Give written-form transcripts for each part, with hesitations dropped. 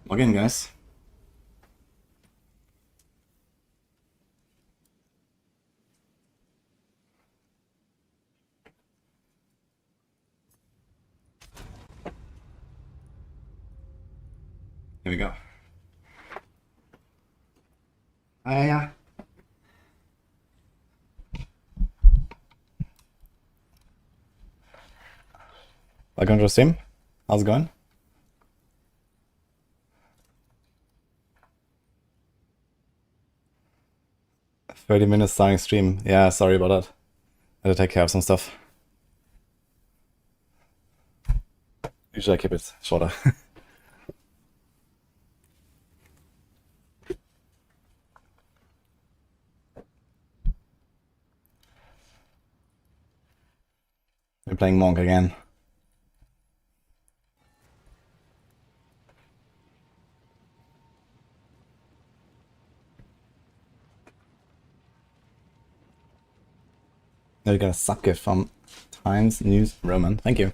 Log in, guys. Here we go. Yeah. Welcome to the stream. How's it going? $30 starting stream. Yeah, sorry about that. I had to take care of some stuff. Usually I keep it shorter. We're playing Monk again. Now you got a sub gift from Times News Roman. Thank you.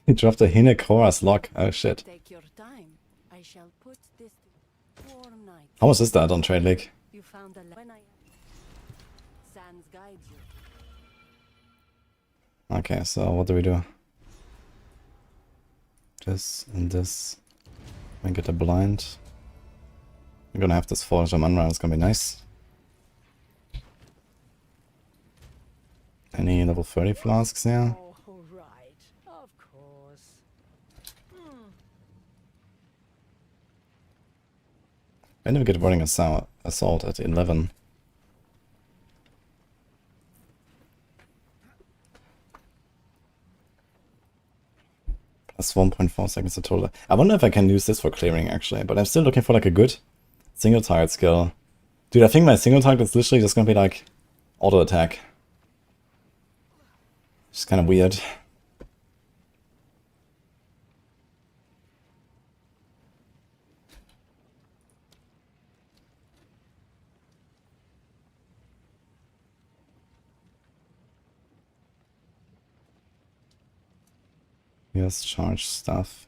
He dropped a Hinekora's lock. Oh shit. Take your time. I shall put this warm night. How much is that on Trade League? You found a when I Sans guides you. Okay, so what do we do? This and this. We get a blind. We're gonna have this 4 Shaman round, it's gonna be nice. Any level 30 flasks here? Oh, right. Of course. When do we get running assault at 11? Plus 1.4 seconds to total. I wonder if I can use this for clearing actually, but I'm still looking for like a good single target skill. Dude, I think my single target is literally just gonna be like auto attack. It's kind of weird. Yes, charge stuff.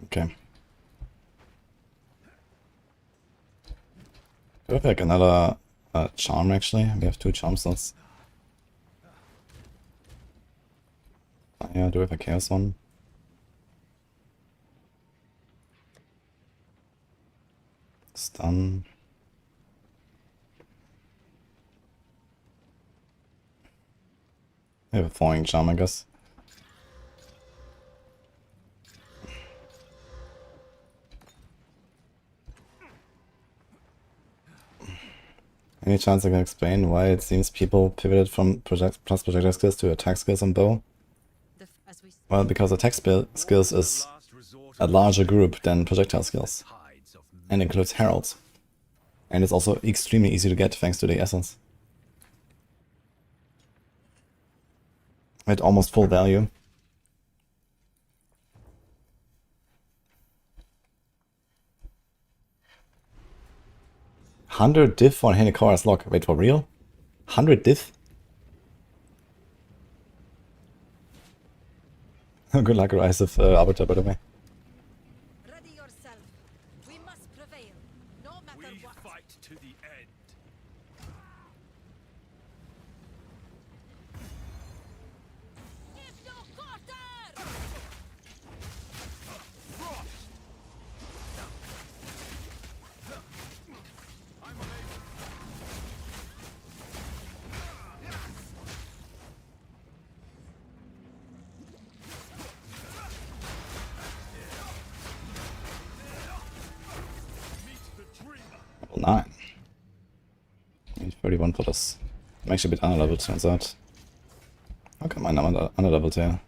Okay. Do we have like another charm actually? We have 2 charm slots. Yeah, do we have a chaos one? Stun. We have a falling charm, I guess. Any chance I can explain why it seems people pivoted from plus projectile skills to attack skills on bow? Well, because attack skills is a larger group than projectile skills, and includes heralds. And it's also extremely easy to get thanks to the essence. At almost full value. $100 diff for Hinekora's lock. Wait, for real? 100 diff? Good luck, Rise of Arbiter, by the way. Ready yourself. We must prevail, no matter what. Fight to the end. Give no quarter! Level 9. I need 31 for this. I'm actually a bit underleveled, turns out. How come I'm underleveled here?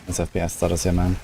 This FPS status here, man.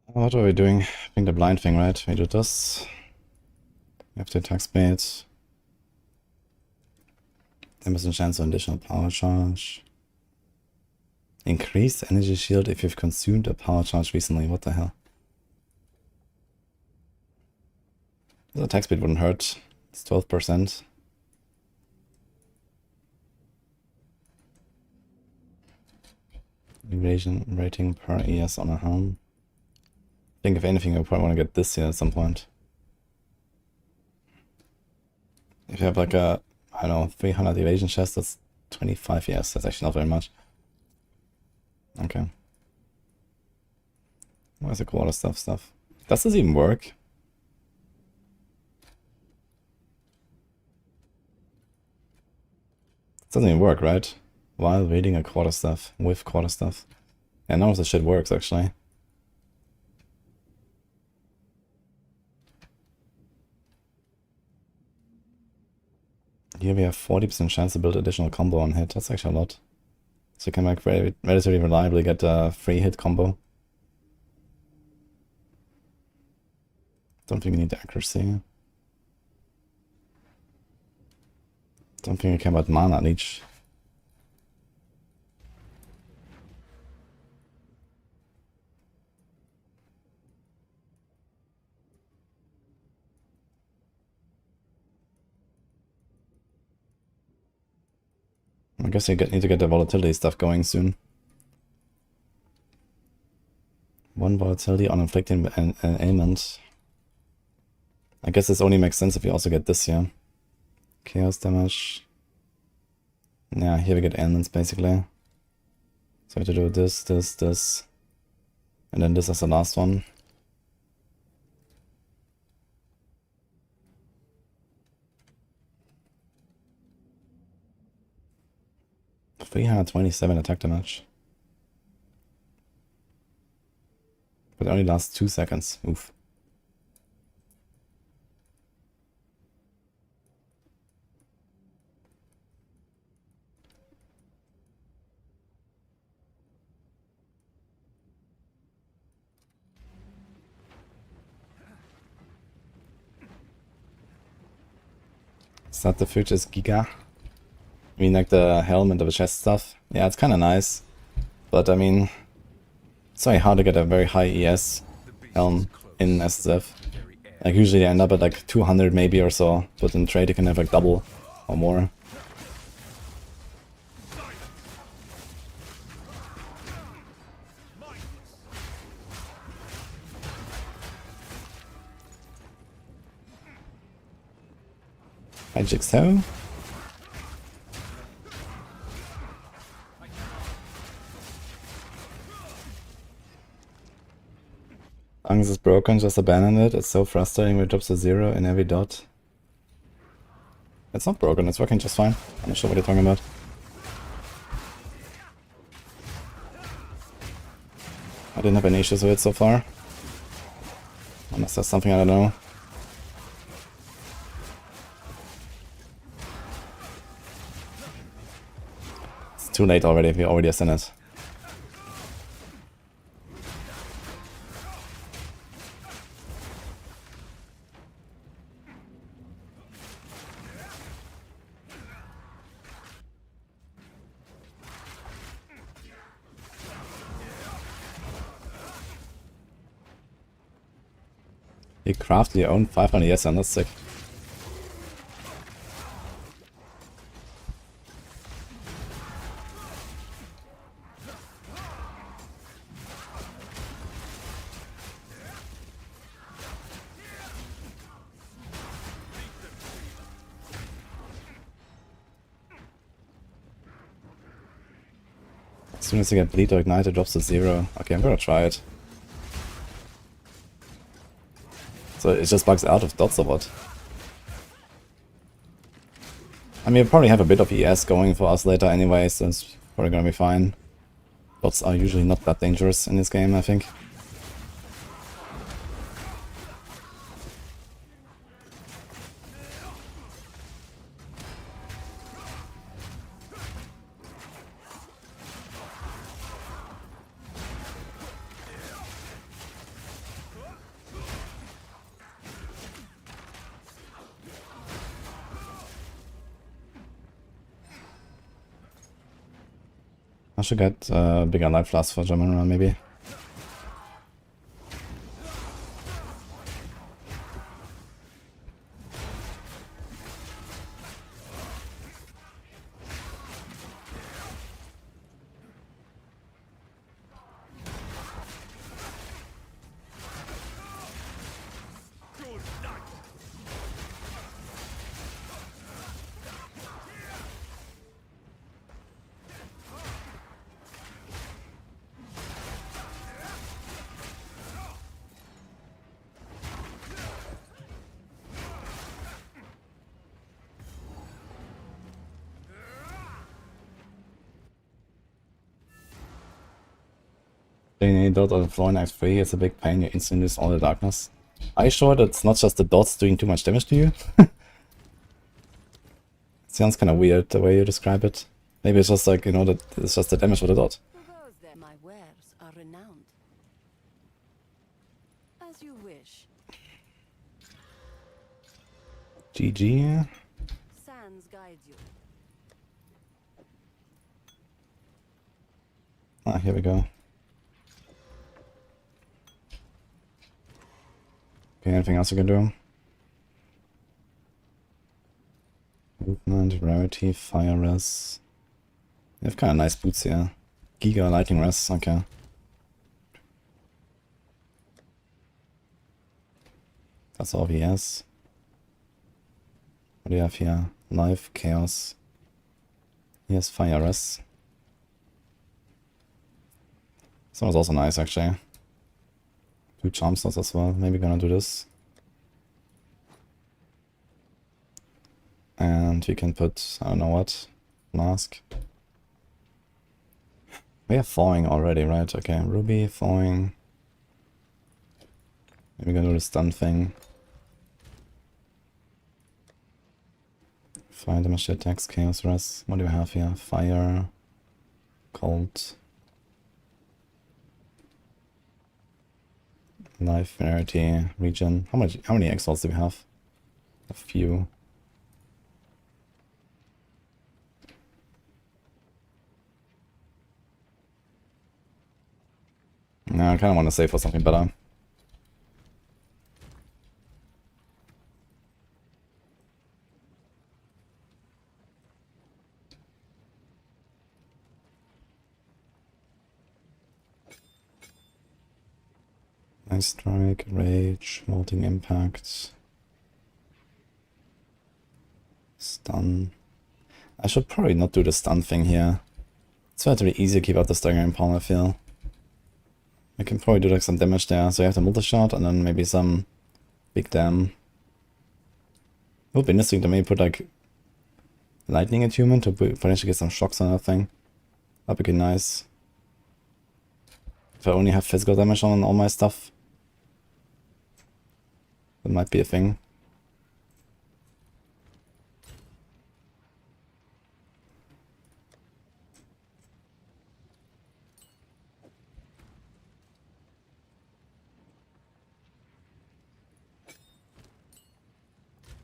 What are we doing? I think the blind thing, right? We do this. We have to attack speed. 10% chance of additional power charge. Increase energy shield if you've consumed a power charge recently. What the hell? The attack speed wouldn't hurt. It's 12%. Evasion rating per ES on a helm. I think if anything, I probably want to get this here at some point. If you have like a, I don't know, 300 evasion chest, that's 25 ES. That's actually not very much. Okay. Where's the quarter stuff? Does this even work? It doesn't even work, right? While reading a quarter stuff, with quarter stuff. Yeah, none of this shit works actually. Here we have 40% chance to build additional combo on hit. That's actually a lot. So you can like relatively reliably get a free hit combo. Don't think we need accuracy. Don't think we care about mana leech. I guess you need to get the volatility stuff going soon. 1 volatility on inflicting an ailment. I guess this only makes sense if you also get this here. Chaos damage. Yeah, here we get ailments basically. So we have to do this, this. And then this as the last one. $327 attack damage. But it only lasts 2 seconds. Oof. Is that the future's Giga? I mean, like the helmet of the chest stuff. Yeah, it's kind of nice. But I mean, it's very hard to get a very high ES helm in SSF. Like usually they end up at like 200 maybe or so, but in trade you can have like double or more. Hi Jigsaw. Lungs is broken, just abandon it. It's so frustrating when it drops to 0 in every dot. It's not broken, it's working just fine. I'm not sure what you're talking about. I didn't have any issues with it so far. Unless there's something I don't know. It's too late already, we already have seen it. You craft your own 500 yes, and that's sick. As soon as you get bleed or ignite, it drops to 0. Okay, I'm gonna try it. So it just bugs out of dots or what? I mean, we'll probably have a bit of ES going for us later anyway, so it's probably gonna be fine. Dots are usually not that dangerous in this game, I think. I should get bigger life flask for German run, maybe. Any dot on the floor in Act 3, it's a big pain, you instantly lose all the darkness. Are you sure that's not just the dots doing too much damage to you? It sounds kind of weird the way you describe it. Maybe it's just like, you know, that it's just the damage for the dot. My wares are renowned. As you wish. GG. Sands guides you. Ah, here we go. Okay, anything else you can do? Movement, rarity, fire res. You have kind of nice boots here. Giga lightning res, okay. That's all VS. What do you have here? Life, chaos. Here's fire res. This one was also nice actually. 2 charm slots as well. Maybe gonna do this. And we can put, I don't know what, mask. We have thawing already, right? Okay, ruby, thawing. Maybe gonna do the stun thing. Fire damage attacks, chaos res. What do we have here? Fire, cold. Life, rarity, regen. How many exiles do we have? A few. No, I kind of want to save for something better. Nice strike, rage, molting impact, stun. I should probably not do the stun thing here. It's relatively easy to keep up the staggering palm, I feel. I can probably do like some damage there, so you have the multi-shot and then maybe some big dam. It would be interesting to maybe put like lightning attunement to potentially get some shocks on that thing. That'd be nice. If I only have physical damage on all my stuff. That might be a thing.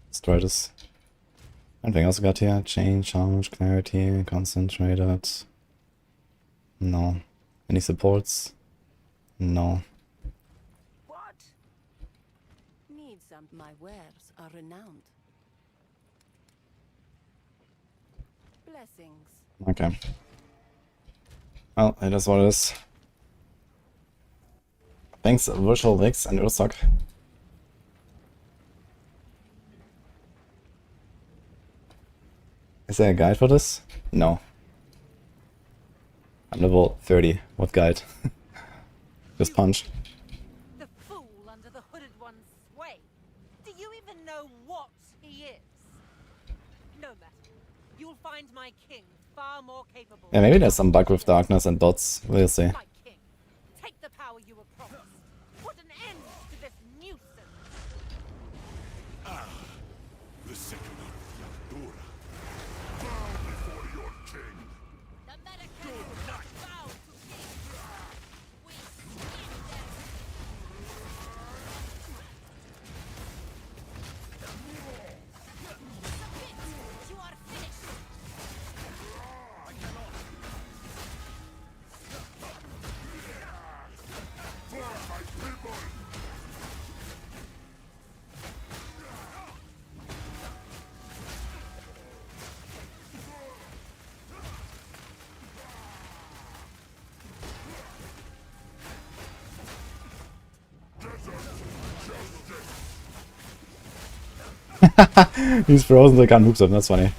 Let's try this. Anything else I got here? Chain, charge, clarity, concentrated. No. Any supports? No. What? Needs some. My wares are renowned. Blessings. Okay. Well, it is what it is. Thanks, Virtual Vix and Ursoc. Is there a guide for this? No. I'm level 30. What guide? Just punch. The fool under the hooded one's sway. Do you even know what he is? No matter. You'll find my king far more capable. Yeah, maybe there's some bug with darkness and dots. We'll see. My king, take the power you were promised. Put an end to this nuisance. The second of Yandura. Bow before your king. The Medicaid bow to king. We skin them. Submit. You are finished. For my people! He's frozen, so I can't move something. That's funny.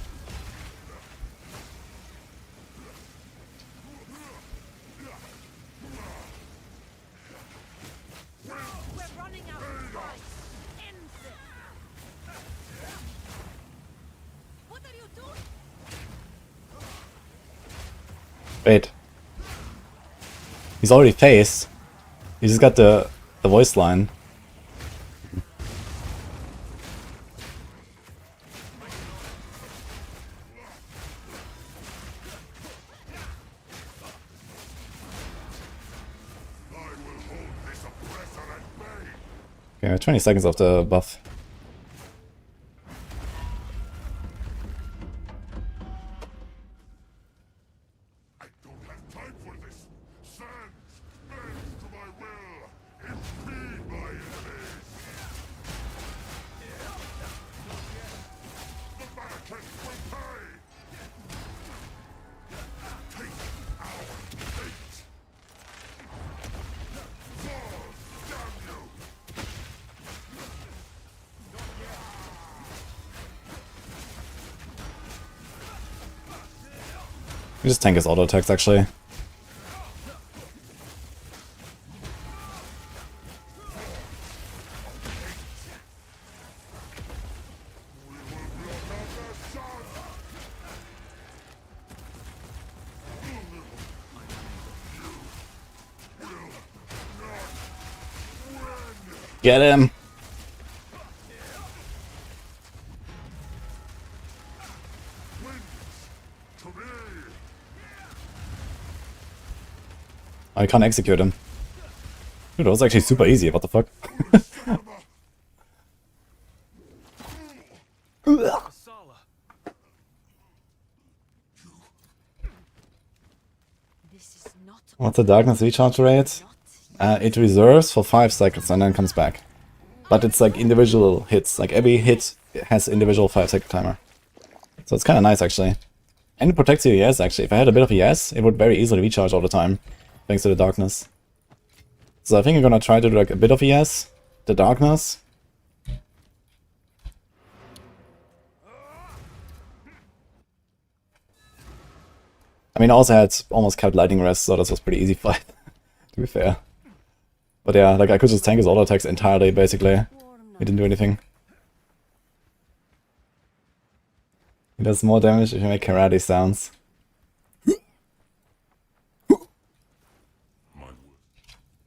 We're running out of time. End this. What are you doing? Wait. He's already phased. He just got the voice line. Okay, 20 seconds of the buff. I don't have time for this. Stand, bend to my will. Impede my enemies. The Barricade will pay. Take our fate. Fall, damn you. We just tank his auto attacks actually. Get him! To me. I can't execute him. Dude, that was actually super easy, what the fuck? This is not What's the darkness recharge rate? It reserves for 5 seconds and then comes back. But it's like individual hits, like every hit has individual 5-second timer. So it's kinda nice actually. And it protects your ES actually. If I had a bit of ES, it would very easily recharge all the time. Thanks to the darkness. So I think I'm gonna try to do like a bit of ES, the darkness. I mean, I also had almost kept lightning rest, so this was pretty easy fight, to be fair. But yeah, like I could just tank his auto attacks entirely, basically. He didn't do anything. It does more damage if you make karate sounds. My word.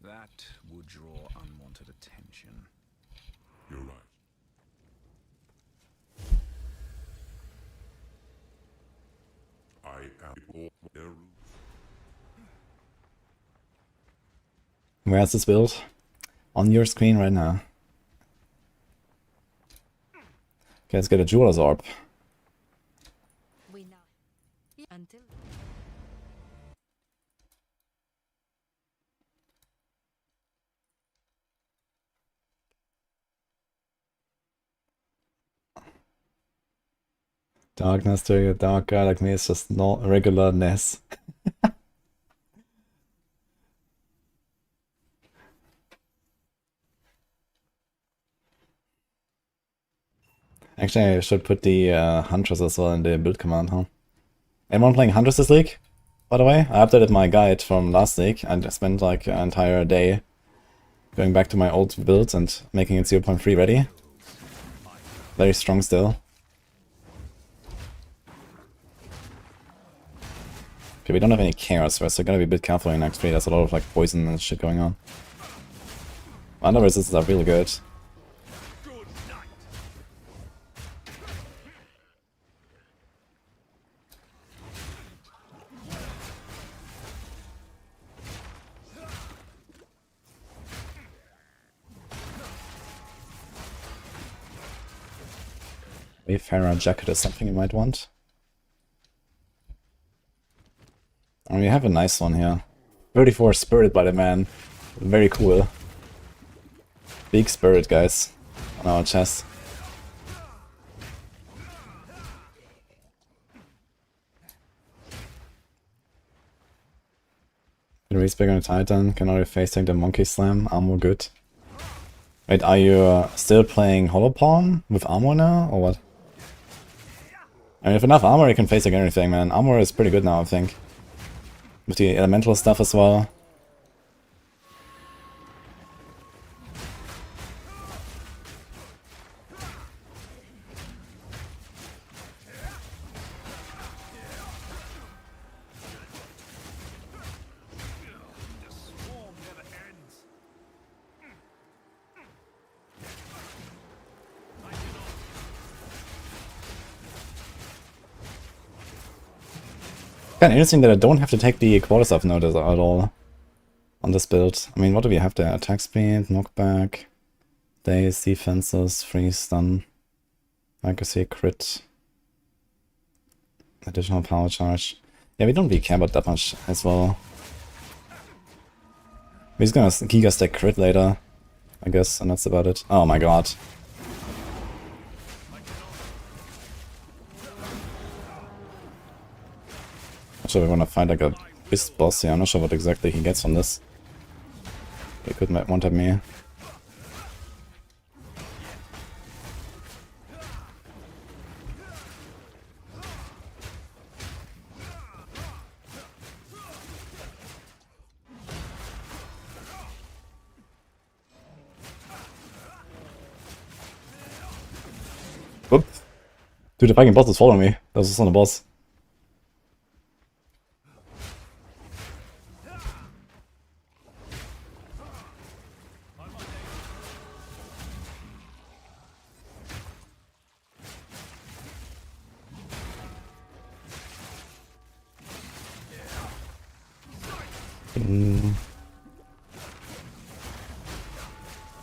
That would draw unwanted attention. You're right. I am all there. Where's this build? On your screen right now. Okay, let's get a Jeweler's Orb. We know. Until Darkness to a dark guy like me is just no regularness. Actually, I should put the Huntress as well in the build command, huh? Anyone playing Huntress this league? By the way, I updated my guide from last week and I spent like an entire day going back to my old build and making it 0.3 ready. Very strong still. Okay, we don't have any chaos, so we're gonna be a bit careful in next 3. There's a lot of like poison and shit going on. Under resistances are really good. Wayfarer jacket is something you might want. And we have a nice one here. 34 spirit by the man. Very cool. Big spirit, guys, on our chest. Can raise bigger on a Titan, can already face tank the Monkey Slam, armor good. Wait, are you still playing Hollow Pawn with armor now, or what? I mean, with enough armor you can face against anything, man. Armor is pretty good now, I think. With the elemental stuff as well. Kind of interesting that I don't have to take the Quarterstaff notice at all on this build. I mean, what do we have there? Attack speed, knockback, daze, defenses, freeze, stun, accuracy, crit, additional power charge. Yeah, we don't really care about that much as well. We're just gonna Giga stack crit later, I guess, and that's about it. Oh my god. Not sure we want to find like a beast boss here. I'm not sure what exactly he gets from this. He could one-tap me. Whoop. Dude, the fucking boss is following me. That was just on the boss.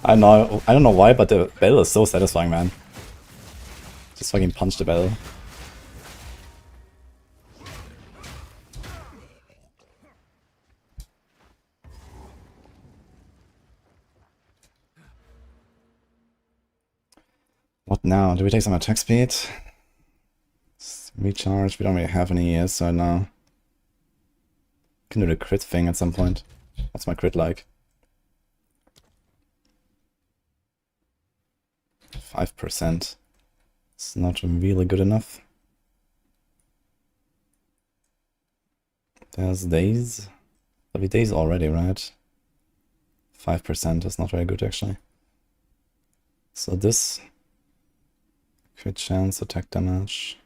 I don't know why, but the bell is so satisfying, man. Just fucking punch the bell. What now? Do we take some attack speed? Recharge, we don't really have any ES right now. Can do the crit thing at some point. What's my crit like? 5%. It's not really good enough. There's days. There'll be days already, right? 5% is not very good actually. So this crit chance, attack damage.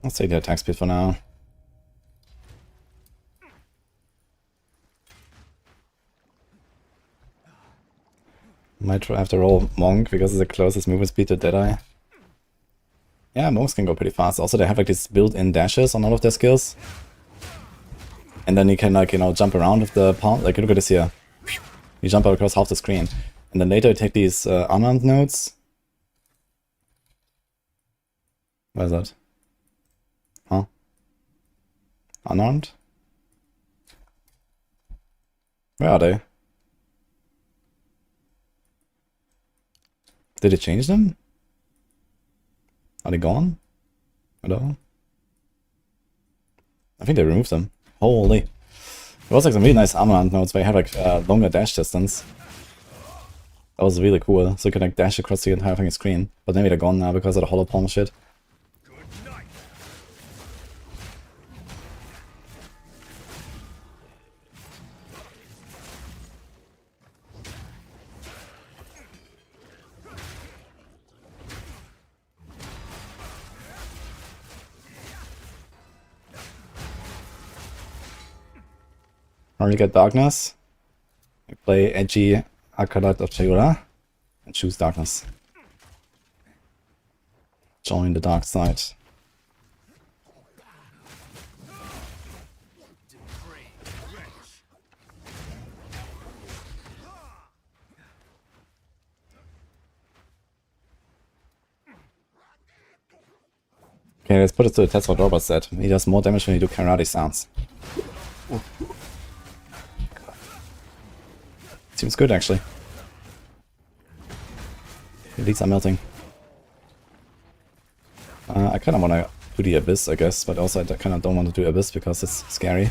Let's take the attack speed for now. Might try have to roll Monk because it's the closest movement speed to Deadeye. Yeah, monks can go pretty fast. Also, they have like these built-in dashes on all of their skills. And then you can like, you know, jump around with the palm. Like, look at this here. You jump across half the screen. And then later you take these unarmed nodes. Where is that? Huh? Unarmed? Where are they? Did they change them? Are they gone? At all? I think they removed them. Holy. There was like some really nice armor nodes where you have like longer dash distance. That was really cool. So you can like dash across the entire fucking screen. But maybe they're gone now because of the hollow palm shit. Only get darkness. You play edgy Acolyte of Ziggurat and choose darkness. Join the dark side. Okay, let's put it to the test what Robert said. He does more damage when you do karate sounds. Seems good, actually. Elites are melting. I kind of want to do the Abyss, I guess, but also I kind of don't want to do Abyss because it's scary.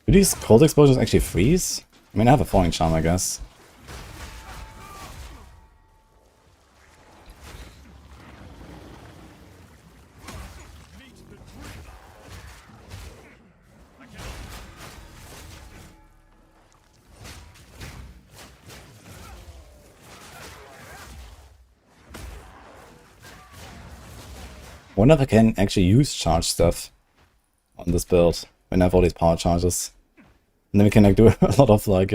Do these cold explosions actually freeze? I mean, I have a falling charm, I guess. I wonder if I can actually use charge stuff on this build when I have all these power charges. And then we can like do a lot of like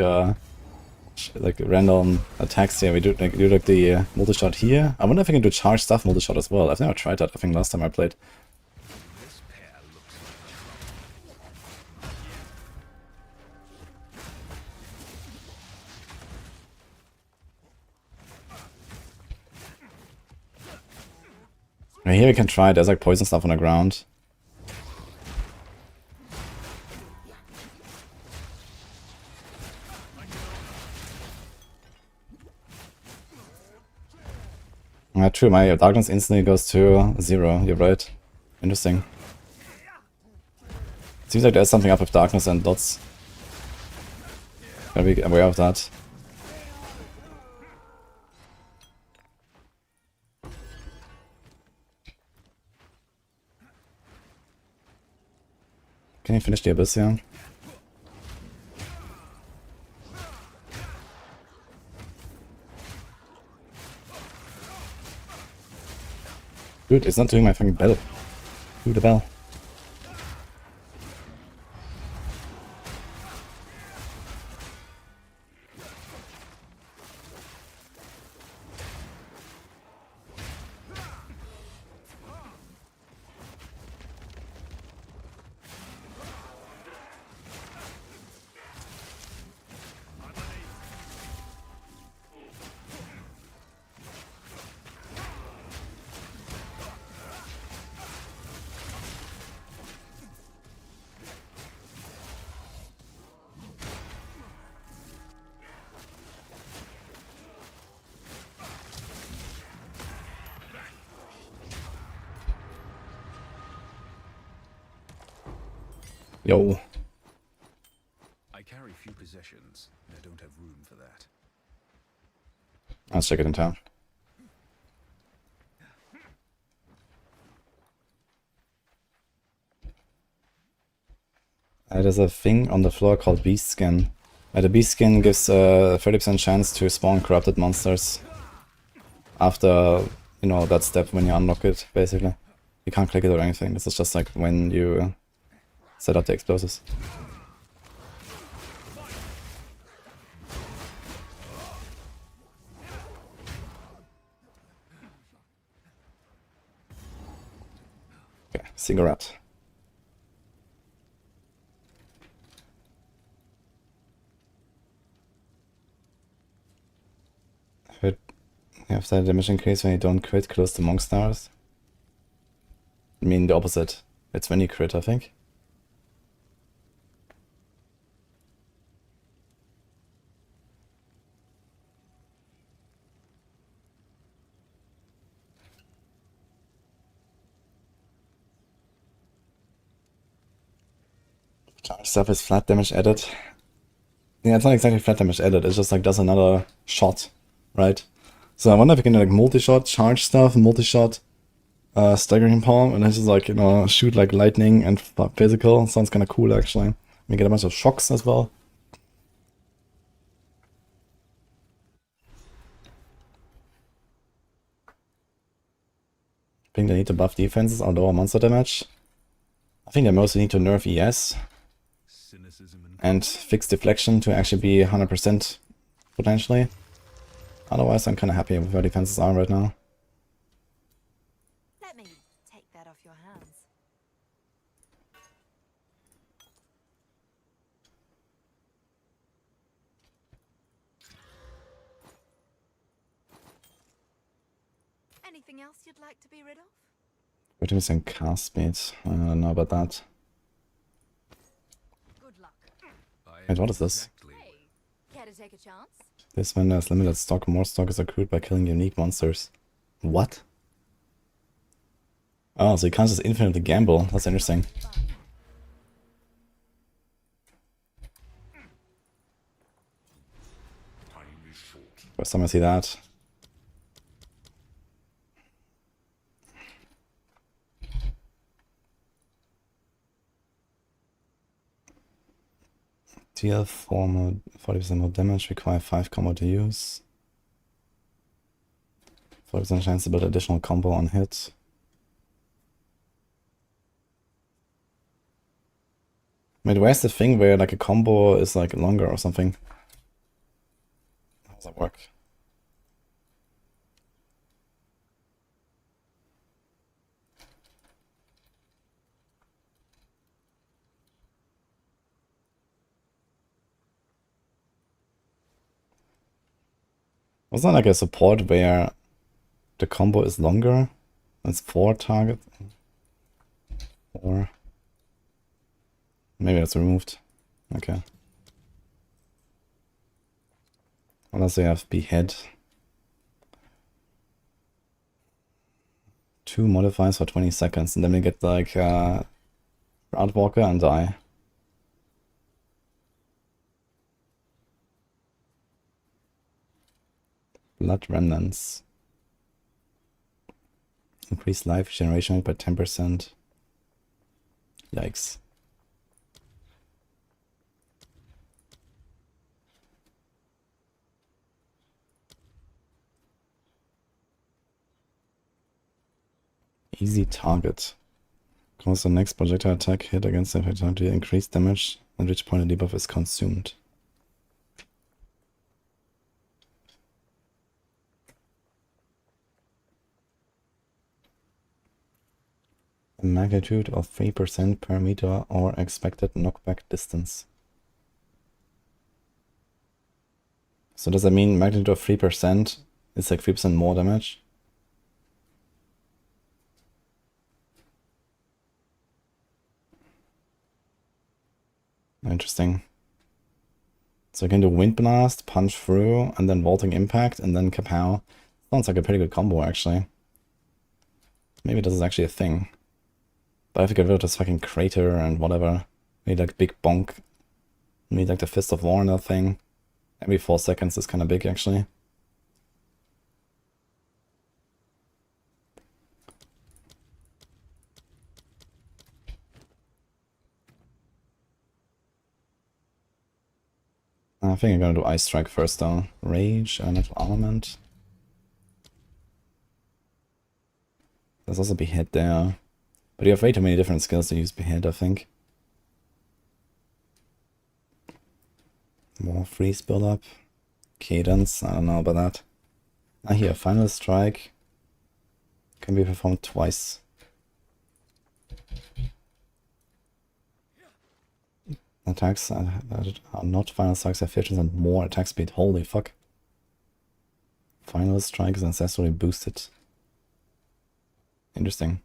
random attacks here. We do like the multi-shot here. I wonder if I can do charge stuff multi-shot as well. I've never tried that. I think last time I played. Right, here we can try. There's like poison stuff on the ground. True, my darkness instantly goes to 0, you're right. Interesting. Seems like there's something up with darkness and dots. Gotta be aware of that. Can you finish the Abyss here? Dude, it's not doing my fucking bell. Do the bell. Yo. I carry few possessions, and I don't have room for that. Let's check it in town. There's a thing on the floor called Beast Skin. The Beast Skin gives a 30% chance to spawn corrupted monsters after, you know, that step when you unlock it, basically. You can't click it or anything, this is just like when you set up the explosives. Okay, Ziggurat. Heard you have that damage increase when you don't crit close to monk stars. I mean the opposite. It's when you crit, I think. Charge stuff is flat damage added. Yeah, it's not exactly flat damage added, it's just like does another shot, right? So I wonder if you can do like multi-shot, charge stuff, multi-shot, staggering palm, and then just like, you know, shoot like lightning and physical. Sounds kind of cool actually. We get a bunch of shocks as well. I think they need to buff defenses or lower monster damage. I think they mostly need to nerf ES and fix deflection to actually be 100% potentially. Otherwise, I'm kind of happy with where defenses are right now. Let me take that off your hands. Anything else you'd like to be rid of? Reducing cast speed. I don't know about that. Good luck. Wait, what is this? Hey, care to take a chance? This vendor has limited stock. More stock is accrued by killing unique monsters. What? Oh, so you can't just infinitely gamble. That's interesting. First time I see that. Deal 40% more damage, require 5 combo to use. 40% chance to build additional combo on hit. Wait, where's the thing where like a combo is like longer or something? How does that work? Wasn't that like a support where the combo is longer? It's 4 target. 4. Maybe that's removed. Okay. Unless they have behead. 2 modifiers for 20 seconds, and then we get like Outwalker and die. Blood Remnants. Increase life generation rate by 10%. Yikes. Easy target. Cause the next projectile attack hit against the target to increase damage, at which point the debuff is consumed. A magnitude of 3% per meter or expected knockback distance. So does that mean magnitude of 3% is like 3% more damage? Interesting. So I can do Wind Blast, Punch Through, and then Vaulting Impact, and then Kapow. Sounds like a pretty good combo, actually. Maybe this is actually a thing. But I have to get rid of this fucking crater and whatever. Maybe like big bonk. Maybe like the Fist of War and that thing. Every 4 seconds is kind of big actually. I think I'm gonna do Ice Strike first though. Rage, Elemental Armament. There's also Behead there. But you have way too many different skills to use Behead, I think. More freeze build-up. Cadence, I don't know about that. Ah, here, Final Strike. Can be performed twice. Attacks are not Final Strikes have 50% more attack speed. Holy fuck. Final Strike is ancestrally boosted. Interesting.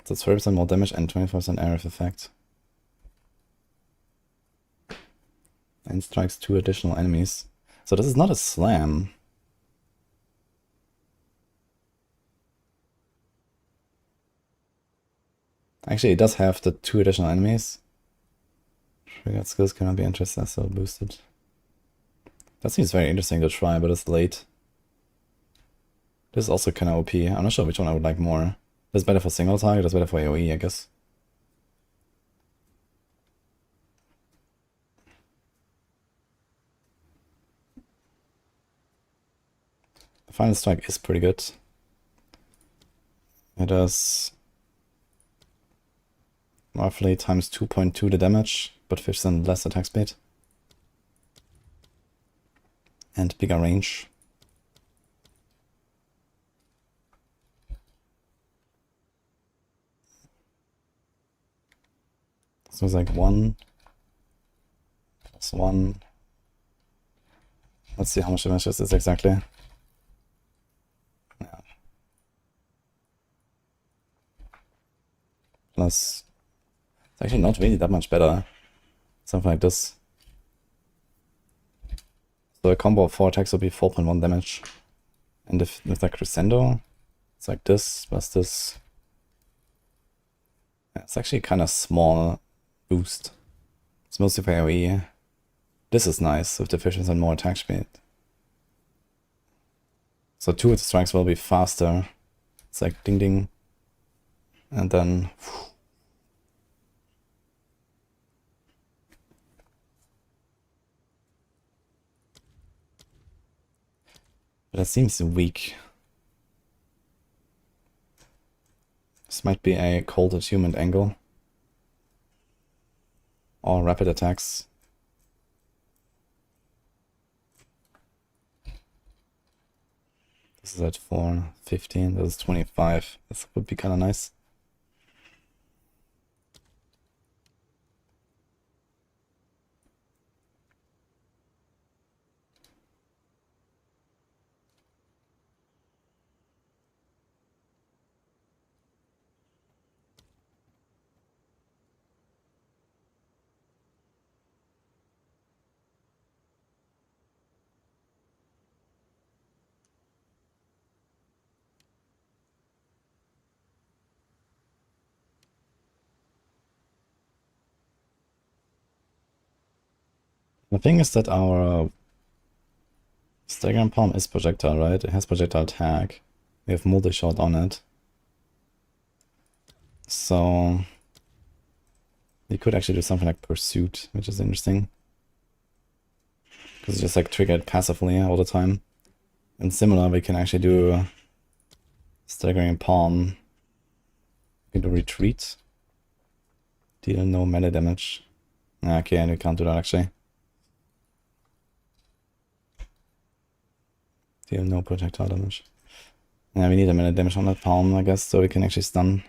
So it's 30% more damage and 25% area of effect. And strikes 2 additional enemies. So this is not a slam. Actually, it does have the 2 additional enemies. Triggered skills cannot be interested, so boosted. That seems very interesting to try, but it's late. This is also kind of OP. I'm not sure which one I would like more. This is better for single target, this is better for AoE, I guess. The Final Strike is pretty good. It does roughly times 2.2 the damage, but 50% less attack speed. And bigger range. So it's like 1 plus 1. Let's see how much damage this is exactly. Yeah. Plus, it's actually not really that much better. Something like this. So a combo of 4 attacks will be 4.1 damage. And if with like crescendo, it's like this plus this. Yeah, it's actually kind of small boost. It's mostly for AoE. This is nice with the 50% more attack speed. So 2 of the strikes will be faster. It's like ding ding. And then but that seems weak. This might be a cold attunement angle. Or rapid attacks. This is at 4, 15, this is 25. This would be kind of nice. The thing is that our Staggering Palm is projectile, right? It has projectile tag. We have multi-shot on it. So we could actually do something like Pursuit, which is interesting. Because it's just like triggered passively all the time. And similar, we can actually do Staggering Palm. We can do Retreat. Deal no melee damage. Okay, and we can't do that actually. Deal no projectile damage. Yeah, we need a melee damage on that palm, I guess, so we can actually stun.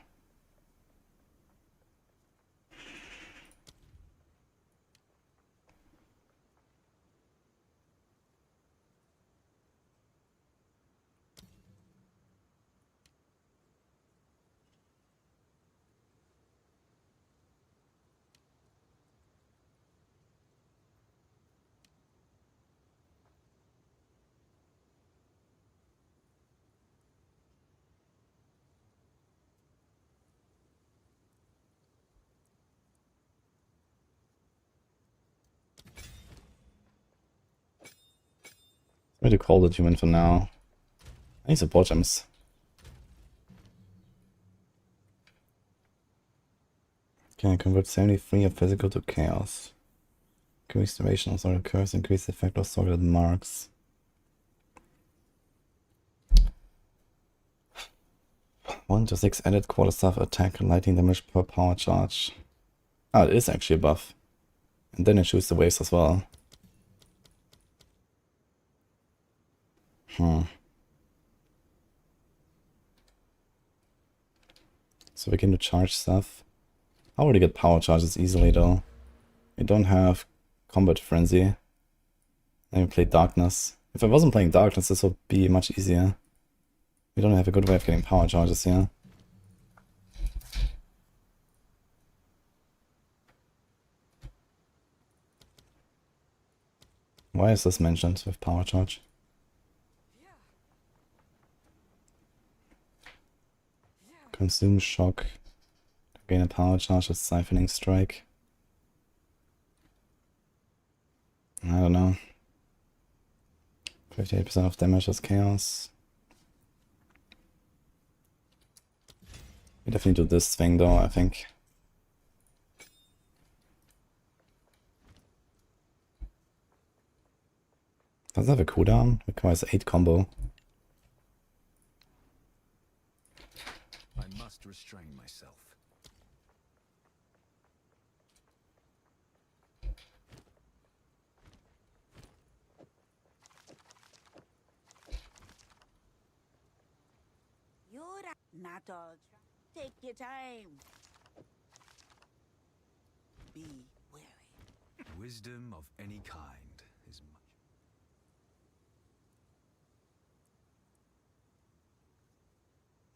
Try to call the human for now. I need support gems. Can I convert 73 of physical to chaos? Increase duration of Sorc curse, increase the effect of Sorc marks. One to 6 added quarterstaff attack, lightning damage per power charge. Ah, it is actually a buff. And then it shoots the waves as well. So we can do charge stuff. I already get power charges easily though. We don't have combat frenzy. Then we play darkness. If I wasn't playing darkness, this would be much easier. We don't have a good way of getting power charges here. Why is this mentioned with power charge? Consume shock. Gain a power charge with siphoning strike. I don't know. 58% of damage is chaos. We definitely do this thing though, I think. Does it have a cooldown? Requires 8 combo. I must restrain myself. You're not all. Take your time. Be wary. Wisdom of any kind is much.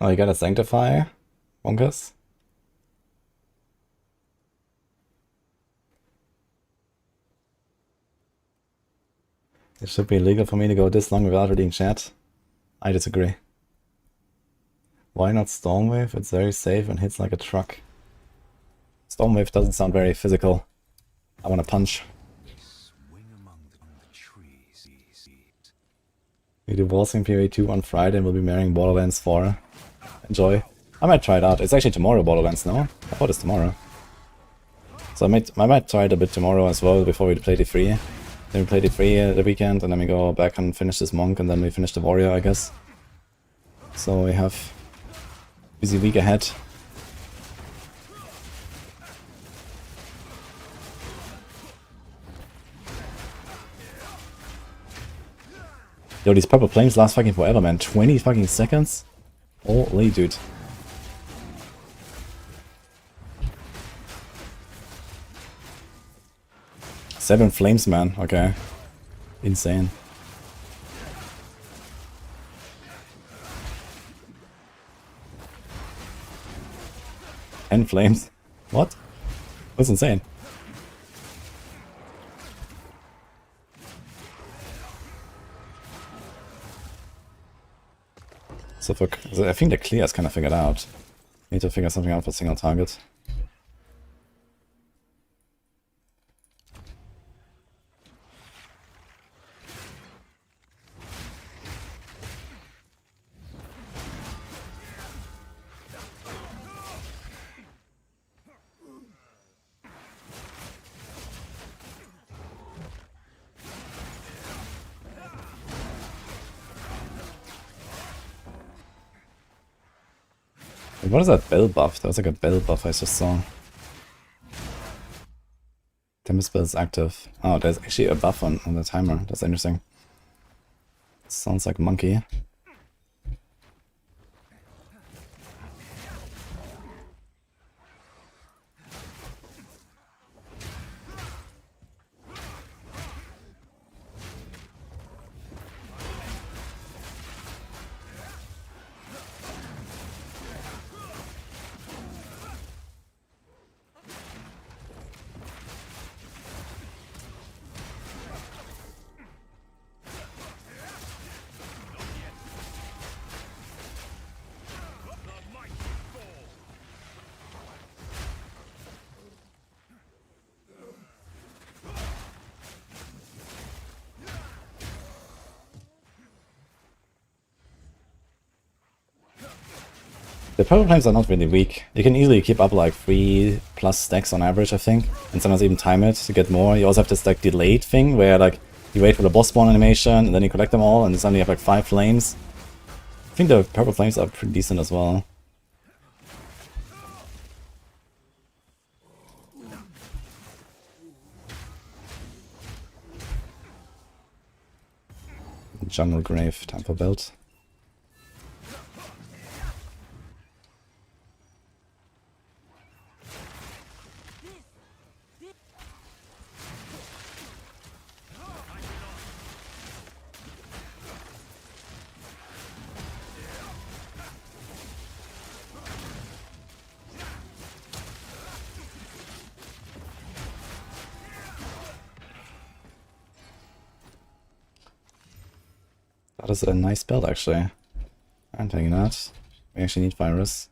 Oh, you got a sanctify, Bonkers? It should be illegal for me to go this long without reading chat. I disagree. Why not Stormwave? It's very safe and hits like a truck. Stormwave doesn't sound very physical. I want to punch. Swing among the trees. We're divorcing PoE 2 on Friday and we'll be marrying Borderlands 4. Enjoy. I might try it out. It's actually tomorrow, Borderlands, no? I thought it's tomorrow. So I might try it a bit tomorrow as well before we play D3. Then we play D3 the weekend and then we go back and finish this monk and then we finish the warrior, I guess. So we have a busy week ahead. Yo, these purple flames last fucking forever, man. 20 fucking seconds? Holy dude. Seven flames, man. Okay. Insane. And flames. What? That's insane. So I think the clear is kind of figured out. Need to figure something out for single target. What is that bell buff? That was like a bell buff I just saw. Tempest spell is active. Oh, there's actually a buff on the timer. That's interesting. Sounds like monkey. The purple flames are not really weak. You can easily keep up like 3+ stacks on average, I think. And sometimes even time it to get more. You also have this like delayed thing where like you wait for the boss spawn animation and then you collect them all and suddenly you have like 5 flames. I think the purple flames are pretty decent as well. Jungle Grave, time for build. That is a nice build actually. I'm taking that. We actually need virus.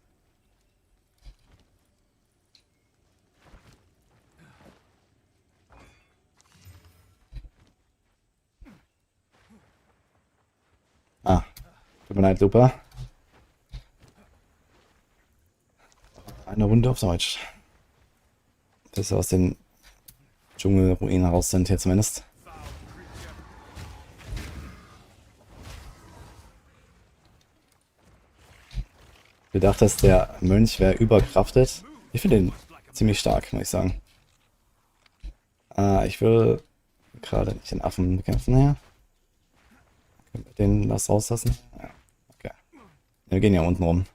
Ah, tut mir leid, Lupa. Eine Runde auf Deutsch. Bis wir aus den Dschungelruinen raus sind hier zumindest. Ich dachte, dass der Mönch wäre überkraftet. Ich finde ihn ziemlich stark, muss ich sagen. Ich will gerade nicht den Affen bekämpfen hier. Können wir den was rauslassen? Ja, okay. Wir gehen ja unten rum.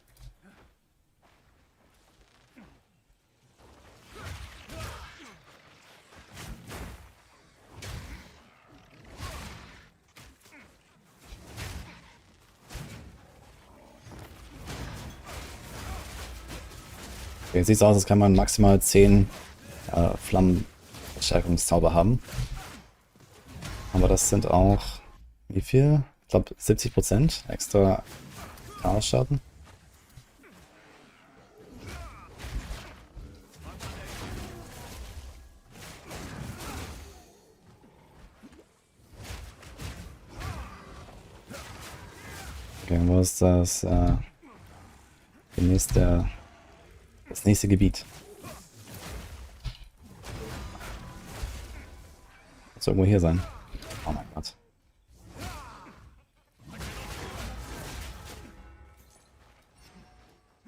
Okay, sieht so aus, als kann man maximal 10 Flammenverstärkungszauber haben. Aber das sind auch, wie viel? Ich glaube 70% extra Chaos-Schaden. Okay, wo ist das? Das nächste Gebiet. Muss irgendwo hier sein. Oh mein Gott.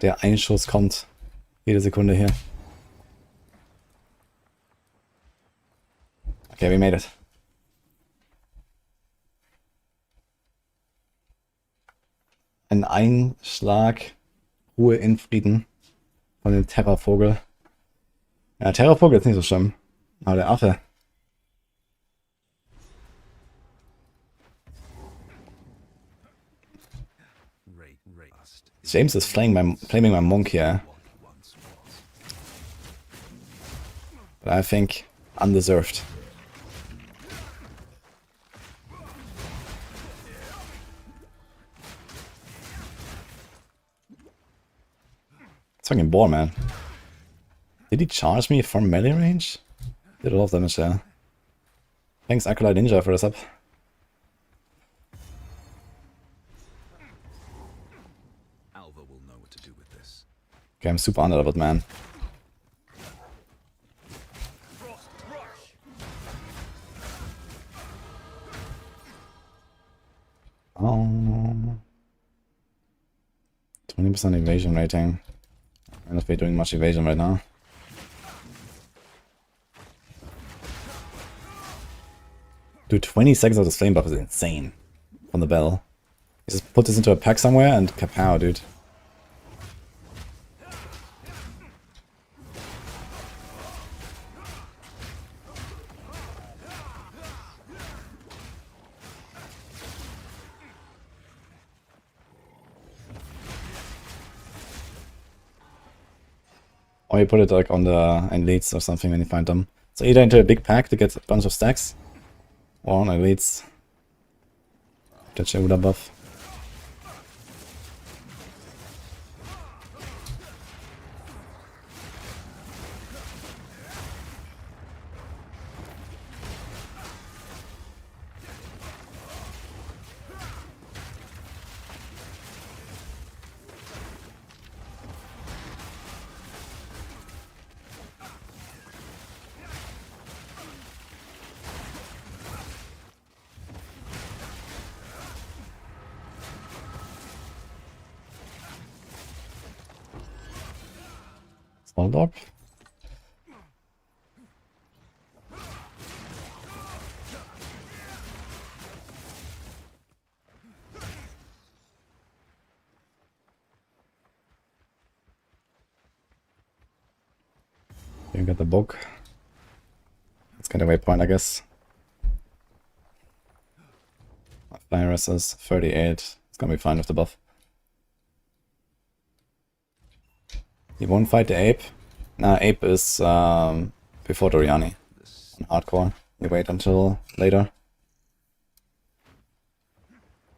Der Einschuss kommt jede Sekunde hier. Okay, we made it. Ein Einschlag, Ruhe in Frieden von dem Terrorvogel. Ja, Terrorvogel ist nicht so schlimm. Aber der Affe. James is flaming my monk here. But I think undeserved. It's fucking bore, man. Did he charge me from melee range? Did a lot of damage there. Thanks Acolyte Ninja for this up. Okay, I'm super underleveled, man. Oh. 20% evasion rating. I'm not doing much evasion right now. Dude, 20 seconds of this flame buff is insane. From the bell. You just put this into a pack somewhere and kapow, dude. Or you put it like on the elites or something when you find them. So either into a big pack to get a bunch of stacks, or on elites. Get your Uda buff. Hold up. You get the book. Let's get a waypoint, I guess. My virus is 38. It's gonna be fine with the buff. You won't fight the ape. Nah, ape is before Doriani. On hardcore. You wait until later.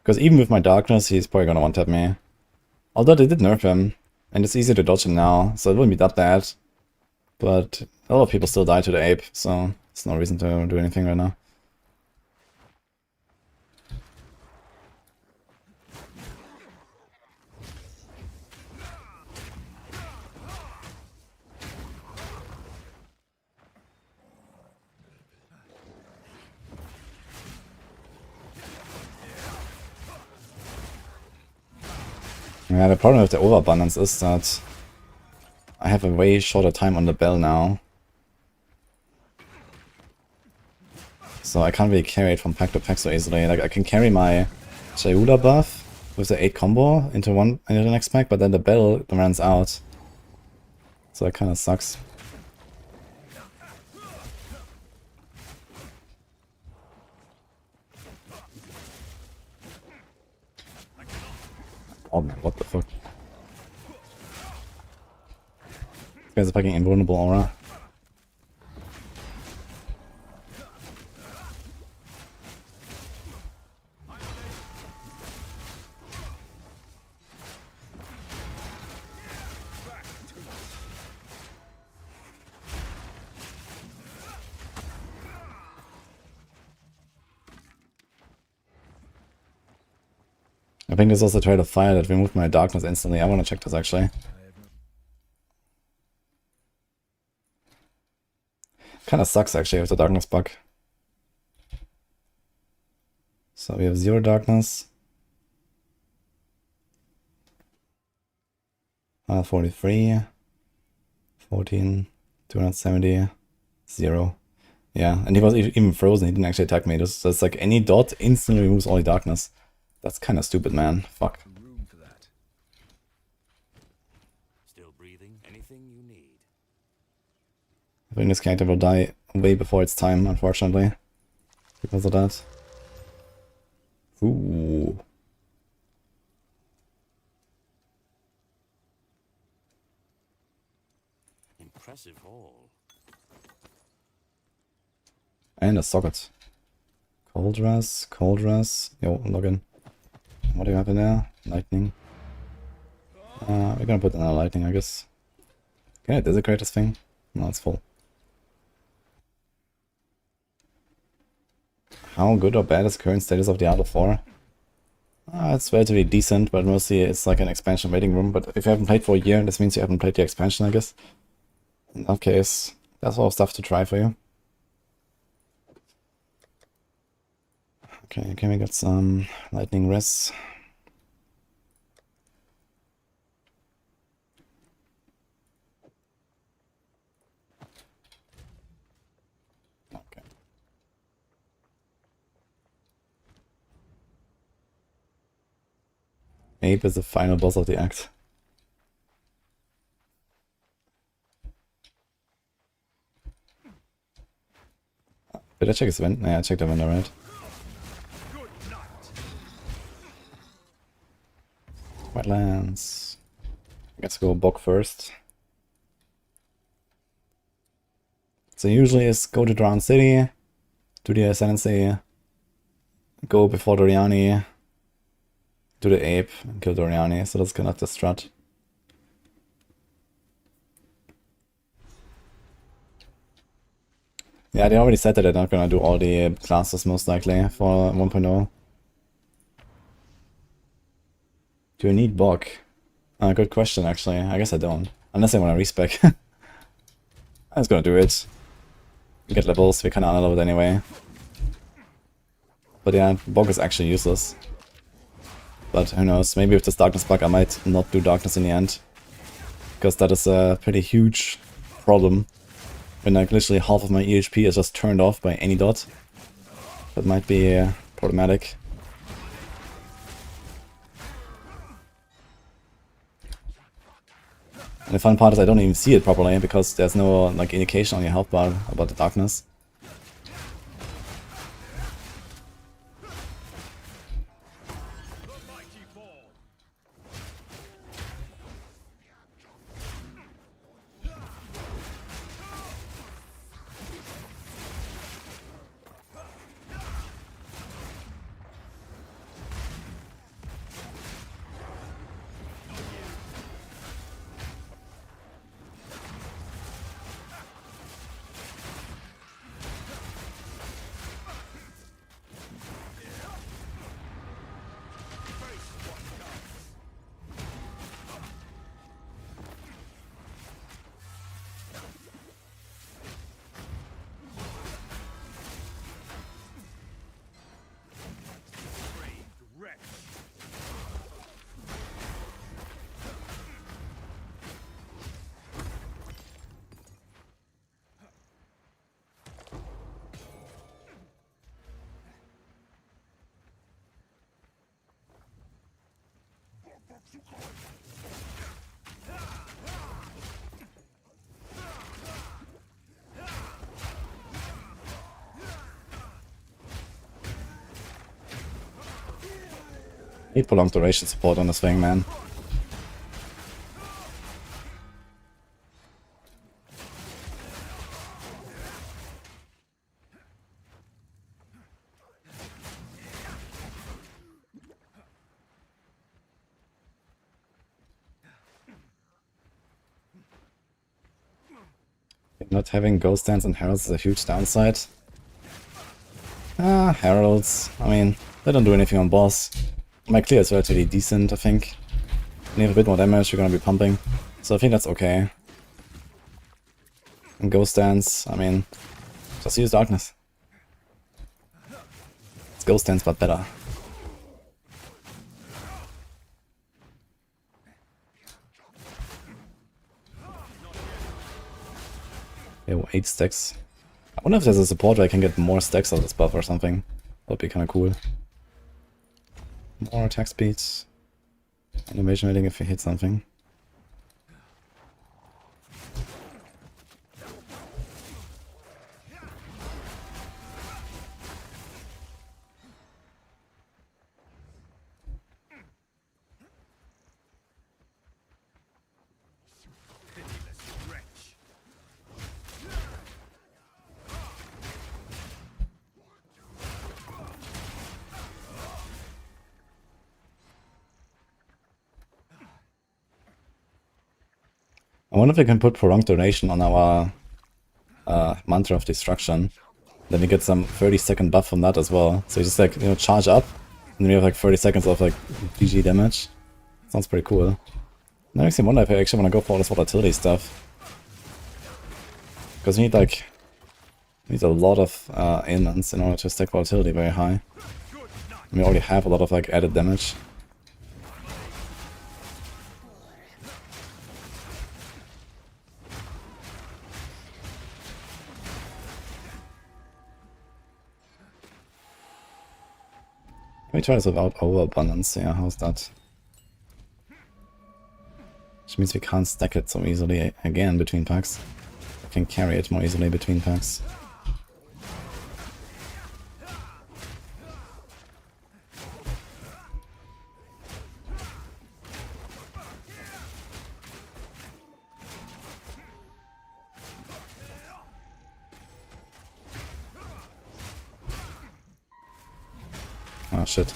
Because even with my darkness, he's probably gonna one-tap me. Although they did nerf him, and it's easy to dodge him now, so it wouldn't be that bad. But a lot of people still die to the ape, so there's no reason to do anything right now. Yeah, the problem with the overabundance is that I have a way shorter time on the bell now. So I can't really carry it from pack to pack so easily. Like I can carry my Jayuda buff with the 8 combo into the next pack, but then the bell runs out. So that kinda sucks. Oh man, what the fuck? This guy's a fucking invulnerable aura. I think there's also a trade of fire that removed my darkness instantly. I want to check this actually. Kinda sucks actually with the darkness bug. So we have 0 darkness. 43, 14, 270, 0. Yeah, and he was even frozen, he didn't actually attack me. So it's like any dot instantly removes all the darkness. That's kind of stupid, man. Fuck. Room for that. Still breathing? Anything you need. I think this character will die way before its time, unfortunately. Because of that. Ooh. Impressive haul. And a socket. Cold dress, cold dress. Yo, log in. What do you have in there? Lightning. We're gonna put another lightning, I guess. Can I desecrate this thing? No, it's full. How good or bad is the current status of Diablo 4? It's relatively decent, but mostly it's like an expansion waiting room. But if you haven't played for a year, this means you haven't played the expansion, I guess. In that case, that's all stuff to try for you. Okay, can we get some lightning res? Okay. Ape is the final boss of the act. Did I check his event? Yeah, I checked the event alright. Wetlands. Let's go Bonk first. So usually it's go to Drowned City, do the Ascendancy, go before Doriani, do the Ape, and kill Doriani. So that's kind of the strat. Yeah, they already said that they're not gonna do all the classes most likely for 1.0. Do you need Bonk? Good question, actually. I guess I don't. Unless I want to respec. I'm just gonna do it. Get levels, we kinda unleveled anyway. But yeah, Bonk is actually useless. But who knows, maybe with this darkness bug I might not do darkness in the end. because that is a pretty huge problem. When like literally half of my EHP is just turned off by any dot. That might be problematic. And the fun part is I don't even see it properly because there's no like indication on your health bar about the darkness. Need prolonged duration support on this thing, man. Not having ghost dance and heralds is a huge downside. Heralds, I mean, they don't do anything on boss. My clear is relatively decent, I think. When you have a bit more damage, you're gonna be pumping. So I think that's okay. And ghost dance, I mean, just use darkness. It's ghost dance, but better. Yeah, 8 stacks. I wonder if there's a support where I can get more stacks of this buff or something. That'd be kinda cool. More attack speeds. Animation rating if you hit something. I wonder if we can put prolonged duration on our mantra of destruction. Then we get some 30-second buff from that as well. So you just like, you know, charge up, and then we have like 30 seconds of like GG damage. Sounds pretty cool. That makes me wonder if I actually want to go for all this volatility stuff. Because we need like, a lot of ailments in order to stack volatility very high. And we already have a lot of like added damage. Let me try this without overabundance. Yeah, how's that? Which means we can't stack it so easily again between packs. We can carry it more easily between packs. Oh shit.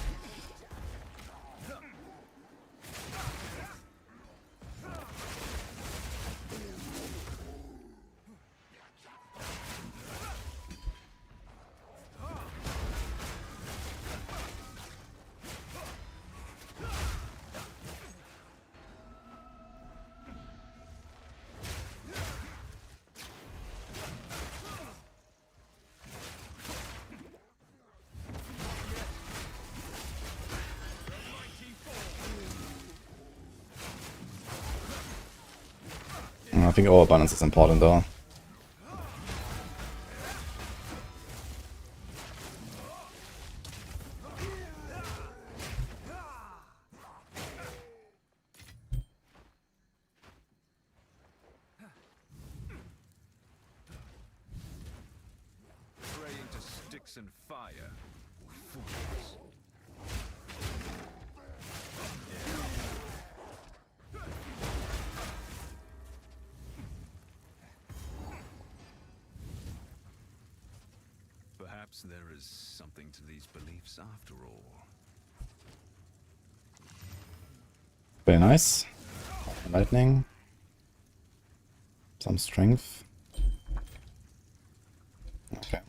I think overbalance is important though. Praying to sticks and fire. Fools. Perhaps there is something to these beliefs after all. Very nice. Lightning. Some strength. Okay.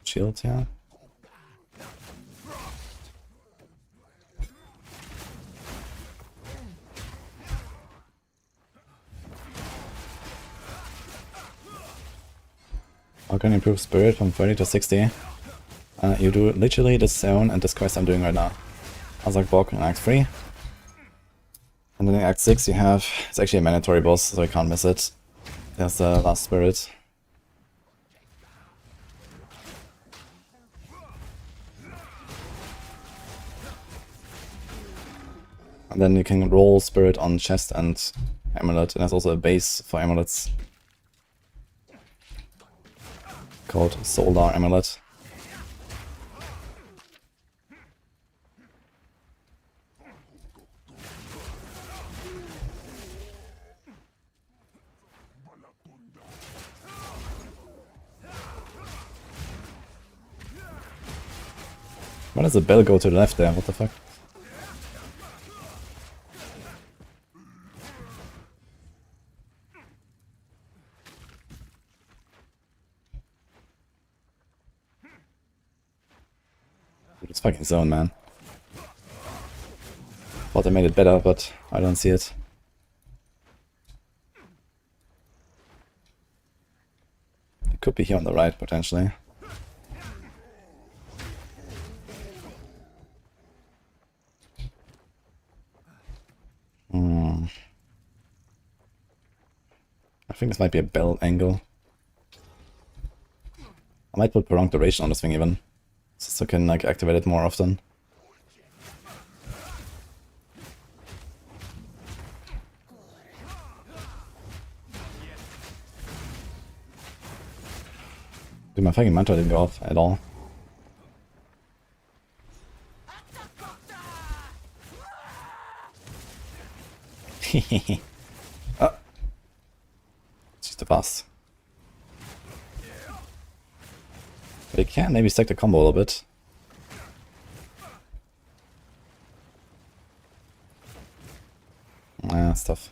Shield here. How can you improve spirit from 30 to 60? You do literally this zone and this quest I'm doing right now. Azak Bok in Act 3. And then in Act 6 you have, it's actually a mandatory boss, so you can't miss it. There's the last spirit. And then you can roll spirit on chest and amulet, and there's also a base for amulets called Solar Amulet. Why does the bell go to the left there? What the fuck? This fucking zone, man. Thought I made it better, but I don't see it. It could be here on the right, potentially. I think this might be a bell angle. I might put prolonged duration on this thing even, so I can like activate it more often. Dude, my fucking mantra didn't go off at all. Oh. It's just a boss. We can maybe stack the combo a little bit. That's tough.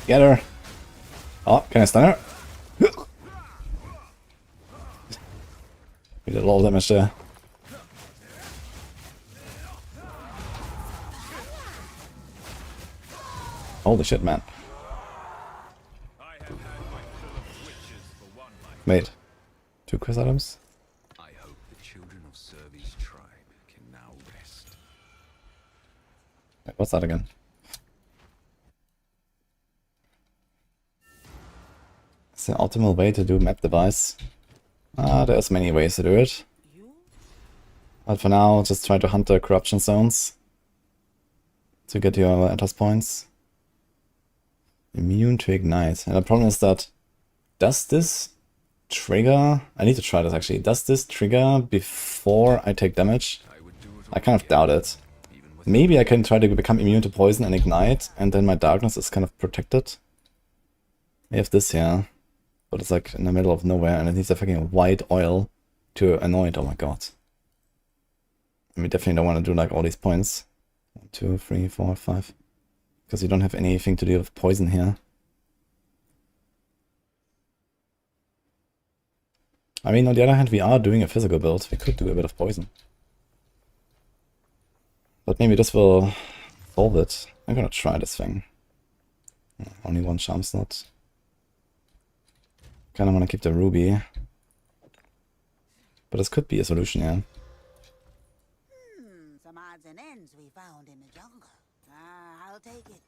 Get her! Oh, can I stun her? We did a lot of damage there. Holy shit, man. Made 2 quest items. I hope the children of Servi's tribe can now rest. Wait, what's that again? It's the optimal way to do map device. There's many ways to do it. But for now, just try to hunt the corruption zones to get your enters points. Immune to ignite. And the problem is that, does this trigger? I need to try this actually. Does this trigger before I take damage? I kind of doubt it. Maybe I can try to become immune to poison and ignite, and then my darkness is kind of protected. I have this here, but it's like in the middle of nowhere, and it needs a fucking white oil to anoint. Oh my god. And we definitely don't want to do like all these points. 1, 2, 3, 4, 5. Because you don't have anything to do with poison here. I mean, on the other hand, we are doing a physical build. We could do a bit of poison. But maybe this will solve it. I'm gonna try this thing. Only one charm slot. Kinda wanna keep the ruby. But this could be a solution, yeah. Some odds and ends we found in the jungle. I'll take it.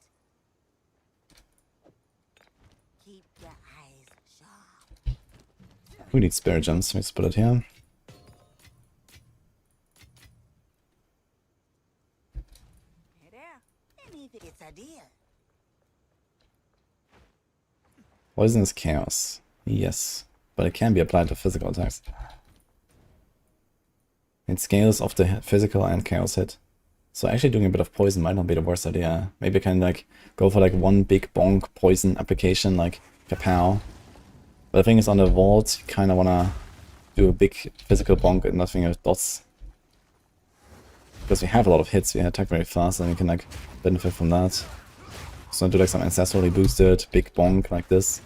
Keep your eyes sharp. We need spirit gems, let's put it here. Hey there. Anything, it's a deal. Poison is chaos. Yes. But it can be applied to physical attacks. It scales off the physical and chaos hit. So actually doing a bit of poison might not be the worst idea. Maybe I can like go for like one big bonk poison application, like kapow. But the thing is, on the vault, you kinda wanna do a big physical bonk and nothing of dots. Because we have a lot of hits, we attack very fast and we can like benefit from that. So do like some ancestrally boosted big bonk like this.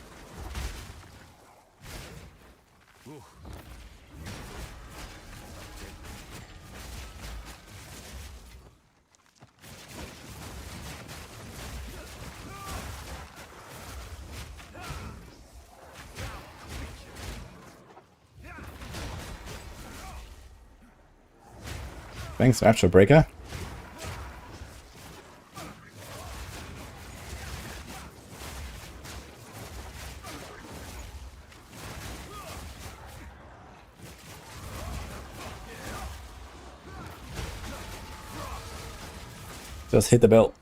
Thanks, Rapture Breaker. Just hit the bell.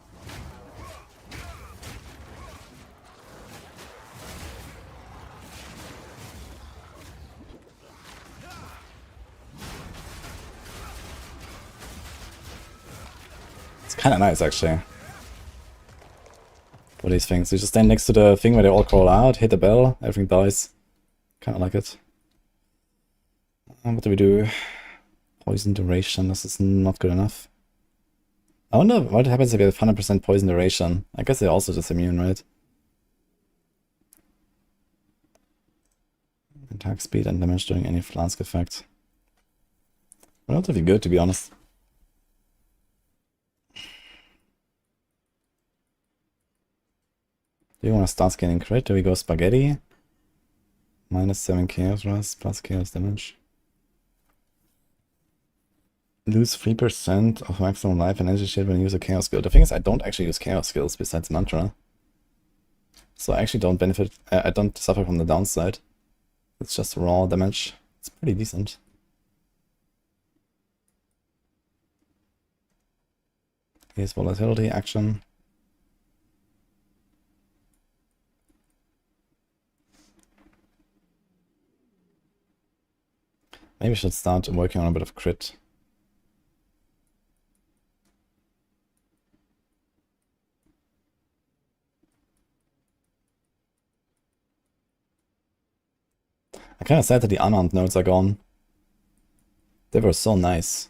It's kind of nice, actually. For these things. You just stand next to the thing where they all crawl out, hit the bell, everything dies. Kind of like it. What do we do? Poison duration. This is not good enough. I wonder what happens if you have 100% poison duration. I guess they're also just immune, right? Attack speed and damage during any flask effect. Relatively good, to be honest. Do you want to start scaling crit? Do we go spaghetti? -7 chaos rust plus chaos damage. Lose 3% of maximum life and energy shield when you use a chaos skill. The thing is, I don't actually use chaos skills besides mantra. So I actually don't benefit, I don't suffer from the downside. It's just raw damage. It's pretty decent. Here's volatility action. Maybe I should start working on a bit of crit. I'm kind of sad that the unarmed nodes are gone. They were so nice.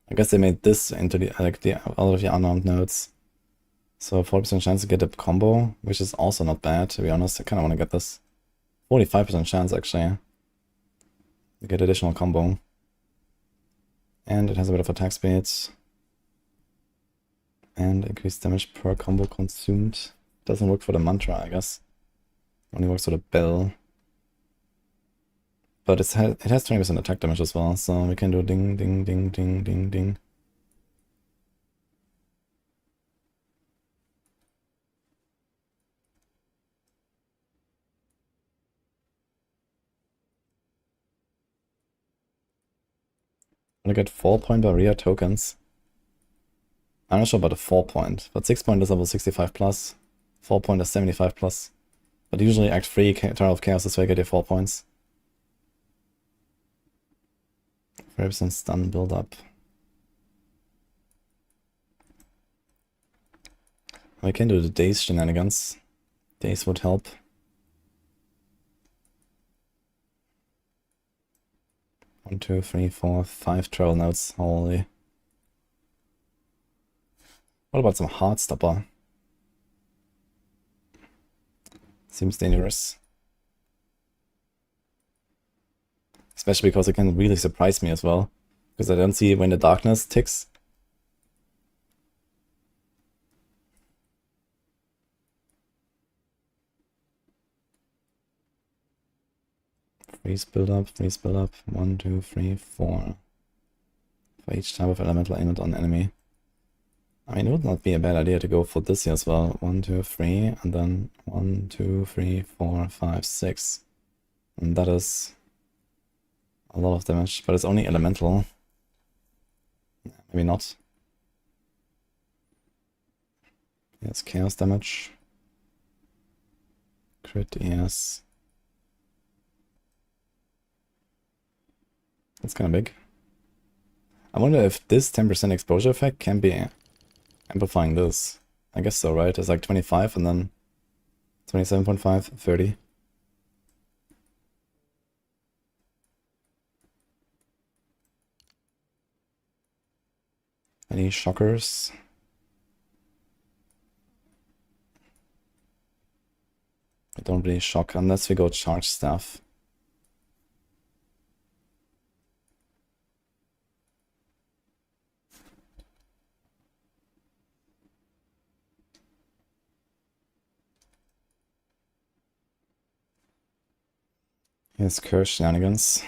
I guess they made this into the all of the unarmed nodes. So 40% chance to get a combo, which is also not bad, to be honest. I kind of want to get this. 45% chance, actually. To get additional combo. And it has a bit of attack speed. And increased damage per combo consumed. Doesn't work for the mantra, I guess. Only works for the bell. But it has 20% attack damage as well, so we can do ding, ding, ding, ding, ding, ding. I'm gonna get 4-point barrier tokens. I'm not sure about the 4-point, but 6-point is level 65 plus. 4-point is 75 plus. But usually Act 3 Tower of Chaos is where you get your 4 points. 30% stun build up. We can do the daze shenanigans. Daze would help. One, two, three, four, 5 travel nodes. Holy. What about some Heartstopper? Seems dangerous. Especially because it can really surprise me as well. Because I don't see when the darkness ticks. Freeze build up, freeze build up. 1, 2, 3, 4. For each type of elemental aimant on enemy. I mean, it would not be a bad idea to go for this here as well. 1, 2, 3, and then 1, 2, 3, 4, 5, 6. And that is a lot of damage, but it's only elemental. Maybe not. Yes, chaos damage. Crit, yes. That's kind of big. I wonder if this 10% exposure effect can be amplifying this. I guess so, right? It's like 25 and then 27.5, 30. Any shockers? I don't really shock unless we go charge staff. Here's curse shenanigans.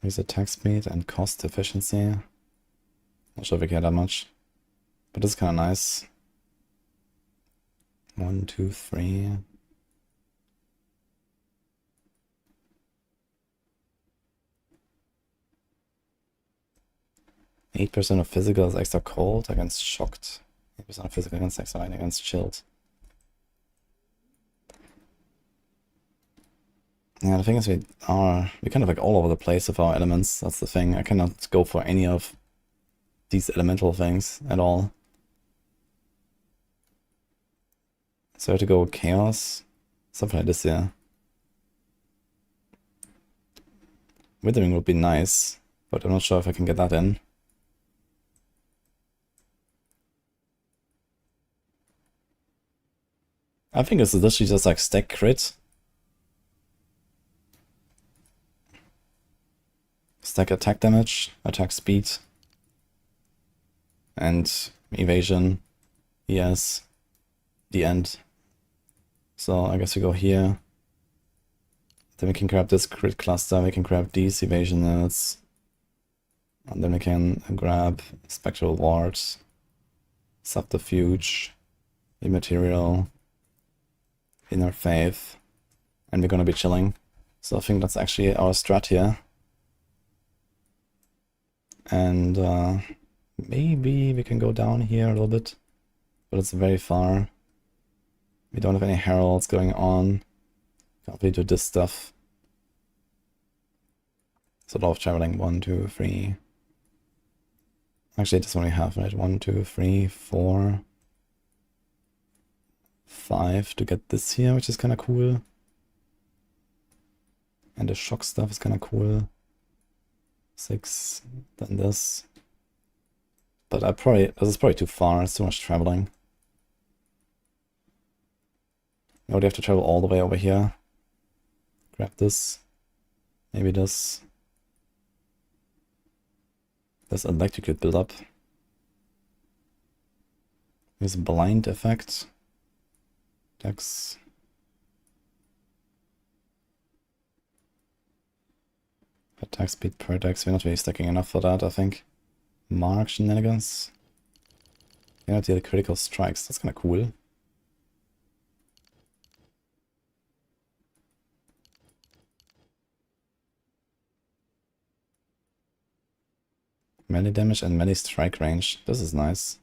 Here's attack speed and cost efficiency. Not sure if we care that much, but it's kind of nice. 1, 2, 3. %8 of physical is extra cold against shocked. 8% of physical against extra light against chilled. Yeah, the thing is we're kind of like all over the place with our elements. That's the thing. I cannot go for any of these elemental things at all. So I have to go chaos. Something like this here. Withering would be nice, but I'm not sure if I can get that in. I think it's literally just like stack crit. Stack attack damage, attack speed, and evasion, yes, the end. So I guess we go here. Then we can grab this crit cluster, we can grab these evasion nodes. And then we can grab spectral wards, subterfuge, immaterial, inner faith, and we're gonna be chilling. So I think that's actually our strat here. And maybe we can go down here a little bit, but it's very far. We don't have any heralds going on. Can't really do this stuff. It's a lot of traveling. 1, 2, 3. Actually, this one we have, right? 1, 2, 3, 4, 5 to get this here, which is kind of cool. And the shock stuff is kind of cool. 6, then this. But this is probably too far, it's too much traveling. Now we have to travel all the way over here. Grab this. Maybe this. This electrocute build up. Here's blind effect. Dex. Attack speed per dex, we're not really stacking enough for that, I think. Mark shenanigans. You know, deal critical strikes, that's kinda cool. Melee damage and melee strike range, this is nice.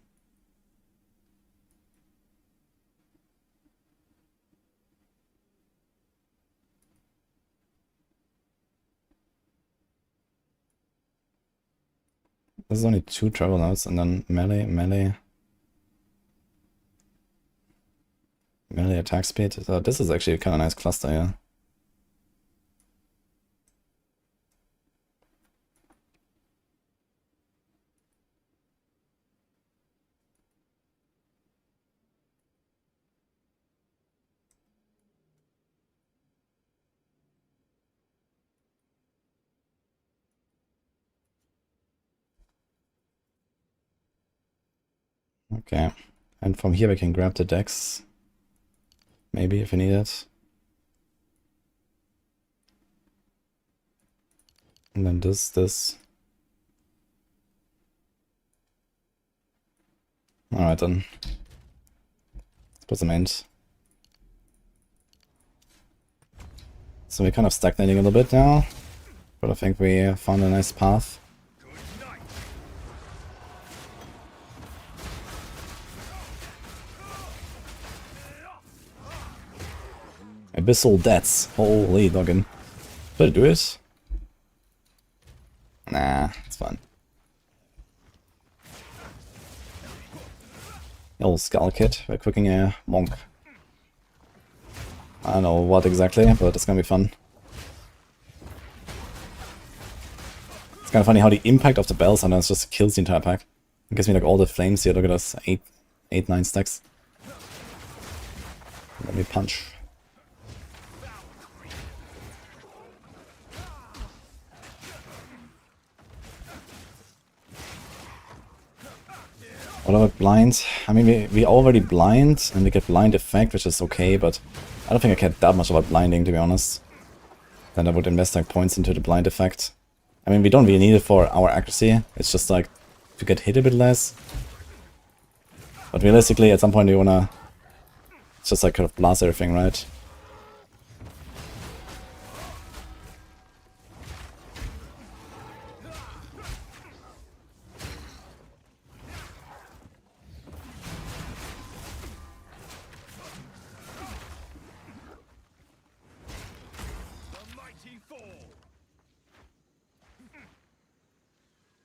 This is only 2 travel nodes and then melee, melee attack speed. So this is actually a kind of nice cluster here. Okay, and from here we can grab the decks. maybe, if you need it. And then this. Alright then. Let's put some int. So we're kind of stagnating a little bit now, but I think we found a nice path. Abyssal Deaths. Holy noggin. Did I do it? Nah, it's fine. Old Skull Kit. We're cooking a Bonk. I don't know what exactly, but it's gonna be fun. It's kind of funny how the impact of the bell sometimes just kills the entire pack. It gives me like all the flames here. Look at us, 9 stacks. Let me punch. What about blind? I mean, we already blind, and we get blind effect, which is okay, but I don't think I cared that much about blinding, to be honest. Then I would invest like points into the blind effect. I mean, we don't really need it for our accuracy, it's just like to get hit a bit less. But realistically, at some point you wanna just like kind of blast everything, right?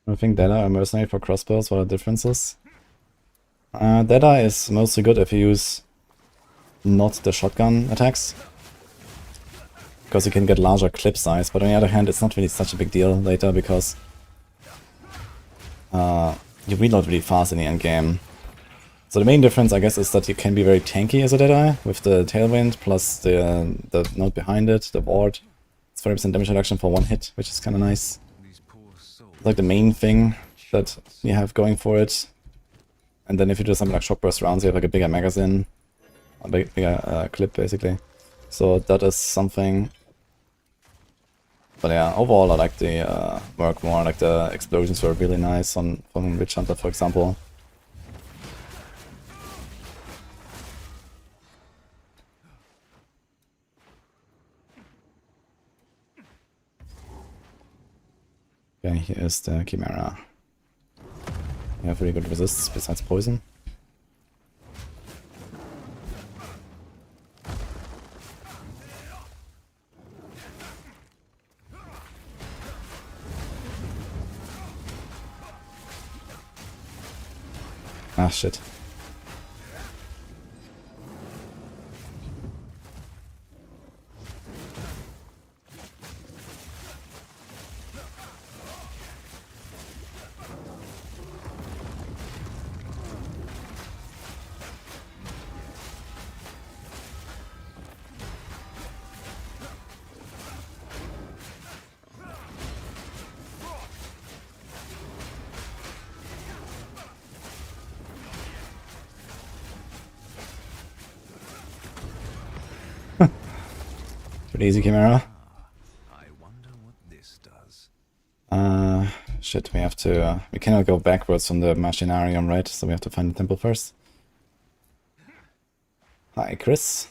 I think Data or Mercenary for crossbows, what are the differences? Data is mostly good if you use not the shotgun attacks, because you can get larger clip size, but on the other hand it's not really such a big deal later because you reload really fast in the endgame. So the main difference I guess is that you can be very tanky as a Deadeye with the Tailwind plus the note behind it, the ward. It's 40% damage reduction for one hit, which is kinda nice. Like the main thing that you have going for it. And then if you do something like shock burst rounds, you have like a bigger magazine, a bigger clip basically. So that is something. But yeah, overall I like the work more. Like the explosions were really nice on Witch Hunter, for example. Okay, here is the Chimera. You have really good resists besides poison. Ah, shit. Pretty easy, Chimera. I wonder what this does. Shit, we have to, we cannot go backwards from the Machinarium, right? So we have to find the temple first. Hi, Chris.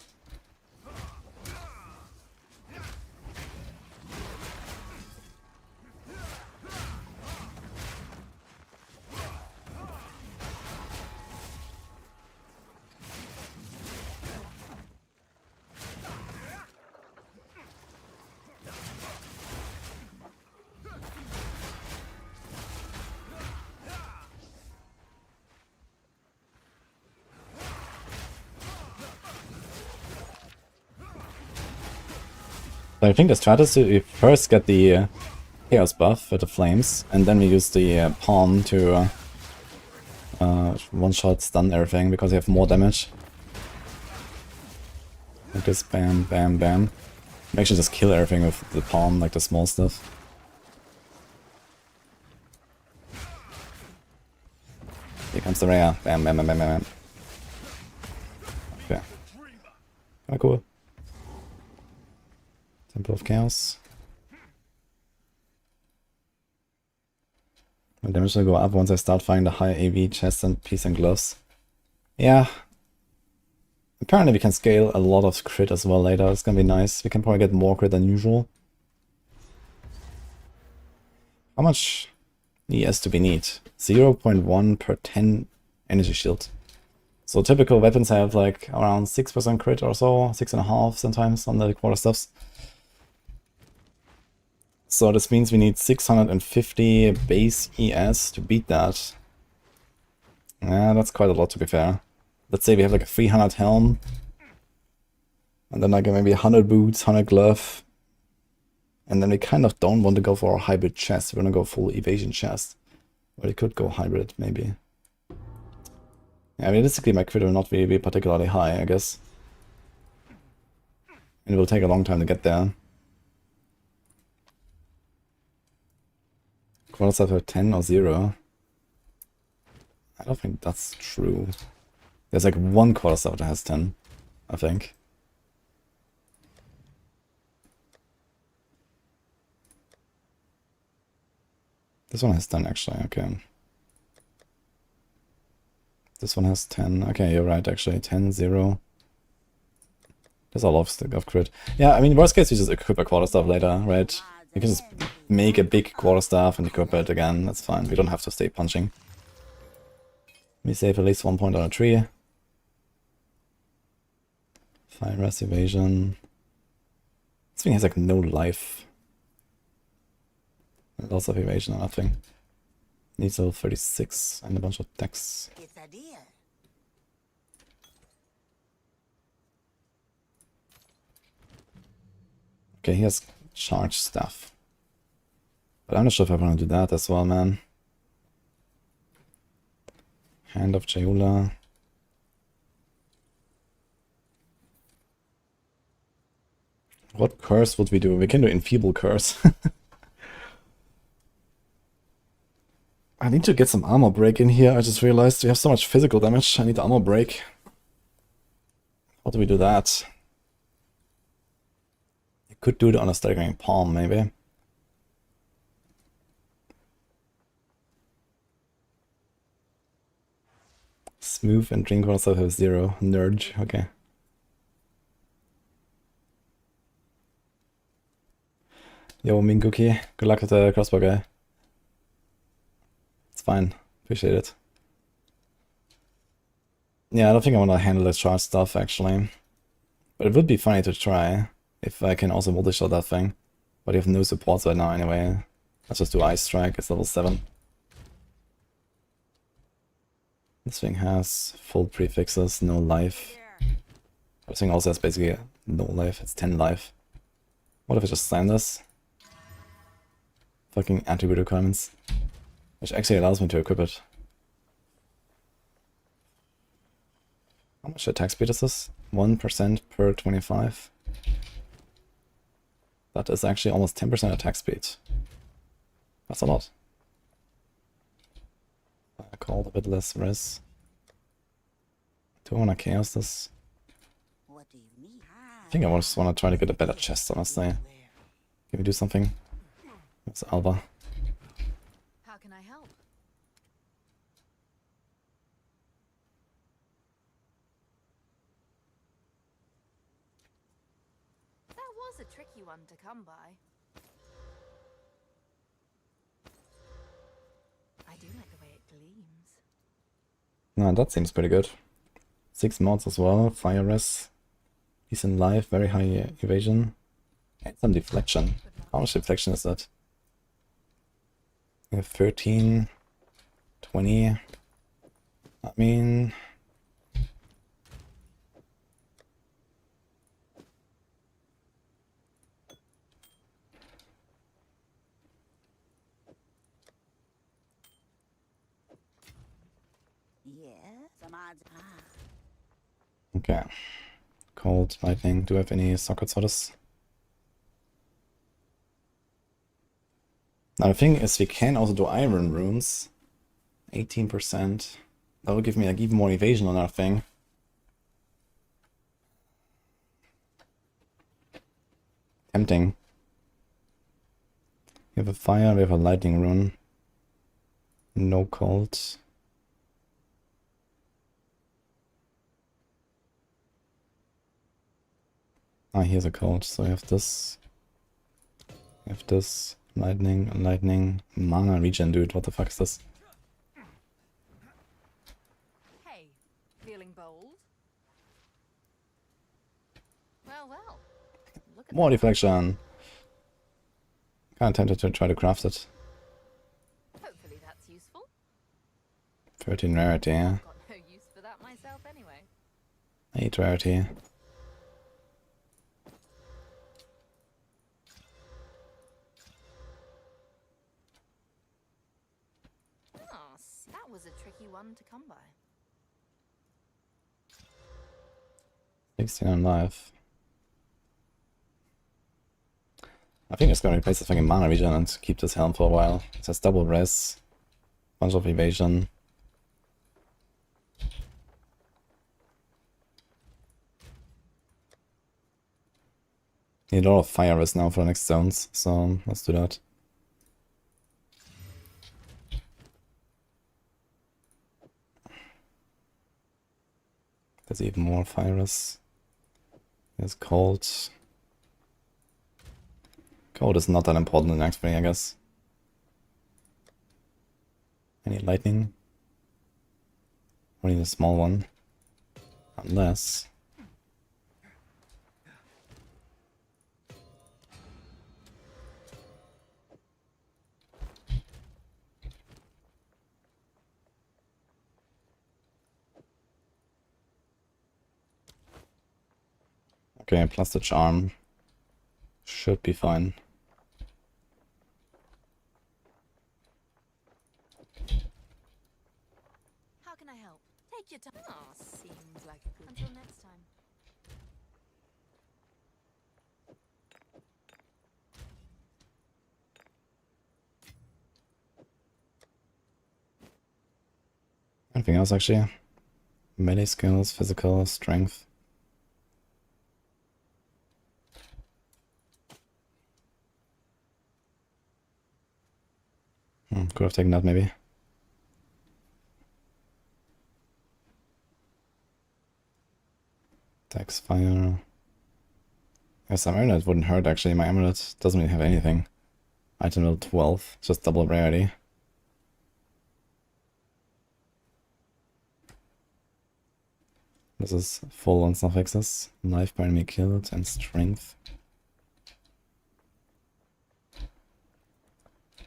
So I think the strategy is we first get the Chaos buff with the flames, and then we use the Palm to one-shot stun everything, because you have more damage. Like this, bam, bam, bam. You actually just kill everything with the Palm, like the small stuff. Here comes the rare, bam, bam, bam, bam, bam, bam. Okay. Kinda cool. Temple of Chaos. My damage will go up once I start firing the high AV chests and piece and gloves. Yeah. Apparently we can scale a lot of crit as well later. It's gonna be nice. We can probably get more crit than usual. How much ES do we need? 0.1 per 10 energy shield. So typical weapons have like around 6% crit or so, 6.5 sometimes on the quarter stuffs. So this means we need 650 base ES to beat that. Yeah, that's quite a lot to be fair. Let's say we have like a 300 helm. And then like maybe 100 boots, 100 glove. And then we kind of don't want to go for a hybrid chest. We want to go full evasion chest. But we could go hybrid maybe. Yeah, realistically my crit will not really be particularly high, I guess. And it will take a long time to get there. Quarter staff have 10 or 0. I don't think that's true. There's like one quarter staff that has 10, I think. This one has 10 actually, okay. This one has 10. Okay, you're right actually. 10, 0. There's a lot of crit. Yeah, I mean, worst case, you just equip a quarterstaff later, right? You can just make a big quarterstaff and equip it again. That's fine. We don't have to stay punching. We save at least 1 point on a tree. Fire rest evasion. This thing has like no life. Lots of evasion or nothing. Needs level 36 and a bunch of decks. It's a deal. Okay, he has charge stuff. But I'm not sure if I want to do that as well, man. Hand of Jaula. What curse would we do? We can do Enfeeble Curse. I need to get some armor break in here. I just realized we have so much physical damage. I need armor break. How do we do that? You could do it on a staggering palm, maybe. Smooth and drink also have 0. Nurge, okay. Yo, Minguki, good luck with the crossbow guy. It's fine, appreciate it. Yeah, I don't think I want to handle the charge stuff actually. But it would be funny to try if I can also multi-shot that thing. But you have no supports right now anyway. Let's just do Ice Strike, it's level 7. This thing has full prefixes, no life. This thing also has basically no life, it's 10 life. What if I just slam this? Fucking attribute requirements. Which actually allows me to equip it. How much attack speed is this? 1% per 25. That is actually almost 10% attack speed. That's a lot. I called a bit less res. Do I want to chaos this? What do you need? I think I just want to try to get a better chest, honestly. Can we do something? It's Alba. How can I help? That was a tricky one to come by. I do like the way it gleams. No, that seems pretty good. 6 mods as well, fire res, decent life, very high evasion, and some deflection. How much deflection is that? We have 13, 20. I mean, Yeah, some odds. okay. Cold lightning. Do I have any sockets for this? Now the thing is, we can also do iron runes. 18%. That will give me like even more evasion on our thing. Tempting. We have a fire, we have a lightning rune. No cold. Ah, here's a cold, so we have this. We have this. Lightning. Mana regen, dude, what the fuck is this? Hey, feeling bold? Well, look at More deflection! Kinda tempted to try to craft it. hopefully that's useful. 13 rarity, yeah. Got no use for that myself anyway. 8 rarity. Oh, that was a tricky one to come by. 16 on life. I think it's gonna replace the fucking mana regen and keep this helm for a while. It has double res, bunch of evasion. Need a lot of fire res now for the next zones, so let's do that. There's even more fire res. There's cold. Cold is not that important in the next play, I guess. Any lightning? Only a small one. Unless... Okay, plus the charm. Should be fine. How can I help? Take your time. Oh, seems like a good... Until next time. Anything else actually? Melee skills, physical, strength. Could have taken that maybe. Dex fire. Yes, some amulet wouldn't hurt actually. My amulet doesn't really have anything. Item level 12, just double rarity. This is full on suffixes. Life by enemy killed and strength.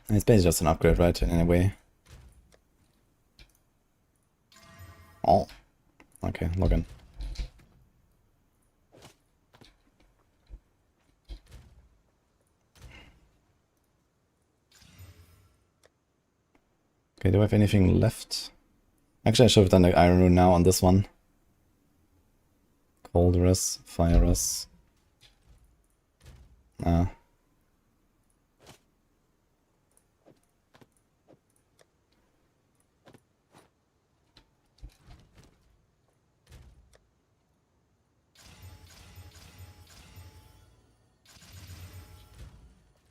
And it's basically just an upgrade, right? In a way. Oh. Okay, login. Okay, do I have anything left? Actually, I should have done the Iron Rune now on this one. Cold res, fire res. Ah.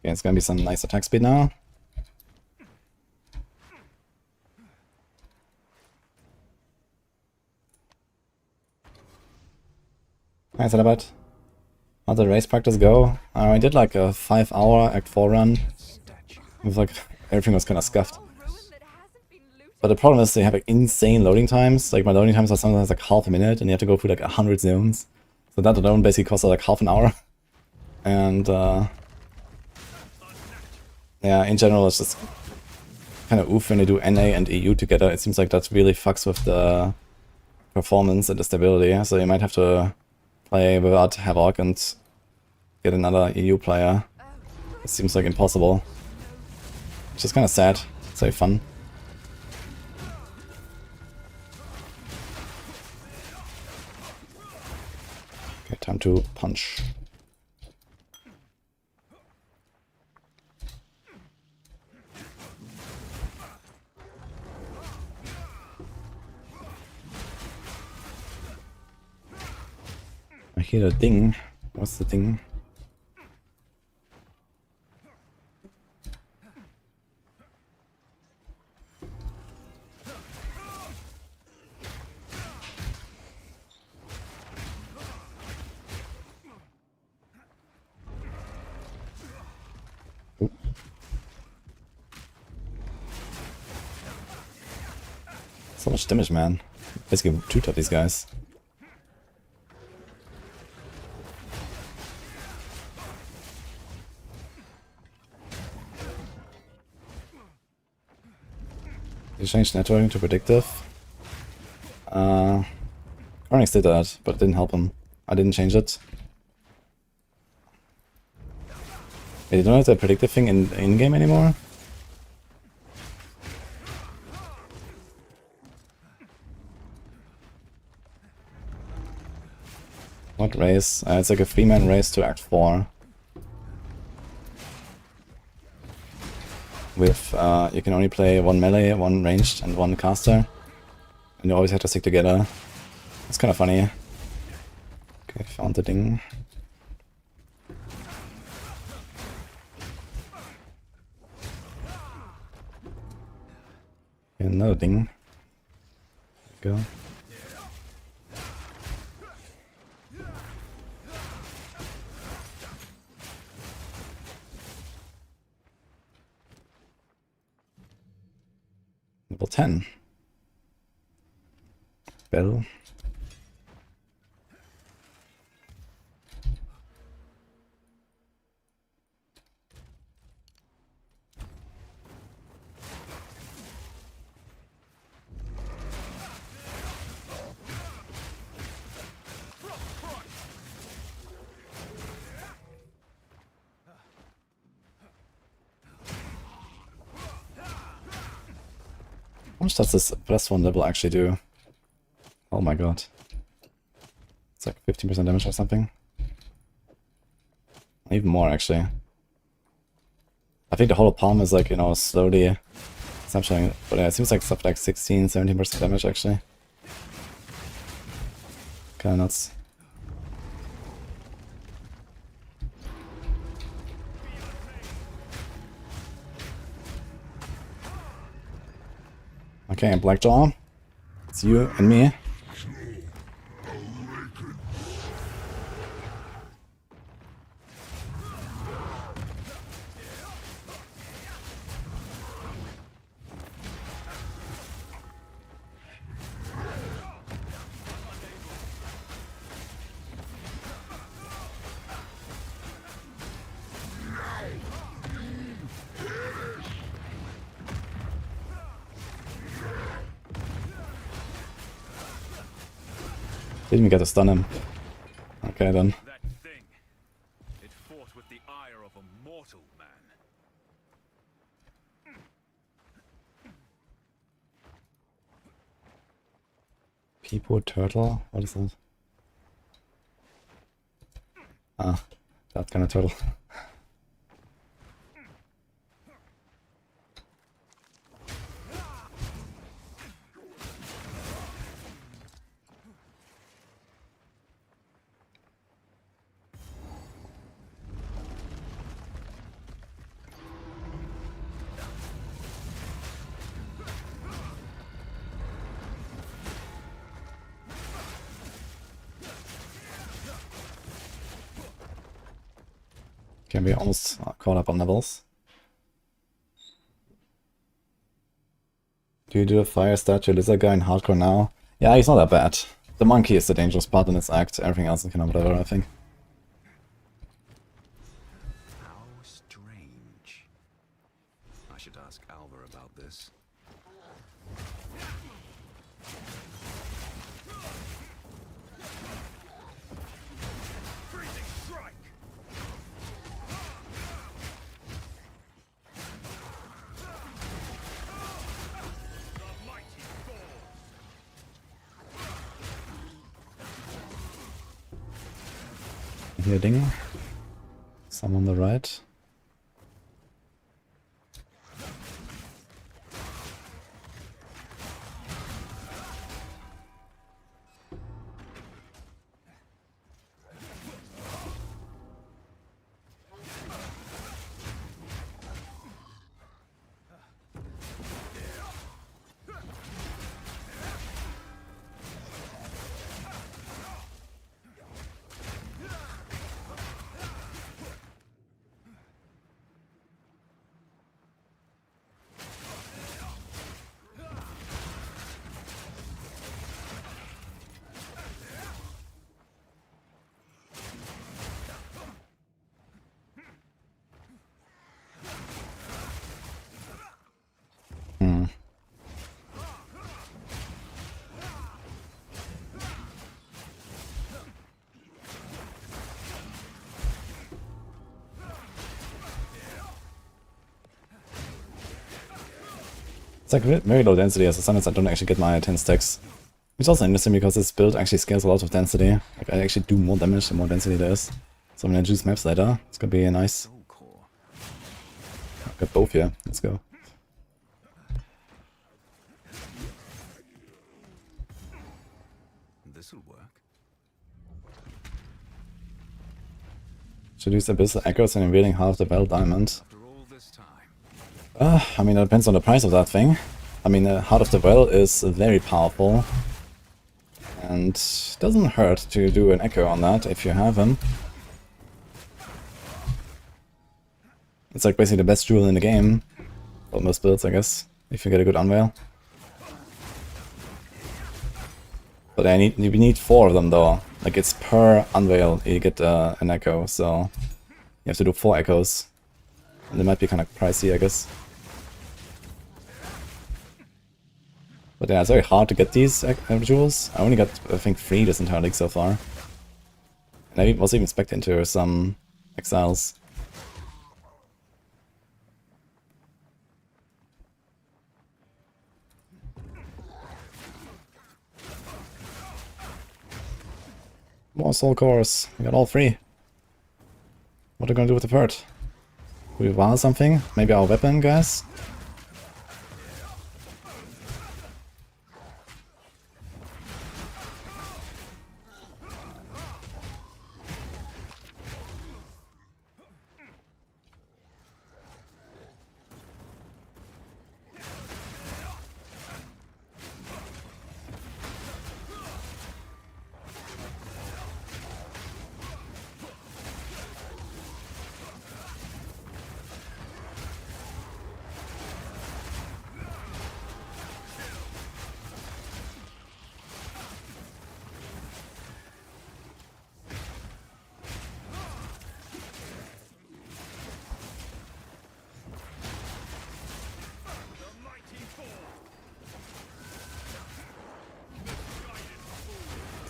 Okay, it's gonna be some nice attack speed now. Nice, about how the race practice go? I did like a 5-hour Act 4 run. It was like everything was kind of scuffed. But the problem is they have like insane loading times. Like my loading times are sometimes like half a minute, and you have to go through like 100 zones. So that alone basically costs like half an hour. And yeah, in general, it's just kind of oof when they do NA and EU together. It seems like that really fucks with the performance and the stability. So you might have to play without Havoc and get another EU player. It seems like impossible. Which is kind of sad. It's very fun. Okay, time to punch. I hear a ding. What's the ding? Oop. So much damage, man. Basically two-top these guys. You changed networking to predictive. Onyx did that, but it didn't help him. I didn't change it. Wait, you don't have the predictive thing in-game anymore? What race? It's like a 3-man race to Act 4. With, you can only play 1 melee, 1 ranged, and 1 caster. And you always have to stick together. It's kind of funny. Okay, found the ding. Okay, another ding. There we go. Level 10. Bell. How much does this +1 level actually do? Oh my god. It's like 15% damage or something. Even more actually. I think the whole palm is like, you know, slowly snapshotting, but yeah, it seems like stuff like 16-17% damage actually. Kinda nuts. Okay, Blackjaw. It's you and me. Didn't even get to stun him. Okay then. That thing. It fought with the ire of a mortal man. Peepo turtle? What is that? Ah, that kind of turtle. Can be almost caught up on levels. Do you do a fire statue lizard guy in hardcore now? Yeah, he's not that bad. The monkey is the dangerous part in this act. Everything else is kind of whatever, I think. How strange. I should ask Alva about this. Freezing strike! The mighty fall! Here, ding. Some on the right. It's like very low density, so sometimes I don't actually get my 10 stacks. Which is also interesting because this build actually scales a lot of density. Like I actually do more damage the more density there is. So when I choose maps later, it's gonna be nice. I've got both here, let's go. This'll work. Should use Abyssal Echoes and revealing half the Bell Diamond. After all this time. I mean, it depends on the price of that thing. I mean, Heart of the Well is very powerful. And doesn't hurt to do an Echo on that if you have him. It's like basically the best jewel in the game. For most builds, I guess. If you get a good unveil. But we need 4 of them though. Like it's per unveil you get an echo, so you have to do 4 echoes. And they might be kind of pricey, I guess. But yeah, it's very hard to get these jewels. I only got, I think, 3 this entire league so far. And I was even spec'd into some exiles. More soul cores. We got all 3. What are we gonna do with the third? We vow something? Maybe our weapon, guys?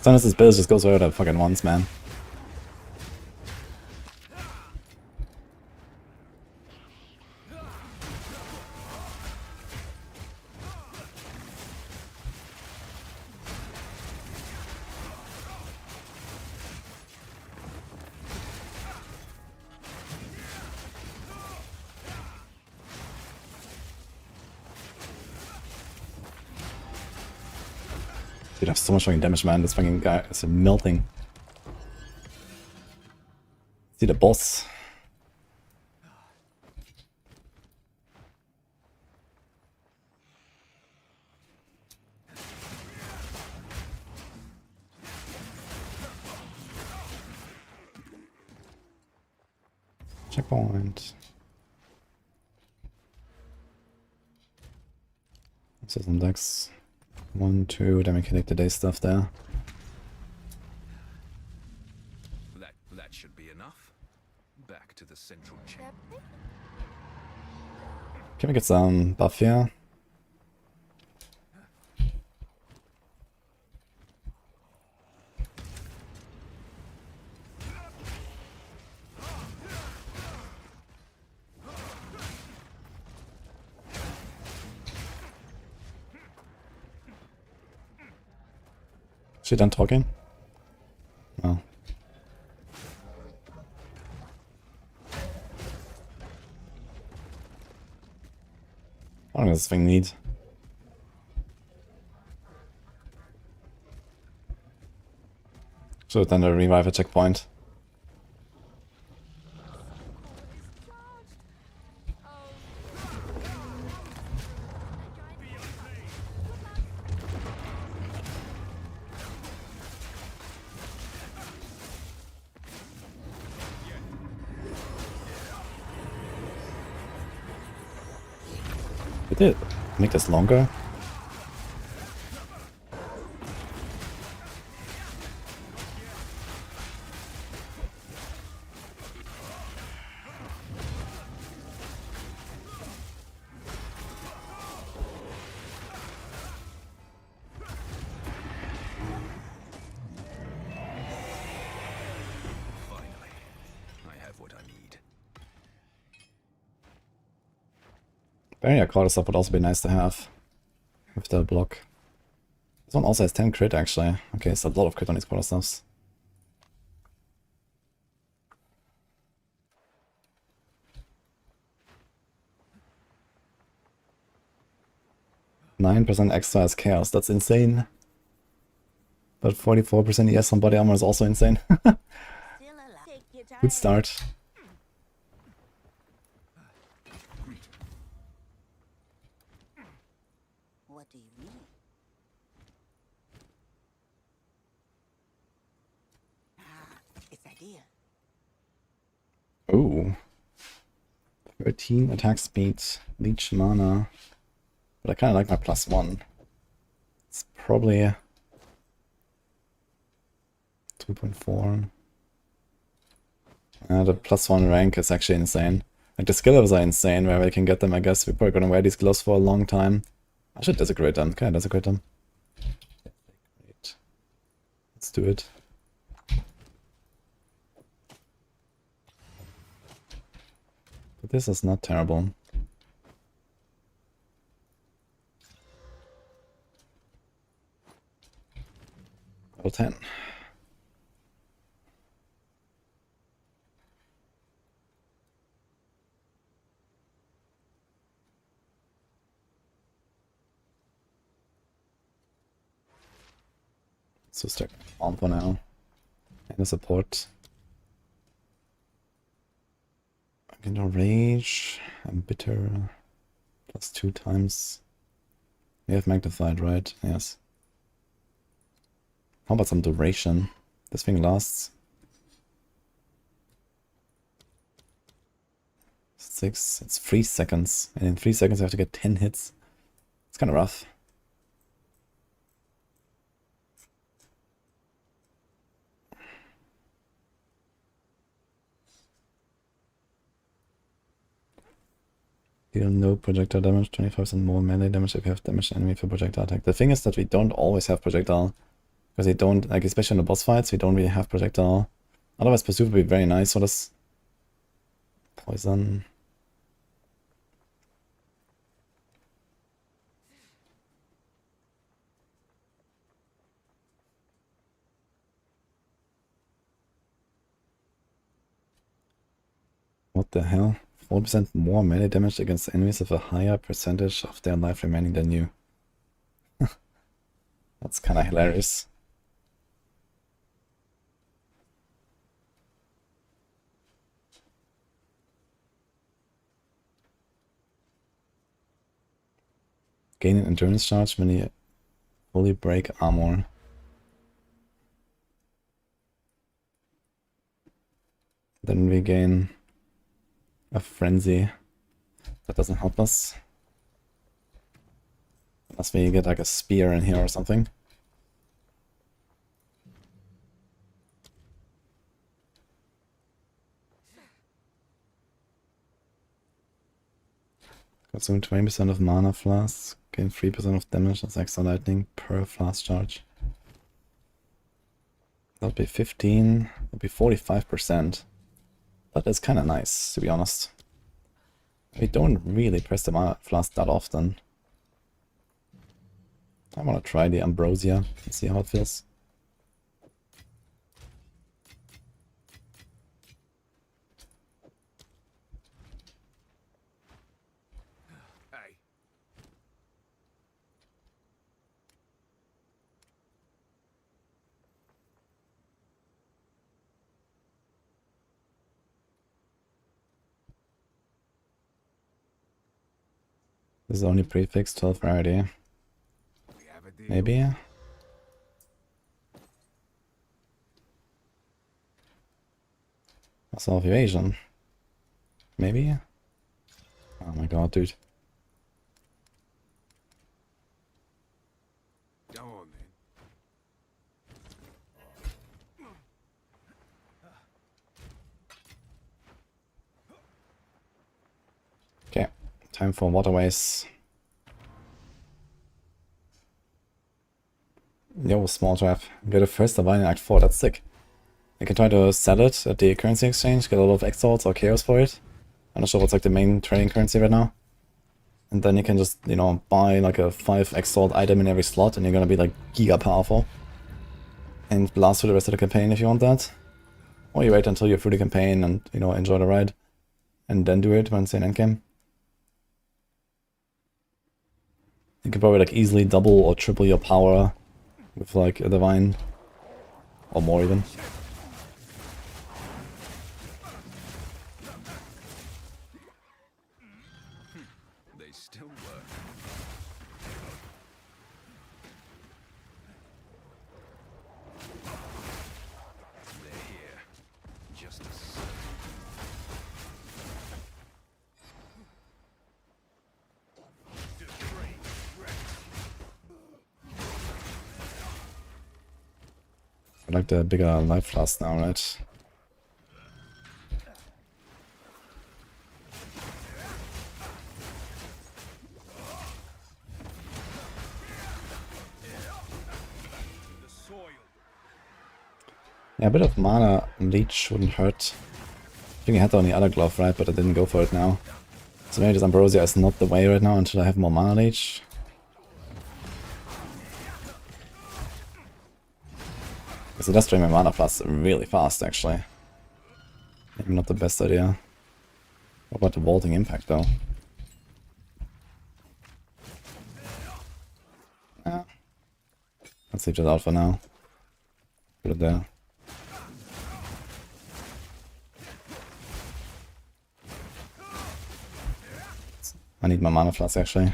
Sometimes this build just goes wherever it fucking wants, man. Dude, I have so much fucking damage, man. This fucking guy is melting. See the boss. Checkpoint. So some decks. 1, 2, then we can take the day stuff there. That should be enough. Back to the central chamber. Can we get some buff here? She done talking? No. How long does this thing need? Should have done a revive a checkpoint. Did it make this longer? Finally, I have what I need. Barrier quarter stuff would also be nice to have with the block. This one also has 10 crit actually. Okay, it's a lot of crit on these quarter stuffs. %9 extra as chaos, that's insane. But 44% ES on body armor is also insane. Still alive. Take your time. Good start. What do you mean? It's ideal. Ooh. 13 attack speed, leech mana. But I kinda like my +1. It's probably 2.4. The +1 rank is actually insane. Like the skill levels are insane where we can get them, I guess. We're probably gonna wear these gloves for a long time. I should desecrate them. Can I desecrate them? Great. Let's do it. But this is not terrible. Level 10. So stack on for now. And a support. I can do rage and bitter +2 times. We have magnified, right? Yes. How about some duration? This thing lasts 6, it's 3 seconds. And in 3 seconds I have to get 10 hits. It's kind of rough. Deal no projectile damage, 25% more melee damage if you have damaged enemy for projectile attack. The thing is that we don't always have projectile. Because we don't, like especially in the boss fights, we don't really have projectile. Otherwise pursuit would be very nice for this. Poison. What the hell? 4% more melee damage against enemies with a higher percentage of their life remaining than you. That's kinda hilarious. Gain an endurance charge when you fully break armor. Then we gain a frenzy. That doesn't help us. Unless we get like a spear in here or something. Consume 20% of mana flasks. Gain 3% of damage as extra lightning per flask charge. That would be 15. That would be 45%. That is kind of nice, to be honest. We don't really press the mana flask that often. I want to try the Ambrosia and see how it feels. Hey. This is only prefix 12 rarity. We have a deal. Maybe? Also evasion. Maybe? Oh my god, dude. Go on then. Okay, time for waterways. Yo, small trap. Get a first divine in Act 4, that's sick. I can try to sell it at the currency exchange, get a lot of Exiles or Chaos for it. I'm not sure what's like the main trading currency right now. And then you can just, you know, buy like a 5x sword item in every slot and you're gonna be like giga powerful. And last for the rest of the campaign if you want that. Or you wait until you're through the campaign and, you know, enjoy the ride. And then do it when it's in endgame. You can probably like easily double or triple your power with like a divine. Or more even. They still work. They're here. Just as certain. I like the bigger life flask now, right? Yeah, a bit of mana leech wouldn't hurt. I think I had that on the other glove, right? But I didn't go for it now. So maybe this Ambrosia is not the way right now until I have more mana leech. Because it does drain my mana plus really fast, actually. Maybe not the best idea. What about the vaulting impact, though? Yeah. Let's leave that out for now. Put it there. I need my mana flask, actually.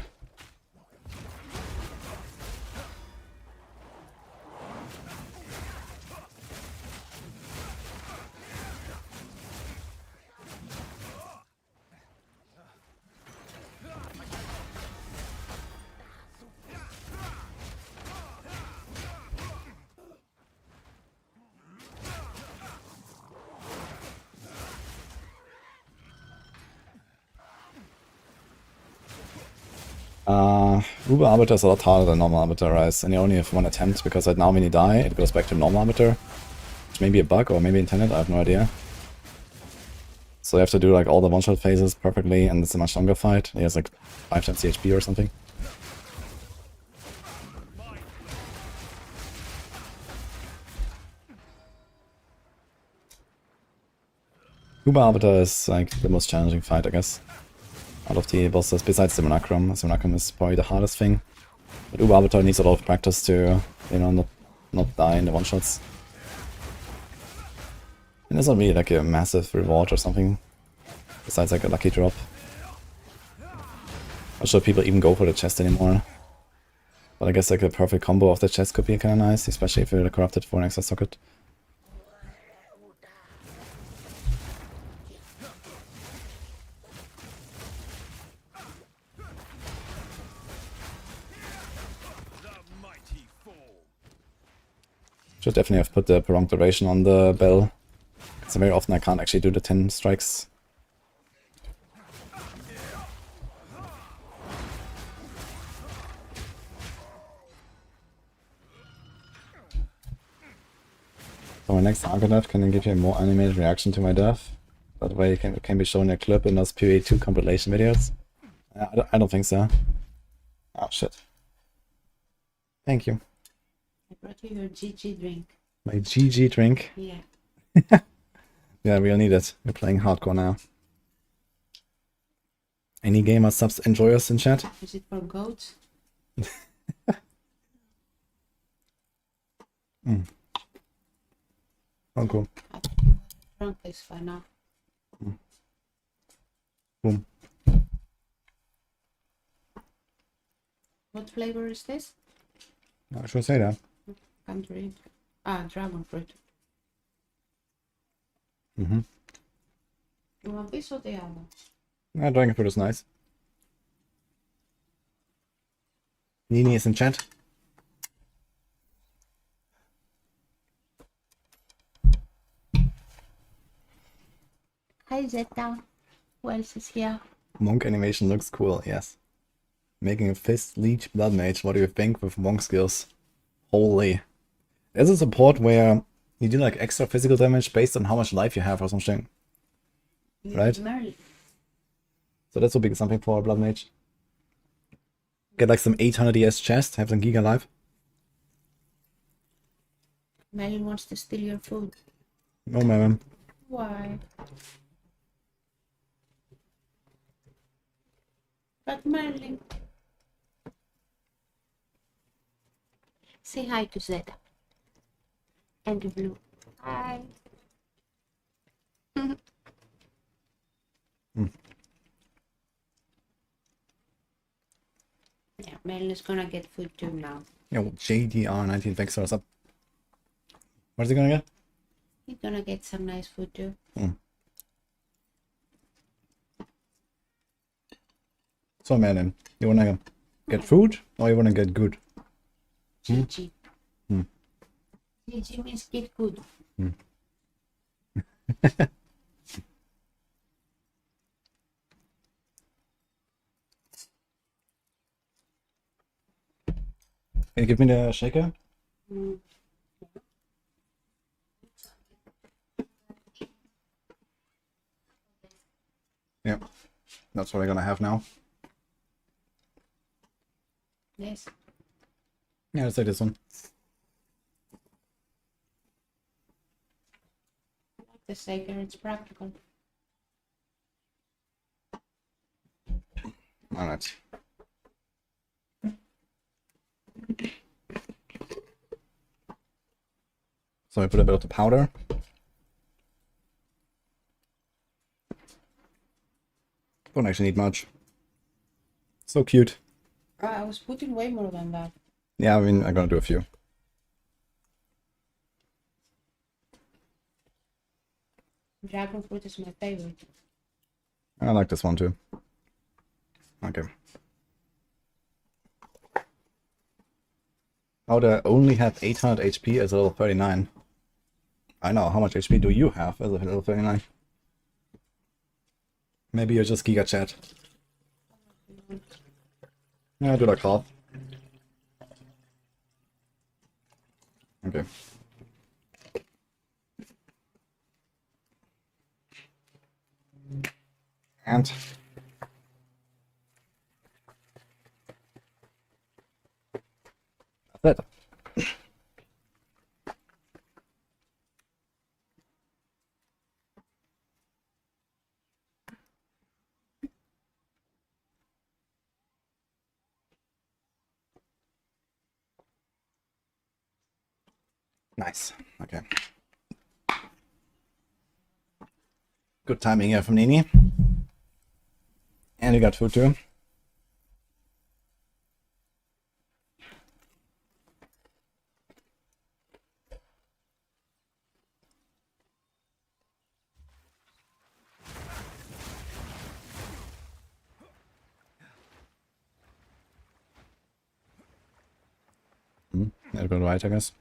Uber Arbiter is a lot harder than normal Arbiter, right? And you only have one attempt, because right now when you die, it goes back to normal Arbiter. Which may be a bug, or maybe intended, I have no idea. So you have to do like all the one-shot phases perfectly, and it's a much longer fight. He has like 5 times the HP or something. Uber Arbiter is like the most challenging fight, I guess. Out of the bosses, besides the Monacrum. Monacrum is probably the hardest thing. But Uber Arbiter needs a lot of practice to, you know, not die in the one-shots. And there's not really like a massive reward or something. Besides like a lucky drop. Not sure if people even go for the chest anymore. But I guess like a perfect combo of the chest could be kinda nice, especially if you're corrupted for an extra socket. Should definitely have put the prolonged duration on the bell. Because very often I can't actually do the 10 strikes. So my next Argonaut can give you a more animated reaction to my death. That way it can be shown in a clip in those PoE 2 compilation videos. I don't think so. Oh shit. Thank you. I brought you your GG drink. My GG drink? Yeah. Yeah, we'll need it. We're playing hardcore now. Any gamer subs enjoy us in chat? Is it for goats? Oh, cool. I think you have drunk this by now. Boom. What flavor is this? I should say that. Can't read. Ah, dragon fruit. Mm-hmm. You want this or the other? Yeah, dragon fruit is nice. Nini is in chat. Hi Zeta. Who else is here? Monk animation looks cool, yes. Making a fist leech blood mage, what do you think with monk skills? Holy. There's a support where you do like extra physical damage based on how much life you have or something. Right? Merle. So that would be something for a blood mage. Get like some 800 ES chest, have some Giga life. Melon wants to steal your food. No, man. Why? But Merlin. Say hi to Zeta. And to Blue. Hi. Yeah, Merlin is gonna get food too now. Yo, JDR 19 Vexor, what's up? What's he gonna get? He's gonna get some nice food too. So, man, you wanna get food or you wanna get good? GG. GG means get good. Can you give me the shaker? Yeah, that's what we're gonna have now. Yes. Yeah, let's take this one. I like the shaker, it's practical. Alright. So I put a bit of the powder. Don't actually need much. So cute. I was putting way more than that. Yeah, I mean, I'm gonna do a few. Dragon fruit is my favorite. I like this one too. Okay. Oh, they only have 800 HP as a level 39. I know, how much HP do you have as a level 39? Maybe you're just Giga Chat. Yeah, do like half. Okay. And that's it. Nice. Okay. Good timing here from Nini. And you got food too. That'll go right, I guess.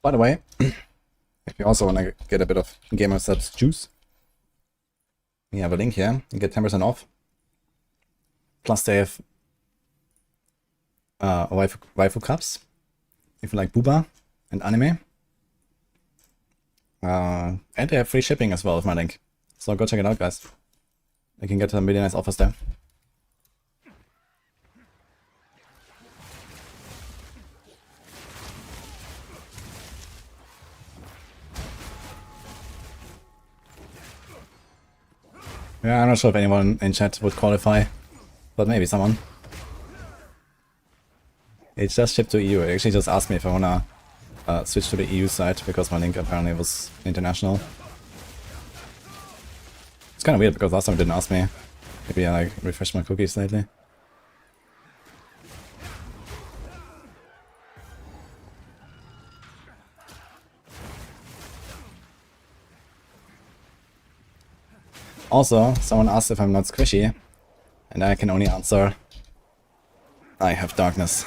By the way, if you also want to get a bit of Gamer Subs juice, we have a link here. You get 10% off. Plus they have waifu cups, if you like Booba and anime. And they have free shipping as well with my link. So go check it out, guys. You can get some really nice offers there. Yeah, I'm not sure if anyone in chat would qualify, but maybe someone. It just shipped to EU. It actually just asked me if I wanna switch to the EU side because my link apparently was international. It's kind of weird because last time it didn't ask me. Maybe I like refreshed my cookies lately. Also, someone asked if I'm not squishy, and I can only answer, I have darkness.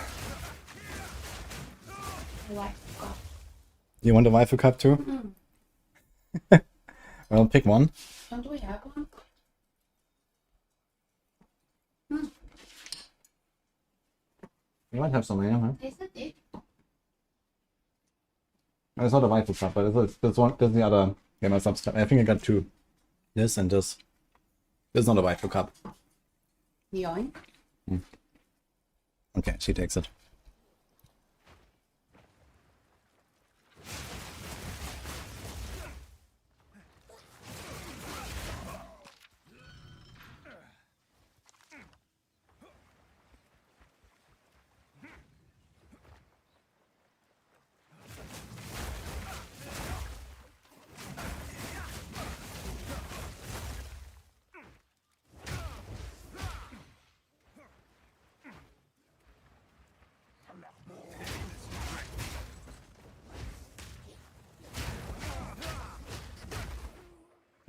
You want a waifu cup too? Well, pick one. Don't we have one? You might have some here, huh? Is that it? It's not a waifu cup, but there's the other gamer subs cup. I think I got two. This and this. This is not a waifu cup. Yoink. Okay, she takes it.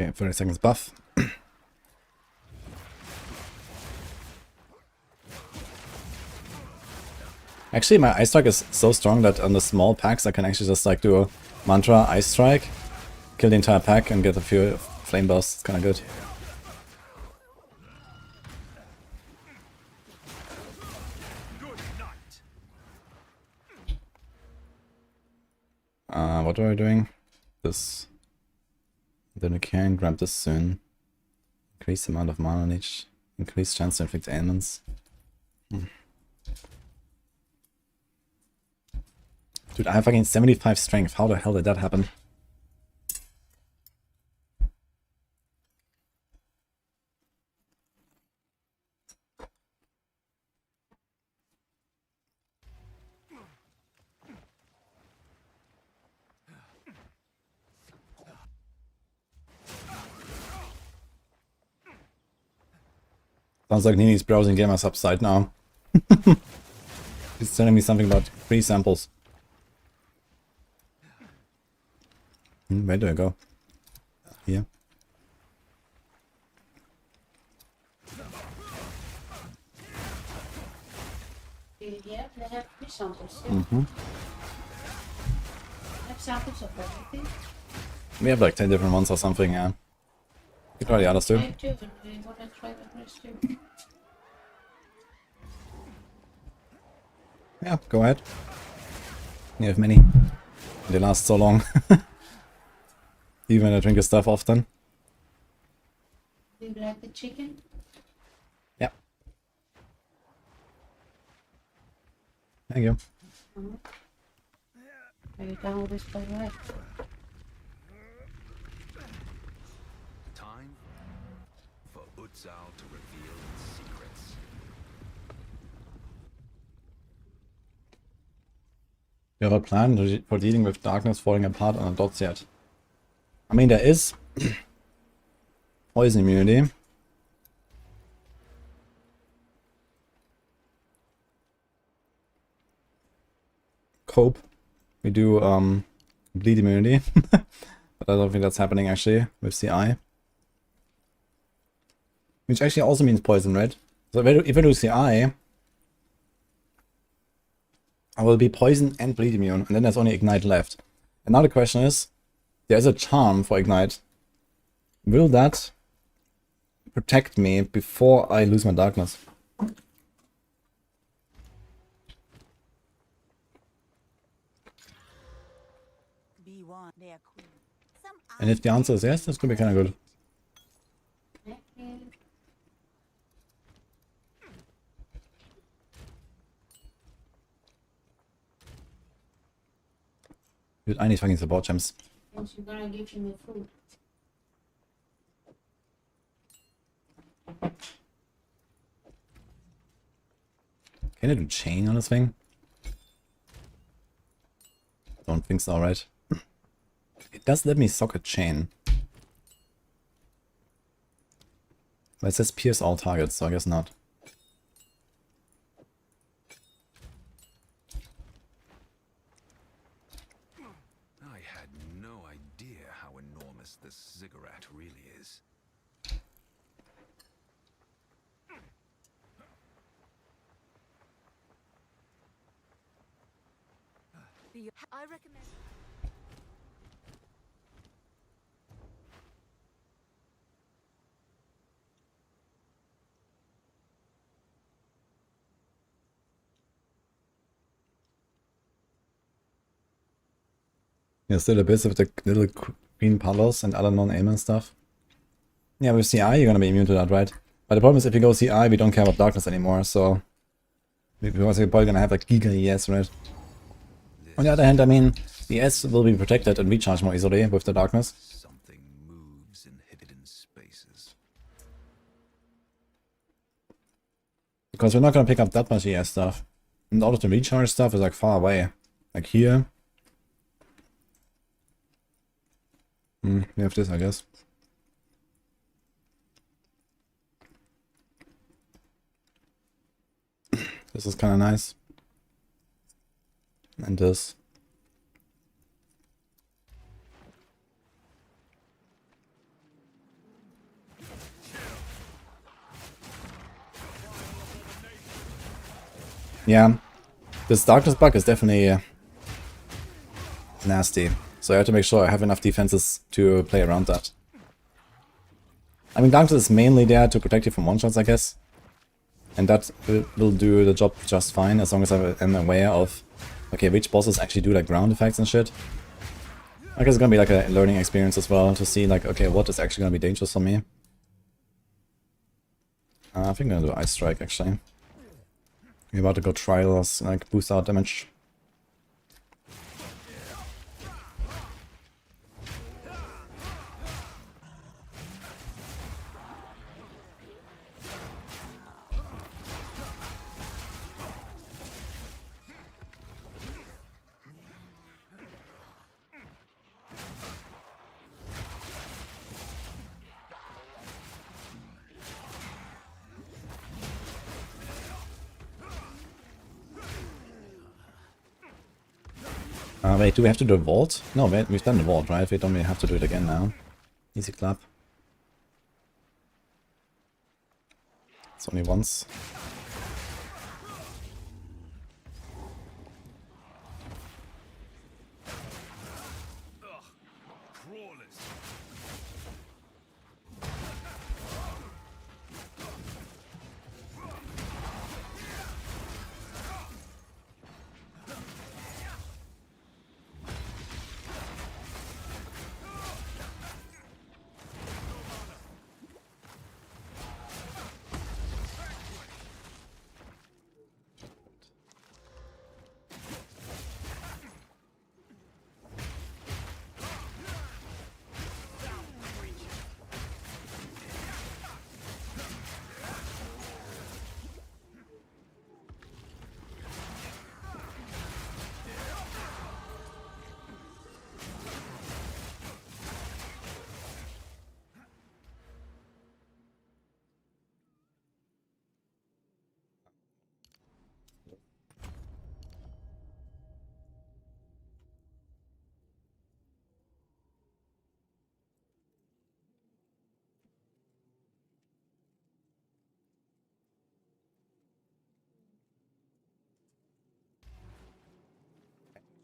Okay, 30 seconds buff. Actually, my Ice Strike is so strong that on the small packs I can actually just like do a mantra Ice Strike, kill the entire pack and get a few flame bursts. It's kind of good. What are we doing? This. Then we can grab this soon. Increase amount of mana on each. Increase chance to inflict ailments. Dude, I have fucking 75 strength. How the hell did that happen? Sounds like Nini's browsing Gamer's upside now. He's telling me something about free samples. Where do I go? Here. Yeah, they have free samples. Yeah. Mm-hmm. Have samples of everything. We have like 10 different ones or something, yeah. You can try the others too. I have two, and we want to try the rest too. Yeah, go ahead. You have many. They last so long. Even when I drink the stuff often. Do you like the chicken? Yeah. Thank you. Are you down with this by the way? Time for Exile to reveal its secrets. Do you have a plan for dealing with darkness falling apart on the dots yet? I mean, there is poison immunity. Cope. We do bleed immunity. But I don't think that's happening actually with CI. Which actually also means poison, right? So if I do CI, I will be poison and bleed immune, and then there's only ignite left. And now the question is, there's a charm for ignite. Will that protect me before I lose my darkness? And if the answer is yes, that's gonna be kind of good. Dude, I need fucking support gems. And she's gonna give him the food. Can I do chain on this thing? Don't think so, right? It does let me socket chain. But it says pierce all targets, so I guess not. I had no idea how enormous this Ziggurat really is. I recommend. Yeah, still a bit with the little green puddles and other non-aimant stuff. Yeah, with CI you're gonna be immune to that, right? But the problem is if you go CI, we don't care about darkness anymore, so we're probably gonna have like Giga ES, right? On the other hand, I mean, the ES will be protected and recharge more easily with the darkness. Something moves in hidden spaces. Because we're not gonna pick up that much ES stuff. And all of the recharge stuff is like far away. Like here. We have this, I guess. This is kinda nice. And this. Yeah, this darkness bug is definitely nasty. So I have to make sure I have enough defenses to play around that. I mean, darkness is mainly there to protect you from one-shots, I guess. And that will do the job just fine, as long as I am aware of, okay, which bosses actually do like ground effects and shit. I guess it's gonna be like a learning experience as well, to see like, okay, what is actually gonna be dangerous for me. I think I'm gonna do Ice Strike, actually. We're about to go trials, like boost out damage. Wait, do we have to do a vault? No, wait, we've done the vault, right? We don't really have to do it again now. Easy clap. It's only once.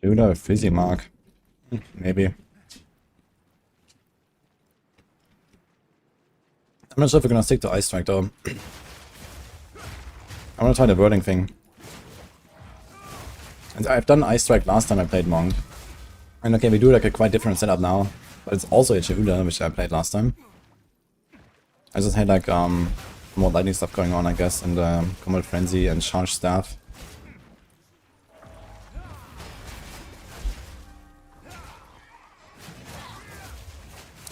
Do a fizzy mark. Maybe. I'm not sure if we're gonna stick to Ice Strike though. I wanna try the wording thing. And I've done Ice Strike last time I played Monk. And okay, we do like a quite different setup now. But it's also a Chihuda, which I played last time. I just had like more lightning stuff going on, I guess, and Combat Frenzy and Charge Staff.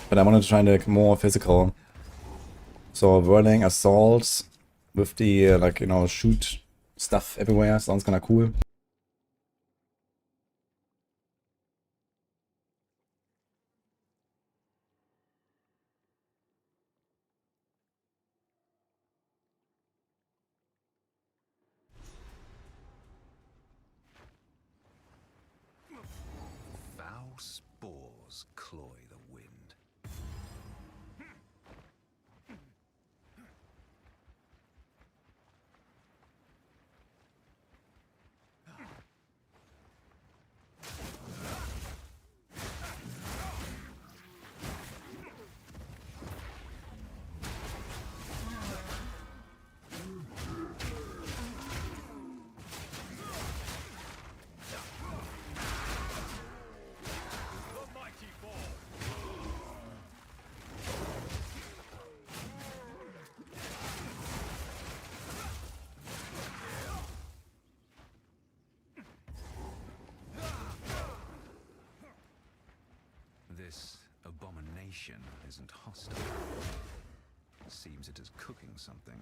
But I wanted to try like more physical. So whirling assaults with the like, you know, shoot stuff everywhere sounds kinda cool. Foul spores cloy the wind. nation isn't hostile. Seems it is cooking something.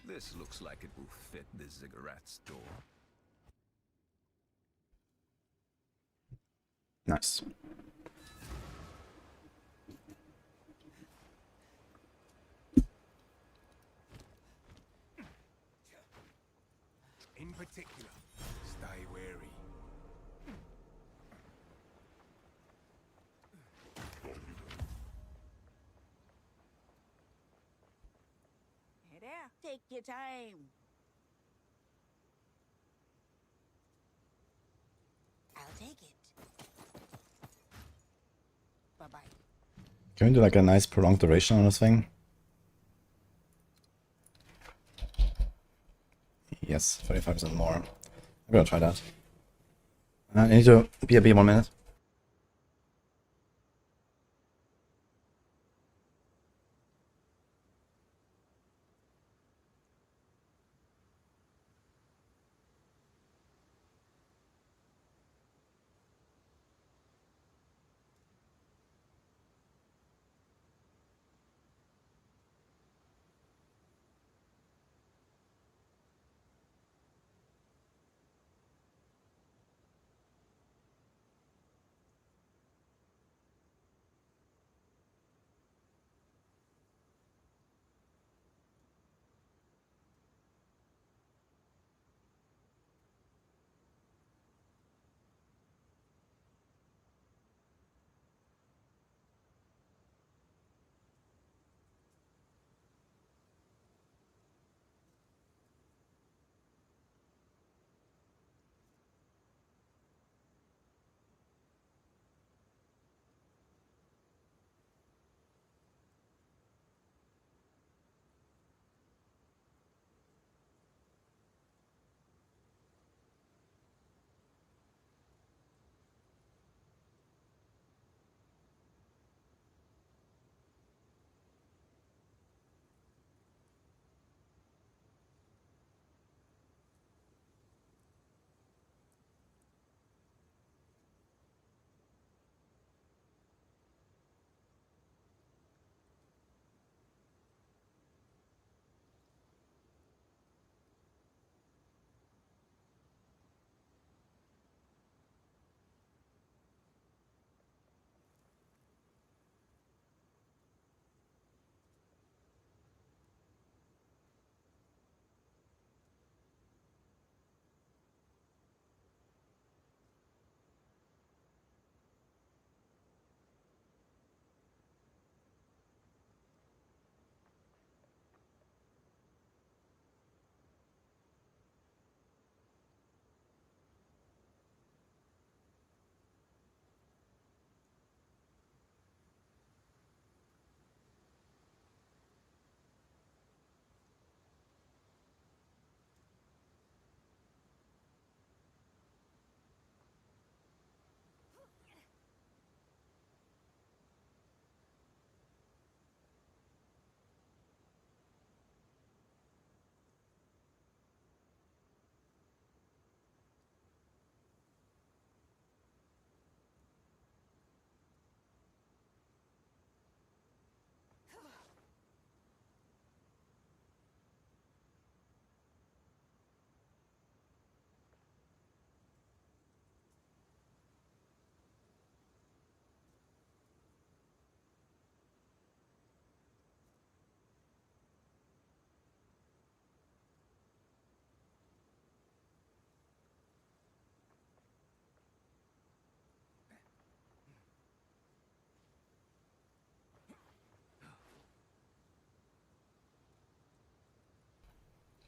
This looks like it will fit the Ziggurat's door. Nice. In particular, stay wary. Hey there, take your time. I'll take it. Bye-bye. Can we do like a nice prolonged duration on this thing? Yes, 35% more. I'm gonna try that. I need to be 1 minute.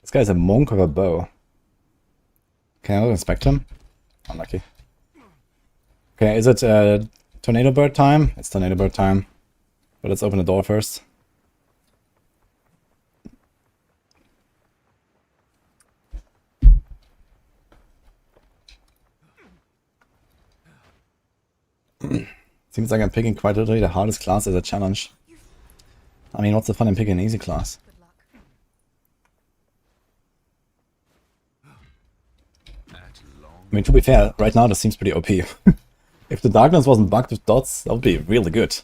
This guy's a monk with a bow. Can I inspect him? Unlucky. Okay, is it tornado bird time? It's tornado bird time. But let's open the door first. Seems like I'm picking quite literally the hardest class as a challenge. I mean, what's the fun in picking an easy class? I mean, to be fair, right now this seems pretty OP. If the darkness wasn't bugged with dots, that would be really good.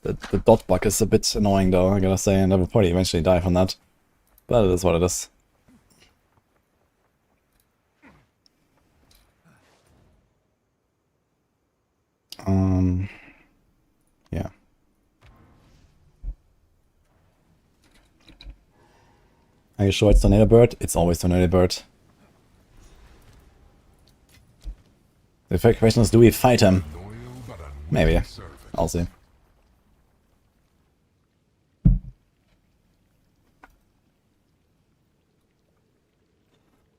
The dot bug is a bit annoying though, I gotta say, and I will probably eventually die from that. But it is what it is. Yeah. Are you sure it's Tornado Bird? It's always Tornado Bird. The fair question is, do we fight him? Maybe. I'll see.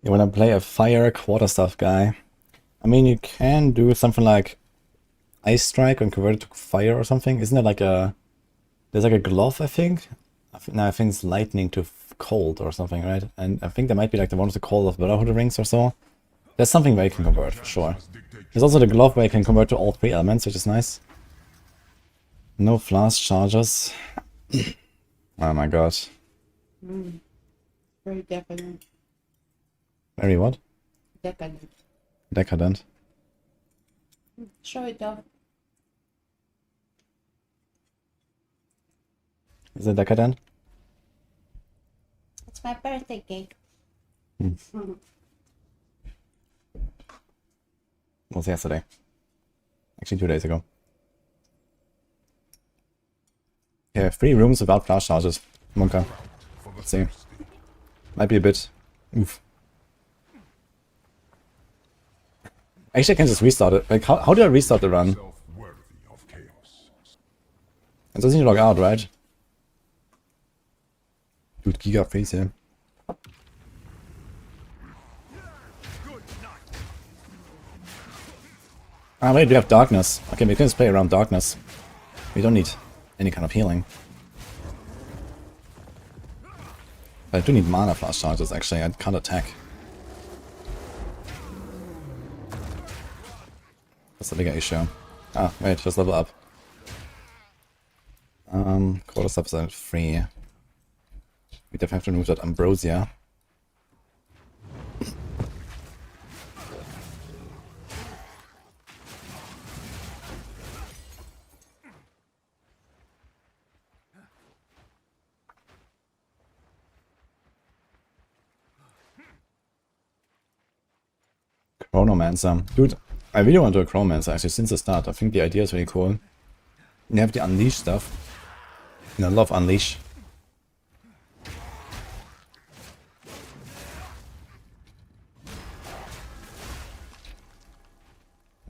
You wanna play a fire quarterstaff guy? I mean, you can do something like Ice Strike and convert it to fire or something. Isn't there like a... There's like a glove, I think? No, I think it's lightning to cold or something, right? And I think there might be like the one with the Call of Brotherhood rings or so. There's something where you can convert, for sure. There's also the glove where you can convert to all 3 elements, which is nice. No flask charges. Oh my god. Very decadent. Very what? Decadent. Decadent. Show it off. Is it decadent? It's my birthday cake. Was yesterday. Actually 2 days ago. Yeah, 3 rooms without flash charges. Monka. Let's see. Might be a bit. Oof. Actually, I can just restart it. Like, how do I restart the run? Worthy of chaos. It doesn't need to log out, right? Dude, Giga face here. Ah, wait, we have darkness. Okay, we can just play around darkness. We don't need any kind of healing. But I do need mana flash charges, actually. I can't attack. That's the bigger issue. Ah, wait, just level up. Quarter subs are free. We definitely have to remove that ambrosia. Chronomancer. Dude, I really want to do a Chronomancer actually since the start. I think the idea is really cool. You have the Unleash stuff. And I love Unleash.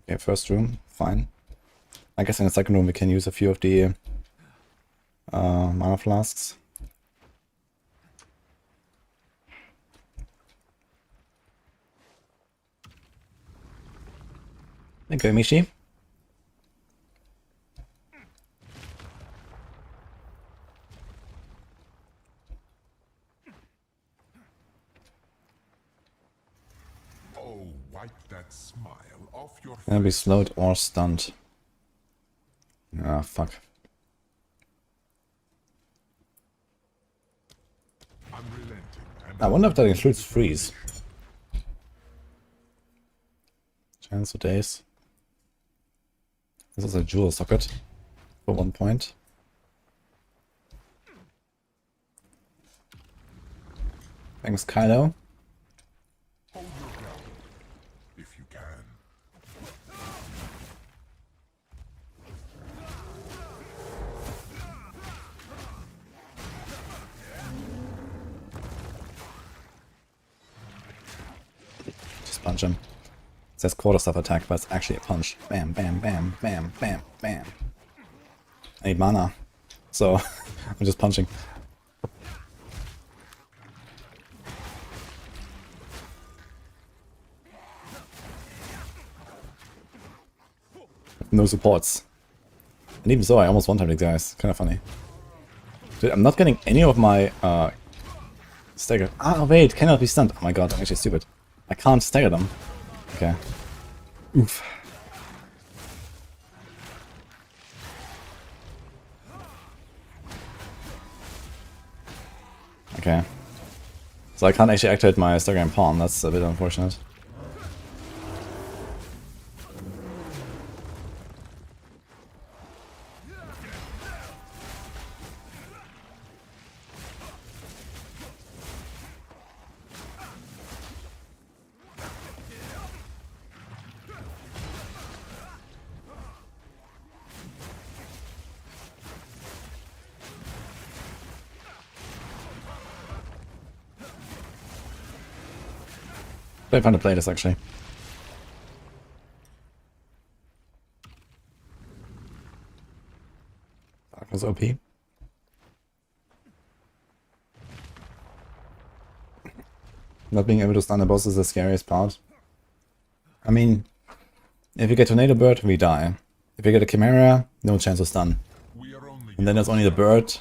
Okay, first room, fine. I guess in the second room we can use a few of the mana flasks. Thank you, Mishi. Oh, wipe that smile off your Gonna be slowed or stunned. Ah, fuck. unrelenting and I wonder if that includes freeze. Chance of days. This is a jewel socket for 1 point. Thanks, Kylo. hold your ground if you can. Just punch him. It says quarterstaff attack, but it's actually a punch. Bam, bam, bam, bam, bam, bam. I need mana, so I'm just punching. No supports. And even so, I almost one-timed the guys. Kind of funny. Dude, I'm not getting any of my stagger. Ah, wait, cannot be stunned. Oh my god, I'm actually stupid. I can't stagger them. Okay. Oof. Okay. So I can't actually activate my staggering pawn. That's a bit unfortunate. Very fun to play this actually. That was OP. Not being able to stun a boss is the scariest part. I mean, if you get Tornado Bird, we die. If you get a Chimera, no chance of stun. We are only And then there's only the bird,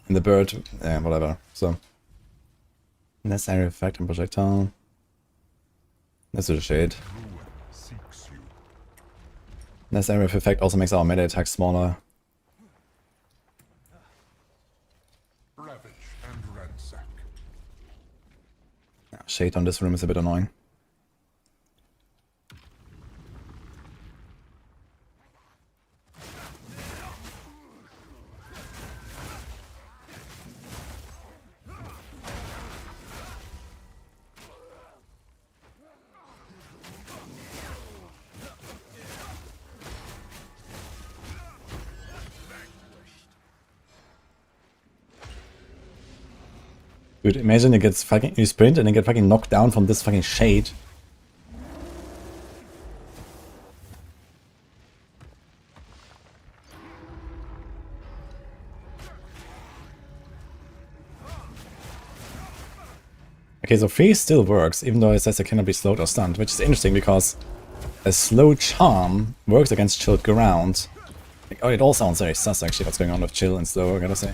and the bird, whatever. So, necessary effect and projectile. Let's do the shade. Ruin seeks you. This area of effect also makes our melee attack smaller. Ravage and ransack. Yeah, shade on this room is a bit annoying. Dude, imagine you sprint and then get fucking knocked down from this fucking shade. Okay, so freeze still works, even though it says it cannot be slowed or stunned, which is interesting because a slow charm works against chilled ground. Like, oh, it all sounds very sus actually, what's going on with chill and slow, I gotta say.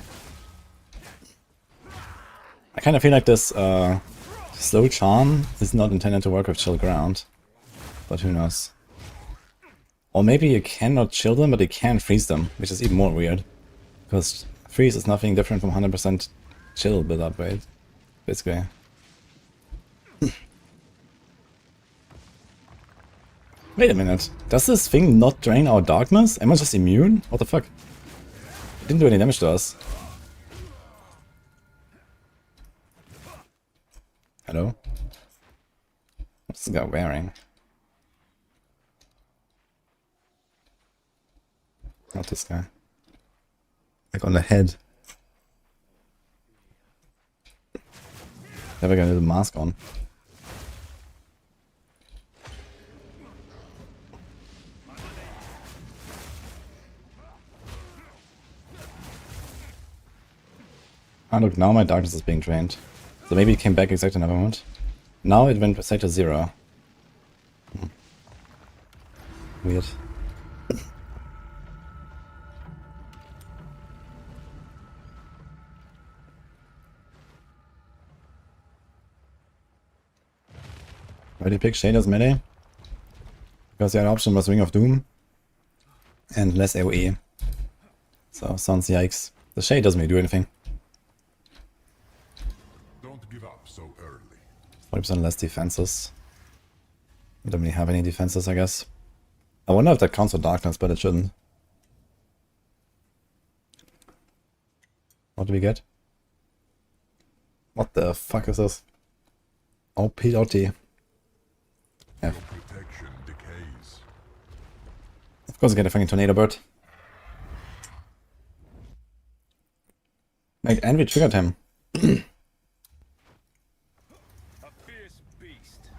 I kind of feel like this slow charm is not intended to work with chill ground, but who knows. Or maybe you cannot chill them, but you can freeze them, which is even more weird. Because freeze is nothing different from 100% chill build-up rate, basically. Wait a minute, does this thing not drain our darkness? Am I just immune? What the fuck? It didn't do any damage to us. Hello? What's this guy wearing? Not this guy. Like on the head. Never got a little mask on. Ah look, now my darkness is being drained. So maybe it came back exactly in another moment. Now it went straight to 0. Weird. Why did you pick Shade as melee? Because the other option was Ring of Doom and less AoE. So sounds yikes. The Shade doesn't really do anything. Don't give up so early. 40% less defenses. We don't really have any defenses, I guess. I wonder if that counts for darkness, but it shouldn't. What do we get? What the fuck is this? OP. Yeah. Protection decays. Of course I get a fucking tornado bird. Like, and we triggered him. A fierce beast.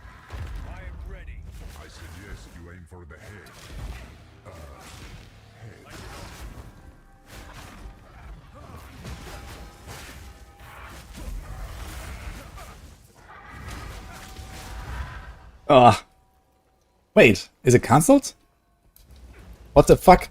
I am ready. I suggest you aim for the head. Ah. Wait, is it cancelled? What the fuck?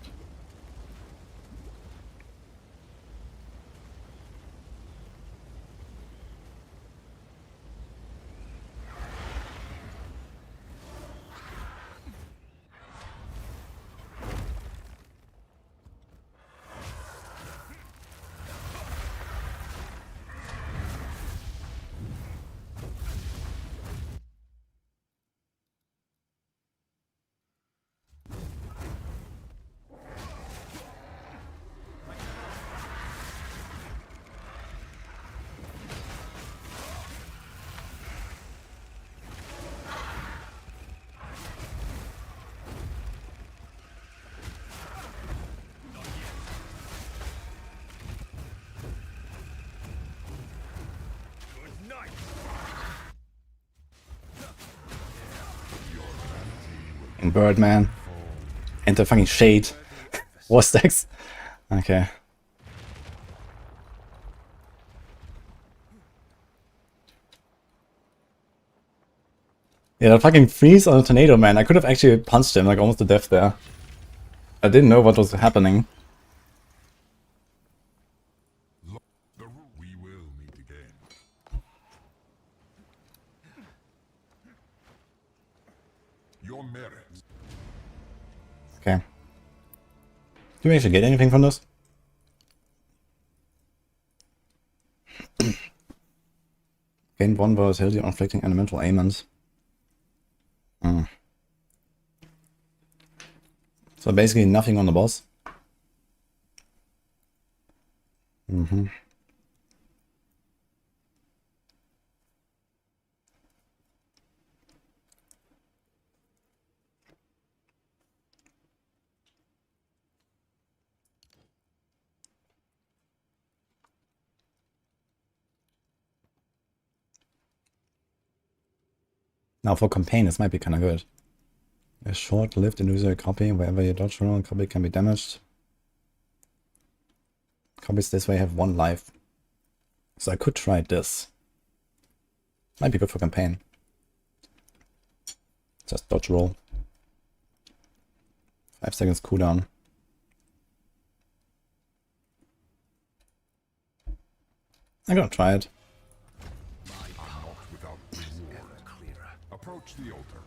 Good night. In Birdman. Enter fucking Shade. War stacks. Okay. Yeah, that fucking freeze on a tornado, man. I could have actually punched him like almost to death there. I didn't know what was happening. We will meet again. your merits. Okay. Do we actually get anything from this? Gain 1 volatility on inflicting elemental ailments. So basically nothing on the boss. Now for campaign, this might be kind of good. A short-lived illusory copy, wherever you dodge roll, copy can be damaged. Copies this way have 1 life. So I could try this. Might be good for campaign. Just dodge roll. 5 seconds cooldown. I'm gonna try it. Without reward. Approach the altar.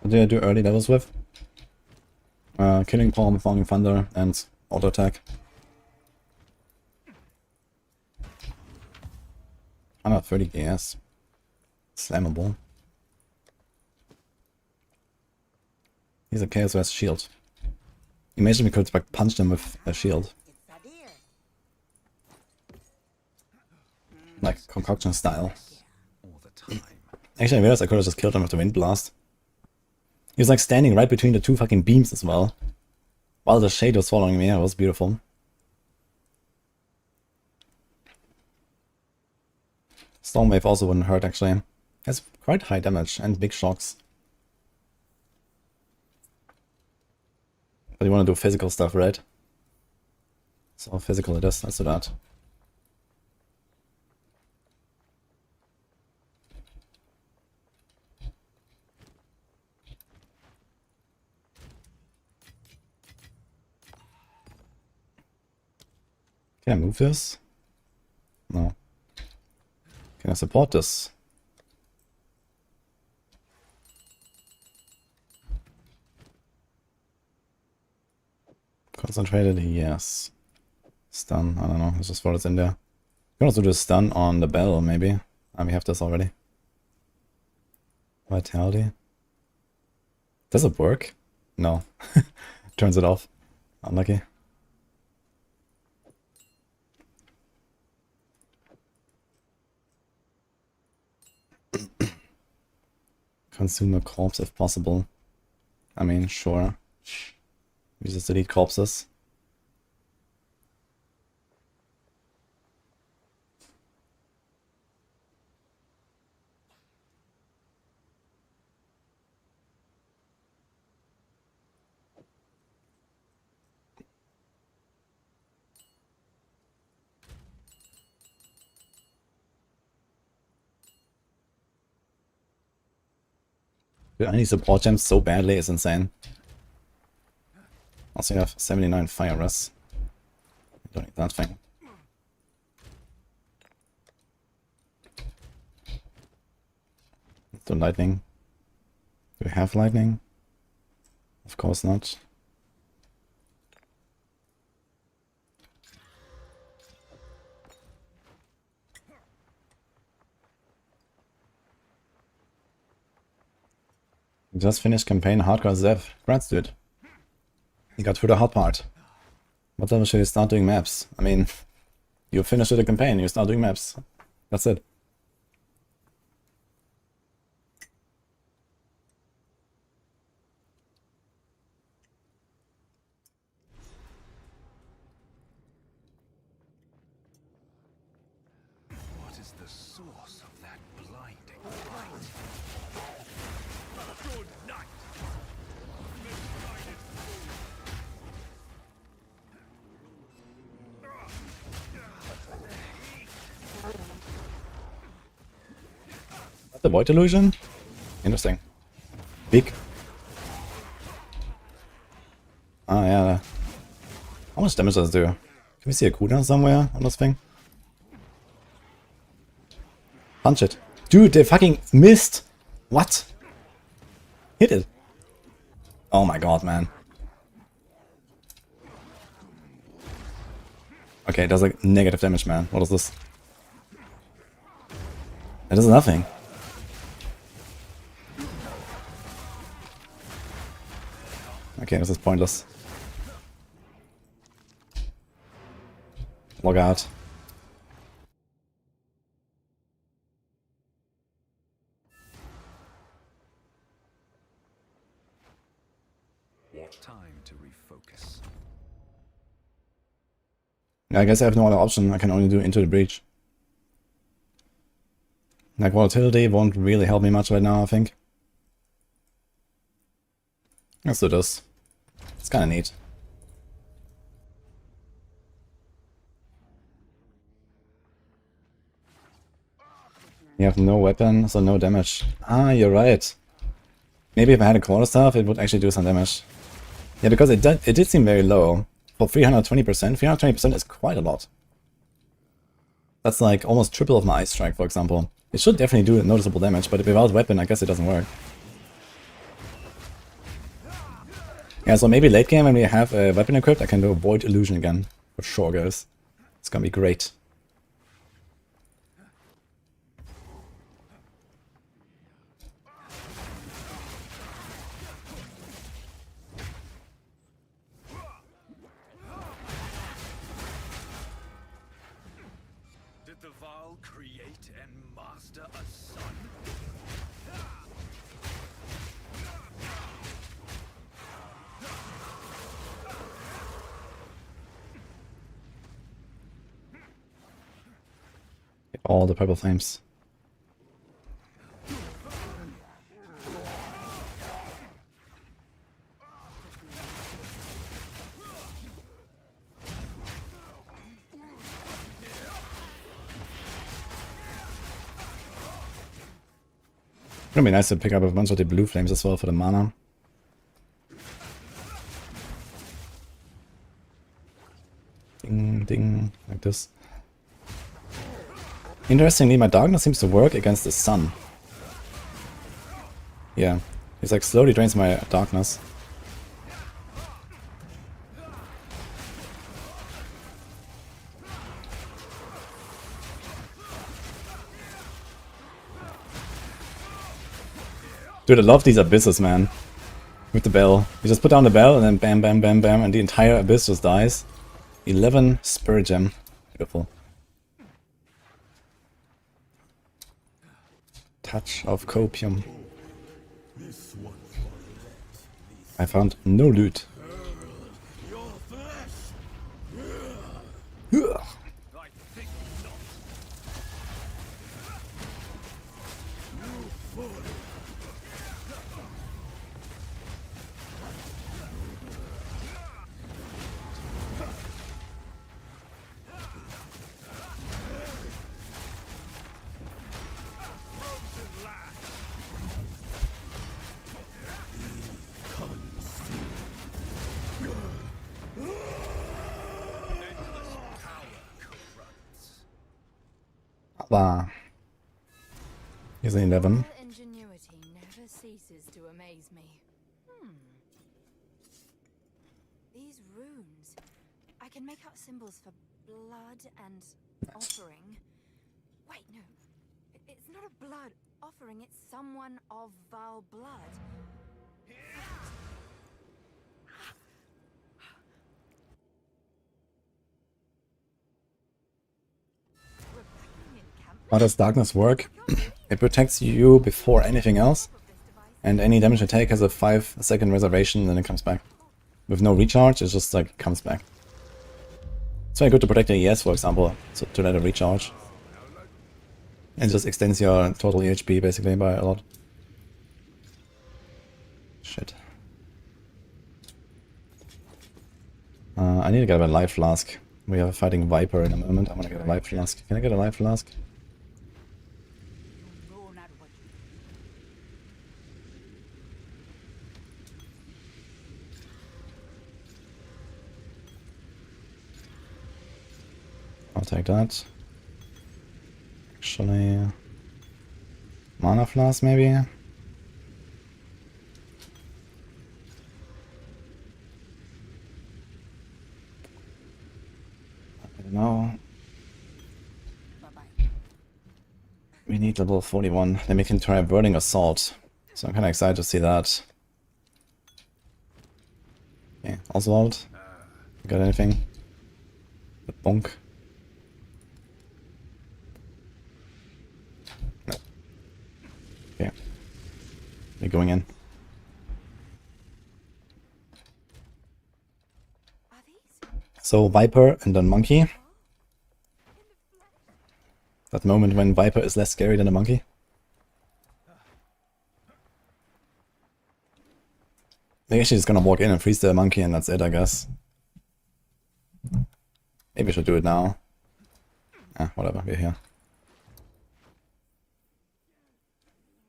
What did I do early levels with? Killing Palm, Falling Thunder, and auto attack. 130 gas. Slammable. He's a Chaos West shield. Imagine we could like punch them with a shield. Like concoction style. Actually I realized I could have just killed him with the Wind Blast. He was like standing right between the 2 fucking beams as well. While the shade was following me, it was beautiful. Stormwave also wouldn't hurt actually. Has quite high damage and big shocks. But you want to do physical stuff, right? So physical it is, let's do that. Can I move this? No. Can I support this? Concentrated, yes. Stun, I don't know, let's just throw this in there. You can also do a stun on the bell, maybe. We have this already. Vitality. Does it work? No. Turns it off. Unlucky. Consume a corpse if possible. I mean, sure. We just delete corpses. Dude, I need support gems so badly, it's insane. Also, you have 79 fire res. I don't need that thing. Let's do lightning. Do we have lightning? Of course not. Just finished campaign Hardcore Zev. Congrats, dude. You got through the hard part. What level should you start doing maps? I mean, you finished with the campaign, you start doing maps. That's it. What is the source of that blinding light? Good night. Misguided The Void Illusion? Interesting. Big. Ah, yeah. How much damage does it do? Can we see a cooldown somewhere on this thing? Punch it. Dude, they fucking missed! What? Hit it. Oh my god, man. Okay, it does like negative damage, man. What is this? It does nothing. Okay, this is pointless. Log out. Time to refocus. Yeah, I guess I have no other option. I can only do Into the Breach. Like, volatility won't really help me much right now, I think. Let's do this. It's kinda neat. You have no weapon, so no damage. Ah, you're right. Maybe if I had a quarterstaff, it would actually do some damage. Yeah, because it did seem very low. For 320%, 320% is quite a lot. That's like almost triple of my Ice Strike, for example. It should definitely do noticeable damage, but without weapon, I guess it doesn't work. Yeah, so maybe late game when we have a weapon equipped, I can do a Void Illusion again. For sure, guys. It's gonna be great. Did the Val create and master a sun? Get all the purple flames. It'd be nice to pick up a bunch of the blue flames as well for the mana. Ding, ding, like this. Interestingly, my darkness seems to work against the sun. Yeah, it's like slowly drains my darkness. Dude, I love these abysses, man. With the bell. You just put down the bell and then bam, bam, bam, bam, and the entire abyss just dies. 11 Spirit Gem. Beautiful. Touch of Copium. I found no loot. Ugh. Aber here's an 11. Ingenuity never ceases to amaze me. These runes. I can make out symbols for blood and offering. Wait, no. It's not a blood offering, it's someone of Val blood. How does darkness work? It protects you before anything else, and any damage you take has a 5-second reservation, then it comes back. With no recharge, it just like comes back. It's very good to protect the ES, for example, so to let it recharge. And just extends your total EHP basically by a lot. Shit. I need to get a life flask. We are fighting Viper in a moment. I want to get a life flask. Can I get a life flask? I'll take that. Actually, Mana Flask, maybe? I don't know. We need level 41. Then we can try Burning Assault. So I'm kinda excited to see that. Okay, Oswald. Got anything? The Bonk. No. Okay. We're going in. So Viper and then Monkey. That moment when Viper is less scary than a monkey. They're actually just gonna walk in and freeze the monkey and that's it, I guess. Maybe we should do it now. Ah, whatever, we're here.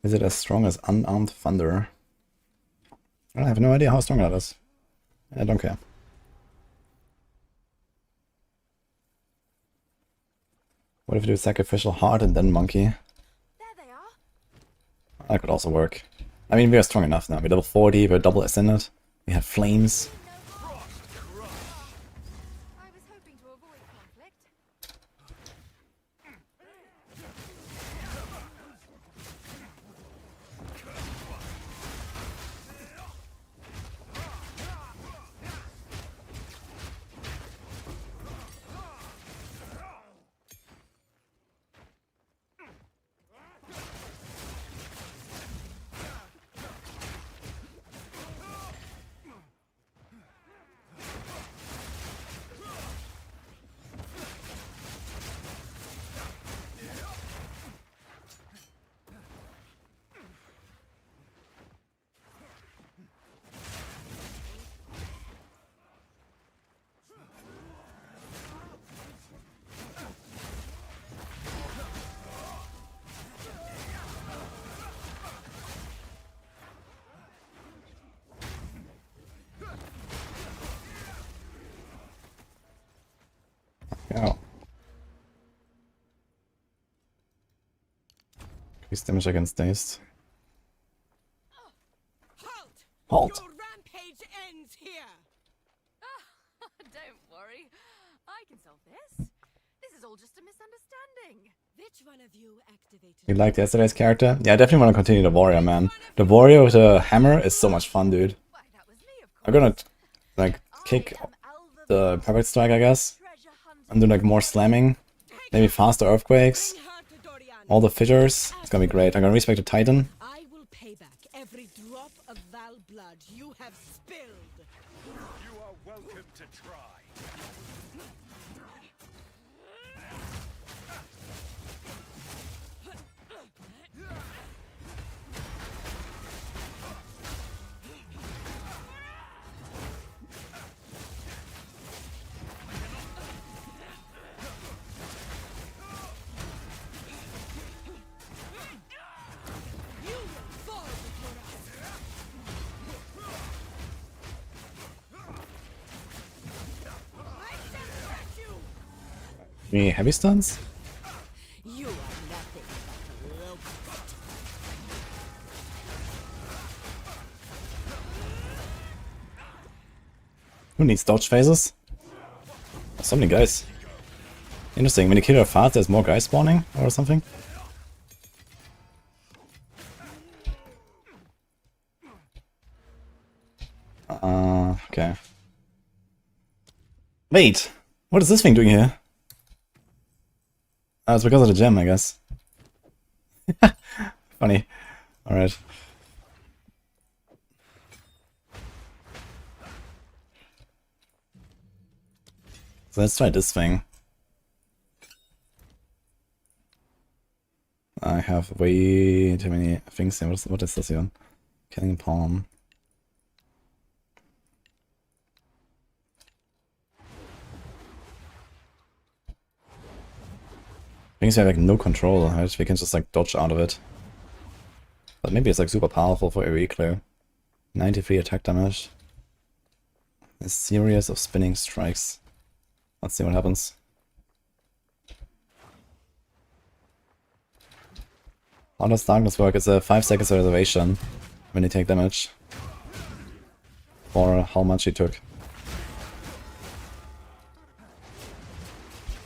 Is it as strong as Unarmed Thunder? I have no idea how strong that is. I don't care. What if we do Sacrificial Heart and then Monkey? There they are. That could also work. I mean, we are strong enough now. We're level 40, we're double ascended. We have flames. I was hoping to avoid conflict. Yeah. Increase damage against dazed. Halt! Your rampage ends here. Don't worry. I can solve this. This is all just a misunderstanding. Which one of you activated? You liked yesterday's character? Yeah, I definitely want to continue the warrior, man. The warrior with the hammer is so much fun, dude. Why, that was me, of course. I'm gonna, like, kick the perfect strike, I guess. And do, like, more slamming. Maybe faster earthquakes. All the fissures. It's gonna be great. I'm gonna respect the Titan. I will pay back every drop of Val blood you have spilled. You are welcome to try. You will fall before us. I shall crush you. Any heavy stuns? You are nothing but a locust. Who needs dodge phases? So many guys. Interesting. When you kill her fast, there's more guys spawning or something? Okay. Wait! What is this thing doing here? Oh, it's because of the gem, I guess. Funny. Alright. So let's try this thing. I have way too many things here. What is this here? Killing Palm. Things have like no control, right? We can just like dodge out of it. But maybe it's like super powerful for every clear. 93 attack damage. A series of spinning strikes. Let's see what happens. How does darkness work? It's a 5 seconds reservation when you take damage. For how much you took.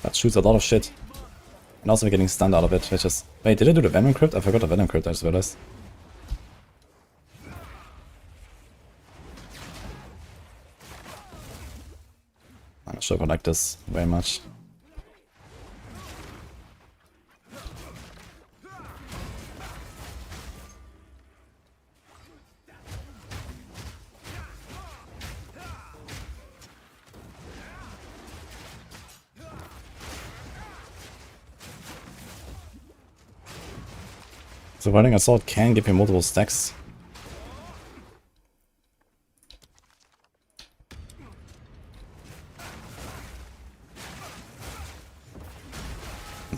That shoots a lot of shit. And also we're getting stunned out of it, which is... Wait, did I do the Venom Crypt? I forgot the Venom Crypt, I just realized. I'm not sure if I like this very much. So running assault can give you multiple stacks.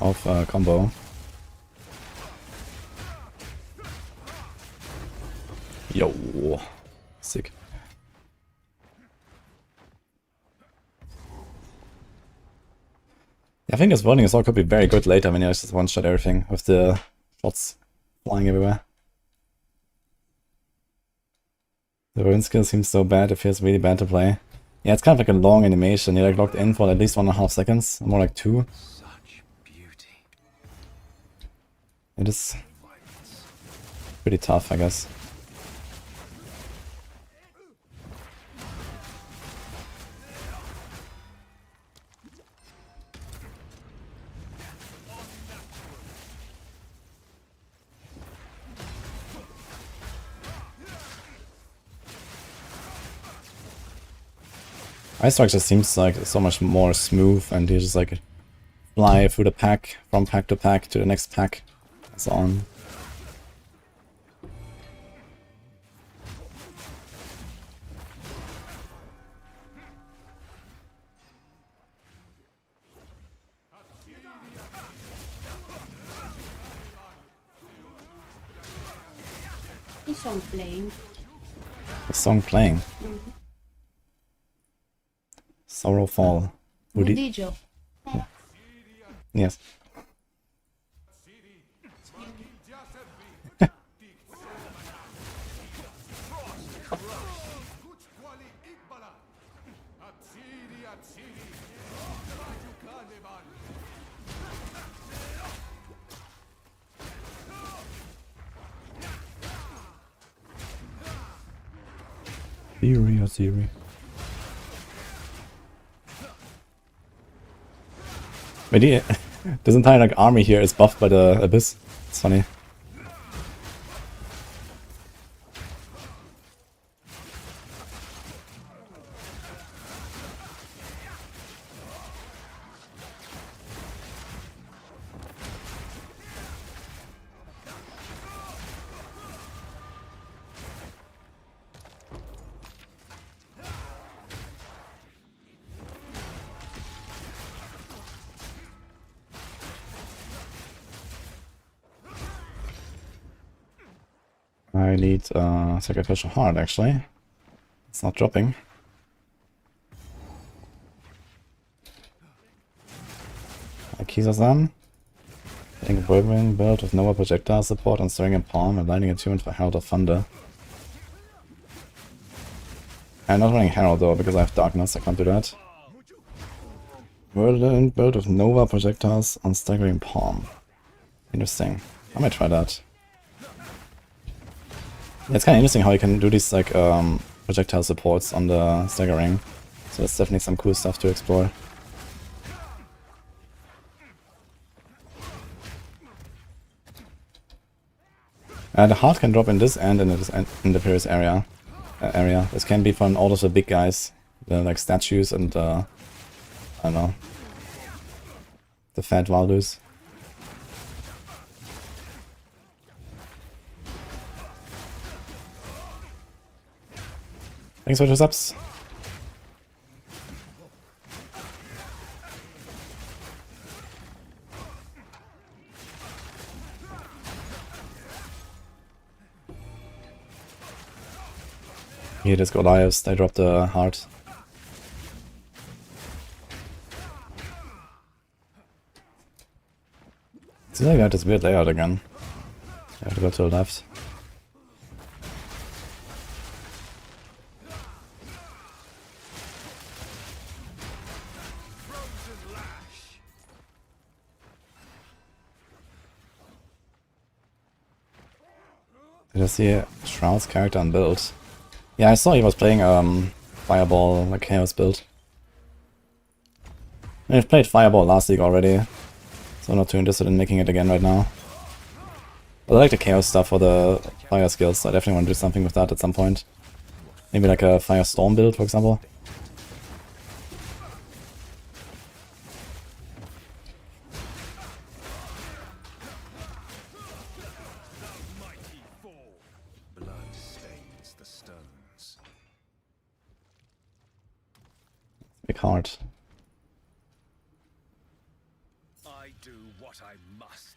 Of combo. Yo, sick. I think this running assault could be very good later when you just one-shot everything with the shots flying everywhere. The rune skill seems so bad, it feels really bad to play. Yeah, it's kind of like a long animation. You're like locked in for at least 1.5 seconds, more like 2. Such beauty. It is pretty tough, I guess. Icestrike just seems like so much more smooth, and you just like fly through the pack, from pack to pack to the next pack, and so on. Is song playing? The song playing. Sorrowfall. Wudijo. Yes. Theory or theory. But yeah, this entire like army here is buffed by the Abyss. It's funny. I need Sacrificial Heart, actually. It's not dropping. Akiza-san. Getting a Whirlwind build with Nova projectile support and Stirring and Palm, and lining attunement for Herald of Thunder. I'm not running Herald though, because I have Darkness, I can't do that. Whirlwind build with Nova projectiles on Staggering Palm. Interesting. I might try that. It's kind of interesting how you can do these like projectile supports on the staggering. So it's definitely some cool stuff to explore. The heart can drop in this and in the previous area. This can be from all of the big guys, the like statues and I don't know, the fat Valdus. Thanks for the subs. Here, this Goliaths, they dropped the heart. Seems like I got this weird layout again. I have to go to the left. Did I see Shroud's character on build? Yeah, I saw he was playing Fireball, like Chaos build. I've played Fireball last week already, so I'm not too interested in making it again right now. But I like the Chaos stuff for the fire skills, I definitely want to do something with that at some point. Maybe like a Firestorm build, for example. Blood stains the stones. Big heart. I do what I must.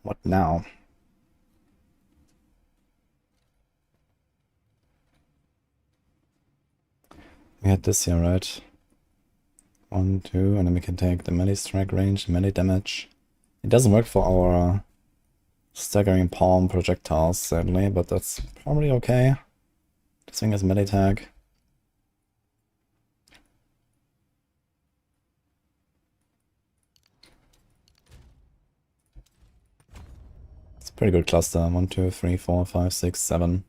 What now? We had this here, right? 1, 2, and then we can take the melee strike range, melee damage. It doesn't work for our staggering palm projectiles, sadly, but that's probably okay. This thing has melee tag. It's a pretty good cluster. 1, 2, 3, 4, 5, 6, 7.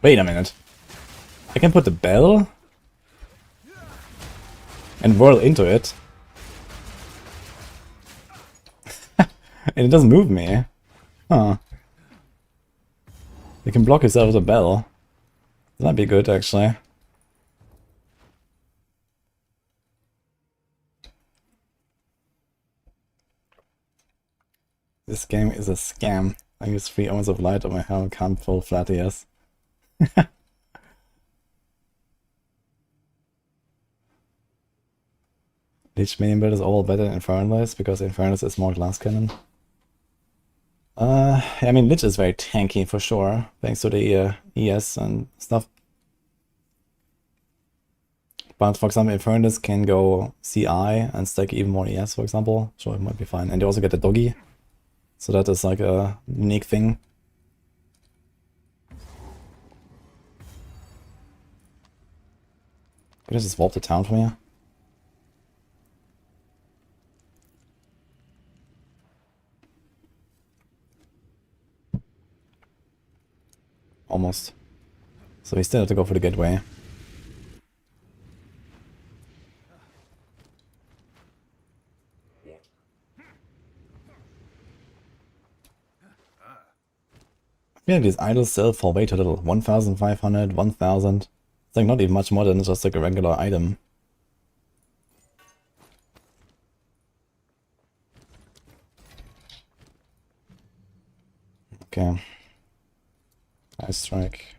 Wait a minute. I can put the bell and whirl into it. And it doesn't move me. Huh. You can block yourself with a bell. That'd be good, actually. This game is a scam. I use 3 Omens of Light on my helmet, can't pull flat ES. Lich main build is all better than Infernalist because Infernalist is more glass cannon. I mean, Lich is very tanky for sure, thanks to the ES and stuff. But for example, Infernalist can go CI and stack even more ES, for example, so it might be fine. And they also get the doggy, so that is like a unique thing. Can I just warp the town from here? Almost. So we still have to go for the gateway. Yeah, these idols sell for way too little. 1,500, 1,000. It's like not even much more than just like a regular item. Okay. Ice strike.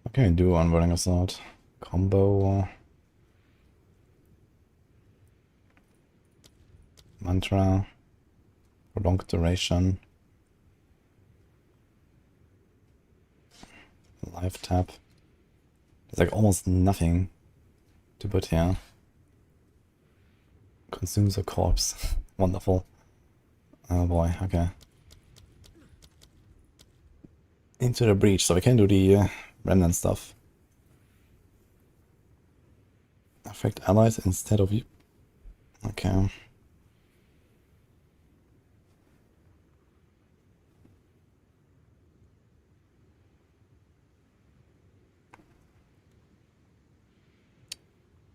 What can we do on Burning Assault? Combo. Mantra. Prolonged duration. Live tap. There's like almost nothing to put here. Consumes a corpse. Wonderful. Oh boy, okay. Into the breach, so we can do the remnant stuff. Affect allies instead of you. Okay.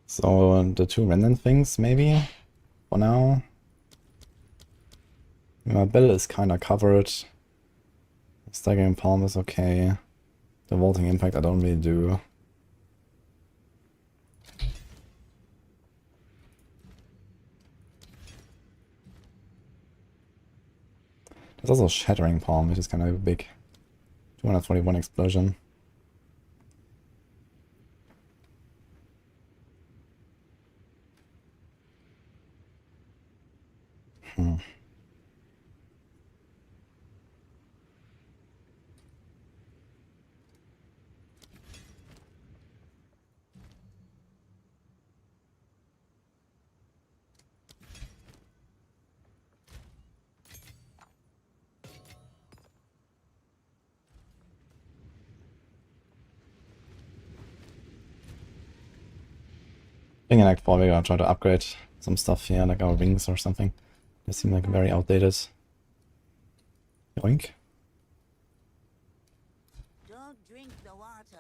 So the 2 remnant things, maybe, for now. My bill is kinda covered. Staggering palm is okay. The vaulting impact I don't really do. There's also Shattering Palm, which is kind of big. 241 explosion. I think in Act 4 we're gonna try to upgrade some stuff here, like our wings or something. They seem like very outdated. Yoink.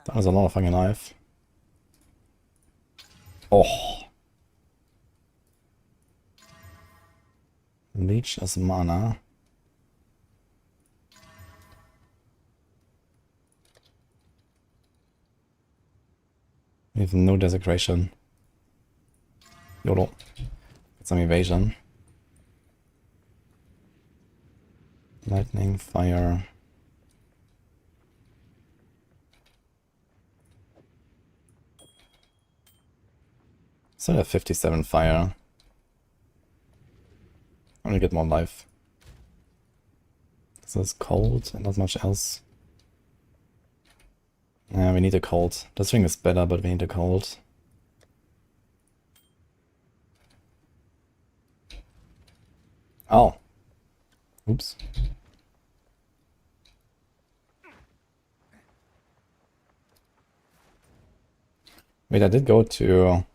That was a lot of fucking life. Oh! Leech as mana. We have no desecration. YOLO. Get some evasion. Lightning, fire. Still have 57 fire. I only get more life. This is cold and not much else. Yeah, we need a cold. This ring is better, but we need a cold. Oh. Oops. Wait, I did go to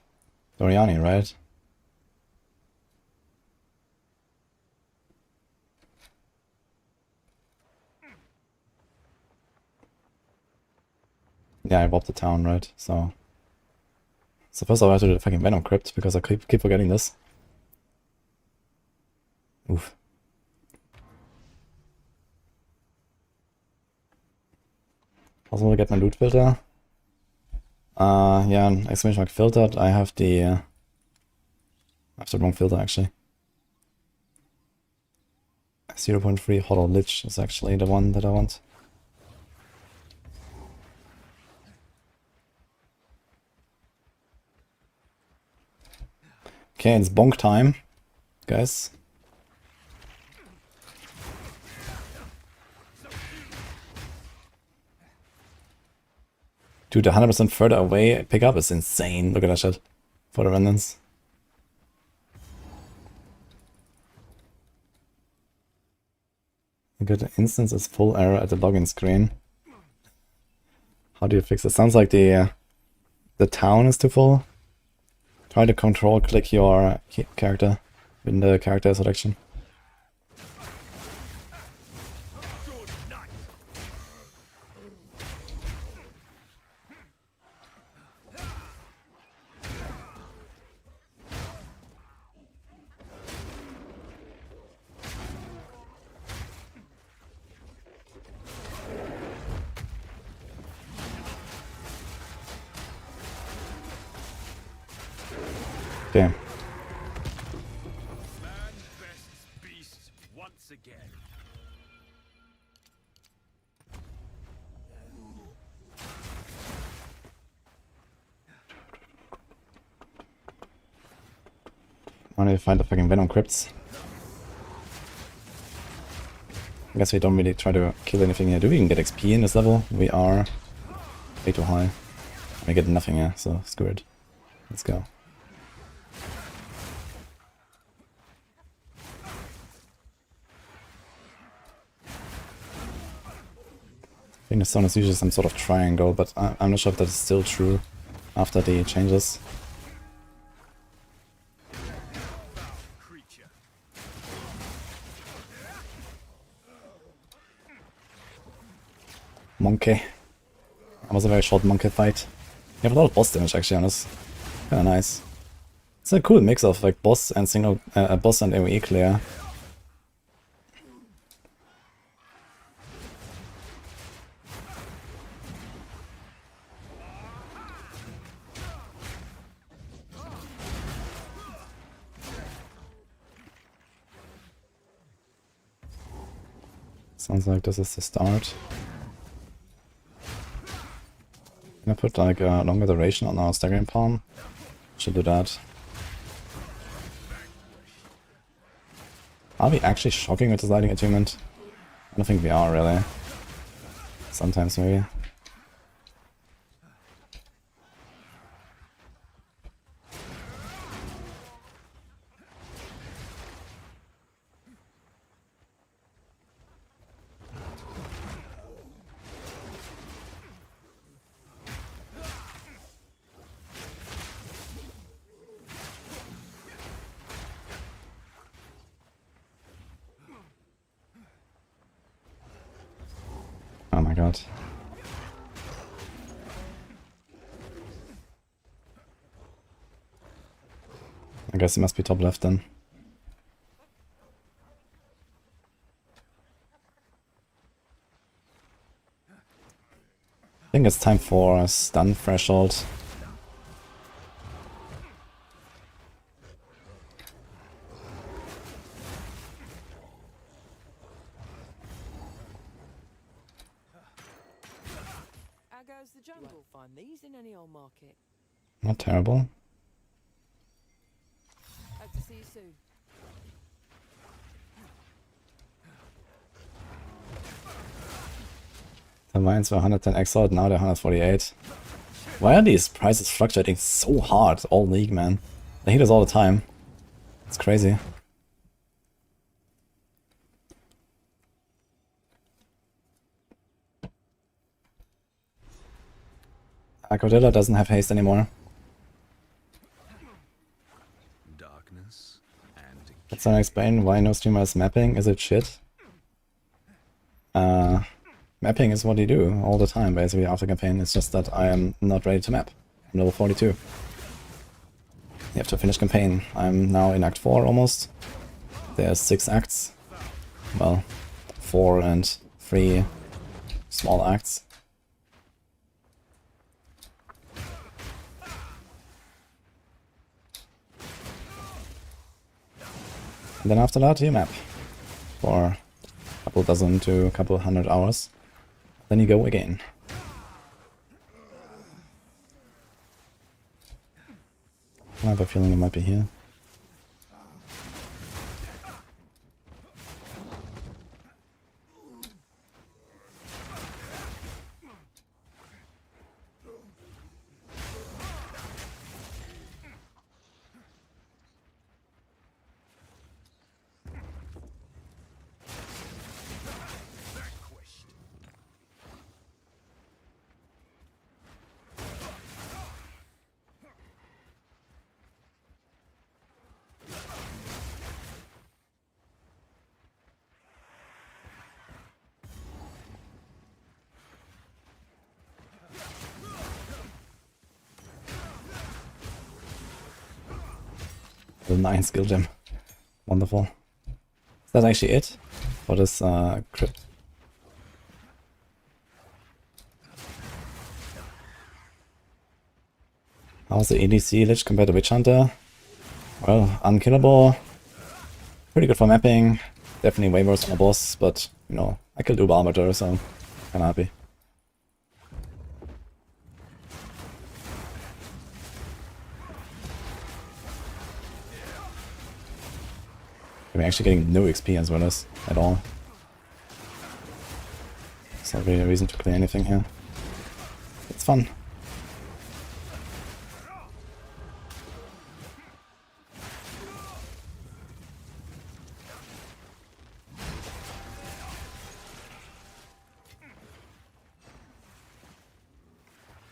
Doriani, right? Yeah, I robbed the town, right? So first I have to do the fucking Venom Crypt, because I keep forgetting this. Oof. Also want to get my loot filter. Yeah, exclamation mark filtered. I have the wrong filter actually. 0.3 Hollow Lich is actually the one that I want. Okay, it's bonk time, guys. Dude, 100% further away pickup is insane. Look at that shit. For the remnants. You get an instance is full error at the login screen. How do you fix it? Sounds like the town is too full. Try to control click your character in the character selection. Okay. Beast once again. I need to find the fucking Venom Crypts. I guess we don't really try to kill anything here. Do we even get XP in this level? We are way too high. We get nothing here, so screw it. Let's go. I think the stone is usually some sort of triangle, but I'm not sure if that is still true after the changes. Monkey. That was a very short monkey fight. You have a lot of boss damage actually on this. Kinda nice. It's a cool mix of like boss and boss and AoE clear. Sounds like this is the start. Can I put like a longer duration on our staggering palm? Should do that. Are we actually shocking with the sliding attunement? I don't think we are really. Sometimes maybe. Oh my god. I guess it must be top left then. I think it's time for a stun threshold. How goes the jungle? You won't find these in any old market. Not terrible. Hope to see you soon. The mines were 110 Exile, now they're 148. Why are these prices fluctuating so hard all league, man? They hit us all the time. It's crazy. Cordilla doesn't have haste anymore. Darkness and Let's explain why no streamer is mapping. Is it shit? Mapping is what you do all the time, basically, after campaign. It's just that I am not ready to map. I'm level 42. You have to finish campaign. I'm now in Act 4 almost. There's 6 acts. Well, 4 and 3 small acts. And then after that, you map for a couple dozen to a couple hundred hours. Then you go again. I have a feeling it might be here. The 9 skill gem. Wonderful. Is that actually it for this crypt? How's the ADC Lich compared to Witch Hunter? Well, unkillable. Pretty good for mapping. Definitely way worse on a boss, but you know, I killed Uber Arbiter, so kinda happy. We're actually getting no XP as well as at all. There's not really a reason to clear anything here. It's fun.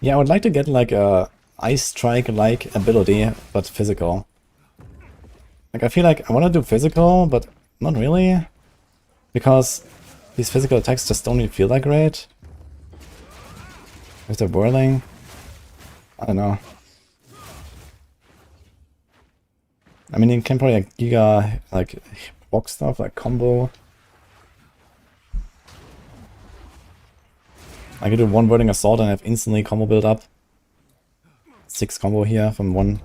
Yeah, I would like to get like a Ice Strike-like ability, but physical. Like, I feel like I want to do physical, but not really. Because these physical attacks just don't really feel that great. With the whirling. I don't know. I mean, you can probably like giga, like, block stuff, like combo. I could do one Wording Assault and have instantly combo build up. 6 combo here from one.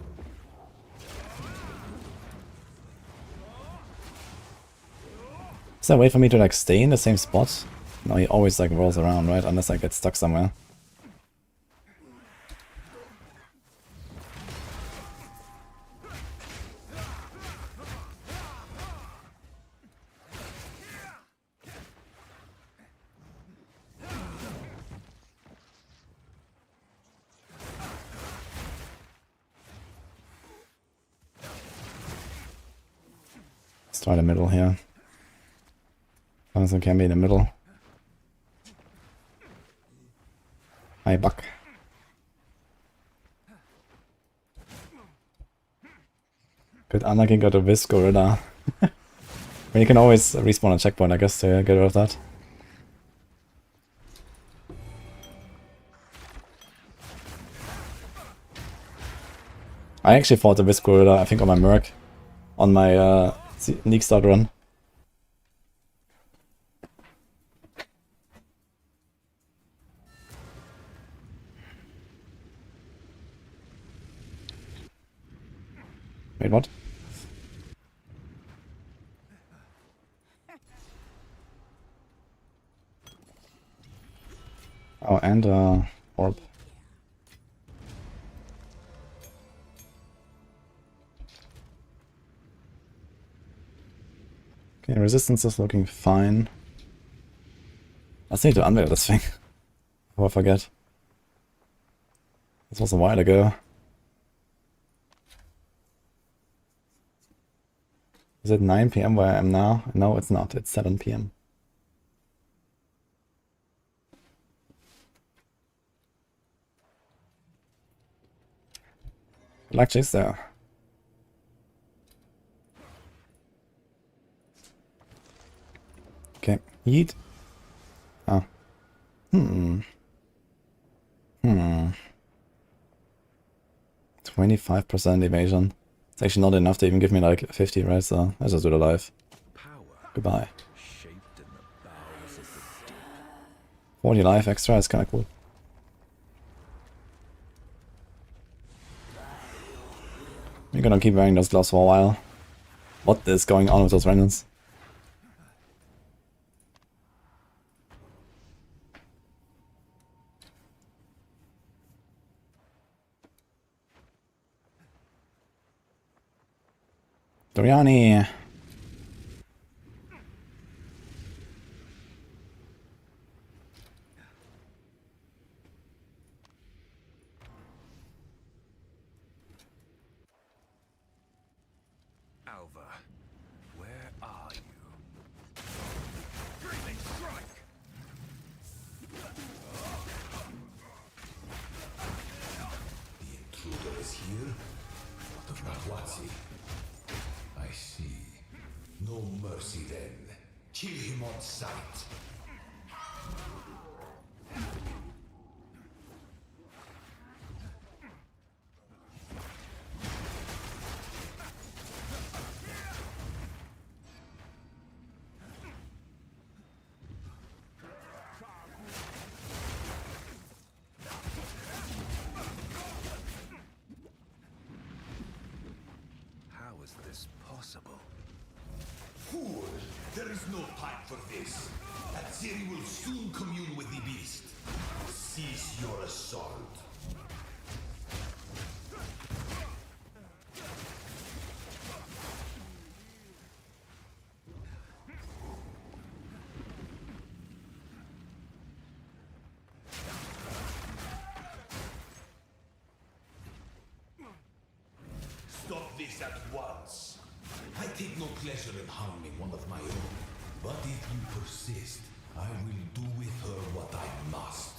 Is there a way for me to like stay in the same spot? No, he always like rolls around, right? Unless I get stuck somewhere. Let's try the middle here. Jonathan can be in the middle. Hi, Buck. Good unlucky, got a Wisp Gorilla. I mean, you can always respawn a checkpoint, I guess, to get rid of that. I actually fought the Wisp Gorilla, I think, on my Merc. On my League Start run. Wait, what? Oh, and Orb. Okay, resistance is looking fine. I still need to unveil this thing before I forget. This was a while ago. Is it 9 PM where I am now? No, it's not. It's 7 PM. Black chicks there. Okay, yeet. Oh. 25% evasion. It's actually not enough to even give me like 50, right? So I just do the live. Goodbye. 40 life extra is kinda cool. You're gonna keep wearing those gloves for a while. What is going on with those remnants? Doriani! Alva, where are you? Dreaming strike! The intruder is here? What of Natwazi? I see. No mercy then. Kill him on sight. How is this possible? Fool! There is no time for this. Atziri will soon commune with the beast. Cease your assault. Stop this at once. I take no pleasure in harming one of my own. But if you persist, I will do with her what I must.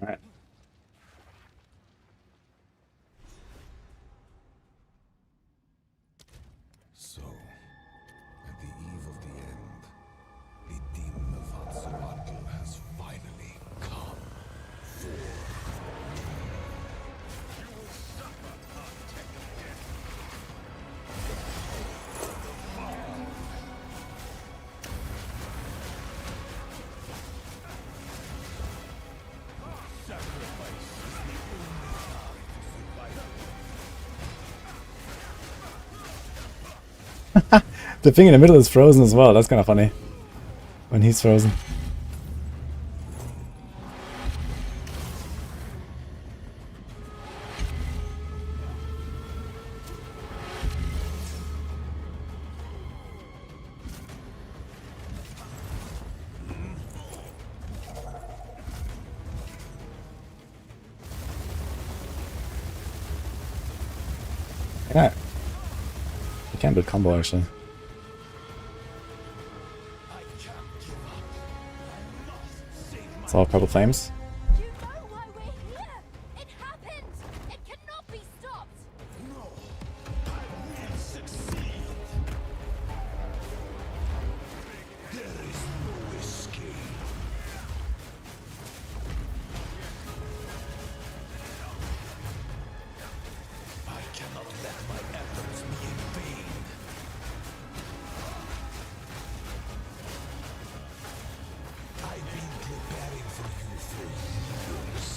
Alright. So, at the eve of the end, The thing in the middle is frozen as well. That's kind of funny. When he's frozen. Yeah. You can build combo actually. It's all purple flames. You know why we're here! It happened! It cannot be stopped! I cannot let my efforts be in vain. I've been preparing for you for years.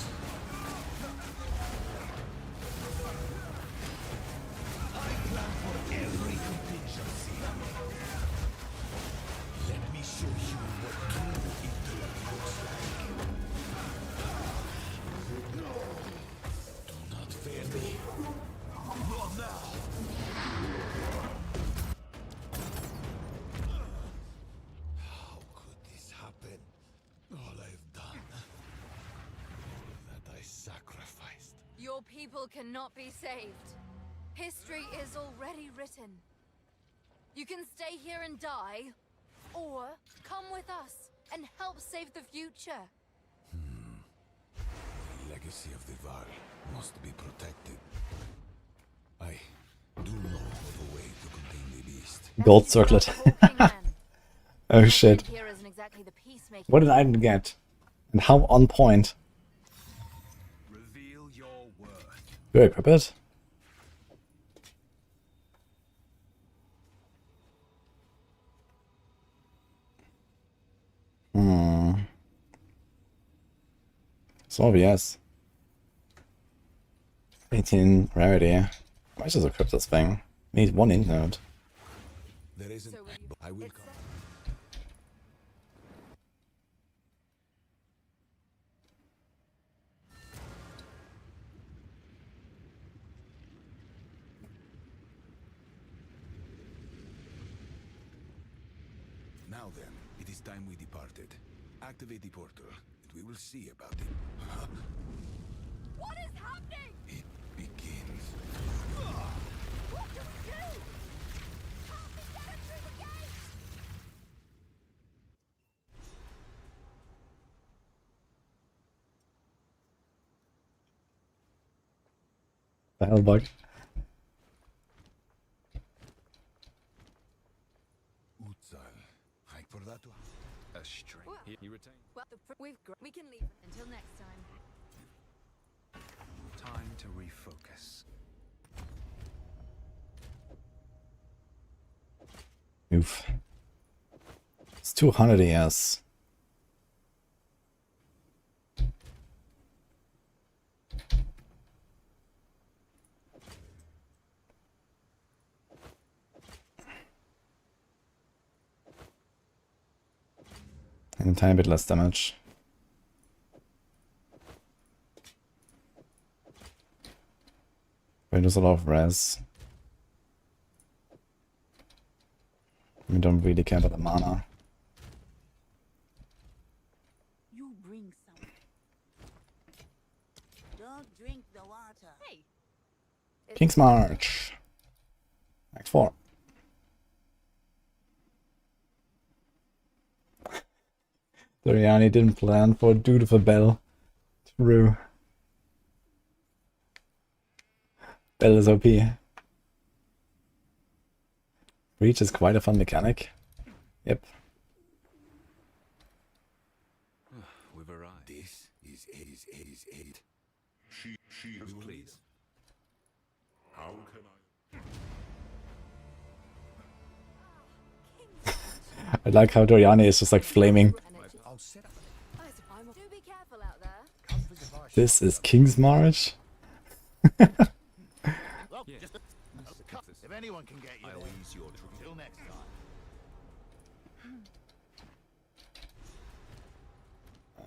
I plan for every contingency. Let me show you what true victory looks like. Do not fail me. Not now. How could this happen? All I've done. All that I sacrificed. Your people cannot be saved. History is already written. You can stay here and die, or come with us and help save the future. The legacy of the Val must be protected. I do know of a way to contain the beast. Gold circlet. Oh shit. Here isn't exactly the peacemaking. What did I get? And how on point? Reveal your worth. Do I equip it? So yes. 18 rarity. I might just equip this thing. Need one ink node. There isn't. I will come. Now then, it is time we departed. Activate the portal, and we will see about it. What is happening? It begins. What do we do? Help me get it through the gate! The hell bug. For that to A string. Well, He retained. Well, we can leave until next time. Time to refocus. Oof. It's 200 ES. And a tiny bit less damage. But there's a lot of res. We don't really care about the mana. You bring some. Don't drink the water. Hey. King's March. Act 4. Doriani didn't plan for a dude with a bell. True. Bell is OP. Reach is quite a fun mechanic. Yep. We've arrived. This is it. She please. How can I? I like how Doriani is just like flaming. I'll set up. Do be careful out there. This is King's March? If anyone can get you, I'll ease your till next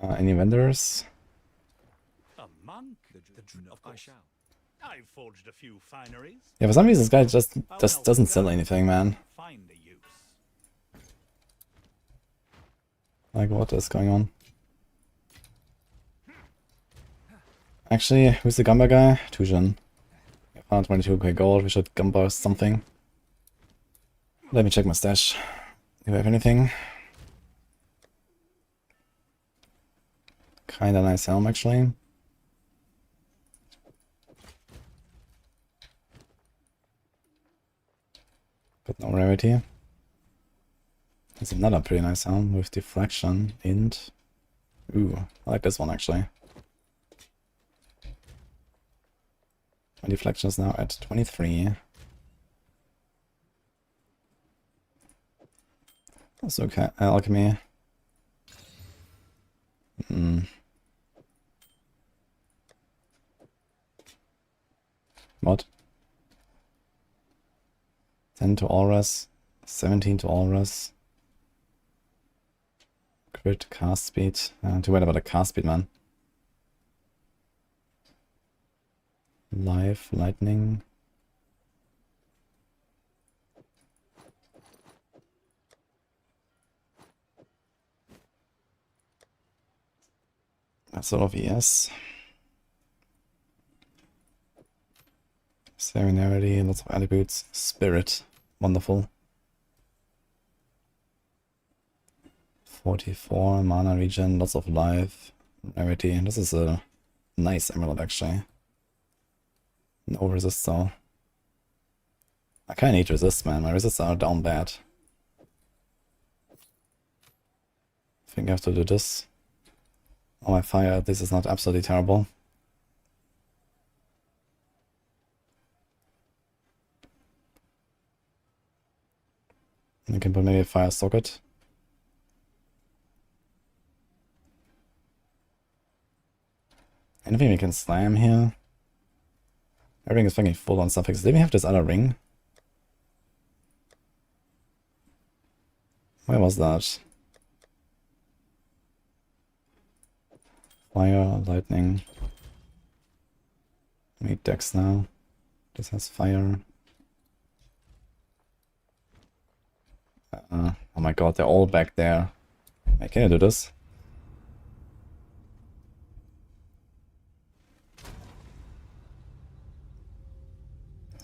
time. Any vendors? A monk? Of course. I shall. I've forged a few fineries. Yeah, for some reason this guy just doesn't sell anything, man. Find the use. Like, what is going on? Actually, who's the Gamba guy? Tujan. 122k gold, we should Gamba something. Let me check my stash. Do I have anything? Kinda nice helm, actually. But no rarity. There's another pretty nice helm with deflection, int. Ooh, I like this one actually. My deflection is now at 23. That's okay. Alchemy. What? 10 to auras, 17 to auras. Crit, cast speed. Too bad about the cast speed, man. Life, lightning. That's sort of yes. Serenity, lots of attributes. Spirit, wonderful. 44 mana regen, lots of life, rarity. This is a nice emerald actually. No resist though. I kinda need resist, man. My resists are down bad. I think I have to do this. Oh, my fire, this is not absolutely terrible. I can put maybe a fire socket. Anything we can slam here? Everything is fucking full on suffix. Did we have this other ring? Where was that? Fire, lightning. Make decks now. This has fire. Oh my god, they're all back there. Hey, can I do this?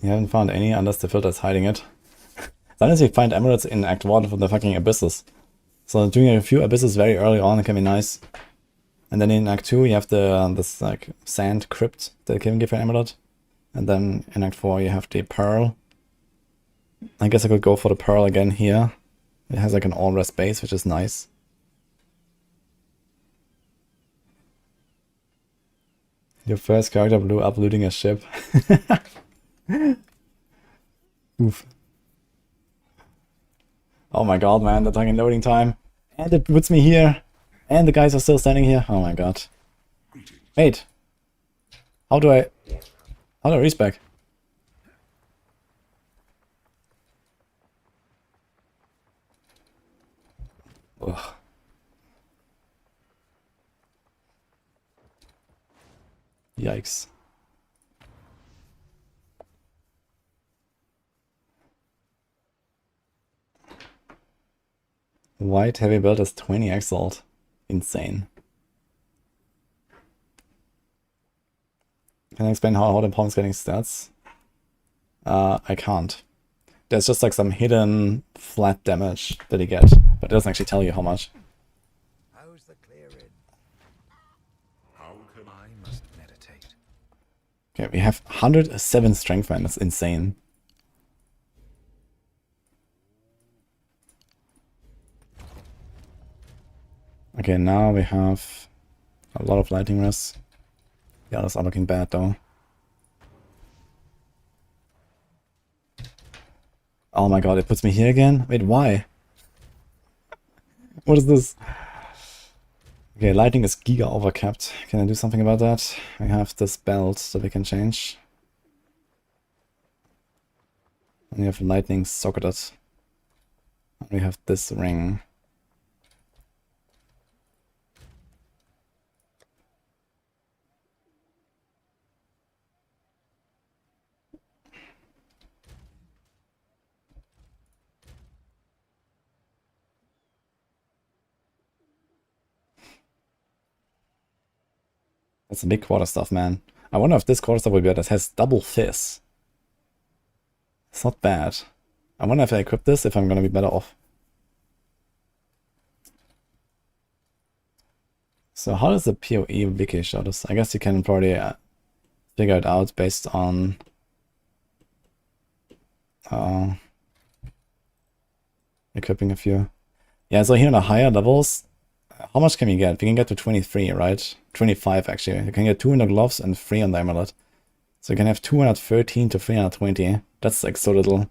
You haven't found any unless the filter is hiding it. Sometimes you find emeralds in Act 1 from the fucking abysses. So doing a few abysses very early on can be nice. And then in Act 2 you have the this like sand crypt that can give you an emerald. And then in Act 4 you have the pearl. I guess I could go for the pearl again here. It has like an all-res base, which is nice. Your first character blew up looting a ship. Oof. Oh my god, man, the fucking loading time. And it puts me here. And the guys are still standing here. Oh my god. Wait. How do I respec? Ugh. Yikes. White heavy build is 20 exalt. Insane. Can I explain how the pawn is getting stats? I can't. There's just like some hidden flat damage that you get, but it doesn't actually tell you how much. How's the clearing? How can I must meditate? Okay, we have 107 strength, man. That's insane. Okay, now we have a lot of lightning res. The others are looking bad though. Oh my god, it puts me here again? Wait, why? What is this? Okay, lightning is giga overcapped. Can I do something about that? I have this belt that we can change. And we have lightning socketed. And we have this ring. That's a big quarterstaff, man. I wonder if this quarterstaff will be better. It has double fizz. It's not bad. I wonder if I equip this, if I'm gonna be better off. So how does the PoE wiki show this? I guess you can probably figure it out based on equipping a few. Yeah, so here in the higher levels, how much can we get? We can get to 23, right? 25 actually. You can get 200 gloves and 3 on the amulet. So you can have 213 to 320. That's like so little.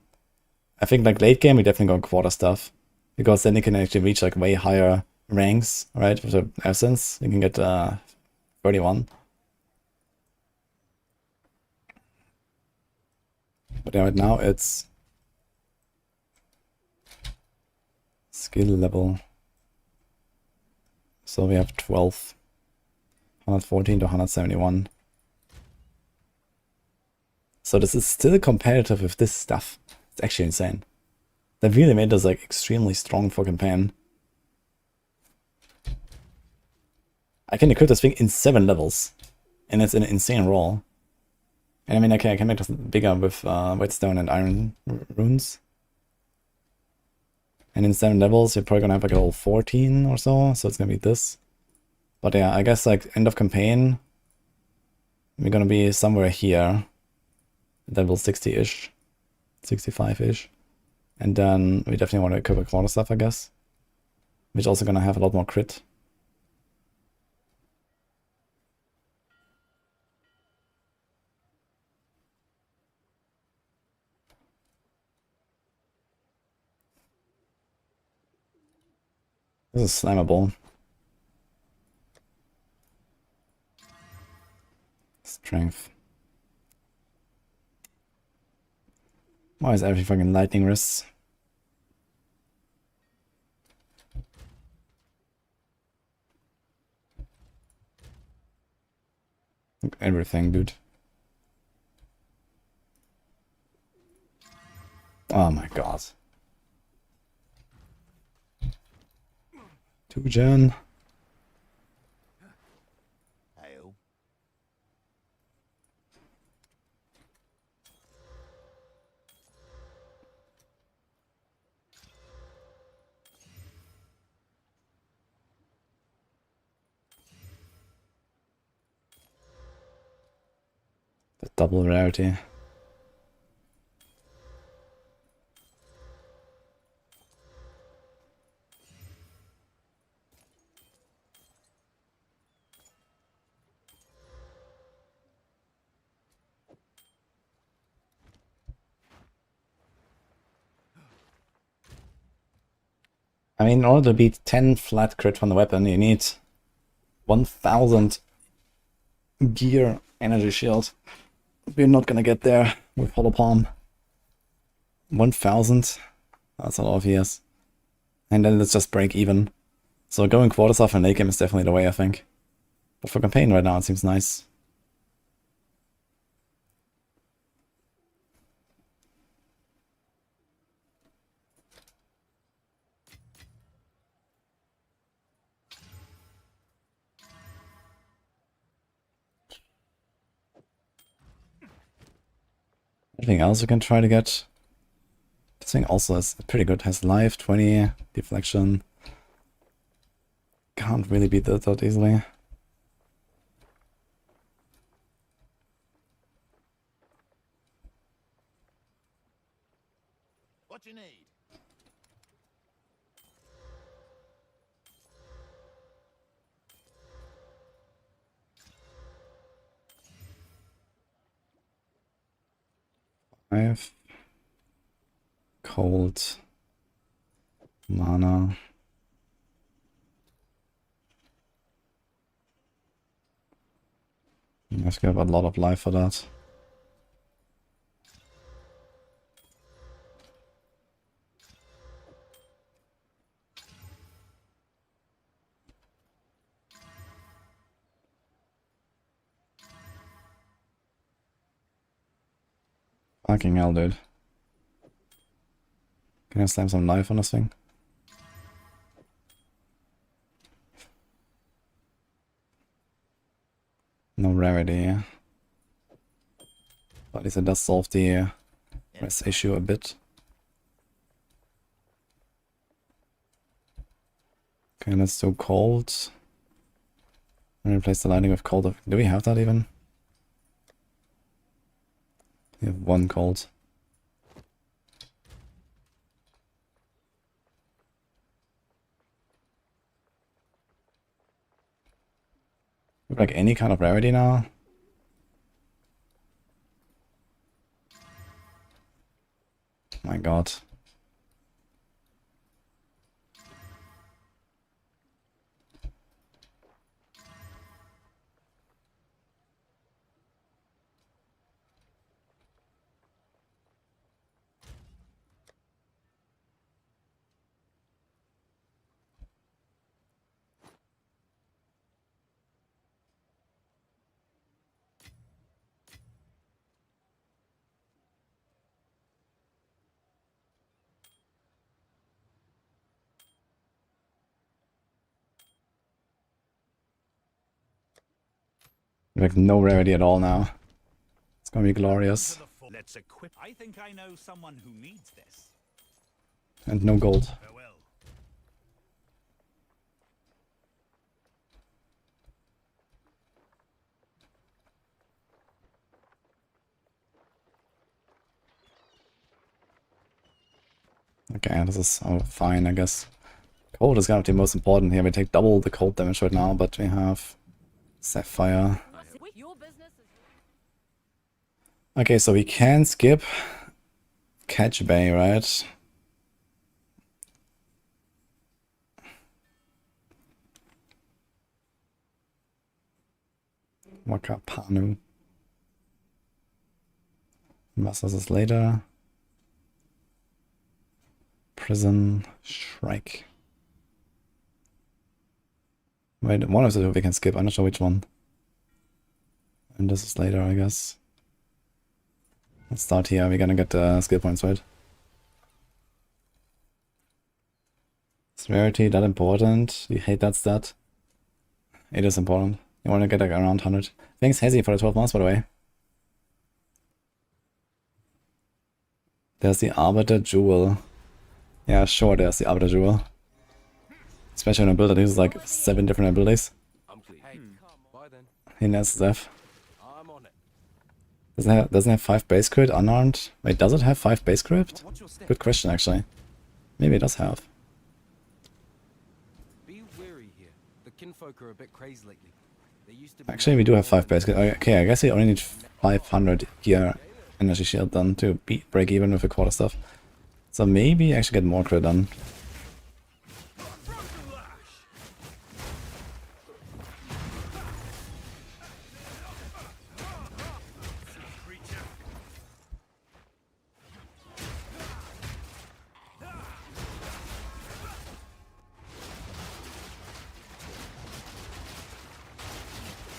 I think like late game we definitely go quarterstaff. Because then you can actually reach like way higher ranks, right? With the essence. You can get 31. But yeah, right now it's skill level. So we have 12. 114 to 171. So this is still competitive with this stuff. It's actually insane. They really made this like extremely strong for campaign. I can equip this thing in 7 levels. And it's an insane roll. And I mean, okay, I can make this bigger with whetstone and iron runes. And in 7 levels, you're probably gonna have like a level 14 or so. So it's gonna be this. But yeah, I guess like end of campaign, we're gonna be somewhere here. Level 60-ish. 65-ish. And then we definitely want to equip a quarterstaff, I guess. Which also gonna have a lot more crit. This is slammable. Strength. Why is every fucking lightning wrists? Everything, dude. Oh my god. 2 gen. The double rarity. I mean, in order to beat 10 flat crit from the weapon, you need 1000 gear energy shield. We're not gonna get there with Hollow Palm. 1000? That's a lot of years. And then let's just break even. So going quarterstaff and late game is definitely the way, I think. But for campaign right now, it seems nice. Anything else we can try to get? This thing also is pretty good. Has life, 20, deflection. Can't really beat that easily. What you need? Life. Cold. Mana. You have to give a lot of life for that. Fucking hell, dude. Can I slam some knife on this thing? No rarity. But at least it does solve the rest issue a bit. Okay, let's do cold. And replace the lightning with cold. Do we have that even? We have one cold. We have like any kind of rarity now? My god. We have no rarity at all now. It's gonna be glorious. Let's equip. I think I know someone who needs this. And no gold. Farewell. Okay, this is fine, I guess. Cold is kind of the most important here. We take double the cold damage right now, but we have Sapphire. Okay, so we can skip Catch Bay, right? Wakapanu. Masters is later. Prison Shrike. Wait, one of the two we can skip. I'm not sure which one. And this is later, I guess. Let's start here. We're gonna get the skill points, right? Is rarity that important? You hate that stat? It is important. You want to get like around 100. Thanks, Hazy, for the 12 months, by the way. There's the Arbiter Jewel. Yeah, sure, there's the Arbiter Jewel. Especially on a build that uses like 7 different abilities. In SSF. Doesn't have 5 base crit unarmed? Wait, does it have 5 base crit? Good question, actually. Maybe it does have. Be wary here. The kinfolk are a bit crazy lately. They used to be Actually, we do have 5 base crit. Okay, I guess we only need 500 gear energy shield done to break even with the quarter stuff. So maybe actually get more crit done.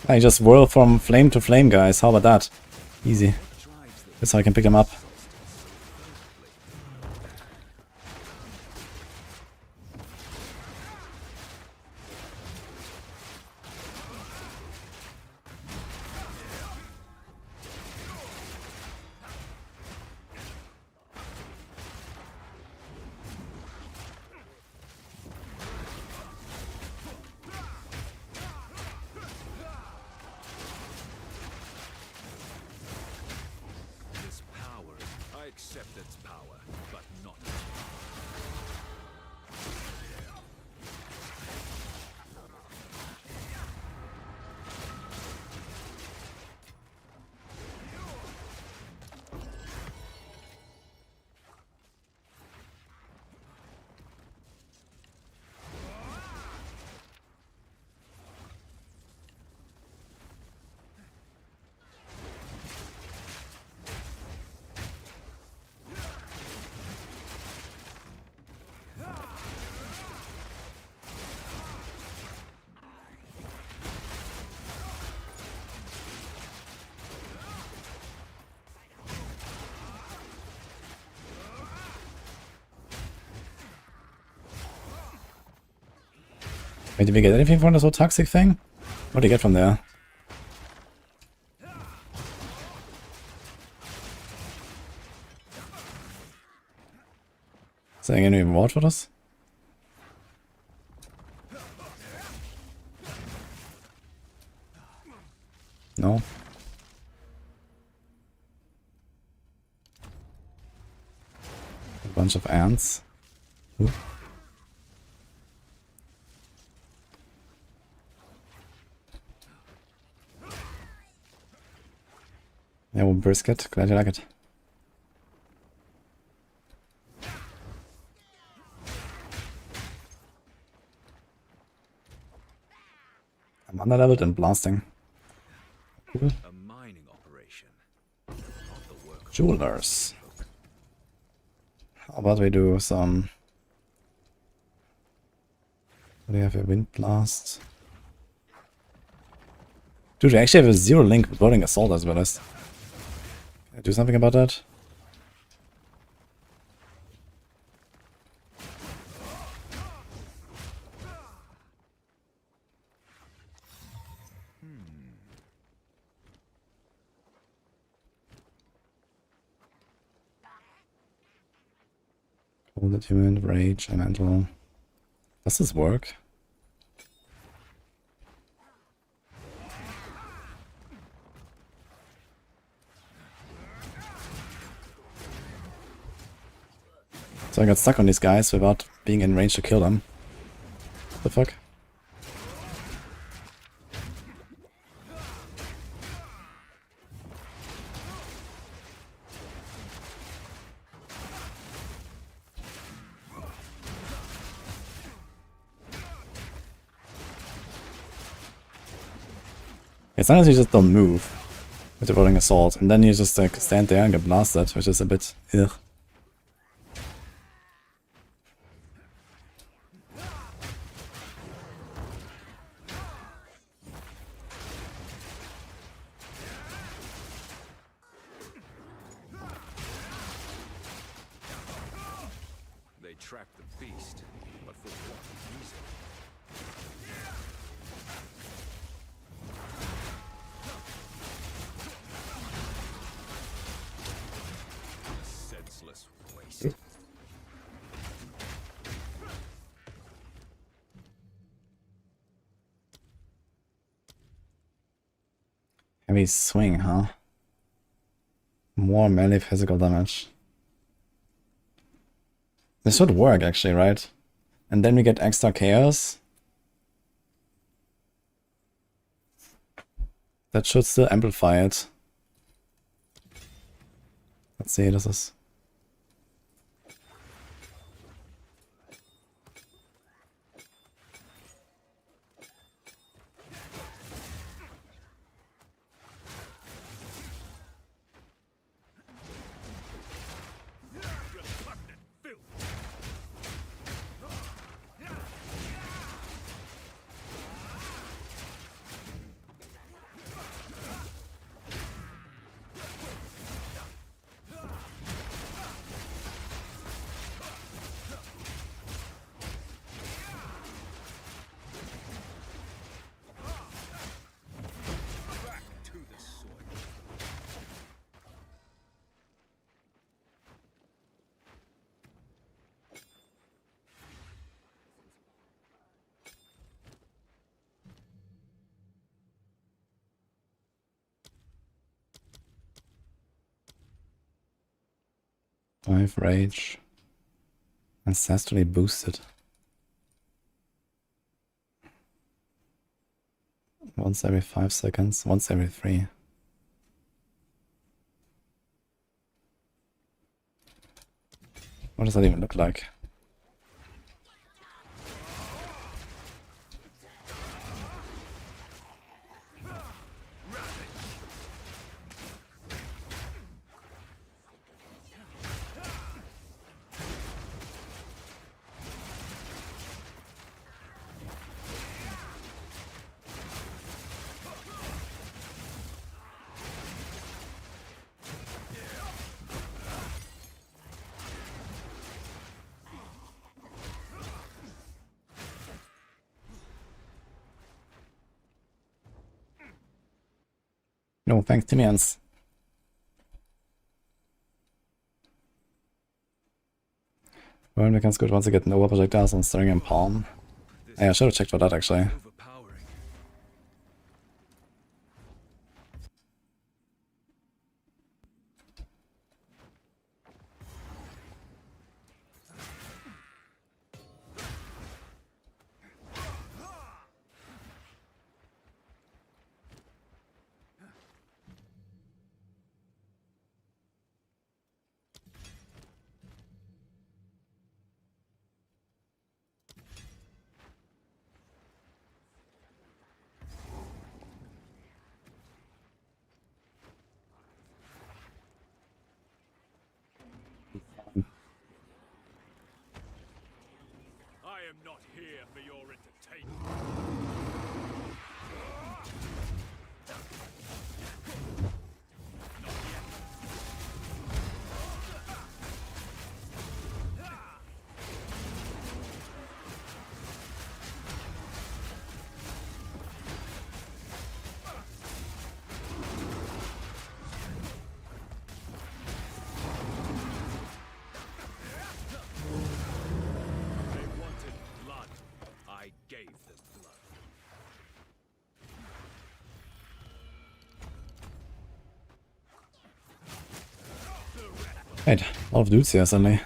I just whirl from flame to flame, guys. How about that? Easy. That's how I can pick them up. Wait, did we get anything from this whole toxic thing? What did you get from there? Is there any reward for this? No. A bunch of ants. Ooh. Yeah, well, brisket. Glad you like it. I'm underleveled and blasting. Cool. A mining operation. Not the work of Jewelers. How about we do some... What do you have here? Wind blast. Dude, I actually have a zero link with loading assault as well as. Can I do something about that? Hold it, human, rage, elemental. Does this work? So I got stuck on these guys without being in range to kill them. What the fuck? Yeah, sometimes you just don't move with the rolling assault, and then you just like stand there and get blasted, which is a bit ugh. They track the beast, but for what reason? A senseless waste. Heavy swing, huh? More melee physical damage. This should work actually, right? And then we get extra chaos. That should still amplify it. Let's see, this is... Five rage. Ancestrally boosted. Once every 5 seconds, once every 3. What does that even look like? No, thanks, Timians. Burn becomes good once you get Nova projectiles on Stirring and Palm. Yeah, I should have checked for that actually. I am not here for your entertainment. Wait, a lot of dudes here suddenly.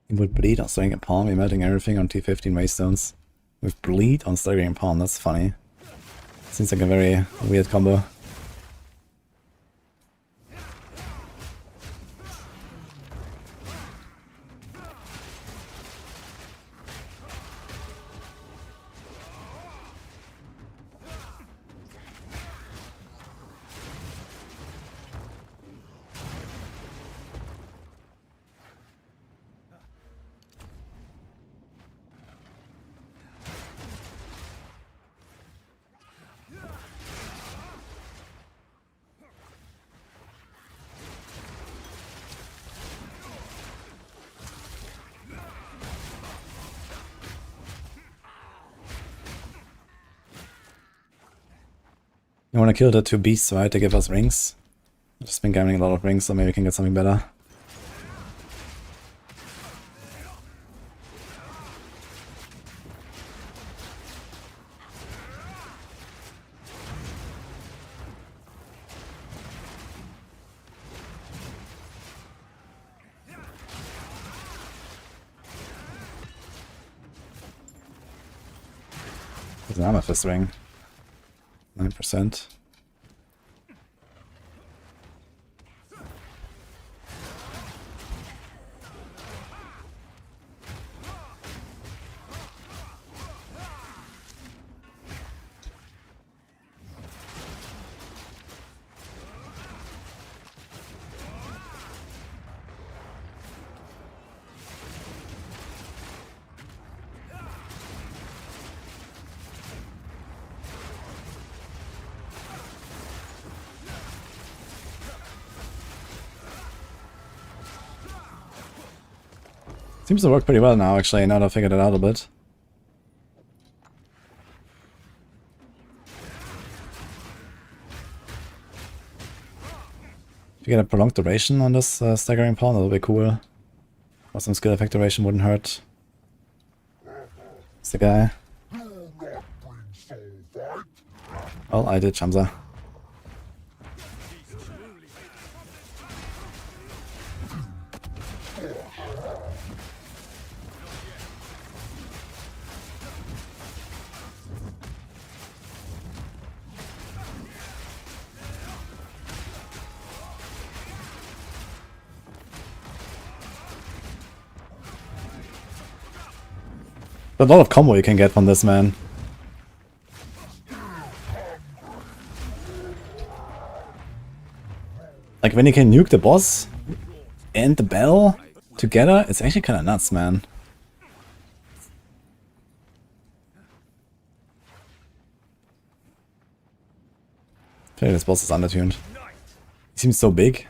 He would bleed on Stirring and Palm, emitting everything on T15 Waystones. With bleed on Stirring and Palm, that's funny. Seems like a very weird combo. You wanna kill the two beasts, right, to give us rings? I've just been gambling a lot of rings, so maybe we can get something better. There's an amethyst ring. 9%. Seems to work pretty well now, actually, now that I figured it out a bit. If you get a prolonged duration on this staggering pawn, that'll be cool. Or some skill effect duration wouldn't hurt. It's the guy. Well, I did Shamsa. A lot of combo you can get from this, man. Like when you can nuke the boss and the bell together, it's actually kind of nuts, man. I feel like this boss is undertuned. He seems so big.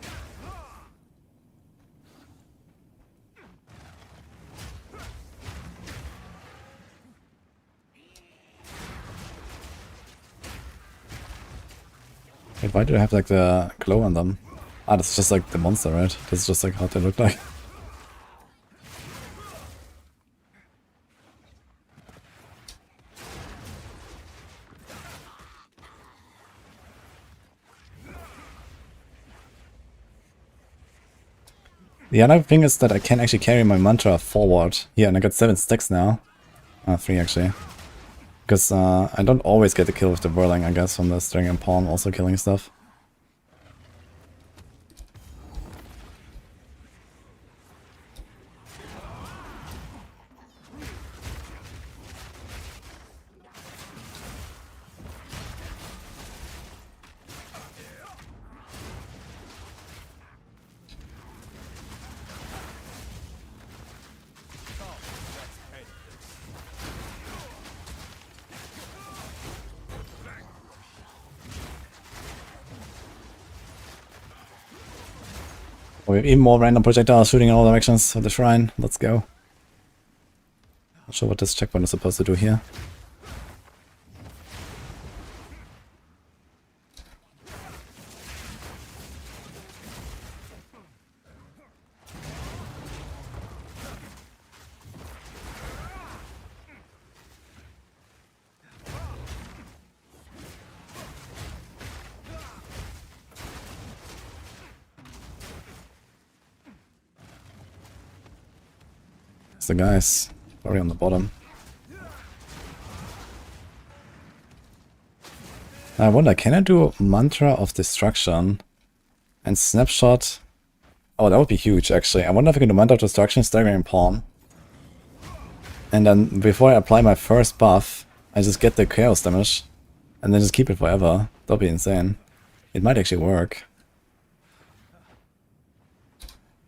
Wait, why do I have like the glow on them? Ah, this is just like the monster, right? This is just like how they look like. The other thing is that I can actually carry my mantra forward. Yeah, and I got 7 stacks now. 3 actually. Because I don't always get the kill with the whirling, I guess, from the string and pawn also killing stuff. We have even more random projectiles shooting in all directions of the shrine. Let's go. Not sure what this checkpoint is supposed to do here. The guys probably on the bottom. I wonder, can I do Mantra of Destruction and Snapshot? Oh, that would be huge actually. I wonder if I can do Mantra of Destruction, Staggering Pawn. And then before I apply my first buff, I just get the chaos damage and then just keep it forever. That'd be insane. It might actually work.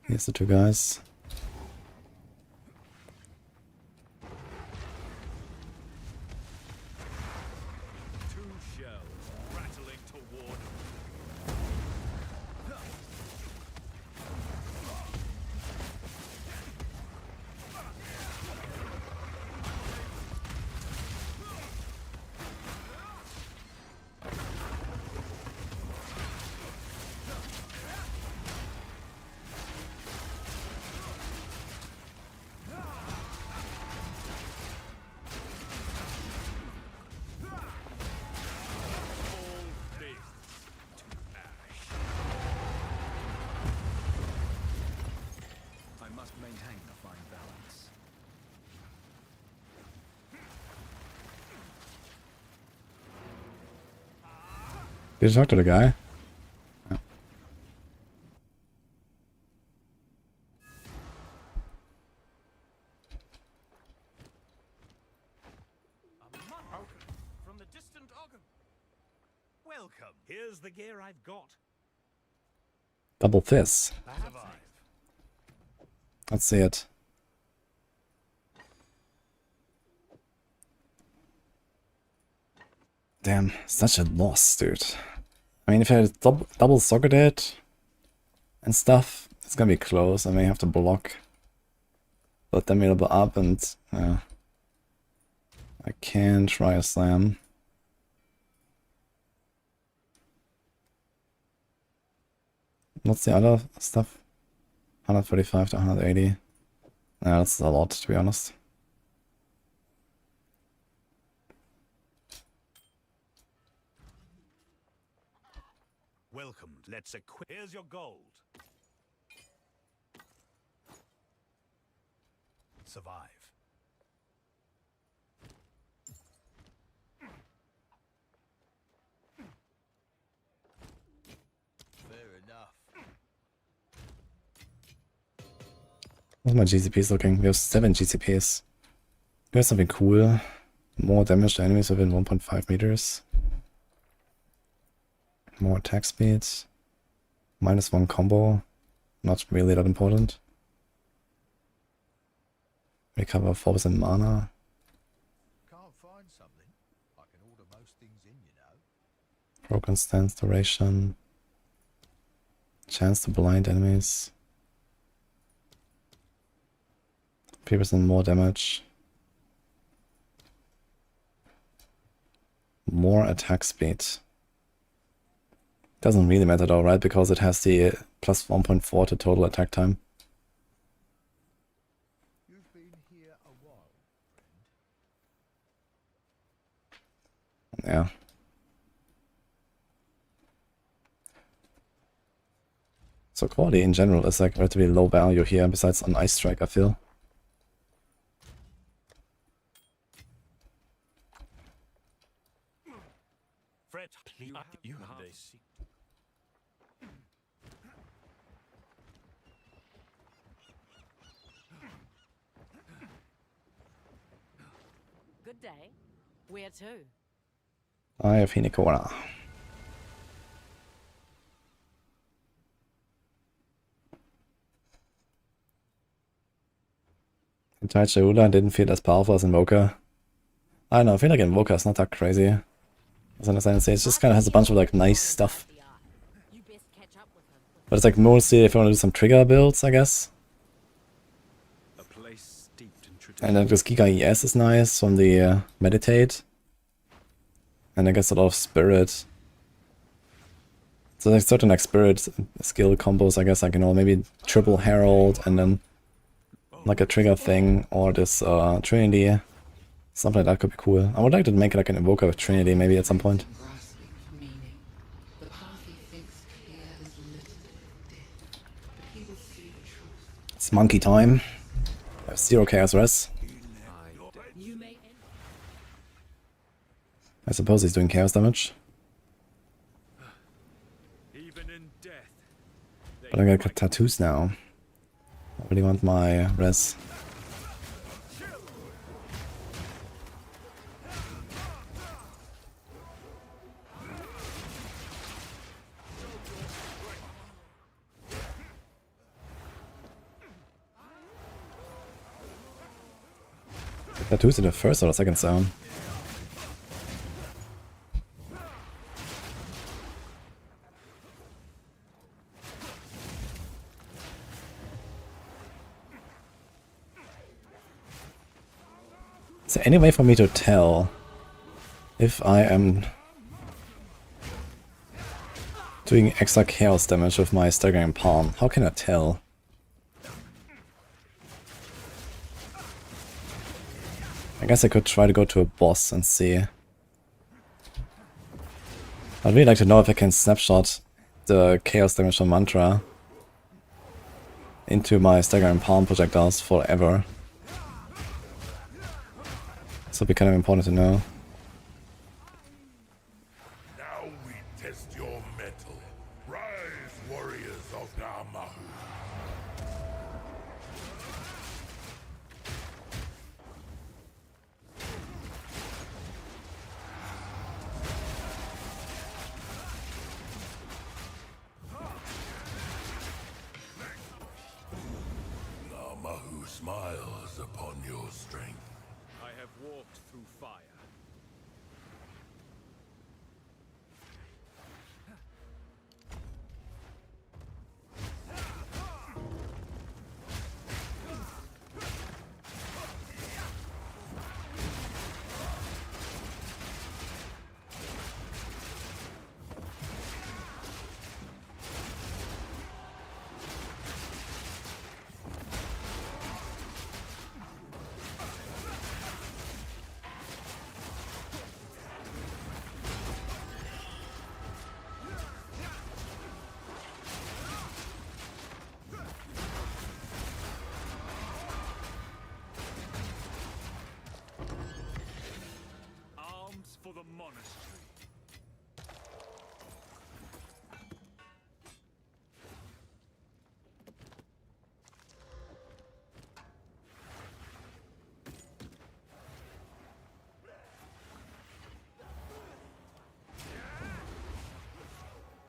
Here's the 2 guys. Did you talk to the guy? No. From the distant Ogre. Welcome. Here's the gear I've got. Double fist. Let's see it. Damn, such a loss, dude. I mean, if I had double socketed and stuff, it's gonna be close. I may have to block. Let them heal up and I can try a slam. What's the other stuff? 135 to 180. Yeah, that's a lot, to be honest. Welcome. Let's equip. Here's your gold. Survive. Fair enough. How's my GCPs looking? We have 7 GCPs. Here's something cool. More damage to enemies within 1.5 meters. More attack speed. -1 combo. Not really that important. Recover 4% mana. Can't find something. I can order most things in, you know. Broken stance duration. Chance to blind enemies. 3% more damage. More attack speed. Doesn't really matter though, right? Because it has the plus 1.4 to total attack time. You've been here a while, Yeah. So quality in general is like relatively low value here, besides on Ice Strike, I feel. Fred, you have this. Good day. Where to? I have Hinekora. Entire Cheula didn't feel as powerful as Invoker. I don't know, I feel like Invoker is not that crazy. As I understand, it just kind of has a bunch of like nice stuff. But it's like mostly if you want to do some trigger builds, I guess. And then this Giga ES is nice from the Meditate. And I guess a lot of Spirit. So there's certain like Spirit skill combos, I guess, like, you know, maybe triple Herald and then like a trigger thing, or this Trinity. Something like that could be cool. I would like to make like an Invoker with Trinity maybe at some point. It's monkey time. I have 0 chaos res. I suppose he's doing chaos damage. But I got tattoos now. I really want my res. Tattoos in the first or the second zone. Is there any way for me to tell if I am doing extra chaos damage with my staggering palm? How can I tell? I guess I could try to go to a boss and see. I'd really like to know if I can snapshot the chaos damage from Mantra into my staggering palm projectiles forever. This would be kind of important to know. Now we test your mettle. Rise, warriors of Namahu. Namahu smiles upon your strength. I have walked through fire. For the monastery.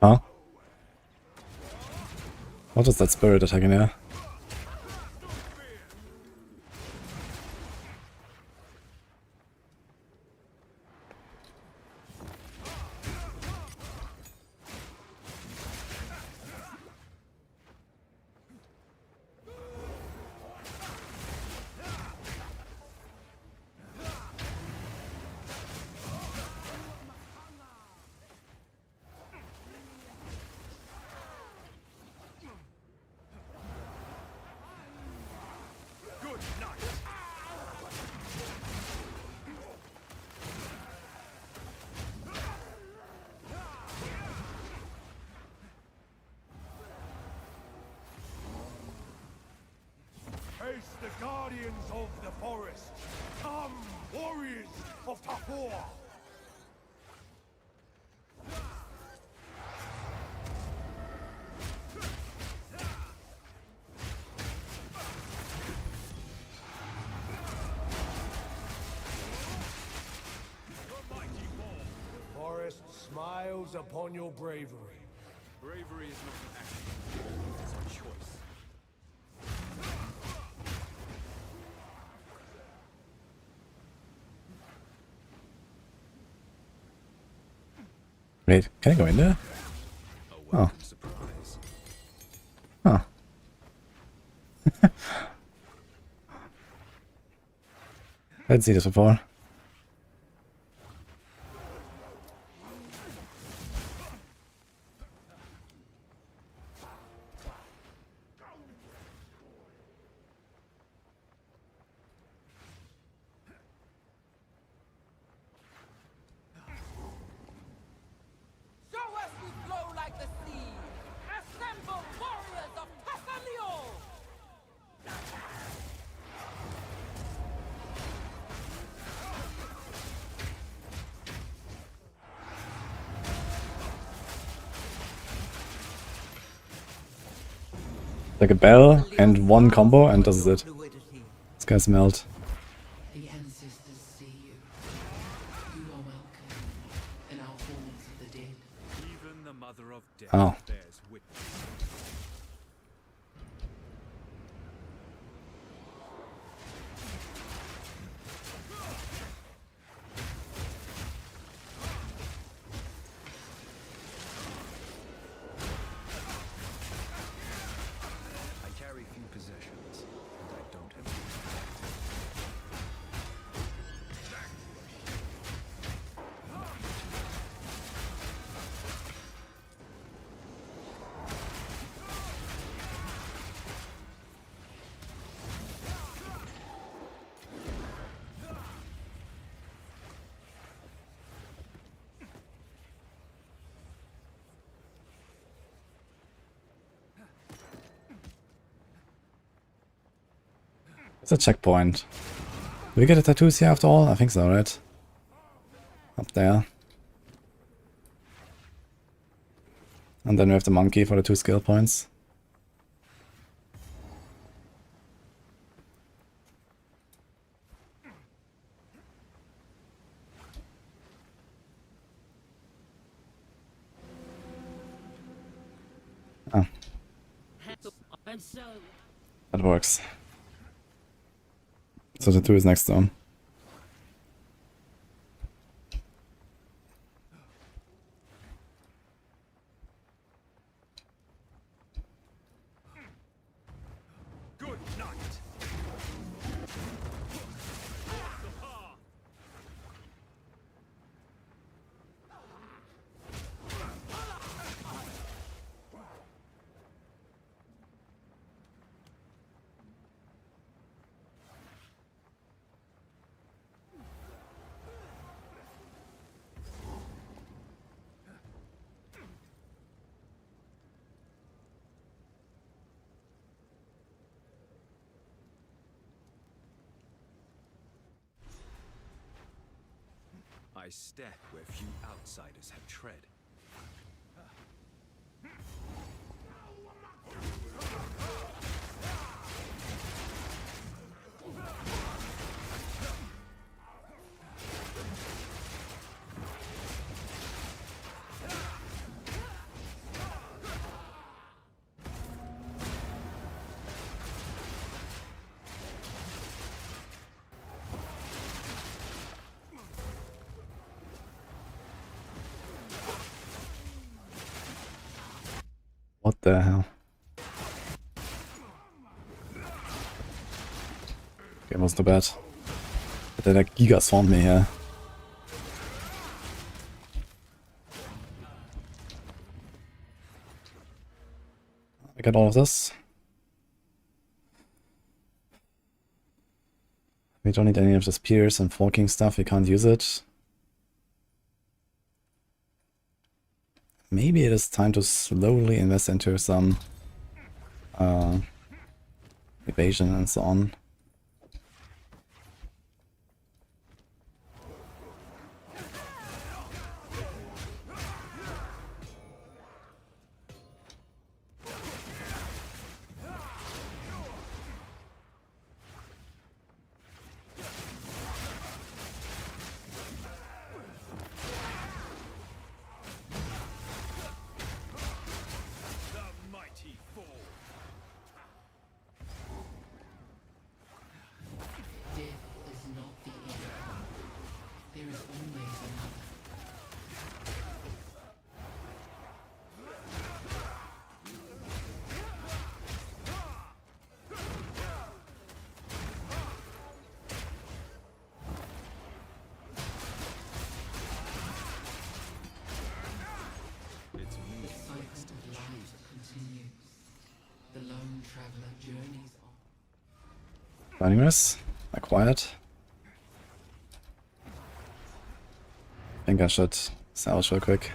Huh? What is that spirit attacking there? Arise, the guardians of the forest. Come, warriors of Tafur. The forest smiles upon your bravery. Bravery is not an action, it's a choice. Wait, can I go in there? A welcome surprise. Huh. I didn't see this before. Show us we flow like the sea. Assemble warriors of Tasalio. Like a bell and one combo, and this is it. This guy's melt. The ancestors see you. You are welcome in our halls of the dead. Even the mother of death Oh. bears witness. I carry few possessions, and I don't have It's a checkpoint. Do we get the tattoos here after all? I think so, right? Up there. And then we have the monkey for the 2 skill points. Oh. That works. So the 2 is next to him. Good night. I step where few outsiders have tread. What the hell? Okay, was too bad. But der Giga swarmed me here. I got all of this. We don't need any of the spears and forking stuff, we can't use it. Maybe it is time to slowly invest into some evasion and so on. Anyways, acquired. I think I should salvage real quick.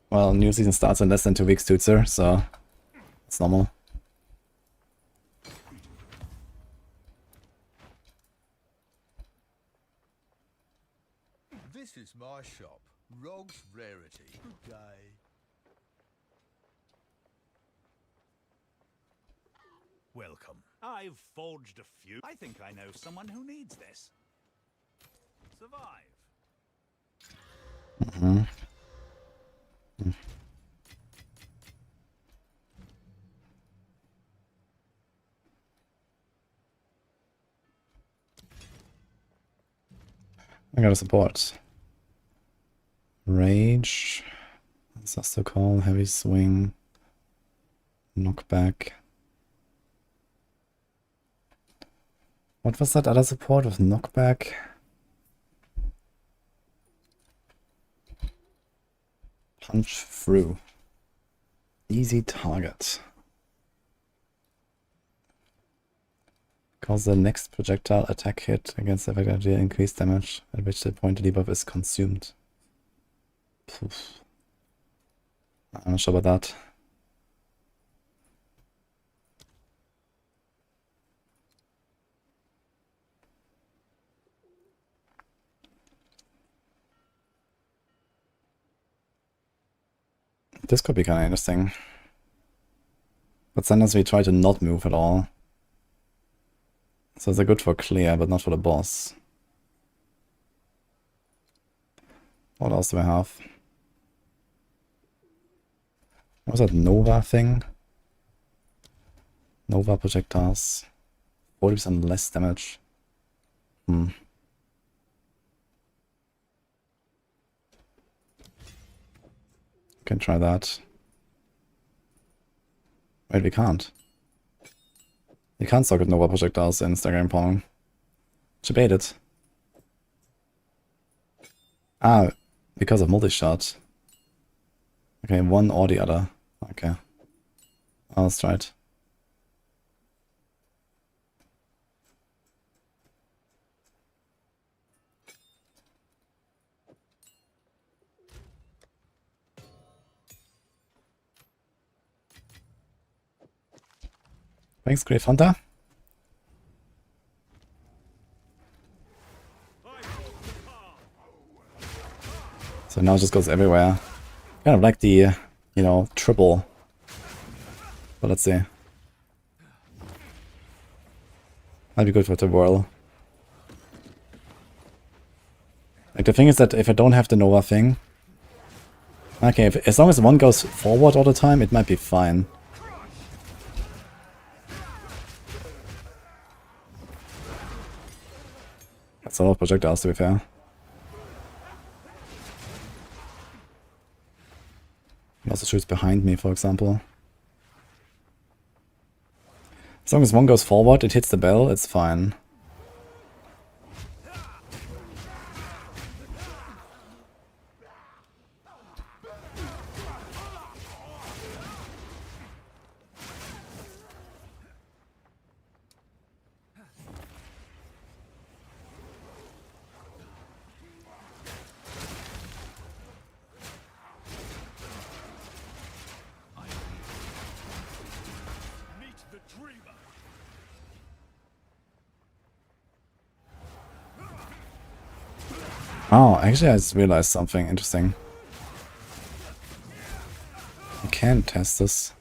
Well, new season starts in less than 2 weeks, Tootser, so it's normal. This is my shop, Rogue's Rarity. Good day. Welcome. I've forged a few. I think I know someone who needs this. Survive. I gotta support. Rage. Disaster Call, Heavy Swing. Knockback. What was that other support with knockback? Punch through. Easy target. Cause the next projectile attack hit against the effect deal increased damage, at which the point debuff is consumed. Poof. I'm not sure about that. This could be kind of interesting. But sometimes we try to not move at all. So they're good for clear, but not for the boss. What else do I have? What was that Nova thing? Nova projectiles. 40% less damage. Can try that. Wait, we can't. You can't socket Nova projectiles in Instagram Pong. Debate it. Ah, because of multi-shot. Okay, one or the other. Okay. Oh, let's try it. Thanks, Grave Hunter. So now it just goes everywhere. Kind of like the, you know, triple. But let's see. Might be good for the whirl. Like the thing is that if I don't have the Nova thing... Okay, as long as one goes forward all the time, it might be fine. That's a lot of projectiles, to be fair. It also shoots behind me, for example. As long as one goes forward, it hits the bell, it's fine. Oh, actually I just realized something interesting. I can test this.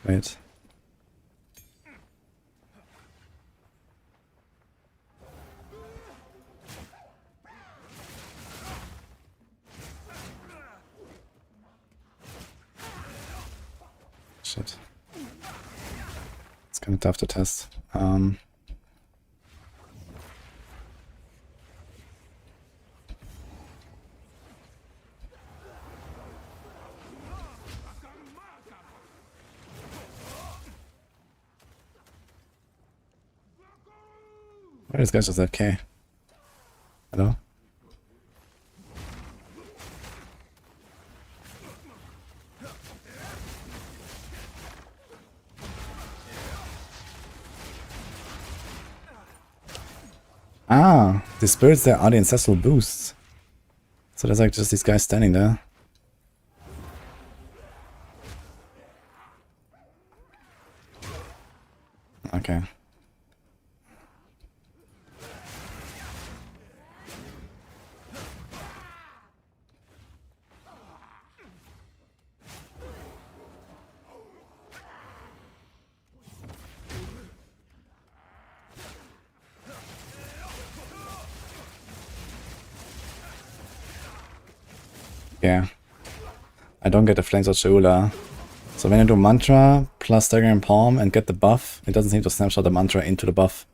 Wait. Shit. It's kind of tough to test. Where is this guy just AFK? Hello? Ah, the spirits there are the ancestral boosts. So there's like just these guys standing there. Okay. Yeah. I don't get the Flames of Sheula. So when I do Mantra plus Staggering Palm and get the buff, it doesn't seem to snapshot the Mantra into the buff.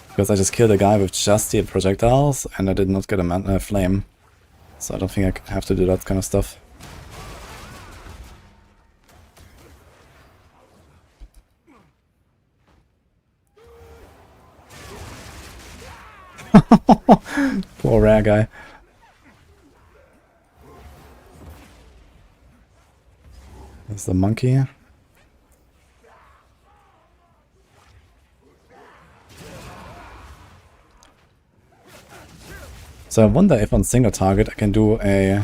Because I just killed a guy with just the projectiles and I did not get a flame. So I don't think I have to do that kind of stuff. Poor rare guy. There's the monkey. So I wonder if on single target I can do a...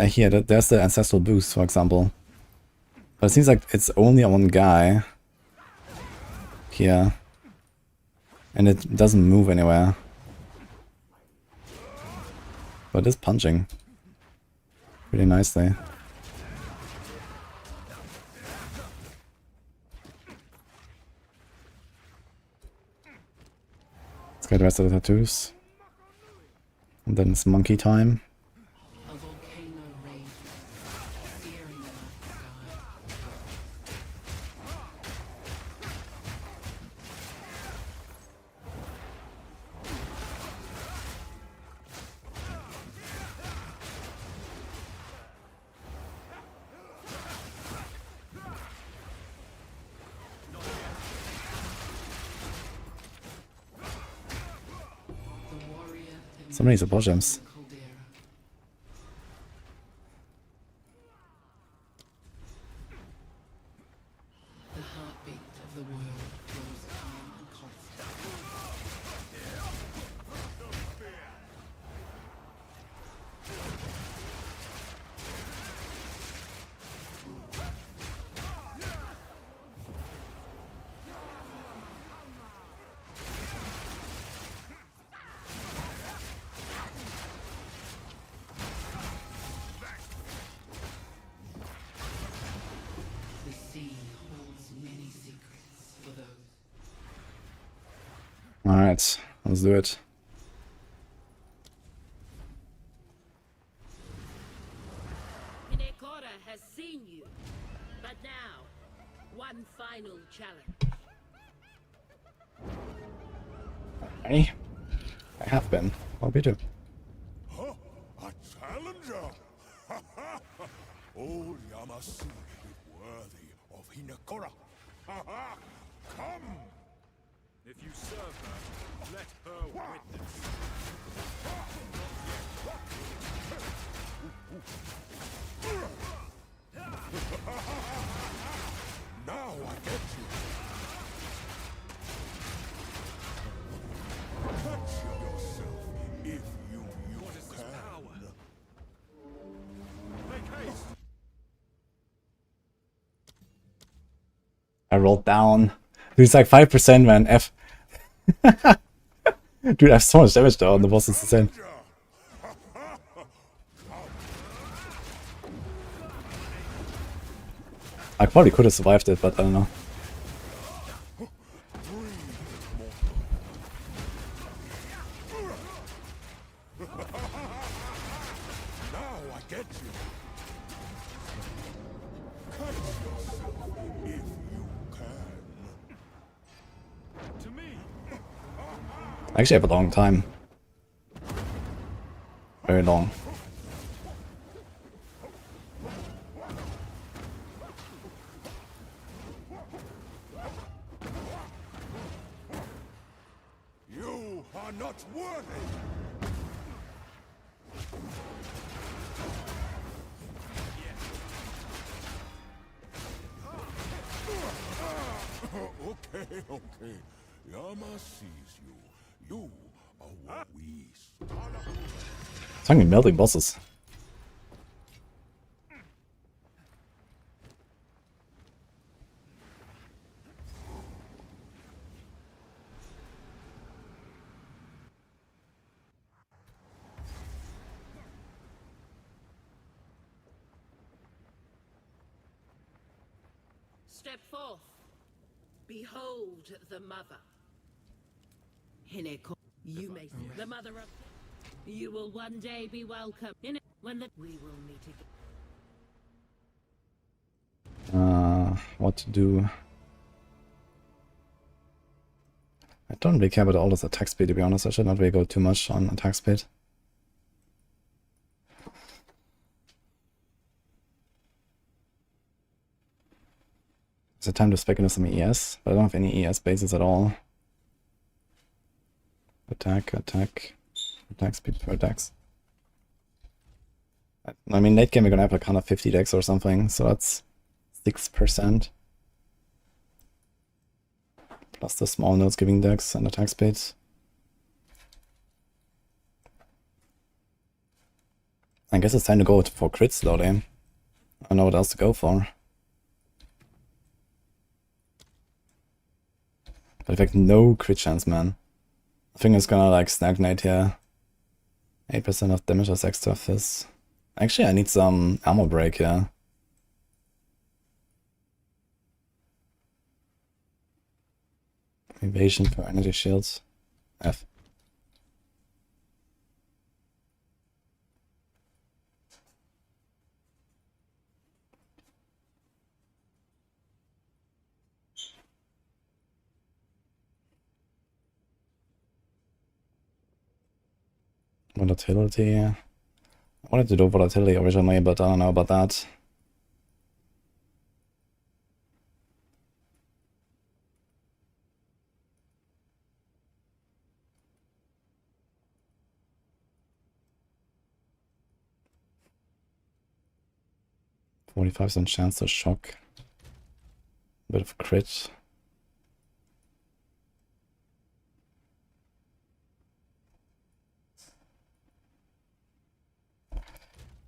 here, there's the ancestral boost, for example. But it seems like it's only on one guy. Here. And it doesn't move anywhere. But it's punching. Really nicely. Let's get the rest of the tattoos. And then it's monkey time. A volcano rages, searing the night sky. So many support gems. The heartbeat of the world grows calm and constant. The sea holds many secrets for those. Alright, let's do it. Necro has seen you, but now, one final challenge. Ready? I have been. What we do? Huh? A challenger? Oh, Yamasu is worthy of Hinekora. Come! If you serve her, let her witness. Now I get you. Catch yourself if you What is this can. power? Make haste! I rolled down. Dude, it's like 5%, man. F. Dude, I have so much damage though on the boss, it's insane. I probably could have survived it, but I don't know. I actually have a long time. Very long. You are not worthy. Okay. Yama sees you. You are what we It's only melting bosses. Step forth. Behold the mother. Hineko, you may see the mother of. You will one day be welcome. In it, when we will meet again. What to do? I don't really care about all this attack speed, to be honest. I should not really go too much on attack speed. Is it time to spec into some ES? But I don't have any ES bases at all. Attack speed per attacks. I mean, late game we're gonna have like 150 decks or something, so that's 6%. Plus the small nodes giving decks and attack speed. I guess it's time to go for crits slowly. I don't know what else to go for. But in fact, no crit chance, man. I think it's gonna like stagnate here. 8% of damage as extra fizz. Actually, I need some armor break here. Evasion for energy shields. F. Volatility. I wanted to do volatility originally, but I don't know about that. %45 chance to shock. A bit of crit.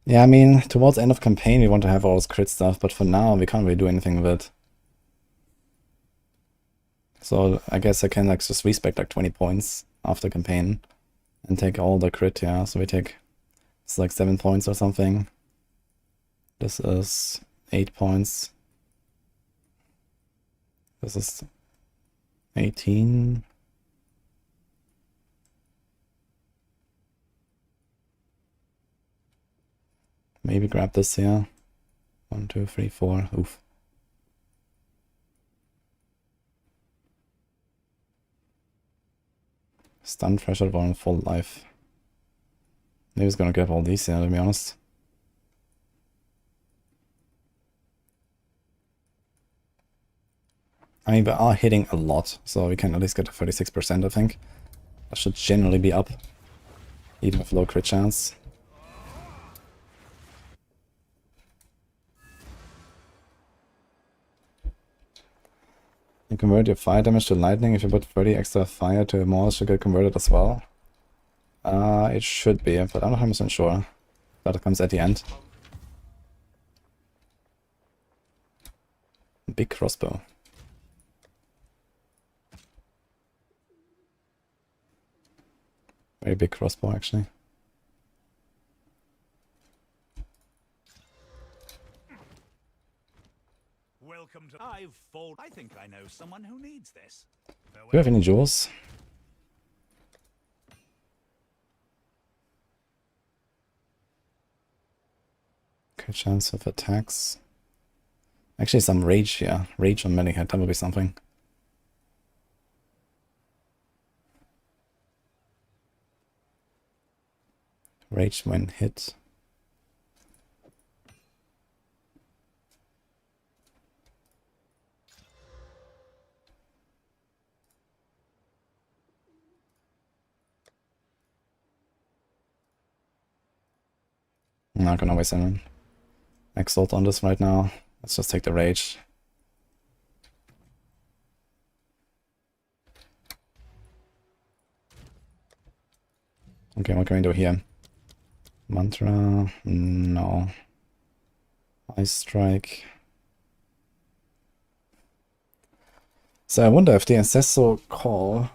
Yeah, I mean, towards the end of campaign we want to have all this crit stuff, but for now we can't really do anything with it. So I guess I can like just respec like 20 points after campaign and take all the crit, yeah. So we take, it's like 7 points or something. This is 8 points. This is 18. Maybe grab this here. 1, 2, 3, 4. Oof. Stun threshold on full life. Maybe it's gonna grab all these here, to be honest. I mean, we are hitting a lot, so we can at least get to 36%, I think. That should generally be up, even with low crit chance. You convert your fire damage to lightning. If you put 30 extra fire to more, it should get converted as well. It should be, but I'm not 100% sure. That comes at the end. Big crossbow. Very big crossbow, actually. Welcome to. I think I know someone who needs this. Do you have any jewels? Okay, chance of attacks. Actually, some rage here. Rage on many head, that would be something. Rage when hit. I'm not gonna waste an Maxroll on this right now. Let's just take the rage. Okay, what can we do here? Mantra? No. Ice Strike. So I wonder if the Ancestral Call...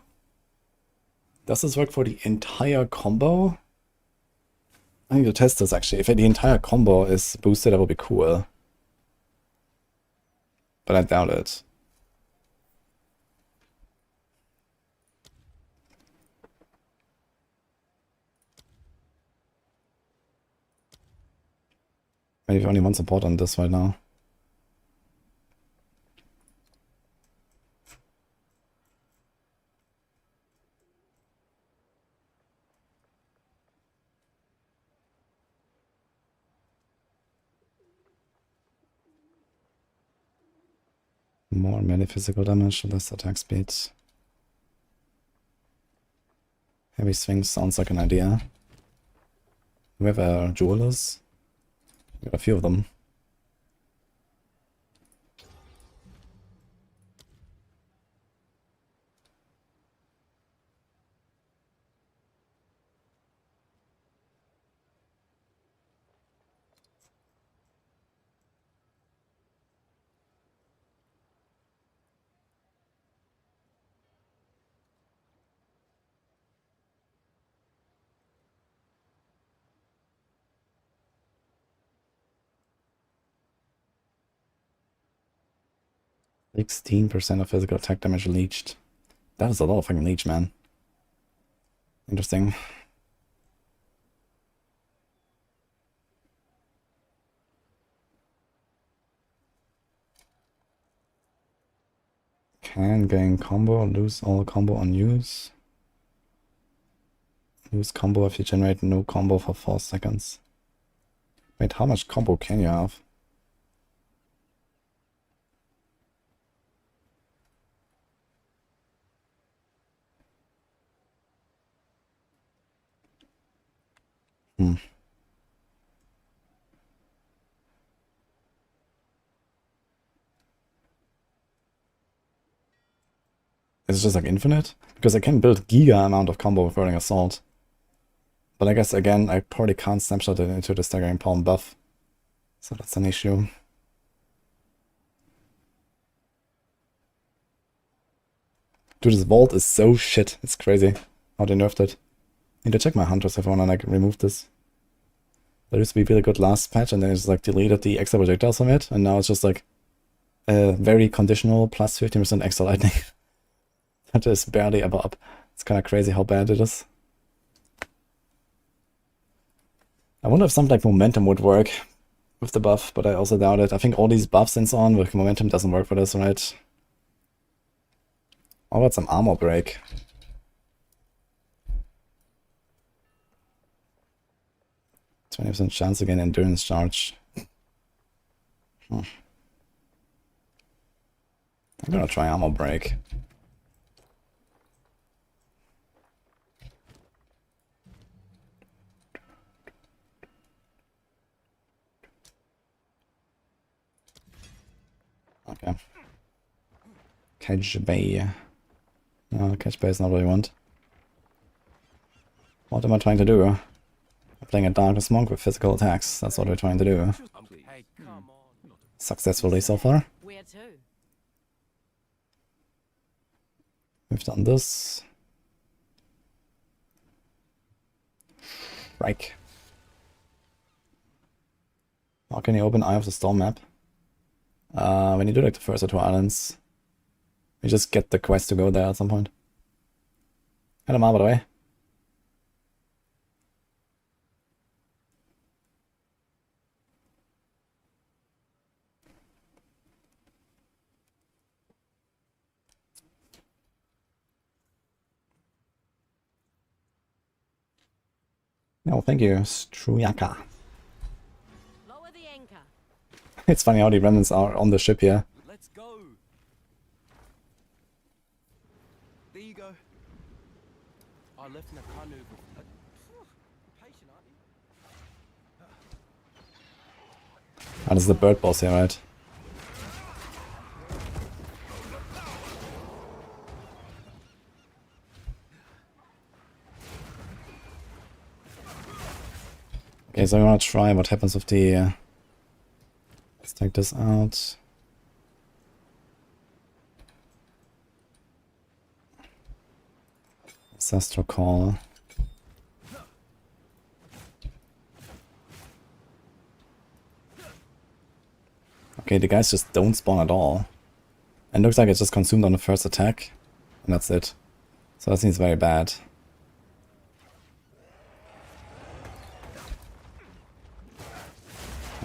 Does this work for the entire combo? I need to test this actually. If the entire combo is boosted, that would be cool. But I doubt it. Maybe only one support on this right now. More melee physical damage, less attack speed. Heavy swings sounds like an idea. We have a jewelers. We got a few of them. %16 of physical attack damage leached. That is a lot of fucking leech, man. Interesting. Can gain combo, lose all combo on use. Lose combo if you generate no combo for 4 seconds. Wait, how much combo can you have? Is it just like infinite? Because I can build giga amount of combo with Burning Assault. But I guess again, I probably can't snapshot it into the Staggering Palm buff. So that's an issue. Dude, this vault is so shit. It's crazy how they nerfed it. Need to check my hunters if I wanna like remove this. There used to be really good last patch and then it's like deleted the extra projectiles from it. And now it's just like a very conditional plus 15% extra lightning. That is barely ever up. It's kind of crazy how bad it is. I wonder if something like momentum would work with the buff, but I also doubt it. I think all these buffs and so on with momentum doesn't work for this, right? How about some armor break? %20 chance again, endurance charge. I'm gonna try armor break. Okay. Catch Bay. No, Catch Bay is not what I want. What am I trying to do? I'm playing a Darkness Monk with physical attacks. That's what we're trying to do. Successfully so far. We've done this. Strike. How can you open Eye of the Storm map? When you do like the first or two islands, you just get the quest to go there at some point. Hello, Ma, by the way. No, thank you, Struyaka. Lower the anchor. It's funny how the remnants are on the ship here. Let's go. There you go. I left in a canoe. Patient, aren't you? Ah, this is the bird boss here, right? Okay, so we want to try what happens with the... let's take this out. Ancestral Call. Okay, the guys just don't spawn at all. And looks like it's just consumed on the first attack. And that's it. So that seems very bad.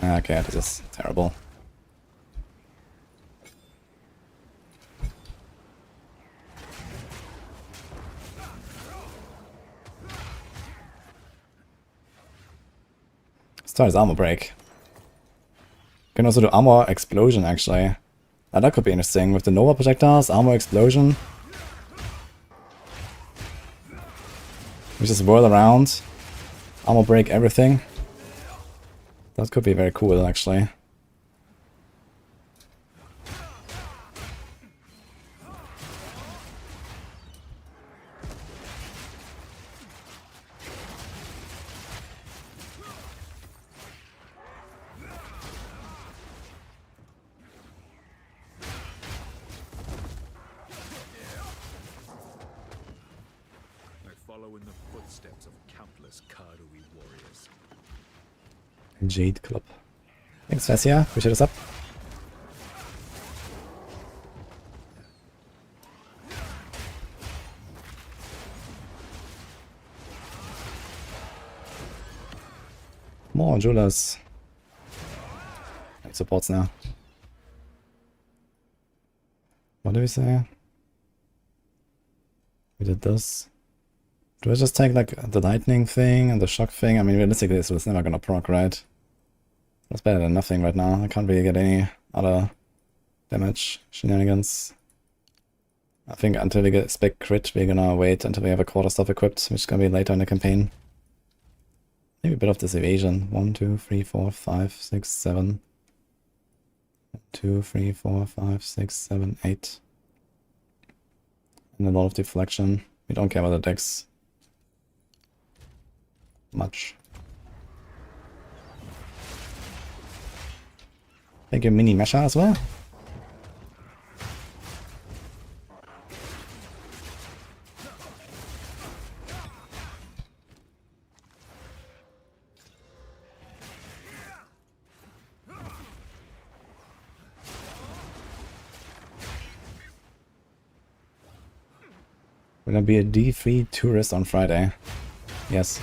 Okay, this is terrible. Start his armor break. Can also do armor explosion actually. That could be interesting with the Nova projectiles, armor explosion. We just whirl around, armor break everything. That could be very cool, actually. I follow in the footsteps of countless Karui warriors. Jade Club. Thanks, Vessia. Appreciate us up. More Julas. It supports now. What do we say? We did this. Do I just take like the lightning thing and the shock thing? I mean, realistically, this was never gonna proc, right? That's better than nothing right now. I can't really get any other damage shenanigans. I think until we get spec crit, we're gonna wait until we have a quarter stuff equipped, which is gonna be later in the campaign. Maybe a bit of this evasion. 1, 2, 3, 4, 5, 6, 7. 1, 2, 3, 4, 5, 6, 7, 8. And a lot of deflection. We don't care about the decks much. Thank you, Mini Mesha, as well. Gonna be a D3 tourist on Friday. Yes.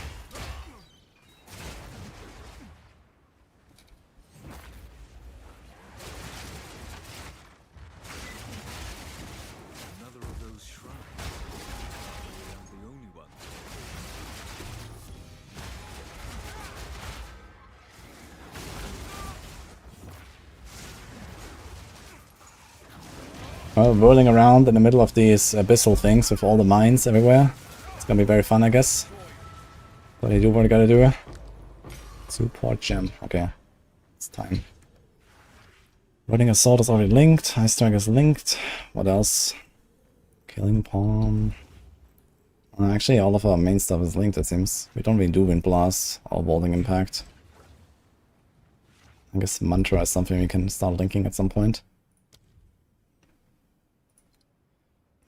Rolling around in the middle of these abyssal things with all the mines everywhere. It's gonna be very fun, I guess. But you do what you gotta do. Support gem. Okay. It's time. Running Assault is already linked. Ice Strike is linked. What else? Killing Palm. Actually, all of our main stuff is linked, it seems. We don't really do Wind Blast or Vaulting Impact. I guess Mantra is something we can start linking at some point.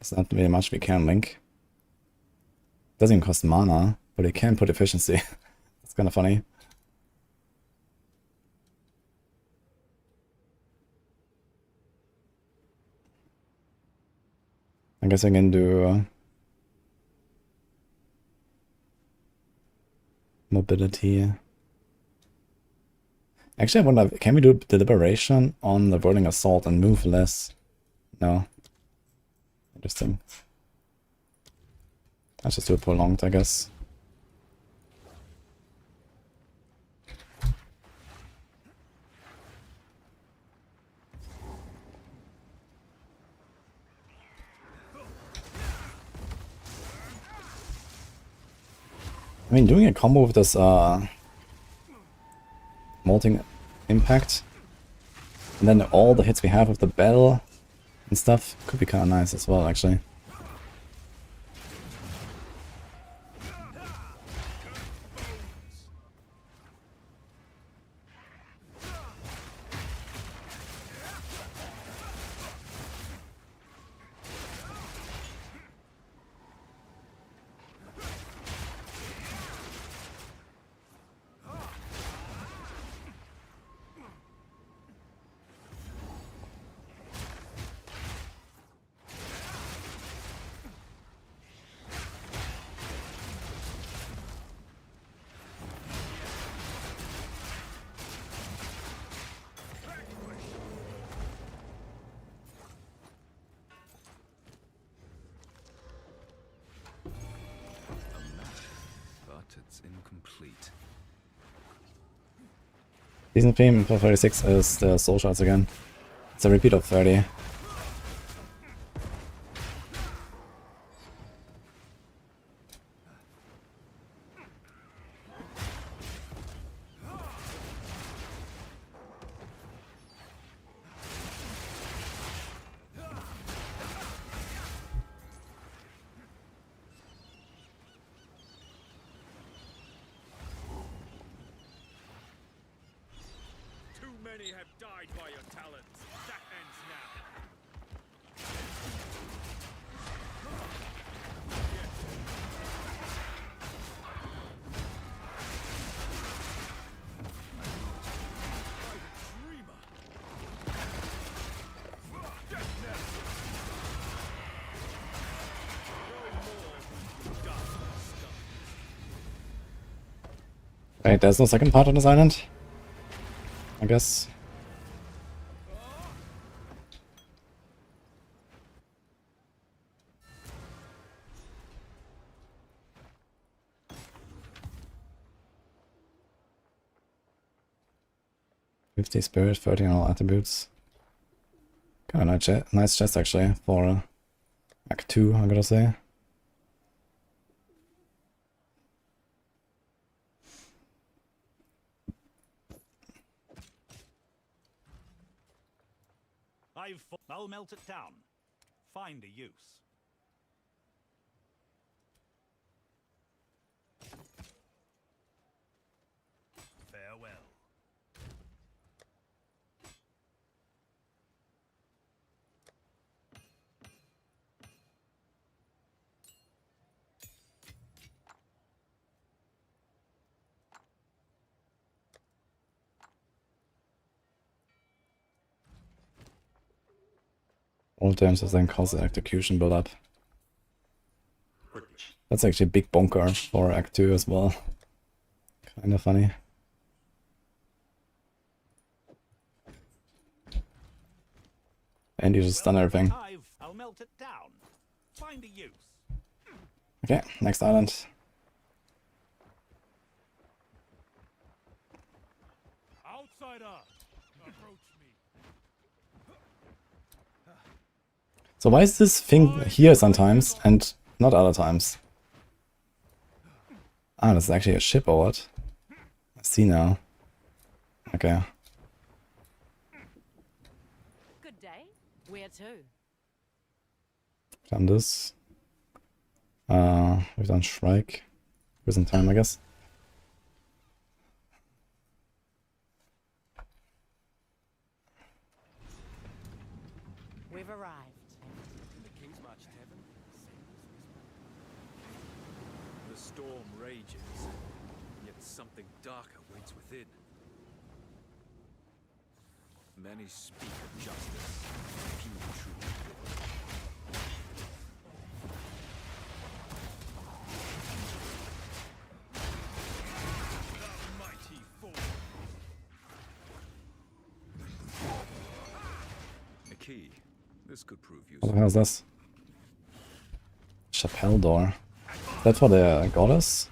There's not really much we can link. Doesn't even cost mana, but it can put efficiency. kind of funny. I guess I can do mobility. Actually, I wonder, can we do deliberation on the Whirling Assault and move less? No. Interesting. I'll just do it prolonged, I guess. I mean, doing a combo with this molting impact, and then all the hits we have with the bell and stuff could be kind of nice as well, actually. It's incomplete. Season theme for 36 is the soul shots again. It's a repeat of 30. Many have died by your talents. That ends now. Wait, there's no second part on this island? I guess. $50 spirit, 30 on all attributes. Kind of nice chest actually for Act 2, I gotta say. I'll melt it down. Find a use. Farewell. All damages then cause the execution build up. That's actually a big bonker for Act 2 as well. Kinda funny. And you just done everything. I'll melt it down. Find a use. Okay, next island. Outsider, approach me. So why is this thing here sometimes and not other times? Ah, this is actually a ship or what? I see now. Okay. Good day. Where to? Done this. We've done Shrike. Prison time, I guess. We've arrived. The King's March Tavern. The storm rages, yet Something darker waits within. Many speak of justice, few truly live. The mighty fall. A key. This could prove What useful. the hell is this? Chapel door. Is that for the goddess?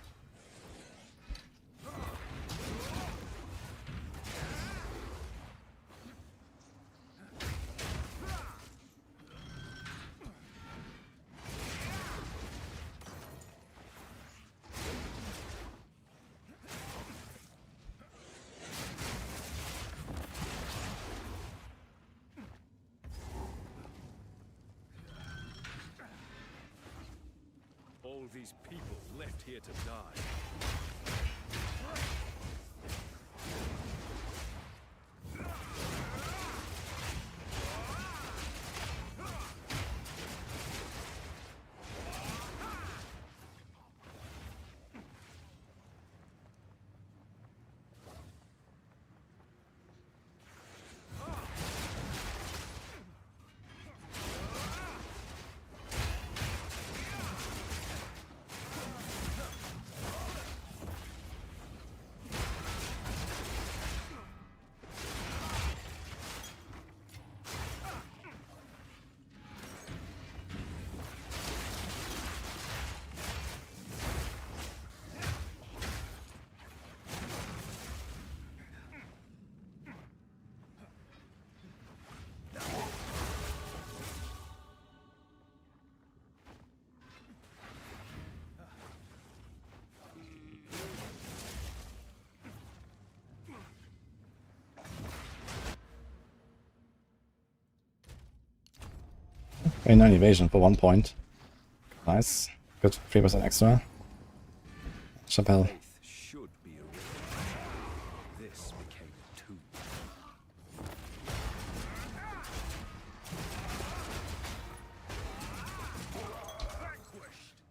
All these people left here to die. Very 9 evasion for 1 point. Nice. Good 3% extra. Chapel. Should be a this became two.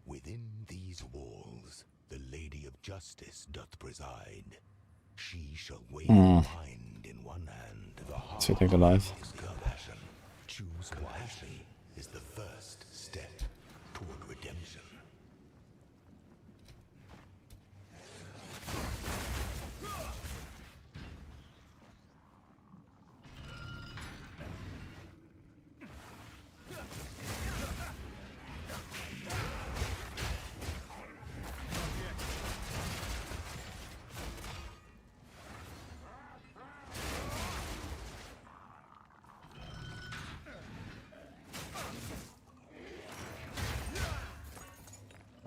Within these walls, the Lady of Justice doth preside. She shall wave mind in one hand, the heart So take the life. is compassion. Choose compassion is the first step toward redemption.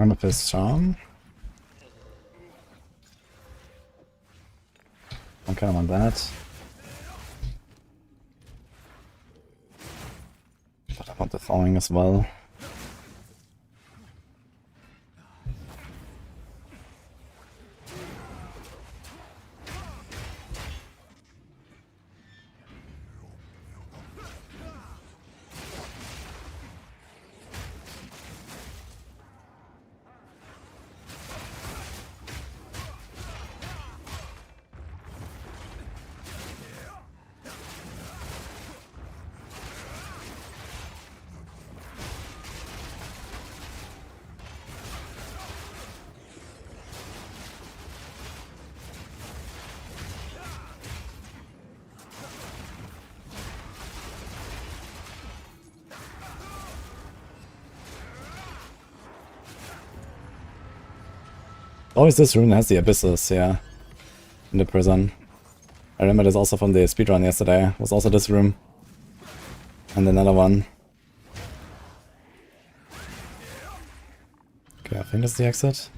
Amethyst Charm. I kind of want that. But I want the thawing as well. Always this rune has the abysses, yeah. In the prison. I remember this also from the speedrun yesterday. Was also this room. And another one. Okay, I think that's the exit.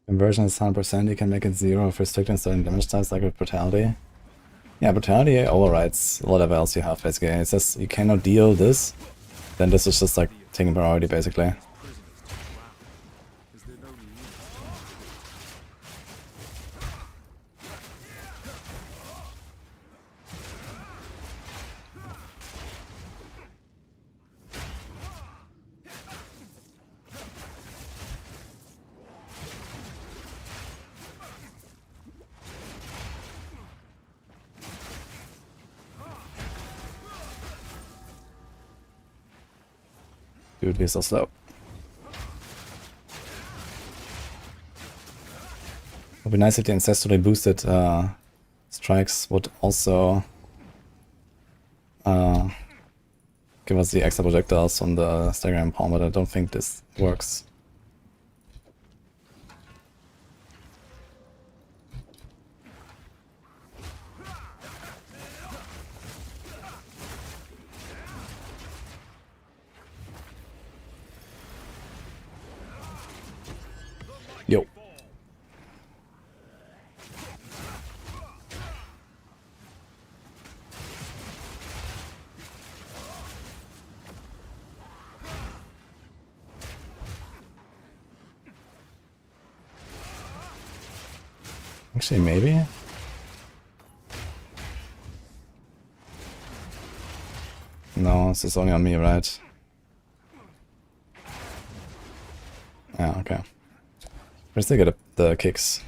Conversion is 100%, you can make it 0 if restricting certain damage types like with Brutality. Yeah, Brutality overrides whatever else you have basically. It says you cannot deal this, then this is just like taking priority basically. Dude, we're so slow. It would be nice if the ancestrally boosted strikes would also give us the extra projectiles on the staggering palm, but I don't think this works. Yo. Actually, maybe? No, this is only on me, right? Yeah, okay. Where's they get the kicks?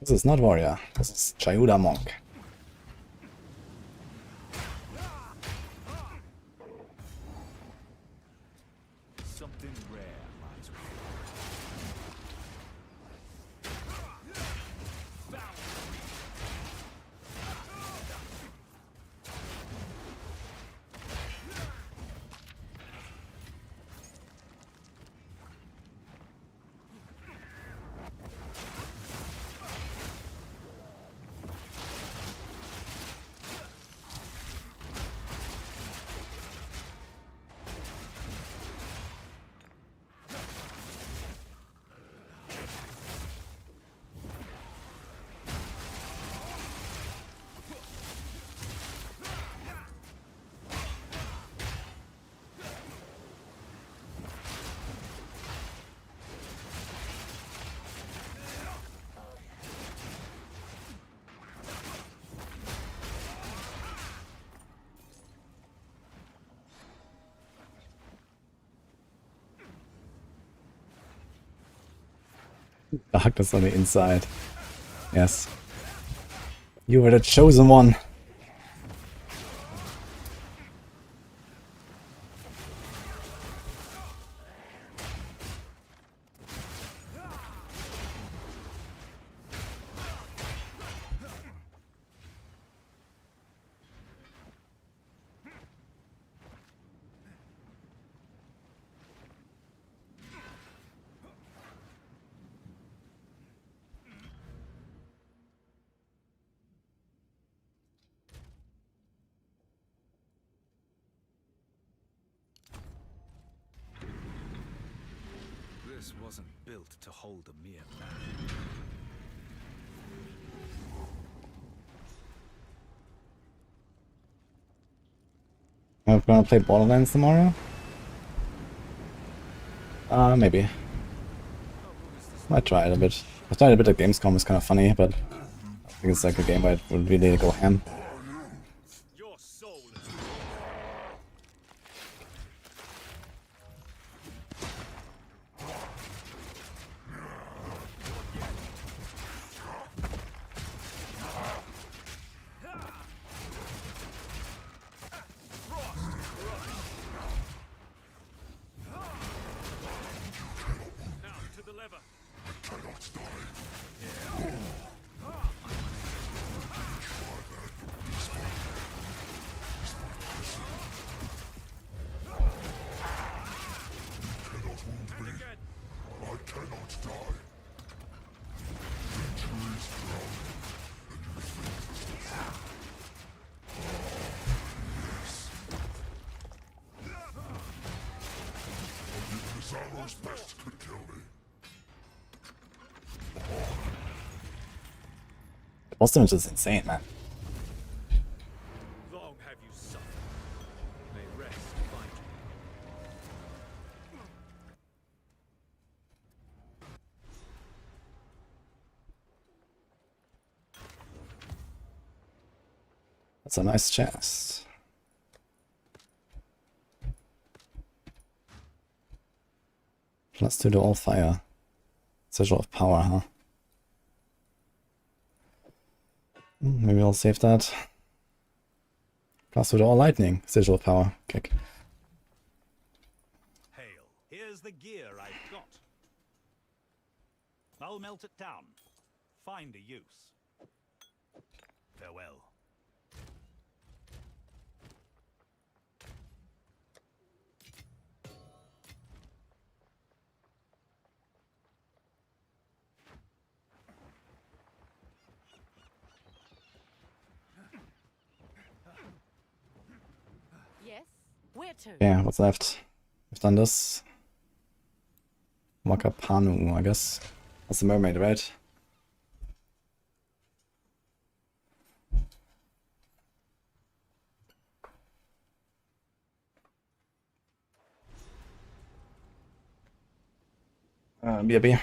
This is not warrior, this is Chayuda monk. Darkness on the inside. Yes. You were the chosen one. This wasn't built to hold a mere man. I'm gonna play Borderlands tomorrow? Maybe. Might try it a bit. I tried a bit at Gamescom, it's kind of funny, but I think it's like a game where it would really go ham. best could kill me. The boss damage is insane, man. Long have you suffered. May rest find you. That's a nice chest. Plus 2 to all fire. Sigil of power, huh? Maybe I'll save that. Plus 2 to all lightning. Sigil of power. Kick. Hail. Here's the gear I've got. I'll melt it down. Find a use. Farewell. Yes? Where to? Yeah, what's left? We've done this. Wakapanu, I guess. That's the mermaid, right? BRB.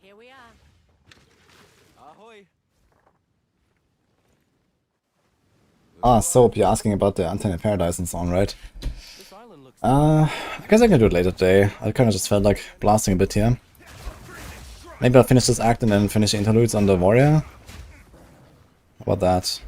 Here we are. Ahoy. Ah, Soap, you're asking about the Untainted Paradise and so on, right? I guess I can do it later today. I kinda just felt like blasting a bit here. Maybe I'll finish this act and then finish the interludes on the warrior. How about that?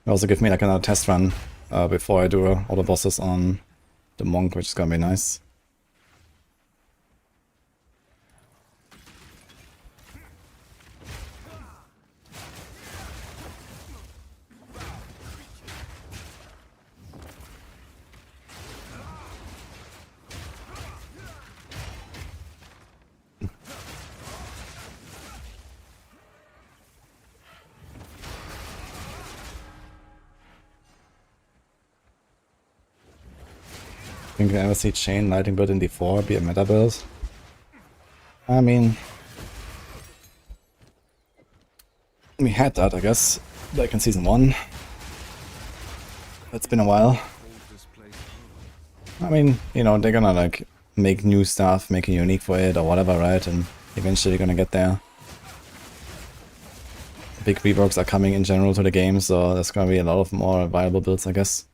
Also give me like another test run before I do all the bosses on the Monk, which is gonna be nice. Think we ever see Chain Lightning Build in D4 be a meta build? I mean, we had that, I guess, like in Season 1. It's been a while. I mean, you know, they're gonna like make new stuff, make it unique for it or whatever, right? And eventually they're gonna get there. Big reworks are coming in general to the game, so there's gonna be a lot of more viable builds, I guess.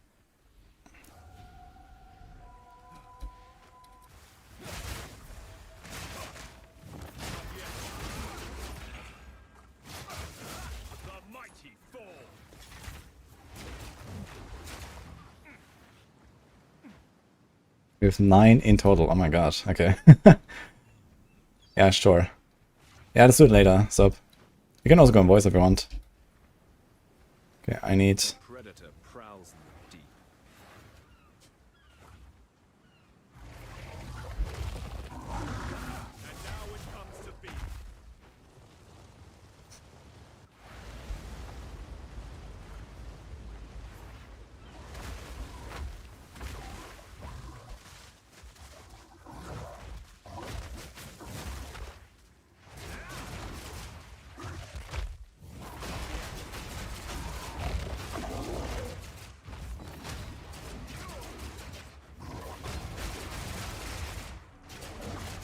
We have 9 in total, oh my god, okay. Yeah, sure. Yeah, let's do it later, so you can also go in voice if you want. Okay, I need... Predator prowls in the deep. And now it comes to be.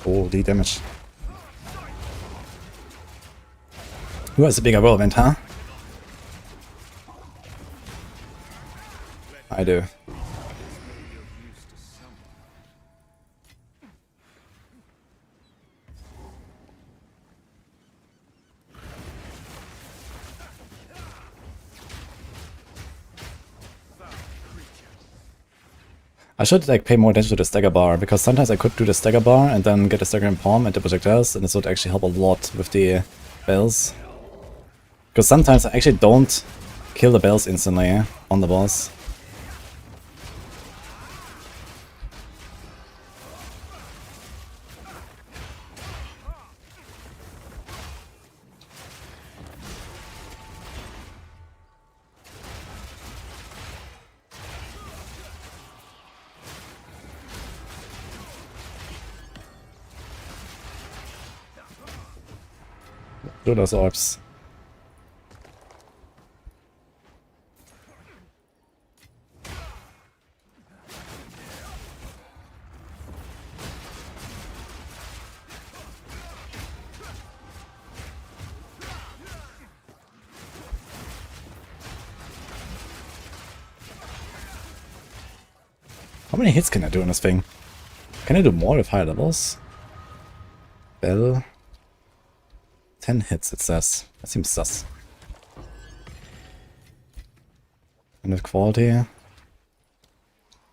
Holy damage. Who has a bigger whirlwind, huh? I do. I should like pay more attention to the stagger bar, because sometimes I could do the stagger bar and then get a stagger in palm and the projectiles, and this would actually help a lot with the bells. Because sometimes I actually don't kill the bells instantly on the boss. Do those orbs. How many hits can I do on this thing? Can I do more with higher levels? Bell. 10 hits, it says. That seems sus. And with quality,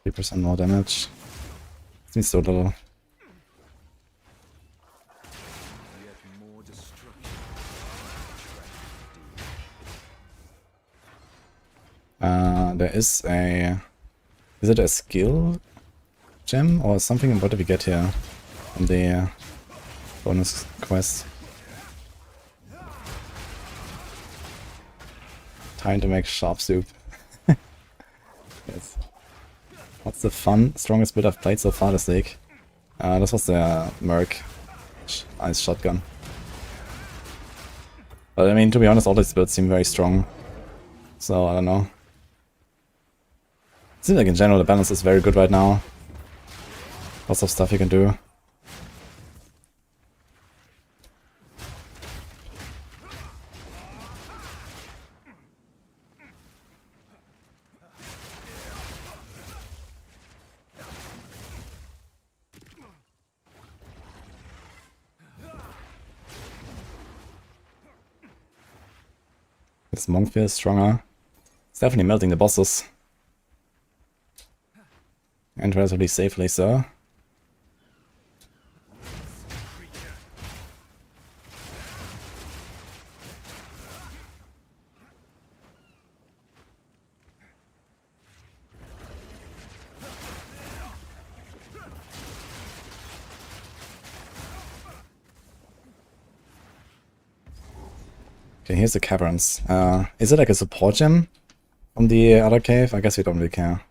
3% more damage. Seems so little. There is a... Is it a skill gem or something? What did we get here on the bonus quest? Time to make sharp soup. Yes. What's the strongest build I've played so far this week? This was the Merc. Nice shotgun. But I mean, to be honest, all these builds seem very strong. So, I don't know. It seems like in general the balance is very good right now. Lots of stuff you can do. This monk feels stronger. It's definitely melting the bosses. And relatively safely, so. Okay, here's the caverns. Is it like a support gem from the other cave? I guess we don't really care.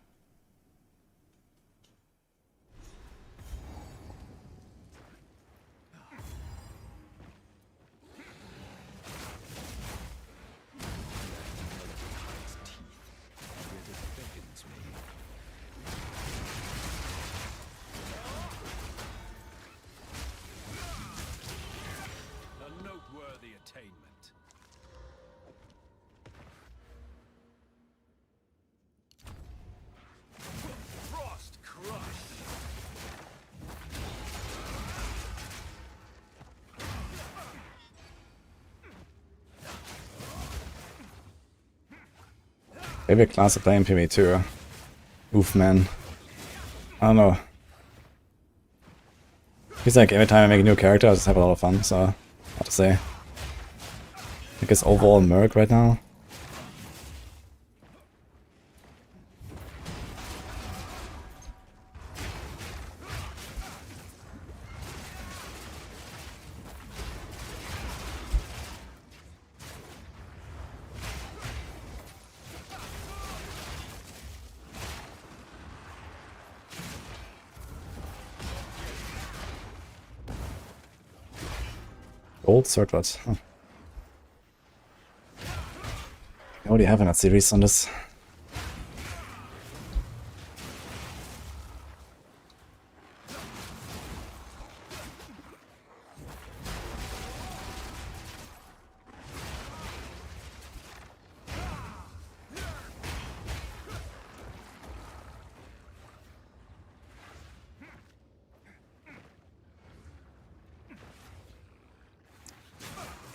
A noteworthy attainment. Frost crush. Favorite class to play in PvE2. Oof, man. I don't know. Feels like every time I make a new character I just have a lot of fun, so hard to say. I guess overall Merc right now. Gold circlet. Huh. What do you have in that series on this?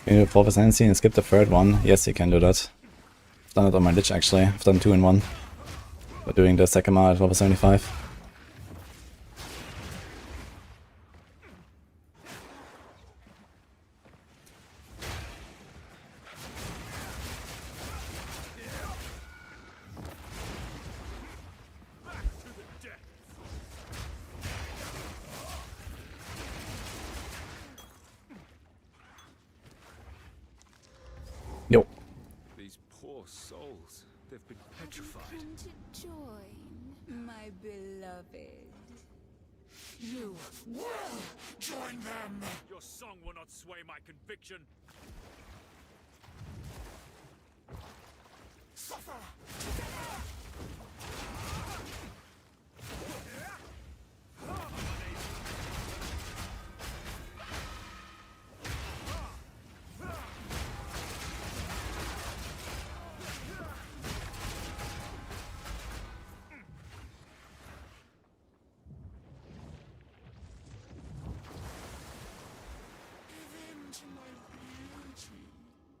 Can you do 4% and skip the third one? Yes, you can do that. I've done it on my Lich actually. I've done 2 in 1. But doing the second mile at level 75. Yo. These poor souls, they've been petrified. Come to join, my beloved. You will join them! Your song will not sway my conviction. Suffer!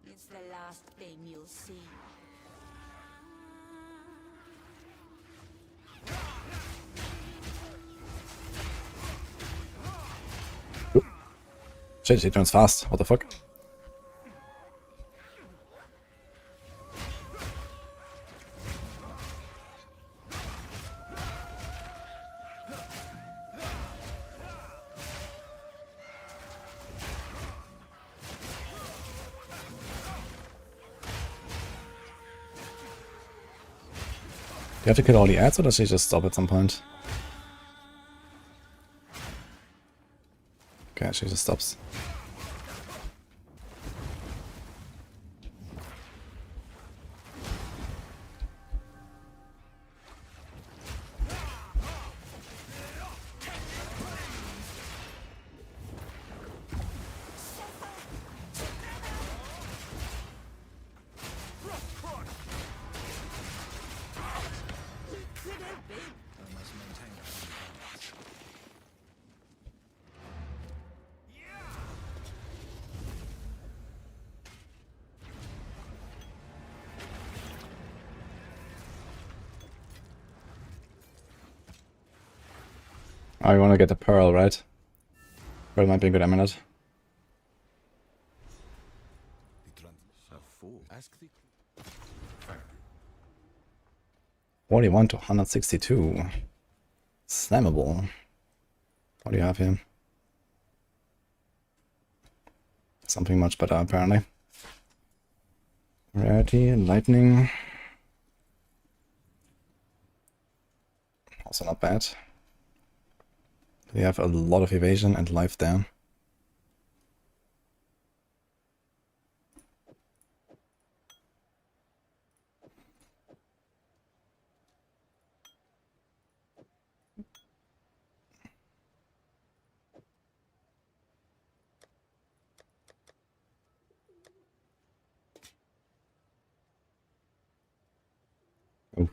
It's the last thing you'll see. Shit, he turns fast. What the fuck? Do you have to kill all the ads or does she just stop at some point? Okay. she just stops. I want to get the pearl, right? Pearl might be a good amulet. A fool. Ask the 41 to 162. Slammable. What do you have here? Something much better, apparently. Rarity, lightning. Also not bad. We have a lot of evasion and life there. Ooh.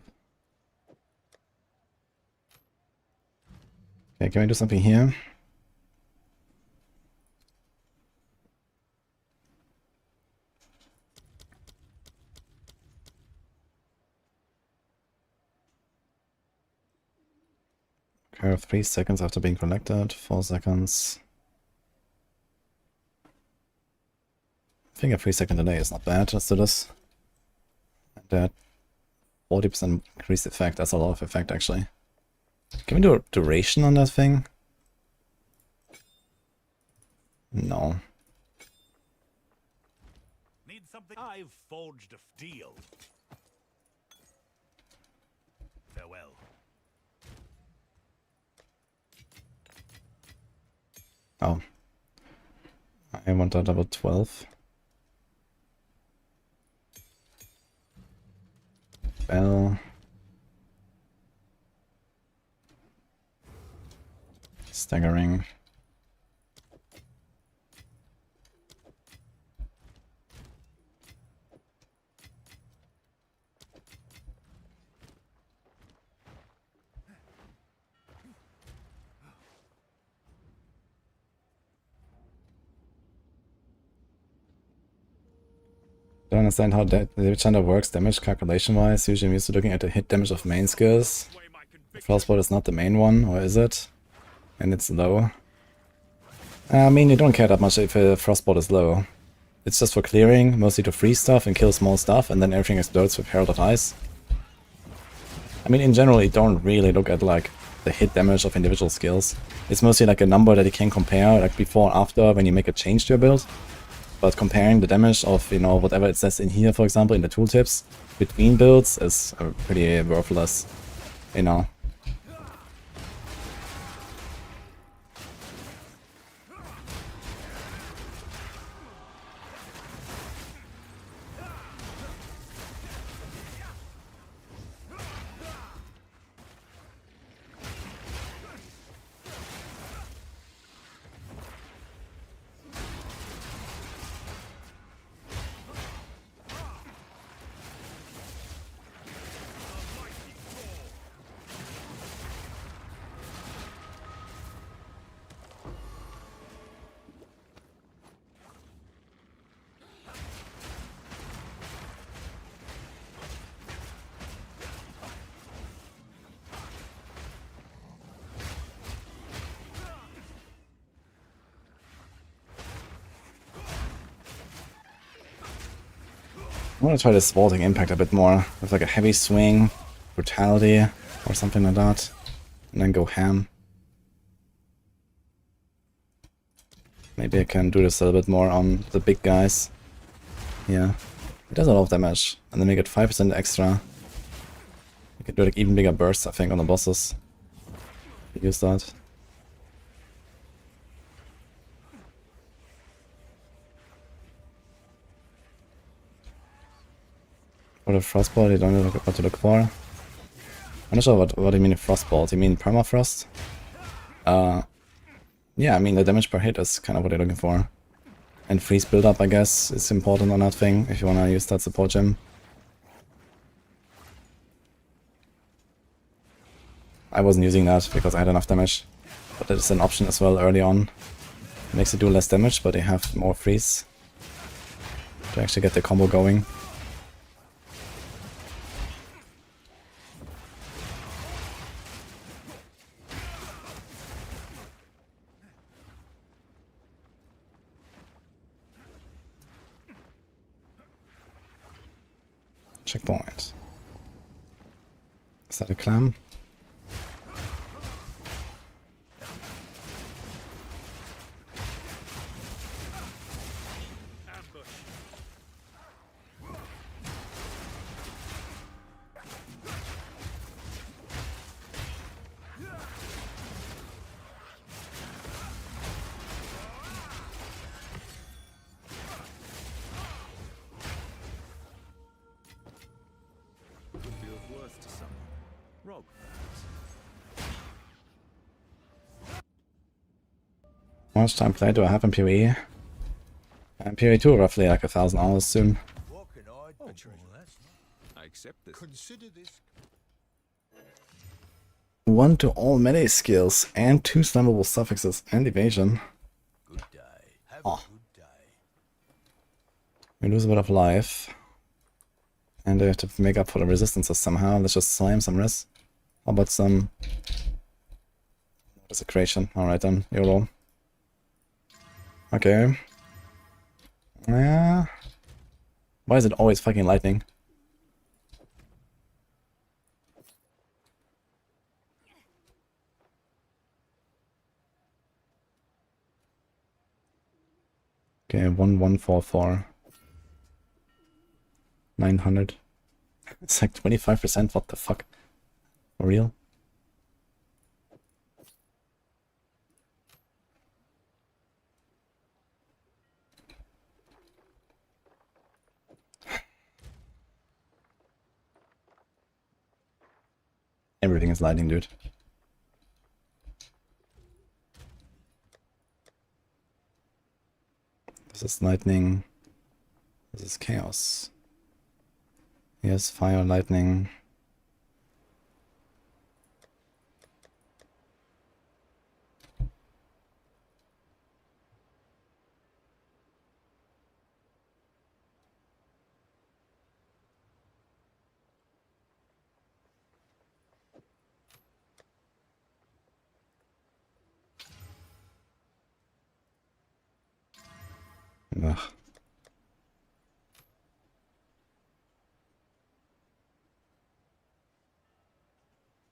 Okay, can we do something here? Okay, 3 seconds after being collected, 4 seconds. I think a 3-second delay is not bad. Let's do this. And that 40% increased effect. That's a lot of effect, actually. Can we do a duration on that thing? No. Need something? I've forged a deal. Farewell. Oh. I want a double 12. Bell. Staggering. Don't understand how the Chanda works damage calculation wise. Usually I'm used to looking at the hit damage of main skills. Frostbolt is not the main one, or is it? And it's low. I mean, you don't care that much if a Frostbolt is low. It's just for clearing, mostly to freeze stuff and kill small stuff, and then everything explodes with Herald of Ice. I mean, in general, you don't really look at like the hit damage of individual skills. It's mostly like a number that you can compare, like before and after when you make a change to your build. But comparing the damage of, you know, whatever it says in here, for example, in the tooltips, between builds is pretty worthless, you know. I want to try this vaulting impact a bit more, with like a heavy swing, brutality, or something like that, and then go ham. Maybe I can do this a little bit more on the big guys. Yeah, it does a lot of damage, and then we get 5% extra. You can do like even bigger bursts, I think, on the bosses. Use that. For the frostbolt, you don't know what to look for. I'm not sure what you mean frostbolt. You mean permafrost? Yeah, I mean the damage per hit is kind of what you're looking for. And freeze build-up, I guess, is important on that thing, if you wanna use that support gem. I wasn't using that because I had enough damage. But that is an option as well early on. It makes you do less damage, but you have more freeze to actually get the combo going. Checkpoint. Is that a clam? How much time played do I have in PoE? And PoE 2 roughly like 1,000 hours soon. I accept this. Consider this. 1 to all melee skills and 2 slammable suffixes and evasion. Good day. Have Oh. a good day. We lose a bit of life. And they have to make up for the resistances somehow. Let's just slam some res. How about some desecration? Alright then, YOLO. Okay. Yeah. Why is it always fucking lightning? Okay, 1144. 900. It's like 25%, what the fuck? For real? Everything is lightning, dude. This is lightning. This is chaos. Yes, fire, lightning. Ugh.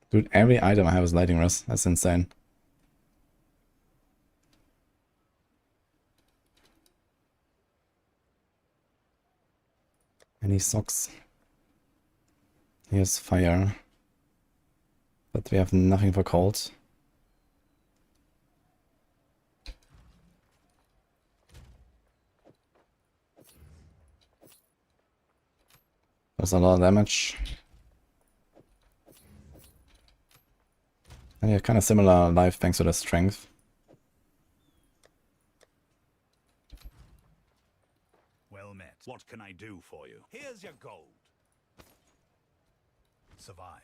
Dude, every item I have is lighting res. That's insane. Any socks? Here's fire. But we have nothing for cold. There's a lot of damage. And yeah, kind of similar life thanks to the strength. Well met. What can I do for you? Here's your gold. Survive.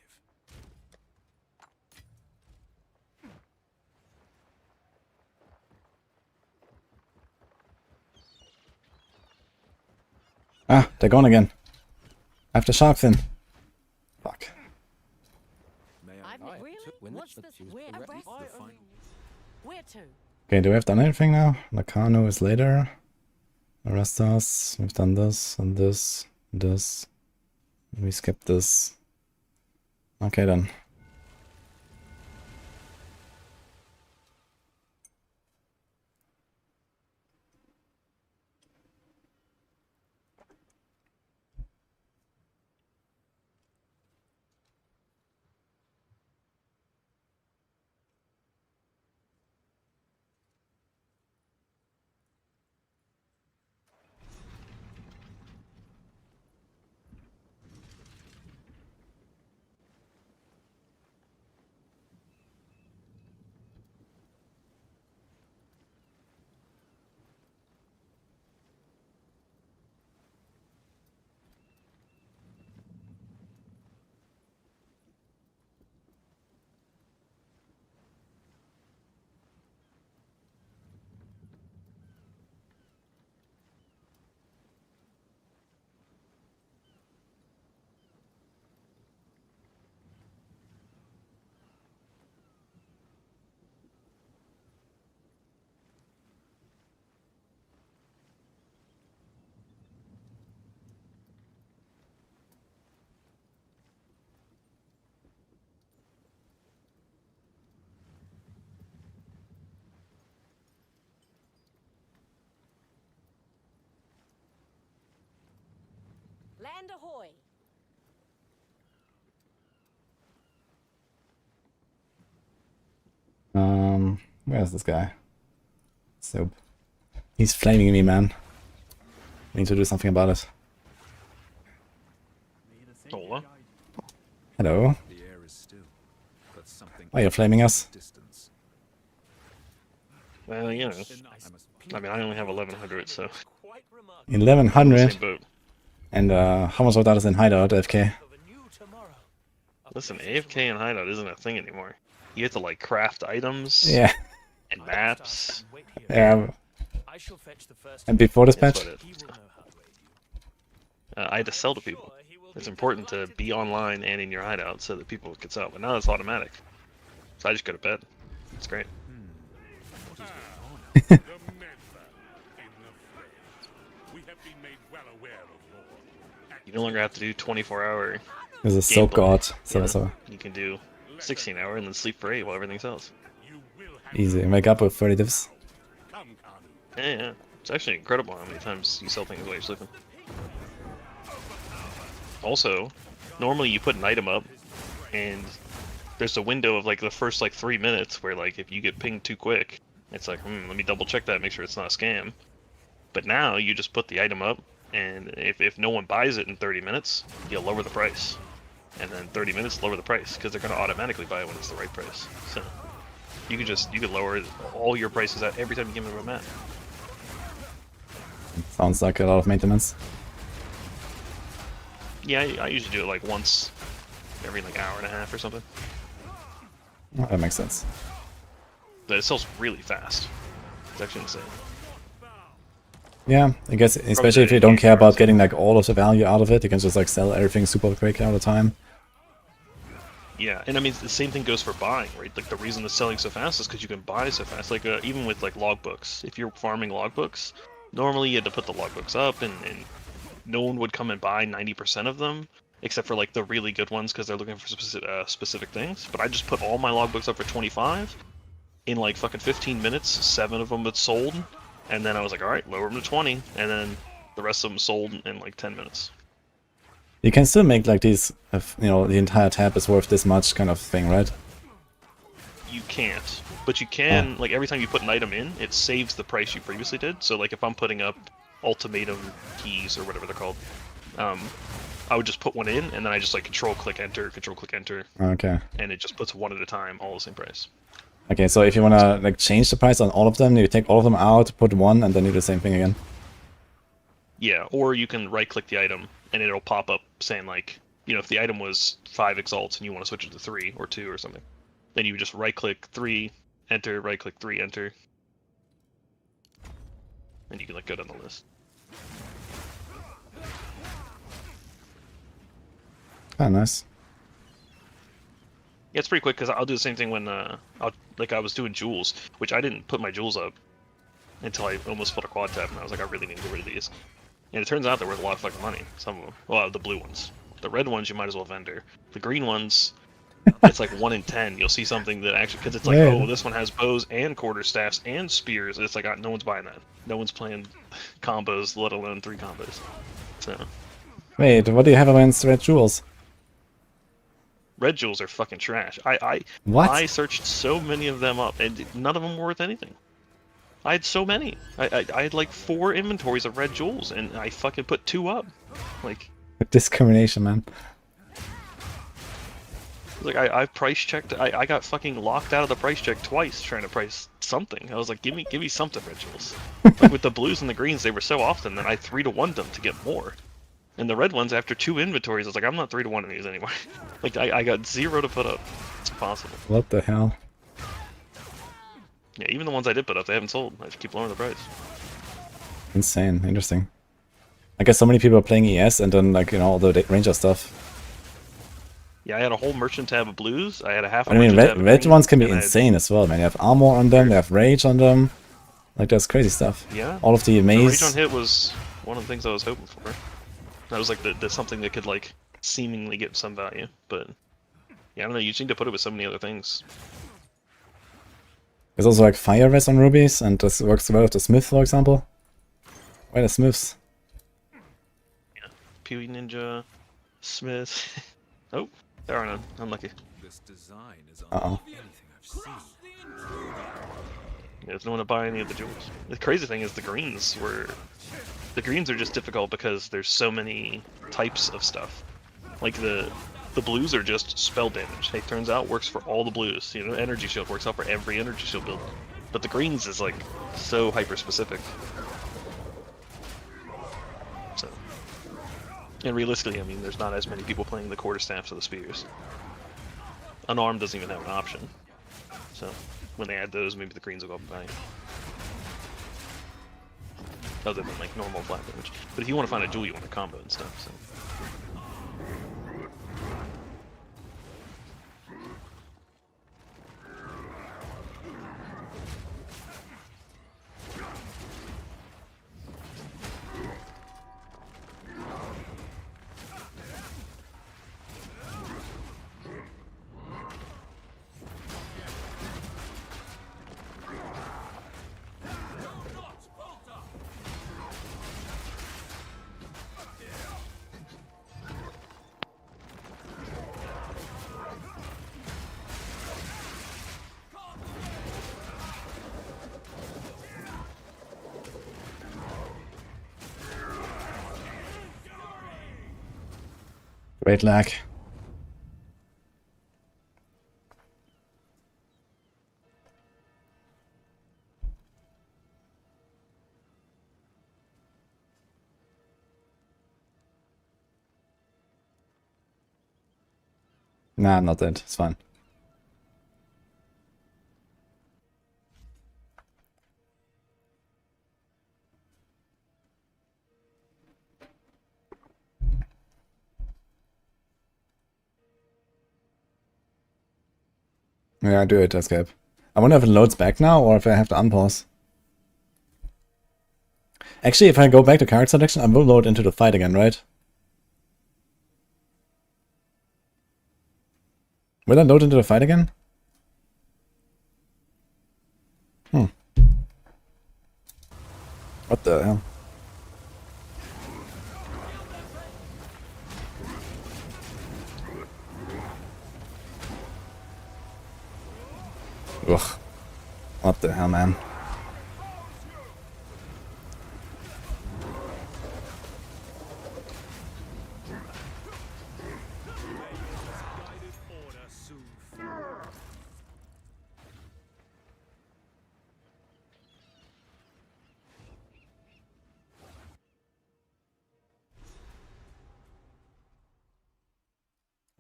Ah, they're gone again. I have the shark fin. Fuck. What's this? Where to? Okay, do we have done anything now? Nakano is later. Arrest us. We've done this and this, this. We skipped this. Okay then. And ahoy! Where's this guy? So he's flaming me, man. I need to do something about it. Hola. Hello. The air is still, but something Why are you flaming us? distance. Well, you know. I mean, I only have 1100, so. 1100. Same boat. And how much of that is in hideout, AFK? Listen, AFK and hideout isn't a thing anymore. You have to like craft items. Yeah. And maps. Yeah. And before this That's patch? what it- I had to sell to people. It's important to be online and in your hideout so that people can sell. But now it's automatic. So I just go to bed. It's great. You no longer have to do 24-hour. This is so god. So You can do 16-hour and then sleep for 8 while everything sells. easy. Wake up with 30 divs. Yeah. It's actually incredible how many times you sell things while you're sleeping. Also, normally you put an item up, and there's a window of like the first like 3 minutes where like if you get pinged too quick, it's like, let me double check that, make sure it's not a scam. But now you just put the item up, and if no one buys it in 30 minutes, you'll lower the price. And then 30 minutes, lower the price, because they're going to automatically buy it when it's the right price. So you could lower all your prices at every time you give them a map. Sounds like a lot of maintenance. Yeah, I usually do it like once every like hour and a half or something. Oh, that makes sense. But it sells really fast. It's actually insane. Yeah, I guess especially if you don't care about getting like all of the value out of it, you can just like sell everything super quick all the time. Yeah, and I mean the same thing goes for buying, right? Like the reason it's selling so fast is because you can buy so fast. Like even with like logbooks, if you're farming logbooks, normally you had to put the logbooks up, and no one would come and buy 90% of them, except for like the really good ones because they're looking for specific things. But I just put all my logbooks up for 25. In like fucking 15 minutes, 7 of them had sold, and then I was like, all right, lower them to 20, and then the rest of them sold in like 10 minutes. You can still make like these, you know, the entire tab is worth this much kind of thing, right? You can't, but you can, like every time you put an item in, it saves the price you previously did. So like if I'm putting up ultimatum keys or whatever they're called, I would just put one in, and then I just like control click enter, Okay. and it just puts one at a time, all the same price. Okay, so if you wanna like change the price on all of them, you take all of them out, put one, and then you do the same thing again. Yeah, or you can right click the item, and it'll pop up saying like, you know, if the item was 5 exalts and you want to switch it to 3 or 2 or something, then you just right click 3, enter, right click 3, enter, and you can like go down the list. Ah, nice. Yeah, it's pretty quick because I'll do the same thing when I was doing jewels, which I didn't put my jewels up until I almost put a quad tab, and I was like, I really need to get rid of these. And it turns out they're worth a lot of fucking money. Some of them. Well, the blue ones. The red ones you might as well vendor. The green ones, it's like 1 in 10. You'll see something that actually, because it's like, oh, this one has bows and quarterstaffs and spears. It's like, no one's buying that. No one's playing combos, let alone 3 combos. So. Wait, what do you have against red jewels? Red jewels are fucking trash. What? I searched so many of them up, and none of them were worth anything. I had so many. I had like 4 inventories of red jewels, and I fucking put 2 up. Like discrimination, man. Like I price checked. I got fucking locked out of the price check twice trying to price something. I was like, give me something, red jewels. Like with the blues and the greens, they were so often that I 3-to-1'd them to get more. And the red ones, after 2 inventories, I was like, I'm not 3-to-1 in these anymore. Like, I got 0 to put up. It's impossible. What the hell? Yeah, even the ones I did put up, they haven't sold. I just keep lowering the price. Insane. Interesting. I guess so many people are playing ES and then, like, you know, all the Ranger stuff. Yeah, I had a whole merchant tab of blues. I had a half. I mean, red ones can be insane as well, man. You have armor on them, they have rage on them. Like, that's crazy stuff. Yeah. All of the maze. The rage on hit was one of the things I was hoping for. That was like the something that could like seemingly get some value, but yeah, I don't know. You just need to put it with so many other things. There's also like fire res on rubies, and this works well with the smith, for example. Why the smiths? Yeah. PoE Ninja, Smith. Oh, there are none. Unlucky. This design is Uh-oh. anything I've seen. Yeah, there's no one to buy any of the jewels. The crazy thing is the greens are just difficult because there's so many types of stuff. Like the blues are just spell damage. Hey, turns out works for all the blues. You know, energy shield works out for every energy shield build. But the greens is like so hyper specific. So, and realistically, I mean, there's not as many people playing the quarterstaffs or the spears. Unarmed doesn't even have an option. So when they add those, maybe the greens will go up in value. Other than like normal flat damage. But if you want to find a duel, you want a combo and stuff. So. Great lag. Nah, not that. It's fine. Yeah, do it, escape. I wonder if it loads back now or if I have to unpause. Actually, if I go back to card selection, I will load into the fight again, right? Will I load into the fight again? What the hell? Ugh. What the hell, man?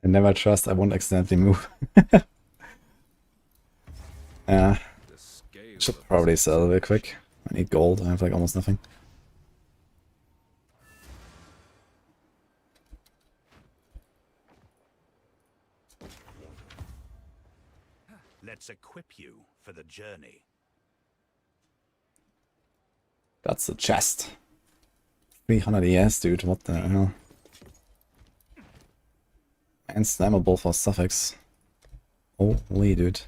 I never trust I won't accidentally move. Yeah. Should probably sell real quick. I need gold, I have like almost nothing. Let's equip you for the journey. That's the chest. 300 ES, dude, what the hell? And snammable for suffix. Holy dude.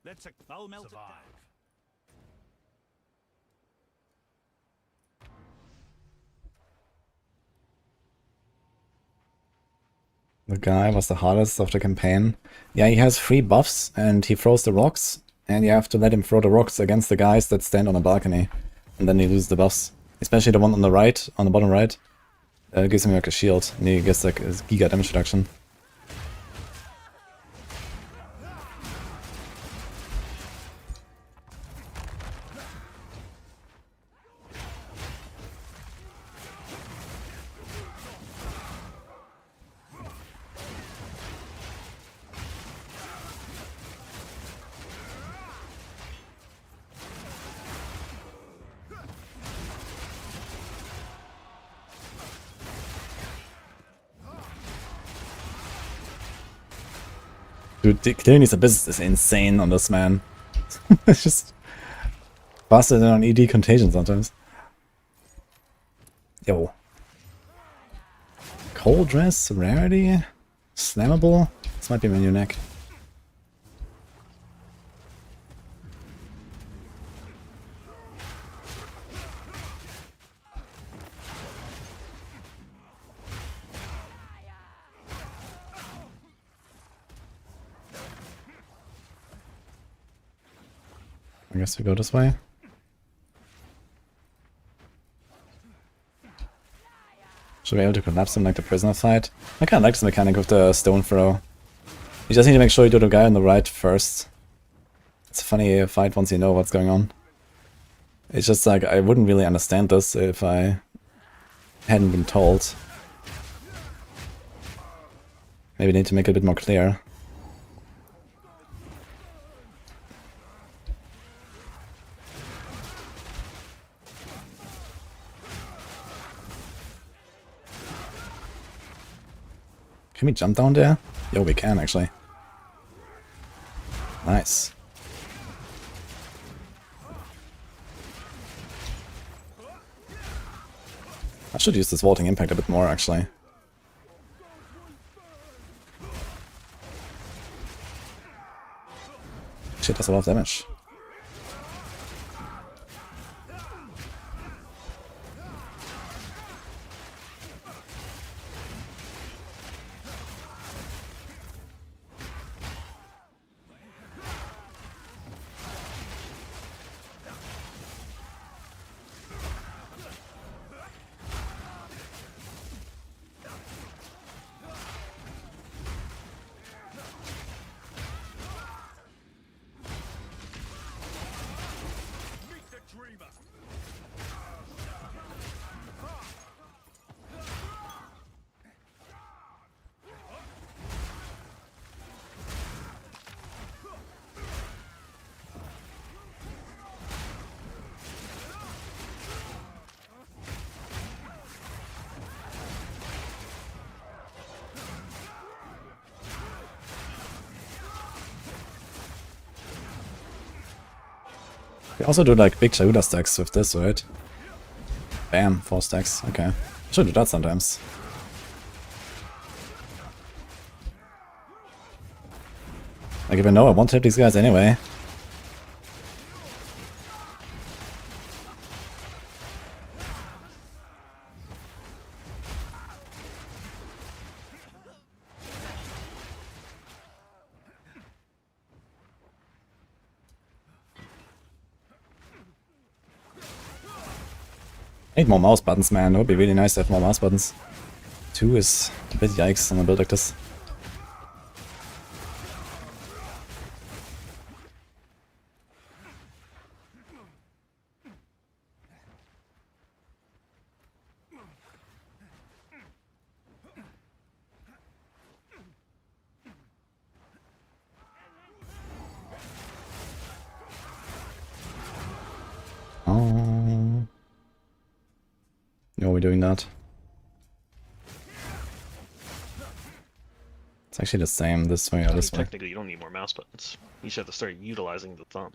Let's I'll melt survive. The guy was the hardest of the campaign. Yeah, he has 3 buffs and he throws the rocks, and you have to let him throw the rocks against the guys that stand on a balcony. And then he loses the buffs. Especially the one on the right, on the bottom right. Gives him like a shield, and he gets like a giga damage reduction. Dude, clearly the business is insane on this man. It's just faster than on ED Contagion sometimes. Yo. Cold dress, rarity, slammable. This might be my new neck. I guess we go this way. Should be able to collapse him like the prisoner fight. I kinda like this mechanic with the stone throw. You just need to make sure you do the guy on the right first. It's a funny fight once you know what's going on. It's just like, I wouldn't really understand this if I hadn't been told. Maybe need to make it a bit more clear. Can we jump down there? Yo, we can actually. Nice. I should use this vaulting impact a bit more actually. Shit, does a lot of damage. We also do like big Shahuda stacks with this, right? Bam, 4 stacks. Okay. I should do that sometimes. Like if I know I won't hit these guys anyway. I need more mouse buttons, man. It would be really nice to have more mouse buttons. 2 is a bit yikes on a build like this. Oh. No, we're doing that. It's actually the same this way or this way. Technically, you don't need more mouse buttons. You just have to start utilizing the thumb.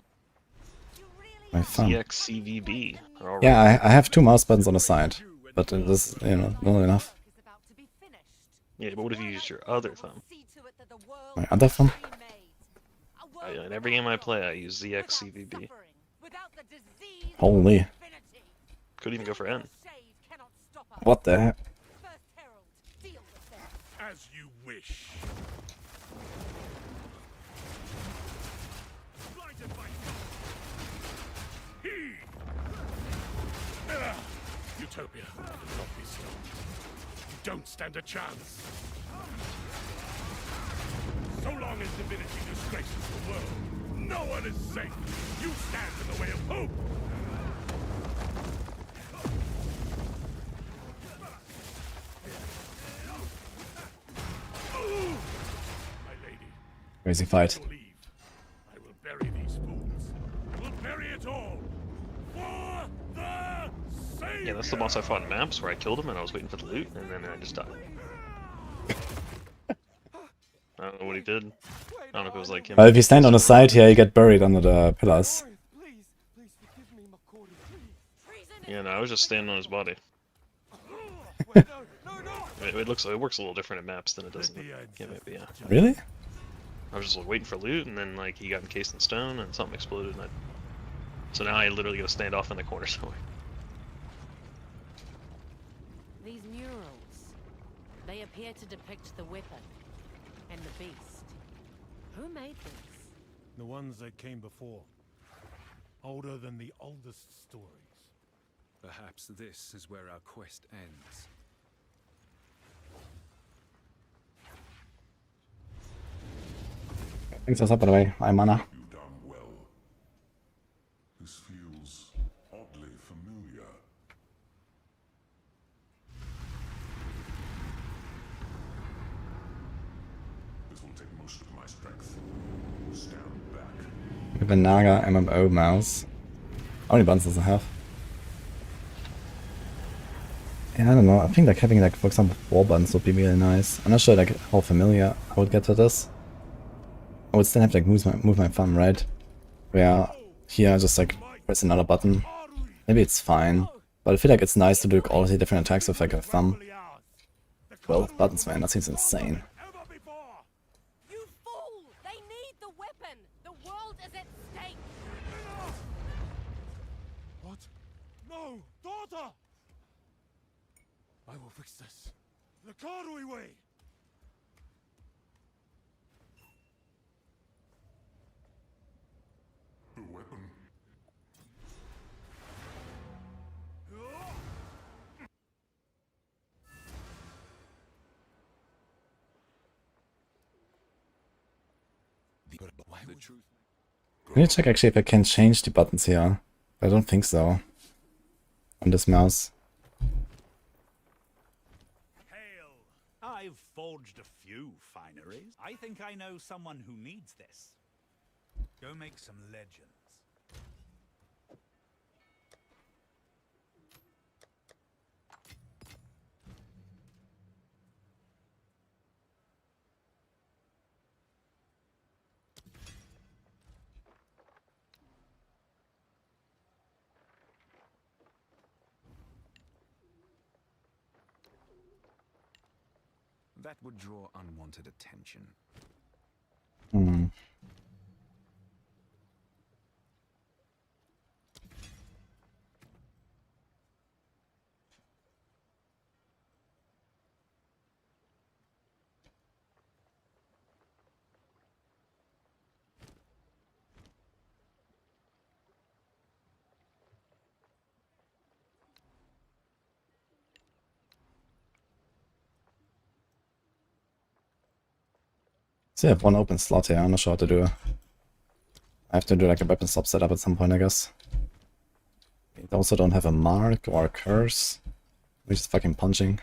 My thumb. CXCVB. Yeah, I have 2 mouse buttons on the side, but this, you know, not enough. Yeah, but what if you used your other thumb? My other thumb? In every game I play, I use ZXCVB. Holy. Could even go for N. What the heck? As you wish. Utopia cannot be stopped. You don't stand a chance. So long as divinity disgraces the world, no one is safe. You stand in the way of hope. Crazy fight. I will bury these fools. I will bury it all. For the Savior. Yeah, that's the boss I fought in maps where I killed him and I was waiting for the loot and then I just died. I don't know what he did. I don't know if it was like him. If you stand on the side here, you get buried under the pillars. Yeah, no, I was just standing on his body. It looks like it works a little different in maps than it does in the game, yeah. Really? I was just like waiting for loot, and then like he got encased in stone, and something exploded, and so now I literally gotta stand off in the corner somewhere. These murals, they appear to depict the weapon and the beast. Who made these? The ones that came before. older than the oldest stories. Perhaps this is where our quest ends. Thanks for that, by the way. I'm mana. You done well. This feels oddly familiar. This will take most of my strength. Stand back. With a Naga MMO mouse. How many buttons does it have? Yeah, I don't know. I think like having like, for example, 4 buttons would be really nice. I'm not sure like how familiar I would get to this. I would still have to like move my thumb, right? Where here I just like press another button. Maybe it's fine. But I feel like it's nice to do all the different attacks with like a thumb. 12 buttons, man, that seems insane. You fool! They need the weapon! The world is at stake! What? No! Daughter! I will fix this. The Karui way! The weapon. The truth. Let me check actually if I can change the buttons here. I don't think so. On this mouse. Hail! I've forged a few fineries. I think I know someone who needs this. Go make some legends. That would draw unwanted attention. Hmm. So I have one open slot here, I'm not sure how to do it. I have to do like a weapon swap setup at some point, I guess. I also don't have a mark or a curse. We're just fucking punching.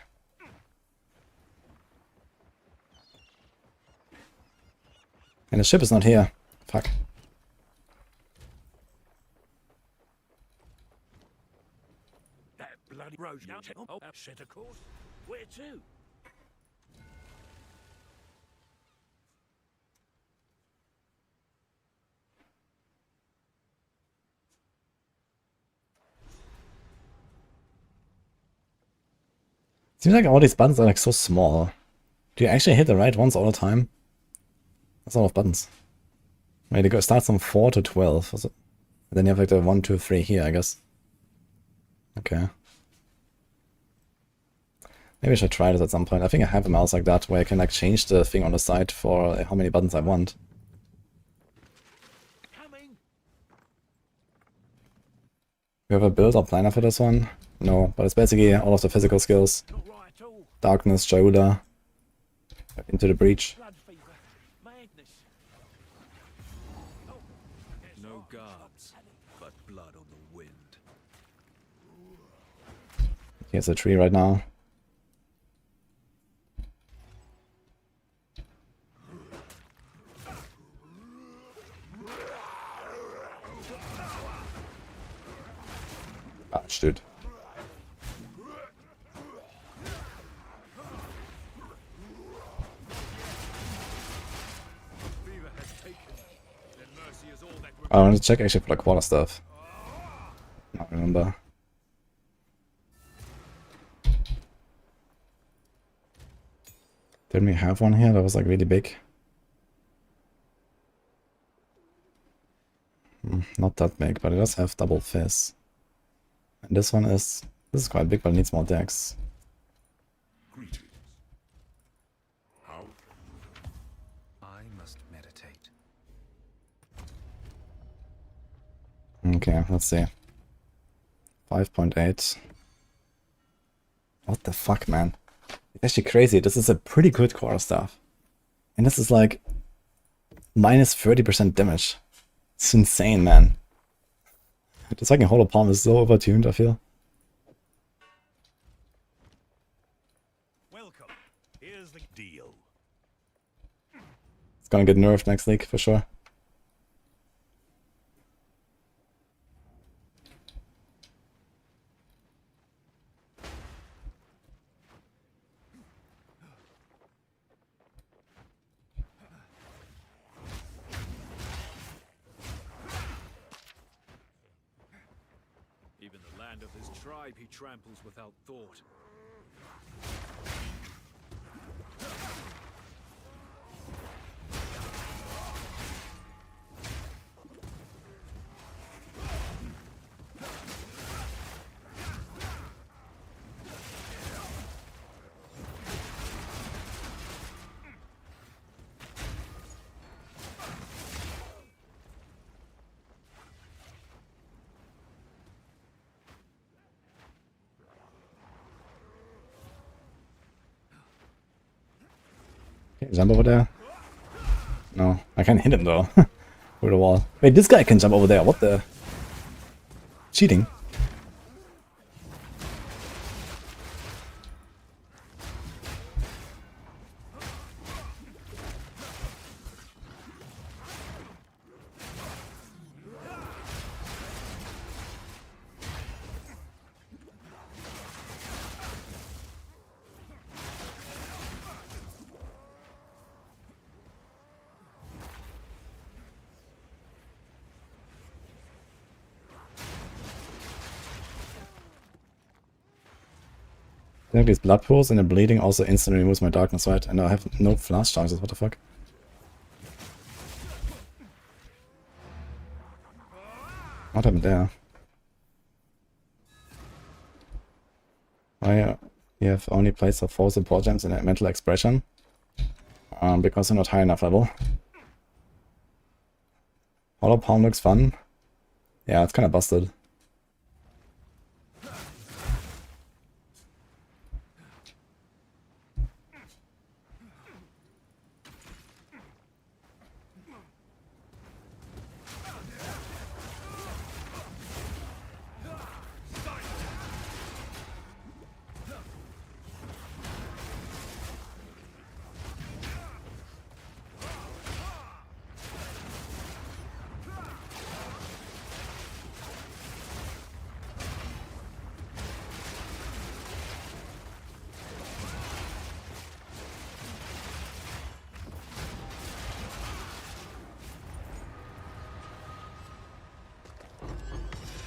And the ship is not here. Fuck. That bloody road now. Oh, shit, of course. Where to? Seems like all these buttons are like so small. Do you actually hit the right ones all the time? That's a lot of buttons. Wait, it starts from 4 to 12. And then you have like the 1, 2, 3 here, I guess. Okay. Maybe I should try this at some point. I think I have a mouse like that where I can like change the thing on the side for how many buttons I want. We have a build or planner for this one? No, but it's basically all of the physical skills. Darkness, Jaula, into the breach. No guards, but blood on the wind. Here's a tree right now. Ah, dude. I want to check actually for the quarter stuff. I don't remember. Didn't we have one here that was like really big? Not that big, but it does have double fizz. And this is quite big, but it needs more decks. Greetings. How? I must meditate. Okay, let's see. 5.8. What the fuck, man? It's actually crazy. This is a pretty good core staff. And this is like minus 30% damage. It's insane, man. The second Hollow Palm is so overtuned, I feel. Welcome. Here's the deal. It's gonna get nerfed next league, for sure. Even the land of his tribe he tramples without thought. Can you jump over there? No, I can't hit him though. Through the wall. Wait, this guy can jump over there. What the? Cheating. I think these blood pools and the bleeding also instantly removes my darkness, right? And I have no flash chances, what the fuck? What happened there? Why you have only placed of 4 support gems in a mental expression? Because you're not high enough level. Hollow Palm looks fun. Yeah, it's kinda busted.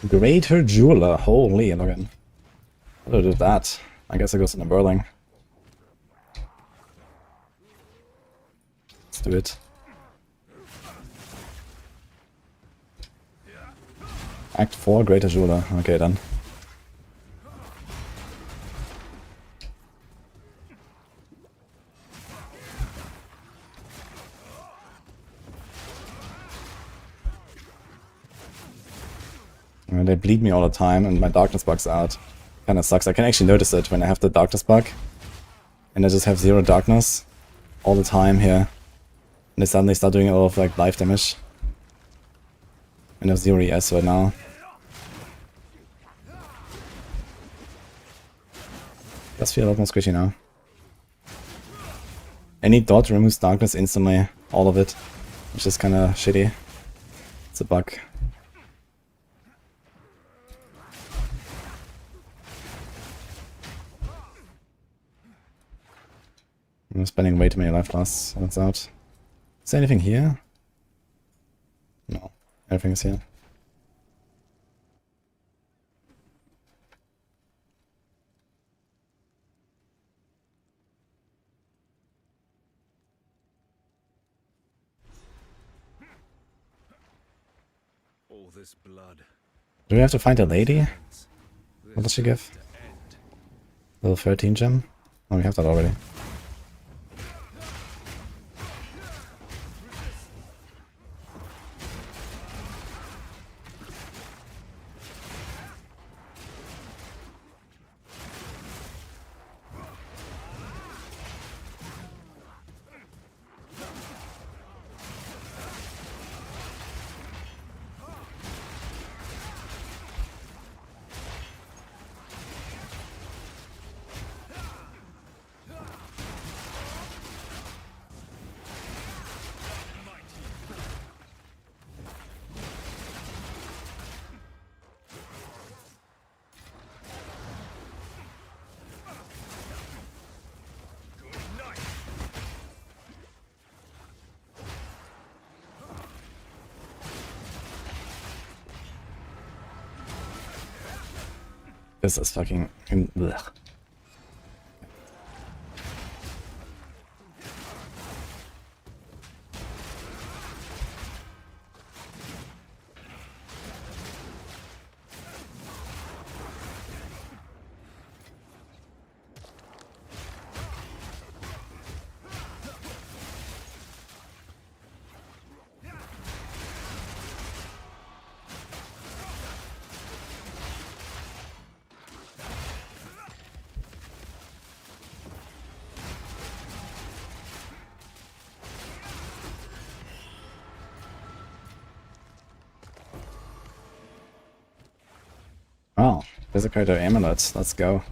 Greater Jeweler, holy login. What do I do with that? I guess it goes in the Burling. Let's do it. Act 4, Greater Jeweler. Okay, then. They bleed me all the time and my darkness bug's out. Kinda sucks. I can actually notice it when I have the darkness bug. And I just have 0 darkness all the time here. And they suddenly start doing a lot of like life damage. And I have 0 ES right now. Does feel a lot more squishy now. Any dot removes darkness instantly, all of it. Which is kinda shitty. It's a bug. I'm spending way too many life loss. That's out. Is there anything here? No. Everything is here. All this blood. Do we have to find a lady? What does she give? Level 13 gem? Oh, we have that already. This is fucking... Blech. Oh, Desecrator Amulet, let's go.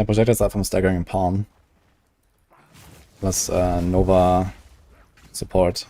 Projectiles are from Staggering Palm. Plus Nova support.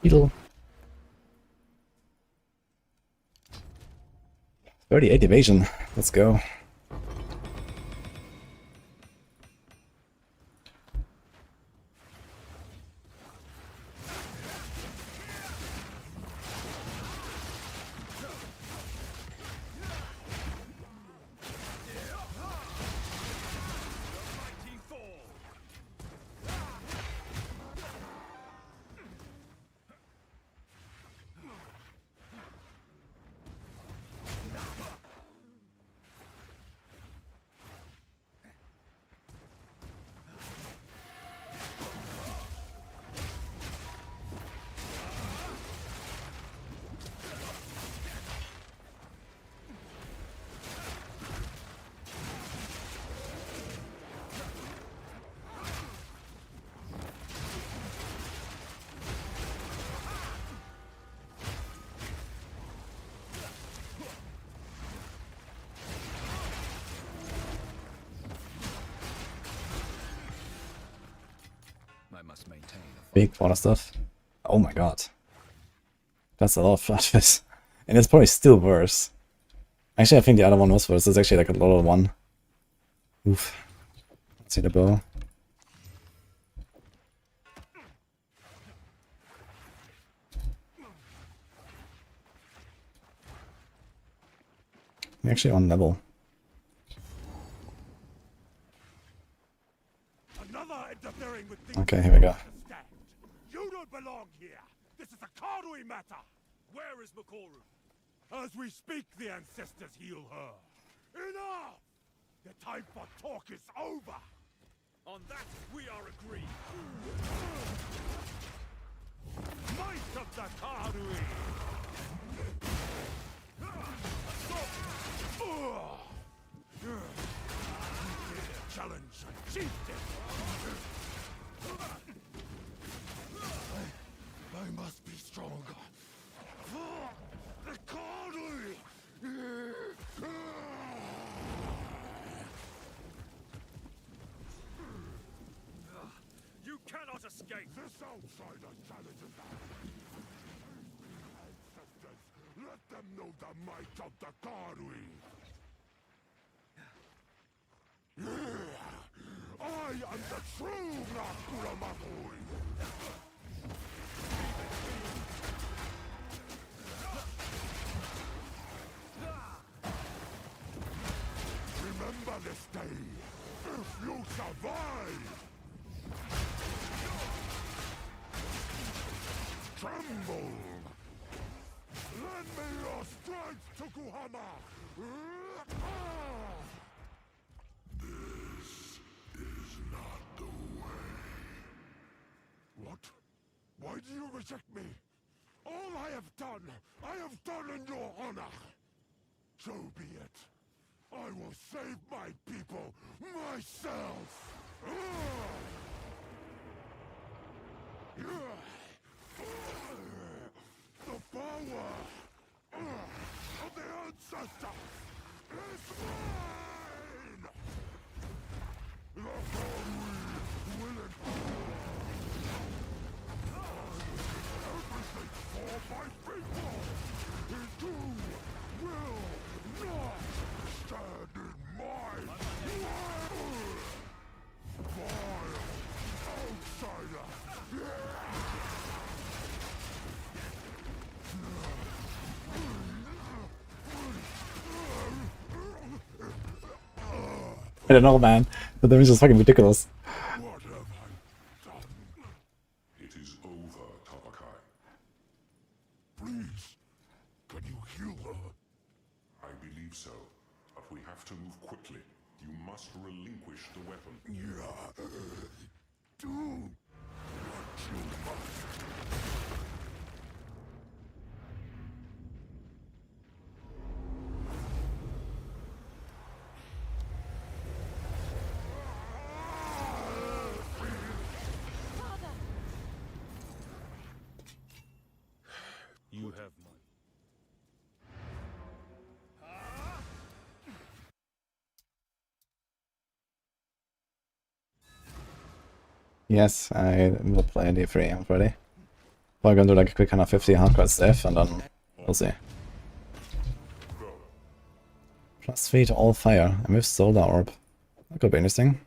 Beetle. 38 evasion. Let's go. Big water stuff. Oh my god. That's a lot of flashes. And it's probably still worse. Actually, I think the other one was worse. It's actually like a little one. Oof. Let's see the bow. We're actually on level. Okay, here we go. You don't belong here. This is a Karui matter. Where is Makoru? As we speak, the ancestors heal her. Enough! The time for talk is over. On that, we are agreed. Might of the Challenge chieftain. I must be stronger. The Cardinal. You cannot escape. This outsider challenges us. Ancestors, let them know the might of the Cardinal. I am the true Nakuramakui! Remember this day, if you survive! Tremble! Lend me your strength, Tokuhama! What? Why do you reject me? All I have done in your honor. So be it. I will save my people myself. The power of the ancestors is mine. The Barb will endure. Everything for my people! And you will not stand in my way! Vile outsider! I don't know, man, but that was just fucking ridiculous. Please, can you heal her? I believe so, but we have to move quickly. You must relinquish the weapon. Yeah, do what you must. You have mine. Yes, I will play D3, I'm ready. We're gonna do like a quick 150 HCSSF and then we'll see. +3 to all fire. I missed Solar Orb. That could be interesting.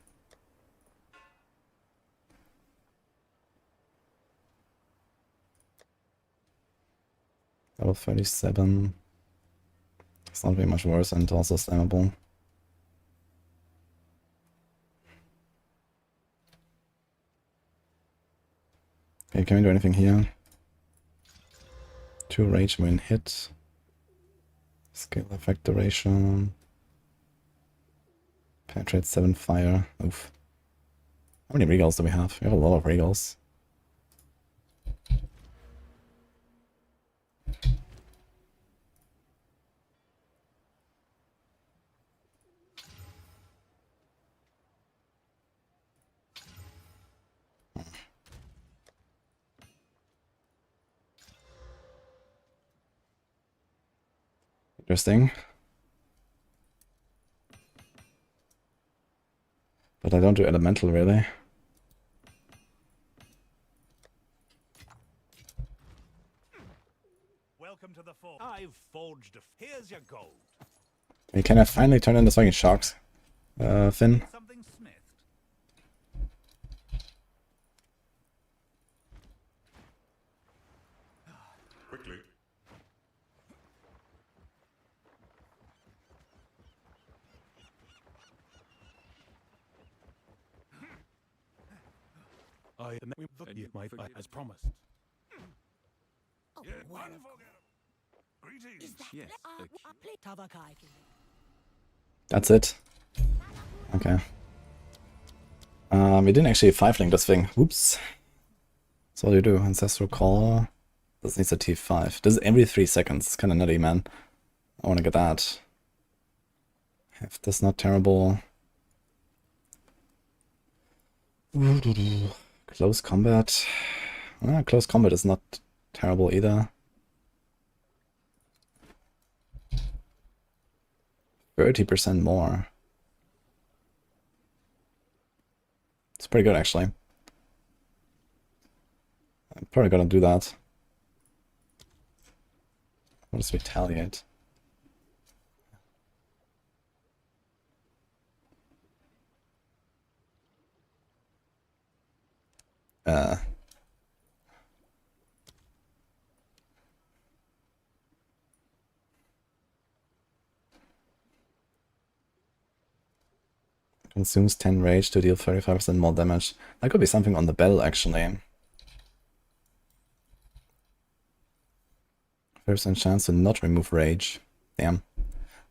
Level 37. It's not very much worse and also slammable. Okay, can we do anything here? 2 rage when hit. Skill effect duration. Penetrate 7 fire. Oof. How many regals do we have? We have a lot of regals. Interesting. But I don't do elemental really. Welcome to the fort. I've forged a. Here's your gold. Hey, can I finally turn in this fucking sharks? Finn? Something smithed. Quickly. I my as promised. Yeah, unforgettable. Greetings. Yes. That's it. Okay. We didn't actually 5-link this thing. Whoops. So what do you do? Ancestral Call. This needs a T5. This is every 3 seconds. It's kind of nutty, man. I want to get that. If that's not terrible. Close combat. Close combat is not terrible either. 30% more. It's pretty good, actually. I'm probably gonna do that. What does retaliate? Consumes 10 rage to deal 35% more damage. That could be something on the bell, actually. 30% chance to not remove rage. Damn.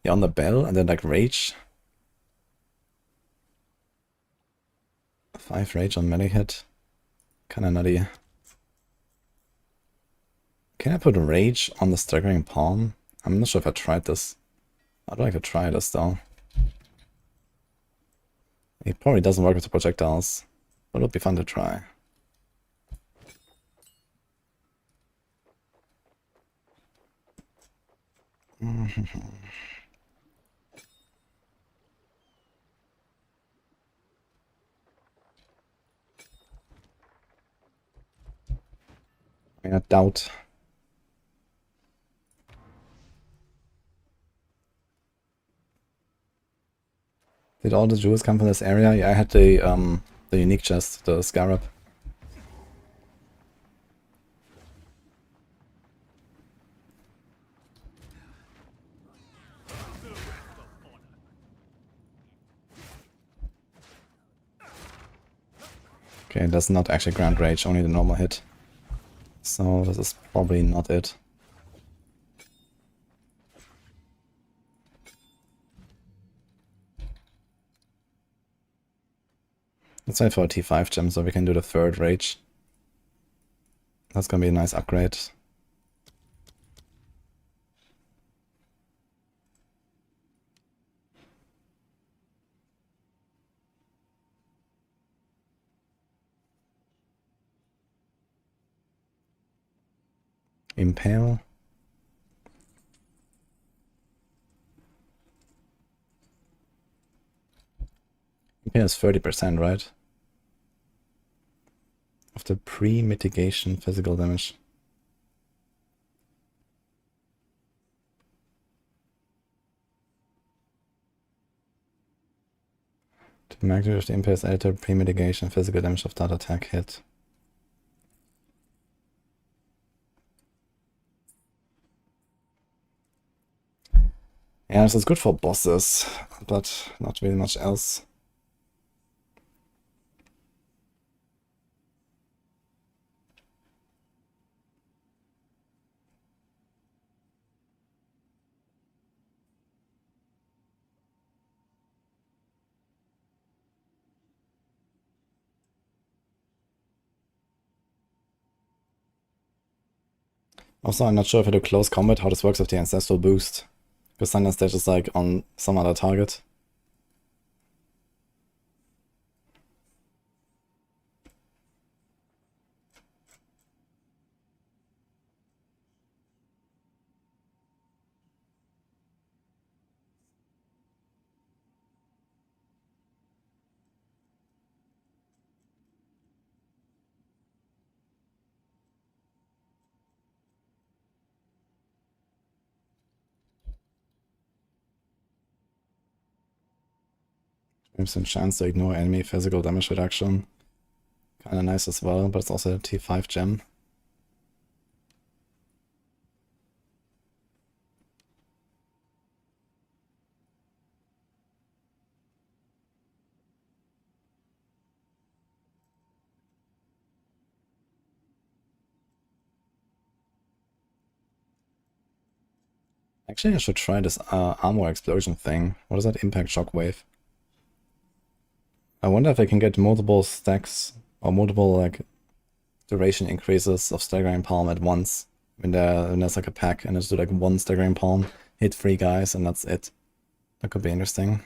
Yeah, on the bell, and then like rage. 5 rage on melee hit. Kinda nutty. Can I put rage on the staggering palm? I'm not sure if I tried this. I'd like to try this though. It probably doesn't work with the projectiles, but it'll be fun to try. I doubt. Did all the jewels come from this area? Yeah, I had the unique chest, the scarab. Okay, it does not actually grant rage, only the normal hit. So this is probably not it. Let's wait for a T5 gem so we can do the 3rd rage. That's gonna be a nice upgrade. Impale. Impale is 30%, right? Of the pre-mitigation physical damage. The magnitude of the impale is added to pre-mitigation physical damage of that attack hit. Yeah, this is good for bosses, but not really much else. Also, I'm not sure if I do close combat, how this works with the ancestral boost. Because Thunder Stage is like on some other target. Gives some chance to ignore enemy physical damage reduction. Kinda nice as well, but it's also a T5 gem. Actually, I should try this armor explosion thing. What is that? Impact shockwave. I wonder if I can get multiple stacks or multiple like duration increases of staggering palm at once When there's like a pack and just do like one staggering palm, hit 3 guys, and that's it. That could be interesting.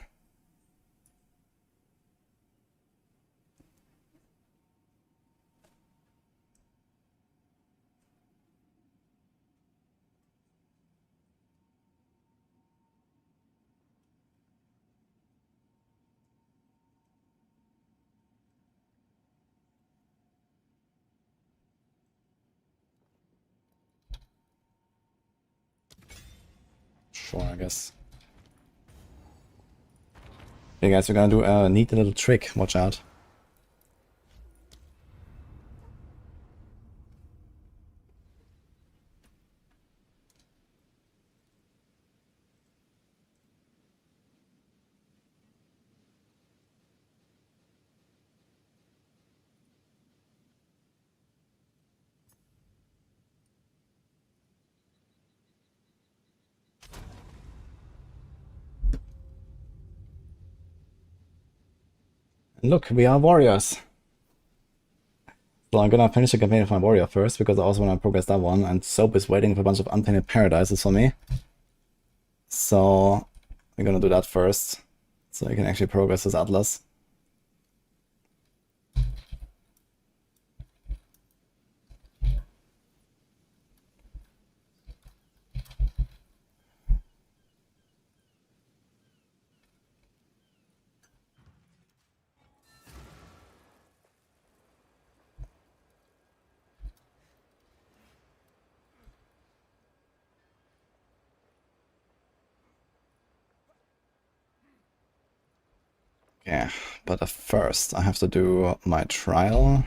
Sure, I guess. Hey guys, we're gonna do a neat little trick. Watch out. Look, we are warriors. So I'm gonna finish the campaign of my warrior first, because I also want to progress that one, and Soap is waiting for a bunch of untainted paradises for me. So we're gonna do that first, so I can actually progress this Atlas. Yeah, but first I have to do my trial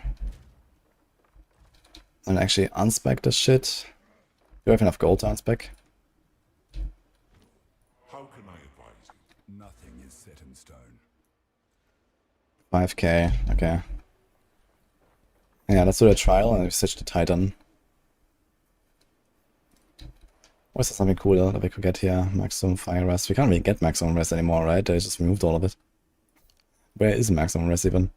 and actually unspec this shit. Do I have enough gold to unspec? How can I advise you? Nothing is set in stone. 5k, okay. Yeah, let's do the trial and we switch to Titan. Or is there something cooler that we could get here? Maximum fire rest. We can't really get maximum rest anymore, right? They just removed all of it. Where is maximum rest even?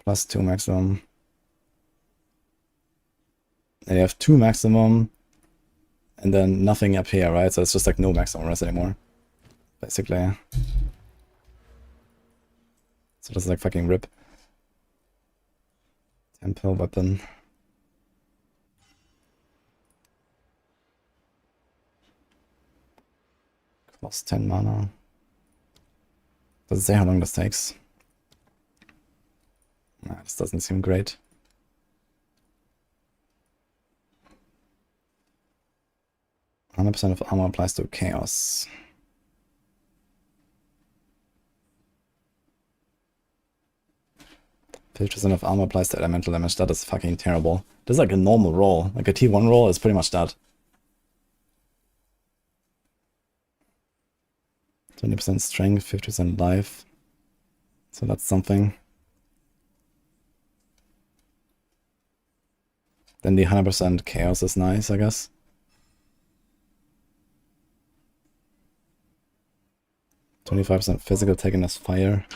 +2 maximum. And you have 2 maximum, and then nothing up here, right? So it's just like no maximum rest anymore, basically. So this is like fucking rip. Temple weapon. Cost 10 mana. Does it say how long this takes? Nah, this doesn't seem great. %100% of armor applies to chaos. %50% of armor applies to elemental damage. That is fucking terrible. This is like a normal roll. Like a T1 roll is pretty much that. 20% strength, 50% life. So that's something. Then the 100% chaos is nice, I guess. %25% physical taken as fire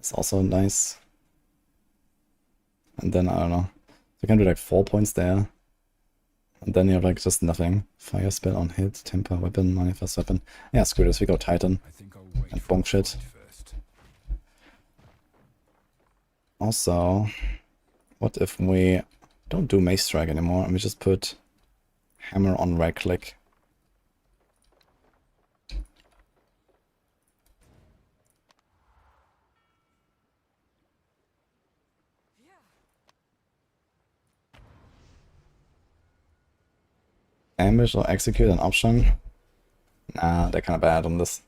is also nice. And then, I don't know. You can do like 4 points there. And then you have like just nothing. Fire spell on hit, temper weapon, manifest weapon. Yeah, screw this, we go Titan. And bonk shit. Also, what if we don't do Mace Strike anymore and we just put Hammer on right click? Ambush or execute an option? Nah, they're kind of bad on this.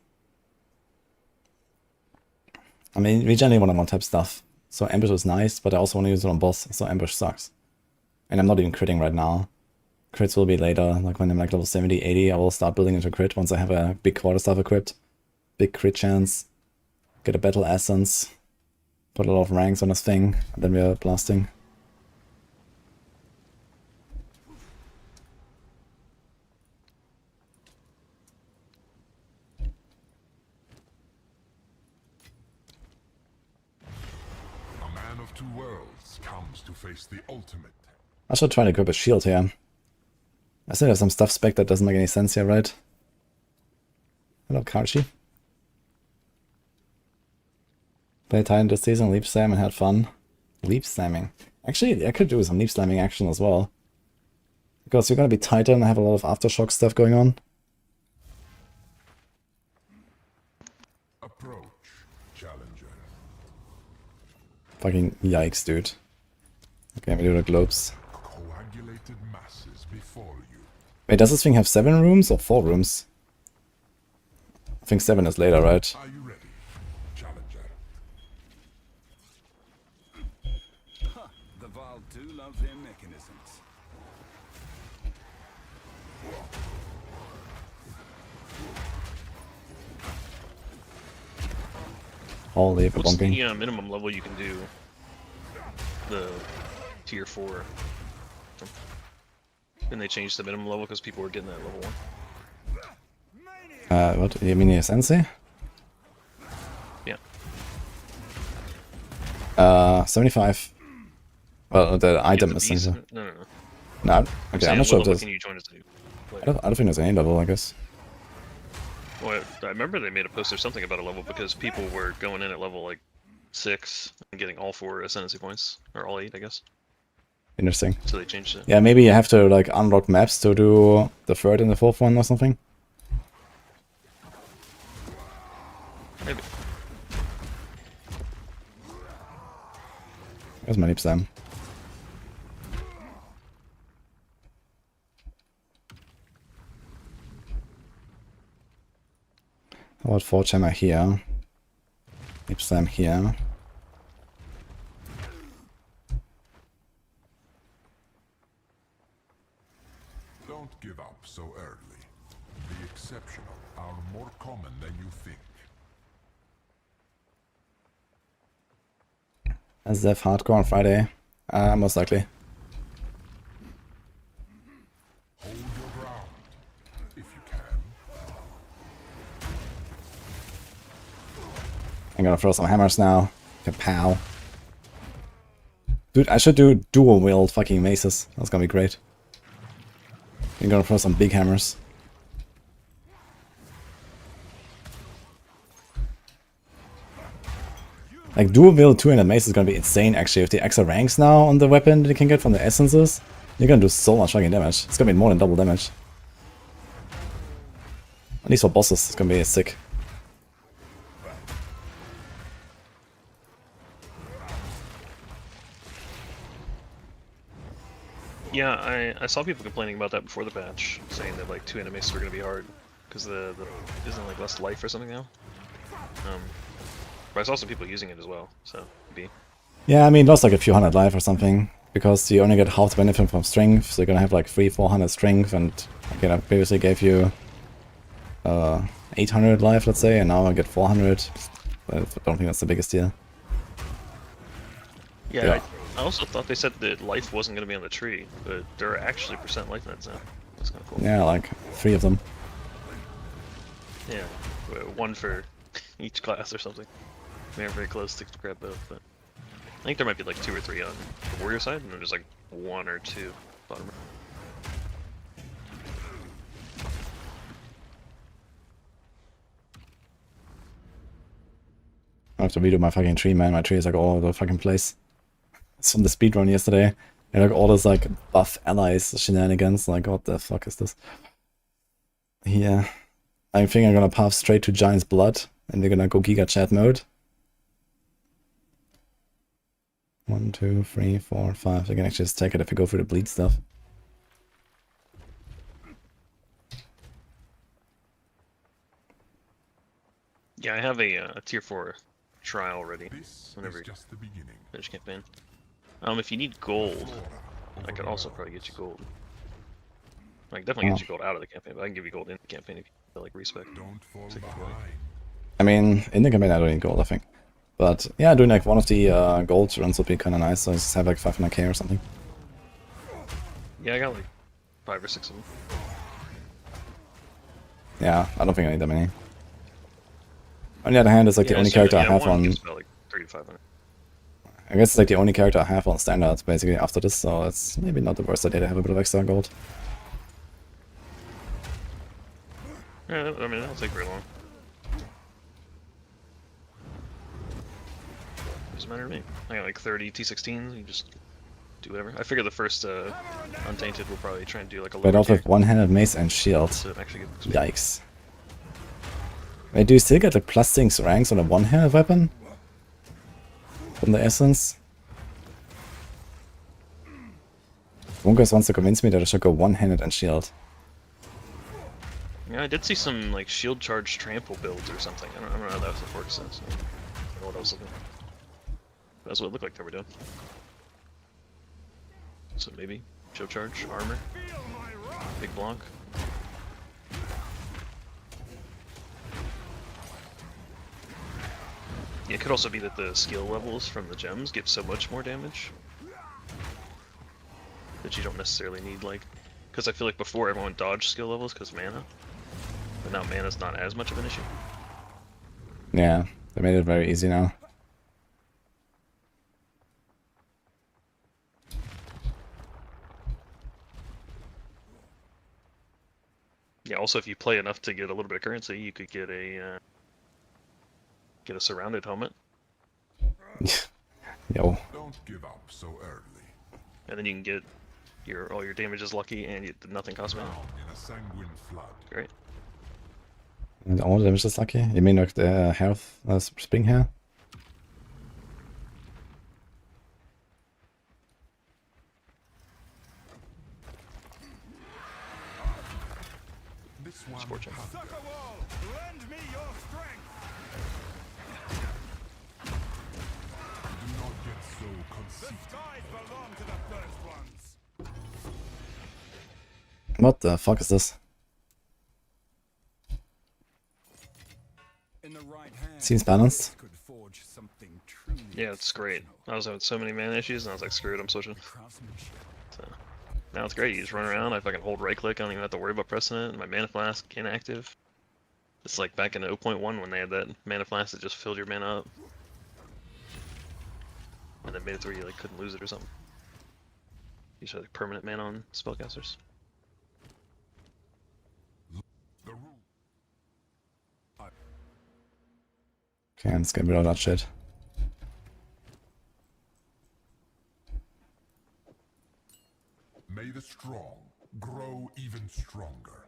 I mean, we generally want to one-tap stuff. So ambush is nice, but I also want to use it on boss, so ambush sucks. And I'm not even critting right now. Crits will be later, like when I'm like level 70, 80, I will start building into crit once I have a big quarterstaff equipped. Big crit chance. Get a battle essence. Put a lot of ranks on this thing, and then we are blasting. A man of two worlds comes to face the ultimate. I should try to equip a shield here. I still have some stuff spec that doesn't make any sense here, right? Hello, Karchi. Played Titan this season, leap slam, and had fun. Leap slamming. Actually, I could do some leap slamming action as well. Because you're gonna be Titan and have a lot of aftershock stuff going on. Approach, challenger. Fucking yikes, dude. Okay, we do the globes. Coagulated masses before you. Wait, does this thing have 7 rooms or 4 rooms? I think 7 is later, right? Are you ready, challenger? The Val do love their mechanisms. Holy What's bonking. the minimum level you can do the tier 4? And they changed the minimum level because people were getting that level 1. What? You mean your sensei? Yeah. 75. Well, the item is beast? 75. No. No, okay, I'm not sure if what level there's... can you join as a new player? I don't think there's any level, I guess. Well, I remember they made a post or something about a level because people were going in at level like 6 and getting all 4 ascendancy points, or all 8, I guess. Interesting. So they changed it. Yeah, maybe you have to like unlock maps to do the 3rd and the 4th one or something. Maybe. Where's my leap slam? How about Forge Hammer here? Leap slam here. Don't give up so early. The exceptional are more common than you think. SSF hardcore on Friday? Most likely. Hold your ground, if you can. I'm gonna throw some hammers now. Kapow. Dude, I should do dual wield fucking maces. That's gonna be great. I'm gonna throw some big hammers. Like dual wield 2-handed mace is gonna be insane actually. If the extra ranks now on the weapon that you can get from the essences, you're gonna do so much fucking damage. It's gonna be more than double damage. At least for bosses, it's gonna be sick. Yeah, I saw people complaining about that before the patch, saying that like 2 enemies were gonna be hard because the isn't like less life or something now. But I saw some people using it as well, so maybe. Yeah, I mean, lost like a few hundred life or something, because you only get half the benefit from strength, so you're gonna have like 300-400 strength, and okay, I previously gave you 800 life, let's say, and now I get 400. But I don't think that's the biggest deal. Yeah, I also thought they said that life wasn't gonna be on the tree, but there are actually % life nets now. That's kind of cool. Yeah, like 3 of them. Yeah, 1 for each class or something. They're very close to grab both, but I think there might be like 2 or 3 on the warrior side, and then there's like 1 or 2 bottom. I have to redo my fucking tree, man. My tree is like all over the fucking place. It's from the speedrun yesterday. And like all those like buff allies shenanigans. Like what the fuck is this? Yeah. I think I'm gonna path straight to Giant's Blood. And they're gonna go Giga Chat mode. 1, 2, 3, 4, 5. I can actually just take it if we go through the bleed stuff. Yeah, I have a tier 4 trial ready. This Whenever is just the beginning. finish campaign. If you need gold, I could also probably get you gold. I can definitely get you gold out of the campaign, but I can give you gold in the campaign if you feel like respec. Don't fall behind. I mean, in the campaign I don't need gold, I think. But yeah, doing like one of the gold runs would be kind of nice. So I just have like 500k or something. Yeah, I got like 5 or 6 of them. Yeah, I don't think I need that many. On the other hand, it's like the only character I have on... Like 3 to 500. I guess it's like the only character I have on standards basically after this, so it's maybe not the worst idea to have a bit of extra gold. Yeah, I mean, that'll take very long. Doesn't matter to me. I got like 30 T16s, you just do whatever. I figure the first Untainted will probably try and do like a But lower off tier. with one-handed mace and shield. To actually get XP. Yikes. Wait, do you still get like +6 ranks on a one-handed weapon? From the essence? Bunkers wants to convince me that I should go one-handed and shield. Yeah, I did see some like shield charge trample builds or something. I don't know how that works. So I don't know what I was looking at. That's what it looked like they were doing. So maybe shield charge, armor, big block. Yeah, it could also be that the skill levels from the gems give so much more damage that you don't necessarily need like, because I feel like before everyone dodged skill levels because mana, but now mana's not as much of an issue. Yeah, they made it very easy now. Yeah, also if you play enough to get a little bit of currency, you could get a surrounded helmet. Yo. Don't give up so early. And then you can get all your damage is lucky and nothing costs mana. In a sanguine flood. Great. And all the damage is lucky? You mean like the health, spring hair? This one. Fortune. Lend me your strength. Do not get so The conceited. skies belong to the first ones. What the fuck is this? In the right hand, Seems balanced. could forge something truly Yeah, it's great. I was having so many mana issues and I was like, screw it, I'm switching. craftsmanship. So now it's great. You just run around, I fucking hold right click, I don't even have to worry about pressing it, and my mana flask inactive. It's like back in 0.1 when they had that mana flask that just filled your mana up. And then made it to where you like couldn't lose it or something. You should have like permanent mana on spellcasters. The rule. Okay, let's get rid of that shit. May the strong grow even stronger.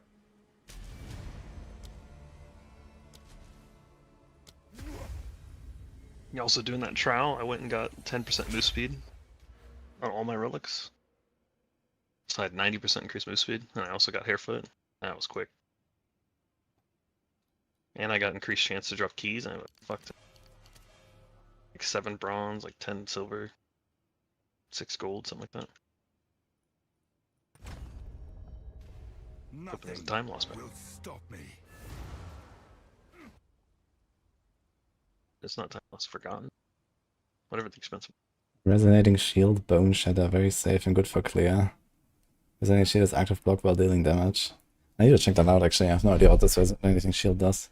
You also doing that trial, I went and got 10% move speed on all my relics. So I had 90% increased move speed, and I also got Hairfoot. That was quick. And I got increased chance to drop keys, and I fucked it. Like 7 bronze, like 10 silver, 6 gold, something like that. Hoping there's a time loss back. Will stop me. It's not time loss, forgotten. Whatever the expensive. Resonating shield, bone shatter, very safe and good for clear. Resonating shield is active block while dealing damage. I need to check that out actually, I have no idea what this resonating shield does.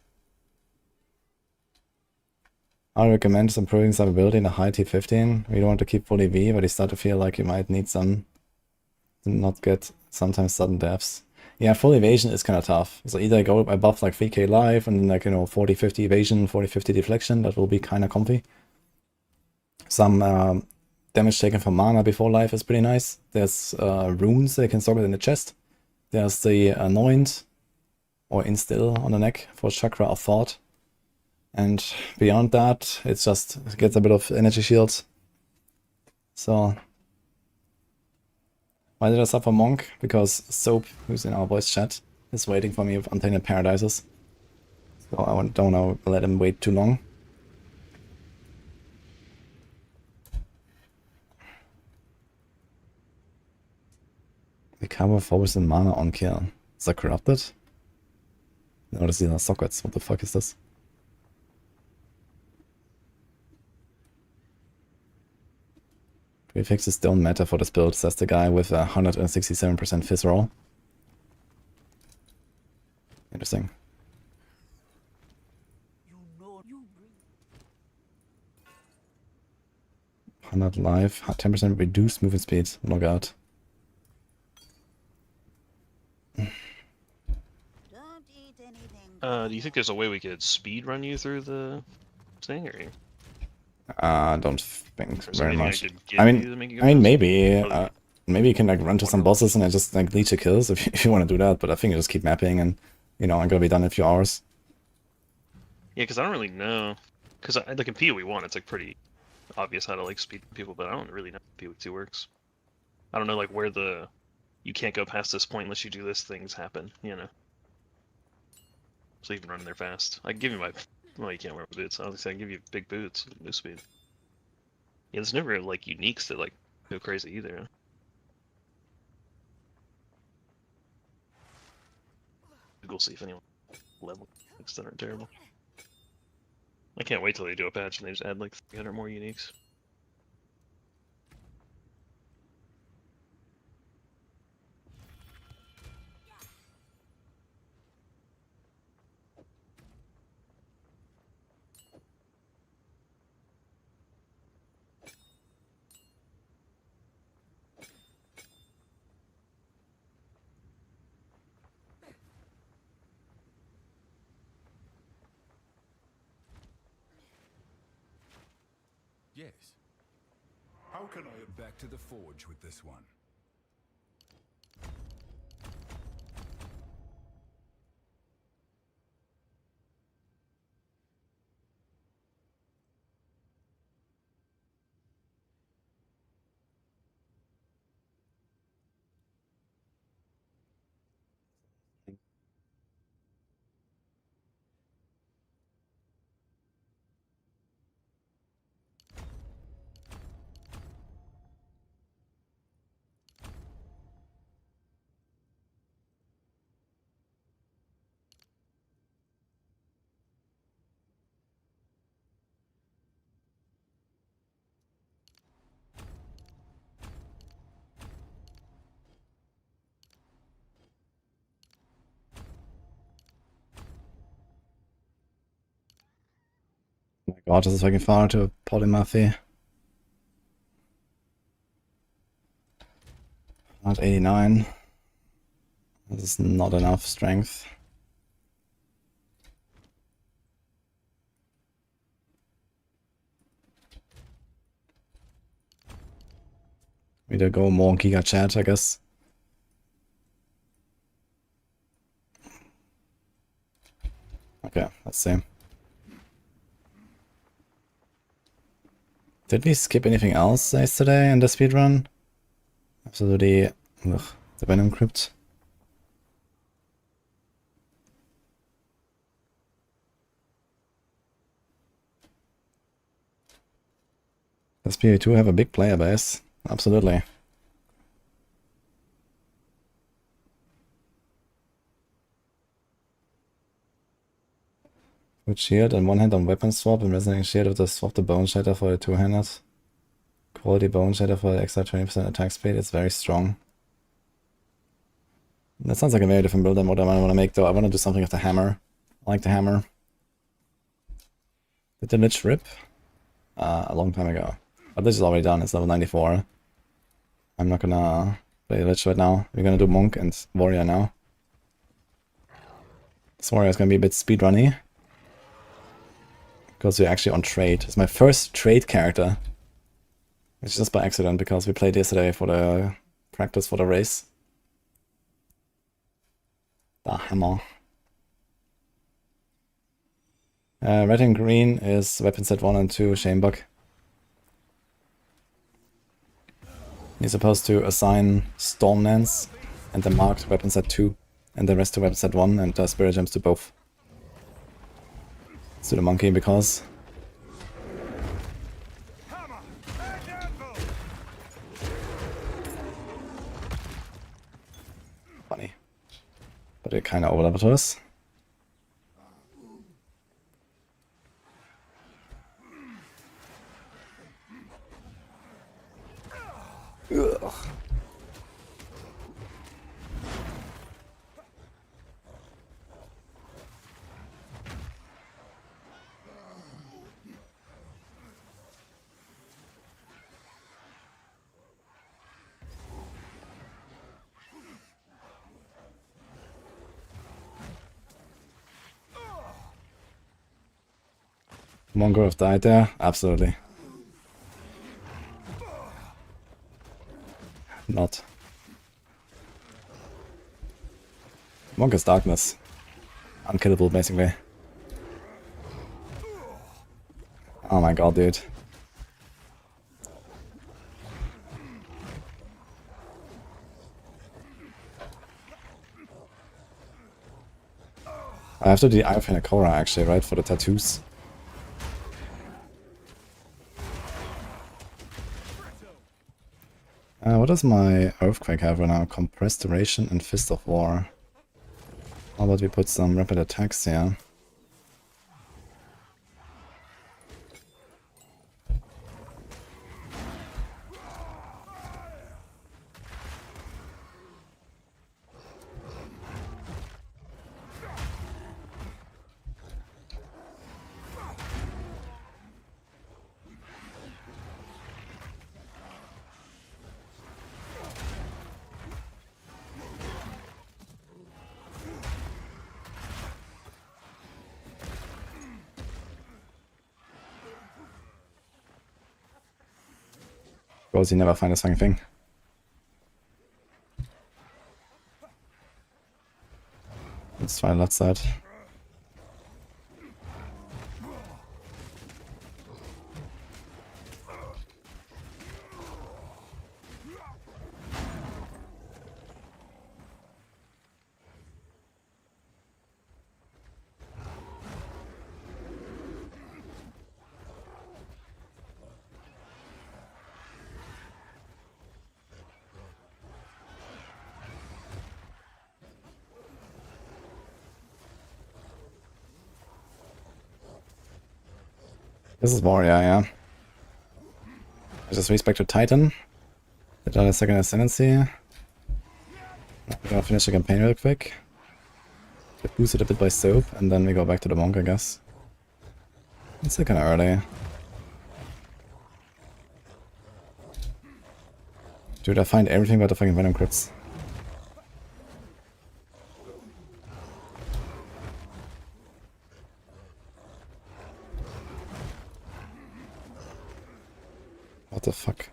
I recommend improving some ability in a high T15. We don't want to keep full EV, but you start to feel like you might need some to not get sometimes sudden deaths. Yeah, full evasion is kind of tough. So either go above like 3k life and then like, you know, 40-50 evasion, 40-50 deflection, that will be kind of comfy. Some damage taken from mana before life is pretty nice. There's runes they can stock it in the chest. There's the Anoint or Instill on the neck for Chakra of Thought. And beyond that, it's just it gets a bit of energy shields. So why did I sub for Monk? Because Soap, who's in our voice chat, is waiting for me with Untainted Paradises. So I don't want to let him wait too long. Recover forwards and mana on kill. Is that corrupted? No, these are sockets. What the fuck is this? Prefixes don't matter for this build, says the guy with a 167% fizz roll. Interesting. 100 life, 10% reduced movement speed. Log out. Don't eat anything Do you think there's a way we could speed run you through the thing, or Don't think is there very anything I much. could give I you mean, to make it go faster? maybe. Oh, Maybe you can like run to some bosses and then just like leech your kills if you want to do that. But I think you just keep mapping and I'm gonna be done in a few hours. yeah, because I don't really know. Because like in PoE 1, it's like pretty obvious how to like speed people, but I don't really know how PoE 2 works. I don't know like where the you can't go past this point unless you do this things happen, So you can run in there fast. I can give you my well, you can't wear my boots. I was gonna say I can give you big boots, move speed. Yeah, there's never like uniques that like go crazy either. We'll see if anyone level that aren't terrible. I can't wait till they do a patch and they just add like 300 more uniques. Yes. How can I get back to the forge with this one? Oh my god, this is fucking far to polymathy. Not 89. This is not enough strength. Either go more Giga Chat, I guess. Okay, let's see. Did we skip anything else yesterday in the speedrun? Absolutely. Ugh, the Venom Crypt. Does PoE2 have a big player base? Absolutely. With shield and one hand on weapon swap and resonating shield with the swap the bone shatter for the two-handed. Quality bone shatter for the extra 20% attack speed. It's very strong. That sounds like a very different build than what I want to make though. I want to do something with the hammer. I like the hammer. Did the Lich rip? A long time ago. But this is already done, it's level 94. I'm not gonna play Lich right now. We're gonna do Monk and Warrior now. This Warrior is gonna be a bit speedrunny. Because we're actually on trade. It's my first trade character. It's just by accident because we played yesterday for the practice for the race. The hammer. Red and green is weapon set 1 and 2 Shamebug. You're supposed to assign Stormlance and the marked weapon set 2 and the rest to weapon set 1 and Spirit Gems to both. Let's do the monkey because funny. But it kinda overlapped to us. Ugh. Monk would have died there? Absolutely. Not. Monk is darkness. Unkillable, basically. Oh my god, dude. I have to do the Eye of Hanakora actually, right? For the tattoos. What does my Earthquake have right now? Compressed Duration and Fist of War. How about we put some rapid attacks here? Because you never find a fucking thing. Let's try left side. This is Warrior, yeah. I just respect to Titan. Did a second ascendancy. We're gonna finish the campaign real quick. Get boosted a bit by soap, and then we go back to the Bonk, I guess. It's kinda early. Dude, I find everything but the fucking Venom crits. What the fuck?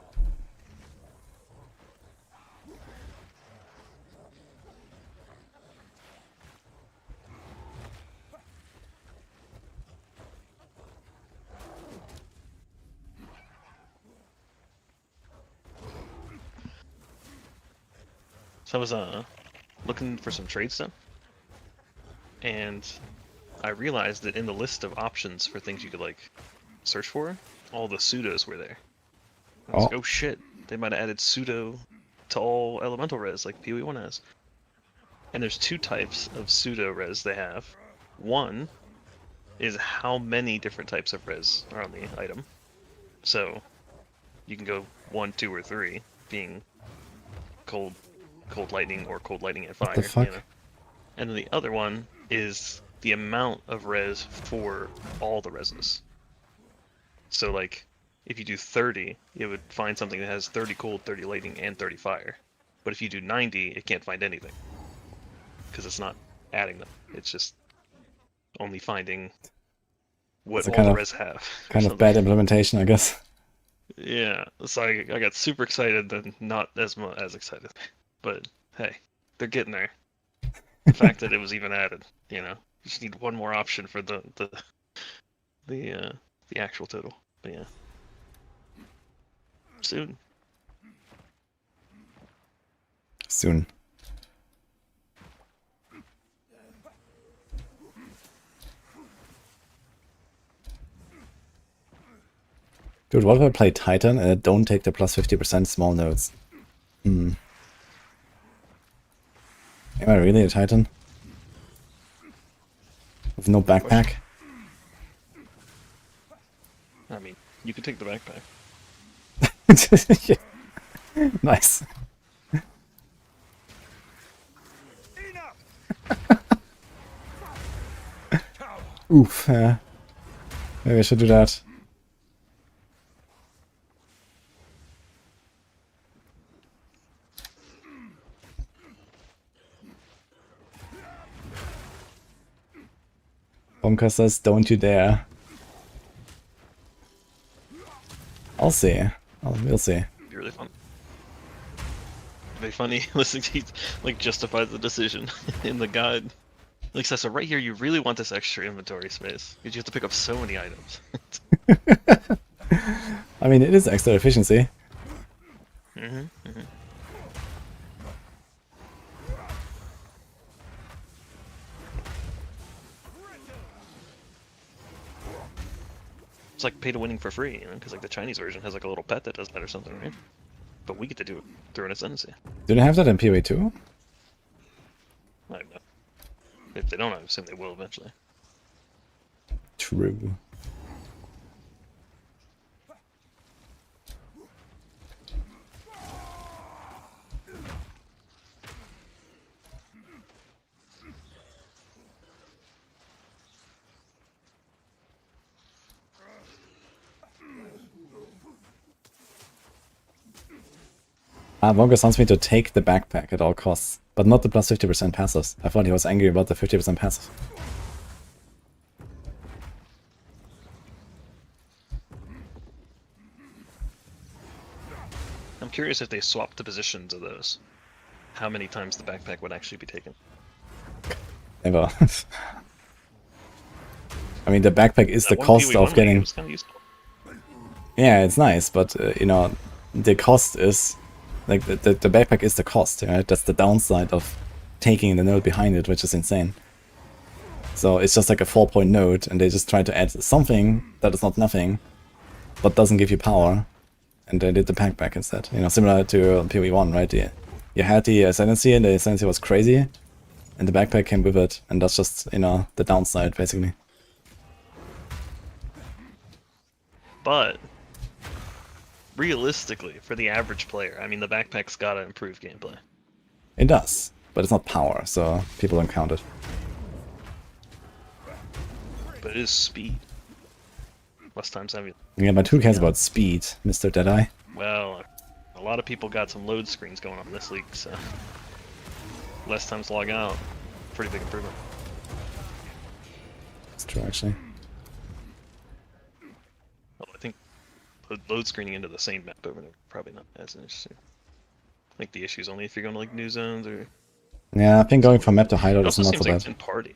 So I was looking for some trade stuff, and I realized that in the list of options for things you could like search for, all the pseudos were there. I was like, oh shit, they might have added pseudo to all elemental res like PoE 1 has. And there's two types of pseudo res they have. One is how many different types of res are on the item. So you can go 1, 2, or 3, being cold lightning or cold lightning and fire. What the fuck? You know? And then the other one is the amount of res for all the reses. So like, if you do 30, it would find something that has 30 cold, 30 lightning, and 30 fire. But if you do 90, it can't find anything. Because it's not adding them. It's just only finding what all the res have. Kind of bad implementation, I guess. Yeah, so I got super excited, then not as excited. But hey, they're getting there. The fact that it was even added, you know, you just need one more option for the actual total. But yeah, soon. Soon. Dude, what if I play Titan and I don't take the plus 50% small nodes? Hmm. Am I really a Titan? With no backpack? I mean, you could take the backpack. Yeah. Nice. Oof, yeah. Maybe I should do that. Bonka says, don't you dare. I'll see. We'll see. Be really fun. It'd be funny listening to you like justify the decision in the guide. Like so right here, you really want this extra inventory space because you have to pick up so many items. I mean, it is extra efficiency. It's like pay to winning for free, you know, because like the Chinese version has like a little pet that does that or something, right? But we get to do it through an ascendancy. Do they have that in PoE too? I don't know. If they don't, I assume they will eventually. True. Bonk wants me to take the backpack at all costs, but not the plus 50% passives. I thought he was angry about the 50% passive. I'm curious if they swapped the positions of those. How many times the backpack would actually be taken? Never. I mean, the backpack is the That cost 1v1 of getting... was kind of useful. Yeah, it's nice, but, you know, the cost is... Like, the backpack is the cost, right? That's the downside of taking the node behind it, which is insane. So it's just like a 4-point node, and they just try to add something that is not nothing, but doesn't give you power, and they did the backpack instead. You know, similar to PoE 1, right? You had the ascendancy, and the ascendancy was crazy, and the backpack came with it, and that's just, you know, the downside, basically. But realistically, for the average player, I mean, the backpack's gotta improve gameplay. It does, but it's not power, so people don't count it. But it is speed. Less times having. Yeah, but who cares about speed, Mr. Deadeye? Well, a lot of people got some load screens going on this league, so less times log out. Pretty big improvement. It's true, actually. Well, I think load screening into the same map over and over probably not as interesting. I think the issue is only if you're going to like new zones or. Yeah, I think going from map to hideout is not so like bad. It's in party.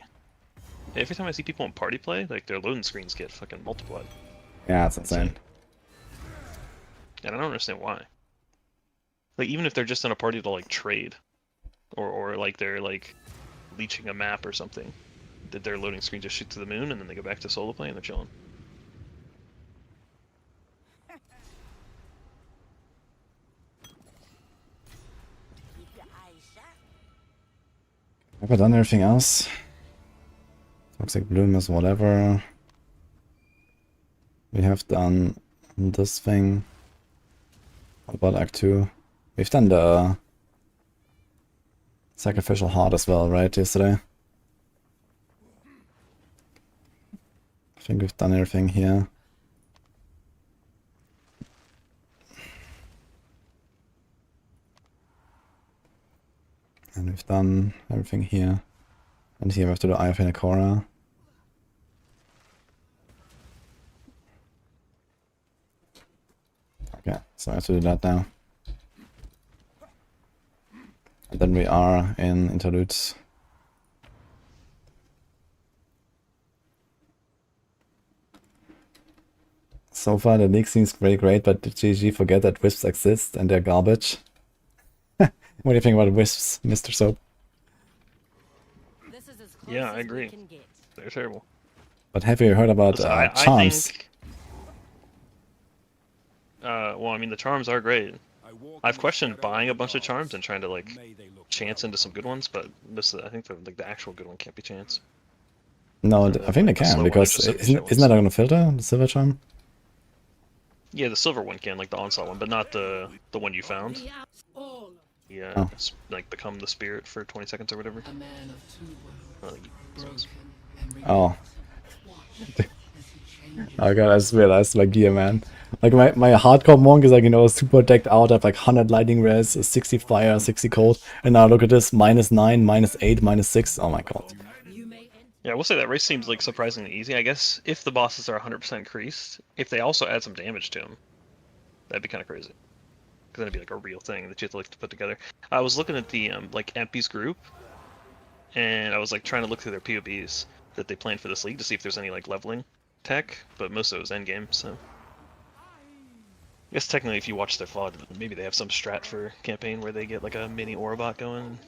Every time I see people in party play, like their loading screens get fucking multiplied. Yeah, that's insane. And I don't understand why. Like even if they're just in a party to like trade, or like they're like leeching a map or something, did their loading screen just shoot to the moon and then they go back to solo play and they're chilling? Have I done everything else? Toxic Bloom is whatever. We have done this thing. What about Act 2? We've done the Sacrificial Heart as well, right, yesterday? I think we've done everything here. And we've done everything here. And here we have to do Eye of Hinekora. Okay, so I have to do that now. And then we are in Interludes. So far the league seems very great, but did GG forget that wisps exist and they're garbage? What do you think about wisps, Mr. Soap? Yeah, I agree. They're terrible. But have you heard about Listen, charms? I think, well, I mean, the charms are great. I've questioned buying a bunch of charms and trying to like chance into some good ones, but I think the actual good one can't be chance. No, I think they can, because isn't that going to filter the silver charm? Yeah, the silver one can, like the onslaught one, but not the one you found. Yeah, Oh. it's like become the spirit for 20 seconds or whatever. Oh. Oh god, I just realized my gear, man. Like my hardcore monk is like, you know, super decked out. I have like 100 lightning res, 60 fire, 60 cold, and now look at this, -9, -8, -6. Oh my god. Yeah, I will say that race seems like surprisingly easy. I guess if the bosses are 100% increased, if they also add some damage to them, That'd be kind of crazy. Because that'd be like a real thing that you have to like to put together. I was looking at the like Empy's group, and I was like trying to look through their POBs that they planned for this league to see if there's any like leveling tech, but most of it was endgame. So I guess technically, if you watch their VOD, maybe they have some strat for campaign where they get like a mini Orabot going.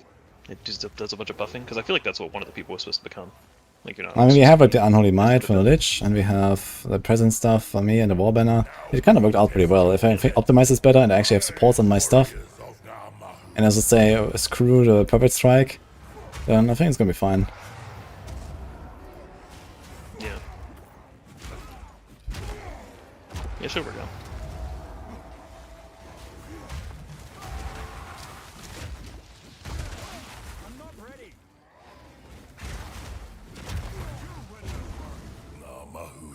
It just does a bunch of buffing, because I feel like that's what one of the people was supposed to become. Like, you're not. I mean, we have like the Unholy Might for the Lich, and we have the present stuff for me and the War Banner. It kind of worked out pretty well. If I optimize this better and I actually have supports on my stuff, and as I say, screw the Perfect Strike, then I think it's gonna be fine. Yeah. Yeah, it should work out.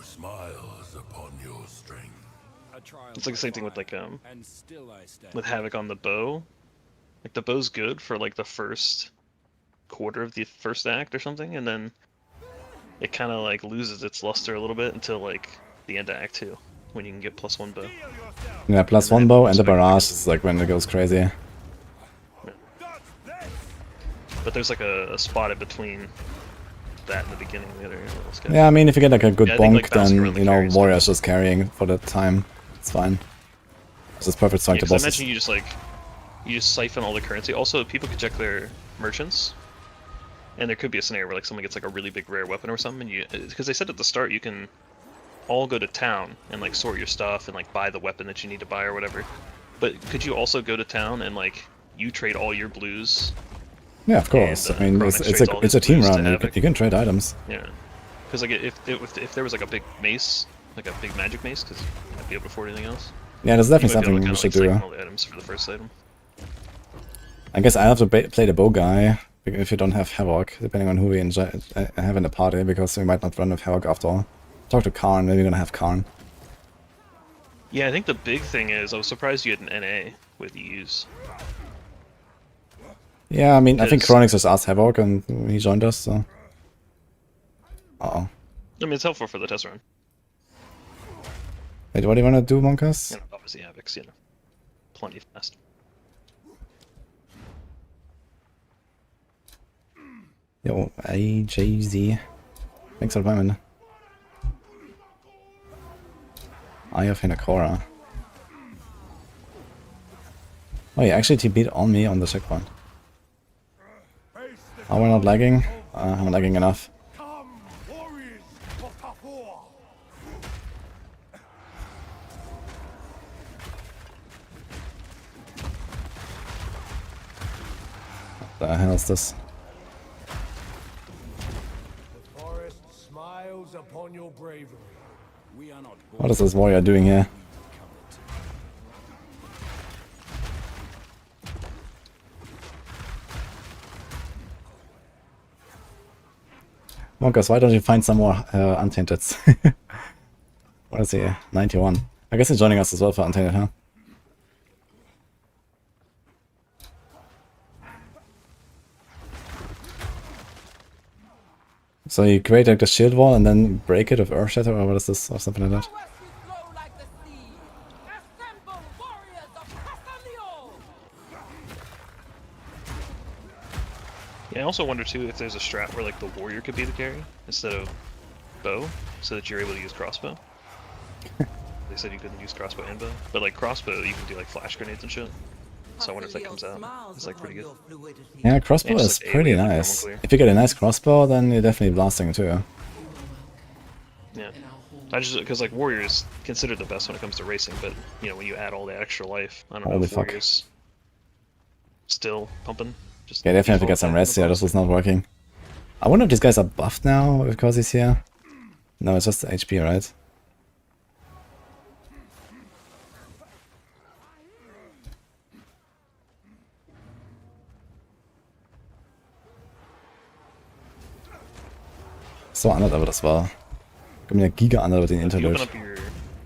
Smiles upon your strength. It's like the same thing with like with Havoc on the bow. Like the bow's good for like the first quarter of the first act or something, and then it kind of like loses its luster a little bit until like the end of Act 2, when you can get +1 bow. Yeah, +1 bow and the barrage is like when it goes crazy. Yeah. But there's like a spot in between that in the beginning that are a little sketchy. Yeah, I mean, if you get like a good yeah, bonk, like, then, you know, Warrior's just carrying for that time. It's fine. It's just perfect strike to bosses. I imagine you just siphon all the currency. Also, people could check their merchants, and there could be a scenario where like someone gets like a really big rare weapon or something, and you, because they said at the start you can all go to town and like sort your stuff and like buy the weapon that you need to buy or whatever. But could you also go to town and like you trade all your blues? Yeah, of course. And, I mean, it's a team run. You can trade items. Yeah, because like if there was like a big mace, like a big magic mace, because you might be able to afford anything else. Yeah, that's definitely something we should do. All the items for the first item. I guess I have to play the bow guy if you don't have Havoc, depending on who we have in the party, because we might not run with Havoc after all. Talk to Karn, maybe we're gonna have Karn. Yeah, I think the big thing is I was surprised you had an NA with EUs. Yeah, I mean, I think Chronix just asked Havoc and he joined us, so... Uh-oh. I mean, it's helpful for the test run. Wait, what do you want to do, Monkas? You know, obviously Havoc's, you know, plenty fast. Yo, AJZ. Thanks for the moment. Eye of Hinakora. Oh, he actually TP'd on me on the checkpoint. Are we not lagging? I'm lagging enough. What the hell is this? The forest smiles upon your bravery. We are not. What is this warrior doing here? Monkas, why don't you find some more Untainted? What is he? 91. I guess he's joining us as well for Untainted, huh? So you create like the shield wall and then break it with Earth Shatter, or what is this, or something like that? Yeah, I also wonder too if there's a strat where like the warrior could be the carry instead of bow, so that you're able to use crossbow. They said you couldn't use crossbow and bow, but like crossbow you can do like flash grenades and shit. So I wonder if that comes out. It's like pretty good. Yeah, crossbow is like pretty nice. If you get a nice crossbow, then you're definitely blasting too. Yeah, I just because like warriors considered the best when it comes to racing, but you know when you add all that extra life, I don't know if warriors still pumping. Just yeah, definitely have to get some rest. Yeah, this was not working. I wonder if these guys are buffed now because he's here. No, it's just HP, right? So underleveled as well. I mean, a giga underleveled in Interlude. If you open up your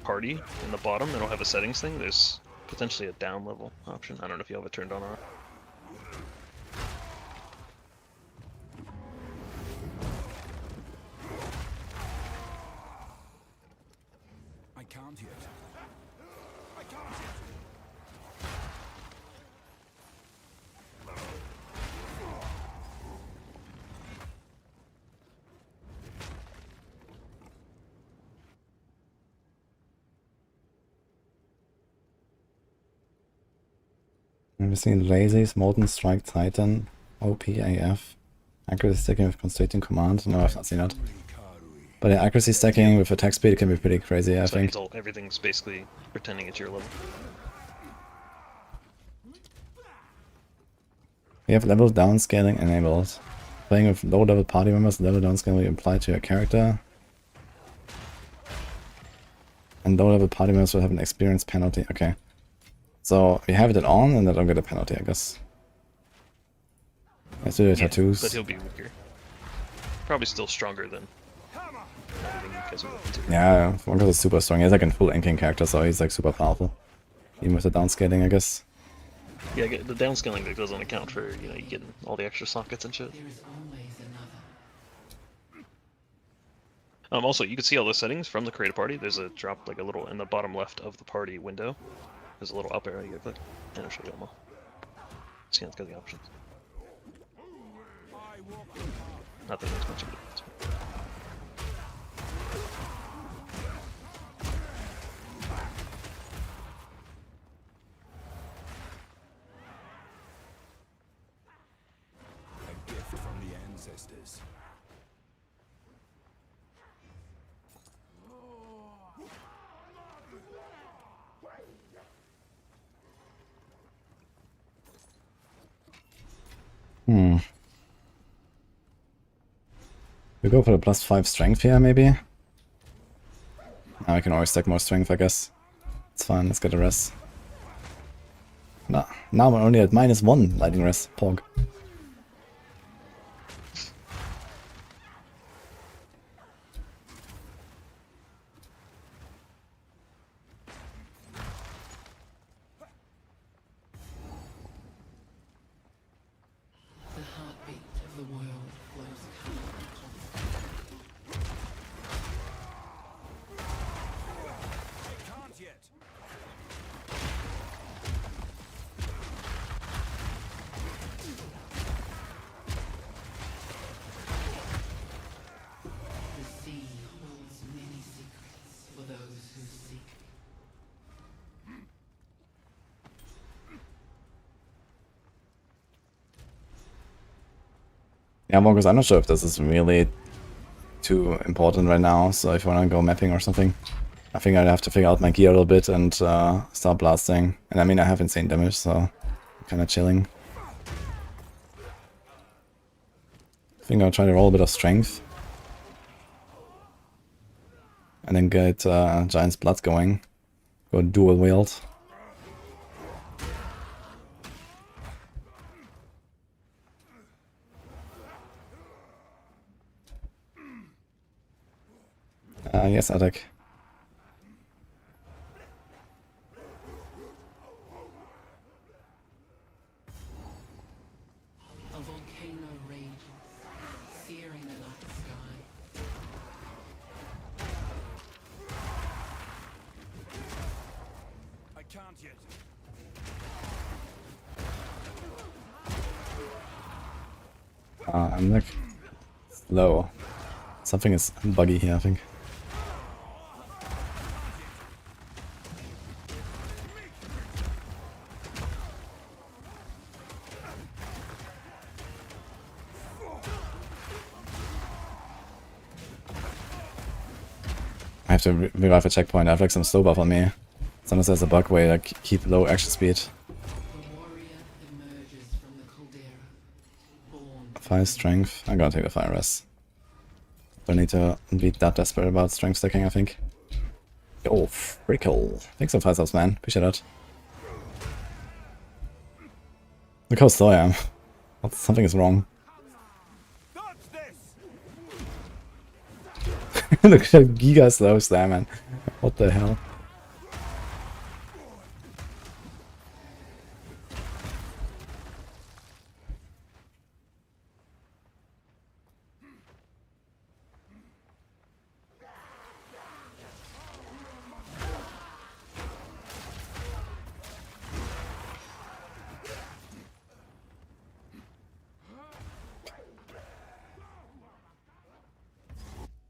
party in the bottom, it'll have a settings thing. There's potentially a down level option. I don't know if you have it turned on or not. I can't yet. I can't yet. We've seen Lazy, Molten Strike, Titan, OPAF, accuracy stacking with constricting command. No, I've not seen that. But yeah, accuracy stacking with attack speed can be pretty crazy, I think. Everything's basically pretending it's your level. We have level downscaling enabled. Playing with low level party members, level downscaling will be applied to your character. And low level party members will have an experience penalty. Okay. So we have it on and they don't get a penalty, I guess. Let's do the tattoos. But he'll be weaker. Probably still stronger than everything you guys are looking to. Yeah, Bonk is super strong. He's like a full inking character, so he's like super powerful. Even with the downscaling, I guess. Yeah, the downscaling that doesn't account for, you know, you getting all the extra sockets and shit. Also, you can see all the settings from the create a party. There's a drop, like a little in the bottom left of the party window. There's a little up arrow you can click, and it'll show you them all. See, it's got the options. Not that there's much of it. A gift from the ancestors. We go for the +5 strength here, maybe? Now I can always stack more strength, I guess. It's fine, let's get a rest. Now we're only at -1 lightning rest. Pog. The heartbeat of the world flows Can't yet. The sea holds many secrets for those who seek. Yeah, Bonk, I'm not sure if this is really too important right now, so if you want to go mapping or something, I think I'd have to figure out my gear a little bit and start blasting. And I mean, I have insane damage, so I'm kind of chilling. I think I'll try to roll a bit of strength. And then get Giant's Blood going. Go dual wield. Yes, attack. A volcano rages, searing the night sky. I can't yet. I'm like slow. Something is buggy here, I think. I have to revive a checkpoint. I have like some slow buff on me. Sometimes there's a bug where I like, keep low action speed. The warrior emerges from the caldera, born 5 strength. I'm gonna take the fire rest. Don't need to be that desperate about strength stacking, I think. Oh, frickle. Thanks for 5 subs, man. Appreciate that. Look how slow I am. Something is wrong. Look at that giga slow there, man. What the hell?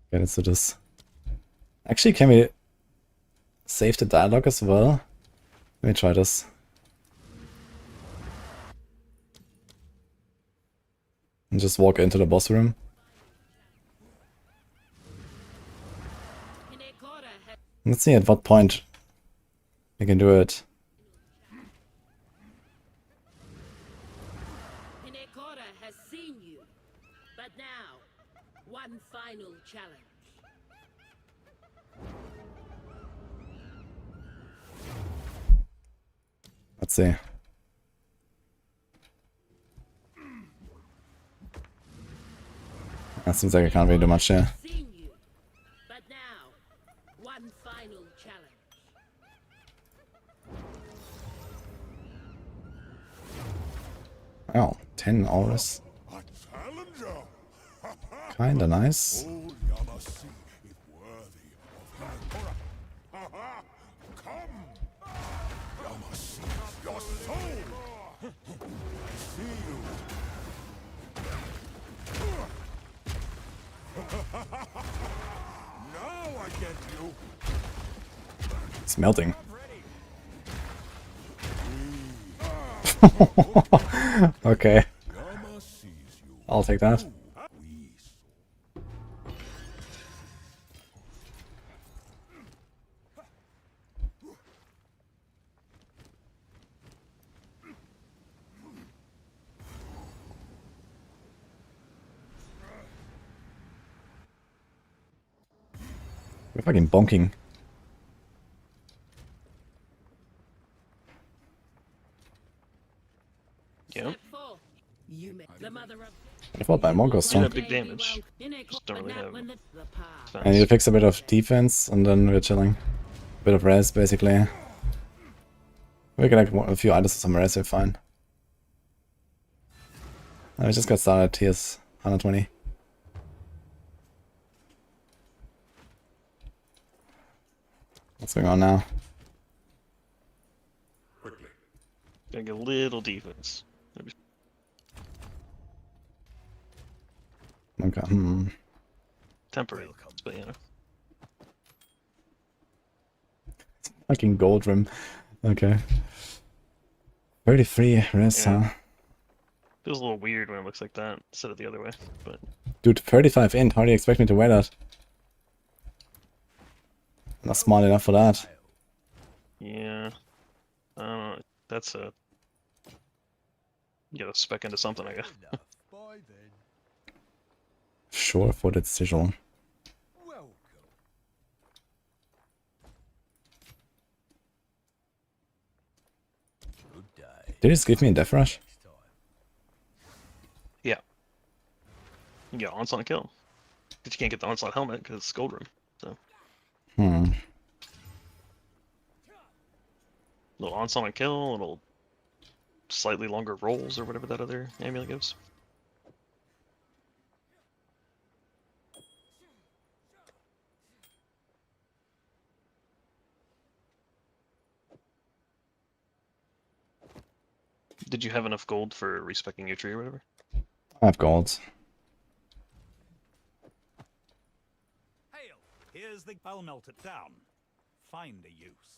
Okay, let's do this. Actually, can we save the dialogue as well? Let me try this. And just walk into the boss room. Let's see at what point we can do it. has seen you, but now, one final challenge. Let's see. That seems like I can't really do much here. Seen you, but now, one final challenge. Oh, 10 auras. Kinda nice. It's melting. Okay. I'll take that. We're fucking bonking. Yep. I thought my Monk was You strong. have big damage. Just don't really have I need to fix a bit of defense and then we're chilling. A bit of res basically. We get like a few items of some res, we're fine. I just got started at TS 120. What's going on now? Gotta get a little defense. Okay. Temporary, but you know. Fucking gold rim. Okay. 33 res, Yeah. huh? Feels a little weird when it looks like that instead of the other way, but Dude, 35 int, how do you expect me to wear that? I'm not smart enough for that. yeah. I don't know. That's a you gotta spec into something, I guess. Sure-footed sigil. Did he just give me a death rush? Yeah. You get onslaught kill. But you can't get the onslaught helmet because it's gold room. So little onslaught kill, little slightly longer rolls or whatever that other amulet gives. Did you have enough gold for respecking your tree or whatever? I have golds. Hail! Here's the... I'll melt it down. Find a use.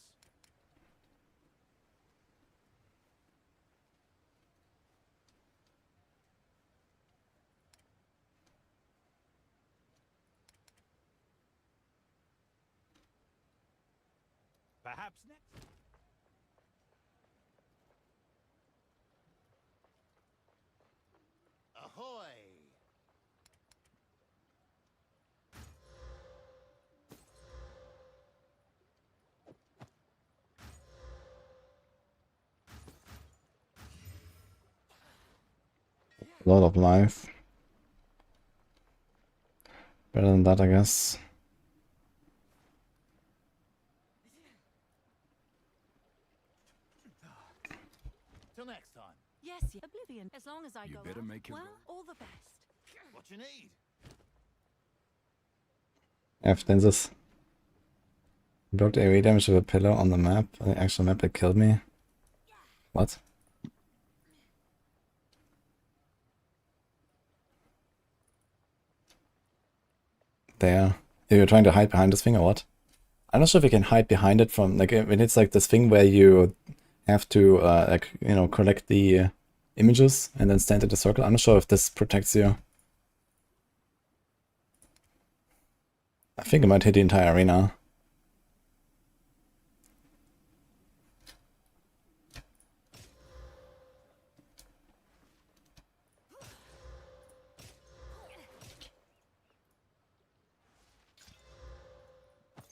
Perhaps next... Ahoy! A lot of life. Better than that, I guess. Till next time. Yes, Oblivion. As long as I go better out, make it well, work. all the best. What you need? F this. Blocked AoE damage with a pillar on the map. On the actual map that killed me. What? There. You're trying to hide behind this thing or what? I'm not sure if you can hide behind it from like when it's like this thing where you have to like, you know, collect the images and then stand in the circle. I'm not sure if this protects you. I think it might hit the entire arena.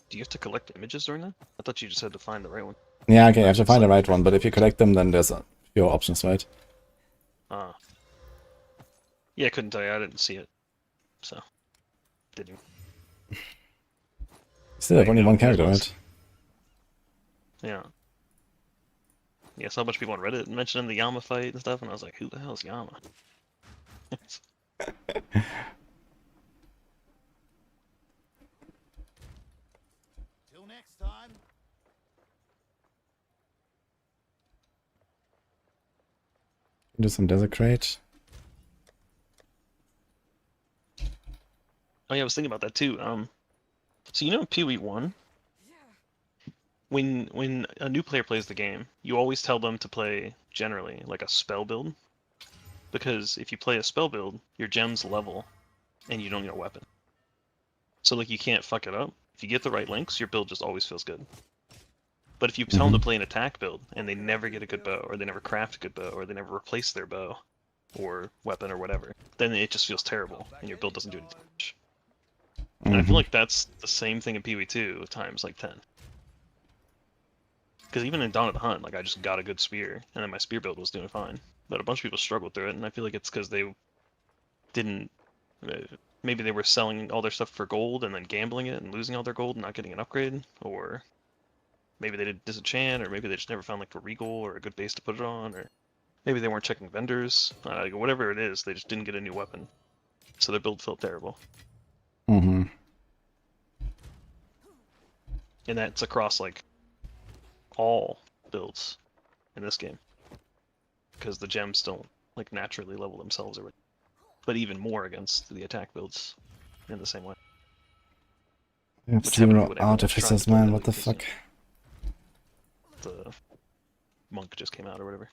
Do you have to collect images during that? I thought you just had to find the right one. Yeah, okay, you have to find the right one, but if you collect them, then there's a few options, right? Ah. Yeah, I couldn't tell you. I didn't see it. So, didn't. You still have only one character, right? Yeah. Yeah, I saw a bunch of people on Reddit mentioning the Yama fight and stuff, and I was like, who the hell is Yama? Till next time. Do some desecrate. Oh yeah, I was thinking about that too. So you know in PoE 1, when a new player plays the game, you always tell them to play generally like a spell build, because if you play a spell build, your gems level, and you don't need a weapon. So like you can't fuck it up. If you get the right links, your build just always feels good. But if you tell them to play an attack build and they never get a good bow, or they never craft a good bow, or they never replace their bow or weapon or whatever, then it just feels terrible and your build doesn't do anything. And I feel like that's the same thing in PoE 2 times like 10. Because even in Dawn of the Hunt, like I just got a good spear, and then my spear build was doing fine. But a bunch of people struggled through it, and I feel like it's because they didn't... maybe they were selling all their stuff for gold and then gambling it and losing all their gold and not getting an upgrade, or maybe they did disenchant, or maybe they just never found like a regal or a good base to put it on, or maybe they weren't checking vendors. Whatever it is, they just didn't get a new weapon. So their build felt terrible. And that's across like all builds in this game, because the gems don't like naturally level themselves, but even more against the attack builds in the same way. You have 0 artificers, man, what the fuck? The monk just came out or whatever.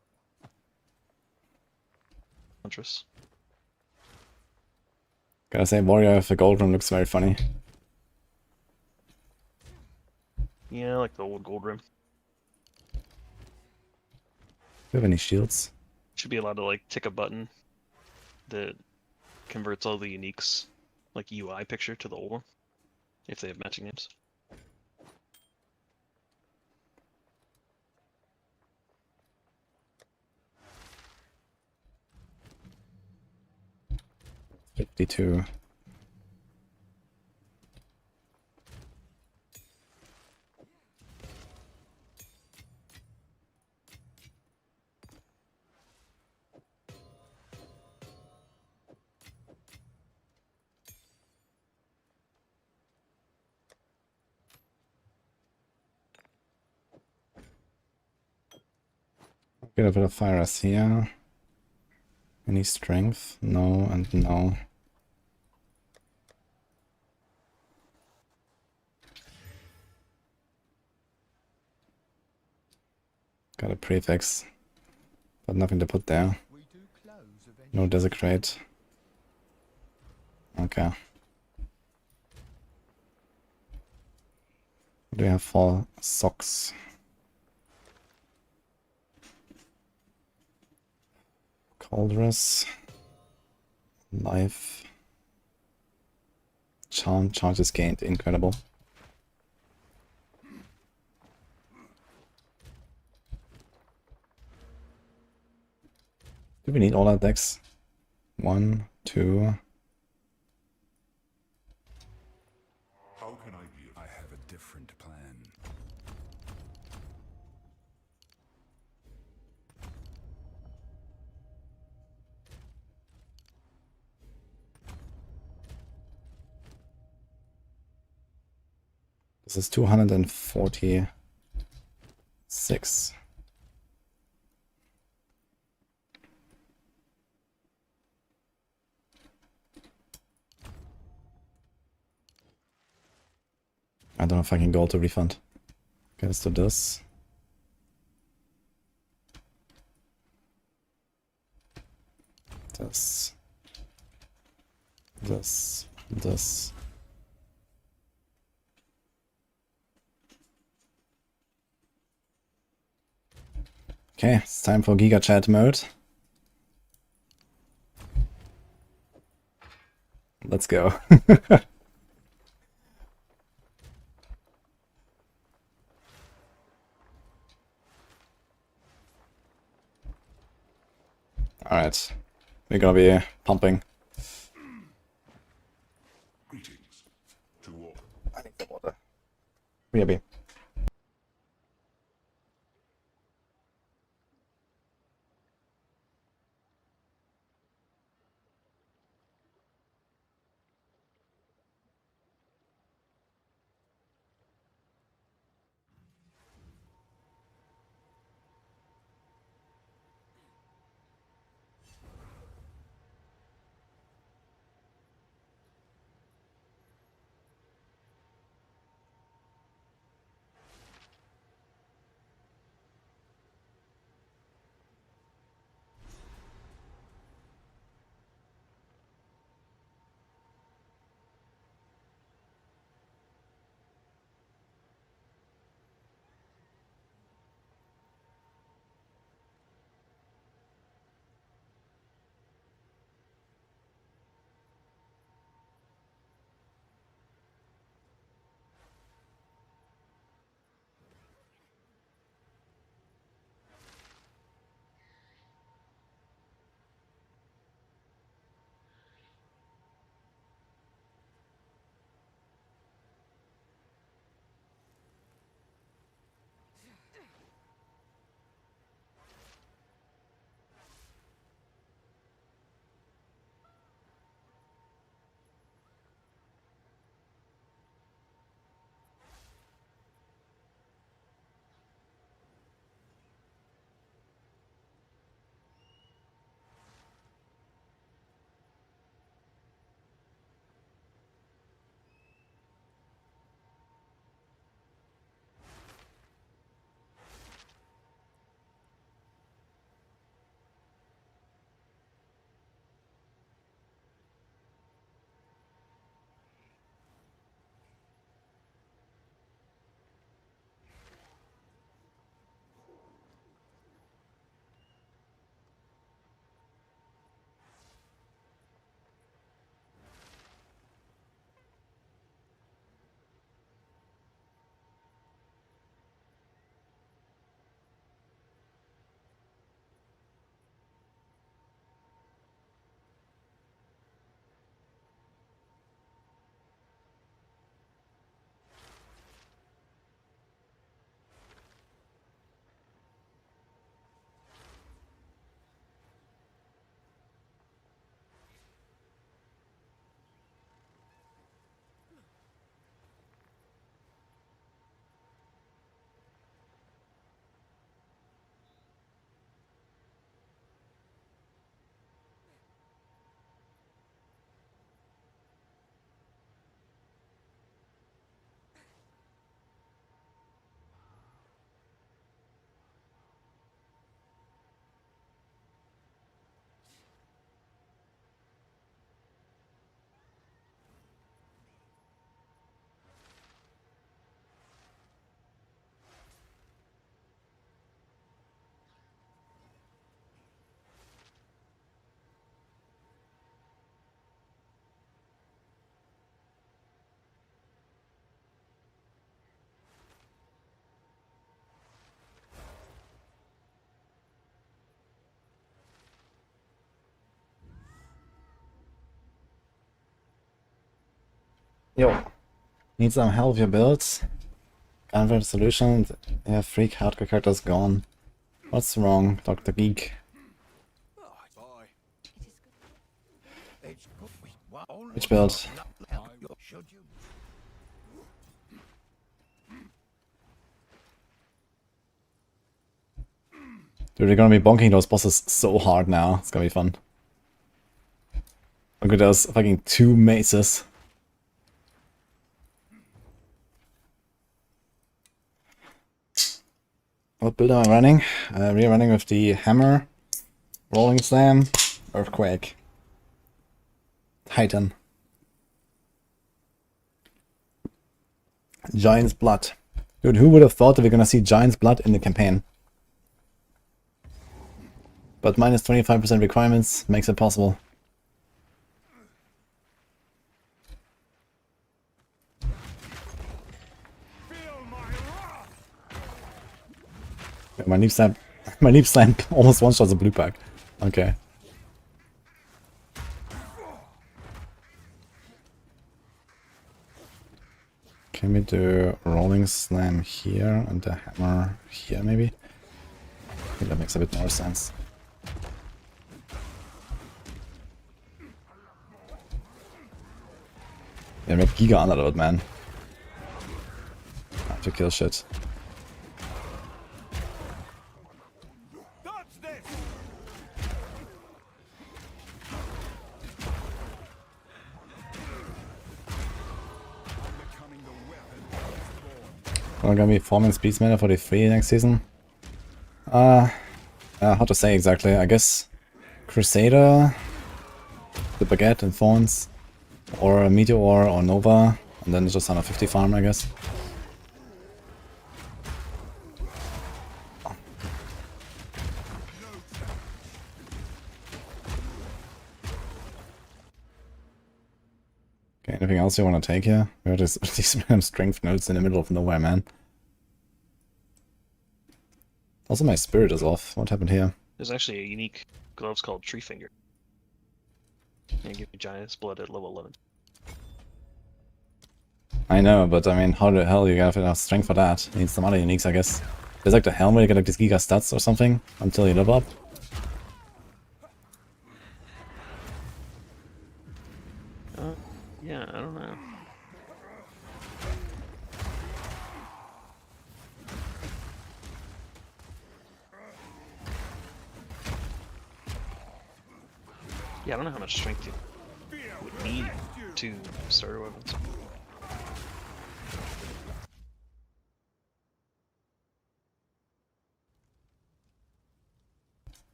Huntress. Gotta say, warrior with a gold room looks very funny. Yeah, I like the old gold rim. Do you have any shields? Should be allowed to like tick a button that converts all the uniques, like UI picture, to the old one, if they have matching names. $52. Get a bit of fire here. Any strength? No, and no. Got a prefix, but nothing to put there. No desecrate. Okay. What do we have for socks? Cauldress. Life. Charm. Charges gained. Incredible. Do we need all our decks? 1, 2. How can I be? I have a different plan. This is 246. I don't know if I can go to refund. Okay, let's do this. This. Okay, it's time for Giga Chat mode. Let's go. Alright, we're gonna be pumping. Greetings to all. I need the water. Maybe. Yo, need some help with your builds? Can't find a solution. Yeah, freak hardcore characters gone. What's wrong, Dr. Geek? Which build? Dude, we're gonna be bonking those bosses so hard now. It's gonna be fun. Look at those fucking 2 maces. What build am I running? We're running with the hammer, rolling slam, Earthquake. Titan. Giant's Blood. Dude, who would have thought that we're gonna see Giant's Blood in the campaign? But minus 25% requirements makes it possible. My leaf slam almost one-shots a blue pack. Okay. Can we do rolling slam here and the hammer here maybe? I think that makes a bit more sense. Yeah, make Giga under it, man. I have to kill shit. We're gonna be forming Speedsmanner for the free next season. How to say exactly? I guess Crusader, the Baguette and Thorns, or Meteor or Nova, and then just 150 farm, I guess. Okay, anything else you want to take here? We have these random strength nodes in the middle of nowhere, man. Also, my spirit is off. What happened here? There's actually a unique gloves called Tree Finger. And give you Giant's Blood at level 11. I know, but I mean, how the hell you got enough strength for that? You need some other uniques, I guess. There's like the helmet, you get like these giga stats or something until you level up. Yeah, I don't know. Yeah, I don't know how much strength you would need to starter weapons.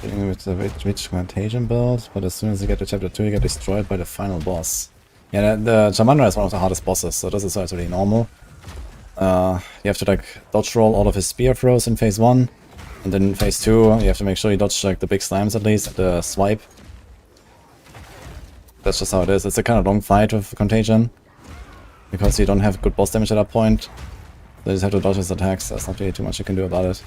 With the rich contagion build, but as soon as you get to chapter 2 you get destroyed by the final boss. Yeah, the Jamandra is one of the hardest bosses, so this is actually normal. You have to like dodge roll all of his spear throws in phase 1, and then in phase 2 you have to make sure you dodge like the big slams at least, the swipe. That's just how it is. It's a kind of long fight with Contagion, because you don't have good boss damage at that point. So you just have to dodge his attacks, there's not really too much you can do about it.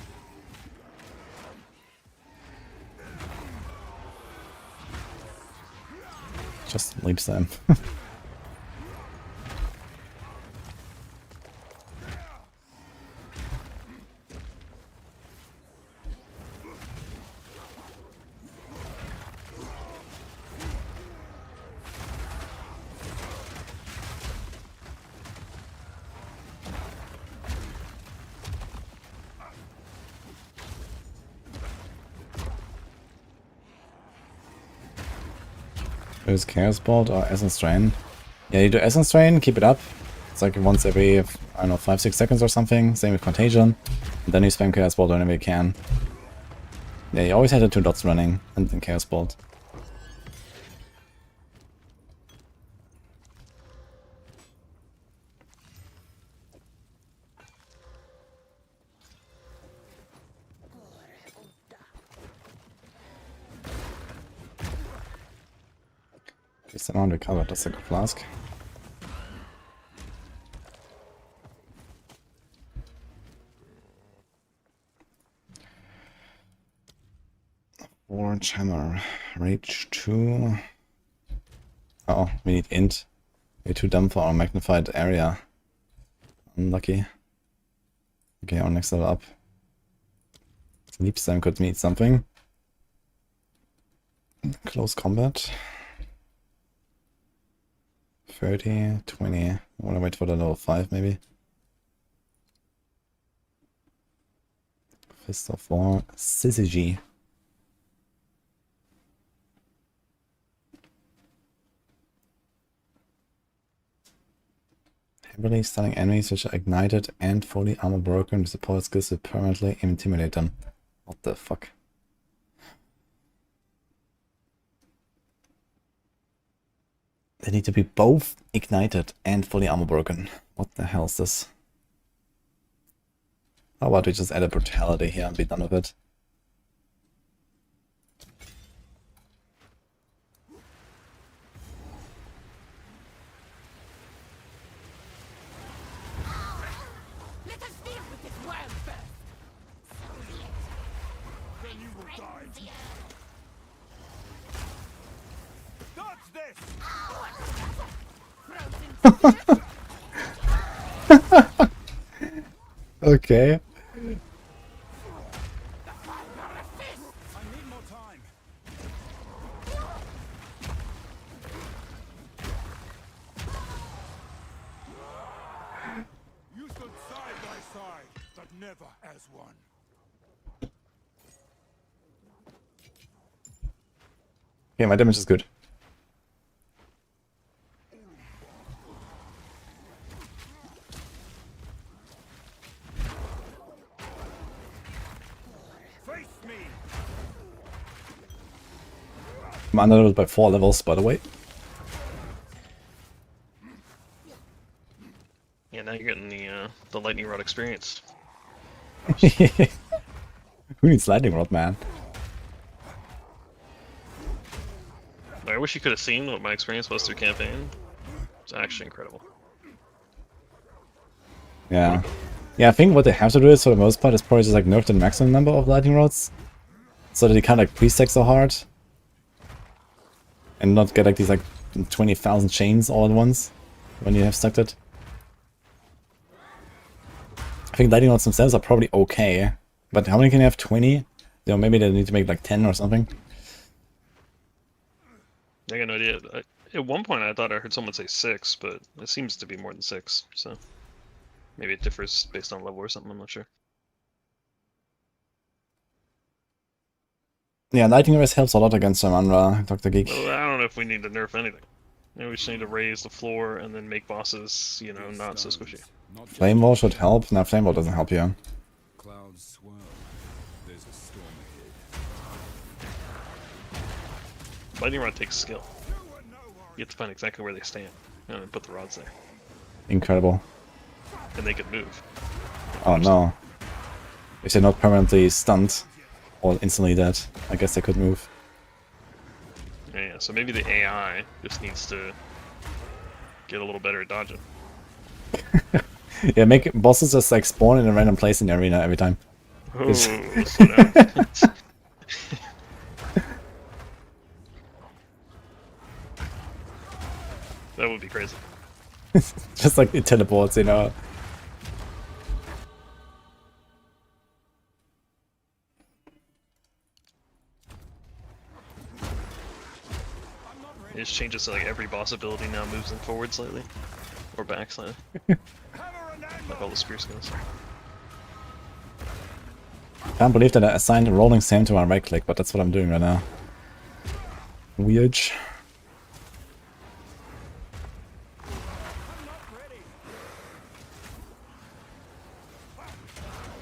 Just leaps them. Use Chaos Bolt or Essence Drain. Yeah, you do Essence Drain, keep it up. It's like once every, I don't know, 5-6 seconds or something. Same with Contagion. And then you spam Chaos Bolt whenever you can. Yeah, you always had the 2 dots running and then Chaos Bolt. Is that not recovered? That's a good flask. Forge Hammer. Rage 2. Oh, we need int. We're too dumb for our magnified area. Unlucky. Okay, our next level up. Sleep Slam could mean something. Close combat. 30, 20. I want to wait for the level 5 maybe. Fist of War. Syzygy. Heavily stunning enemies which are ignited and fully armor broken with support skills to permanently intimidate them. What the fuck? They need to be both ignited and fully armor broken. What the hell is this? How about we just add a brutality here and be done with it? Let us deal with this wild bird. Then you will die. Dodge this! Okay. I need more time. You stood side by side, but never as one. Okay, my damage is good. Face me! I'm underleveled by 4 levels, by the way. Yeah, now you're getting the lightning rod experience. Who needs lightning rod, man? I wish you could have seen what my experience was through campaign. It's actually incredible. Yeah. Yeah, I think what they have to do is, for the most part, is probably just like nerf the maximum number of lightning rods. So that you can't like pre-stack so hard. And not get like these like 20,000 chains all at once when you have stacked it. I think lightning rods themselves are probably okay. But how many can you have? 20? You know, maybe they need to make like 10 or something. I got no idea. At one point I thought I heard someone say 6, but it seems to be more than 6, so maybe it differs based on level or something, I'm not sure. Yeah, lightning rest helps a lot against Samanra, Dr. Geek. Well, I don't know if we need to nerf anything. Maybe we just need to raise the floor and then make bosses, you know, not so squishy. Flame Wall should help. No, Flame Wall doesn't help you. Clouds swirl. There's a storm ahead. Lightning rod takes skill. You have to find exactly where they stand, and put the rods there. Incredible. And they can move. Oh no. If they're not permanently stunned or instantly dead, I guess they could move. Yeah, so maybe the AI just needs to get a little better at dodging. Yeah, make bosses just like spawn in a random place in the arena every time. Oh, slow down. That would be crazy. Just like it teleports, you know. It just changes to like every boss ability now moves them forward slightly. Or back slightly. Like all the spear skills. Can't believe that I assigned a rolling sand to my right click, but that's what I'm doing right now. Weird.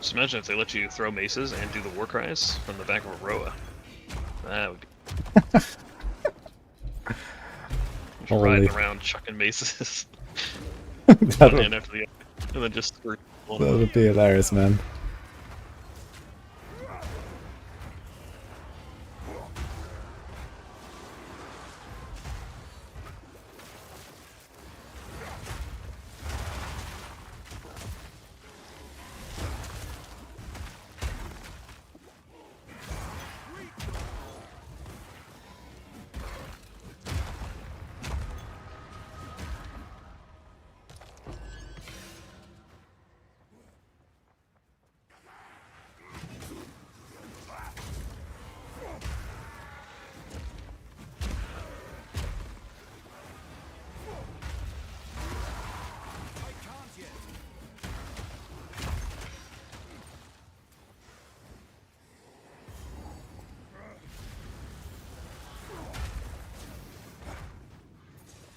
Just imagine if they let you throw maces and do the war cries from the back of a Roa. That would be... Just riding around chucking maces. One hand after the other. And then just... That would be hilarious, man.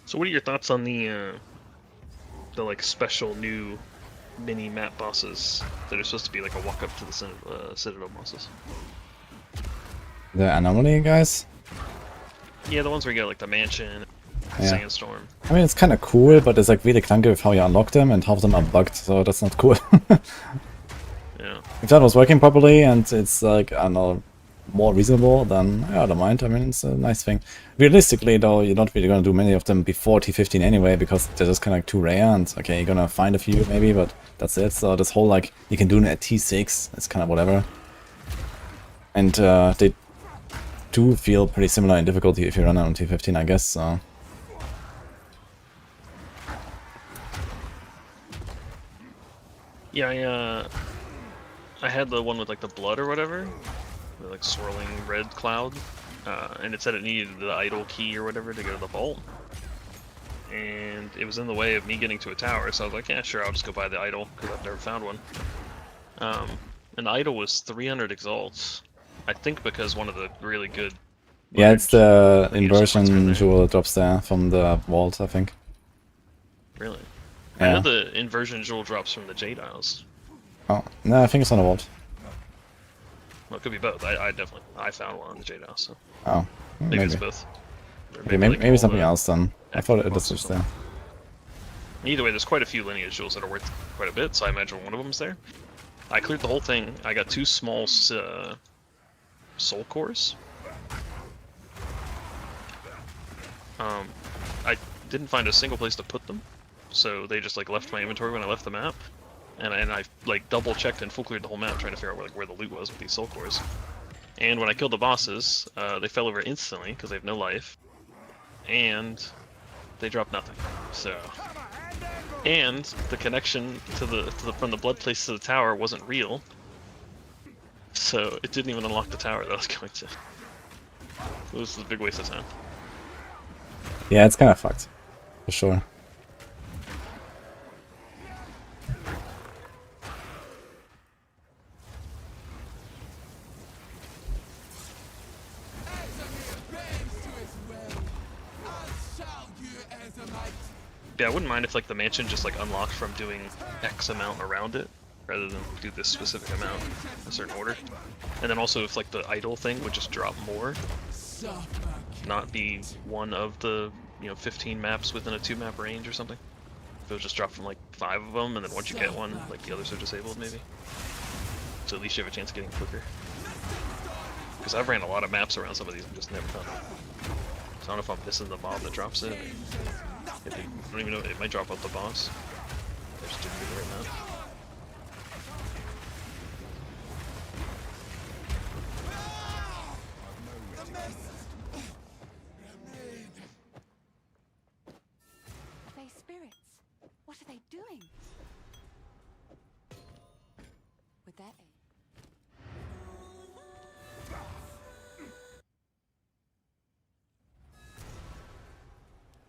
So what are your thoughts on the like special new mini map bosses that are supposed to be like a walk up to the Citadel bosses? The anomaly guys? Yeah, the ones where you get like the mansion, Yeah. Sandstorm. I mean, it's kind of cool, but it's like really clunky with how you unlock them, and half of them are bugged, so that's not cool. Yeah. If that was working properly and it's like, I don't know, more reasonable, then yeah, I don't mind. I mean, it's a nice thing. Realistically, though, you're not really gonna do many of them before T15 anyway, because they're just kind of like too rare, and okay, you're gonna find a few maybe, but that's it. So this whole like, you can do it at T6, it's kind of whatever. And they do feel pretty similar in difficulty if you run it on T15, I guess, so... Yeah, I had the one with like the blood or whatever, the like swirling red cloud, and it said it needed the idol key or whatever to go to the vault, and it was in the way of me getting to a tower, so I was like, yeah, sure, I'll just go buy the idol because I've never found one. And the idol was 300 exalts, I think because one of the really good. Yeah, it's the inversion jewel drops there from the vault, I think. Really? Yeah. I know the inversion jewel drops from the Jade Isles. Oh, no, I think it's on the vault. Well, it could be both. I found one on the Jade Isles, so. Oh, maybe it's both. Okay, maybe something else then. I thought it was just there. Either way, there's quite a few lineage jewels that are worth quite a bit, so I imagine one of them's there. I cleared the whole thing. I got 2 small soul cores. I didn't find a single place to put them, so they just like left my inventory when I left the map, and I like double checked and full cleared the whole map trying to figure out where the loot was with these soul cores. And when I killed the bosses, they fell over instantly because they have no life, and they dropped nothing. So, and the connection from the blood place to the tower wasn't real, so it didn't even unlock the tower that I was going to. It was a big waste of time. Yeah, it's kind of fucked, for sure. Yeah, I wouldn't mind if like the mansion just like unlocked from doing X amount around it, rather than do this specific amount in a certain order. And then also if like the idol thing would just drop more, not be one of the 15 maps within a 2-map range or something. If it was just dropped from like 5 of them, and then once you get one, like the others are disabled maybe. So at least you have a chance of getting quicker. Because I've ran a lot of maps around some of these and just never found them. So I don't know if I'm missing the mob that drops it. I don't even know, it might drop out the boss. I just didn't do it right now. Are they spirits? What are they doing? With that aim.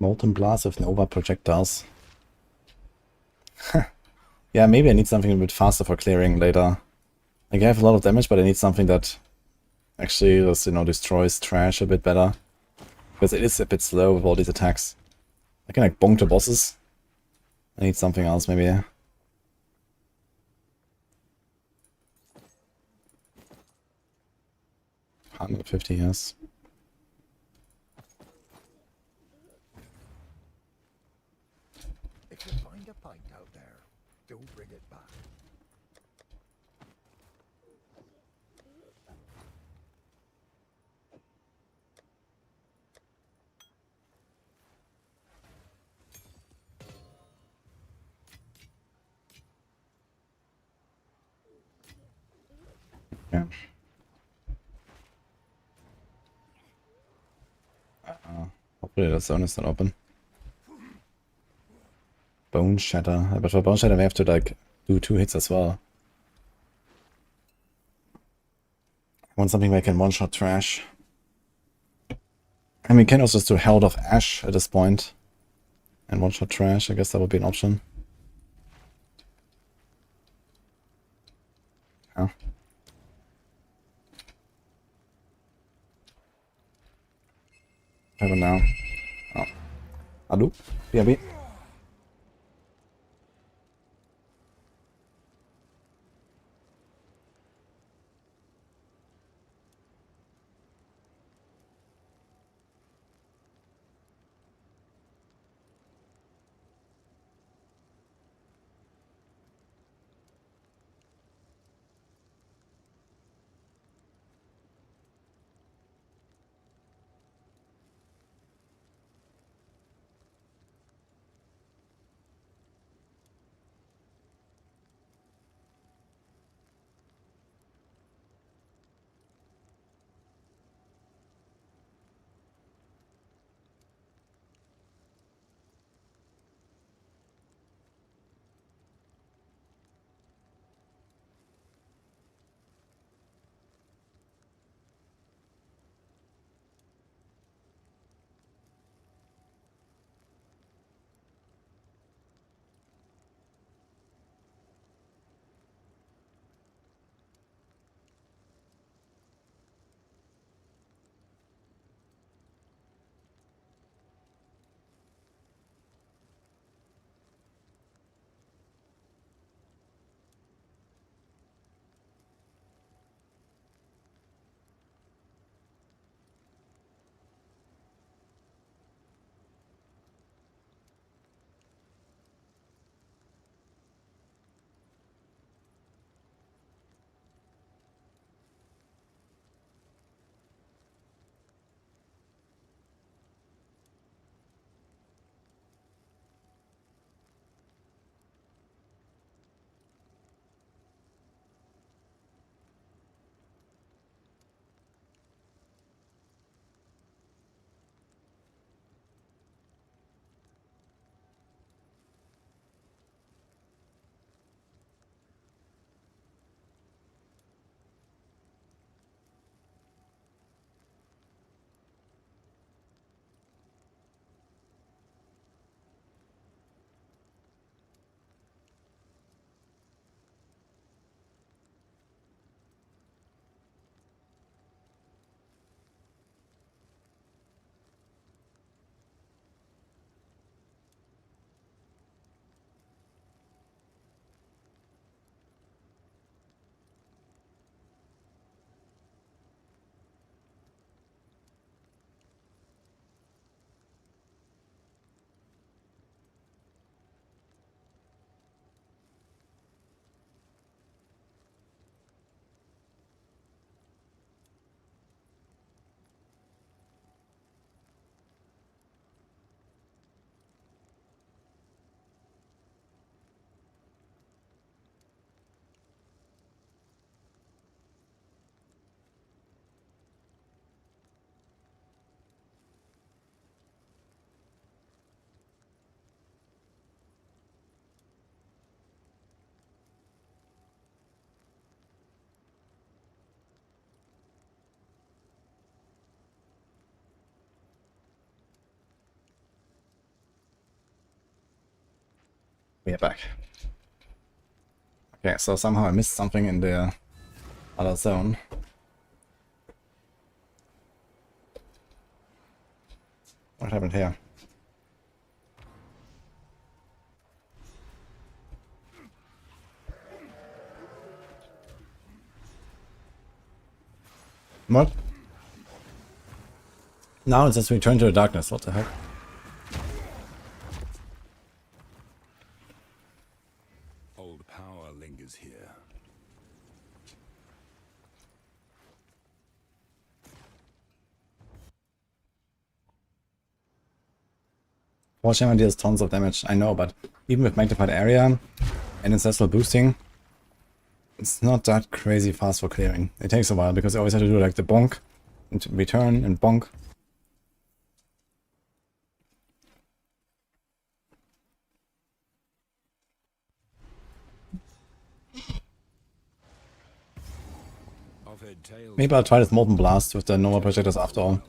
Molten Blast with Nova projectiles. Yeah, maybe I need something a bit faster for clearing later. Like, I have a lot of damage, but I need something that actually just, destroys trash a bit better. Because it is a bit slow with all these attacks. I can like bonk the bosses. I need something else maybe. 150, yes. If you find a pint out there, don't bring it back. Yeah. Hopefully that zone is not open. Bone Shatter. But for Bone Shatter we have to like do 2 hits as well. I want something where I can one-shot trash. And we can also just do Herald of Ash at this point. And one-shot trash, I guess that would be an option. Yeah. Have it now. Oh. Adu? BRB. We are back. Okay, so somehow I missed something in the other zone. What happened here? What? Now it says return to the darkness. What the heck? Old power lingers here. Warhammer deals tons of damage, I know, but even with magnified area and ancestral boosting, it's not that crazy fast for clearing. It takes a while because I always have to do like the bonk, and return and bonk. Maybe I'll try this Molten Blast with the Nova projectors after all.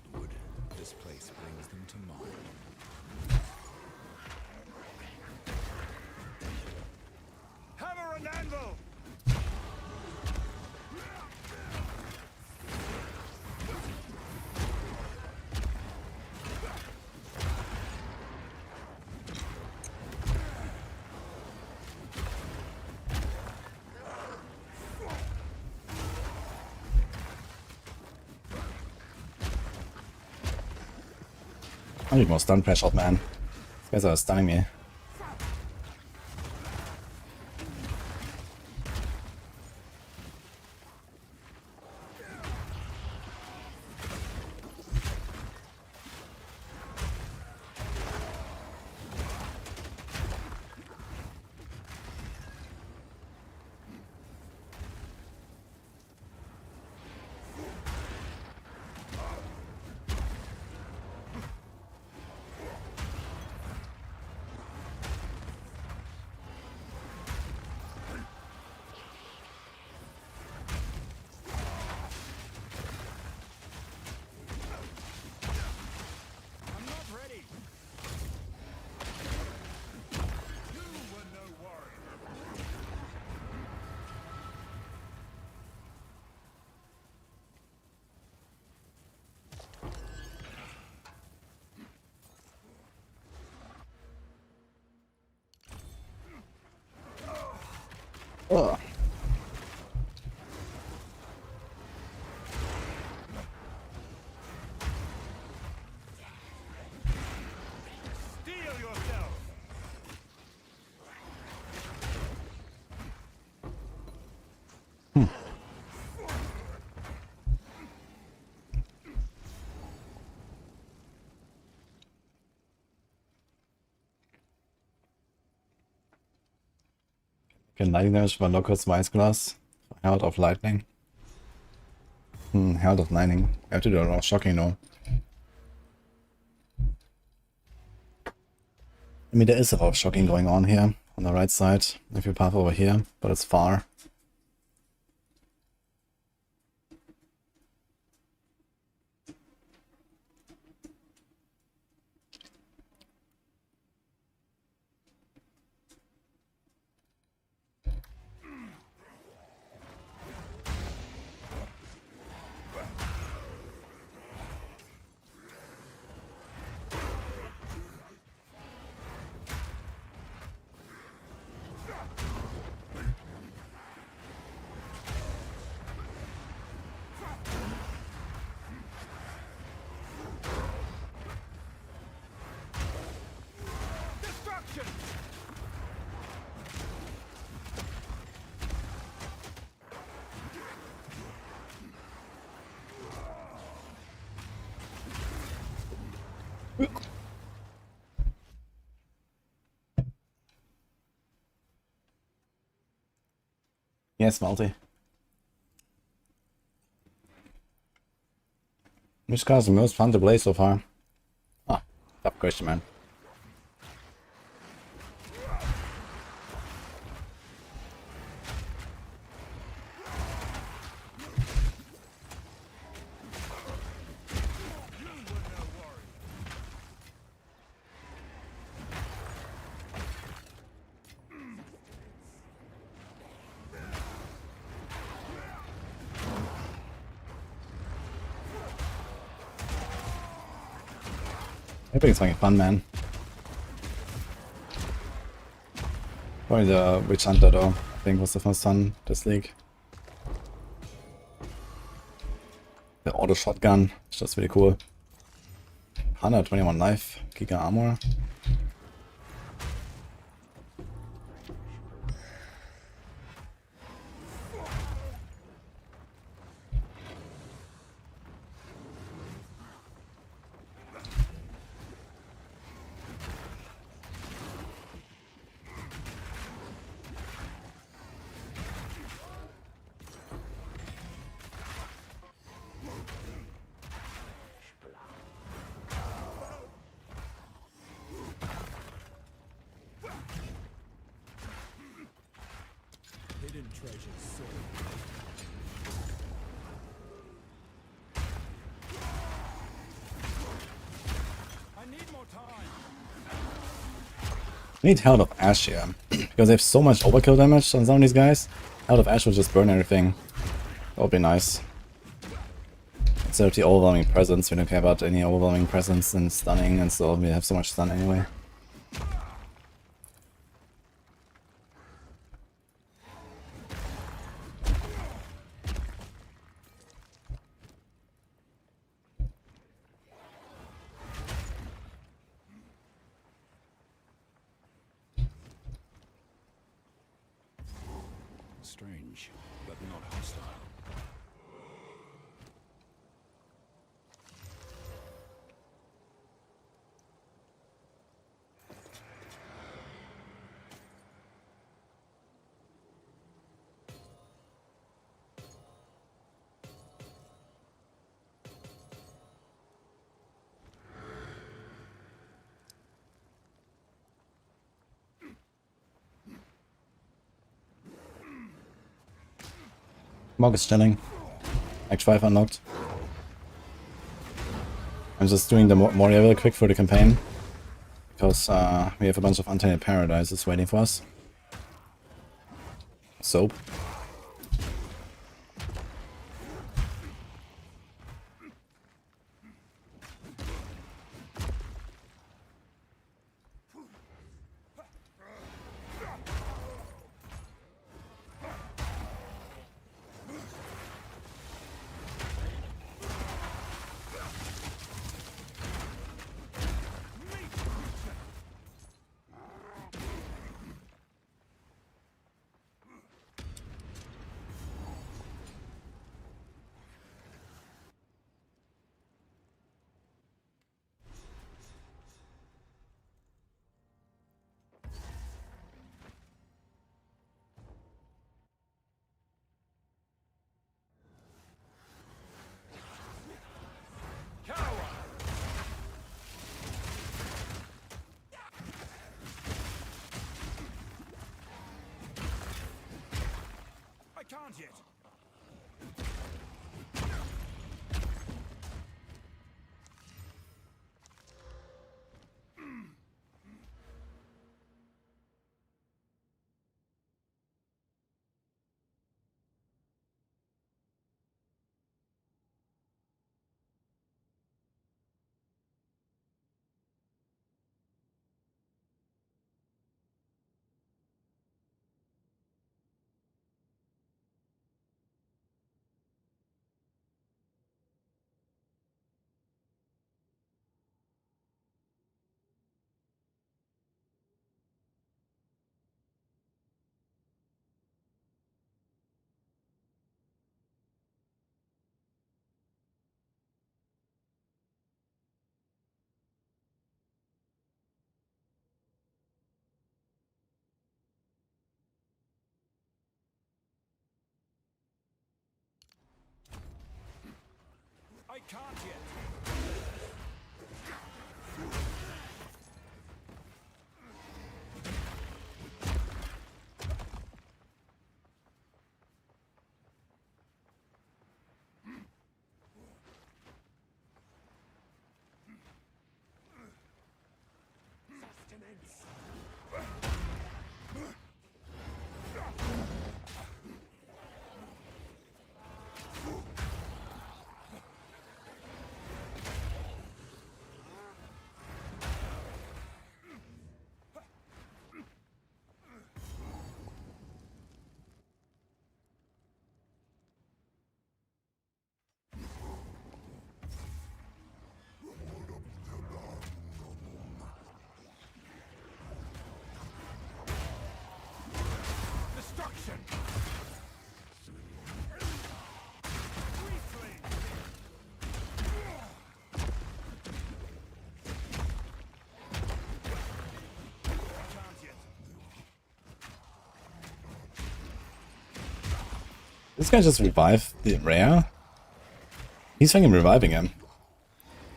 This place brings them to mind. Hammer and anvil! I need more stun pressure, man. These guys are stunning me. Ugh. Steel yourself! Okay, lightning damage by Locust Vice Glass. Herald of Lightning. Herald of Lightning. I have to do a lot of shocking though. I mean, there is a lot of shocking going on here, on the right side, if you path over here, but it's far. Yes, multi. Which car is the most fun to play so far? Ah, tough question, man. Everything's making fun, man. Probably the Witch Hunter though, I think was the most fun this league. The auto shotgun is just really cool. 121 life, Giga armor. Hidden treasures soaring. I need more time. I need Herald of Ash here, because they have so much overkill damage on some of these guys. Herald of Ash will just burn everything. That would be nice. Instead of the overwhelming presence, we don't care about any overwhelming presence and stunning, and so we have so much stun anyway. Strange, but not hostile. Bonk is chilling. Act 5 unlocked. I'm just doing the Moria real quick for the campaign. Because we have a bunch of Untainted Paradises waiting for us. Soap. Can't yet. I can't yet. This guy just revived the rare? He's fucking reviving him.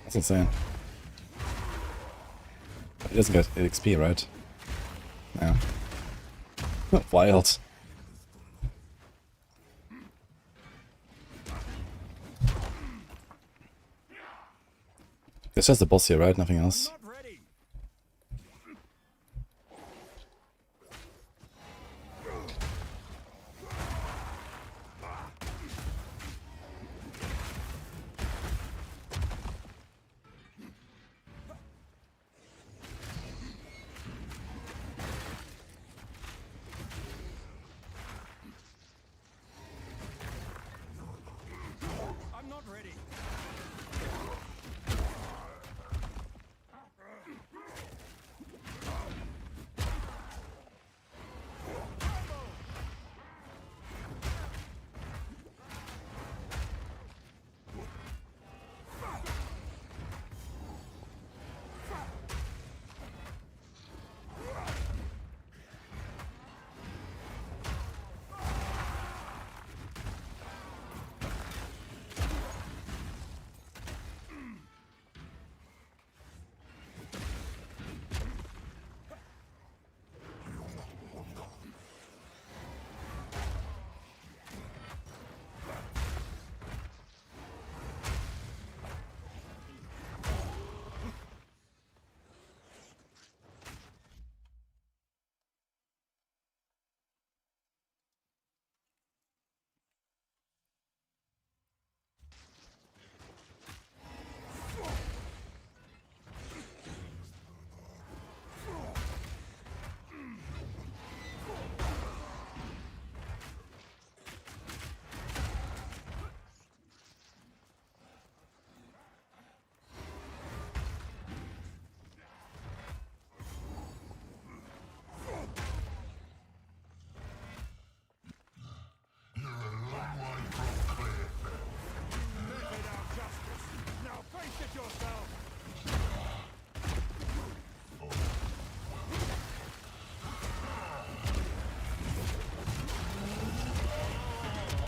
That's insane. He doesn't get XP, right? Yeah. Wild. It's just the boss here, right? Nothing else. I'm not ready.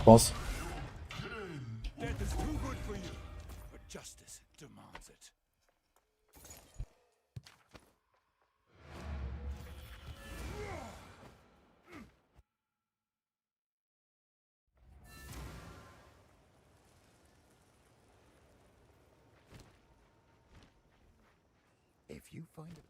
Boss. Death is too good for you, but justice demands it. If you find it.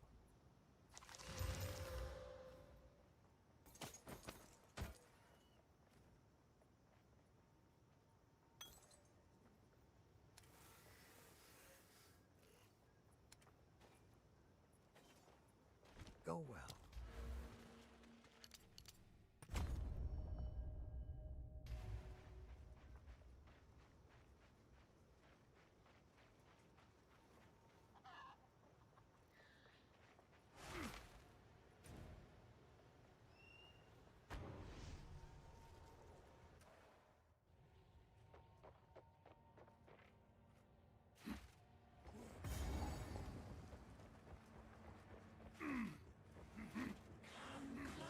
Go well.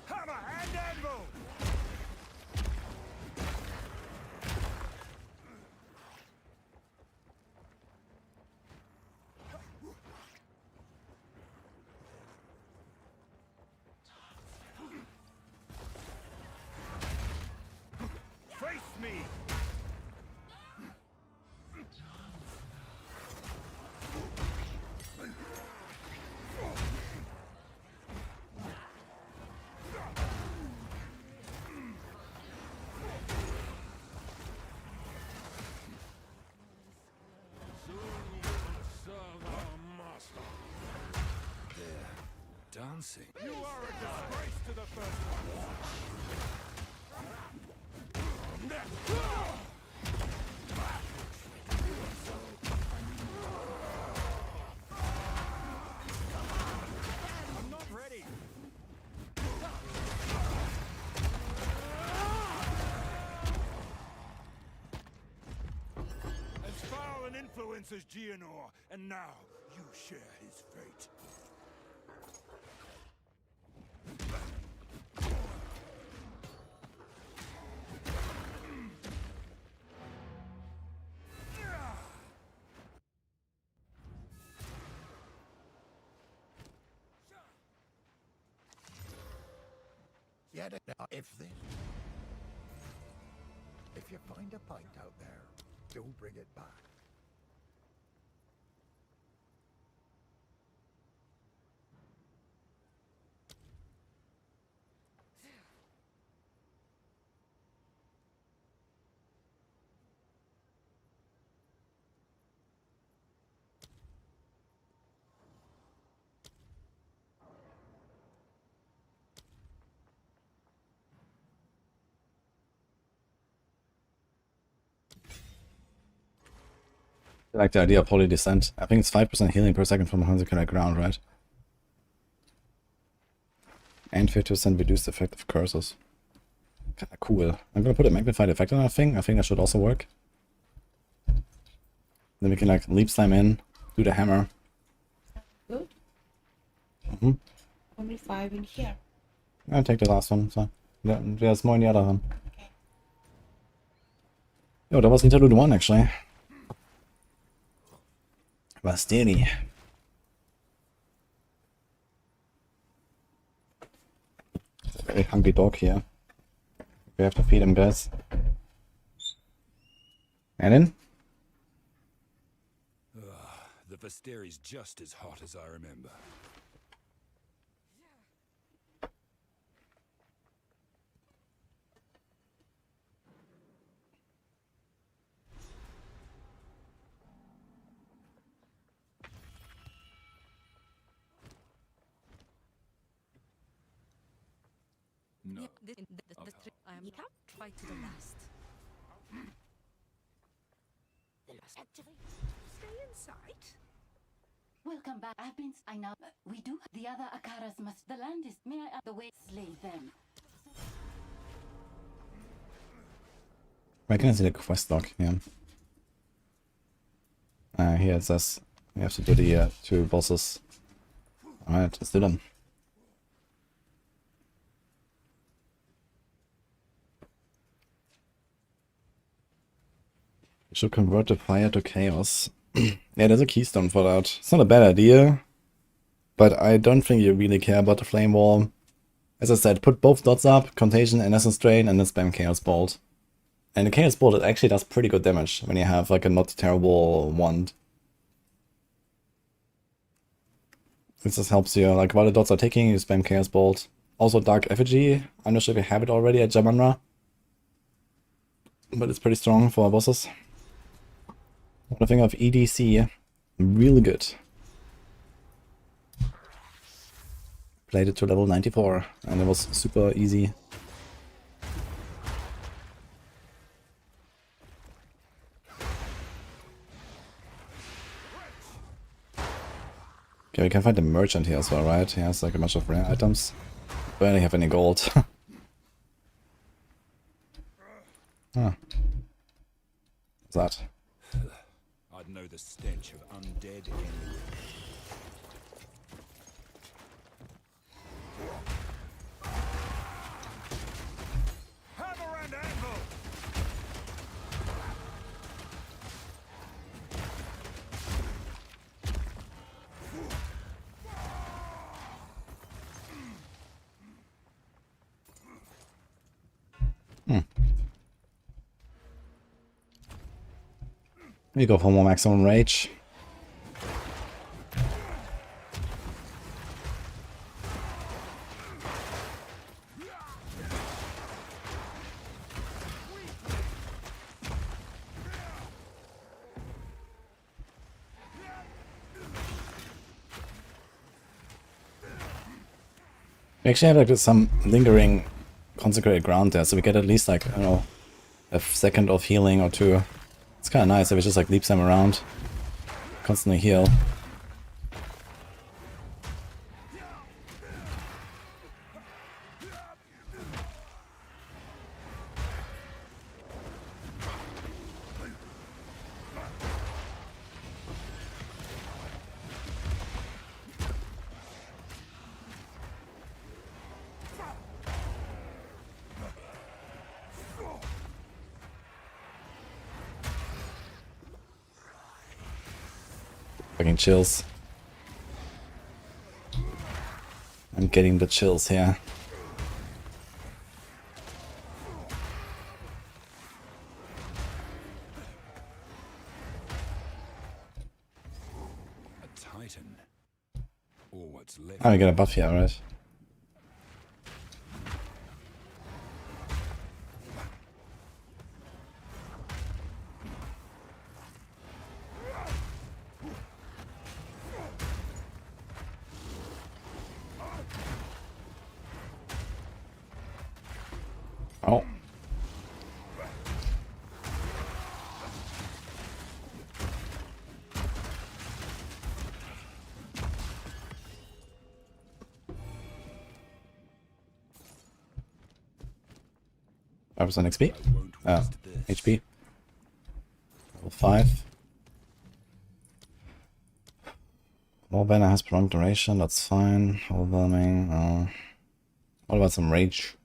Hammer and anvil! Face me! Dancing. You are a disgrace to the first one. I'm not ready. As foul an influence as Gianor, and now you share his fate. get it now. If you find a pint out there, do bring it back. I like the idea of Holy Descent. I think it's 5% healing per second from 100 kilometer ground, right? And 50% reduced effect of curses. Kinda cool. I'm gonna put a magnified effect on that thing. I think that should also work. Then we can like leap slime in, do the hammer. Good. Mm-hmm. Only 5 in here. I'll take the last one. So there's more in the other one. Okay. Yo, that was Interlude 1 actually. Bastini. Very hungry dog here. We have to feed him, guys. And in? The Vestiri's just as hot as I remember. No. You can't try to the last. The last activate. Stay inside. Welcome back. I know. We do. The other Akaras must. The land is. May I the way slay them? Where can I see the quest log? Yeah. Here it says we have to do the 2 bosses. Alright, let's do them. You should convert the fire to chaos. Yeah, there's a keystone for that. It's not a bad idea, but I don't think you really care about the flame wall. As I said, put both dots up, contagion and essence drain, and then spam chaos bolt. And the chaos bolt, it actually does pretty good damage when you have like a not terrible wand. This just helps you, like while the dots are ticking, you spam chaos bolt. Also Dark Effigy, I'm not sure if you have it already at Jamanra, but it's pretty strong for bosses. What I think of EDC, really good. Played it to level 94 and it was super easy. Okay, we can find the merchant here as well, right? He has like a bunch of rare items. Barely have any gold. Ah. What's that? I'd know the stench of undead anywhere. Hammer and anvil! We go for more maximum rage. We actually have like some lingering consecrated ground there, so we get at least like, I don't know, a second of healing or 2. It's kind of nice if it just like leaps them around, constantly heal. Fucking chills. I'm getting the chills here. Titan. Or what's left. Oh, we get a buff here, right? Oh. % XP? HP. Level 5. More banner has prolonged duration, that's fine. Overwhelming. What about some rage?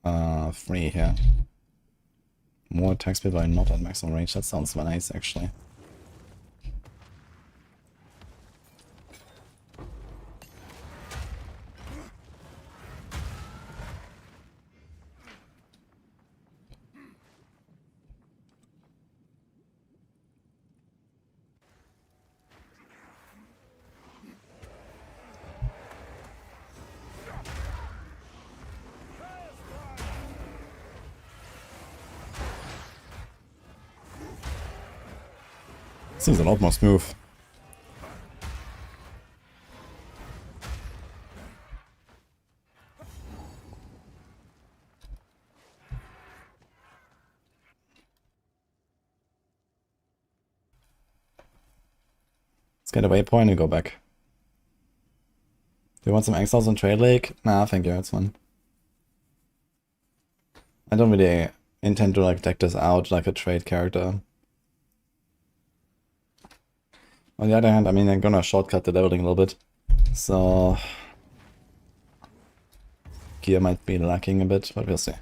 3 here. More attack speed but not at maximum range. That sounds nice actually. Seems a lot more smooth. Let's get a waypoint and go back. Do you want some exiles on Trade Lake? Nah, thank you, that's fine. I don't really intend to like deck this out like a trade character. On the other hand, I mean, I'm gonna shortcut the leveling a little bit, so gear might be lacking a bit, but we'll see.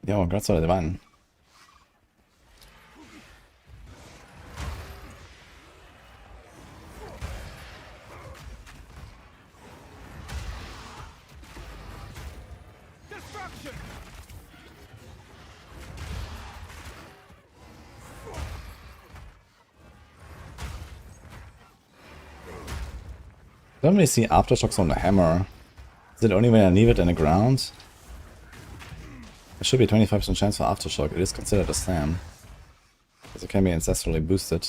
Jo, grazie alle Divine. I don't really see aftershocks on the hammer. Is it only when I leave it in the ground? There should be 25% chance for aftershock. It is considered a slam, because it can be ancestrally boosted.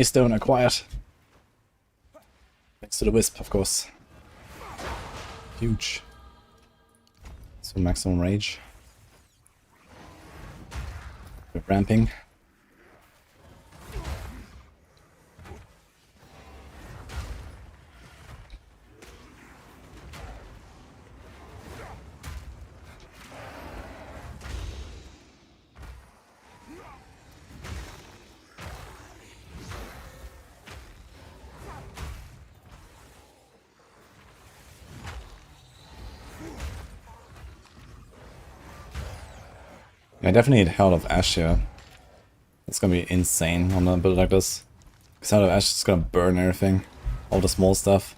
Stone acquired. Thanks to the Wisp, of course. Huge. So maximum rage. We're ramping. I definitely need Herald of Ash here. It's gonna be insane on a build like this. Because Herald of Ash is gonna burn everything. All the small stuff.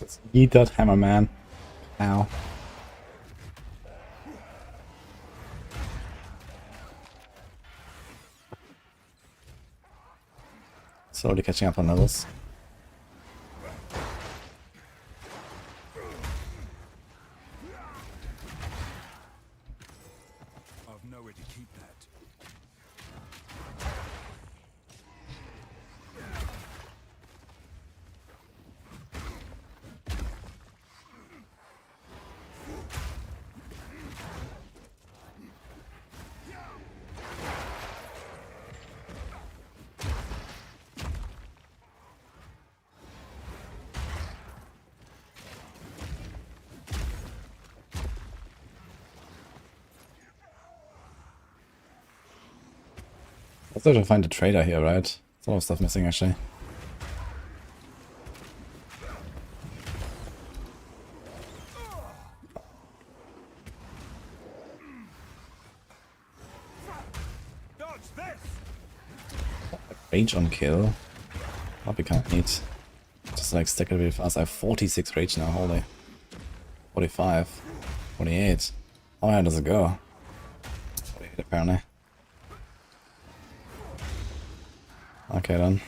Just eat that hammer, man. Ow. Slowly catching up on levels. I've nowhere to keep that. Let's try to find a trader here, right? There's a lot of stuff missing actually. Rage on kill. That'd be kind of neat. Just like stack it really fast. I have 46 rage now, holy. 45. 48. How high does it go? 48 apparently. Okay then.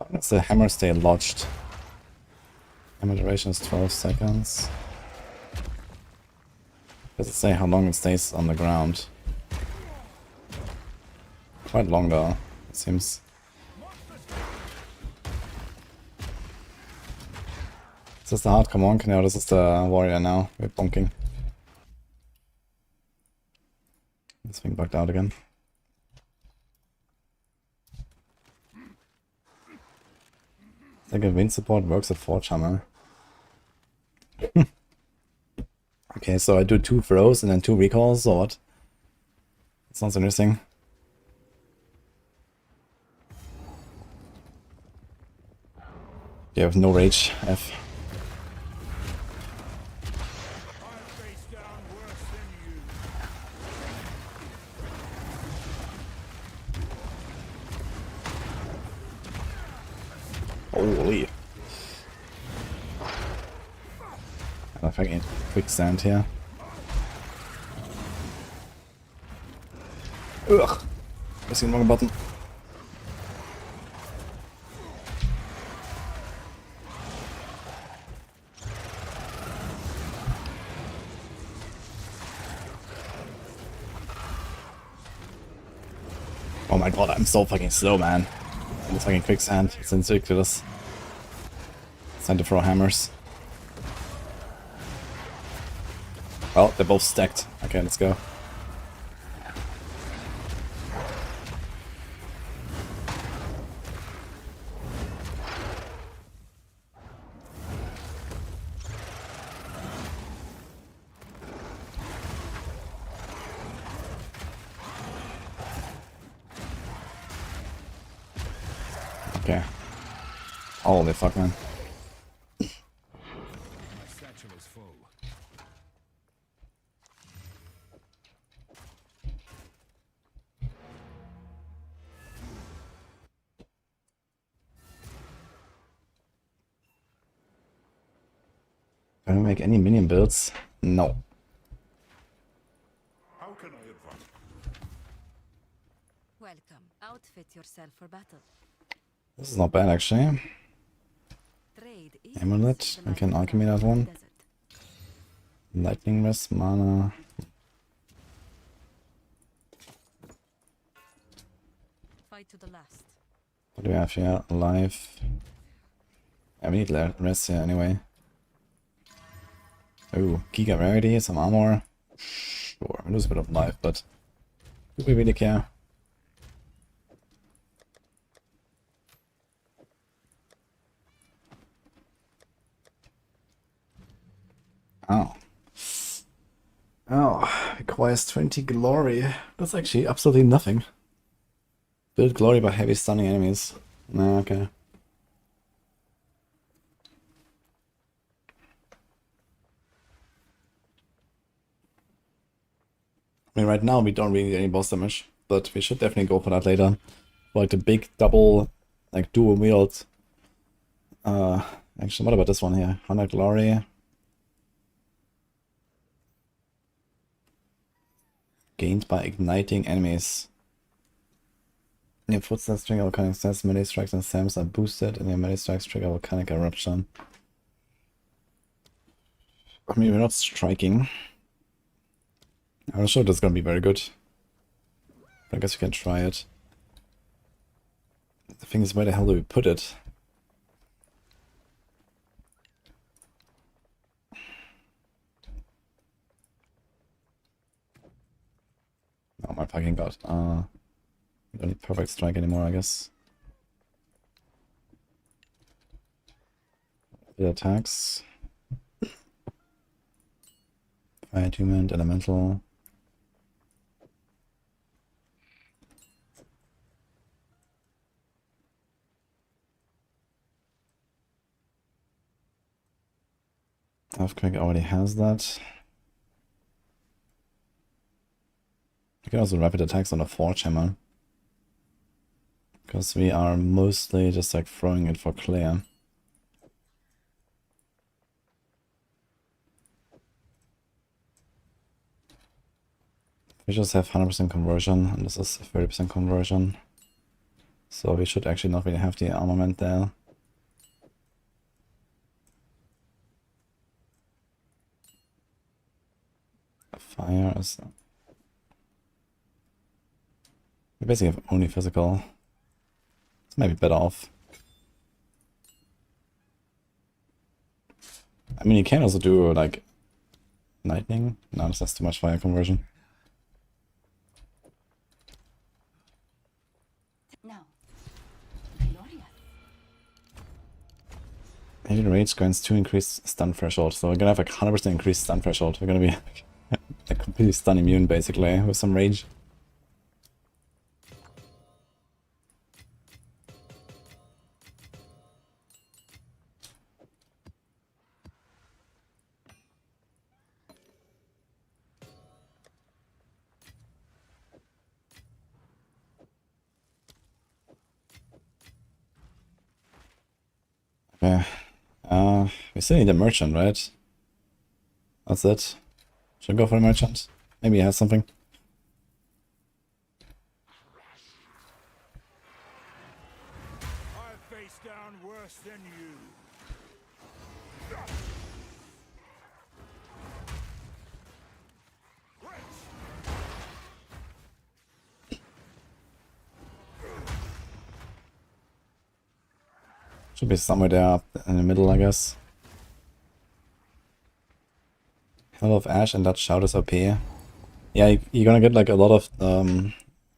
Does the hammer stay lodged? Hammer duration is 12 seconds. Does it say how long it stays on the ground? Quite long though, it seems. Is this the hardcore monk? No, this is the warrior now. We're bonking. This thing bugged out again. I think a wind support works at Forge Hammer. Okay, so I do 2 throws and then 2 recalls, or what? That sounds interesting. You have no rage, F. Holy. I fucking quicksand here. Ugh. Pressing the wrong button. Oh my god, I'm so fucking slow, man. In this fucking quicksand. It's ridiculous. It's time to throw hammers. Well, they're both stacked. Okay, let's go. Okay. Holy fuck, man. My satchel is full. Can I make any minion builds? No. How can I advise? Welcome. Outfit yourself for battle. This is not bad actually. Amulet, I can alchemy that one. Lightning Wrist, mana. Fight to the last. What do we have here? Life. Yeah, we need rest here anyway. Oh, Giga Rarity, some armor. Sure, lose a bit of life, but do we really care? Oh. Oh, requires 20 glory. That's actually absolutely nothing. Build glory by heavy stunning enemies. Nah, okay. I mean, right now we don't really need any boss damage, but we should definitely go for that later. Like the big double, like dual wield. Actually, what about this one here? 100 glory. Gained by igniting enemies. In your footsteps trigger volcanic stats, melee strikes and sams are boosted, and your melee strikes trigger volcanic eruption. I mean, we're not striking. I'm not sure that's gonna be very good. But I guess we can try it. The thing is, where the hell do we put it? Oh my fucking god. We don't need perfect strike anymore, I guess. It attacks. Fire attunement, elemental. Earthquake already has that. We can also rapid attacks on a Forge Hammer. Because we are mostly just like throwing it for clear. We just have 100% conversion, and this is 30% conversion. So we should actually not really have the armament there. Fire is... We basically have only physical. It's maybe better off. I mean, you can also do like lightning. No, this has too much fire conversion. Heavy rage grants 2 increased stun threshold, so we're gonna have like 100% increased stun threshold. We're gonna be like completely stun immune basically with some rage. Okay. We still need a merchant, right? That's it. Should I go for a merchant? Maybe he has something. I face down worse than you. Should be somewhere there up in the middle, I guess. Hell of Ash and that shout is OP. Yeah, you're gonna get like a lot of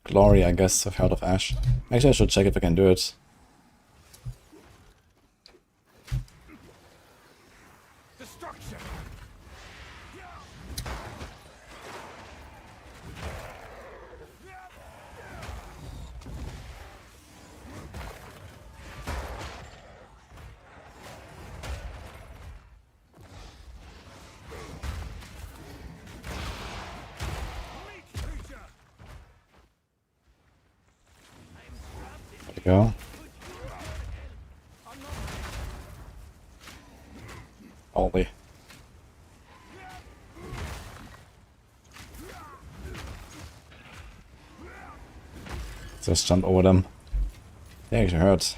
glory, I guess, of Heart of Ash. Actually, I should check if I can do it. Destruction. There we go. Holy. Just jump over them. They actually hurt.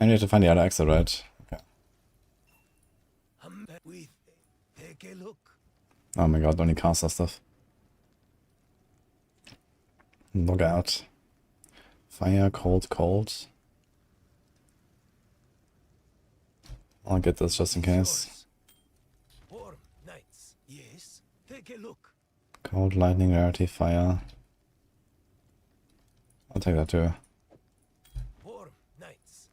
I need to find the other exit, right? Okay. Take a look. Oh my god, only caster stuff. Log out. Fire, cold, cold. I'll get this just in case. Or knights. Yes. Take a look. Cold, lightning, rarity, fire. I'll take that too. Or knights.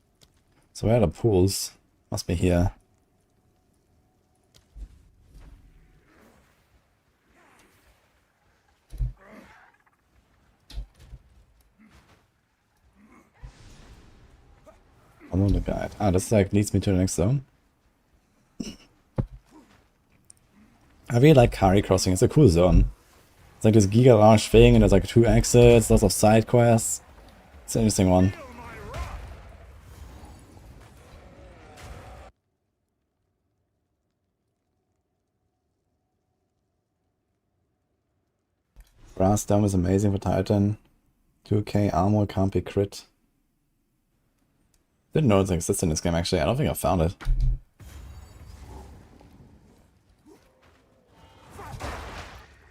So where are the pools? Must be here. I'm on the guide. Ah, this like leads me to the next zone. I really like Kari Crossing, it's a cool zone. It's like this giga large thing and there's like 2 exits, lots of side quests. It's an interesting one. Brass Dome is amazing for Titan. 2k armor can't be crit. Didn't know it exists in this game actually, I don't think I found it.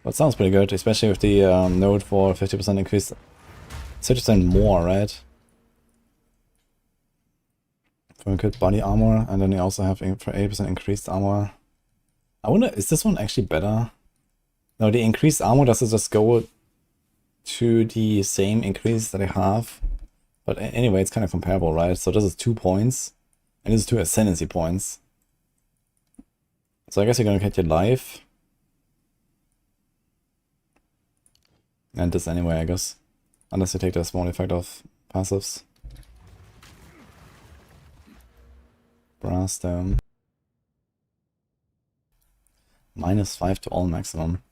But sounds pretty good, especially with the node for 50% increase. 60% more, right? For good body armor, and then you also have for 80% increased armor. I wonder, is this one actually better? No, the increased armor, does it just go to the same increase that I have? But anyway, it's kind of comparable, right? So this is 2 points, and this is 2 ascendancy points. So I guess you're gonna get your life. And this anyway, I guess. Unless you take the small effect of passives. Brass Dome. -5 to all maximum.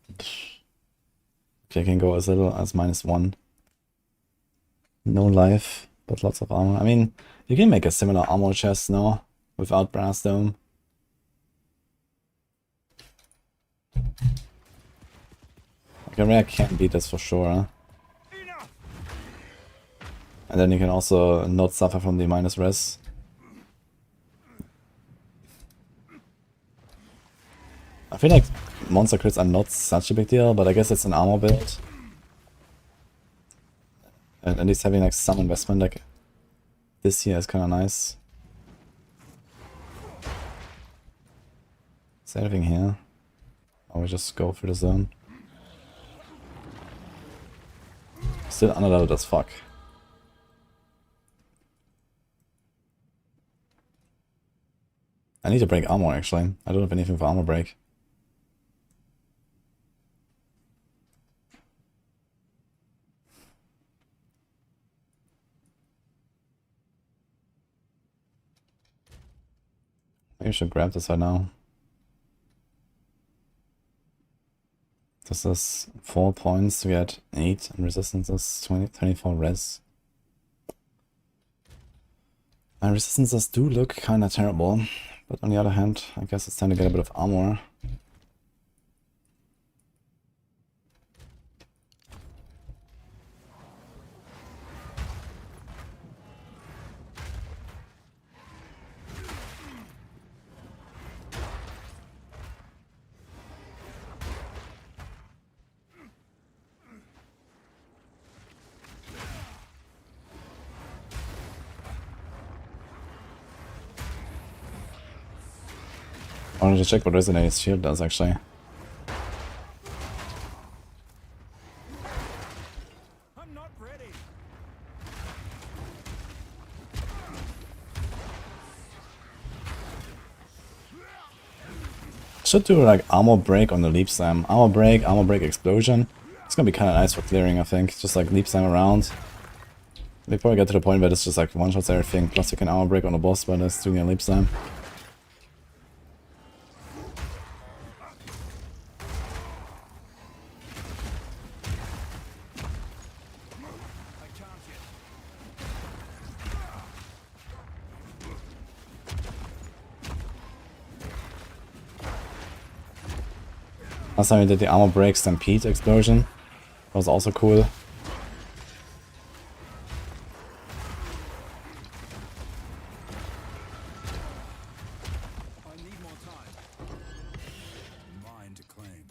Okay, I can go as little as -1. No life, but lots of armor. I mean, you can make a similar armor chest now, without Brass Dome. Okay, rare can't beat this for sure, huh? And then you can also not suffer from the -res. I feel like monster crits are not such a big deal, but I guess it's an armor build. And at least having like some investment like this here is kind of nice. Is there anything here? Or we just go through the zone? Still underleveled as fuck. I need to break armor actually. I don't have anything for armor break. Maybe I should grab this right now. This is 4 points to get 8, and resistance is 24 res. And resistances do look kinda terrible, but on the other hand, I guess it's time to get a bit of armor. I wanted to check what Resonate's shield does actually. I'm not ready. Should do like armor break on the leap slam. Armor break explosion. It's gonna be kinda nice for clearing, I think. Just like leap slam around. They probably get to the point where it's just like one shots everything, plus you can armor break on the boss when it's doing a leap slam. Last time we did the armor break stampede explosion. That was also cool. I need more time. Mine to claim.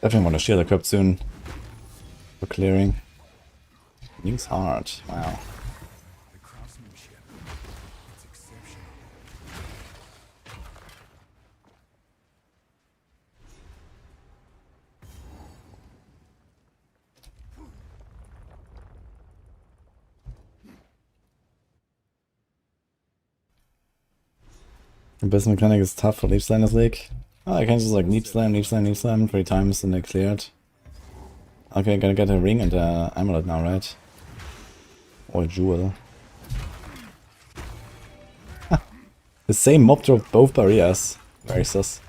Definitely want a shield equipped soon for clearing. Link's hard. Wow. The craftsmanship, it's exceptional. The best mechanic is tough for Leaf Slam this league. Oh, I can just like Leaf Slam, Leaf Slam, Leaf Slam 3 times and they cleared. Okay, gotta get a ring and a amulet now, right? Or a jewel. The same mob dropped both barriers. Very sus.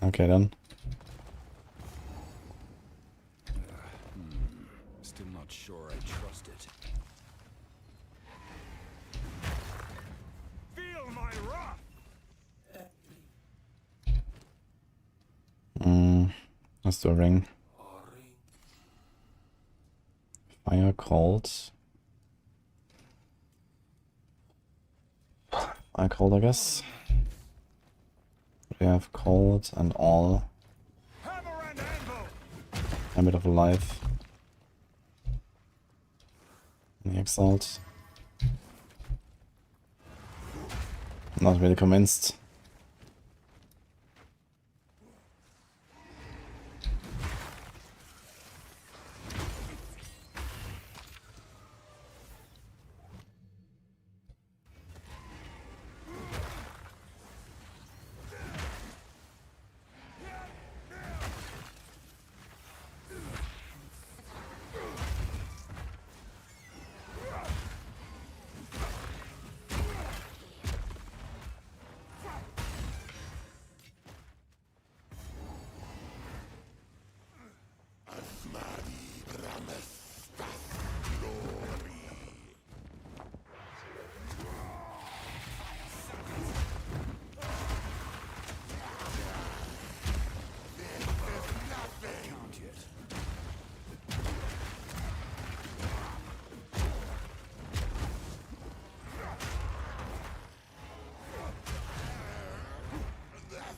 Okay then. Still not sure I trust it. Feel my wrath! Let's do a ring. Fire cold. Fire cold, I guess. We have cold and all. A bit of life. And the exalt. Not really convinced.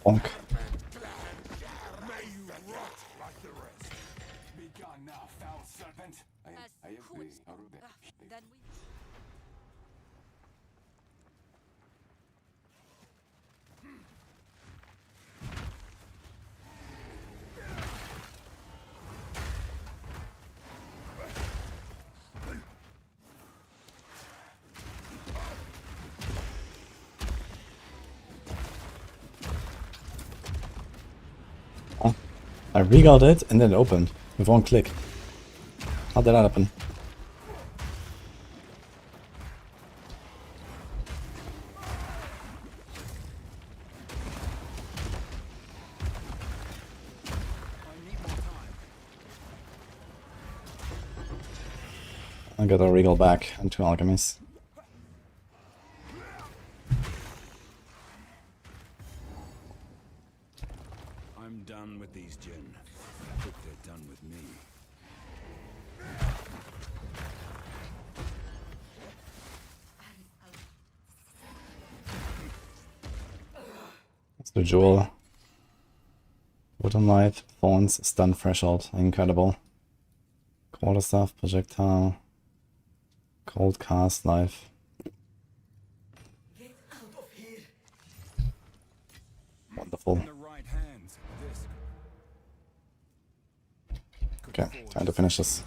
Bonk. I regot it and then it opened with one click. How did that happen? I got a regal back and 2 alchemies. I'm done with these Jinn. I hope they're done with me. Let's do jewel. Wooden light, thorns, stun threshold. Incredible. Quarterstaff, projectile. Cold cast, life. Wonderful. Okay, time to finish this.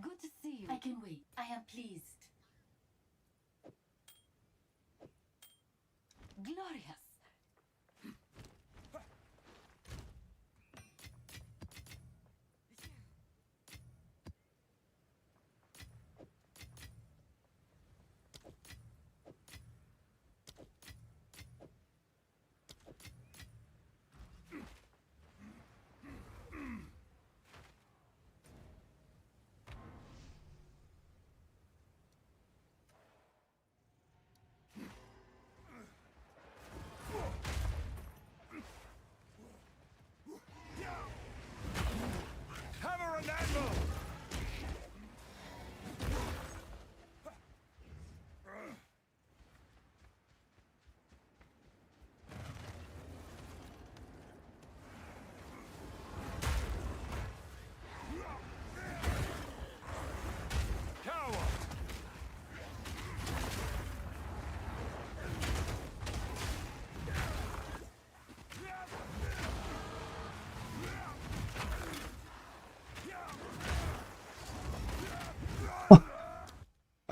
Good to see you. I can wait. I am pleased. Glorious.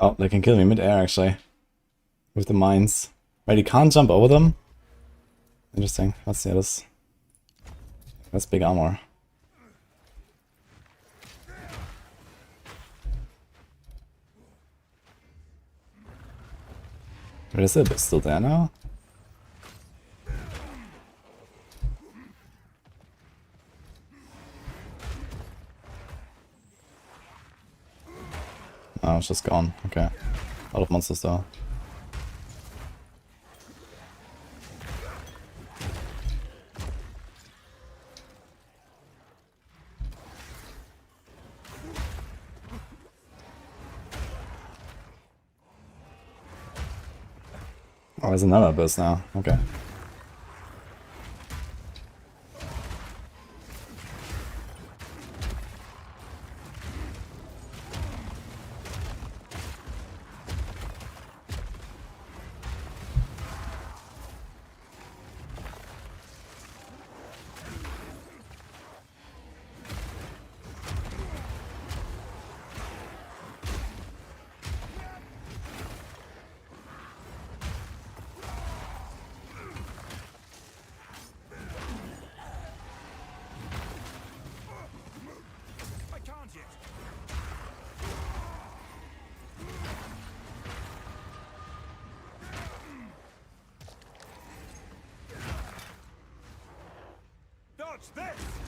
Oh, they can kill me mid-air actually. With the mines. Wait, you can't jump over them? Interesting. Let's see this. That's big armor. Wait, is it still there now? Oh, it's just gone. Okay. A lot of monsters though. Oh, there's another abyss now. Okay. Dodge this!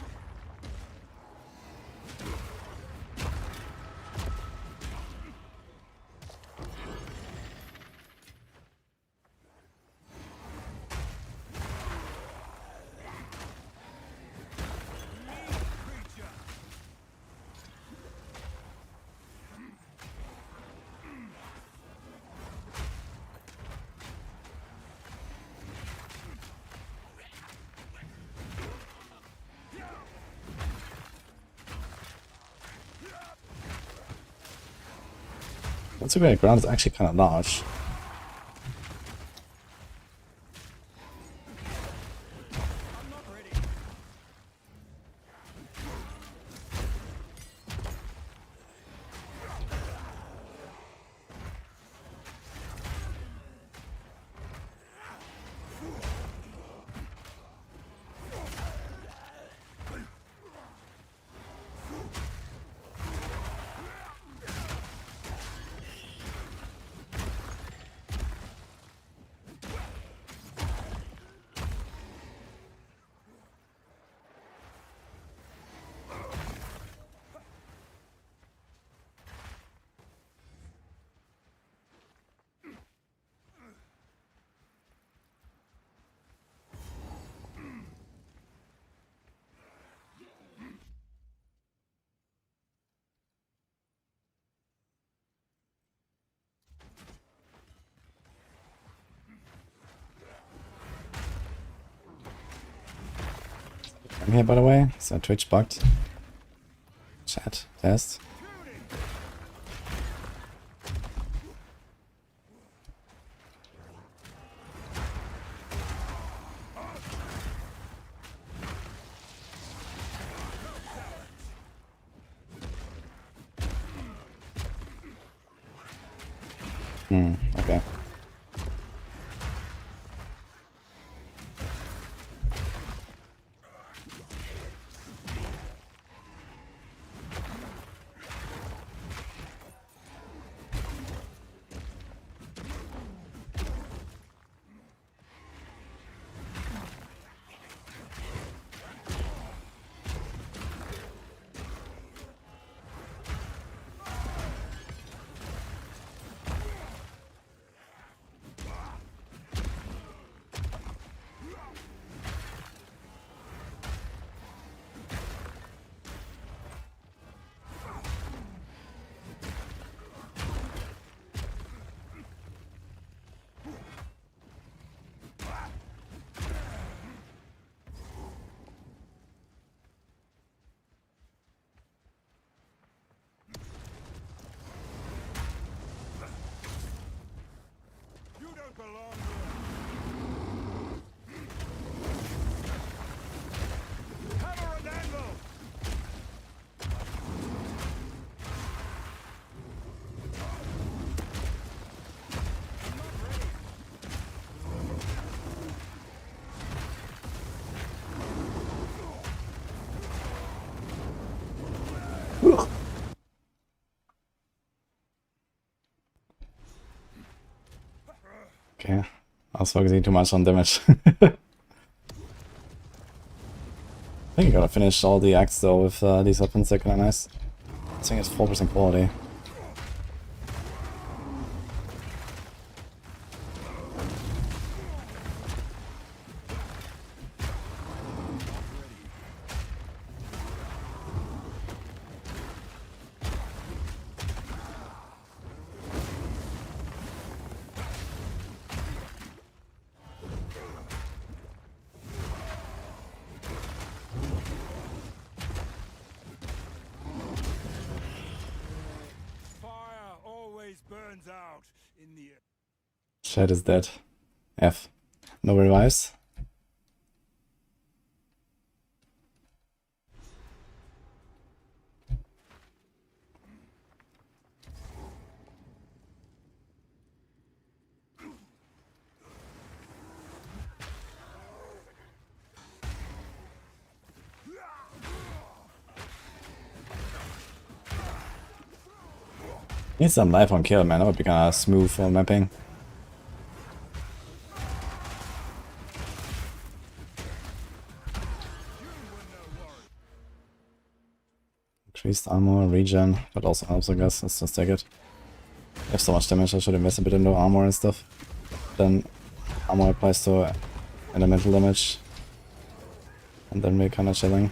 That's a great ground is actually kind of large. I'm here, by the way. So Twitch bugged. Chat test. Okay. Okay. I was focusing too much on damage. I think I gotta finish all the acts though with these weapons, they're kinda nice. I think it's 4% quality. Burns out in the Chat is dead. F. No revives. Need some life on kill, man. That would be kinda smooth for mapping. Increased armor, regen, but also helps, I guess. Let's just take it. I have so much damage, I should invest a bit into armor and stuff. Then armor applies to elemental damage. And then we're kinda chilling.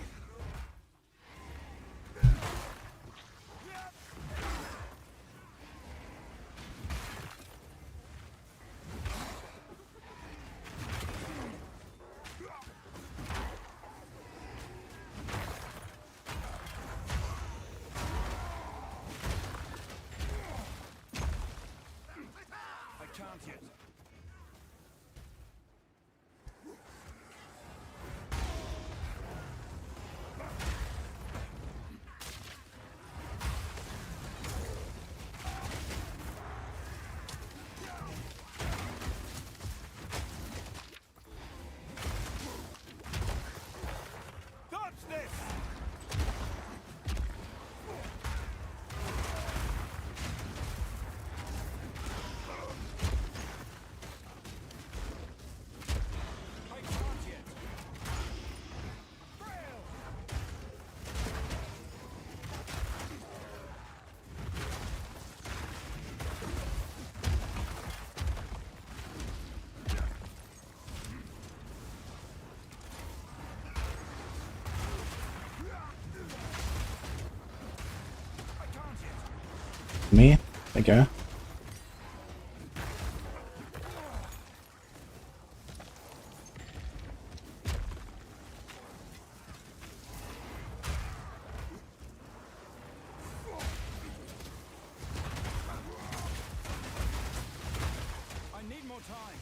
Me? Thank you. I need more time.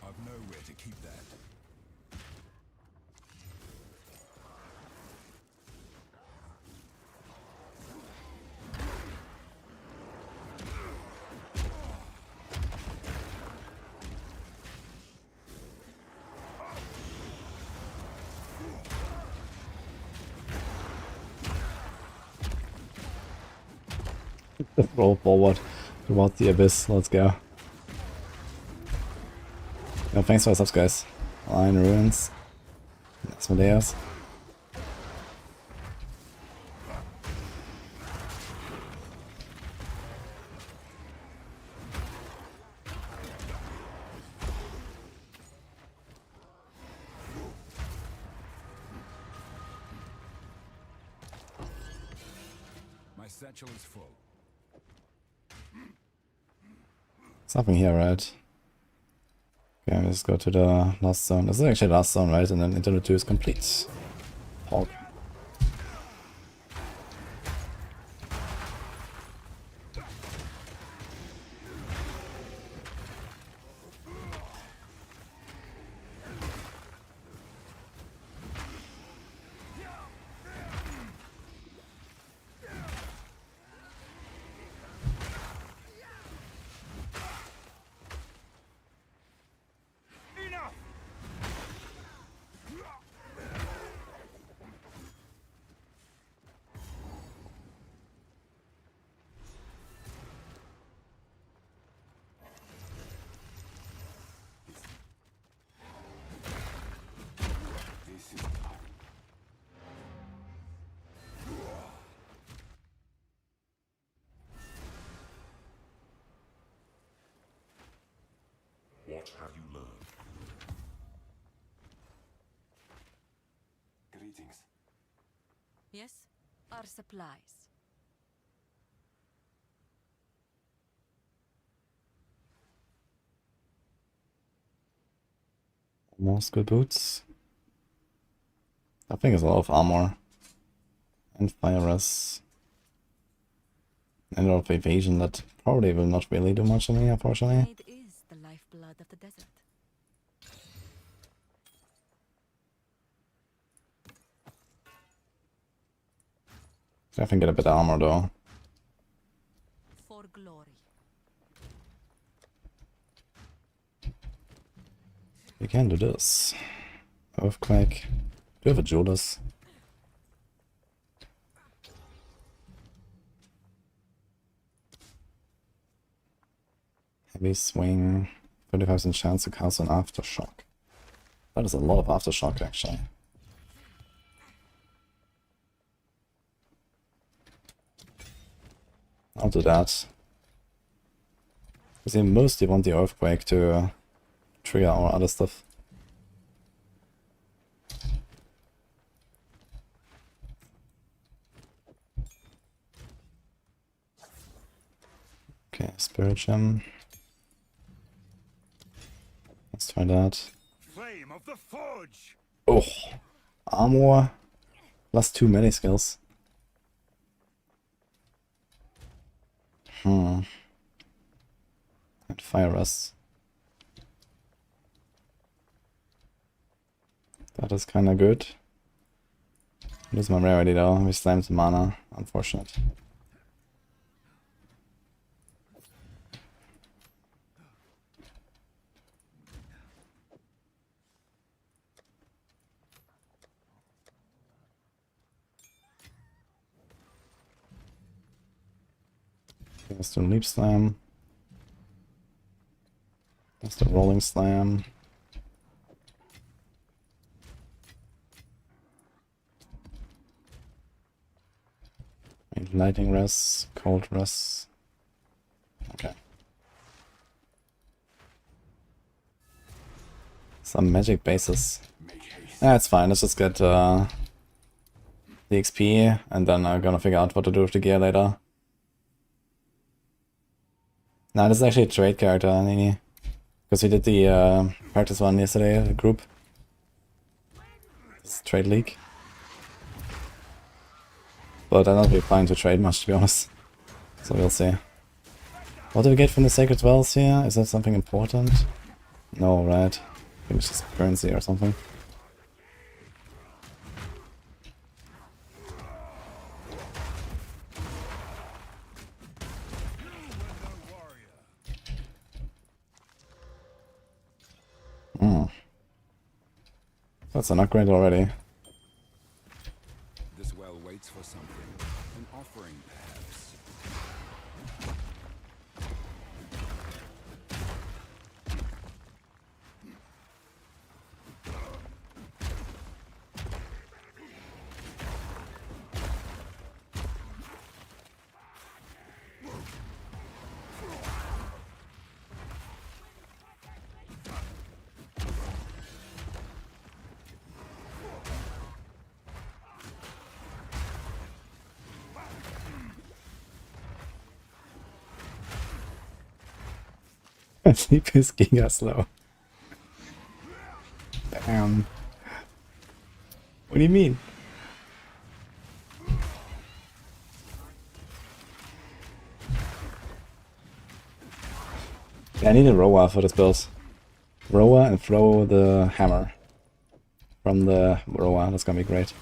I've nowhere to keep that. Roll forward towards the abyss. Let's go. No, thanks for the subs, guys. Line ruins. Asmodeus. My satchel is full. Something here, right? Okay, let's go to the last zone. This is actually the last zone, right? And then Interlude 2 is complete. Hulk. much have you learned? Greetings. Yes? Our supplies. More skill boots. I think it's a lot of armor. And fire res. And a lot of evasion that probably will not really do much to me, unfortunately. It is the lifeblood of the desert. I can get a bit of armor though. For glory. We can do this. Earthquake. Do have a Judas. Heavy swing. 35% chance to cast an aftershock. That is a lot of aftershock actually. I'll do that. Because we mostly want the earthquake to trigger our other stuff. Okay, Spirit Gem. Let's try that. Flame of the Forge. Oh, armor plus 2 melee skills. And fire rust. That is kinda good. Lose my rarity though. We slammed the mana. Unfortunate. Let's do Leap Slam. Let's do Rolling Slam. Lightning Res, Cold Res. Okay. Some magic bases. Yeah, it's fine. Let's just get the XP and then I'm gonna figure out what to do with the gear later. Nah, this is actually a trade character, Nini. Because we did the practice one yesterday, the group. It's trade league. But I'm not really planning to trade much, to be honest. So we'll see. What do we get from the Sacred Wells here? Is that something important? No, right? I think it's just currency or something. That's an upgrade already. This well waits for something. An offering, perhaps. Sleep is giga slow. Damn. What do you mean? Yeah, I need a rower for this build. Rower and throw the hammer from the rower. That's gonna be great.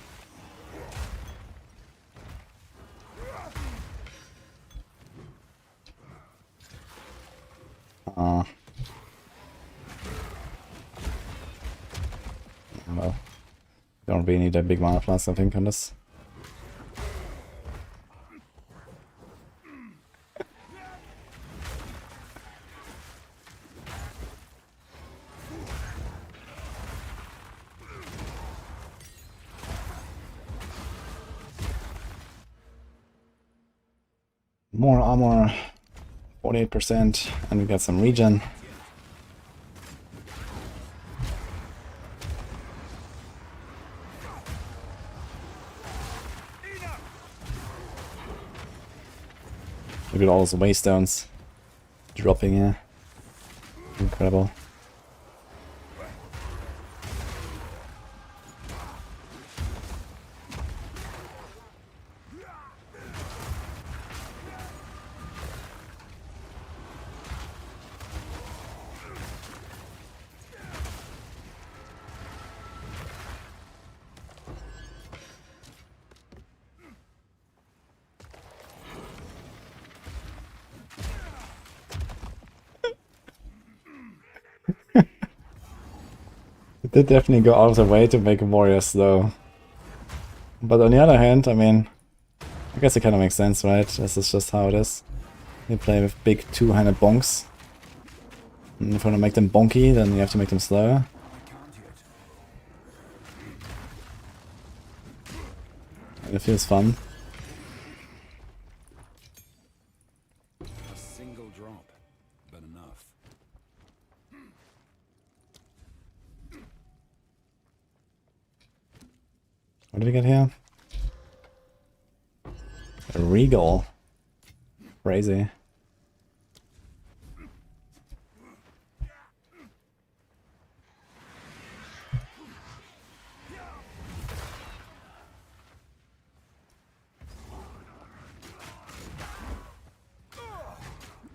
Well, don't really need a big mana plus, I think, on this. More armor, 48%, and we got some regen. Look at all those waystones dropping here. Incredible. It did definitely go out of the way to make a warrior slow. But on the other hand, I mean, I guess it kind of makes sense, right? This is just how it is. You play with big two-handed bonks. And if you want to make them bonky, then you have to make them slower. And it feels fun. A single drop, but enough. What did we get here? A regal. Crazy.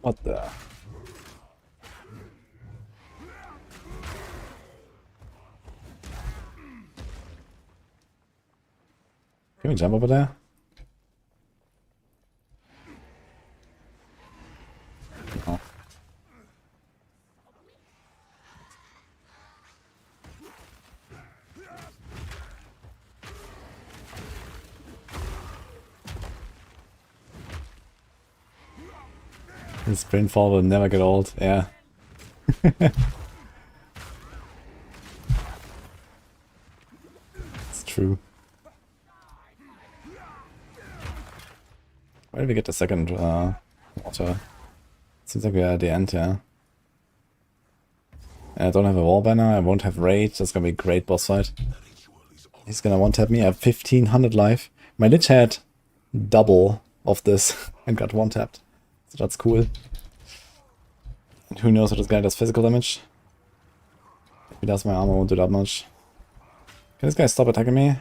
What the? Can we jump over there? Oh. This sprint fall will never get old, yeah. It's true. Where did we get the second water? Seems like we are at the end, yeah. I don't have a wall banner, I won't have raid, that's gonna be a great boss fight. He's gonna one-tap me, I have 1500 life. My Lich had double of this and got one-tapped. So that's cool. And who knows what this guy does physical damage. If he does, my armor won't do that much. Can this guy stop attacking me?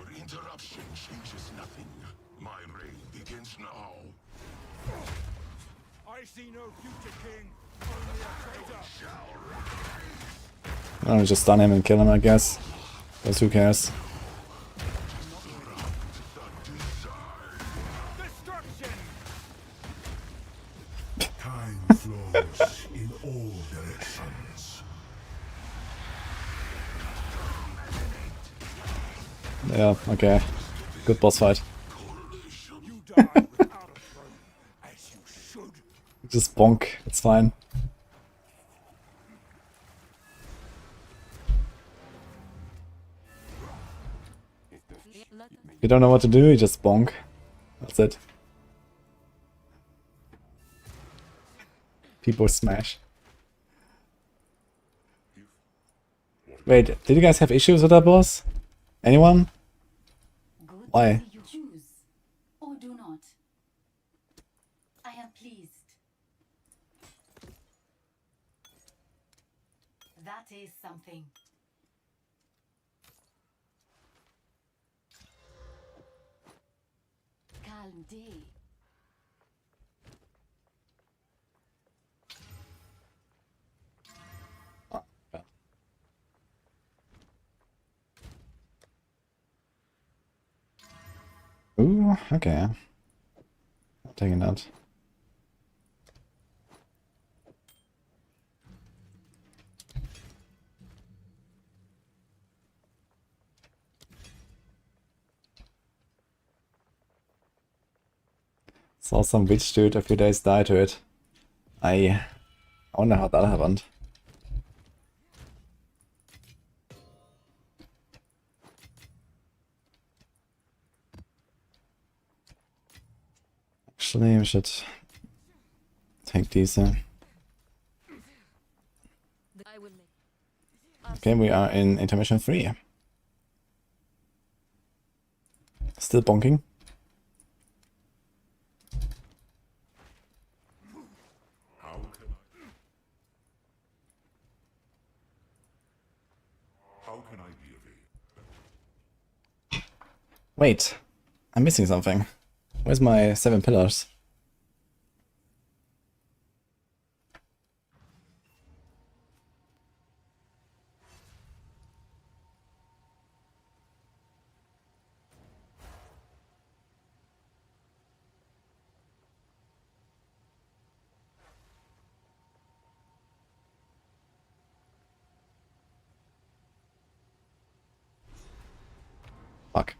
I'll just stun him and kill him, I guess. Because who cares? Time flows in all directions. Yeah, okay. Good boss fight. Just bonk, it's fine. If you don't know what to do, you just bonk. That's it. People smash. Wait, did you guys have issues with that boss? Anyone? Why? You choose or do not. I am pleased. That is something. Calm day. Ooh, okay. I'm taking that. Saw some witch dude a few days die to it. I wonder how that happened. Actually, we should take these. Okay, we are in intermission 3. Still bonking. Wait, I'm missing something. Where's my 7 pillars? Fuck.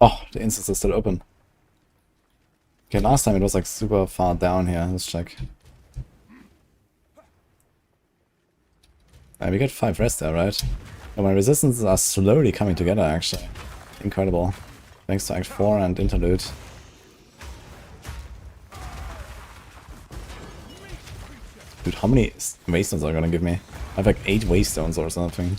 Oh, the instance is still open. Okay, last time it was like super far down here. Let's check. We got 5 rest there, right? And my resistances are slowly coming together, actually. Incredible. Thanks to Act 4 and Interlude. Dude, how many waystones are gonna give me? I have like 8 waystones or something.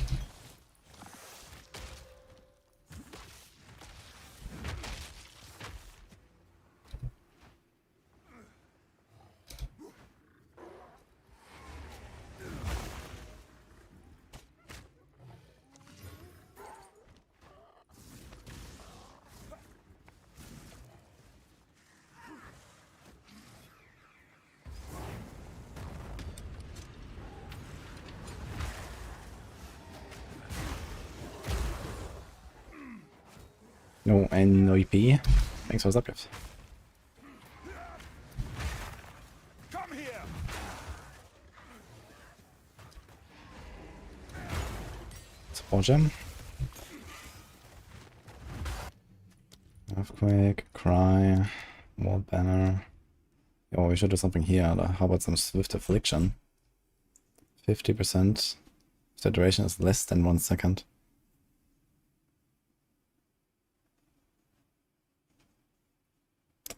No, and no EP. Thanks for the subgift. Come here. Support gem. Earthquake, Cry, Wall Banner. Oh, we should do something here. How about some Swift Affliction? 50%. If the duration is less than 1 second.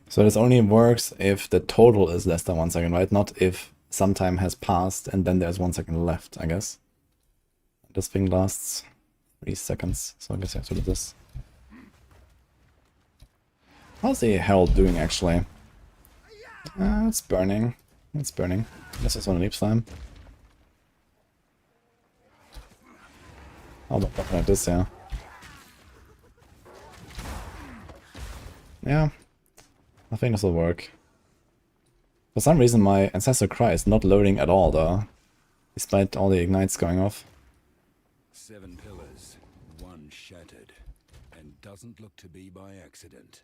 So this only works if the total is less than 1 second, right? Not if some time has passed and then there's 1 second left, I guess. This thing lasts 3 seconds, so I guess you have to do this. How's the Herald doing, actually? It's burning. It's burning. This is on a leap slime. How about something like this, yeah? Yeah. I think this will work. For some reason my Ancestor Cry is not loading at all though, despite all the ignites going off. 7 pillars, 1 shattered, and doesn't look to be by accident.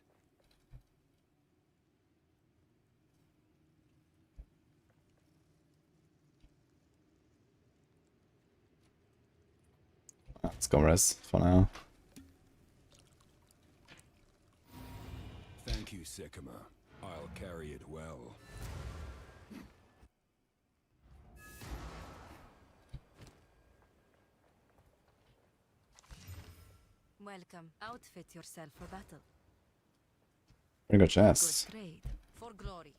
Let's go res for now. Thank you, Sycamore. I'll carry it well. Welcome. Outfit yourself for battle. Pretty good chest. Good trade for glory.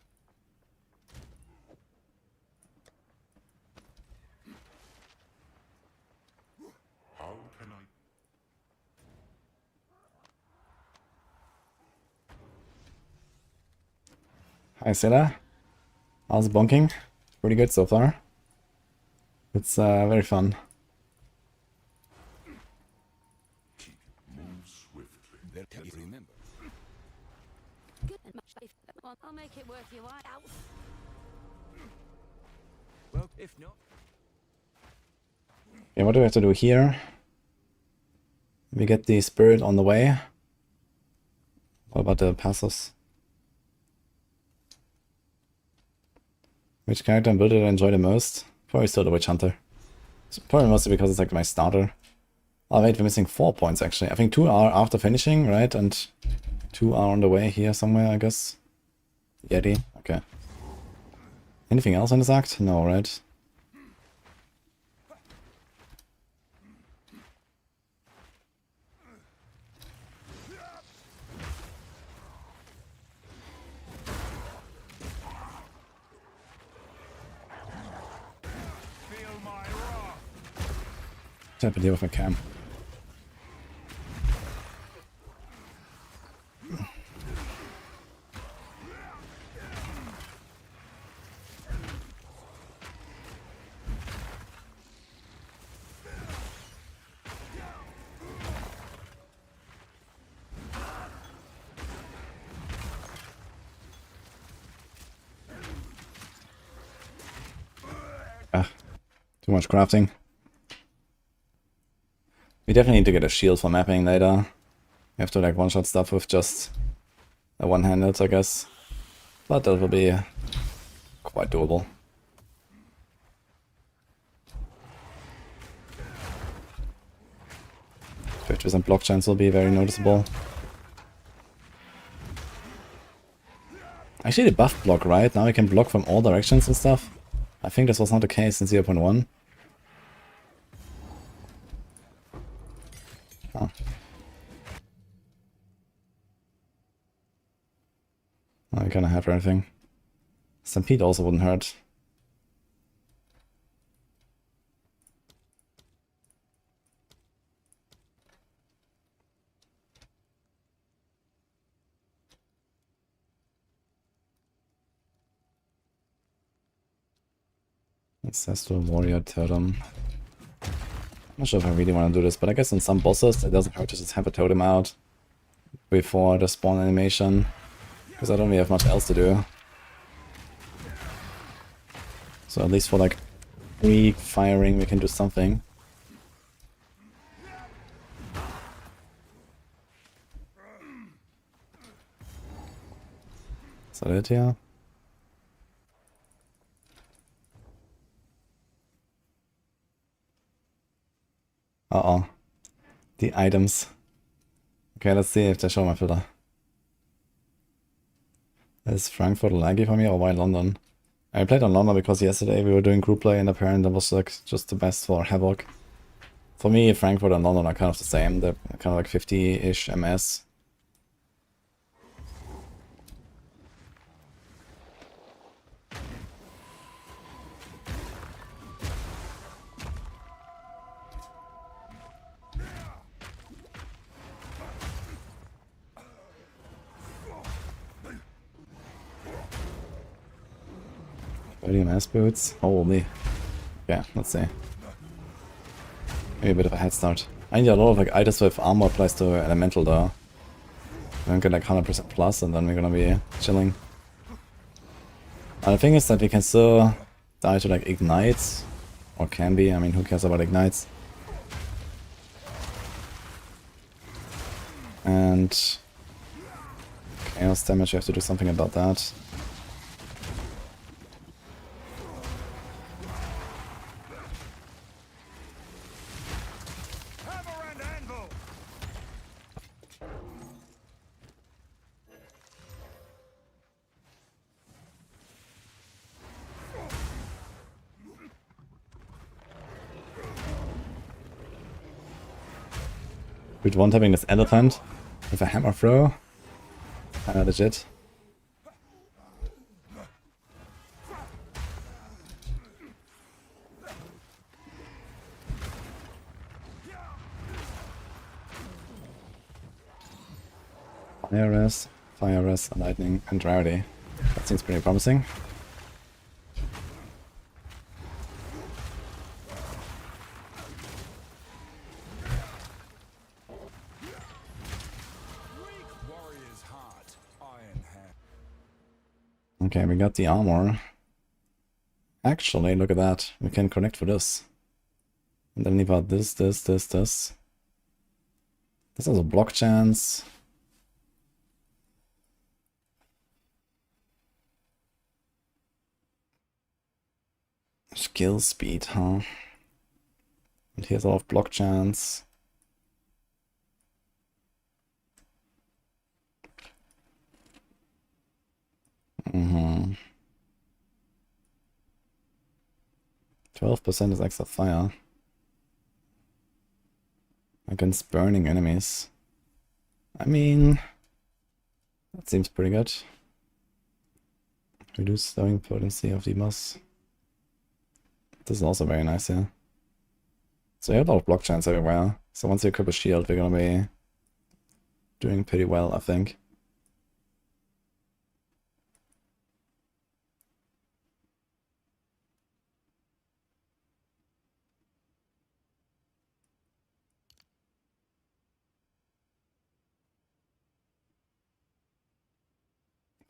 How can I? Hi Silla. How's bonking? Pretty good so far. It's very fun. Remember. I'll make it worth your while. Well, if not. Yeah, what do we have to do here? We get the spirit on the way. What about the passes? Which character and build did I enjoy the most? Probably still the Witch Hunter. It's probably mostly because it's like my starter. Oh wait, we're missing 4 points actually. I think 2 are after finishing, right? And 2 are on the way here somewhere, I guess. Yeti, okay. Anything else in this act? No, right? I have to deal with my cam. Too much crafting. We definitely need to get a shield for mapping later. We have to like one-shot stuff with just a one-handed, I guess. But that will be quite doable. %50% block chance will be very noticeable. Actually, the buff block, right? Now we can block from all directions and stuff. I think this was not the case in 0.1. Oh. I kinda have everything. Stampede also wouldn't hurt. Ancestral Warrior Totem. I'm not sure if I really want to do this, but I guess on some bosses it doesn't hurt to just have a totem out before the spawn animation, because I don't really have much else to do. So at least for like pre-firing we can do something. Is that it here? Uh-oh. The items. Okay, let's see if they show my filter. Is Frankfurt laggy for me or why London? I played on London because yesterday we were doing group play and apparently that was like just the best for Havoc. For me, Frankfurt and London are kind of the same. They're kind of like 50-ish MS. MS boots? Holy. Yeah, let's see. Maybe a bit of a head start. I need a lot of like items with armor placed to elemental though. We're gonna get like 100% plus and then we're gonna be chilling. The thing is that we can still die to like ignites. Or can be, I mean who cares about ignites. And chaos damage, we have to do something about that. With one tapping this elephant with a hammer throw. Legit. Fire Res, Lightning, and Rarity. That seems pretty promising. Okay, we got the armor. Actually, look at that. We can connect for this. And then leave out this. This has a block chance. Skill speed, huh? And here's a lot of block chance. Mm-hmm. 12% is extra fire against burning enemies. I mean, that seems pretty good. Reduce slowing potency of the boss. This is also very nice here. So you have a lot of block chance everywhere. So once you equip a shield, we're gonna be doing pretty well, I think.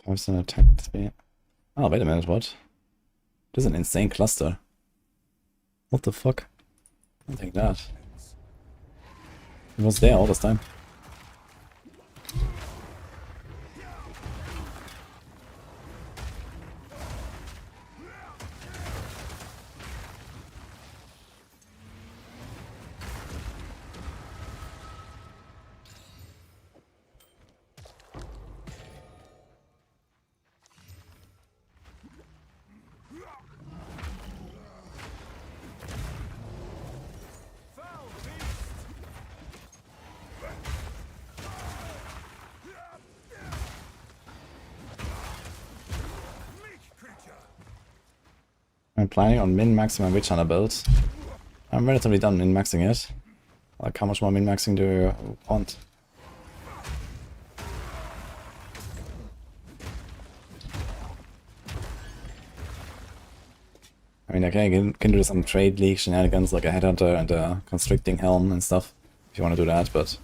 Person attack speed. Oh, wait a minute, what? This is an insane cluster. What the fuck? I'll take that. It was there all this time. I'm planning on min-maxing my Witch Hunter build. I'm relatively done min-maxing it. Like, how much more min-maxing do you want? I mean, okay, you can do some trade league shenanigans like a headhunter and a constricting helm and stuff, if you want to do that, but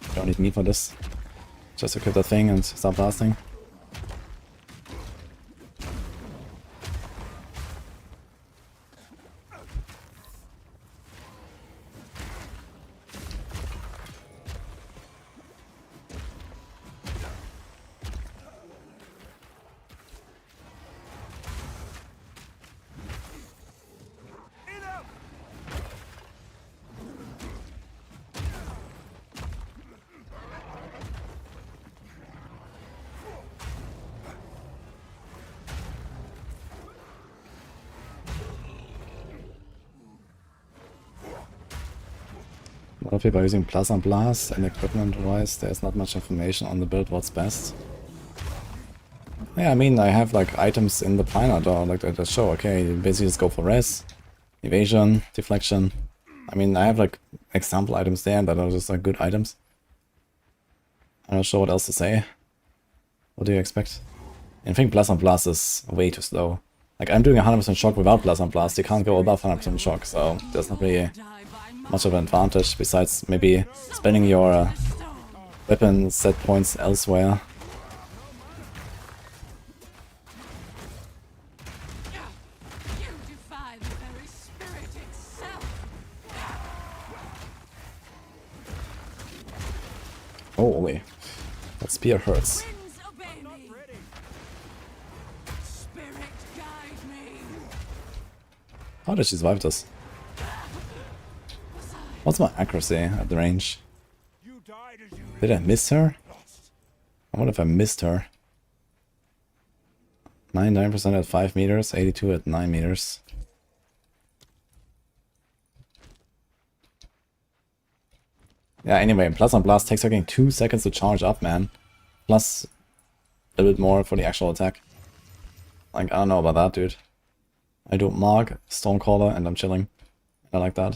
you don't need me for this. Just equip that thing and start blasting. A lot of people are using Plus and Blast, and equipment-wise there's not much information on the build what's best. Yeah, I mean, I have like items in the planner door, like that show, okay, you basically just go for res, evasion, deflection. I mean, I have like example items there that are just like good items. I'm not sure what else to say. What do you expect? I think Plus and Blast is way too slow. Like, I'm doing 100% shock without Plus and Blast, you can't go above 100% shock, so there's not really much of an advantage, besides maybe spending your weapon set points elsewhere. Holy, that spear hurts. How did she survive this? What's my accuracy at the range? Did I miss her? I wonder if I missed her. 99% at 5 meters, 82 at 9 meters. Yeah, anyway, Plus and Blast takes fucking 2 seconds to charge up, man. Plus a bit more for the actual attack. Like, I don't know about that, dude. I do Mark, Stormcaller, and I'm chilling. I like that.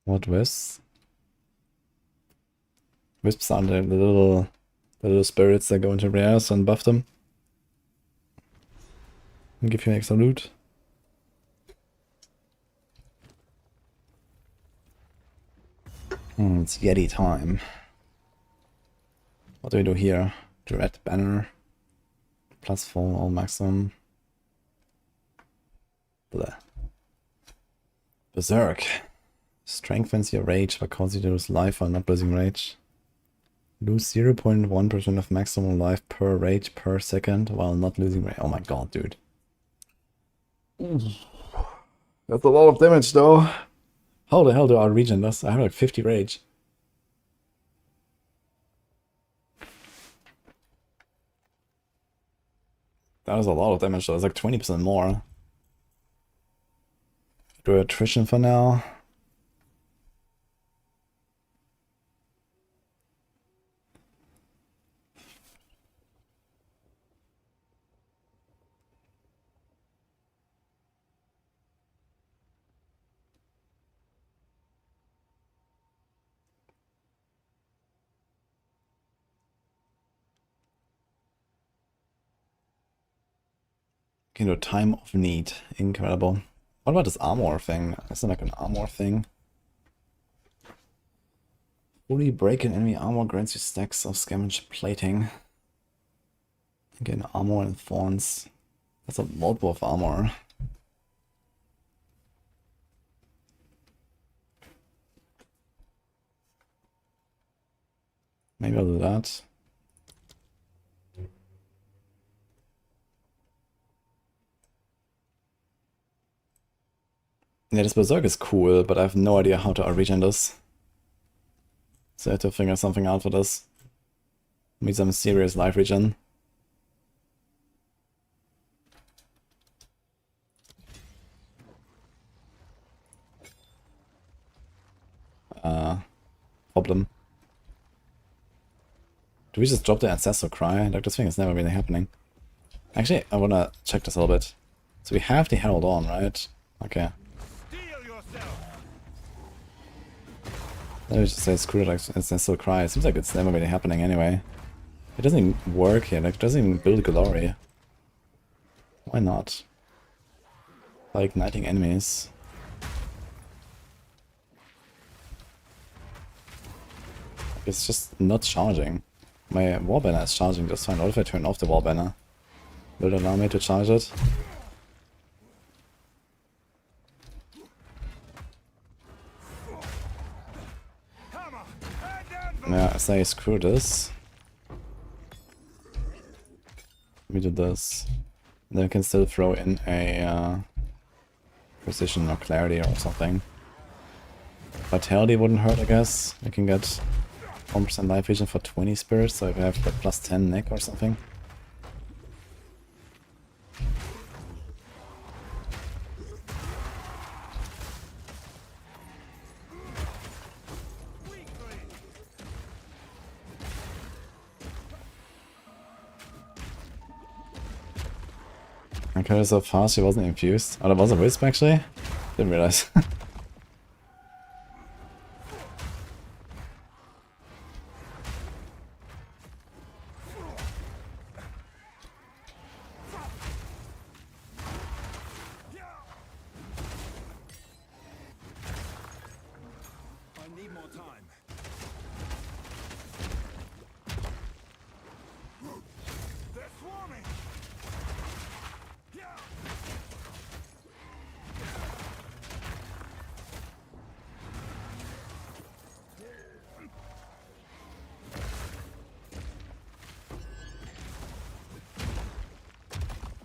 What wisps? Wisps are the little spirits that go into rares and buff them. And give you an extra loot. It's Yeti time. What do we do here? Dread banner. +4 all maximum. Blah. Berserk. Strengthens your rage but causes you to lose life while not losing rage. Lose 0.1% of maximum life per rage per second while not losing rage. Oh my god, dude. That's a lot of damage though. How the hell do I regen this? I have like 50 rage. That was a lot of damage though. It's like 20% more. Do attrition for now. Can do time of need. Incredible. What about this armor thing? Isn't like an armor thing? Fully break an enemy armor grants you stacks of scavenge plating. Again, armor and thorns. That's a lot of armor. Maybe I'll do that. Yeah, this berserk is cool, but I have no idea how to regen this. So I have to figure something out for this. Need some serious life regen. Problem. Do we just drop the ancestral cry? Like, this thing is never really happening. Actually, I wanna check this a little bit. So we have the Herald on, right? Okay. Let me just say screw it, like, ancestral cry. It seems like it's never really happening anyway. It doesn't even work here, like, it doesn't even build glory. Why not? By igniting enemies. It's just not charging. My wall banner is charging just fine. What if I turn off the wall banner? Will it allow me to charge it? Yeah, I say screw this. Let me do this. And then I can still throw in a precision or clarity or something. Vitality wouldn't hurt, I guess. I can get 1% life vision for 20 spirits, so if I have the plus 10 neck or something. Okay, so fast she wasn't infused. Oh, that was a wisp actually? Didn't realize.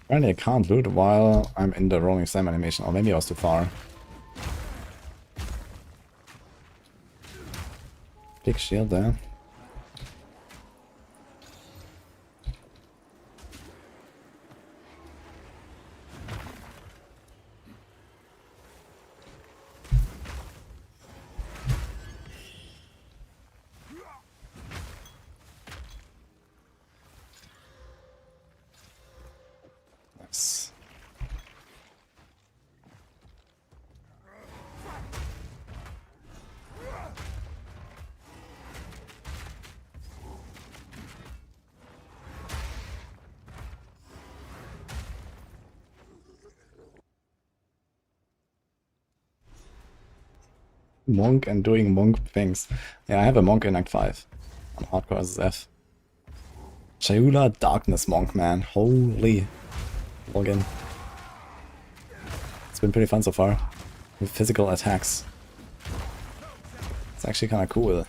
Apparently I can't loot while I'm in the rolling slam animation, or maybe I was too far. Big shield there. Nice. Monk and doing monk things. Yeah, I have a monk in Act 5 on Hardcore SSF. Chayula Darkness Monk, man. Holy. Login. It's been pretty fun so far. With physical attacks. It's actually kind of cool.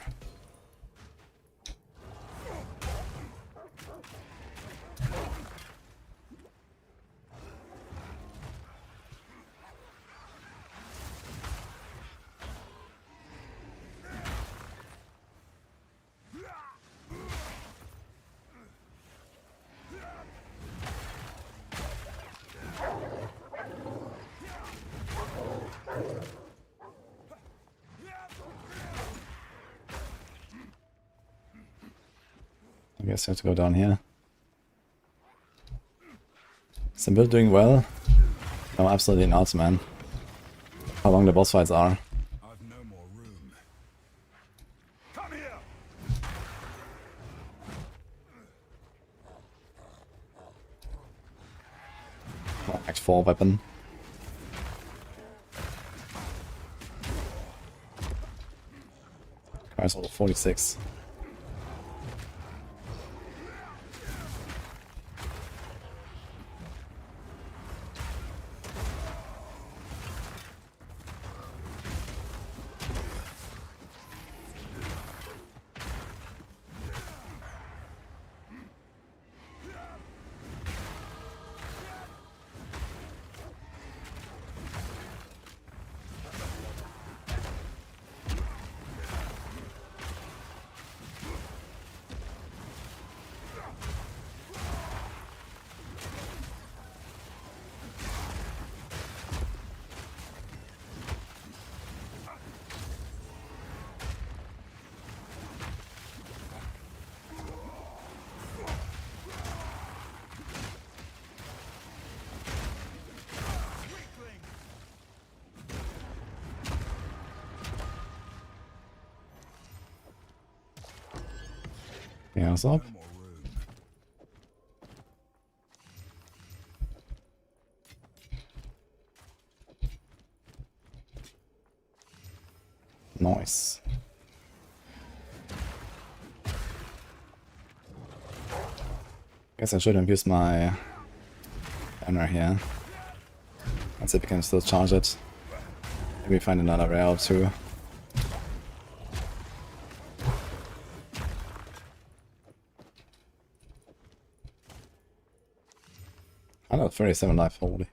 I guess I have to go down here. Symbol doing well? No, absolutely not, man. How long the boss fights are. I've no more room. Come here. Act 4 weapon. Requires level 46. Yeah, what's up? Nice. Guess I should have used my banner here. Let's see if we can still charge it. Maybe find another rare or two. I got 37 life, holy.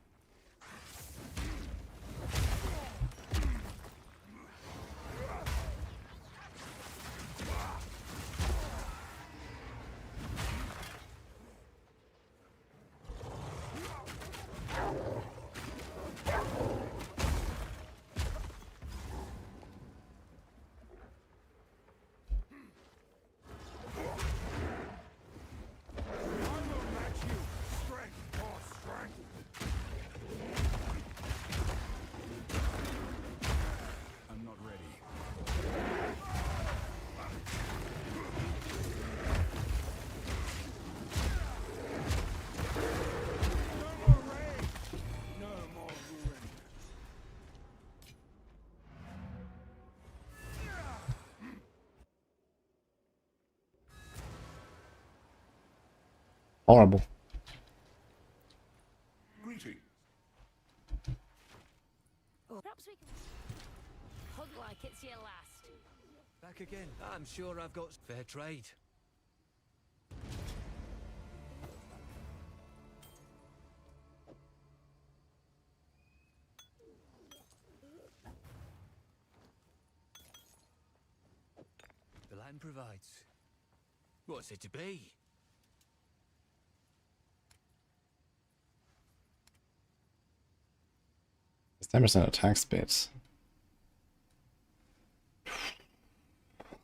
Horrible. Greeting. Oh, perhaps we can hug like it's your last. Back again. I'm sure I've got fair trade. The land provides. What's it to be? It's 10% attack speed.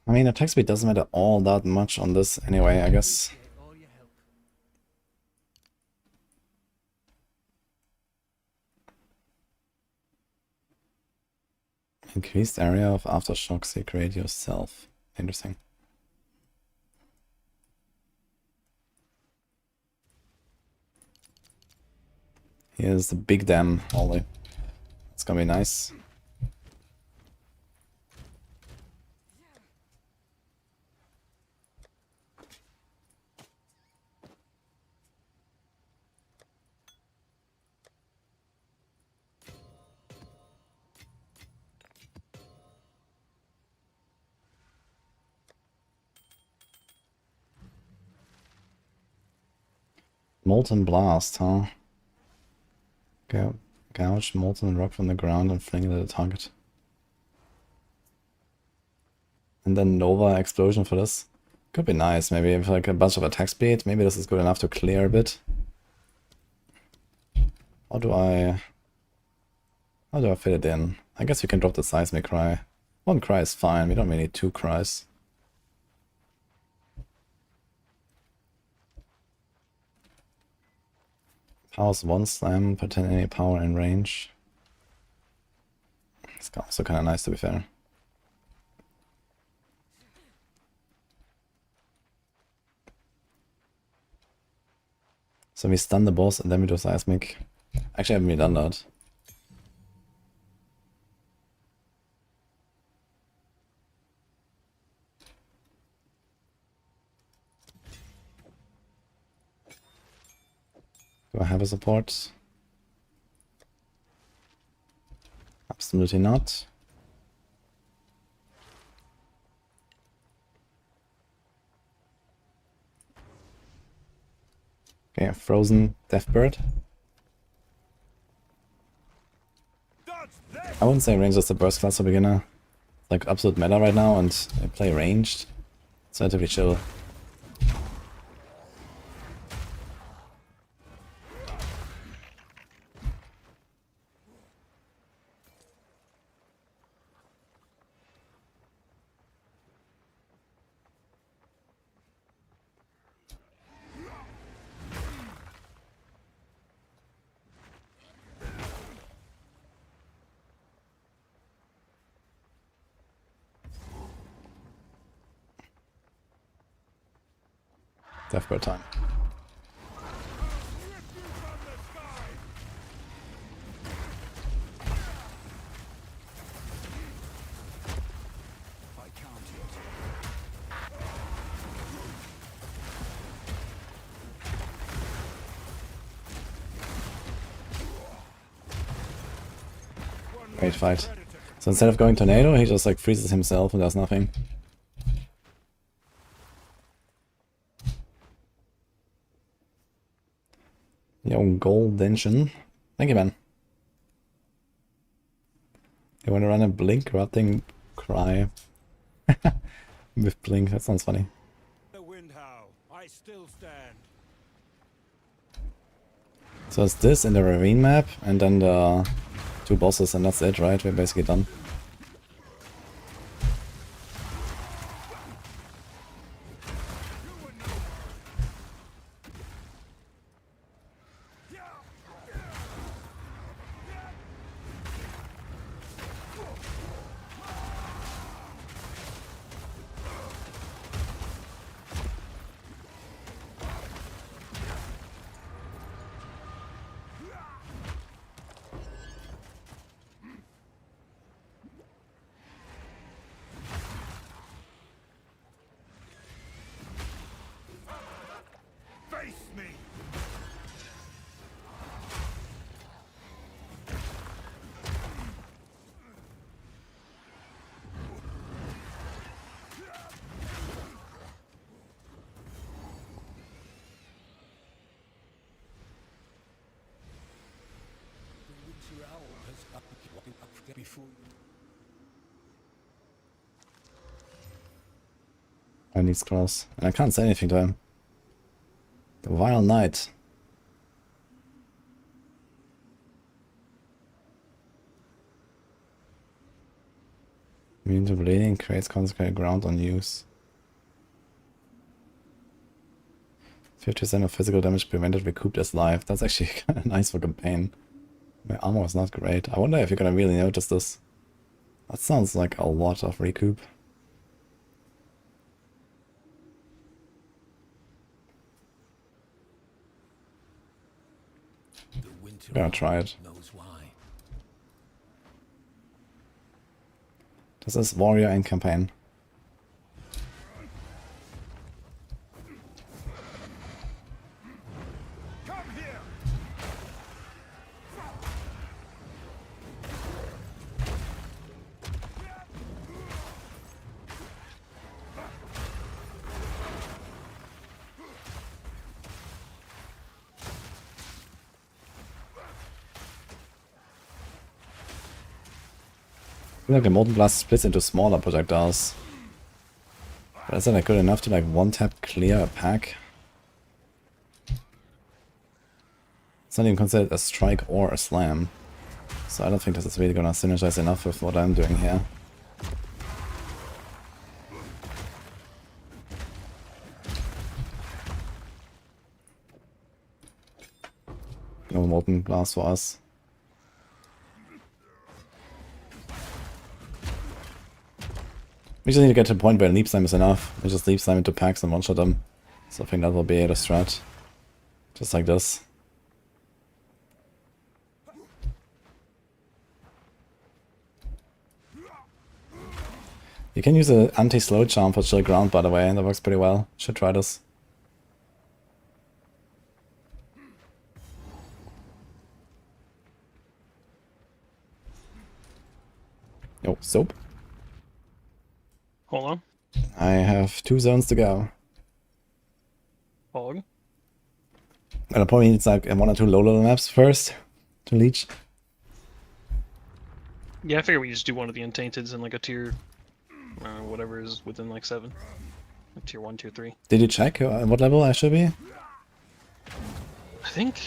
I mean, attack speed doesn't matter all that much on this anyway, I guess. Increased area of aftershocks you create yourself. Interesting. Here's the big dam, holy. It's gonna be nice. Molten blast, huh? Gouge molten rock from the ground and fling it at the target. And then Nova explosion for this. Could be nice, maybe with like a bunch of attack speed. Maybe this is good enough to clear a bit. How do I fit it in? I guess you can drop the seismic cry. One cry is fine, we don't really need two cries. Powers one slam, pretend any power in range. It's also kind of nice to be fair. So we stun the boss and then we do seismic. Actually, I haven't really done that. Do I have a support? Absolutely not. Okay, Frozen Deathbird. I wouldn't say ranged is the burst class for beginner. It's like absolute meta right now, and I play ranged. It's relatively chill. Deathbird time. Great fight. So instead of going tornado, he just like freezes himself and does nothing. Yo, Gold Dension. Thank you, man. You want to run a Blink Rotting Cry? With Blink, that sounds funny. I still stand. So it's this in the Ravine map, and then the 2 bosses, and that's it, right? We're basically done. I need scrolls, and I can't say anything to him. The Vile Knight. Immune to bleeding, creates consecrated ground on use. 50% of physical damage prevented recouped as life. That's actually kind of nice for campaign. My armor is not great. I wonder if you're gonna really notice this. That sounds like a lot of recoup. I'm gonna try it. This is warrior in campaign. I feel like the Molten Blast splits into smaller projectiles. But is that like good enough to like one-tap clear a pack? It's not even considered a strike or a slam. So I don't think this is really gonna synergize enough with what I'm doing here. No Molten Blast for us. We just need to get to a point where Leap Slime is enough. We just Leap Slime into packs and one-shot them. So I think that will be the strat. Just like this. You can use an anti-slow charm for chill ground, by the way, and that works pretty well. Should try this. Oh, soap. Hold on. I have 2 zones to go. Hog. And I probably need like 1 or 2 low level maps first to leech. Yeah, I figure we just do one of the Untainteds and like a tier, whatever is within like 7. Like tier 1, tier 3. Did you check what level I should be? I think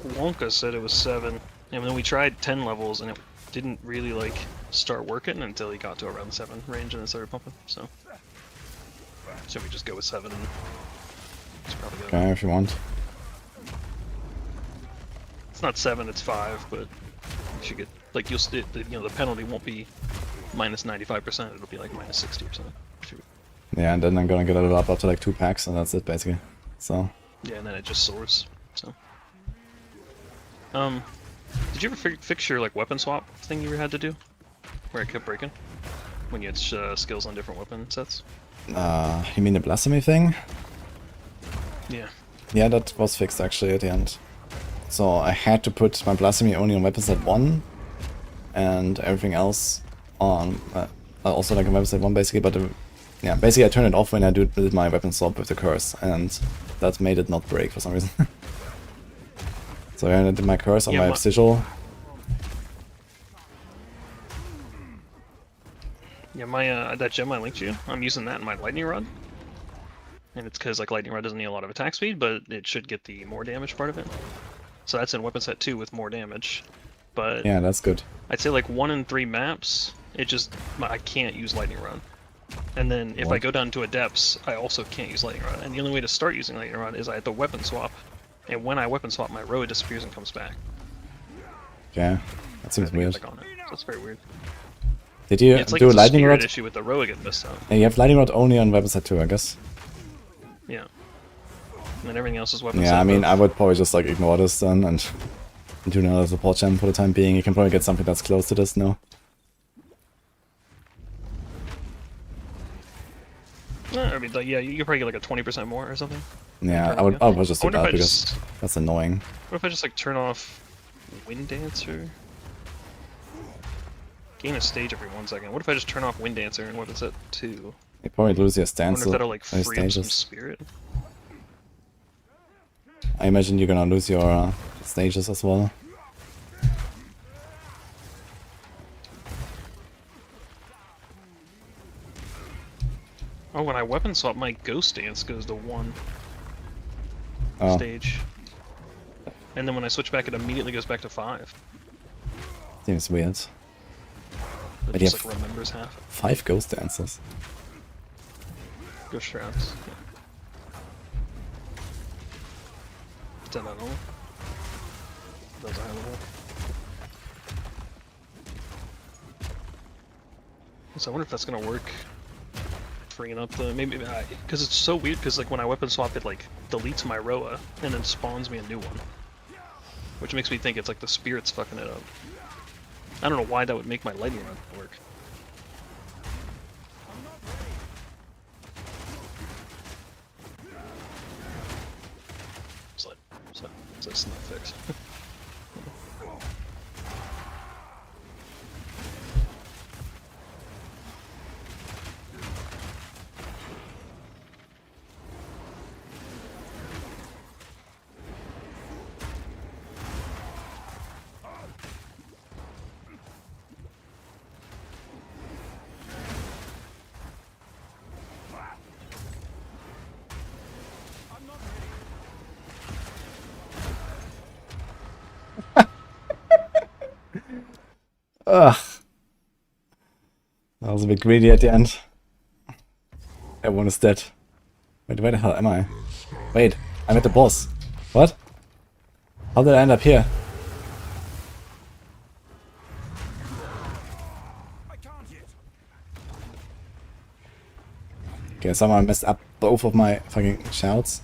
Wonka said it was 7, and then we tried 10 levels and it didn't really like start working until he got to around 7 range and it started pumping, so we just go with 7 and it's probably good. Okay, if you want. It's not 7, it's 5, but you should get, like, you'll the penalty won't be minus 95%, it'll be like minus 60%. Yeah, and then I'm gonna get a level up after like 2 packs, and that's it basically. So. Yeah, and then it just soars. So. Did you ever fix your like weapon swap thing you had to do, where it kept breaking when you had skills on different weapon sets? You mean the blasphemy thing? Yeah. Yeah, that was fixed actually at the end. So I had to put my blasphemy only on weapon set 1, and everything else on also like on weapon set 1 basically. But yeah, basically I turned it off when I did my weapon swap with the curse, and that made it not break for some reason. So I did my curse on my sigil. Yeah, my that gem I linked you, I'm using that in my lightning rod. And it's because like lightning rod doesn't need a lot of attack speed, but it should get the more damage part of it. So that's in weapon set 2 with more damage. But yeah, that's good. I'd say like 1 in 3 maps, I can't use lightning rod. And then if I go down to adepts, I also can't use lightning rod. And the only way to start using lightning rod is I have to weapon swap. And when I weapon swap, my roa disappears and comes back. Yeah, that seems weird. So that's very weird. Did you it's like do a it's lightning rod? Issue with the roa getting missed out. Yeah, you have lightning rod only on weapon set 2, I guess. Yeah. And then everything else is weapon set. Yeah, I mean, I would probably just like ignore this then and do another support gem for the time being. You can probably get something that's close to this now. I mean, yeah, you probably get like a 20% more or something. Yeah, I would just do that because that's annoying. What if I just like turn off Wind Dancer? Gain a stage every 1 second. What if I just turn off Wind Dancer and weapon set 2? You probably lose your stance. I wonder if that'll like free up some spirit. I imagine you're gonna lose your stages as well. Oh, when I weapon swap, my Ghost Dance goes to 1 stage. And then when I switch back, it immediately goes back to 5. Seems weird. It just like remembers half. 5 ghost dances. Ghost traps. Yeah. Is that not normal? That's a high level. So I wonder if that's gonna work. Bringing up the maybe because it's so weird because like when I weapon swap it like deletes my roa and then spawns me a new one, which makes me think it's like the spirit's fucking it up. I don't know why that would make my lightning rod work. So it's not fixed. Ugh. That was a bit greedy at the end. Everyone is dead. Wait, where the hell am I? Wait, I'm at the boss. What? How did I end up here? Okay, someone messed up both of my fucking shouts.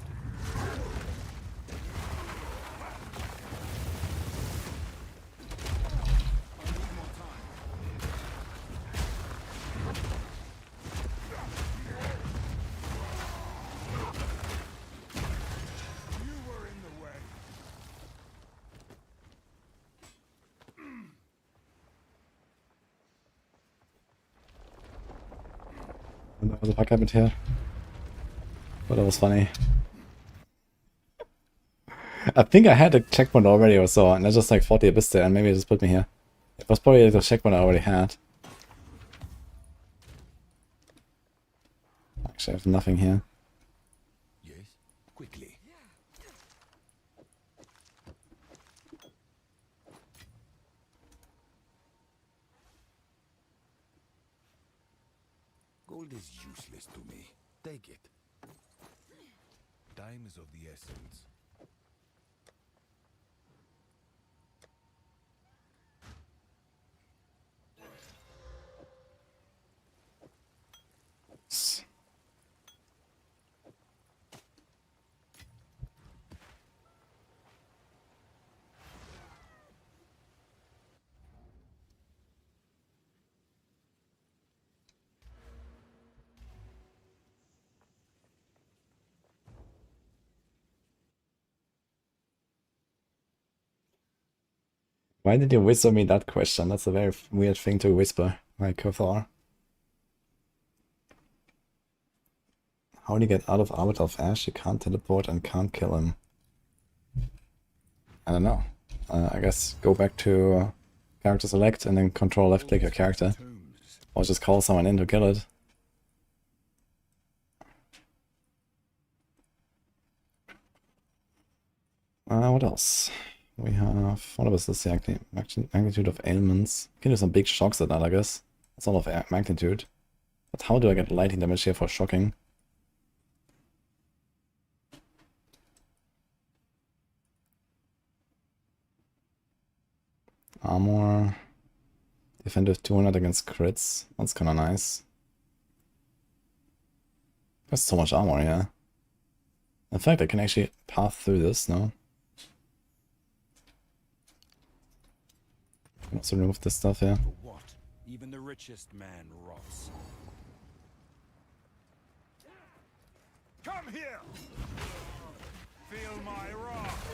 don't know what the fuck happened here. But that was funny. I think I had a checkpoint already or so, and I just like fought the Abyss there, and maybe it just put me here. It was probably the checkpoint I already had. Actually, I have nothing here. Yes, quickly. Gold is useless to me. Take it. Time is of the essence. Why did you whisper me that question? That's a very weird thing to whisper, like Kothar. How do you get out of Arbiter of Ash? You can't teleport and can't kill him. I don't know. I guess go back to character select and then control left click your character. Or just call someone in to kill it. What else? We have... What was this actually? Magnitude of ailments. You can do some big shocks at that, I guess. That's all of magnitude. But how do I get lightning damage here for shocking? Armor. Defend with 200 against crits. That's kinda nice. There's so much armor, yeah. In fact, I can actually path through this, no? I can also remove this stuff here. For what? Even the richest man rots. Come here! Feel my wrath!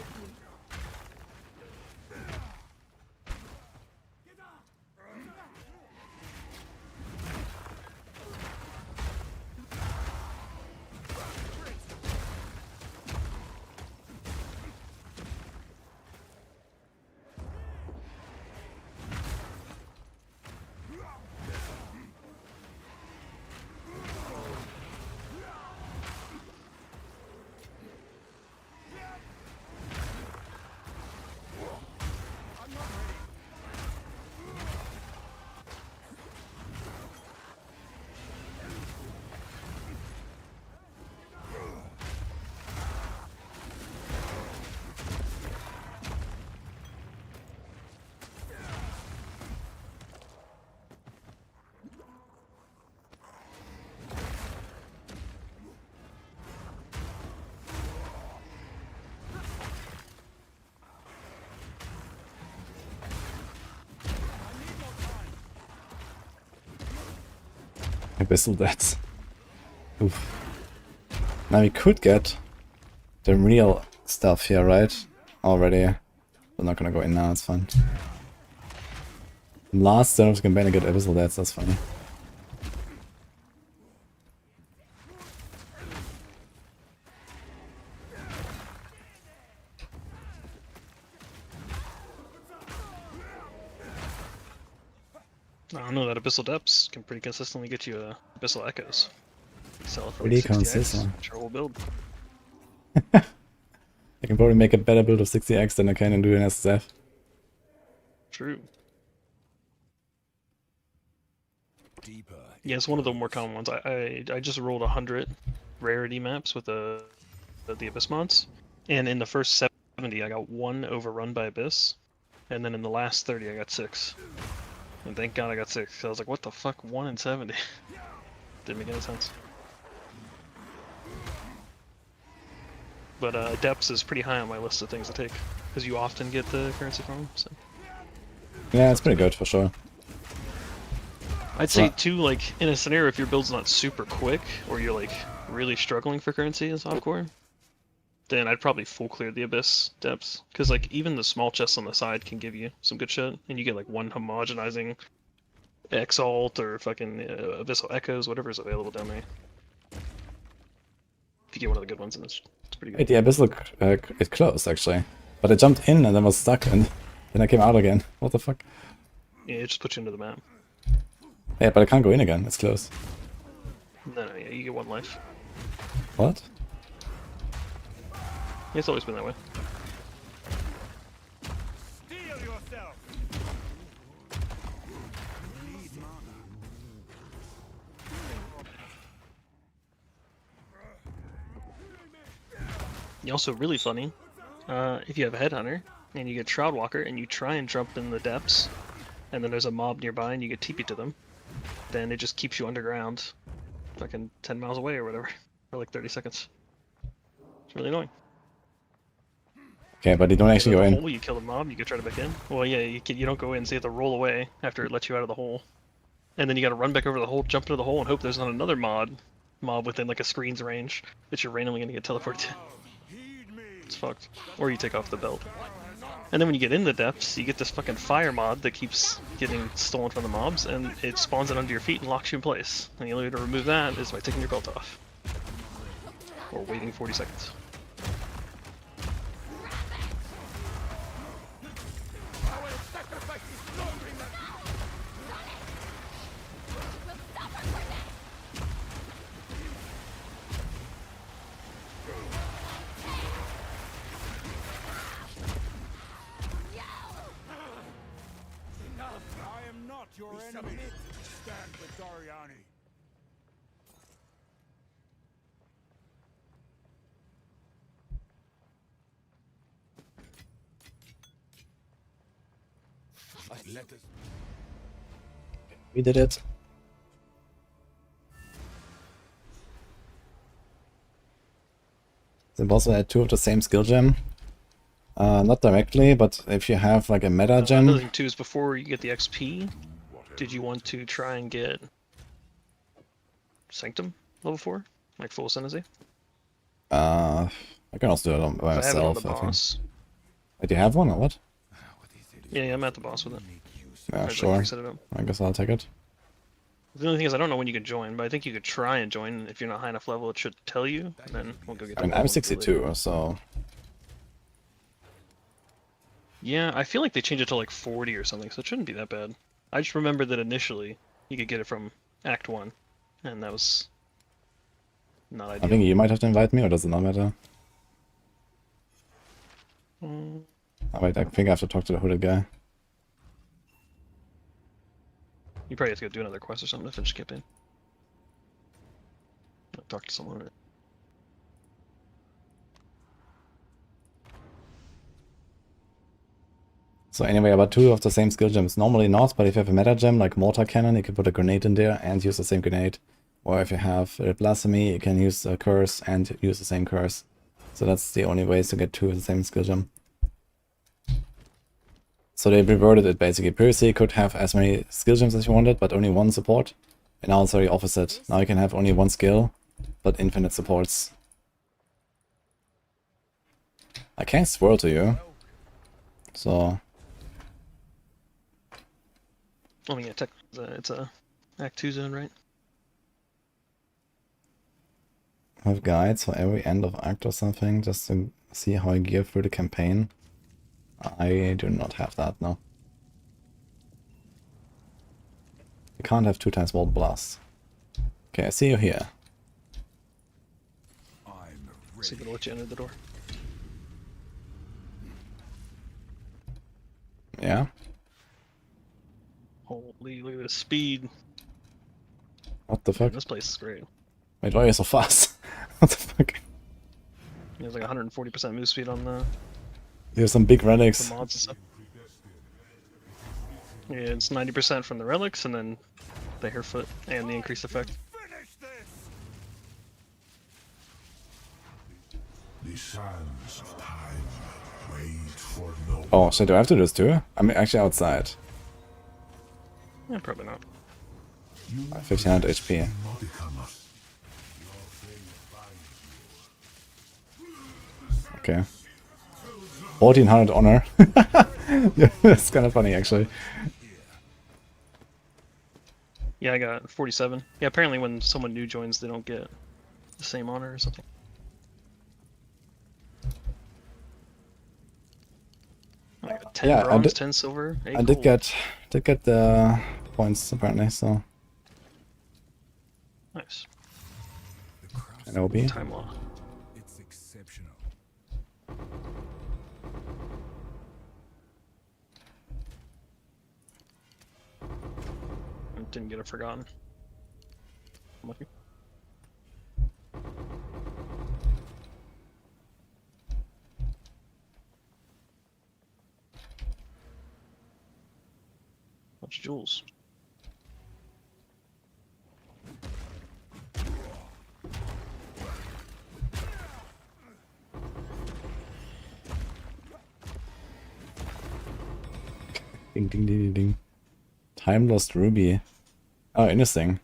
Abyssal Deaths. Oof. Now we could get the real stuff here, right? Already. We're not gonna go in now, it's fine. Last turn of campaign I get Abyssal Deaths, that's funny. I don't know, that Abyssal Depths can pretty consistently get you Abyssal Echoes. Sell it for Pretty like 60x. consistent. It's your whole build. I can probably make a better build of 60x than I can and do in SSF. True. Yeah, it's one of the more common ones. I just rolled 100 rarity maps with the Abyss mods, and in the first 70 I got 1 overrun by Abyss, and then in the last 30 I got 6. And thank God I got 6. I was like, what the fuck, 1 in 70? Didn't make any sense. But Depths is pretty high on my list of things to take, because you often get the currency from them. So. Yeah, it's pretty good for sure. I'd say too, like, in a scenario if your build's not super quick, or you're like really struggling for currency in softcore, then I'd probably full clear the Abyss Depths, because like even the small chests on the side can give you some good shit, and you get like 1 homogenizing Exalt or fucking Abyssal Echoes, whatever is available down there. If you get one of the good ones, and it's pretty good. Wait, the Abyssal, it closed actually. But I jumped in and then was stuck and then I came out again. What the fuck? Yeah, it just puts you into the map. Yeah, but I can't go in again, it's closed. No, yeah, you get 1 life. What? Yeah, it's always been that way. Steel yourself. Also really funny, if you have a Headhunter, and you get Shroudwalker, and you try and jump in the depths, and then there's a mob nearby and you get TP to them, then it just keeps you underground, fucking 10 miles away or whatever, for like 30 seconds. It's really annoying. Okay, but you don't actually go in. Hole, you kill the mob, you get right back in. Well, yeah, you don't go in, so you have to roll away after it lets you out of the hole. And then you gotta run back over the hole, jump into the hole, and hope there's not another mob within like a screen's range that you're randomly gonna get teleported to. It's fucked. Or you take off the belt. And then when you get in the depths, you get this fucking fire mod that keeps getting stolen from the mobs, and it spawns it under your feet and locks you in place. And the only way to remove that is by taking your belt off. Or waiting 40 seconds. Your enemy. Stand with Doriani. We did it. The boss had 2 of the same skill gem. Not directly, but if you have like a meta gem. Another thing too is before you get the XP, did you want to try and get Sanctum level 4, like full ascendancy? I can also do it by myself. I have it on the boss. Wait, do you have one or what? Yeah, I'm at the boss with it. Yeah, sure. I guess I'll take it. The only thing is I don't know when you can join, but I think you could try and join. If you're not high enough level, it should tell you, and then we'll go get the I mean, I'm 62, so... Yeah, I feel like they changed it to like 40 or something, so it shouldn't be that bad. I just remember that initially you could get it from Act 1, and that was not ideal. I think you might have to invite me, or does it not matter? Oh wait, I think I have to talk to the hooded guy. You probably have to go do another quest or something to finish skipping. Talk to someone. So anyway, about 2 of the same skill gems. Normally not, but if you have a meta gem like Mortar Cannon, you can put a grenade in there and use the same grenade. Or if you have a Blasphemy, you can use a curse and use the same curse. So that's the only ways to get 2 of the same skill gem. So they reverted it basically. Previously you could have as many skill gems as you wanted, but only 1 support. And now it's very opposite. Now you can have only 1 skill, but infinite supports. I can't swirl to you. So... I mean, yeah, it's a Act 2 zone, right? I have guides for every end of act or something, just to see how I gear through the campaign. I do not have that, no. You can't have 2 times Volt Blast. Okay, I see you here. So gonna let you enter the door. Yeah? Holy, look at the speed. What the fuck? This place is great. Wait, why are you so fast? What the fuck? There's like 140% move speed on the... There's some big relics. The mods and stuff. Yeah, it's 90% from the relics, and then the hairfoot and the increased effect. The sands of time wait for no. Oh, so do I have to do this too? I'm actually outside. Yeah, probably not. 1500 HP. Okay. 1400 honor. Yeah, that's kind of funny actually. Yeah, I got 47. Yeah, apparently when someone new joins, they don't get the same honor or something. I got 10 bronze, 10 silver, 8 I gold. did get the points apparently, so. Nice. And OB. Time law. It's exceptional. I didn't get it forgotten. I'm lucky. Bunch of jewels. Ding ding ding ding ding. Time lost ruby. Oh, interesting.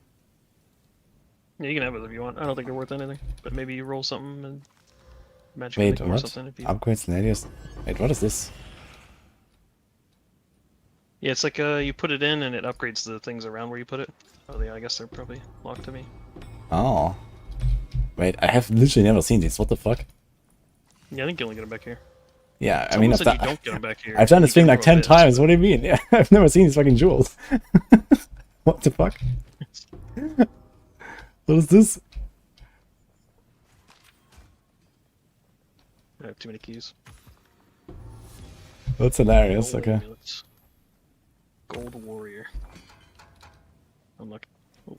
Yeah, you can have it if you want. I don't think they're worth anything, but maybe you roll something and magic Wait, or what? something. If you... Upgrades Ladies. Wait, what is this? Yeah, it's like you put it in and it upgrades the things around where you put it. Oh yeah, I guess they're probably locked to me. Oh. Wait, I have literally never seen these. What the fuck? Yeah, I think you only get them back here. Yeah, I Someone mean, said you don't get them back here. I've done this You thing get like them 10 from a times. bit. What do you mean? Yeah, I've never seen these fucking jewels. What the fuck? What is this? I have too many keys. That's hilarious. Gold Okay. amulets. Gold warrior. Unlucky. Oh,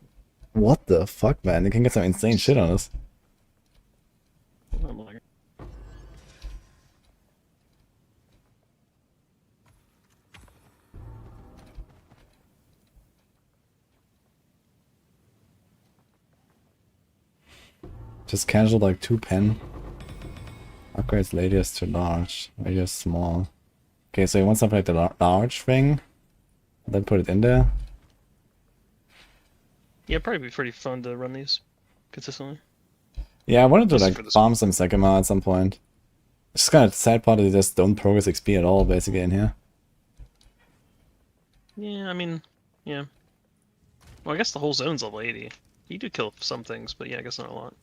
What the fuck, man? You can get some insane shit on this. unlucky. Just casual like 2 pen. Upgrades Ladies to large. Radius small. Okay, so you want something like the large thing? Then put it in there. Yeah, it'd probably be pretty fun to run these consistently. Yeah, I wanted to Especially like for this farm some Sekima at some point. It's just kind of sad part that you just don't progress XP at all basically in here. Yeah, I mean, yeah. Well, I guess the whole zone's level 80. You do kill some things, but yeah, I guess not a lot.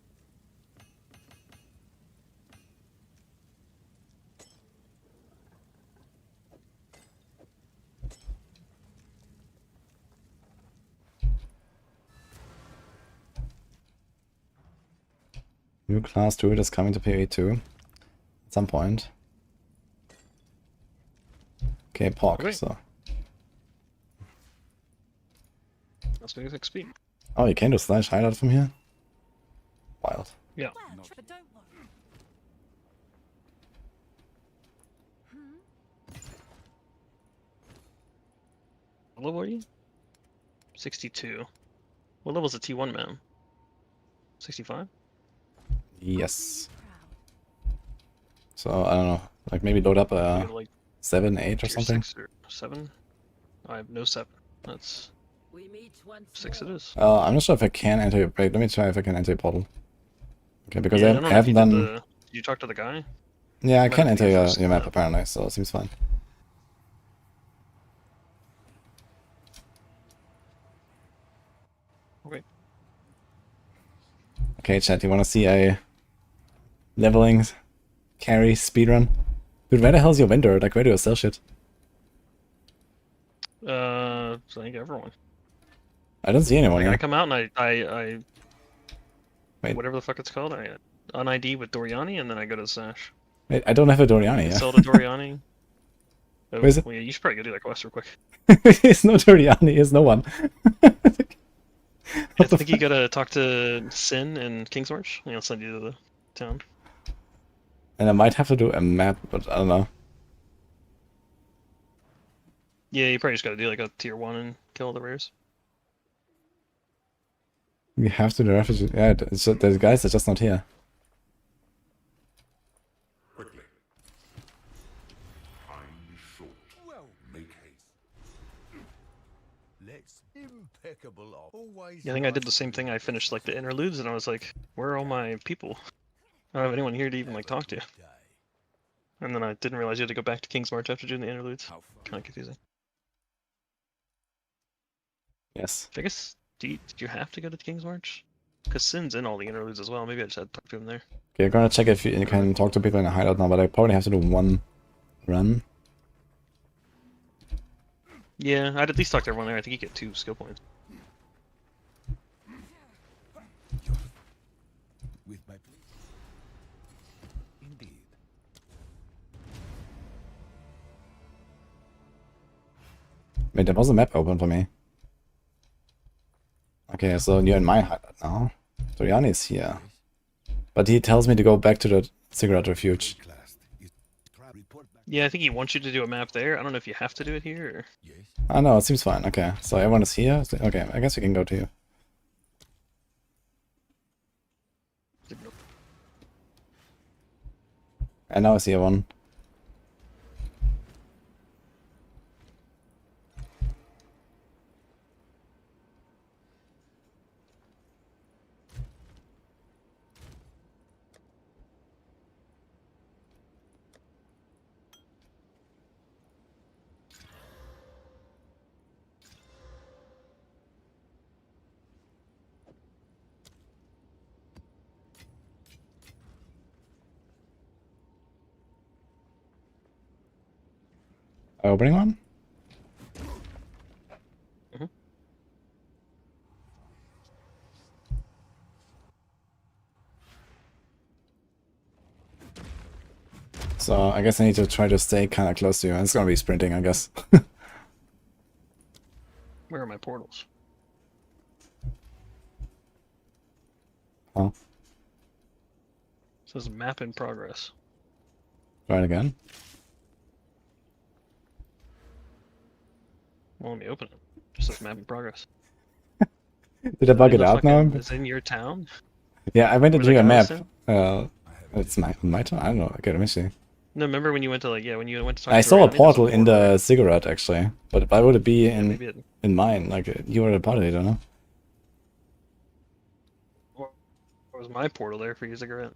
New class Druid is coming to PoE 2 at some point. Okay, Epoch, Okay. so. That's big XP. Oh, you can do slash hideout from here? Wild. Yeah. But don't worry. What level are you? 62. What level's a T1 man? 65? Yes. So, I don't know. Like maybe load up You a have, like, 7, 8 or tier something? 6 or 7? I have no 7. That's... We meet once 6 it is. I'm not sure if I can enter. Wait, let me try if I can enter a portal. Okay, because Yeah, I don't know if haven't you done. did Did you talk to the guy? Yeah, I Might can have to enter be your, first your map step. apparently, so it seems fine. Okay. Okay, chat, you wanna see a leveling carry speedrun? Dude, where the hell's your vendor? Like, where do you sell shit? I think everyone. I don't see anyone Like, here. I come out and I Wait. whatever the fuck it's called, I un-ID with Doriani, and then I go to the Sash. Wait, I don't have a Doriani I here. sell to Doriani. Oh, Where is it? well, yeah, you should probably go do that quest real quick. There's no Doriani, there's no one. I think you gotta talk to Sin and Kingsmarch, and he'll send you to the town. And I might have to do a map, but I don't know. Yeah, you probably just gotta do like a tier 1 and kill all the rares. We have to do refugees. Yeah, the guys are just not here. Quickly. I'm short. Well, make haste. Let's impeccable of always. Yeah, I think I did the same thing. I finished like the interludes, and I was like, "Where are all my people? I don't have anyone here to even like talk to." And then I didn't realize you had to go back to Kingsmarch after doing the interludes. Kind of confusing. Yes. I guess Did you have to go to the King's March? Because Sin's in all the interludes as well. Maybe I just had to talk to him there. Okay, I'm gonna check if you can talk to people in a hideout now, but I probably have to do one run. Yeah, I'd at least talk to everyone there. I think you get 2 skill points. With my indeed. Wait, there was a map open for me. Okay, so you're in my hideout now. Toriani is here. But he tells me to go back to the Ziggurat Refuge. Yeah, I think he wants you to do a map there. I don't know if you have to do it here or... Oh no, it seems fine. Okay, so everyone is here. Okay, I guess we can go to you. And now I see everyone. Opening one? So I guess I need to try to stay kind of close to you. It's gonna be sprinting, I guess. Where are my portals? Oh. It says map in progress. Try it again. Well, let me open it. It just says map in progress. Did I bug it out now? It's in your town? Yeah, I went into Where your the map. guys It's my town? I don't know. Okay, let me see. No, remember when you went to like, yeah, when you went to talk I to saw a Toriani, portal in the Ziggurat actually. But why would it be maybe it... in mine? Like, you were a party, I don't know. Or was my portal there for you, Ziggurat?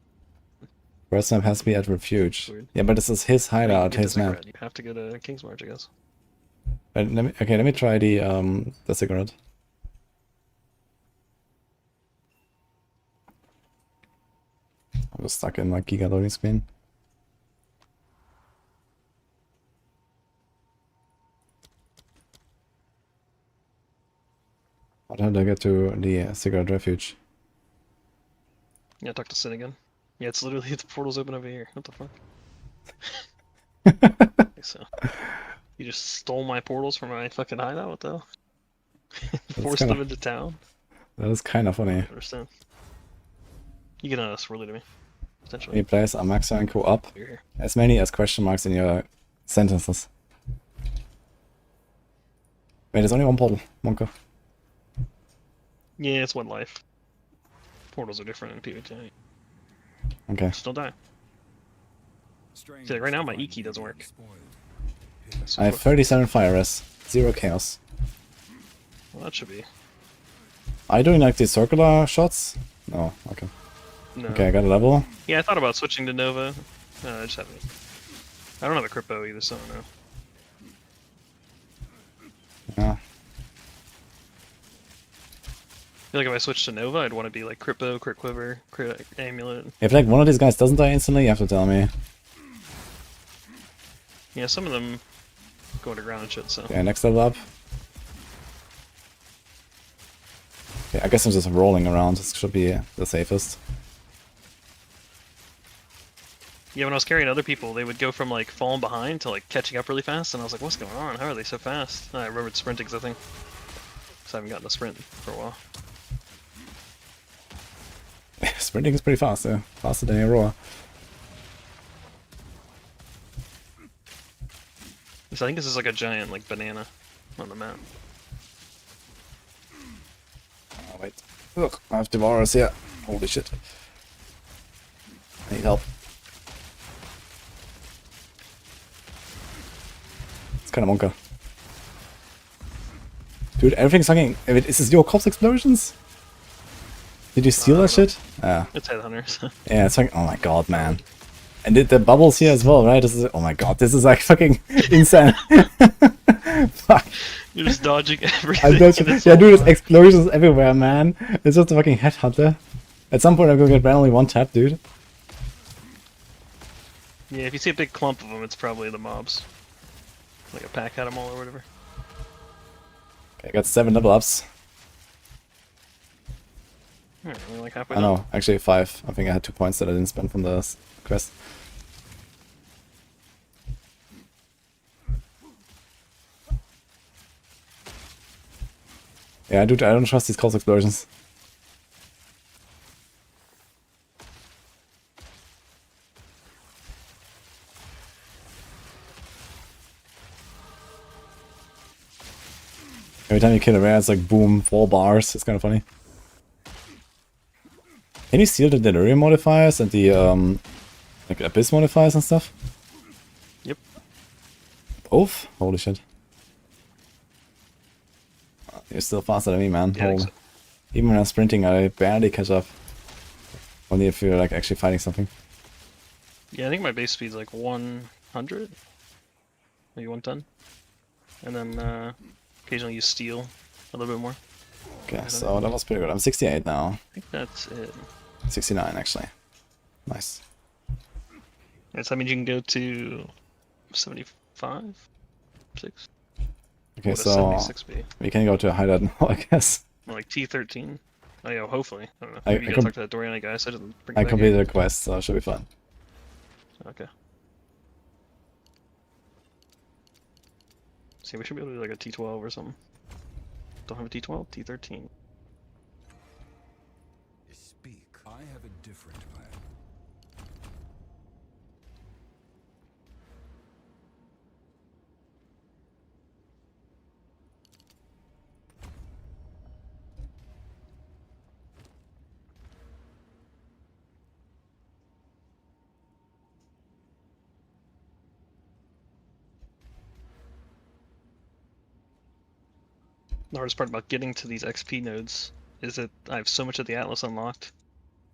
First map has to be at Refuge. Weird. Yeah, but this is his hideout, his map. You have to go to King's March, I guess. Let me try the Ziggurat. I was stuck in my Giga loading screen. How did I get to the Ziggurat Refuge? Yeah, talk to Sin again. Yeah, it's literally the portal's open over here. What the fuck? So, you just stole my portals from my fucking hideout? What the hell? Forced them into town? That is kind of funny. I understand. You can swirl it to me. Potentially. Any players are maxing and co-op? As many as question marks in your sentences. Wait, there's only one portal, Monka. Yeah, it's one life. Portals are different in PvT. Okay. Still die. See, like right now my E key doesn't work. I have 37 fire res, 0 chaos. Well, that should be. Are you doing like these circular shots? No, okay. No. Okay, I got a level. Yeah, I thought about switching to Nova. I just haven't. I don't have a crypto either, so I don't know. Yeah. I feel like if I switched to Nova, I'd want to be like Crypto, Crit Quiver, Crit Amulet. If like one of these guys doesn't die instantly, you have to tell me. Yeah, some of them go underground and shit, so. Okay, next level up. Okay, I guess I'm just rolling around. This should be the safest. Yeah, when I was carrying other people, they would go from like falling behind to like catching up really fast, and I was like, what's going on? How are they so fast? And I remembered sprinting, I think. Because I haven't gotten a sprint for a while. Sprinting is pretty fast, yeah. Faster than a roar. So I think this is like a giant like banana on the map. Oh, wait. Ugh, I have Devourers here. Holy shit. I need help. It's kind of Monka. Dude, everything's fucking... Is this your corpse explosions? Did you steal that shit? Yeah. It's Headhunters. Yeah, it's like... Oh my god, man. And the bubbles here as well, right? This is... Oh my god, this is like fucking insane. Fuck. You're just dodging everything. I'm dodging. Yeah, dude, there's explosions everywhere, man. It's just a fucking headhunter. At some point I'm gonna get randomly one tap, dude. Yeah, if you see a big clump of them, it's probably the mobs. Like a pack had them all or whatever. Okay, I got 7 level ups. Alright, we're like halfway I done. know, actually 5. I think I had 2 points that I didn't spend from the quest. Yeah, dude, I don't trust these cold explosions. Every time you kill a rare, it's like boom, 4 bars. It's kind of funny. Can you steal the delirium modifiers and the like abyss modifiers and stuff? Yep. Both? Holy shit. You're still faster than me, man. Yeah, Holy. Even when I'm sprinting, I barely catch up. Only if you're like actually fighting something. Yeah, I think my base speed's like 100? Maybe 110? And then occasionally you steal a little bit more. Okay, so that was pretty good. I'm 68 now. I think that's it. 69 actually. Nice. Yeah, so that means you can go to 75? 6? Okay, What a so 76B. we can go to a hideout now, I guess. Or like T13? Oh yeah, hopefully. I don't know. I Maybe you gotta talk to that Doriana guy, so I didn't bring it I back completed here. the quest, so it should be fun. Okay. See, we should be able to do like a T12 or something. Don't have a T12? T13. Speak. I have a different plan. The hardest part about getting to these XP nodes is that I have so much of the Atlas unlocked,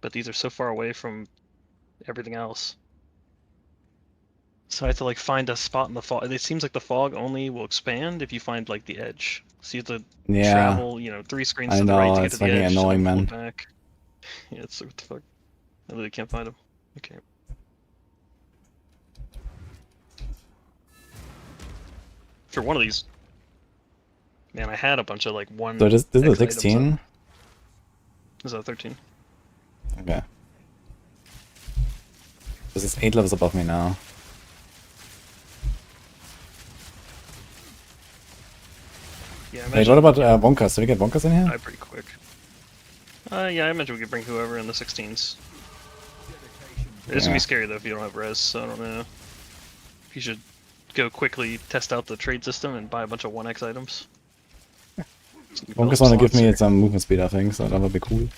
but these are so far away from everything else. So I have to like find a spot in the fog. It seems like the fog only will expand if you find like the edge. So you have to Yeah. travel, you know, 3 screens I to the right know, to get it's to the fucking edge, annoying, and then man. pull it back. Yeah, it's what the fuck. I literally can't find them. Okay. For one of these, man, I had a bunch of like one. So this is X a items 16? up. This is a 13. Okay. This is 8 levels above me now. Yeah, Wait, what about Bonkers? Did we get Bonkers in here? Die pretty quick. Yeah, I imagine we could bring whoever in the 16s. It's gonna Yeah. be scary though if you don't have res, so I don't know. You should go quickly test out the trade system and buy a bunch of 1x items. Bonkers want to give me some movement speed, I think, so that would be cool.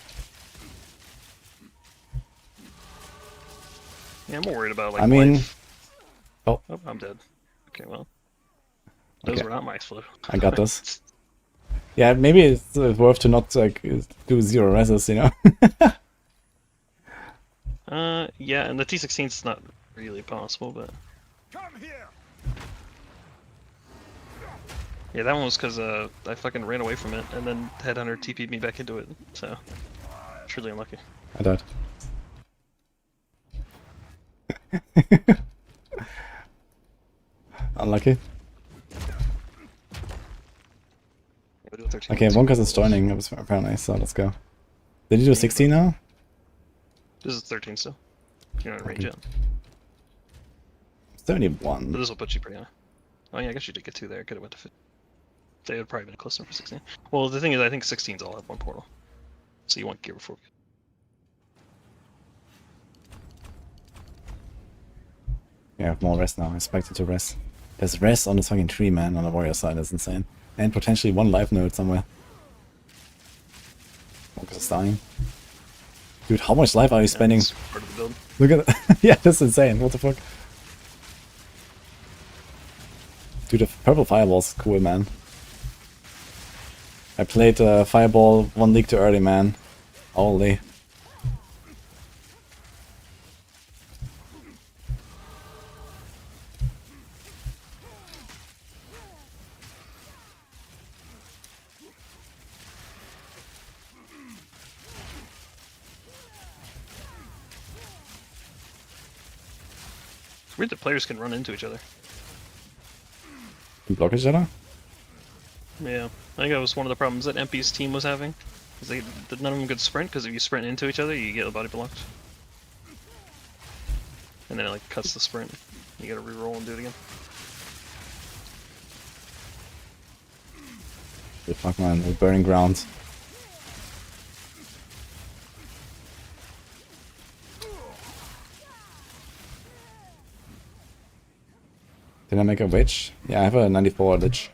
Yeah, I'm more worried about like I mean... life. Oh. Oh, I'm dead. Okay, well. Those Okay. were not my explode. I got this. Yeah, maybe it's worth to not like do 0 reses, you know? Yeah, and the T16 is not really possible, but... Come here. Yeah, that one was because I fucking ran away from it, and then Headhunter TP'd me back into it, so... Truly unlucky. I died. Unlucky. Yeah, we'll do a 13. Okay, Bonkers is joining, apparently, so let's go. Did you do 16 now? This is 13 still. You're not in range yet. 71. But this will put you pretty high. Oh yeah, I guess you did get 2 there. Could have went to 50. They would probably been closer for 16. Well, the thing is, I think 16s all have 1 portal. So you want gear before. Yeah, I have more rest now. I expected to rest. There's rest on this fucking tree, man, on the warrior side. That's insane. And potentially 1 life node somewhere. Bonkers is dying. Dude, how much life are you spending? That's part of the build. Look at that. Yeah, that's insane. What the fuck? Dude, the purple fireball's cool, man. I played Fireball 1 league too early, man. Holy. Weird that players can run into each other. Block each other? Yeah, I think that was one of the problems that MP's team was having. Is that none of them could sprint, because if you sprint into each other, you get a body blocked. And then it like cuts the sprint. You gotta reroll and do it again. Fuck man, we're burning ground. Did I make a witch? Yeah, I have a 94 lich.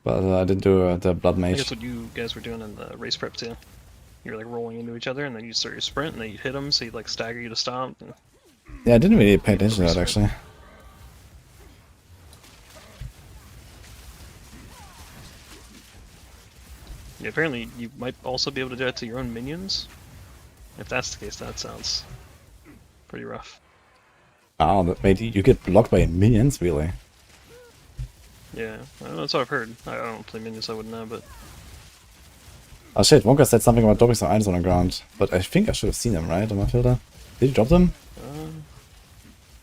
But I didn't do the blood I mage. think that's what you guys were doing in the race prep too. You were like rolling into each other, and then you start your sprint, and then you hit them, so you like stagger you to stop. And... Yeah, I didn't really pay attention to that actually. Yeah, apparently you might also be able to do that to your own minions. If that's the case, that sounds pretty rough. Oh, wait, you get blocked by minions, really? Yeah, that's what I've heard. I don't play minions, I wouldn't know, but... Oh shit, Wonka said something about dropping some items on the ground. But I think I should have seen them, right, on my filter? Did you drop them?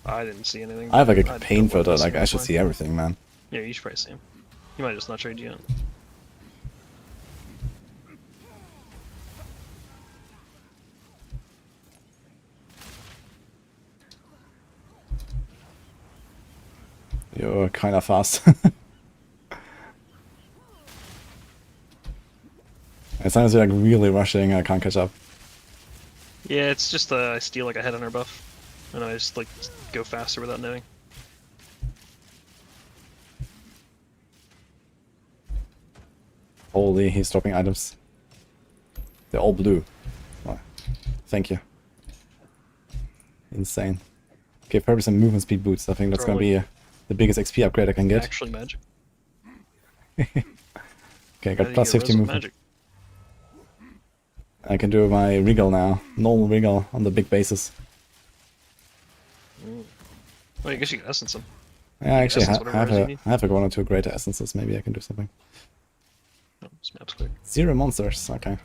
I didn't see anything. I have like a campaign filter, like I should see everything, man. Yeah, you should probably see them. You might just not trade you yet. You're kinda fast. As long as you're like really rushing, I can't catch up. Yeah, it's just I steal like a head on her buff, and I just like go faster without knowing. Holy, he's dropping items. They're all blue. Oh, thank you. Insane. Okay, probably some movement speed boots. I think that's gonna be the biggest XP upgrade I can get. Actually magic. Okay, I got plus 50 movement. Magic. I can do my regal now. Normal regal on the big bases. Well, I guess you can essence them. Yeah, actually, I Essence, have one or two greater essences. Maybe I can do something. Oh, this map's clear. 0 monsters. Okay.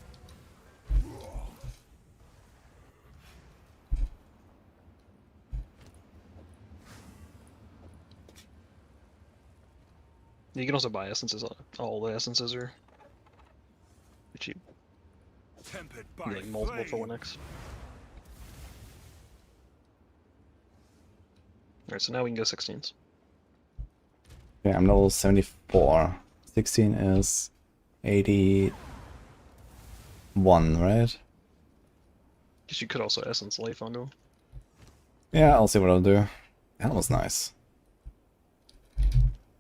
You can also buy essences. All the essences are cheap. Like multiple for 1x. Alright, so now we can go 16s. Okay, I'm level 74. 16 is 81, right? Guess you could also essence life onto him. Yeah, I'll see what I'll do. Helmet's nice.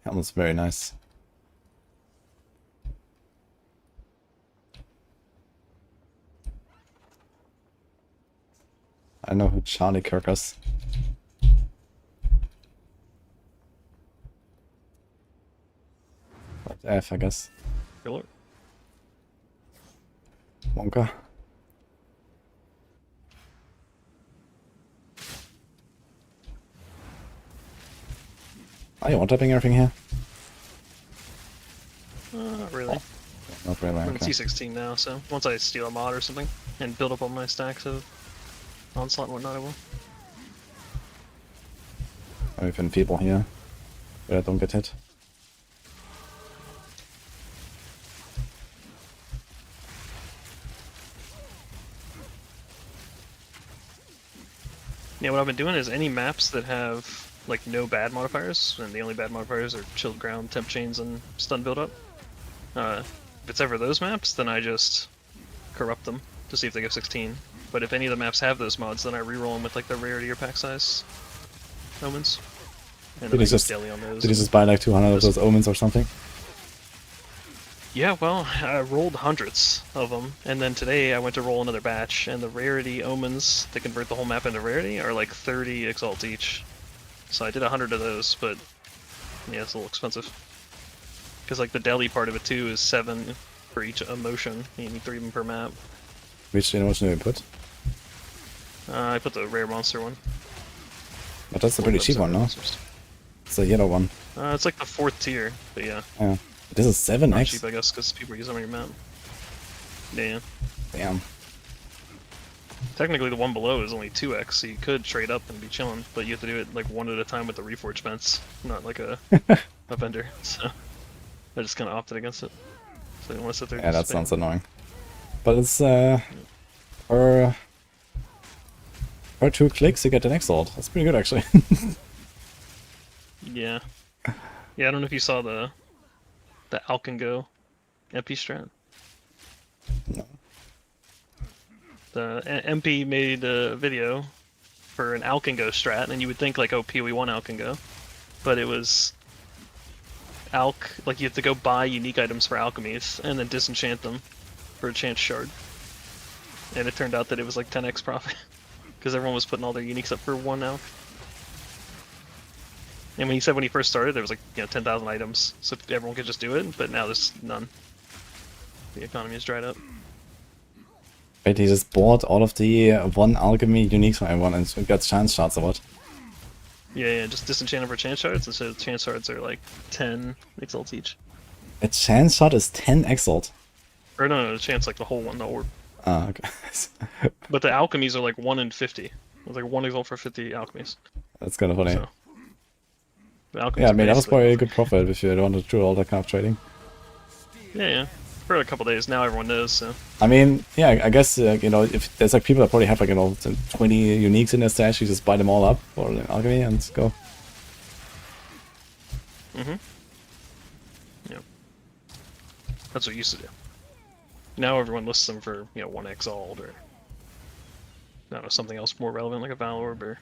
Helmet's very nice. I know who Charlie Kirk is. But F, I guess. Killer. Wonka. Are you one-tapping everything here? Not really. Not really, I'm in okay. T16 now, so once I steal a mod or something and build up all my stacks of onslaught and whatnot, I will. I've been people here, but I don't get hit. Yeah, what I've been doing is any maps that have like no bad modifiers, and the only bad modifiers are chilled ground, temp chains, and stun build up. If it's ever those maps, then I just corrupt them to see if they go 16. But if any of the maps have those mods, then I reroll them with like the rarity or pack size omens. And Did then you I go daily on those. did you just buy like 200 of those omens or something? Yeah, well, I rolled hundreds of them, and then today I went to roll another batch, and the rarity omens that convert the whole map into rarity are like 30 exalt each. So I did 100 of those, but yeah, it's a little expensive. Because like the deli part of it too is 7 for each emotion. You need 3 of them per map. Which emotion did you put? I put the rare monster one. But that's a pretty cheap one, no? It's the yellow one. It's like the 4th tier, but yeah. Yeah. This is 7x? Not cheap, I guess, because people use them on your map. Yeah. Damn. Technically, the one below is only 2x, so you could trade up and be chilling, but you have to do it like one at a time with the reforge fence, not like a vendor. So I just kind of opted against it. So you want to sit there. Yeah, that spam. sounds annoying. But it's per 2 clicks you get an Exalt. That's pretty good actually. Yeah. Yeah, I don't know if you saw the Alkengo MP strat. No. The MP made a video for an Alkengo strat, and you would think like, oh, PoE 1 Alkengo, but it was like you have to go buy unique items for alchemies and then disenchant them for a chance shard. And it turned out that it was like 10x profit because everyone was putting all their uniques up for 1 alch. And when he said when he first started, there was like 10,000 items, so everyone could just do it. But now there's none. The economy is dried up. Wait, he just bought all of the 1 alchemy uniques for everyone and got chance shards or what? Yeah, just disenchant them for chance shards, and so chance shards are like 10 exalts each. A chance shard is 10 Exalt. Or no, the chance like the whole one, the orb. Ah, okay. But the alchemies are like 1 in 50. It's like 1 exalt for 50 alchemies. That's kind of funny. So, yeah, I mean, that was probably a good profit if you don't want to do all that kind of trading. Yeah. For a couple days now, everyone knows. So. I mean, yeah, I guess if there's like people that probably have like 20 uniques in their stash, you just buy them all up for the alchemy and go. Yeah. That's what we used to do. Now everyone lists them for 1 exalt or I don't know, something else more relevant like a Valorb or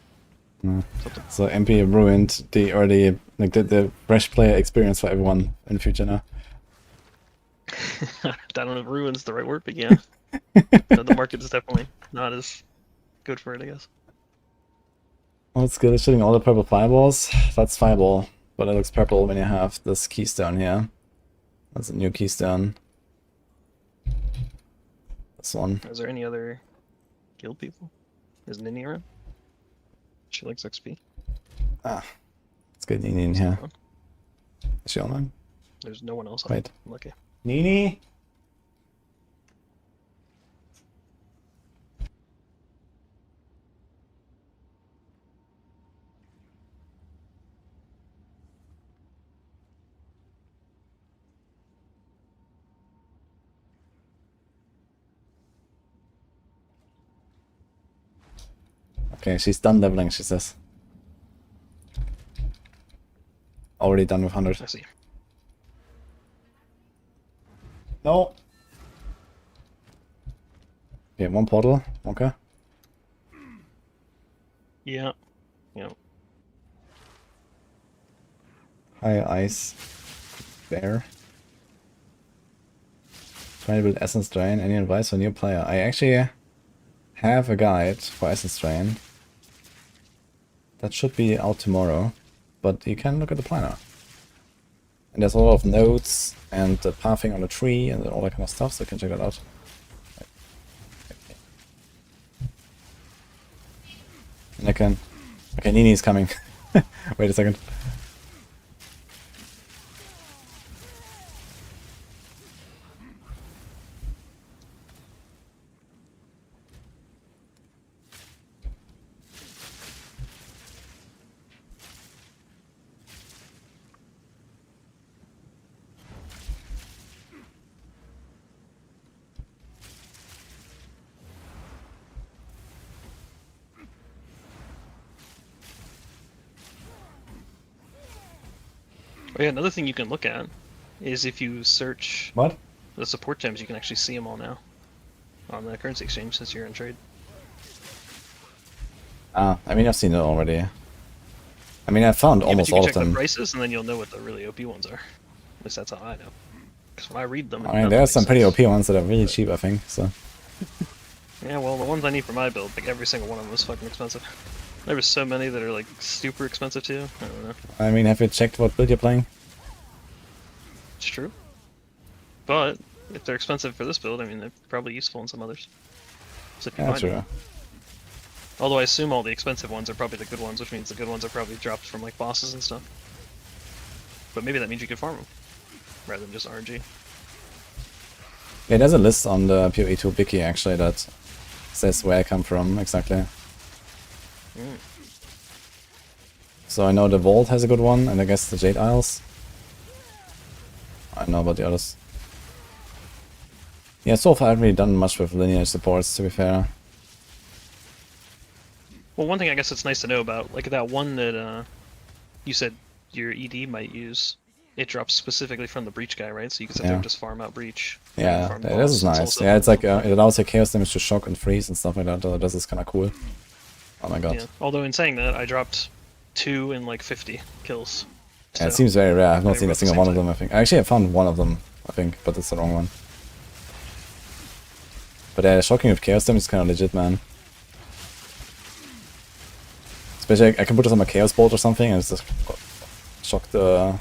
something. So MP ruined the early the fresh player experience for everyone in the future now. I don't know if ruin's the right word, but yeah. The market is definitely not as good for it, I guess. Well, it's good. It's shooting all the purple fireballs. That's fireball, but it looks purple when you have this keystone here. That's a new keystone. This one. Is there any other guild people? Is Nini around? She likes XP. Ah, let's get Nini in here. Is she online? There's no one else. Wait. I'm lucky. Nini? Okay, she's done leveling, she says. Already done with 100. I see. No. Okay, 1 portal. Okay. Yeah. High ice. Bear. Trying to build Essence Drain. Any advice for new player? I actually have a guide for Essence Drain. That should be out tomorrow, but you can look at the planner. And there's a lot of nodes and the pathing on the tree and all that kind of stuff, so you can check that out. And I can... Okay, Nini is coming. Wait a second. Oh yeah, another thing you can look at is if you search what? The support gems, you can actually see them all now on the currency exchange since you're in trade. Ah, I mean, I've seen it already. I mean, I found almost all of them. You can check the prices, and then you'll know what the really OP ones are. At least that's how I know. Because when I read them... I mean, there are some pretty OP ones that are really cheap, I think, so... Yeah, well, the ones I need for my build, like every single one of them is fucking expensive. There were so many that are like super expensive too. I don't know. I mean, have you checked what build you're playing? It's true. But if they're expensive for this build, I mean, they're probably useful in some others. So if you find true. them. Although I assume all the expensive ones are probably the good ones, which means the good ones are probably dropped from like bosses and stuff. But maybe that means you can farm them rather than just RNG. Yeah, there's a list on the PoE2 wiki actually that says where I come from, exactly. So I know the Vault has a good one, and I guess the Jade Isles. I don't know about the others. Yeah, so far I haven't really done much with lineage supports, to be fair. Well, one thing I guess it's nice to know about, like that one that you said your ED might use, it drops specifically from the Breach guy, right? So you can sit there and just farm out Breach. Yeah, this is nice. Yeah, it's like, it allows your chaos damage to shock and freeze and stuff like that, so this is kinda cool. Oh my god. Yeah. Although in saying that, I dropped 2 in like 50 kills. Yeah, it seems very rare. I've not seen a single one of them, I think. Actually, I found one of them, I think, but it's the wrong one. But yeah, shocking with chaos damage is kinda legit, man. Especially, I can put this on my chaos bolt or something and just shock the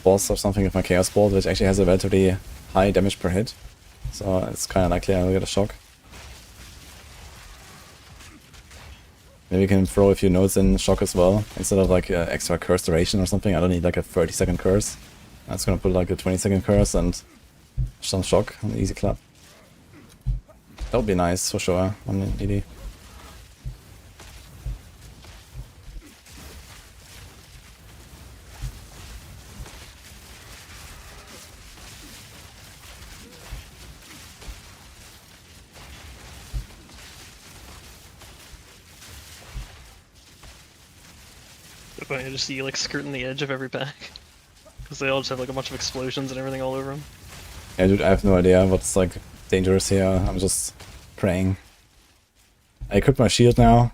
boss or something with my chaos bolt, which actually has a relatively high damage per hit. So it's kinda likely I'll get a shock. Maybe you can throw a few nodes in shock as well, instead of like extra curse duration or something. I don't need like a 30-second curse. I'm just gonna put like a 20-second curse and some shock on the easy clap. That would be nice for sure on the ED. I just see you like skirting the edge of every pack. Because they all just have like a bunch of explosions and everything all over them. Yeah, dude, I have no idea what's like dangerous here. I'm just praying. I equipped my shield now,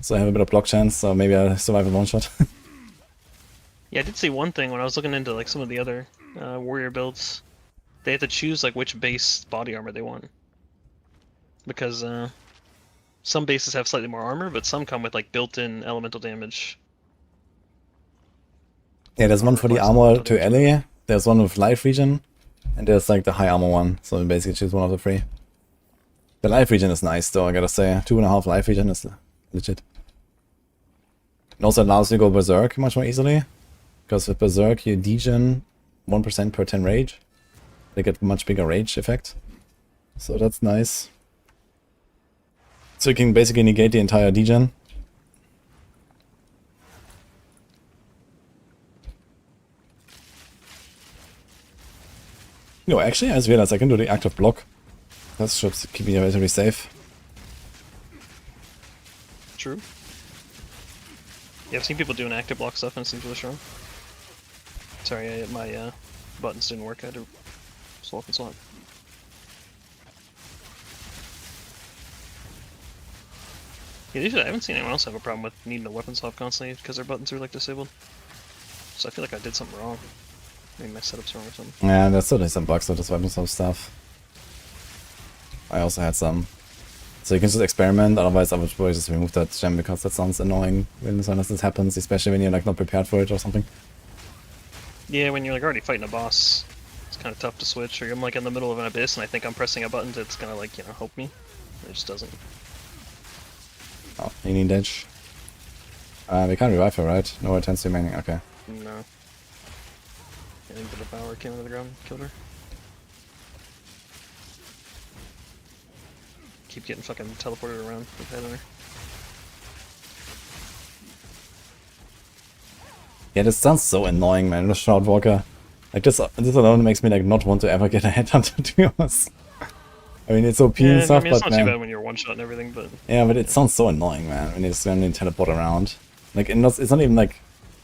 so I have a bit of block chance, so maybe I'll survive a one shot. Yeah, I did see one thing when I was looking into like some of the other warrior builds. They have to choose like which base body armor they want. Because some bases have slightly more armor, but some come with like built-in elemental damage. Yeah, there's one for the armor to ally, there's one with life regen, and there's like the high armor one, so you basically choose one of the three. The life regen is nice though, I gotta say. 2.5 life regen is legit. It also allows you to go berserk much more easily, because with berserk you degen 1% per 10 rage. They get much bigger rage effect, so that's nice. So you can basically negate the entire degen. No, actually, I just realized I can do the active block. That should keep me relatively safe. True. Yeah, I've seen people doing active block stuff and it seems really strong. Sorry, my buttons didn't work. I had to swap and swap. Yeah, usually I haven't seen anyone else have a problem with needing a weapon swap constantly because their buttons are like disabled. So I feel like I did something wrong. Maybe my setup's wrong or something. Yeah, there's certainly some bugs with this weapon swap stuff. I also had some. So you can just experiment, otherwise I would probably just remove that gem because that sounds annoying when this happens, especially when you're like not prepared for it or something. Yeah, when you're like already fighting a boss, it's kind of tough to switch, or I'm like in the middle of an abyss and I think I'm pressing a button that's gonna like, you know, help me. It just doesn't. Oh, you need edge. We can't revive her, right? No attempts remaining, okay. No. I think the devourer came into the ground, killed her. Keep getting fucking teleported around with head on her. Yeah, this sounds so annoying, man. The Shroudwalker. Like this alone makes me like not want to ever get a headhunter, to be honest. I mean, it's OP and stuff, I mean, it's but not man. too bad when you're one shot and everything, but Yeah, but it sounds so annoying, man. When you just randomly teleport around. Like, it's not even like,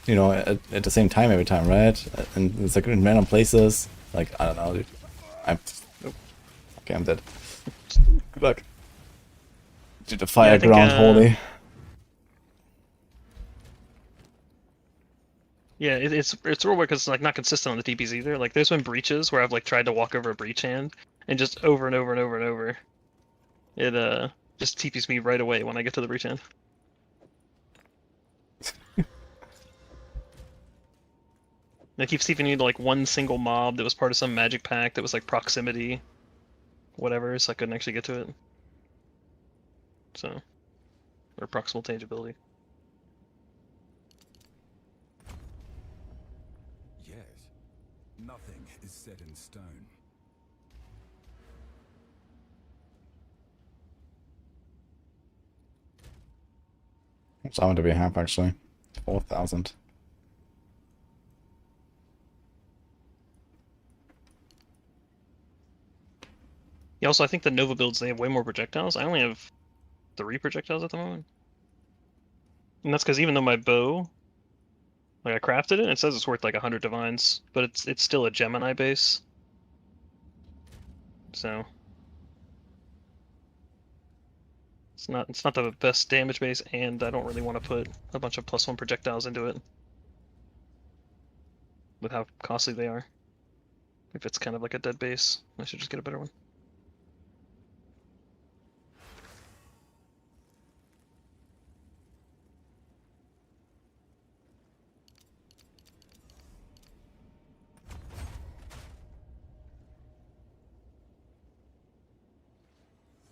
you know, at the same time every time, right? And it's like in random places. Like, I don't know, dude. Okay, I'm dead. Good luck. Dude, the fire ground, holy. Yeah, it's real weird because it's like not consistent on the TPs either. Like there's been breaches where I've like tried to walk over a breach hand and just over and over and over and over, it just TPs me right away when I get to the breach hand. It keeps TPing me to like one single mob that was part of some magic pack that was like proximity, whatever, so I couldn't actually get to it. So, or proximal tangibility. Yes, nothing is set in stone. Which armor do we have actually? 4,000. Yeah, also I think the Nova builds, they have way more projectiles. I only have 3 projectiles at the moment. And that's because even though my bow, like I crafted it says it's worth like 100 divines, but it's still a Gemini base. So it's not the best damage base, and I don't really want to put a bunch of +1 projectiles into it with how costly they are. If it's kind of like a dead base, I should just get a better one.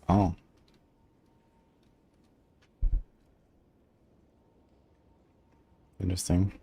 Oh. Interesting.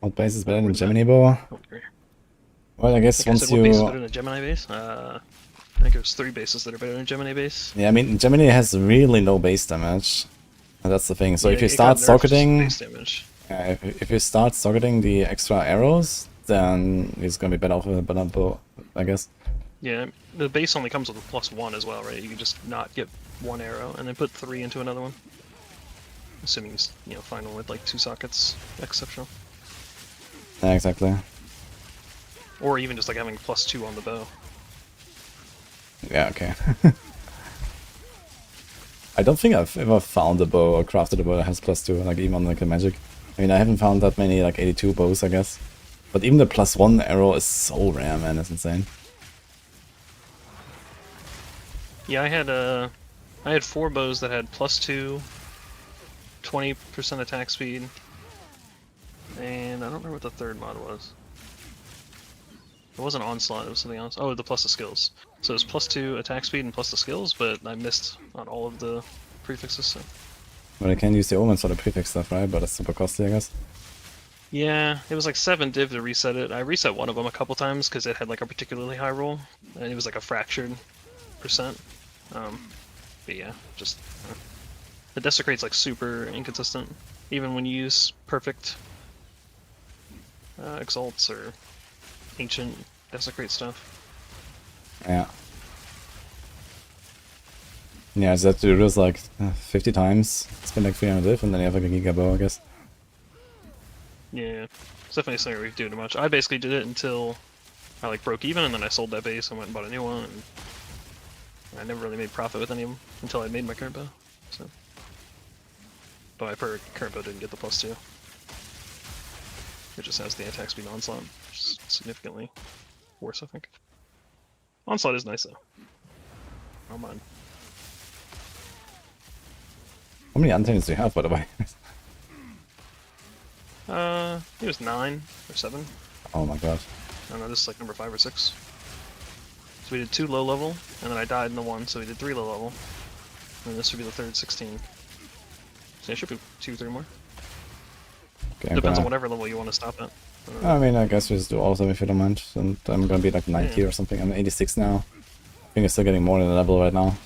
What base is better than Gemini bow? Well, I guess once what base is you... better than a Gemini base? I think there's 3 bases that are better than Gemini base. Yeah, I mean, Gemini has really low base damage. And that's the thing. So yeah, if you start got nerfed socketing... base damage. if you start socketing the extra arrows, then it's gonna be better off with a better bow, I guess. Yeah, the base only comes with a +1 as well, right? You can just not get 1 arrow and then put 3 into another one. Assuming you find one with like 2 sockets, exceptional. Yeah, exactly. Or even just like having +2 on the bow. Yeah, okay. I don't think I've ever found a bow or crafted a bow that has +2, like even on like a magic. I mean, I haven't found that many like 82 bows, I guess. But even the +1 arrow is so rare, man. It's insane. Yeah, I had 4 bows that had +2, 20% attack speed, and I don't remember what the third mod was. It wasn't Onslaught, it was something else. Oh, the plus the skills. So it's +2 attack speed and plus the skills, but I missed on all of the prefixes, so... But I can use the omens for the prefix stuff, right? But it's super costly, I guess. Yeah, it was like 7 div to reset it. I reset one of them a couple times because it had like a particularly high roll, and it was like a fractured %. But yeah, just... the desecrate's like super inconsistent, even when you use perfect exalts or ancient desecrate stuff. Yeah. Yeah, so that to do this like 50 times, spend like 300 div, and then you have like a giga bow, I guess. Yeah, it's definitely something we do too much. I basically did it until I like broke even, and then I sold that base and went and bought a new one. And I never really made profit with any of them until I made my current bow. So, but my current bow didn't get the +2. It just has the attack speed onslaught, which is significantly worse, I think. Onslaught is nice though. I don't mind. How many untaints do you have, by the way? It was 9 or 7. Oh my god. I don't know, this is like number 5 or 6. So we did 2 low level, and then I died in the 1, so we did 3 low level. And this would be the third 16. So it should be 2, 3 more. Okay, Depends on whatever level you want to stop at. I mean, I guess we just do all of them if you don't mind. And I'm gonna be like 90 Yeah. or something. I'm 86 now. I think I'm still getting more than a level right now.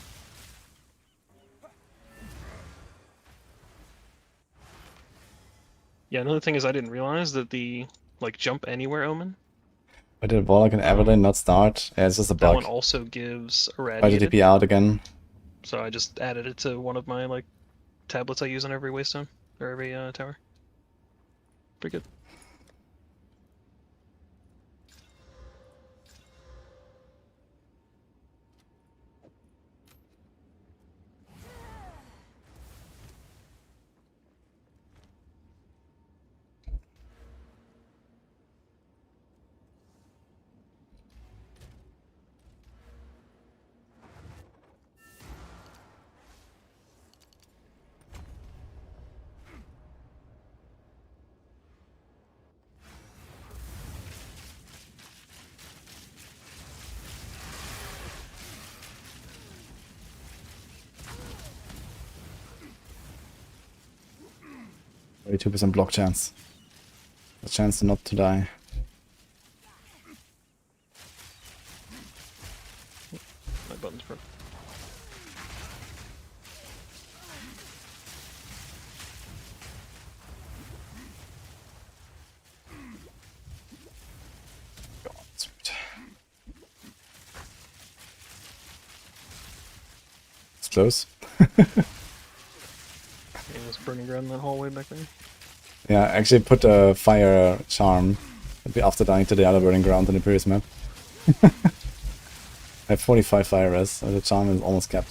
Yeah, another thing is I didn't realize that the like jump anywhere omen. Why did Warlock and Evelyn not start? Yeah, it's just a That bug. one also gives Why did irradiated. TP out again? So I just added it to one of my like tablets I use on every waystone or every tower. Pretty good. 32% block chance. A chance not to die. My button's broke. It's close. There's burning ground in that hallway back there. Yeah, I actually put a fire charm after dying to the other burning ground in the previous map. I have 45 fire res, so the charm is almost capped.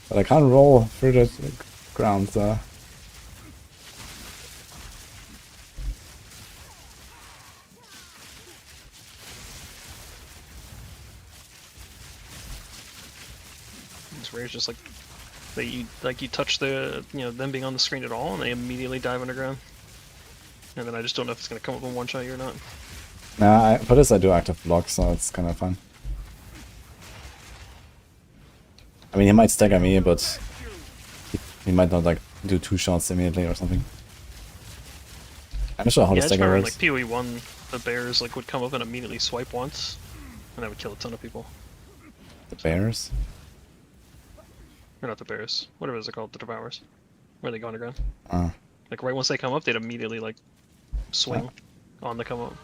But I can't roll through the ground, so... It's rare, it's just like you touch the them being on the screen at all, and they immediately dive underground. And then I just don't know if it's gonna come up in one shot or not. Nah, for this I do active block, so it's kind of fun. I mean, he might stagger me, but he might not like do 2 shots immediately or something. I'm not sure how the stagger works. Like PoE 1, the bears like would come up and immediately swipe once, and that would kill a ton of people. The bears? Or not the bears, whatever they're called, the devourers. Where they go underground. Ah. Like right once they come up, they'd immediately like swing on the come up.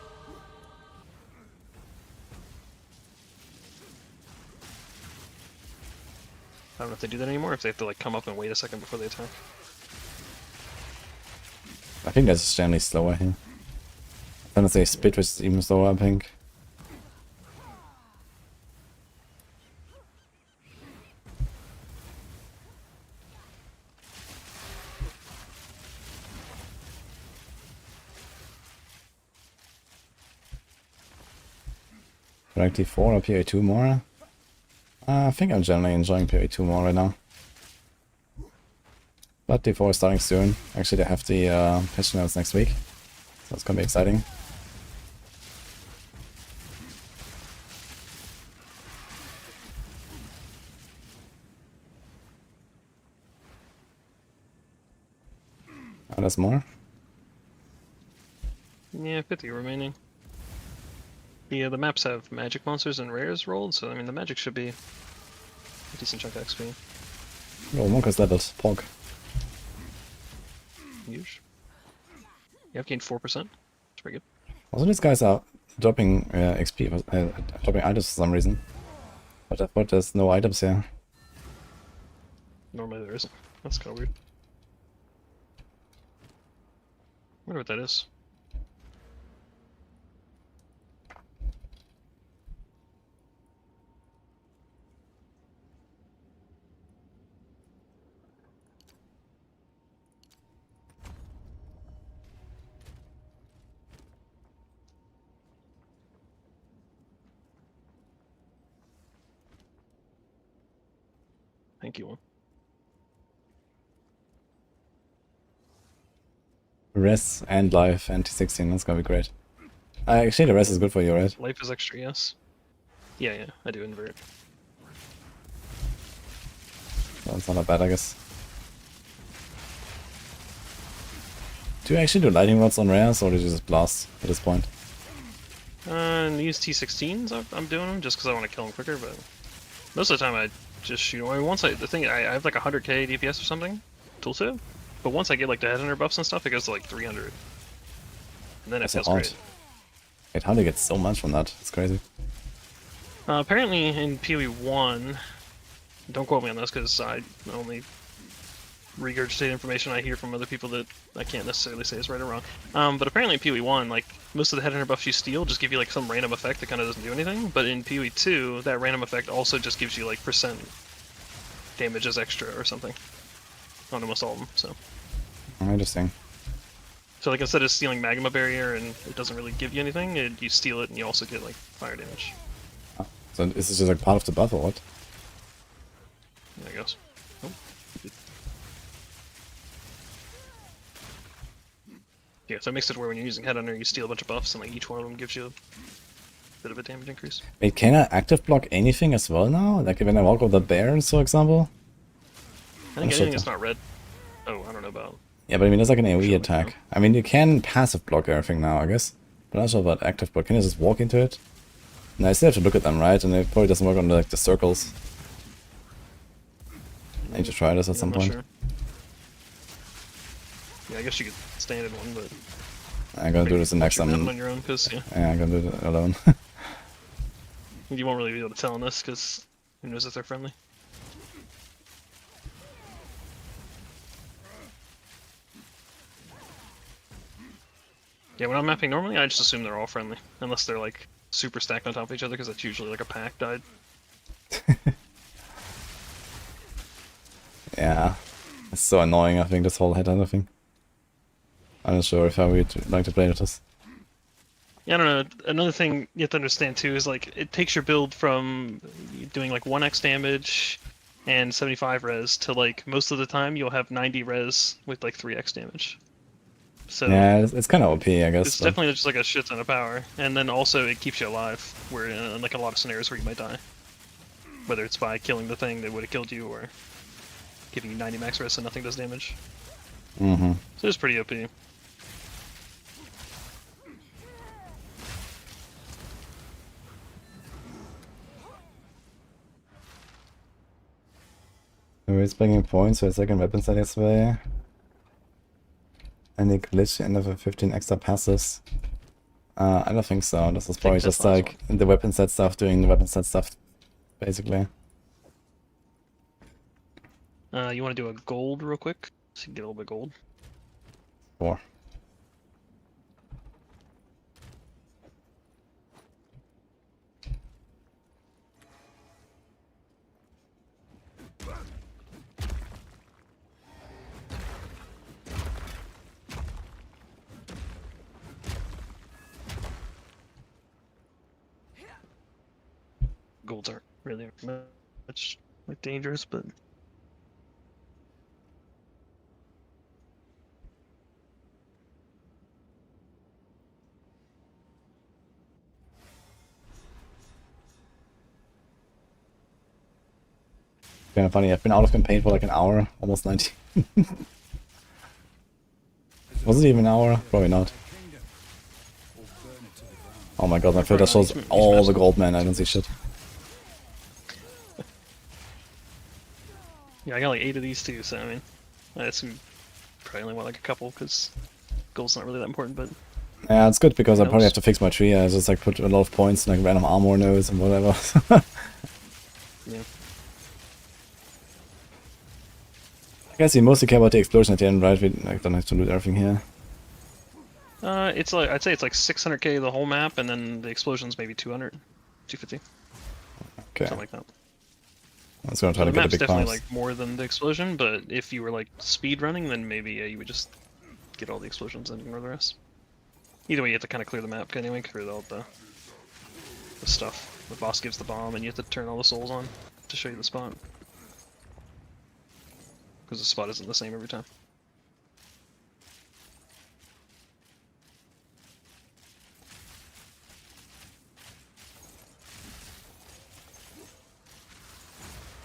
I don't know if they do that anymore, if they have to like come up and wait a second before they attack. I think that's generally slower here. I don't say spit was even slower, I think. Directly 4 or PoE 2 more? I think I'm generally enjoying PoE 2 more right now. But D4 is starting soon. Actually, they have the patch notes next week, so it's gonna be exciting. Oh, there's more? Yeah, 50 remaining. Yeah, the maps have magic monsters and rares rolled, so I mean the magic should be a decent chunk of XP. Oh, Monk has leveled. Pog. Huge. You have gained 4%. That's pretty good. Also, these guys are dropping XP, dropping items for some reason. But I thought there's no items here. Normally there isn't. That's kind of weird. I wonder what that is. Thank you. Res and life and T16, that's gonna be great. Actually, the res is good for you, right? Life is extra, yes. Yeah, I do invert. That's not that bad, I guess. Do you actually do lightning rods on rares, or do you just blast at this point? And use T16s, I'm doing them just because I want to kill them quicker, but most of the time I just shoot. I mean, once I have like 100k DPS or something, tooltip, but once I get like the headhunter buffs and stuff, it goes to like 300, and then it feels great. Wait, how do you get so much from that? It's crazy. Apparently in PoE 1, don't quote me on this because I only regurgitate information I hear from other people that I can't necessarily say is right or wrong. But apparently in PoE 1, like most of the headhunter buffs you steal just give you like some random effect that kind of doesn't do anything. But in PoE 2, that random effect also just gives you like percent damage as extra or something on almost all of them. So interesting. So like instead of stealing magma barrier and it doesn't really give you anything, you steal it and you also get like fire damage. So is this just like part of the buff or what? Yeah, I guess. Oh. Yeah, so it makes it where when you're using Headhunter, you steal a bunch of buffs, and like each one of them gives you a bit of a damage increase. Wait, can I active block anything as well now? Like when I walk with the bears, for example? I think anything that's not red. Oh, I don't know about. Yeah, but I mean, it's like an AoE attack. I mean, you can passive block everything now, I guess. But I'm not sure about active block. Can you just walk into it? No, I still have to look at them, right? And it probably doesn't work on like the circles. I need to try this at some point. Sure. Yeah, I guess you could stand in one, but I'm gonna do this the next time. On your own, cause yeah. Yeah, I'm gonna do it alone. You won't really be able to tell on this, cause who knows if they're friendly. Yeah, when I'm mapping normally, I just assume they're all friendly, unless they're like super stacked on top of each other, because that's usually like a pack died. Yeah, it's so annoying. I think this whole headhunter thing. I'm not sure if I would like to play with this. Yeah, I don't know. Another thing you have to understand too is like it takes your build from doing like 1x damage and 75 res to like most of the time you'll have 90 res with like 3x damage. So yeah, it's kind of OP, I guess. It's definitely just like a shit ton of power, and then also it keeps you alive. Where in like a lot of scenarios where you might die, whether it's by killing the thing that would have killed you or giving you 90 max res so nothing does damage. Mm-hmm. So it's pretty OP. It's bringing points for a second weapon set this way. Any glitch end of a 15 extra passes? I don't think so. This is probably just like the weapon set stuff doing the weapon set stuff, basically. You want to do a gold real quick? So you can get a little bit of gold. 4. Golds aren't really much like dangerous, but Kind of funny. I've been out of campaign for like an hour, almost 90. Was it even an hour? Probably not. Oh my god, my filter shows all the gold, man. I don't see shit. yeah, I got like 8 of these too. So I mean, I assume probably only want like a couple because gold's not really that important. But yeah, it's good because I probably have to fix my tree. I just like put a lot of points in like random armor nodes and whatever. Yeah. I guess you mostly care about the explosion at the end, right? We like, don't have to loot everything here. It's like I'd say it's like 600k the whole map, and then the explosions maybe 200, 250. Okay. Something like that. I was gonna try to The get a map's big definitely pass. like more than the explosion, but if you were like speed running, then maybe you would just get all the explosions and ignore the rest. Either way, you have to kind of clear the map anyway, clear all the stuff. The boss gives the bomb, and you have to turn all the souls on to show you the spot. Because the spot isn't the same every time.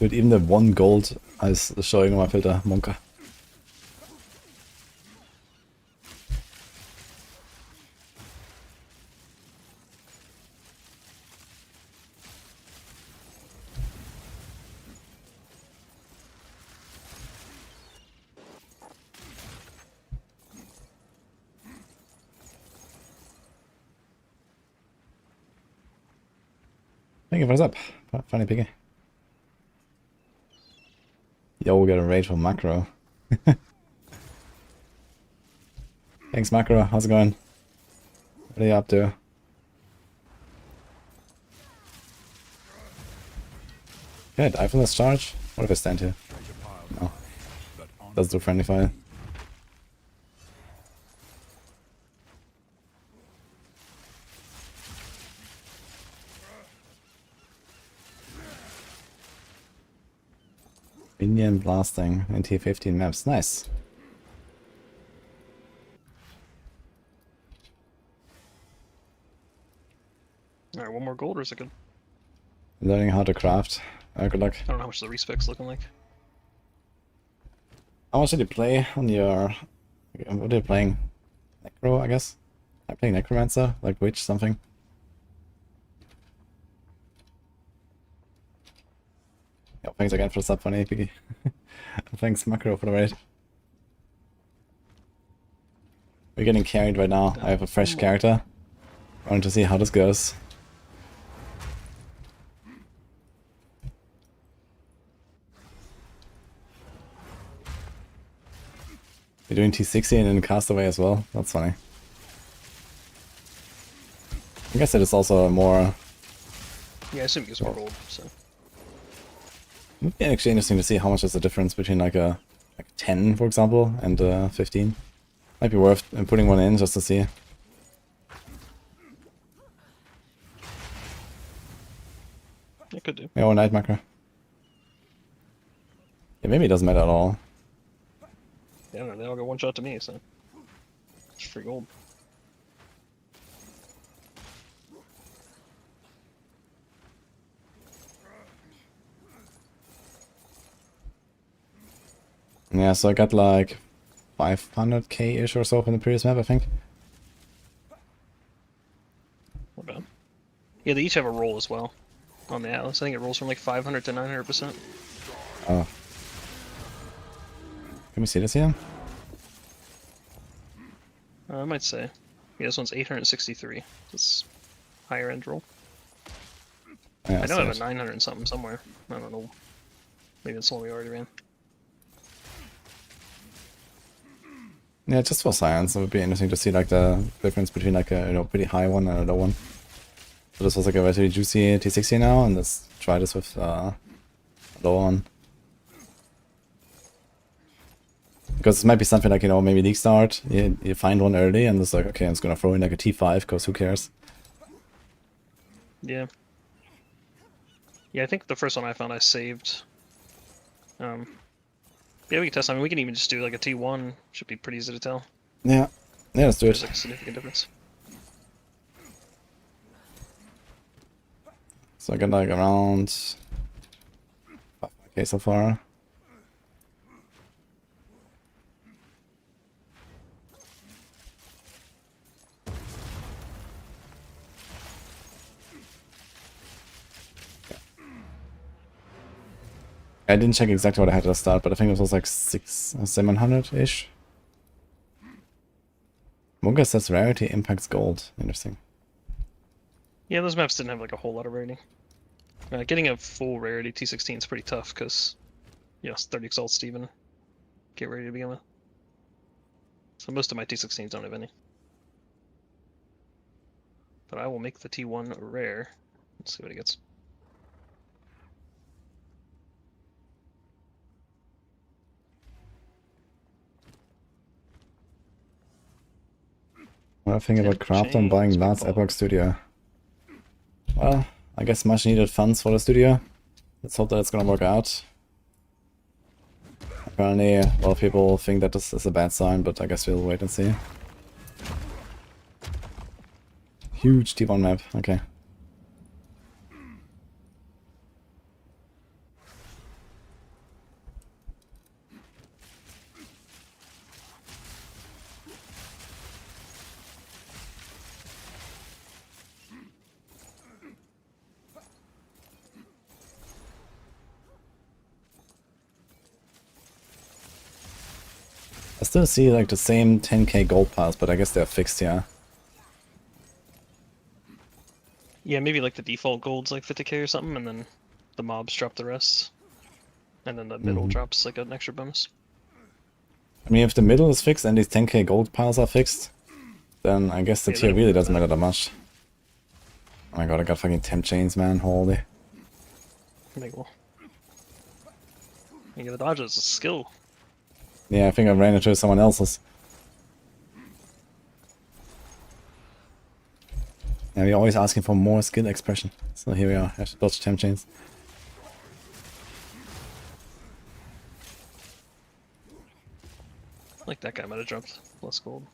Dude, even the 1 gold is showing on my filter, Monka. Thank you for this up. Funny piggy. Yo, we got a raid from Macro. Thanks, Macro. How's it going? What are you up to? Yeah, dive from this charge? What if I stand here? No. Does do friendly fire. Minion blasting in T15 maps. Nice. Alright, one more gold or is it good? Learning how to craft. Good luck. I don't know how much the respec's looking like. How much did you play on your... What are you playing? Necro, I guess? I'm playing Necromancer, like Witch, something. Yo, thanks again for the sub on APG. Thanks Macro for the raid. We're getting carried right now. I have a fresh character. I want to see how this goes. You're doing T60 and then Castaway as well? That's funny. I guess it is also a more... Yeah, I assume it gets more gold, so... It would be actually interesting to see how much is the difference between like a 10, for example, and 15. Might be worth putting one in just to see. It could do. Yeah, or Night Macro. Yeah, maybe it doesn't matter at all. Yeah, I don't know, they all go one shot to me, so... It's free gold. Yeah, so I got like 500k-ish or so from the previous map, I think. Not bad. Yeah, they each have a roll as well. On the Atlas, I think it rolls from like 500 to 900%. Oh. Can we see this here? I might say. Yeah, this one's 863. It's higher end roll. Yeah, I know I have a 900 and something somewhere. I don't know. Maybe it's the one we already ran. Yeah, just for science, it would be interesting to see like the difference between like a pretty high one and a low one. So this was like a relatively juicy T60 now, and let's try this with a lower one. Because this might be something like, maybe League Start, you find one early and it's like, okay, I'm just gonna throw in like a T5, because who cares? Yeah. Yeah, I think the first one I found I saved. Yeah, we can test. I mean, we can even just do like a T1. Should be pretty easy to tell. Yeah. Yeah, let's do it. There's like a significant difference. So I got like around 5k so far. I didn't check exactly what I had at the start, but I think it was like 700-ish. Munga says rarity impacts gold. Interesting. Yeah, those maps didn't have like a whole lot of rarity. Getting a full rarity T16 is pretty tough because, it's 30 exalts to even get ready to begin with. So most of my T16s don't have any. But I will make the T1 rare. Let's see what it gets. What I think about craft and buying Lad's Epoch Studio. Well, I guess much needed funds for the studio. Let's hope that it's gonna work out. Apparently, a lot of people think that this is a bad sign, but I guess we'll wait and see. Huge T1 map, okay. I still see like the same 10k gold pass, but I guess they're fixed here. Yeah, maybe like the default gold's like 50k or something, and then the mobs drop the rest. And then the middle drops like an extra bonus. I mean, if the middle is fixed and these 10k gold piles are fixed, then I guess the tier really doesn't matter that much. Oh my god, I got fucking temp chains, man, holy. Cool. You get the dodge is a skill. Yeah, I think I ran into someone else's. Yeah, we're always asking for more skill expression. So here we are, I have to dodge temp chains. Like that guy might have dropped less gold.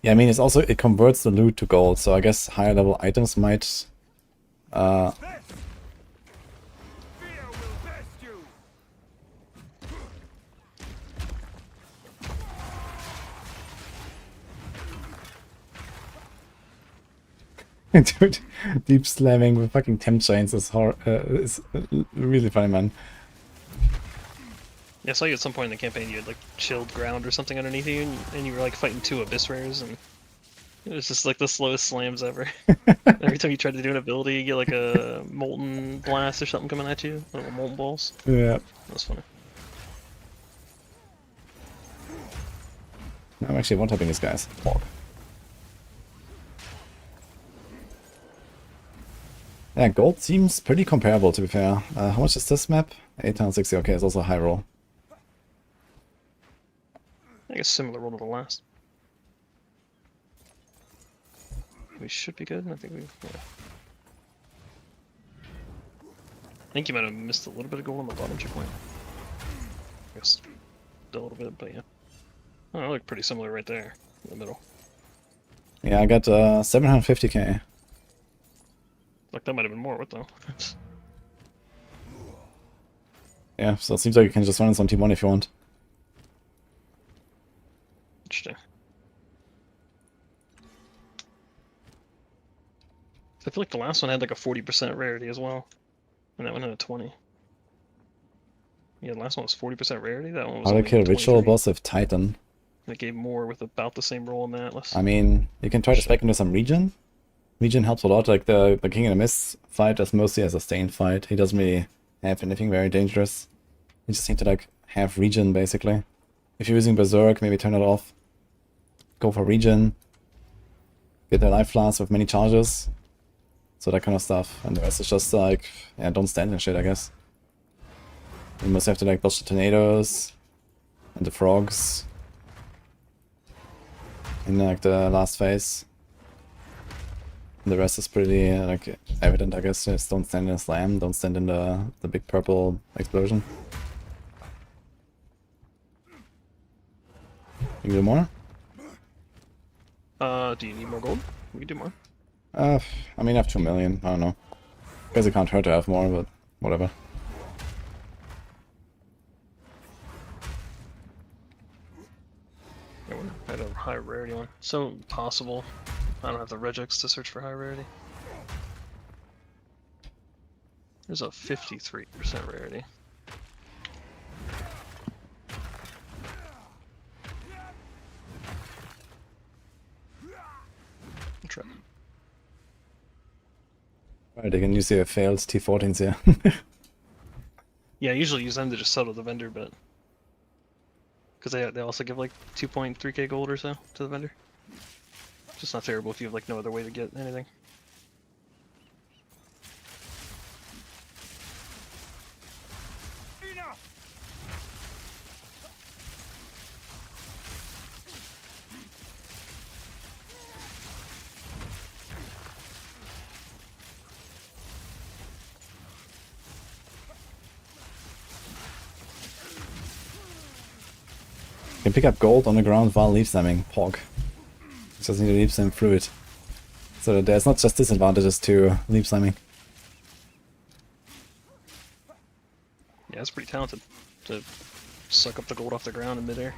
Yeah, I mean, it converts the loot to gold, so I guess higher level items might Dude, deep slamming with fucking temp chains is really funny, man. Yeah, I saw you at some point in the campaign. You had like chilled ground or something underneath you, and you were like fighting 2 abyss rares, and it was just like the slowest slams ever. Every time you tried to do an ability, you get like a molten blast or something coming at you, little molten balls. Yeah. That was funny. I'm actually one-tapping these guys. Bonk. Yeah, gold seems pretty comparable, to be fair. How much is this map? 860. Okay, it's also a high roll. I guess similar roll to the last. We should be good. I think we. Yeah. I think you might have missed a little bit of gold on the bottom checkpoint. I guess still a little bit, but yeah. Oh, I look pretty similar right there in the middle. Yeah, I got 750k. Like that might have been more. What though? Yeah, so it seems like you can just run in some T1 if you want. Interesting. I feel like the last one had like a 40% rarity as well, and that one had a 20. Yeah, the last one was 40% rarity. That one was. How to kill a ritual 23. boss with Titan? It gave more with about the same roll in the Atlas. I mean, you can try to spec into some regen. Regen helps a lot. Like the King in the Mist fight is mostly a sustained fight. He doesn't really have anything very dangerous. You just need to like have regen basically. If you're using Berserk, maybe turn it off. Go for regen. Get a life flask with many charges. So that kind of stuff. And the rest is just like, yeah, don't stand and shit, I guess. You must have to like dodge the tornadoes and the frogs in like the last phase. And the rest is pretty like evident, I guess. Just don't stand in a slam, don't stand in the big purple explosion. You can do more? Do you need more gold? We can do more. I mean I have 2 million, I don't know. Guess it can't hurt to have more, but whatever. I had a high rarity one. So possible. I don't have the regex to search for high rarity. There's a 53% rarity. I'll try. Right, again, you see a failed T14s here. Yeah, I usually use them to just settle the vendor, but because they also give like 2.3k gold or so to the vendor. Just not terrible if you have like no other way to get anything. You can pick up gold on the ground while leaf slamming. Pog. Just need to leaf slam through it. So there's not just disadvantages to leaf slamming. Yeah, it's pretty talented to suck up the gold off the ground in midair.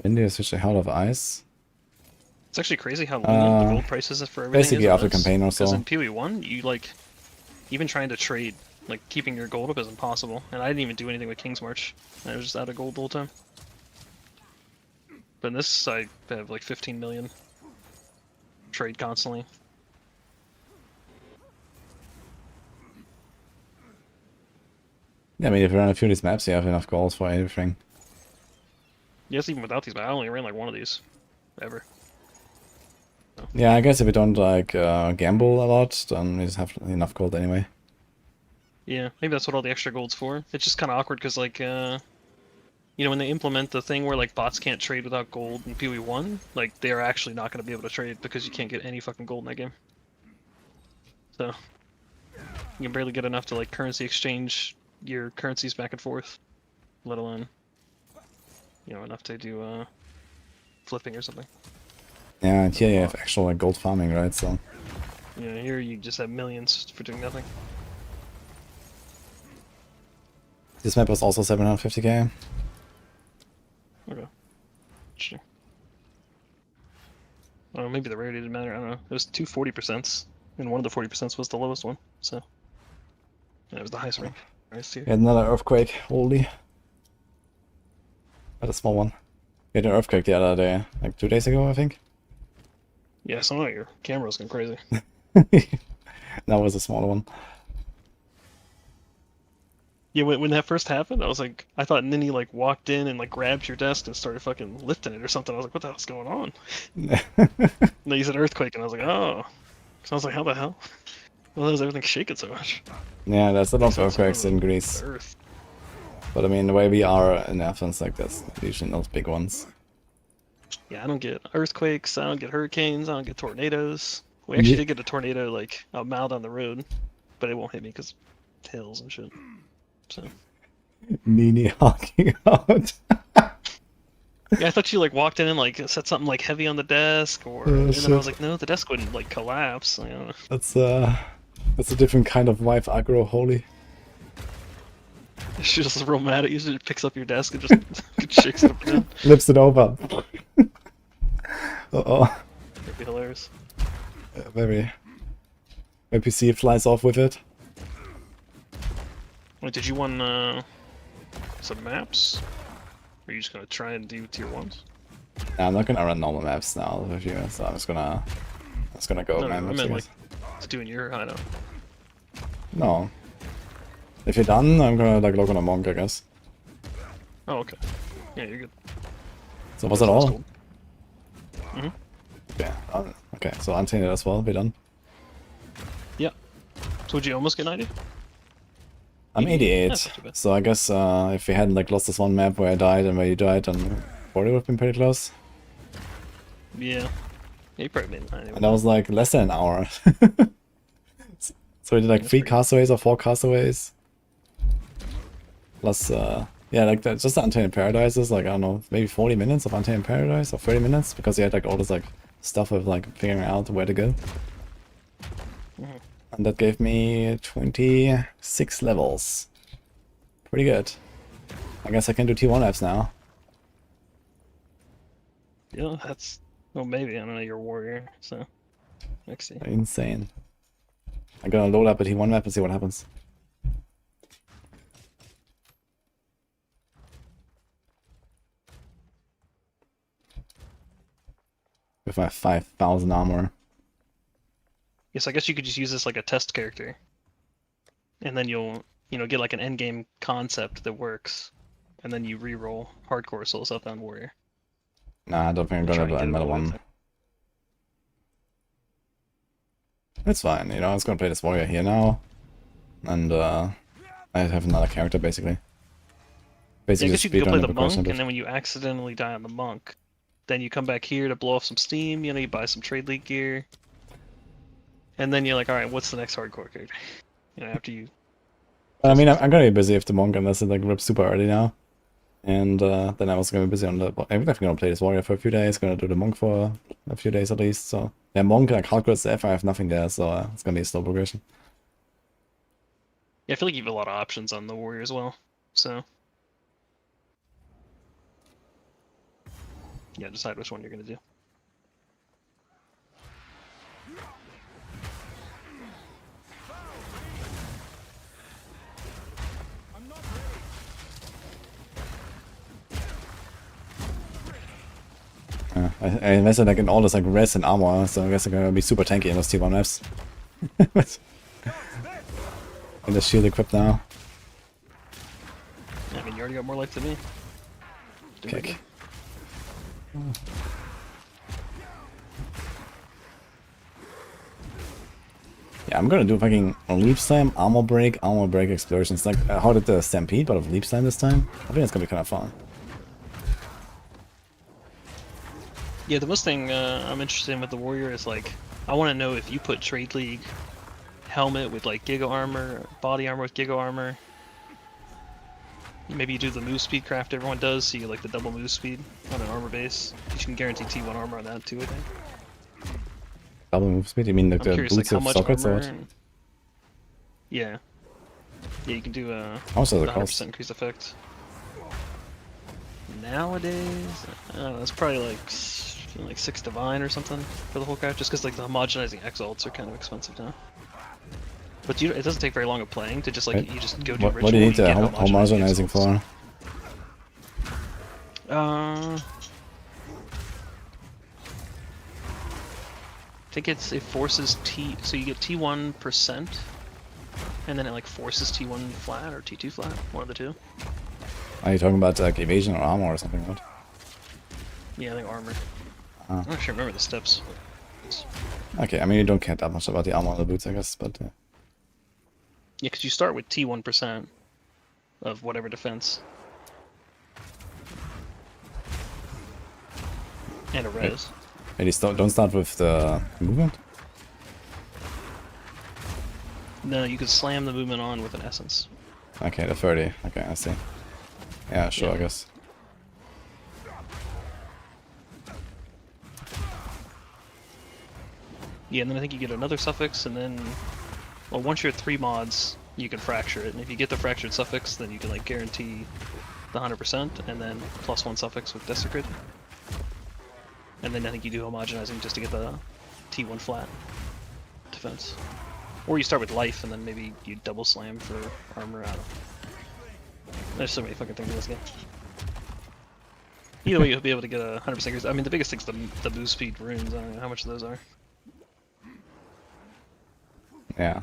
India is such a hell of ice. It's actually crazy how lenient the gold prices is for everything. Basically after campaign or so. Because in PoE 1, you like, even trying to trade, like keeping your gold up is impossible. And I didn't even do anything with King's March. I was just out of gold the whole time. But in this, I have like 15 million. Trade constantly. Yeah, I mean, if you run a few of these maps, you have enough gold for everything. Yes, even without these, but I only ran like one of these. Ever. So. Yeah, I guess if you don't like gamble a lot, then you just have enough gold anyway. Yeah, maybe that's what all the extra gold's for. It's just kind of awkward because, like, you know, when they implement the thing where, like, bots can't trade without gold in PoE 1, like, they are actually not going to be able to trade because you can't get any fucking gold in that game. So, you can barely get enough to, like, currency exchange your currencies back and forth, let alone, you know, enough to do, flipping or something. Yeah, and here you have actual like gold farming, right? So Yeah, here you just have millions for doing nothing. this map was also 750k. Okay. Interesting. Oh, maybe the rarity didn't matter. I don't know. It was 2 40%, and one of the 40% was the lowest one. So yeah, it was the highest rank. Highest tier. We had another earthquake. Holy. But a small one. We had an earthquake the other day, like 2 days ago, I think. Yeah, some of your camera's going crazy. That was a smaller one. Yeah, when that first happened, I was like, I thought Ninny like walked in and like grabbed your desk and started fucking lifting it or something. I was like, what the hell's going on? No, you said earthquake, and I was like, oh. So I was like, how the hell? Well, is everything shaking so much? Yeah, there's a lot of earthquakes in Greece. Earth. But I mean, the way we are in Athens, like this, usually not big ones. Yeah, I don't get earthquakes, I don't get hurricanes, I don't get tornadoes. We actually did get a tornado like a mile down the road, but it won't hit me because hills and shit. So. Nini hawking out. Yeah, I thought you like walked in and like set something like heavy on the desk, or and then I was like, no, the desk wouldn't like collapse. You know? That's a different kind of wife aggro, holy. She's just real mad at you. She picks up your desk and just shakes it up and down. Flips it over. Uh-oh. That'd be hilarious. Maybe PC flies off with it. Wait, did you want some maps? Or are you just gonna try and do tier 1s? Nah, I'm not gonna run normal maps now with you, so I'm just gonna go No, my I maps, meant I like guess. doing your hideout. No. If you're done, I'm gonna like log on a monk, I guess. Oh, okay. Yeah, you're good. So was that all? Cool. Mm-hmm. Yeah. Okay, so Untainted as well, we're done. Yeah. So would you almost get 90? I'm 88, That's not too bad. so I guess if we hadn't like lost this one map where I died and where you died, then 40 would have been pretty close. Yeah. Yeah, you probably made 90. And that was like less than an hour. So we did like 3 castaways or 4 castaways. Plus, yeah, like that, just the Untainted Paradises, like I don't know, maybe 40 minutes of Untainted Paradise or 30 minutes, because you had like all this like stuff of like figuring out where to go. Mm-hmm. And that gave me 26 levels. Pretty good. I guess I can do T1 apps now. Yeah, that's... Well, maybe. I don't know, you're a warrior, so... Let's see. Insane. I'm gonna load up a T1 map and see what happens. With my 5,000 armor. Yes, I guess you could just use this like a test character. And then you'll, you know, get like an endgame concept that works. And then you re-roll hardcore Soul Southbound Warrior. Nah, I don't think I'm gonna do another one. It's fine, you know, I was gonna play this warrior here now. And I have another character basically. Basically, yeah, I guess you could go play the monk, and and then when you accidentally die on the monk, then you come back here to blow off some steam, you know, you buy some trade league gear. And then you're like, alright, what's the next hardcore character? You know, after you... I mean, I'm gonna be busy with the monk unless it like rips super early now. And then I was gonna be busy on the... I'm definitely gonna play this warrior for a few days, gonna do the monk for a few days at least, so... Yeah, monk, like hardcore SF, I have nothing there, so it's gonna be a slow progression. Yeah, I feel like you have a lot of options on the warrior as well, so... Yeah, decide which one you're gonna do. I invested like in all this like res and armor, so I guess I'm gonna be super tanky in those T1 maps. And the shield equipped now. I mean, you already got more life than me. Kick. Yeah, I'm gonna do fucking leap slam, armor break explosions. Like how did the stampede, but of leap slam this time? I think it's gonna be kind of fun. Yeah, the most thing I'm interested in with the warrior is like, I want to know if you put trade league helmet with like giga armor, body armor with giga armor. Maybe you do the move speed craft everyone does, so you get like the double move speed on an armor base. You can guarantee T1 armor on that too, I think. Double move speed? You mean like I'm the curious, boots like, of how much sockets or armor what? and... Yeah. Yeah, you can do How much does it 100% cost? increased effect. Nowadays, I don't know, it's probably like 6 divine or something for the whole craft, just because like the homogenizing exalts are kind of expensive now. But it doesn't take very long of playing to just like Wait, you just go do ritual. what do you need get the homogenizing for? I think it forces T, so you get T1%, and then it like forces T1 flat or T2 flat, one of the two. Are you talking about like evasion or armor or something, right? Yeah, I think armor. Ah. I'm not sure, remember the steps. Okay, I mean you don't care that much about the armor on the boots, I guess, but Yeah, because you start with T1% of whatever defense. And a res. maybe don't start with the movement? No, you could slam the movement on with an essence. Okay, the 30. Okay, I see. Yeah, sure, I guess. Yeah, and then I think you get another suffix, and then... Well, once you're at 3 mods, you can fracture it, and if you get the fractured suffix, then you can like guarantee the 100%, and then +1 suffix with Desecrate. And then I think you do homogenizing just to get the T1 flat defense. Or you start with life, and then maybe you double slam for armor out. There's so many fucking things in this game. Either way, you'll be able to get a 100% increase. I mean, the biggest thing's the boost speed runes. I don't know how much those are. Yeah.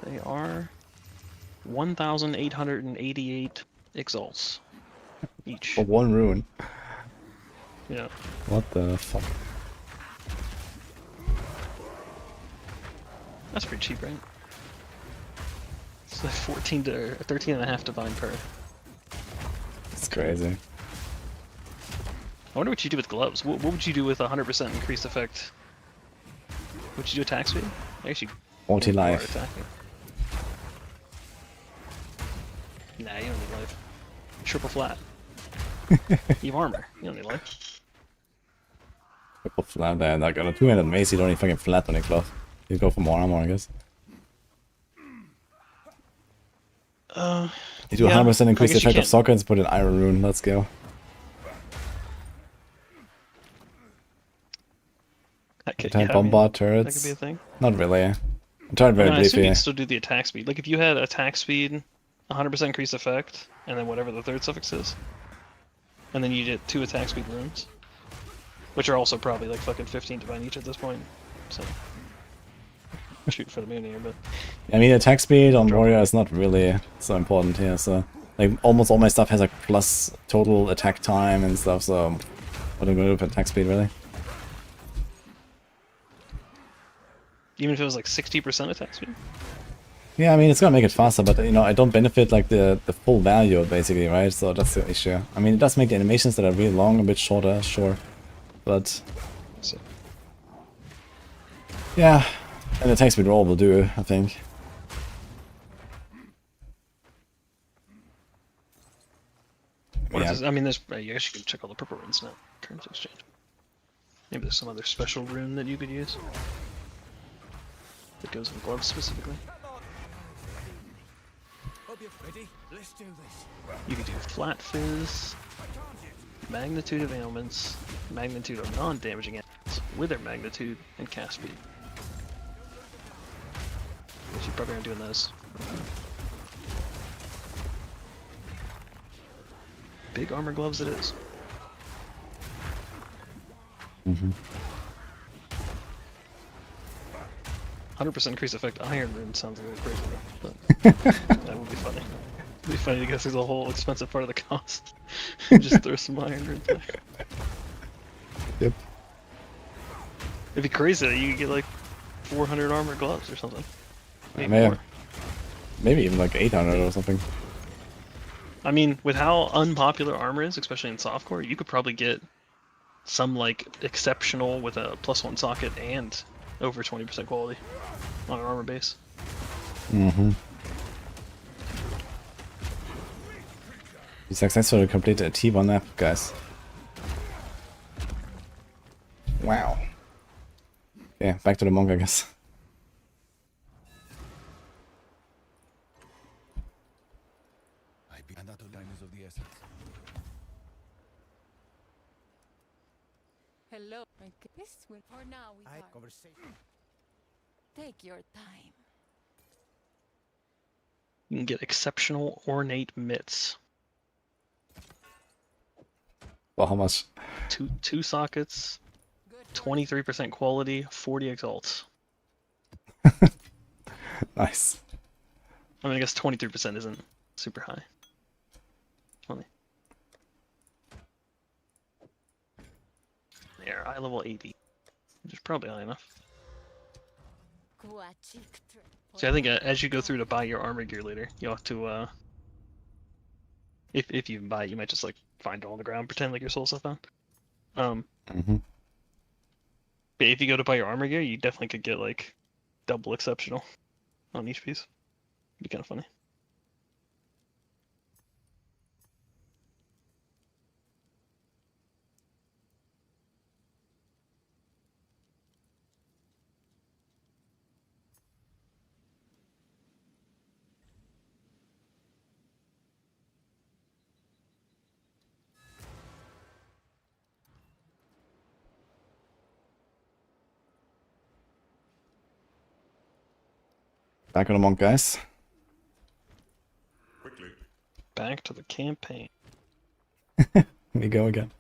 They are 1,888 exalts each. For one rune. Yeah. What the fuck? That's pretty cheap, right? It's like 14 to 13 and a half divine per. It's crazy. I wonder what you do with gloves. What would you do with 100% increased effect? Would you do attack speed? I guess you Multi-life. attacking. Nah, you don't need life. Triple flat. You have armor. You don't need life. Triple flat there. Like on a 200 mace, you don't need fucking flat on your cloth. You go for more armor, I guess. You do 100% increase the effect of sockets, put an iron rune. Let's go. Bombard turrets. That could be a thing. Not really. I'm trying very I assume briefly. you can still do the attack speed. Like if you had attack speed, 100% increased effect, and then whatever the third suffix is, and then you get 2 attack speed runes, which are also probably like fucking 15 divine each at this point. So shoot for the moon here, but I mean, attack speed on warrior is not really so important here. So like almost all my stuff has like plus total attack time and stuff. So what am I gonna do with attack speed really? even if it was like 60% attack speed. Yeah, I mean, it's gonna make it faster, but you know, I don't benefit like the full value basically, right? So that's the issue. I mean, it does make the animations that are really long a bit shorter, sure, but yeah, and the attack speed roll will do, I think. I mean, there's. I guess you can check all the purple runes now. Terms of exchange. Maybe there's some other special rune that you could use that goes in gloves specifically. You could do flat fizz, magnitude of ailments, magnitude of non-damaging ailments, wither magnitude, and cast speed. Which you probably aren't doing those. Big armor gloves it is. Mm-hmm. 100% increased effect iron rune sounds a little crazy, but that would be funny. It'd be funny to guess there's a whole expensive part of the cost. Just throw some iron runes there. Yep. It'd be crazy that you could get like 400 armor gloves or something. Maybe even like 800 or something. I mean, with how unpopular armor is, especially in softcore, you could probably get some like exceptional with a +1 socket and over 20% quality on an armor base. Mm-hmm. You successfully completed a T1 app, guys. Okay, back to the monk, I guess. Of the essence. Hello. This will for now we are. Conversation. Take your time. You can get exceptional ornate mitts. Well, how much? Two sockets, 23% quality, 40 exalts. Nice. I mean, I guess 23% isn't super high. Funny. There, eye level 80, which is probably high enough. So I think as you go through to buy your armor gear later, you'll have to, if you even buy it, you might just like find it on the ground, pretend like your soul stuff found. But if you go to buy your armor gear, you definitely could get like double exceptional on each piece. It'd be kind of funny. Back on the monk, guys. Quickly. Back to the campaign. We go again.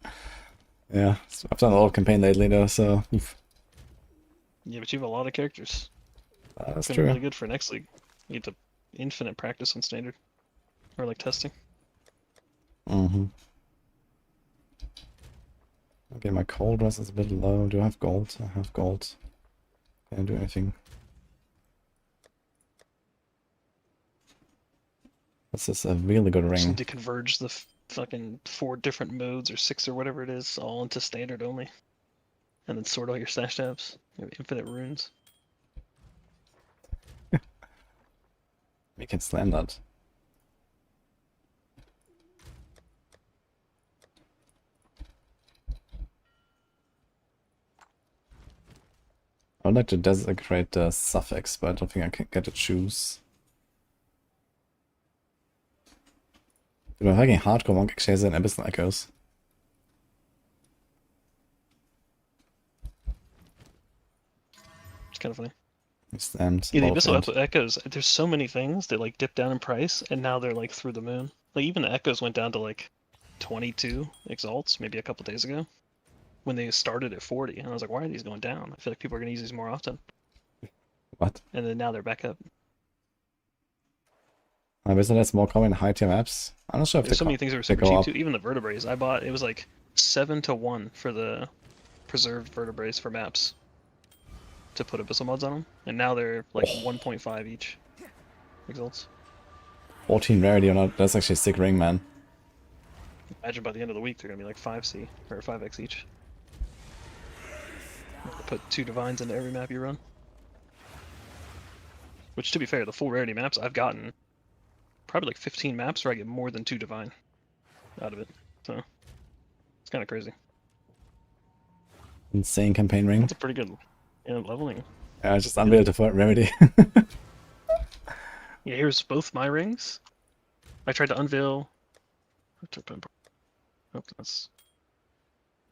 Yeah, I've done a lot of campaign lately though, so... Yeah, but you have a lot of characters. That's it's true. Really good for next league. You get to infinite practice on standard. Or like testing. Okay, my cold rest is a bit low. Do I have gold? I have gold. Can't do anything. This is a really good Just ring. need to converge the fucking 4 different modes or 6 or whatever it is all into standard only. And then sort all your stash tabs. You have infinite runes. We can slam that. I would like to desecrate the suffix, but I don't think I can get to choose. Dude, I'm having hardcore monk exchanges and abyssal echoes. It's kind of funny. Slammed. Yeah, the abyssal echoes, there's so many things that like dip down in price, and now they're like through the moon. Like even the echoes went down to like 22 exalts maybe a couple days ago, when they started at 40, and I was like, why are these going down? I feel like people are gonna use these more often. What? And then now they're back up. Isn't that more common in high tier maps? I'm not sure if There's so many things that were super cheap too. Even the vertebraes I bought, it was like 7-to-1 for the preserved vertebraes for maps to put abyssal mods on them, and now they're like 1.5 each exalts. 14 rarity or not? That's actually a sick ring, man. Imagine by the end of the week they're gonna be like 5C or 5x each. Put 2 divines into every map you run. Which, to be fair, the full rarity maps I've gotten probably like 15 maps where I get more than 2 divine out of it. So it's kind of crazy. Insane campaign ring. That's a pretty good leveling. Yeah, I just unveiled the for rarity. Yeah, here's both my rings. I tried to unveil. I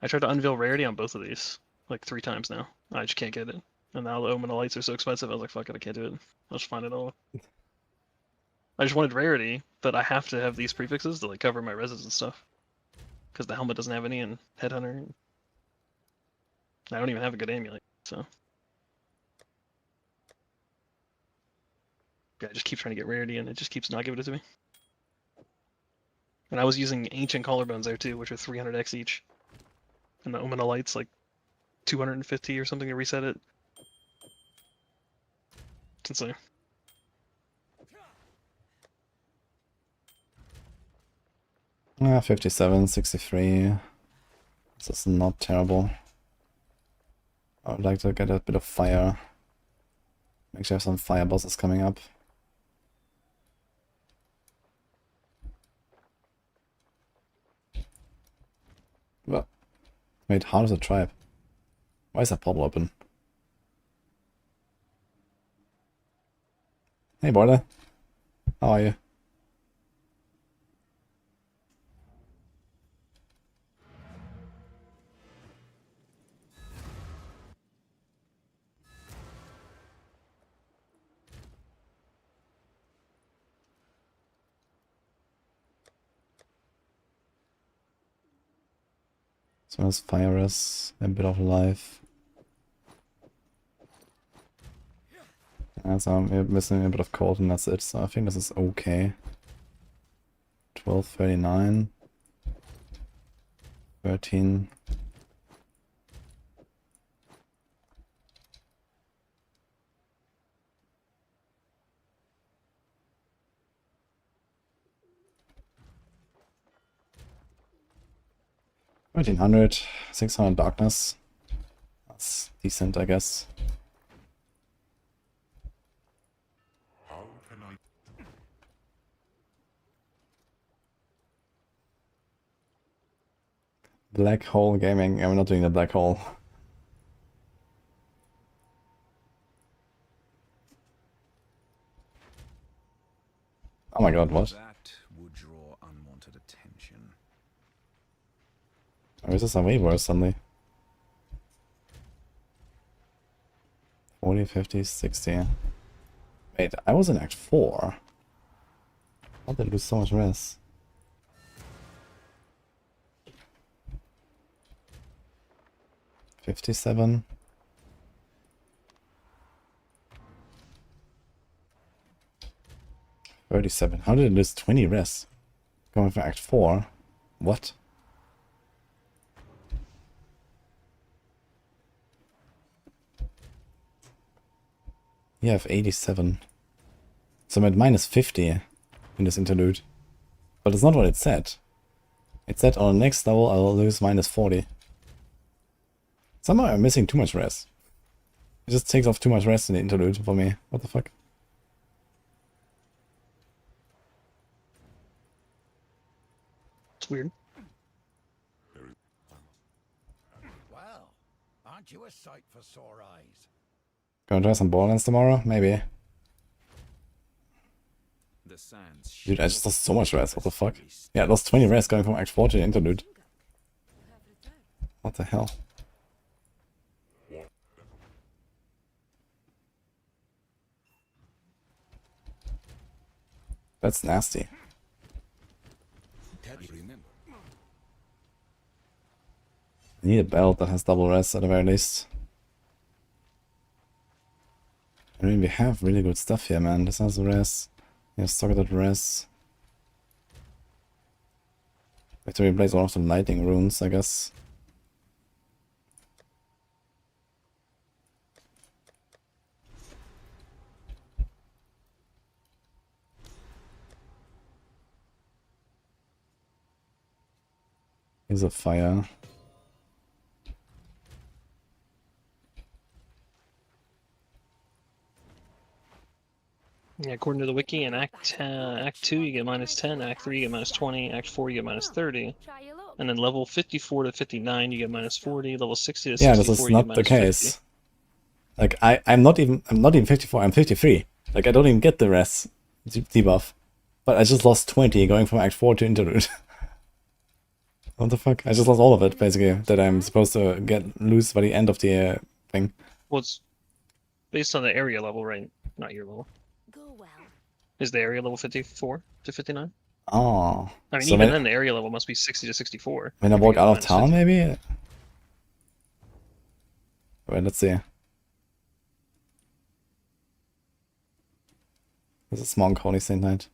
tried to unveil rarity on both of these like 3 times now. I just can't get it. And now the Omen of Lights are so expensive, I was like, fuck it, I can't do it. I'll just find it all. I just wanted rarity, but I have to have these prefixes to like cover my reses and stuff. Because the helmet doesn't have any, and Headhunter. I don't even have a good amulet, so. Yeah, I just keep trying to get rarity, and it just keeps not giving it to me. And I was using Ancient Collarbones there too, which are 300x each. And the Omen of Light's like 250 or something to reset it. It's insane. Yeah, 57, 63. This is not terrible. I would like to get a bit of fire. Make sure I have some fire bosses coming up. Well, wait, how does it tribe? Why is that portal open? Hey, brother. How are you? So as fire is a bit of life. Yeah, so we're missing a bit of cold and that's it. So I think this is okay. 12:39. 13. $1,300, 600 darkness. That's decent, I guess. How can I? Black hole gaming. Yeah, we're not doing the black hole. Oh my god, what? That would draw unwanted attention. Or is this a way worse suddenly? 40, 50, 60. Wait, I was in Act 4. How did I lose so much res? $57. 37. How did I lose 20 res? Going from Act 4? What? You have 87. So I'm at minus 50 in this interlude. But it's not what it said. It said on the next level I'll lose minus 40. Somehow I'm missing too much res. It just takes off too much res in the interlude for me. What the fuck? It's weird. Well, aren't you a sight for sore eyes? Gonna try some Borderlands tomorrow? Maybe. The sands Dude, I just lost so much res. What the fuck? Yeah, I lost 20 res going from Act 4 to the interlude. What the hell? That's nasty. I need a belt that has double res at the very least. I mean, we have really good stuff here, man. This has res. We have targeted res. We have to replace one of the lightning runes, I guess. Here's a fire. Yeah, according to the wiki, in Act 2 you get minus 10, Act 3 you get minus 20, Act 4 you get minus 30, and then level 54 to 59 you get minus 40, level 60 to 64 yeah, this is you get not minus the case. 50. Like I'm not even 54, I'm 53. Like I don't even get the res debuff. But I just lost 20 going from Act 4 to Interlude. What the fuck? I just lost all of it, basically, that I'm supposed to lose by the end of the thing. Well, it's based on the area level, right? Not your level. Is the area level 54 to 59? Oh. I mean, so even then, the area level must be 60 to 64. When I walk out of town, 50. maybe? Wait, let's see. This is Monk, Holy Saint Knight.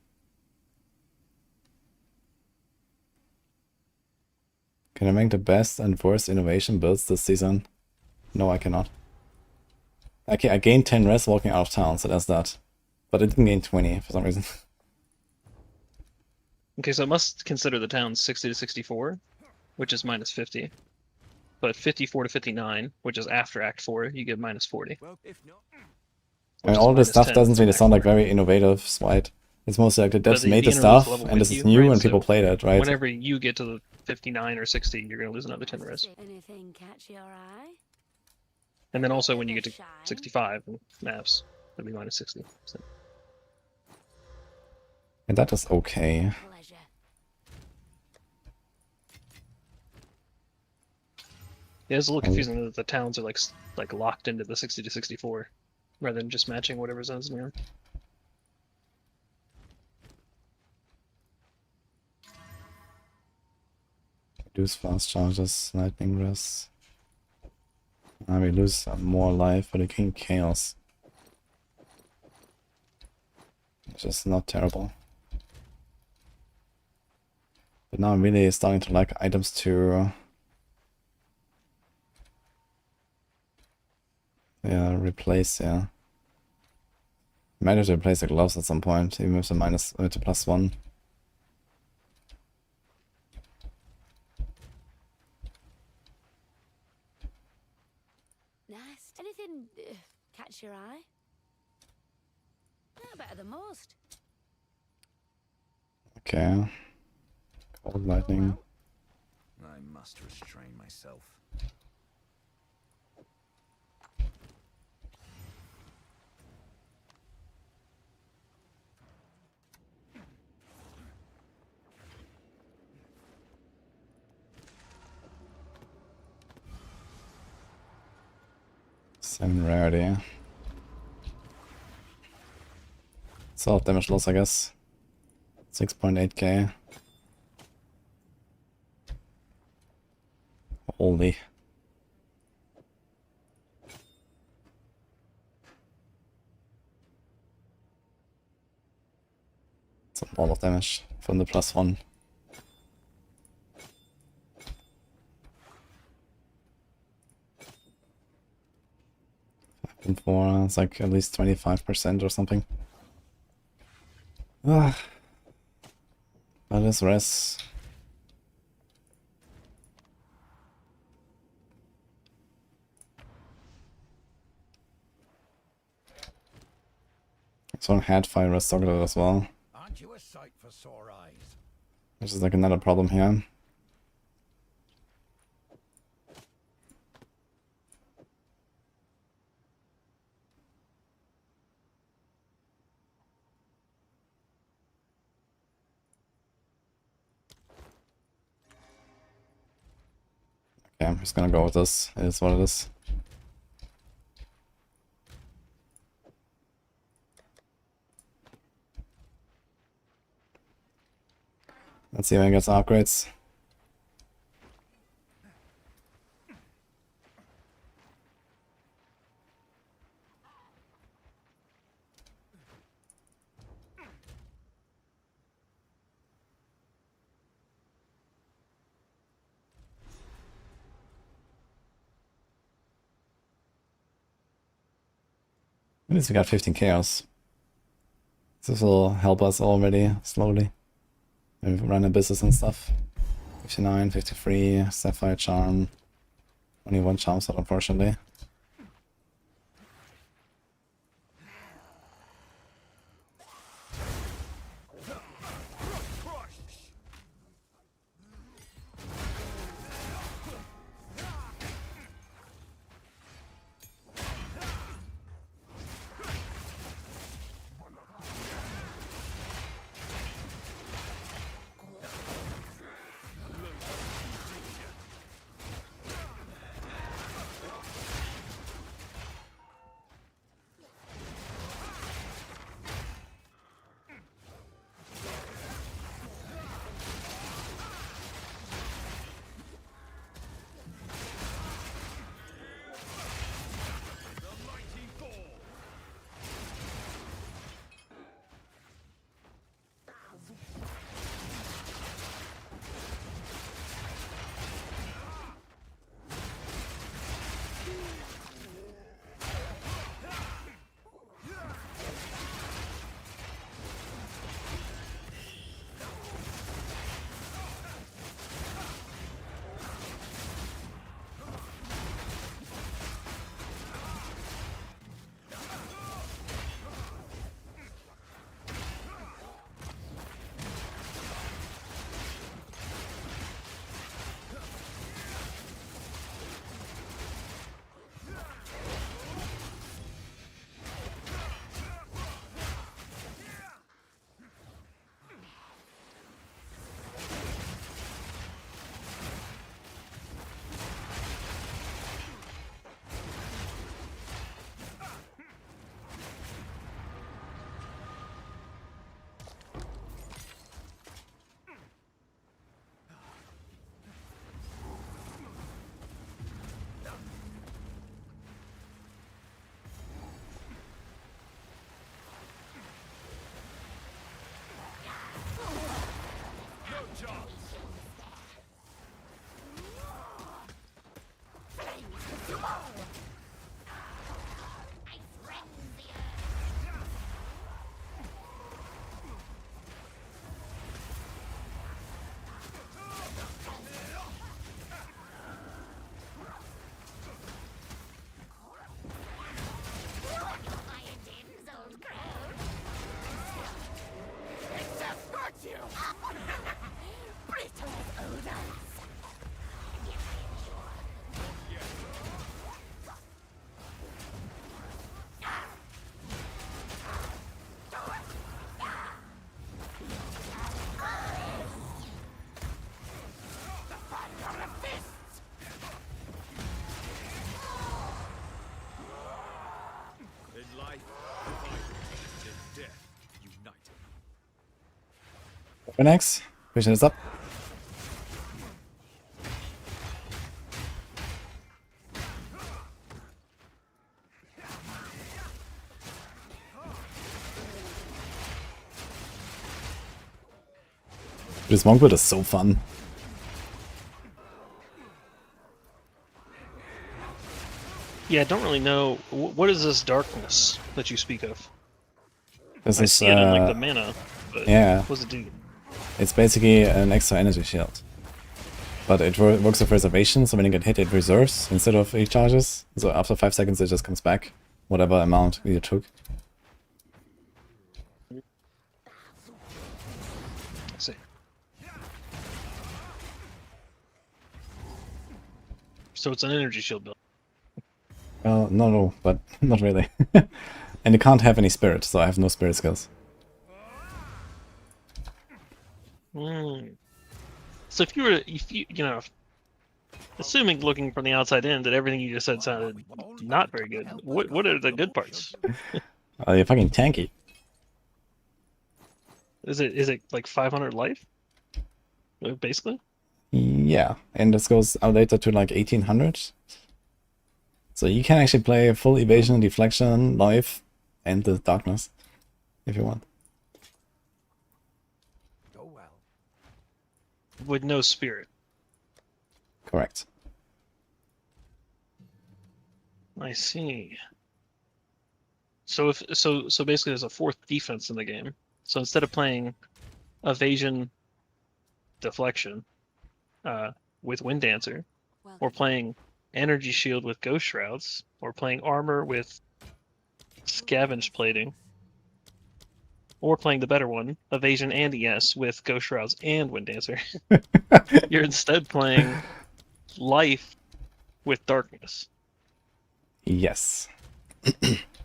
Can I make the best and worst innovation builds this season? No, I cannot. Okay, I gained 10 res walking out of town, so that's that. But I didn't gain 20 for some reason. Okay, so it must consider the town 60 to 64, which is minus 50. But 54 to 59, which is after Act 4, you get minus 40. Well, if not... I mean, all this stuff doesn't really sound like very innovative, right? It's mostly like the devs made the stuff, and this is new, and people played it, right? Whenever you get to the 59 or 60, you're going to lose another 10 res. Anything catch your eye? And then also when you get to 65 maps, it'll be minus 60. So. And that is okay. Yeah, it's a little confusing that the towns are like locked into the 60 to 64, rather than just matching whatever zones near. Lose fast charges, lightning breath. We lose more life, but we gain chaos. Which is not terrible. But now I'm really starting to like items to replace, yeah. Might have to replace the gloves at some point, even with the +1. Nice. Anything catch your eye? Yeah, better than most. Okay. Cold lightning. I must restrain myself. Same rarity. Solid damage loss, I guess. 6.8k. Holy. It's a lot of damage from the +1. And for it's like at least 25% or something. Ah, that is res. Someone had fire restocked it as well. Aren't you a sight for sore eyes? Which is like another problem here. Okay, I'm just gonna go with this. It is what it is. Let's see if I get some upgrades. At least we got 15 chaos. This will help us already, slowly. Maybe run a business and stuff. 59, 53, Sapphire Charm. Only one charm slot, unfortunately. Phoenix, vision is up. This monk build is so fun. Yeah, I don't really know. What is this darkness that you speak of? This I is, see it in like the mana, but yeah. what does it do? It's basically an extra energy shield. But it works with reservation, so when you get hit it reserves instead of recharges. So after 5 seconds it just comes back, whatever amount you took. I see. So it's an energy shield build. Well, no, but not really. And you can't have any spirit, so I have no spirit skills. So if you know, assuming looking from the outside in that everything you just said sounded not very good, what are the good parts? You're fucking tanky. Is it like 500 life? Basically? Yeah, and this goes out later to like 1800. So you can actually play full evasion, deflection, life, and the darkness, if you want. With no spirit. Correct. I see. So so basically there's a fourth defense in the game. So instead of playing evasion, deflection, with Wind Dancer, or playing energy shield with Ghost Shrouds, or playing armor with Scavenge Plating, or playing the better one, evasion and ES with Ghost Shrouds and Wind Dancer, you're instead playing life with darkness. Yes.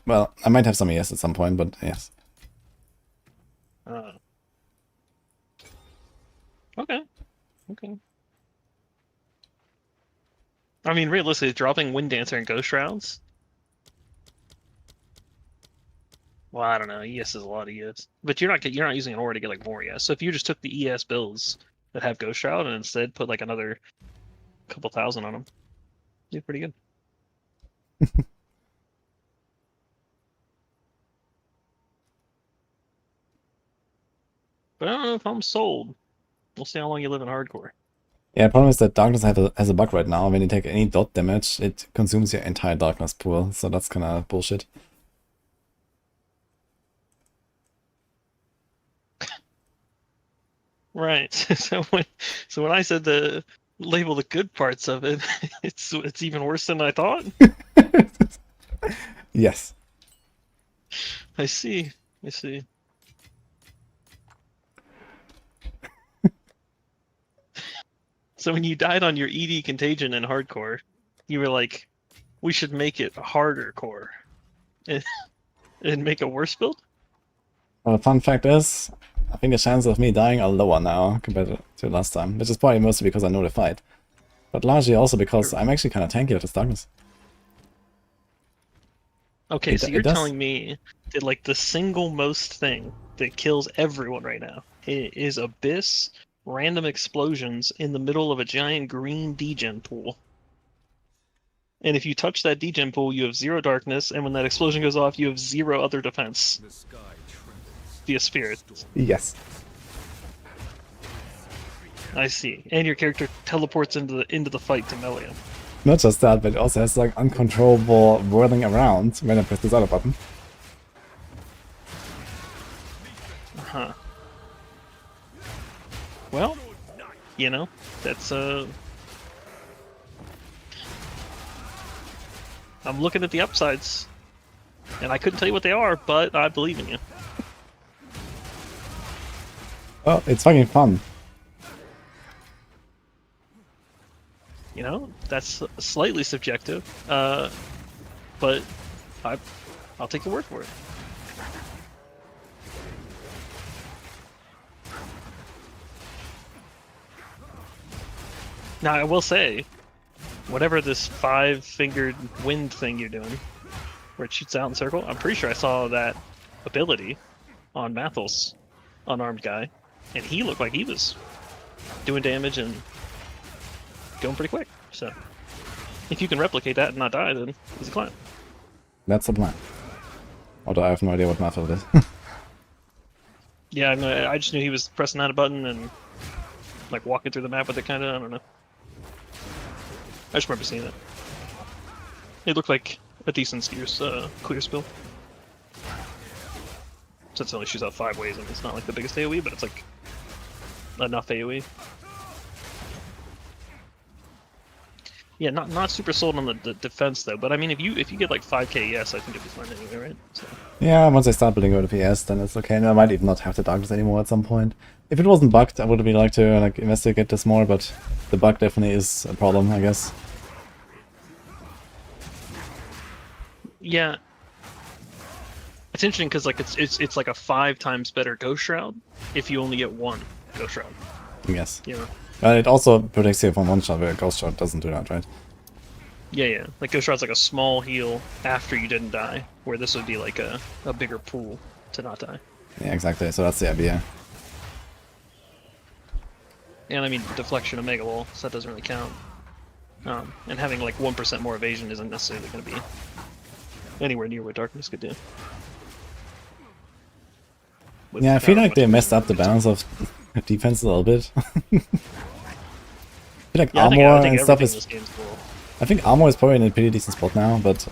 Well, I might have some ES at some point, but yes. Okay. I mean, realistically, dropping Wind Dancer and Ghost Shrouds. Well, I don't know. ES is a lot of ES, but you're not using an aura to get like more ES. So if you just took the ES builds that have Ghost Shroud and instead put like another couple thousand on them, you're pretty good. But I don't know if I'm sold. We'll see how long you live in hardcore. Yeah, the problem is that darkness has a bug right now. When you take any dot damage, it consumes your entire darkness pool, so that's kind of bullshit. Right. So when I said the label the good parts of it, it's even worse than I thought. Yes. I see. So when you died on your ED Contagion in hardcore, you were like, we should make it harder core. And make a worse build? Well, the fun fact is, I think the chances of me dying are lower now compared to last time, which is probably mostly because I know the fight. But largely also because I'm actually kind of tanky with this darkness. Okay, so you're telling me that like the single most thing that kills everyone right now is Abyss random explosions in the middle of a giant green degen pool. And if you touch that degen pool, you have 0 darkness, and when that explosion goes off, you have 0 other defense. Via spirit. Yes. I see. And your character teleports into the fight to melee him. Not just that, but it also has like uncontrollable whirling around when I press this other button. Uh-huh. Well, you know, that's I'm looking at the upsides, and I couldn't tell you what they are, but I believe in you. Oh, it's fucking fun. You know, that's slightly subjective, but I'll take your word for it. Now, I will say, whatever this 5-fingered wind thing you're doing, where it shoots out in circle, I'm pretty sure I saw that ability on Mathel's unarmed guy. and he looked like he was doing damage and going pretty quick. So if you can replicate that and not die, then easy climb. That's the plan. Although I have no idea what method it is. Yeah, I just knew he was pressing that button and like walking through the map with it, kind of. I don't know. I just remember seeing it. It looked like a decent clear spill. Since it only shoots out 5 ways, and it's not like the biggest AoE, but it's like enough AoE. Yeah, not super sold on the defense though. But I mean, if you get like 5k ES, I think it'd be fine anyway, right? So. Yeah, once I start building over the PS, then it's okay. And I might even not have the darkness anymore at some point. If it wasn't bugged, I would really like to like investigate this more. But the bug definitely is a problem, I guess. Yeah, it's interesting because like it's like a 5 times better Ghost Shroud if you only get 1 Ghost Shroud. Yes. Yeah. It also protects you from one shot, where a Ghost Shroud doesn't do that, right? Yeah. Like Ghost Shroud's like a small heal after you didn't die, where this would be like a bigger pool to not die. Yeah, exactly. So that's the idea. And I mean, deflection of Mega Wall, so that doesn't really count. And having like 1% more evasion isn't necessarily going to be anywhere near what Darkness could do. Yeah, I feel like they messed up the balance of defense a little bit. I feel like armor and stuff is... I think armor is probably in a pretty decent spot now, but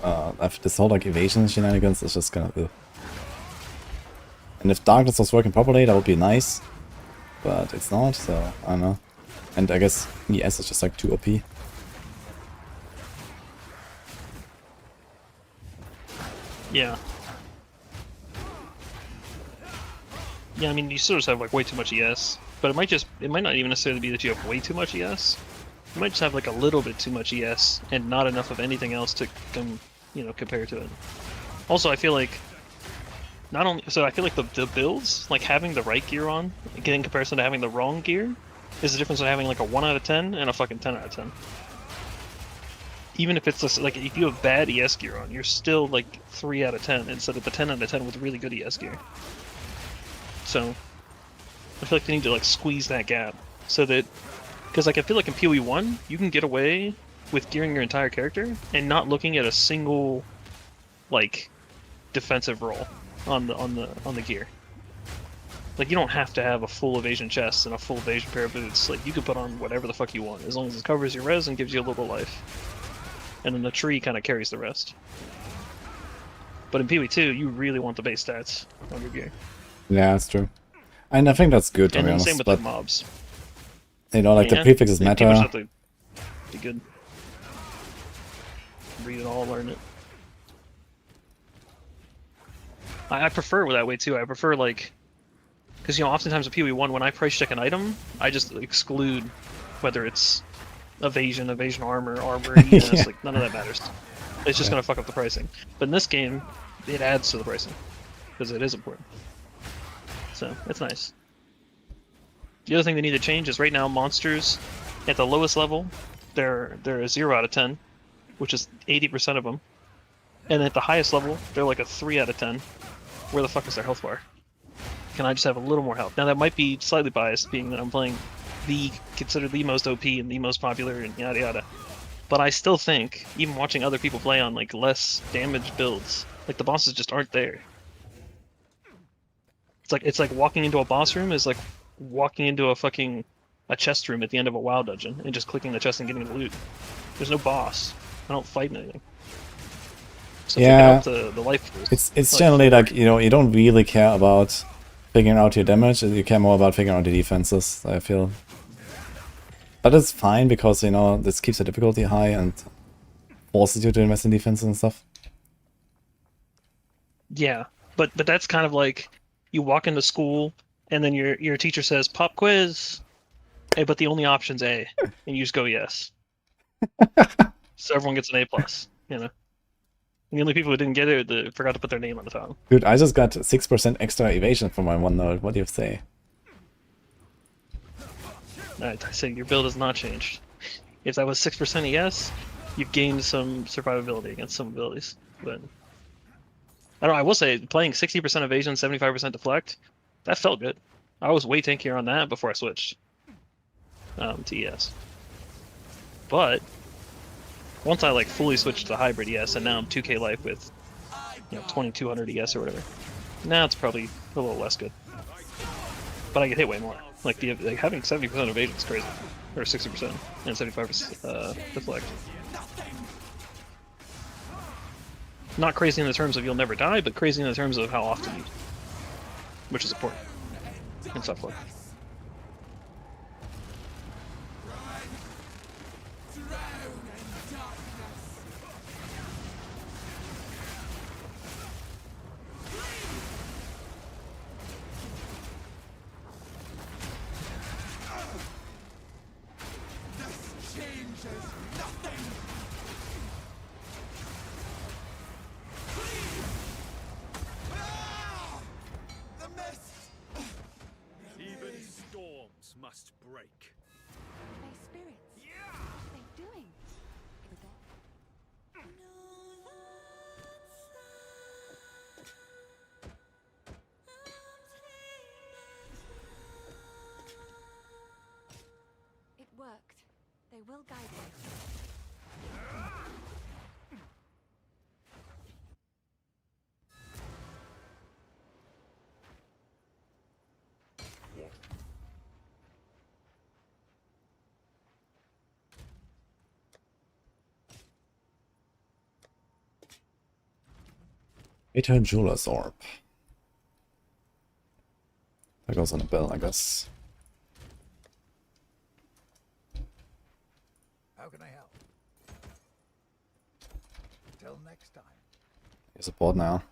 this whole like evasion shenanigans is just kind of... And if Darkness was working properly, that would be nice. But it's not, so I don't know. And I guess ES is just like too OP. Yeah. Yeah, I mean, you still just have like way too much ES, but it might not even necessarily be that you have way too much ES. You might just have like a little bit too much ES and not enough of anything else to compare to it. Also, I feel like I feel like the builds, like having the right gear on, in comparison to having the wrong gear, is the difference of having like a 1 out of 10 and a fucking 10 out of 10. Even if it's just, like, if you have bad ES gear on, you're still like 3 out of 10 instead of the 10 out of 10 with really good ES gear. So I feel like they need to like squeeze that gap so that, because like I feel like in PoE 1 you can get away with gearing your entire character and not looking at a single like defensive roll on the gear. Like, you don't have to have a full evasion chest and a full evasion pair of boots. Like, you can put on whatever the fuck you want, as long as it covers your res and gives you a little life. And then the tree kind of carries the rest. But in PoE 2, you really want the base stats on your gear. Yeah, that's true. And I think that's good, to be honest. Same with the mobs. You know, like the prefixes matter. People have to be good. Read it all, learn it. I prefer that way too. I prefer like, because oftentimes in PoE 1 when I price check an item, I just exclude whether it's evasion armor, ES, yeah. Like none of that matters. It's just gonna fuck up the pricing. But in this game, it adds to the pricing because it is important. So it's nice. The other thing they need to change is right now monsters at the lowest level, they're a 0 out of 10, which is 80% of them, and at the highest level, they're like a 3 out of 10. Where the fuck is their health bar? Can I just have a little more health? Now that might be slightly biased, being that I'm playing considered the most OP and the most popular and yada yada. But I still think, even watching other people play on like less damage builds, like the bosses just aren't there. It's like walking into a boss room is like walking into a chest room at the end of a WoW dungeon and just clicking the chest and getting the loot. There's no boss. I don't fight anything. So yeah, the life it's like, generally like, you don't really care about figuring out your damage, you care more about figuring out the defenses, I feel. But it's fine because, this keeps the difficulty high and forces you to invest in defenses and stuff. Yeah, but that's kind of like, you walk into school and then your teacher says, pop quiz, hey, but the only option's A, and you just go yes. So everyone gets an A+, And the only people who didn't get it forgot to put their name on the top. Dude, I just got 6% extra evasion from my one node. What do you say? Alright, I say your build has not changed. If that was 6% ES, you've gained some survivability against some abilities. But I don't know, I will say, playing 60% evasion, 75% deflect, that felt good. I was way tankier on that before I switched to ES. But once I like fully switched to hybrid ES, and now I'm 2k life with 2200 ES or whatever. Now it's probably a little less good, but I get hit way more. Like having 70% evasion is crazy, or 60% and 75% deflect. Not crazy in the terms of you'll never die, but crazy in the terms of how often you, which is important in stuff like. Must break. My spirits. What are they doing? It worked. They will guide us. Later Jeweler's Orb. That goes on a bell, I guess. How can I help? Till next time. Here's a board now.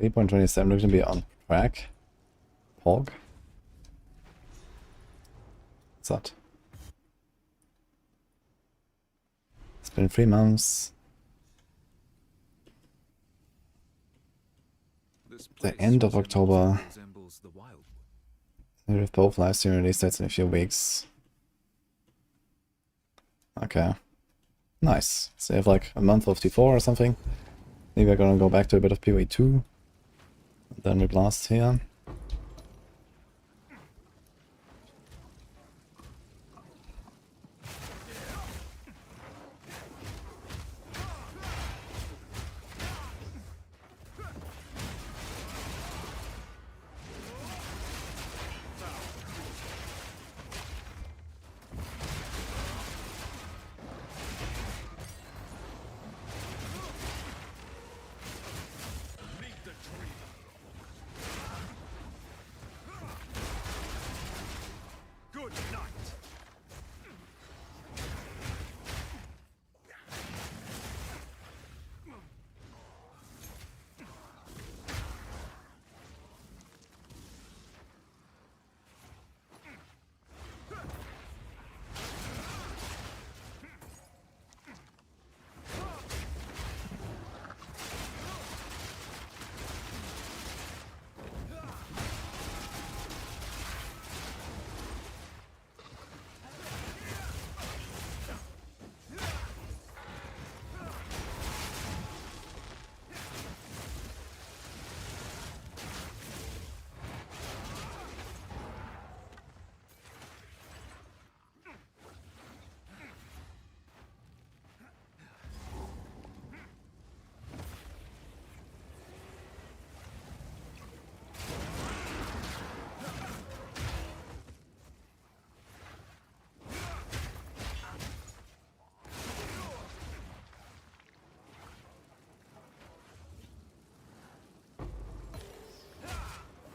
.27 looks to be on track. Hog. What's that? It's been 3 months. The end of October. We have both live stream release dates in a few weeks. Okay. Nice. So you have like a month of T4 or something. Maybe we're gonna go back to a bit of PoE 2. Then we blast here.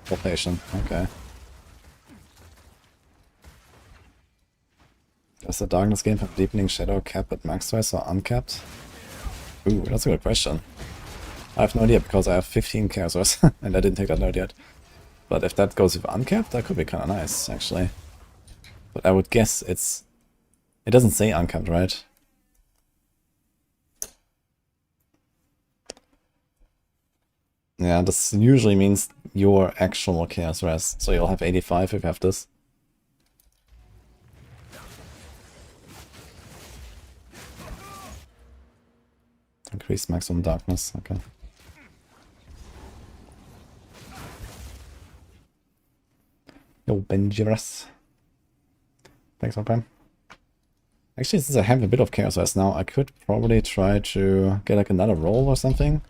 Rotation, okay. Does the Darkness game have Deepening Shadow cap at max twice or uncapped? Ooh, that's a good question. I have no idea because I have 15 characters and I didn't take that note yet. But if that goes with uncapped, that could be kind of nice, actually. But I would guess it's... It doesn't say uncapped, right? Yeah, this usually means your actual chaos rest. So you'll have 85 if you have this. Increase maximum darkness, okay. Yo, Benjiras. Thanks for Prime. Actually, since I have a bit of Chaos Res now, I could probably try to get like another roll or something.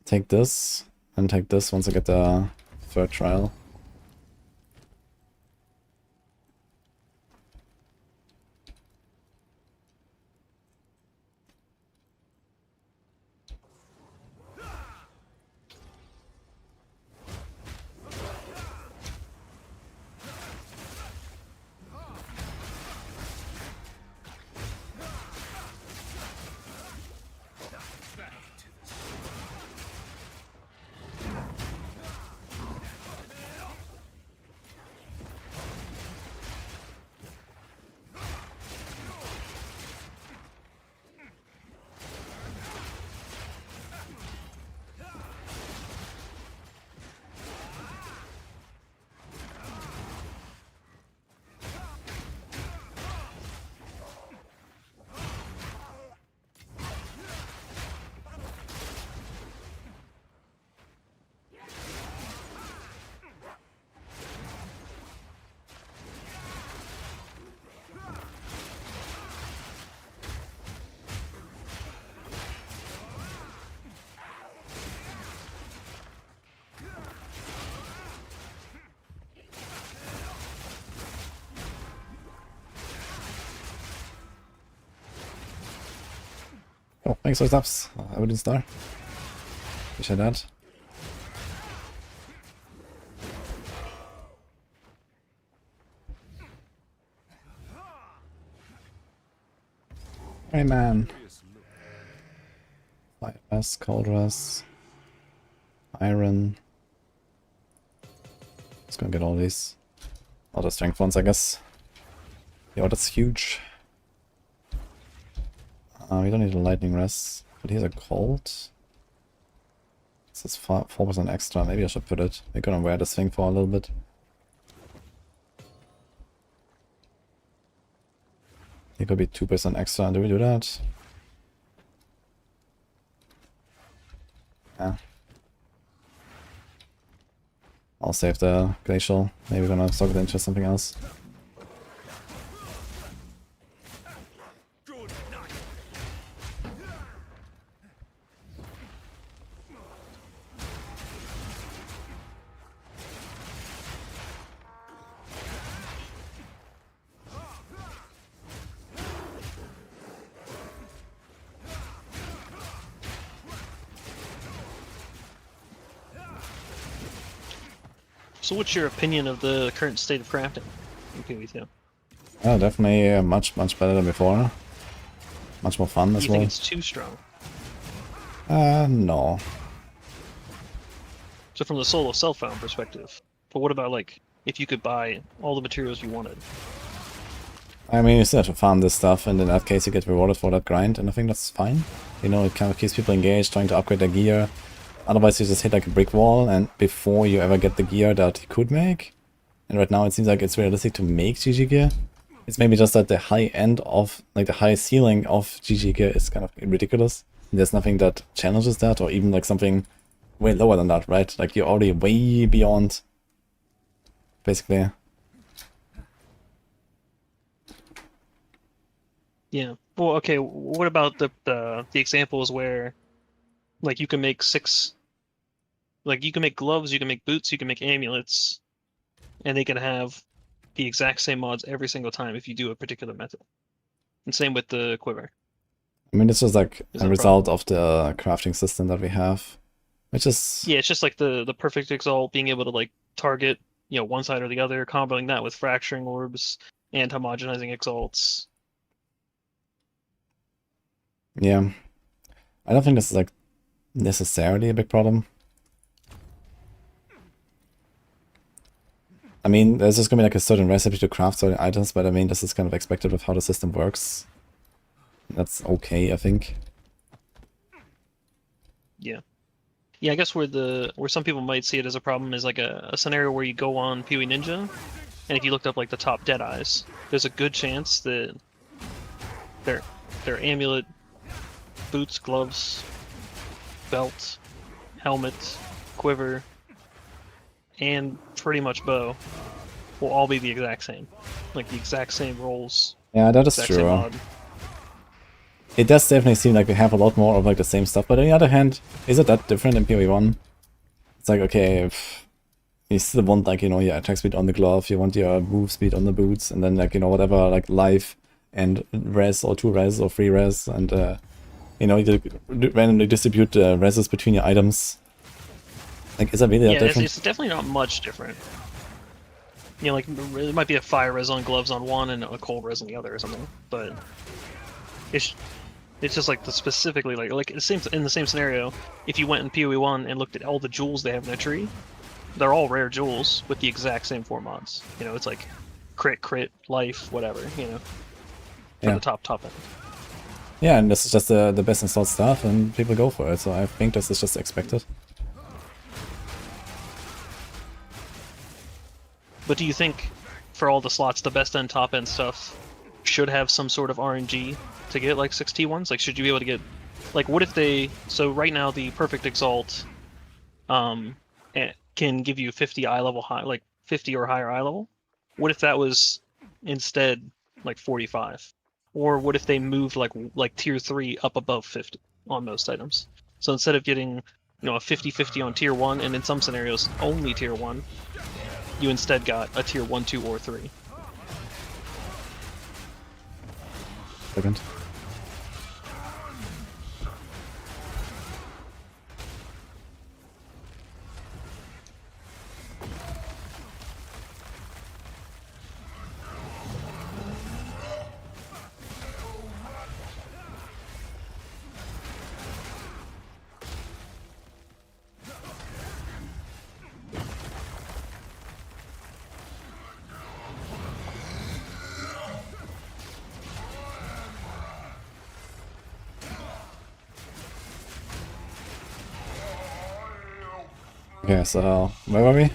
Take this, and take this once I get the third trial. Oh, thanks for the subs. I wouldn't star. Wish I had. Hey man. Light Res, Cold Res, Iron. Just gonna get all these. All the strength ones, I guess. Yo, that's huge. We don't need a lightning res, but here's a cold. This is 4% extra, maybe I should put it. We're gonna wear this thing for a little bit. It could be 2% extra, do we do that? Yeah. I'll save the glacial, maybe we're gonna stock it into something else. So what's your opinion of the current state of crafting in PvP? Oh, definitely much better than before. Much more fun as well. Do you think it's too strong? No. So from the solo self-found perspective, but what about like if you could buy all the materials you wanted? I mean, you still have to farm this stuff, and in that case you get rewarded for that grind, and I think that's fine. You know, it kind of keeps people engaged, trying to upgrade their gear. Otherwise you just hit like a brick wall, and before you ever get the gear that you could make. And right now it seems like it's realistic to make GG gear. It's maybe just that the high end of, like the high ceiling of GG gear is kind of ridiculous. There's nothing that challenges that, or even like something way lower than that, right? Like you're already way beyond, basically. Yeah. Well, okay. What about the examples where, like, you can make 6, like you can make gloves, you can make boots, you can make amulets, and they can have the exact same mods every single time if you do a particular method. And same with the quiver. I mean, it's just like a result of the crafting system that we have, which is... Yeah, it's just like the perfect exalt, being able to like target, you know, one side or the other, comboing that with fracturing orbs and homogenizing exalts. Yeah. I don't think this is like necessarily a big problem. I mean, there's just gonna be like a certain recipe to craft certain items, but I mean, this is kind of expected with how the system works. That's okay, I think. Yeah. Yeah, I guess where some people might see it as a problem is like a scenario where you go on PoE Ninja, and if you looked up like the top Deadeyes, there's a good chance that their amulet boots, gloves, belt, helmet, quiver, and pretty much bow will all be the exact same. Like the exact same rolls. Yeah, that is exact same true. mod. It does definitely seem like we have a lot more of like the same stuff, but on the other hand, is it that different in PoE 1? It's like, okay, if you still want like, you know, your attack speed on the glove, you want your move speed on the boots, and then like, you know, whatever, like life and res or 2 res or 3 res, and you know, you randomly distribute the reses between your items. Like, is that really that different? It's definitely not much different. You know, like, it might be a fire res on gloves on one and a cold res on the other or something, but it's just like specifically like it seems in the same scenario. If you went in PoE 1 and looked at all the jewels they have in their tree, they're all rare jewels with the exact same 4 mods. You know, it's like crit, life, whatever. You know, for the top end. Yeah, and this is just the best installed stuff, and people go for it. So I think this is just expected. But do you think, for all the slots, the best end, top end stuff should have some sort of RNG to get like 6T1s? Like, should you be able to get, like, what if they? So right now the perfect exalt, can give you 50 eye level high, like 50 or higher eye level. What if that was instead like 45? Or what if they moved like tier 3 up above 50 on most items? So instead of getting, you know, a 50-50 on tier 1, and in some scenarios only tier 1, you instead got a tier 1, 2, or 3. Second. Okay, so where were we?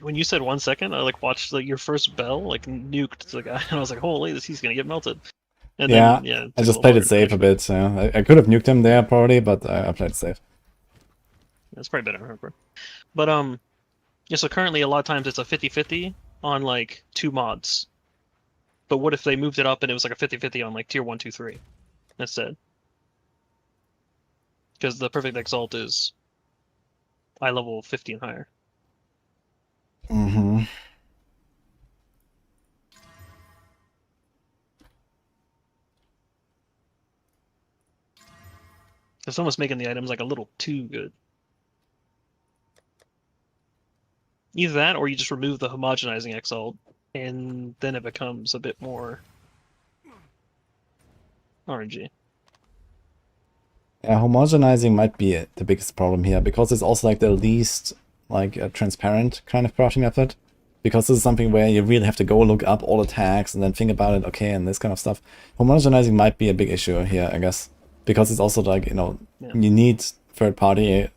When you said 1 second, I like watched like your first bell like nuked the guy, and I was like, holy, he's gonna get melted. And Yeah, then, yeah, I just played it safe a bit. So I could have nuked him there probably, but I played it safe. That's probably better, remember. But yeah. So currently, a lot of times it's a 50-50 on like 2 mods. But what if they moved it up and it was like a 50-50 on like tier 1, 2, 3 instead? Because the perfect exalt is eye level 50 and higher. Mm-hmm. It's almost making the items like a little too good. Either that, or you just remove the homogenizing exalt, and then it becomes a bit more RNG. Yeah, homogenizing might be the biggest problem here, because it's also like the least like transparent kind of crafting method. Because this is something where you really have to go look up all attacks and then think about it, okay, and this kind of stuff. Homogenizing might be a big issue here, I guess. Because it's also like, you know, you need third-party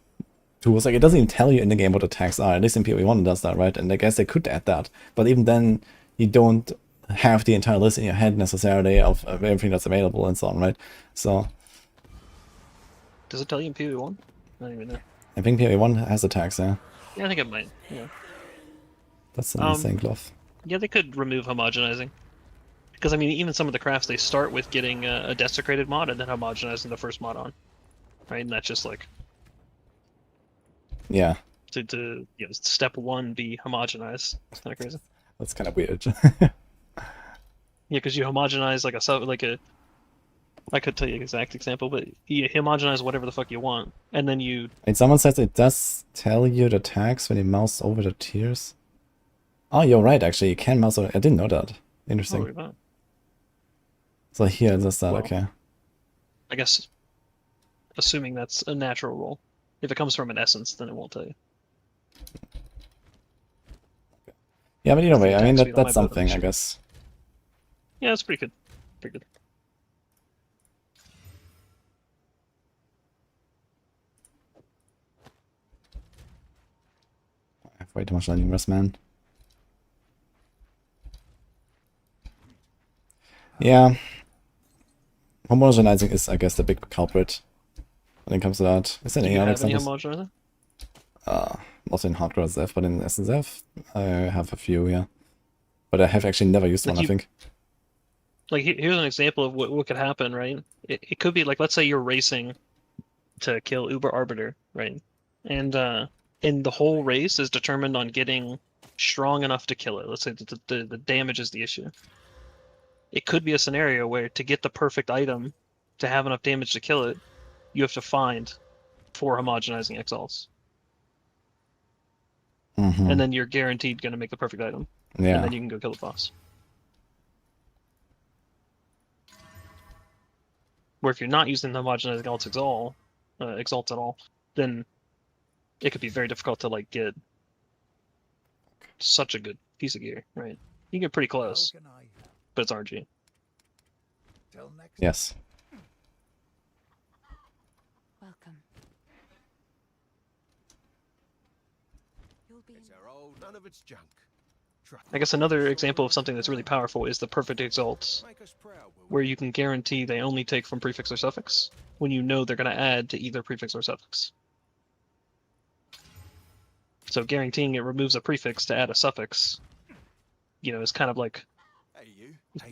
tools. Like, it doesn't even tell you in the game what attacks are. At least in PoE 1 it does that, right? And I guess they could add that. But even then, you don't have the entire list in your head necessarily of everything that's available and so on, right? So... Does it tell you in PoE 1? I don't even know. I think PoE 1 has attacks, yeah. Yeah, I think it might, yeah. That's an insane glove. Yeah, they could remove homogenizing. Because, I mean, even some of the crafts, they start with getting a desecrated mod and then homogenizing the first mod on. Right? And that's just like... Yeah. To you know, step 1 be homogenized. It's kind of crazy. That's kind of weird. Yeah, because you homogenize like a... I could tell you an exact example, but you homogenize whatever the fuck you want, and then you... And someone says it does tell you the tags when you mouse over the tiers. Oh, you're right, actually. You can mouse over... I didn't know that. Interesting. Oh, so here, it does that, well, okay. I guess, assuming that's a natural roll. If it comes from an essence, then it won't tell you. Yeah, but either way, I mean, that's something, I guess. Yeah, it's pretty good. Pretty good. I have way too much lightning rest, man. Yeah. homogenizing is, I guess, the big culprit when it comes to that. Is there any other examples? Homogenizing? Not in hardcore SF, but in SSF, I have a few, yeah. But I have actually never used one, I think. Like, here's an example of what could happen, right? It could be like, let's say you're racing to kill Uber Arbiter, right? And the whole race is determined on getting strong enough to kill it. Let's say the damage is the issue. It could be a scenario where to get the perfect item, to have enough damage to kill it, you have to find 4 homogenizing Exiles. And then you're guaranteed going to make the perfect item. Yeah. And then you can go kill the boss. Where if you're not using the homogenizing exalts at all, then it could be very difficult to like get such a good piece of gear, right? You get pretty close, but it's RG. Yes. Welcome. It's our old, none of it's junk. I guess another example of something that's really powerful is the perfect exalts, where you can guarantee they only take from prefix or suffix when you know they're going to add to either prefix or suffix. So guaranteeing it removes a prefix to add a suffix, is kind of like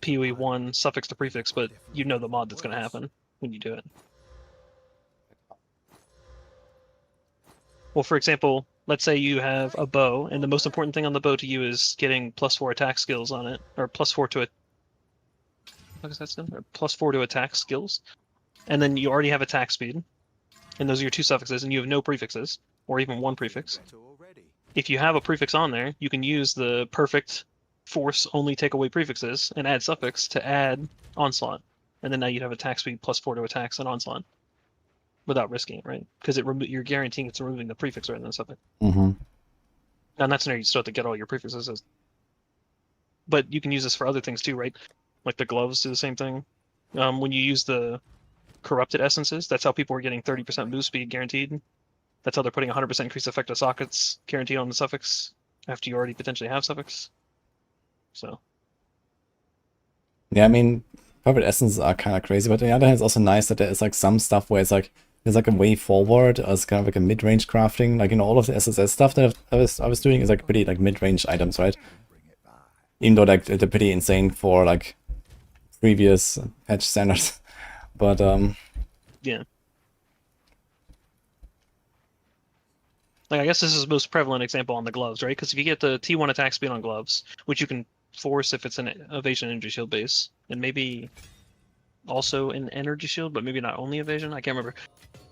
PoE 1 suffix to prefix, but you know the mod that's going to happen when you do it. Well, for example, let's say you have a bow, and the most important thing on the bow to you is getting +4 attack skills on it, or +4 to what is that still? Or +4 to attack skills, and then you already have attack speed, and those are your 2 suffixes, and you have no prefixes, or even 1 prefix. If you have a prefix on there, you can use the perfect force only take away prefixes and add suffix to add onslaught, and then now you'd have attack speed +4 to attacks and onslaught. Without risking it, right? Because you're guaranteeing it's removing the prefix rather than something. Now in that scenario, you still have to get all your prefixes. But you can use this for other things too, right? Like the gloves do the same thing. When you use the corrupted essences, that's how people are getting 30% boost speed guaranteed. That's how they're putting 100% increased effect to sockets guaranteed on the suffix after you already potentially have suffix. So. Yeah, I mean, corporate essences are kind of crazy, but on the other hand, it's also nice that there is like some stuff where it's like there's like a way forward, or it's kind of like a mid-range crafting. Like, all of the SSS stuff that I was doing is like pretty like mid-range items, right? Even though like they're pretty insane for like previous patch standards, but yeah. Like, I guess this is the most prevalent example on the gloves, right? Because if you get the T1 attack speed on gloves, which you can force if it's an evasion energy shield base, and maybe also an energy shield, but maybe not only evasion, I can't remember.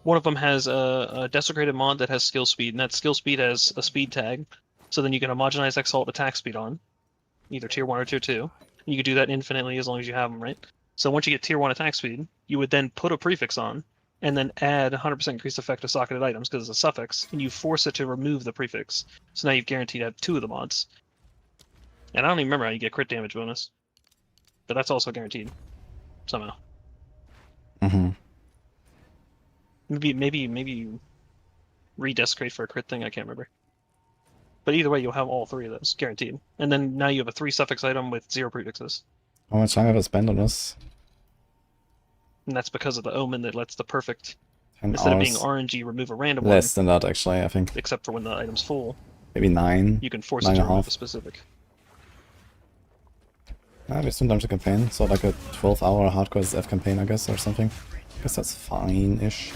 One of them has a desecrated mod that has skill speed, and that skill speed has a speed tag, so then you can homogenize Exalt attack speed on, either tier 1 or tier 2. You can do that infinitely as long as you have them, right? So once you get tier 1 attack speed, you would then put a prefix on, and then add 100% increased effect to socketed items because it's a suffix, and you force it to remove the prefix. So now you've guaranteed to have 2 of the mods. And I don't even remember how you get crit damage bonus, but that's also guaranteed somehow. Maybe you redesecrate for a crit thing, I can't remember. But either way, you'll have all 3 of those, guaranteed. And then now you have a 3 suffix item with 0 prefixes. How much time have I spent on this? And that's because of the omen that lets the perfect, 10 instead hours. of being RNG, remove a random Less one. than that, actually, I think. Except for when the item's full. Maybe 9. You can force it to remove a specific. We sometimes a campaign, so like a 12-hour hardcore SF campaign, I guess, or something. I guess that's fine-ish.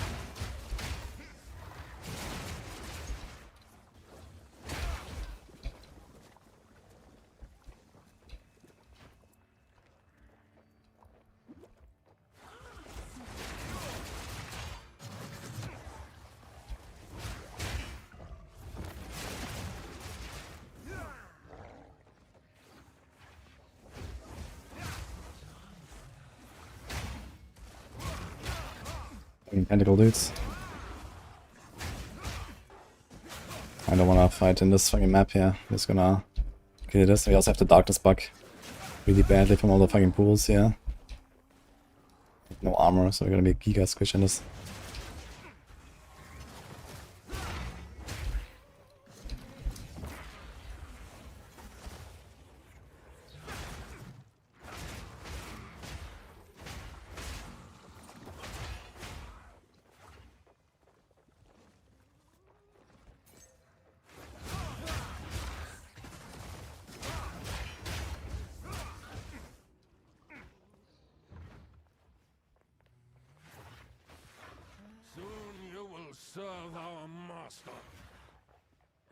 Tentacle dudes. I don't wanna fight in this fucking map here. I'm just gonna kill this. We also have the darkness bug really badly from all the fucking pools here. No armor, so we're gonna be giga squish in this. serve our master.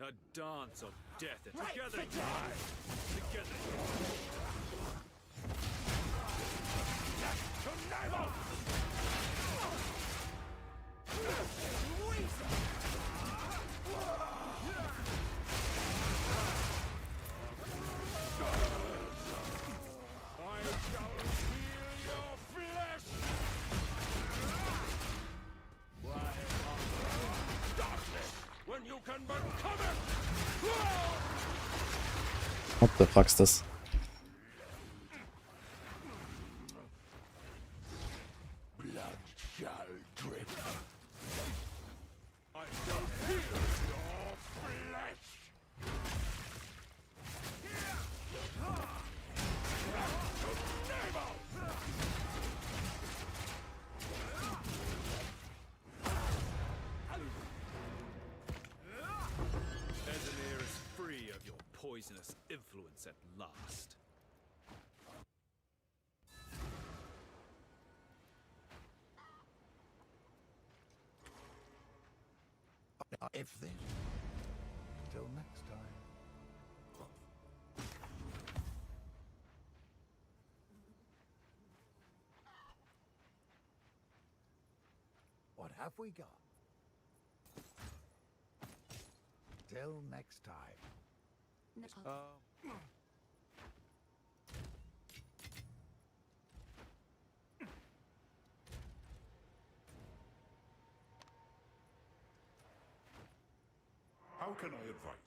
A dance of death. Together, together. What the fuck's this? Blood shall drip. I shall feel your flesh. Ezemir is free of your poisonous influence at last. If this. Till next time. What have we got? Till next time. How can I advise?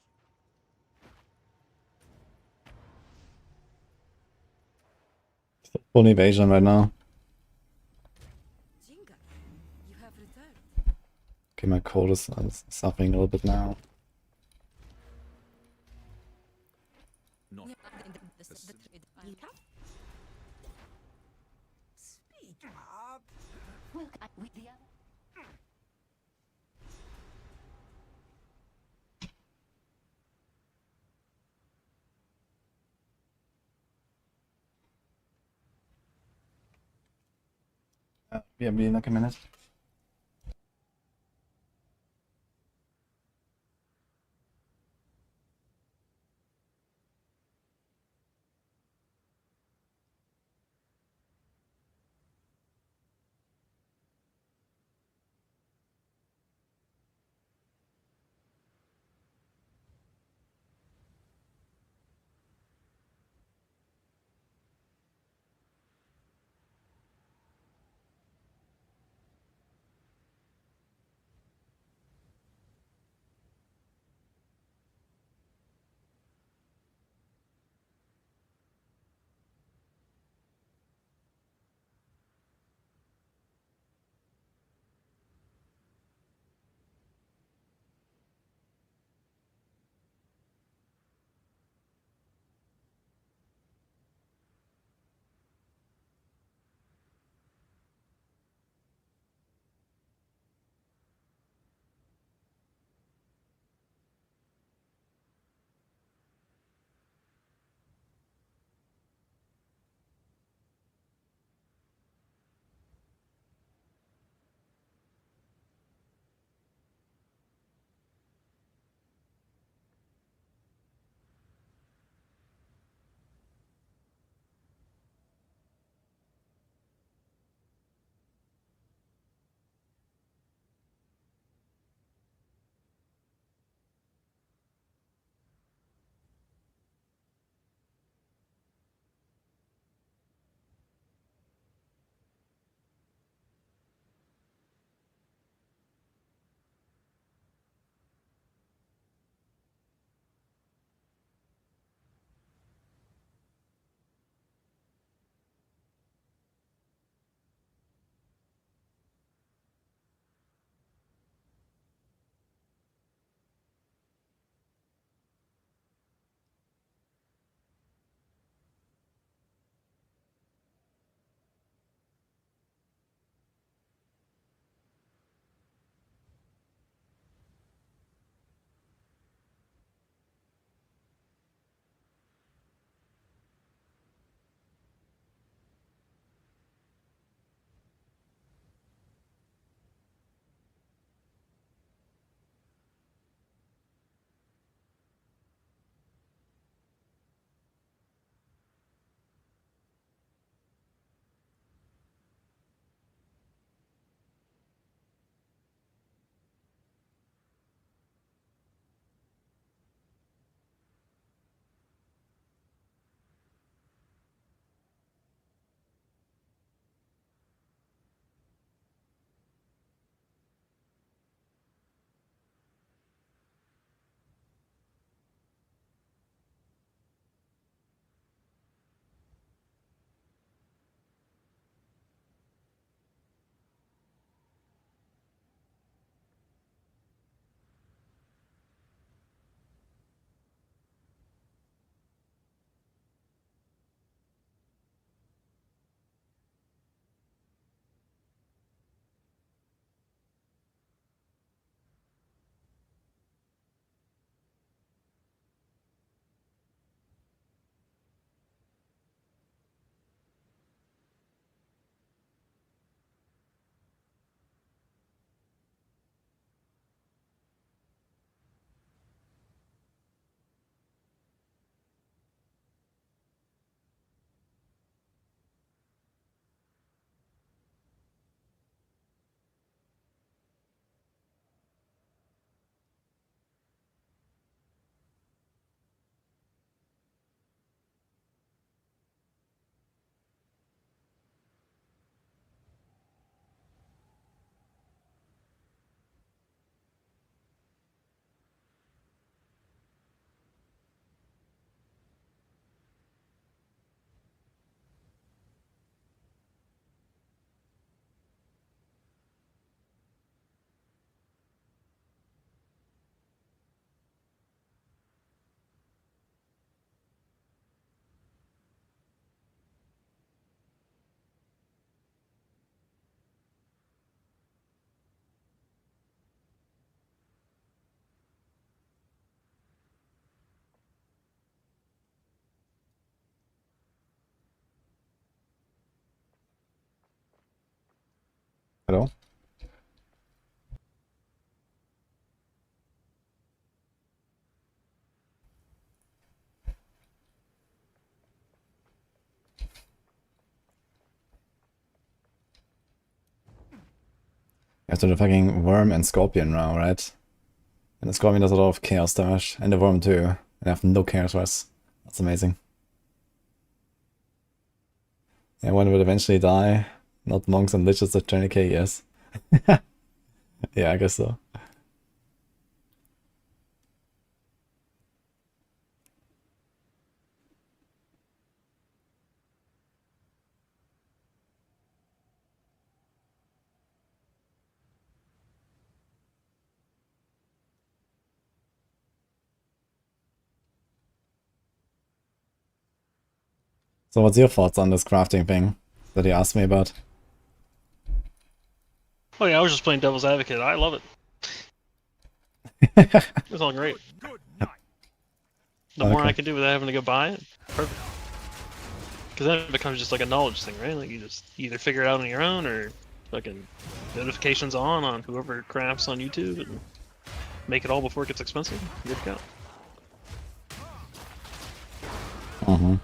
Full evasion right now. You have returned. Okay, my code is suffering a little bit now. Not Speak up. Well, with the other. Yeah, be in like a minute. Hello? You have to do the fucking worm and scorpion now, right? And the scorpion does a lot of chaos damage, and the worm too. And I have no chaos res. That's amazing. Yeah, one will eventually die. Not monks and liches at 20k, yes. Yeah, I guess so. So what's your thoughts on this crafting thing that you asked me about? Oh yeah, I was just playing devil's advocate. I love it. It's all great. The more I can do without having to go buy it, perfect. Because then it becomes just like a knowledge thing, right? Like you just either figure it out on your own or fucking notifications on whoever crafts on YouTube and make it all before it gets expensive. Good to go. Mm-hmm.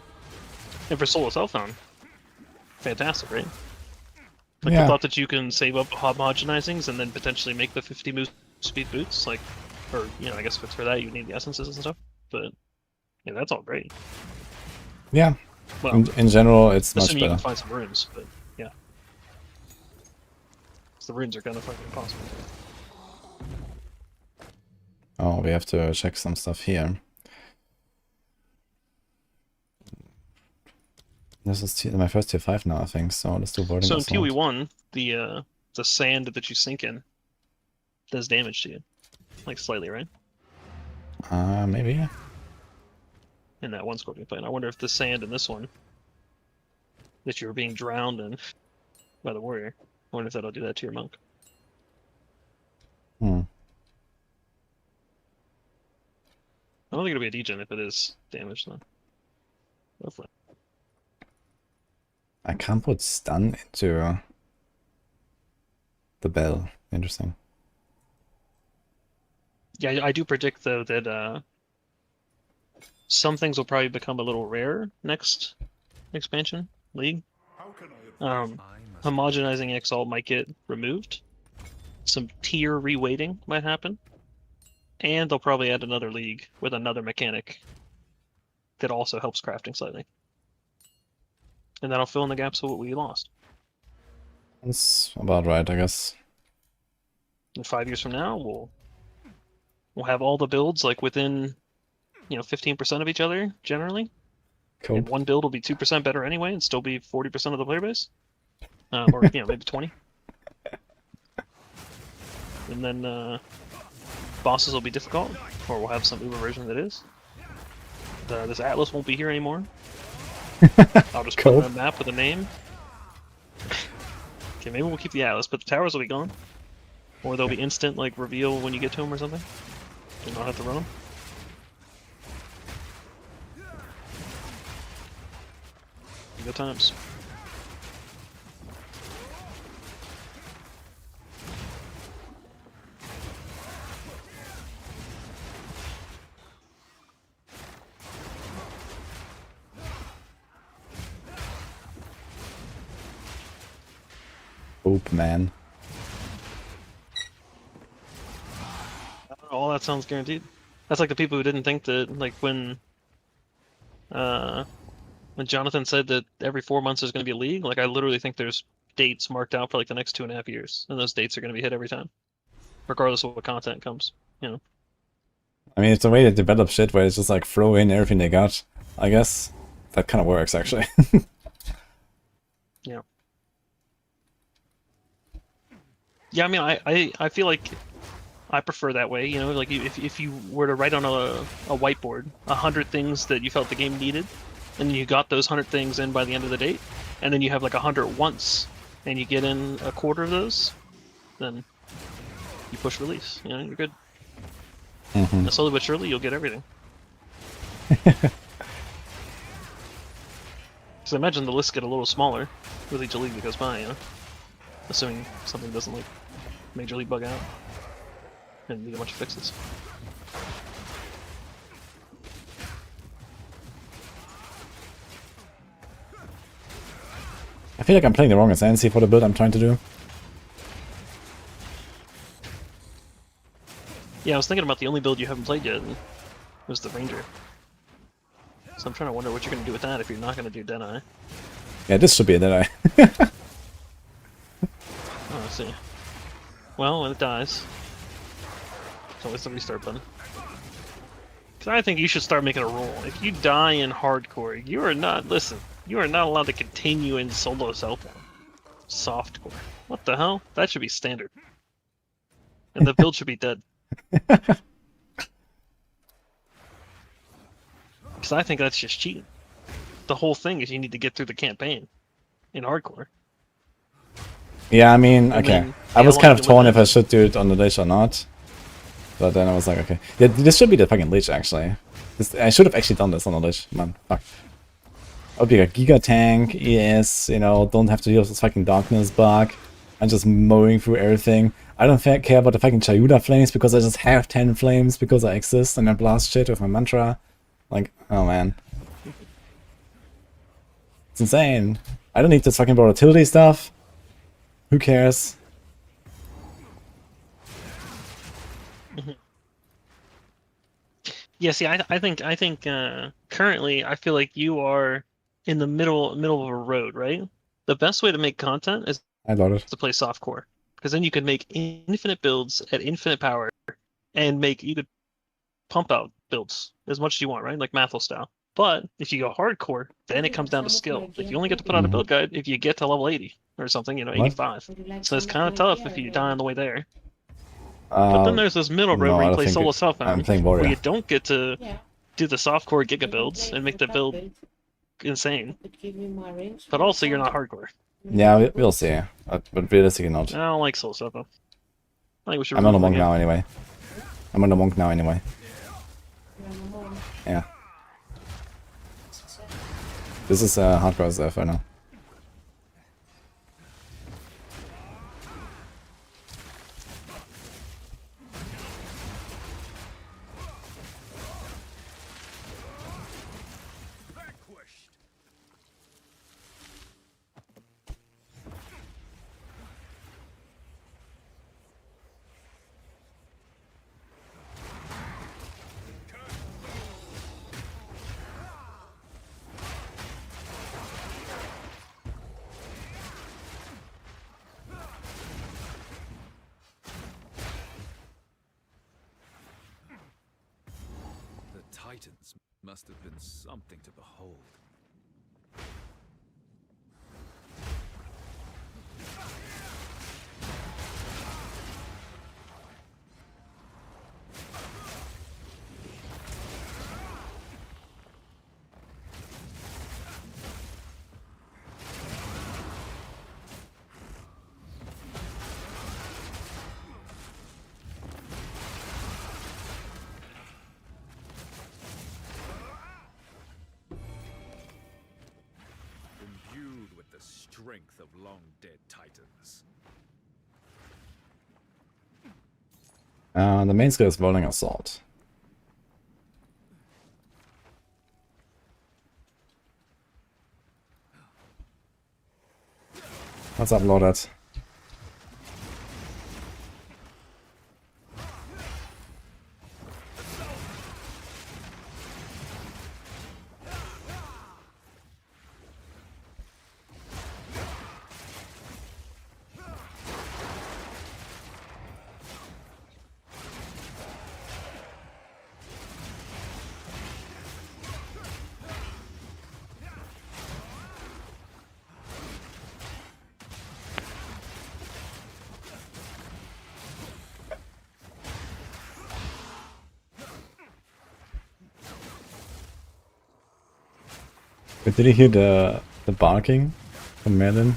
And for Soul of Hellhound, fantastic, right? Like Yeah. the thought that you can save up homogenizings and then potentially make the 50 move speed boots, like, or, you know, I guess for that you need the essences and stuff, but, yeah, that's all great. Yeah. Well, in general, it's much assuming you better. can find some runes, but, yeah. 'Cause the runes are kind of fucking impossible. Oh, we have to check some stuff here. This is my first tier 5 now, I think, so let's do Warding So in Assault. PoE 1, the sand that you sink in does damage to you. Like, slightly, right? Maybe. In that one Scorpion fight. I wonder if the sand in this one that you were being drowned in by the warrior, I wonder if that'll do that to your monk. Hmm. I don't think it'll be a degen if it is damaged, though. Hopefully. I can't put stun into the bell. Interesting. Yeah, I do predict, though, that some things will probably become a little rarer next expansion league. Homogenizing Exile might get removed. Some tier reweighting might happen. And they'll probably add another league with another mechanic that also helps crafting slightly. And that'll fill in the gaps of what we lost. That's about right, I guess. And 5 years from now, we'll have all the builds like within, 15% of each other generally. Cool. And one build will be 2% better anyway, and still be 40% of the player base, or maybe 20. And then bosses will be difficult, or we'll have some Uber version that is. This Atlas won't be here anymore. I'll just put it on a map with a name. Okay, maybe we'll keep the Atlas, but the towers will be gone. Or they'll be instant, like, reveal when you get to them or something. You'll not have to run them. Good times. Oop, man. All that sounds guaranteed. That's like the people who didn't think that, like, when Jonathan said that every 4 months there's going to be a league, like, I literally think there's dates marked out for, like, the next 2.5 years, and those dates are going to be hit every time, regardless of what content comes, I mean, it's a way to develop shit where it's just like throw in everything they got, I guess. That kind of works, actually. Yeah. Yeah, I mean, I feel like I prefer that way, like if you were to write on a whiteboard 100 things that you felt the game needed, and then you got those 100 things in by the end of the date, and then you have like 100 once, and you get in a quarter of those, then you push release, you're good. And slowly but surely, you'll get everything. Because I imagine the lists get a little smaller with each league that goes by, assuming something doesn't like majorly bug out and need a bunch of fixes. I feel like I'm playing the wrong Ascendancy for the build I'm trying to do. Yeah, I was thinking about the only build you haven't played yet was the Ranger. So I'm trying to wonder what you're going to do with that if you're not going to do Deadeye. Yeah, this should be a Deadeye. Oh, I see. Well, when it dies, it's always the restart button. Because I think you should start making a rule. If you die in hardcore, you are not, listen, you are not allowed to continue in solo self-one. Softcore. What the hell? That should be standard. And the build should be dead. Because I think that's just cheating. The whole thing is you need to get through the campaign in hardcore. Yeah, I mean, And okay. then I was kind of torn if that. I should do it on the Lich or not. But then I was like, okay. Yeah, this should be the fucking Lich, actually. I should have actually done this on the Lich. Man, fuck. I would be a Giga Tank, ES, you know, don't have to deal with this fucking darkness bug. I'm just mowing through everything. I don't care about the fucking Chayuda flames because I just have 10 flames because I exist and I blast shit with my mantra. Like, oh man. It's insane. I don't need this fucking volatility stuff. Who cares? Yeah, see, I think currently I feel like you are in the middle of a road, right? The best way to make content is I love it. to play softcore, because then you can make infinite builds at infinite power, and you could pump out builds as much as you want, right? Like Mathel style. But if you go hardcore, then it comes down to skill. Like you only get to put out a build guide if you get to level 80 or something, you know, 85. So it's kind of tough if you die on the way there. But then there's this middle road where you play solo self-bound, where you don't get to do the softcore giga builds and make the build insane. But also you're not hardcore. Yeah, we'll see. But realistically not. I don't like solo self-bound. I think we should I'm on a remove monk it now again. anyway. I'm on a monk now anyway. Yeah. This is hardcore SF right now. The Titans must have been something to behold. Imbued with the strength of long-dead Titans. The main skill is Rolling Assault. What's up, Loaded? But did you hear the barking from Merlin?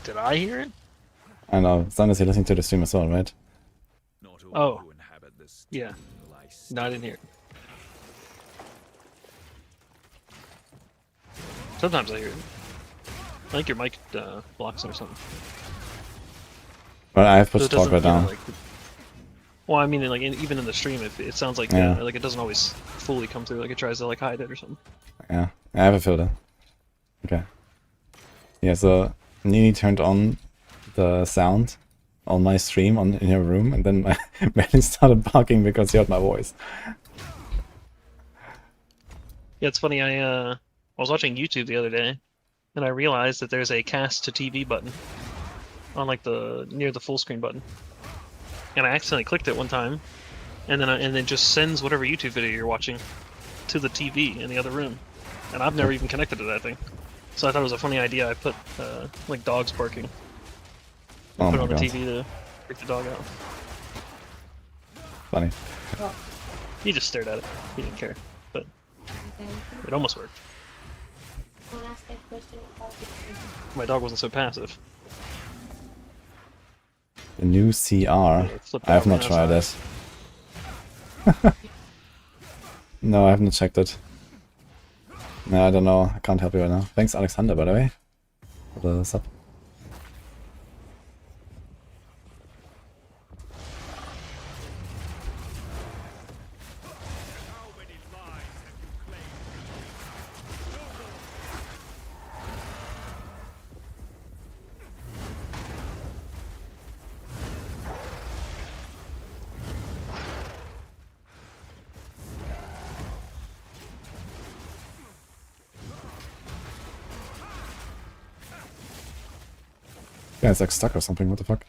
Did I hear it? I know, Sanders, you're listening to the stream as well, right? Oh. Yeah. No, I didn't hear it. Sometimes I hear it. I think your mic blocks it or something. But I have put So the talk right down. like, well, I mean, like even in the stream, if it sounds like like it doesn't always fully come through. Like it tries to like hide it or something. Yeah, I have a filter. Okay. Yeah, so Nini turned on the sound on my stream in her room, and then my Manny started barking because he heard my voice. Yeah, it's funny. I was watching YouTube the other day, and I realized that there's a cast to TV button on like near the full screen button, and I accidentally clicked it one time, and then it just sends whatever YouTube video you're watching to the TV in the other room, and I've never even connected to that thing. So I thought it was a funny idea. I put like dogs barking. Oh put it my on the God. TV to freak the dog out. Funny. He just stared at it. He didn't care, but it almost worked. My dog wasn't so passive. The new CR. I have not tried it. No, I haven't checked it. No, I don't know. I can't help you right now. Thanks, Alexander, by the way, for the sub. Yeah, it's like stuck or something, what the fuck?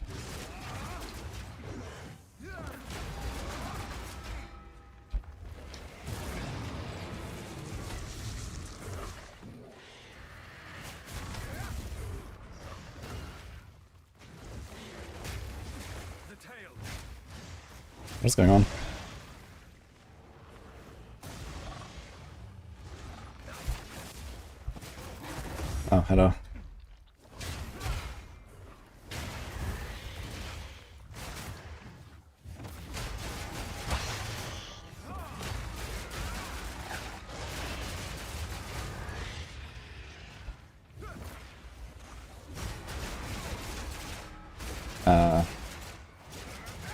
What's going on? Oh, hello.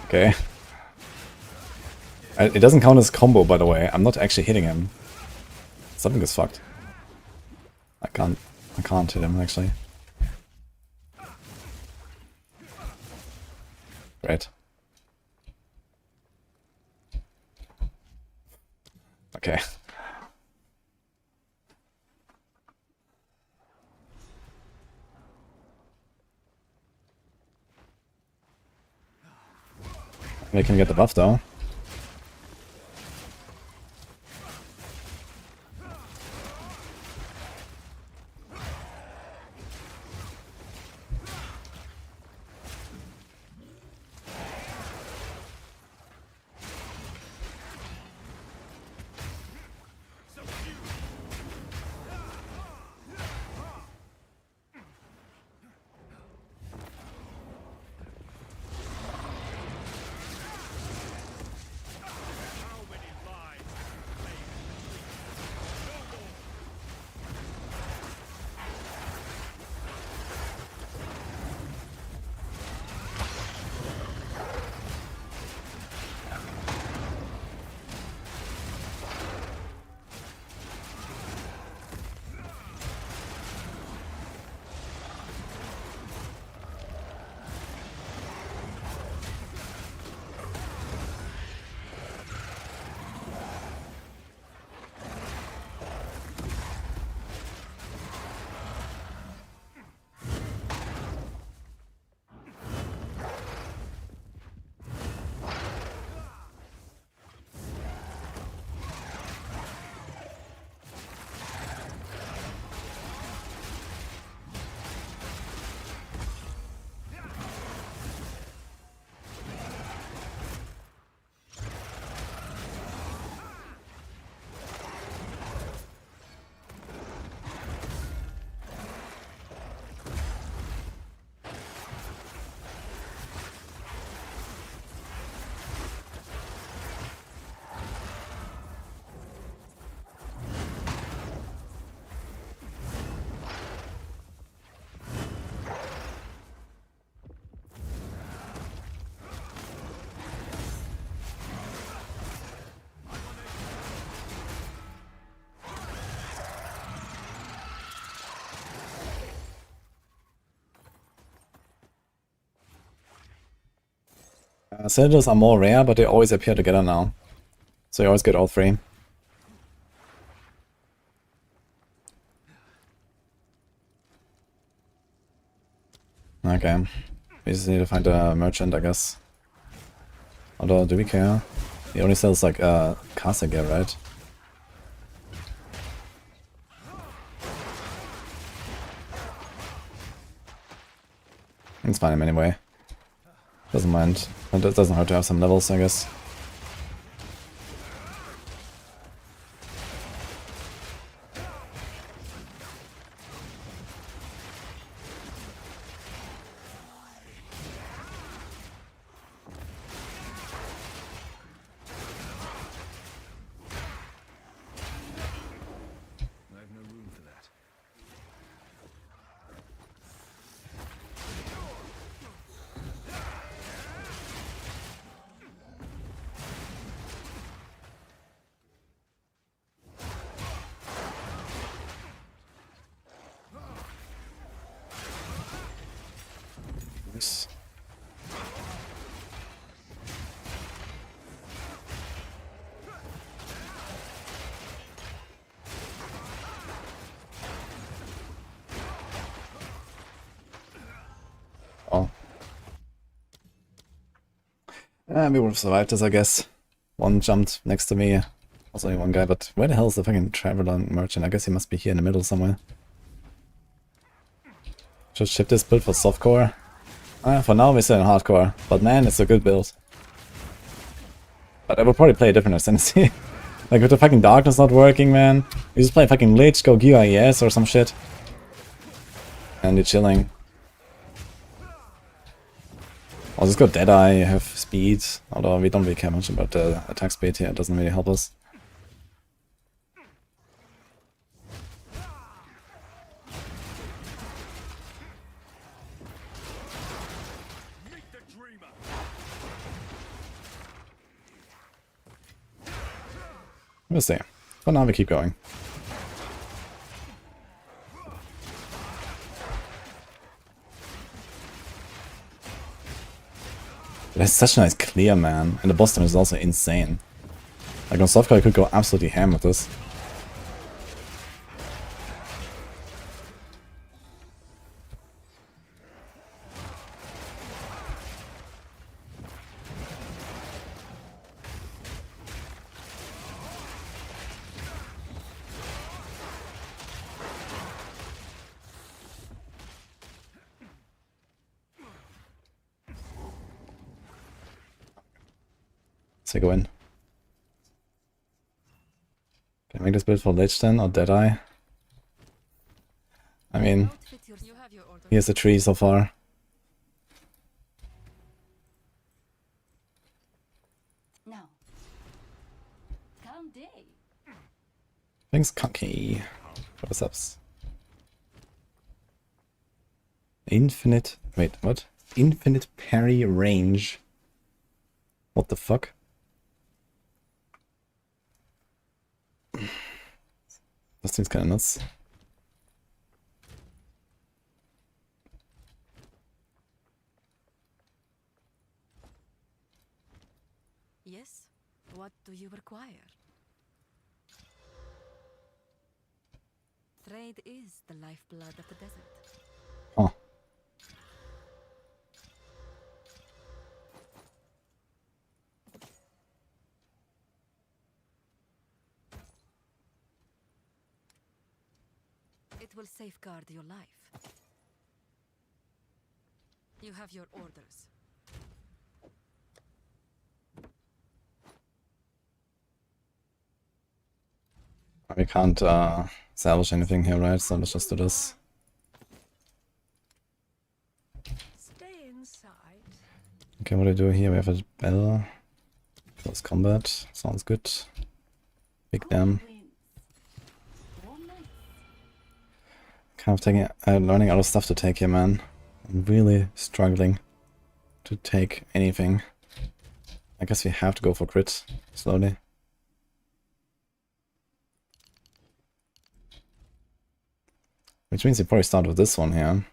Okay. It doesn't count as combo, by the way. I'm not actually hitting him. Something is fucked. I can't hit him, actually. Great. Okay. We can get the buff though. Citadels are more rare, but they always appear together now. So you always get all three. Okay. We just need to find a merchant, I guess. Although, do we care? He only sells like Heartseeker, right? It's fine anyway. Doesn't mind. And it doesn't hurt to have some levels, I guess. I have no room for that. Nice. Oh. We would have survived this, I guess. One jumped next to me. Also only one guy, but where the hell is the fucking traveler merchant? I guess he must be here in the middle somewhere. Should ship this build for softcore. For now we're still in hardcore, but man, it's a good build. But I will probably play a different ascendancy. Like with the fucking darkness not working, man. You just play fucking Lich, go Giga ES or some shit. And you're chilling. I'll just go Deadeye, have speed. Although we don't really care much about the attack speed here, it doesn't really help us. We'll see. For now we keep going. That's such a nice clear, man. And the boss damage is also insane. Like on softcore I could go absolutely ham with this. Let's go in. Can I make this build for Lich then, or Deadeye? I mean, here's the tree so far. Now, calm day. Thanks, Cocky. For the subs. Infinite. Wait, what? Infinite parry range. What the fuck? That seems kinda nuts. Yes? What do you require? Trade is the lifeblood of the desert. Huh. It will safeguard your life. You have your orders. We can't salvage anything here, right? So let's just do this. Stay inside. Okay, what do we do here? We have a bell. Close combat. Sounds good. Big damn. Kind of taking, learning out of stuff to take here, man. I'm really struggling to take anything. I guess we have to go for crit slowly. Which means you probably start with this one here.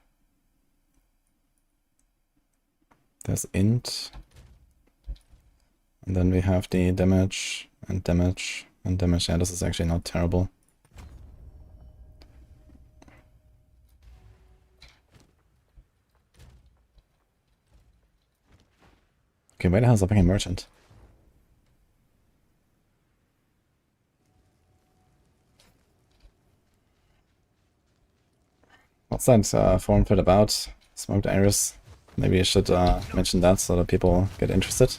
There's int. And then we have the damage and damage and damage. Yeah, this is actually not terrible. Okay, where the hell is the fucking merchant? What's that foreign pit about? Smoked iris. Maybe I should mention that so that people get interested.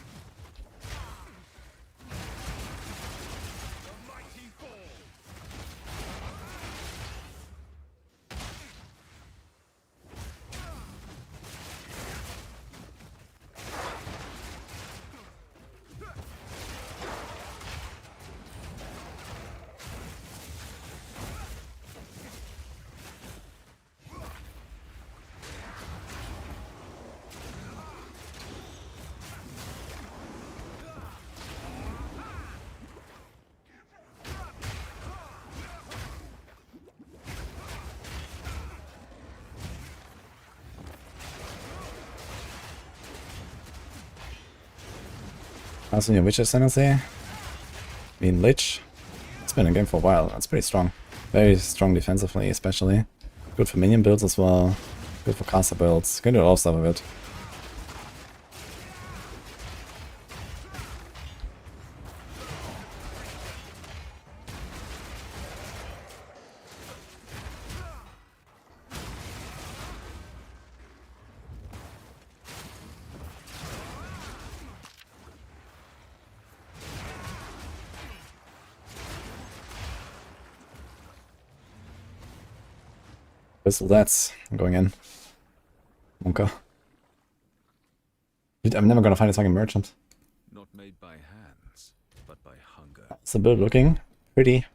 How's your Witcher Sanity? I mean, Lich. It's been in game for a while. That's pretty strong. Very strong defensively, especially. Good for minion builds as well. Good for caster builds. You can do a lot of stuff with it. Whistle that's going in. Bunker. Dude, I'm never gonna find a fucking merchant. Not made by hands, but by hunger. How's the build looking? Pretty.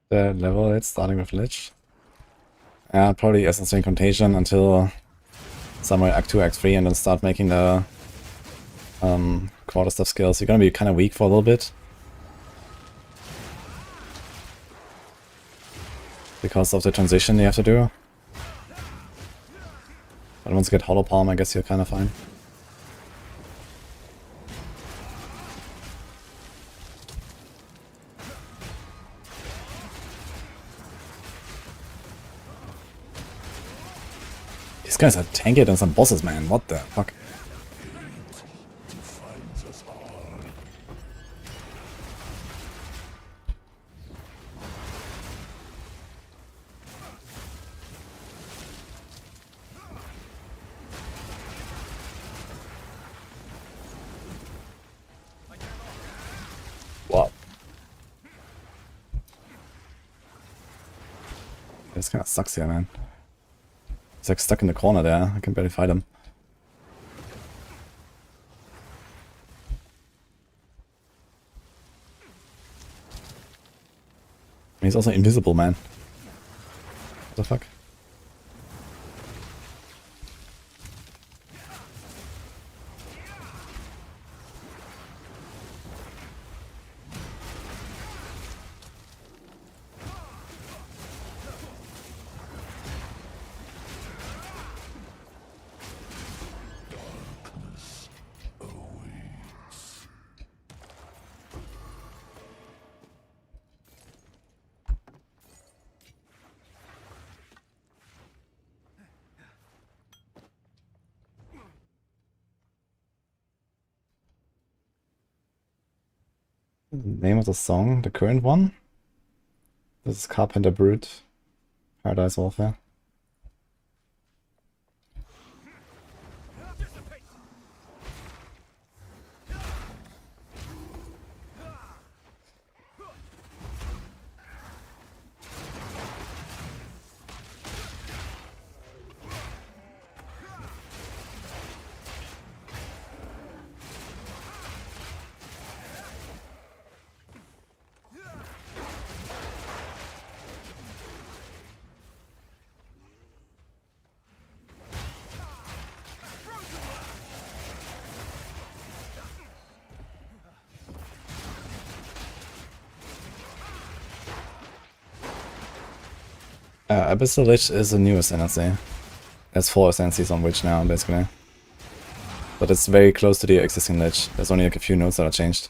The level it's starting with Lich. Probably Essence Ring Contagion until somewhere Act 2, Act 3 and then start making the quarter stuff skills. You're gonna be kinda weak for a little bit. Because of the transition you have to do. But once you get Hollow Palm, I guess you're kinda fine. These guys are tankier than some bosses, man. What the fuck? What? This kinda sucks here, man. He's like stuck in the corner there. I can barely fight him. He's also invisible, man. What the fuck? Name of the song, the current one? This is Carpenter Brute, Paradise Warfare. Abyssal Lich is the newest NSA. There's 4 SNCs on Witch now, basically. But it's very close to the existing Lich. There's only like a few nodes that are changed.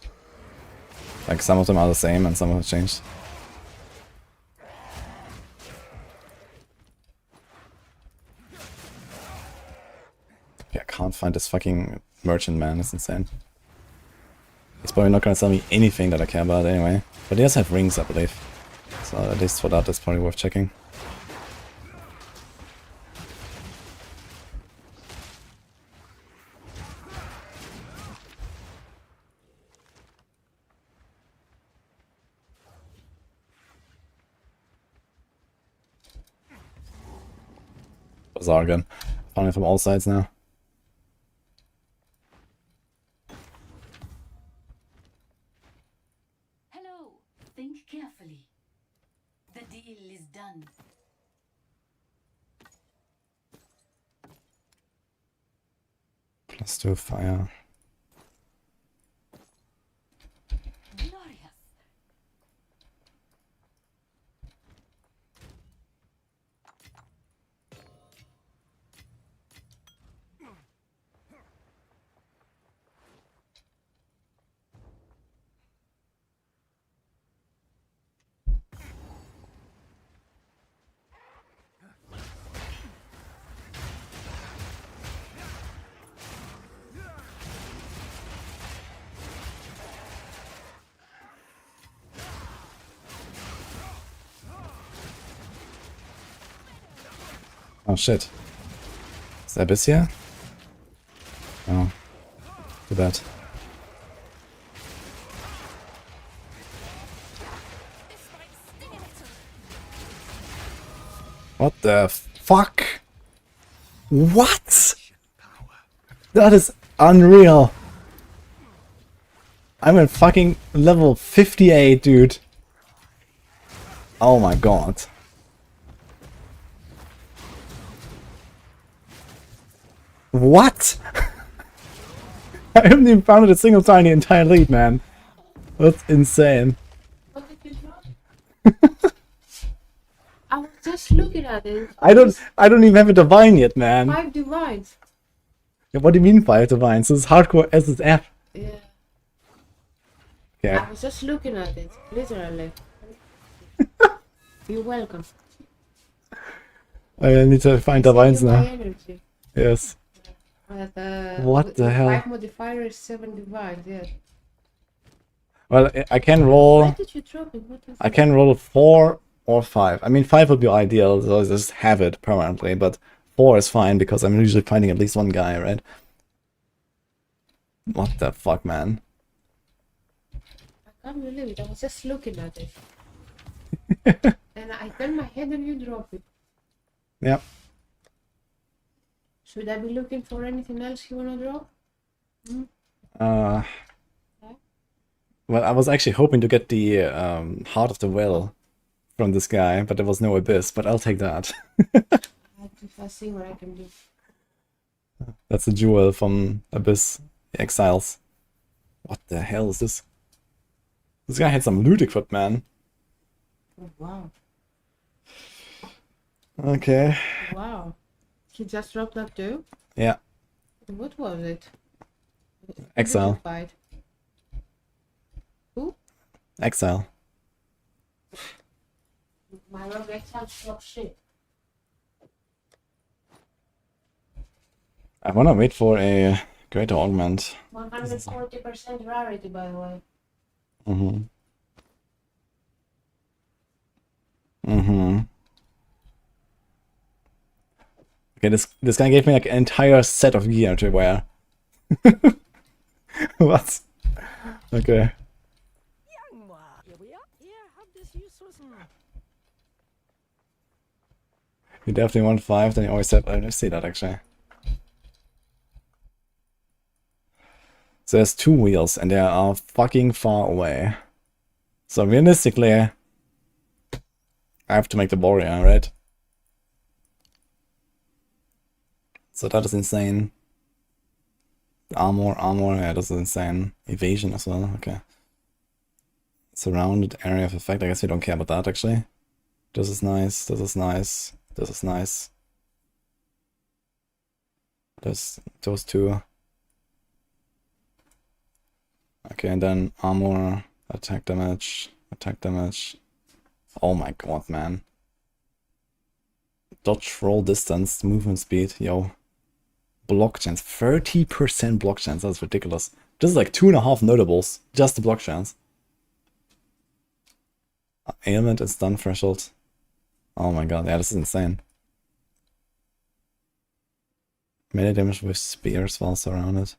Like some of them are the same and some of them changed. Yeah, I can't find this fucking merchant, man. It's insane. He's probably not gonna sell me anything that I care about anyway. But he does have rings, I believe. So at least for that, that's probably worth checking. Bizarre again. Finding from all sides now. Hello. Think carefully. The deal is done. +2 fire. Oh shit. Is there Abyss here? Oh. Too bad. What the fuck? What? That is unreal. I'm at fucking level 58, dude. Oh my god. What? I haven't even found it a single time in the entire lead, man. That's insane. What did you drop? I was just looking at it. I don't even have a divine yet, man. 5 divines. Yeah, what do you mean 5 divines? This is hardcore SSF. Yeah. Yeah. I was just looking at it, literally. You're welcome. I need to find divines now. Energy. Yes. But, what the hell? 5 modifiers, 7 divines, yes. Well, I can roll. Why did you drop it? What is I can roll 4 or 5. I mean, 5 would be ideal, so I just have it permanently, but 4 is fine because I'm usually finding at least one guy, right? What the fuck, man? I can't believe it. I was just looking at it. And I turned my head and you drop it. Yep. Should I be looking for anything else you wanna drop? Hmm? Well, I was actually hoping to get the Heart of the Well from this guy, but there was no Abyss, but I'll take that. I'll see what I can do. That's a jewel from Abyss Exiles. What the hell is this? This guy had some loot equipped, man. Oh, wow. Okay. Wow. He just dropped that too? Yeah. What was it? Exile. Who did you fight? Who? Exile. My rogue Exile dropped shit. I wanna wait for a greater augment. 140% rarity, by the way. Mm-hmm. Mm-hmm. Okay, this guy gave me like an entire set of gear to wear. What? Okay. You definitely want 5, then you always said, I see that actually. So there's 2 wheels and they are fucking far away. So realistically, I have to make the warrior, right? So that is insane. Armor, yeah, this is insane. Evasion as well, okay. Surrounded area of effect, I guess we don't care about that actually. This is nice, this is nice, this is nice. Those 2. Okay, and then armor, attack damage. Oh my god, man. Dodge, roll distance, movement speed, yo. Block chance, 30% block chance, that's ridiculous. This is like 2.5 notables, just the block chance. Ailment and stun threshold. Oh my god, yeah, this is insane. Melee damage with spears while surrounded.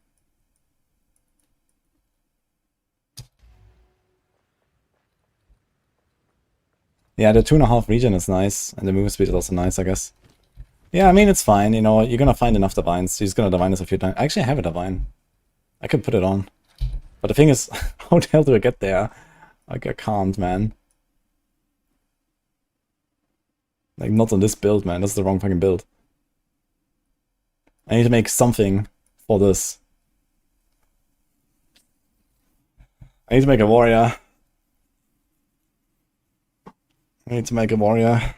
Yeah, the 2.5 regen is nice, and the movement speed is also nice, I guess. Yeah, I mean, it's fine, you know, you're gonna find enough divines. You're just gonna divine this a few times. I actually have a divine. I could put it on. But the thing is, how the hell do I get there? Like, I can't, man. Like, not on this build, man. That's the wrong fucking build. I need to make something for this. I need to make a warrior. I need to make a warrior.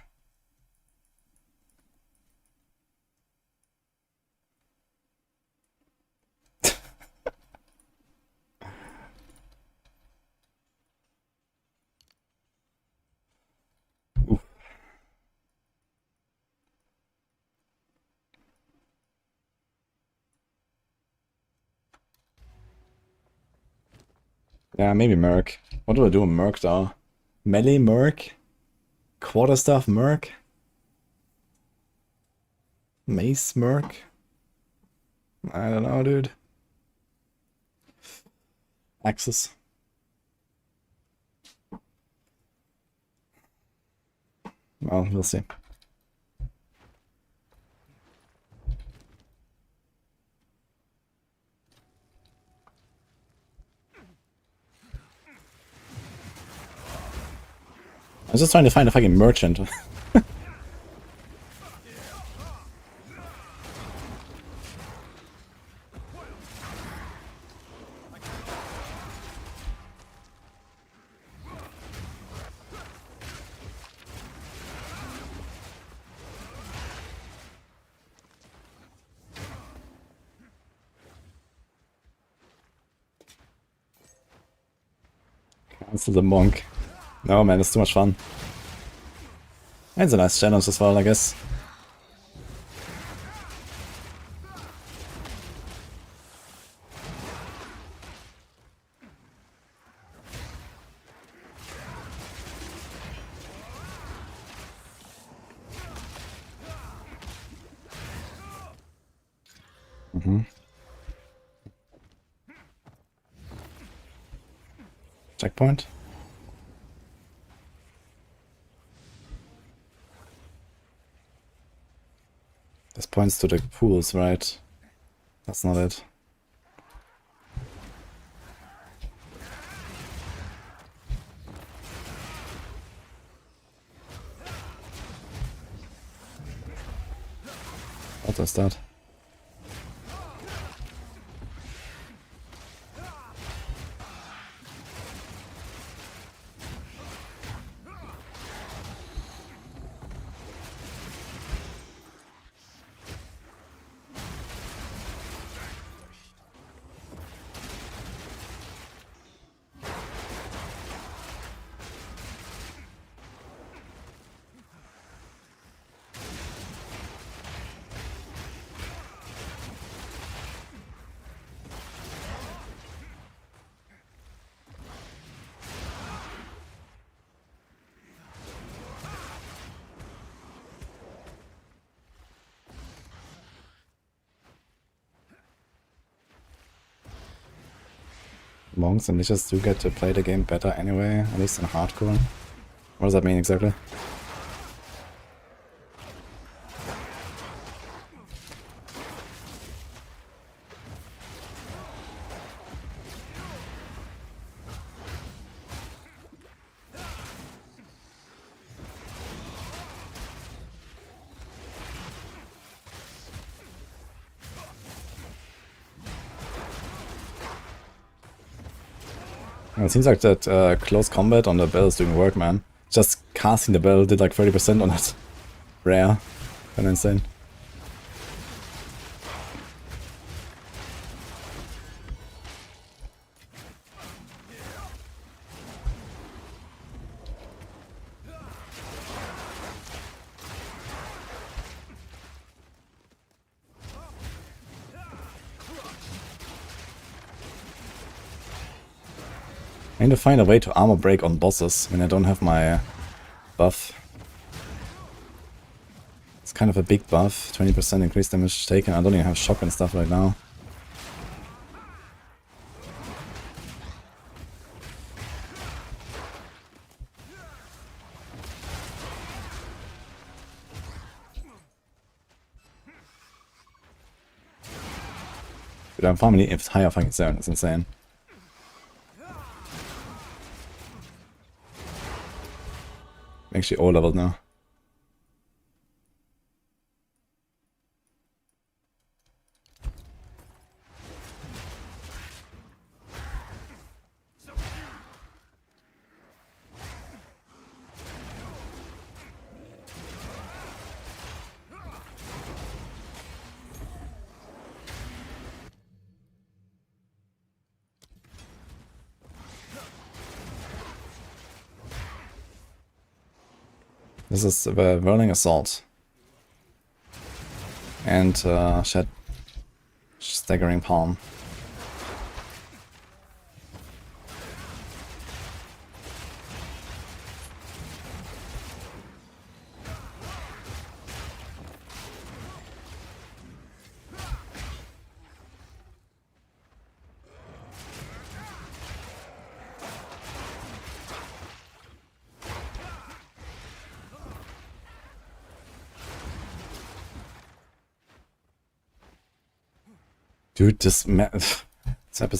Yeah, maybe Merc. What do I do in Merc though? Melee Merc? Quarterstaff Merc? Mace Merc? I don't know, dude. Axis. Well, we'll see. I was just trying to find a fucking merchant. Cancel the Bonk. No man, it's too much fun. It's a nice challenge as well, I guess. Checkpoint. This points to the pools, right? That's not it. What is that? Monks and Lichas do get to play the game better anyway, at least in hardcore. What does that mean exactly? It seems like that close combat on the bell is doing work, man. Just casting the bell did like 30% on it. Rare. Kinda insane. I need to find a way to armor break on bosses when I don't have my buff. It's kind of a big buff, 20% increased damage taken. I don't even have shock and stuff right now. Dude, I'm farming the higher fucking 7, it's insane. I'm actually all leveled now. This is the Whirling Assault. And Staggering Palm. Dude, this map is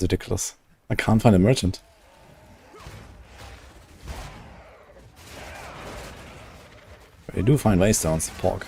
ridiculous. I can't find a merchant. But you do find waystones, pork.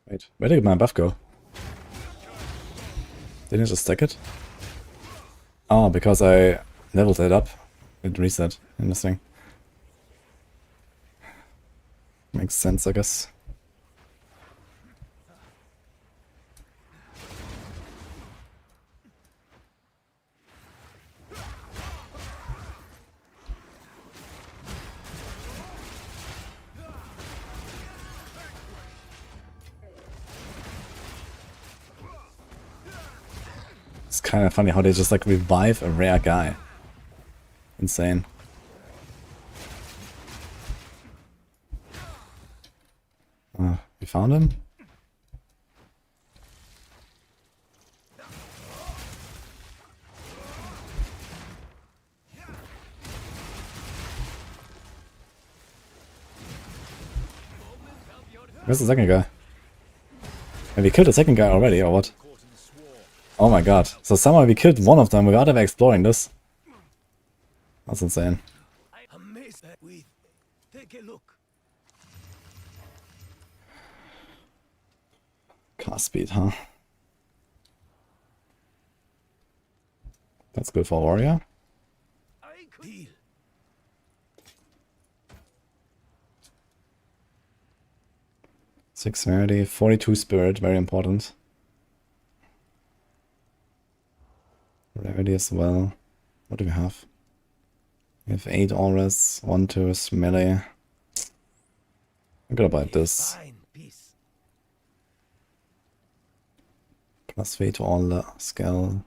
Wait, where did my buff go? Didn't I just stack it? Oh, because I leveled it up. It reset in this thing. Makes sense, I guess. It's kind of funny how they just like revive a rare guy. Insane. We found him? Where's the second guy? Have we killed the second guy already, or what? Oh my god. So somehow we killed one of them without ever exploring this. That's insane. Take a look. Cast speed, huh? That's good for a warrior. Deal. 6 rarity, 42 spirit, very important. Rarity as well. What do we have? We have 8 auras, 1 to melee. I'm gonna buy this. Plus 3 to all skill.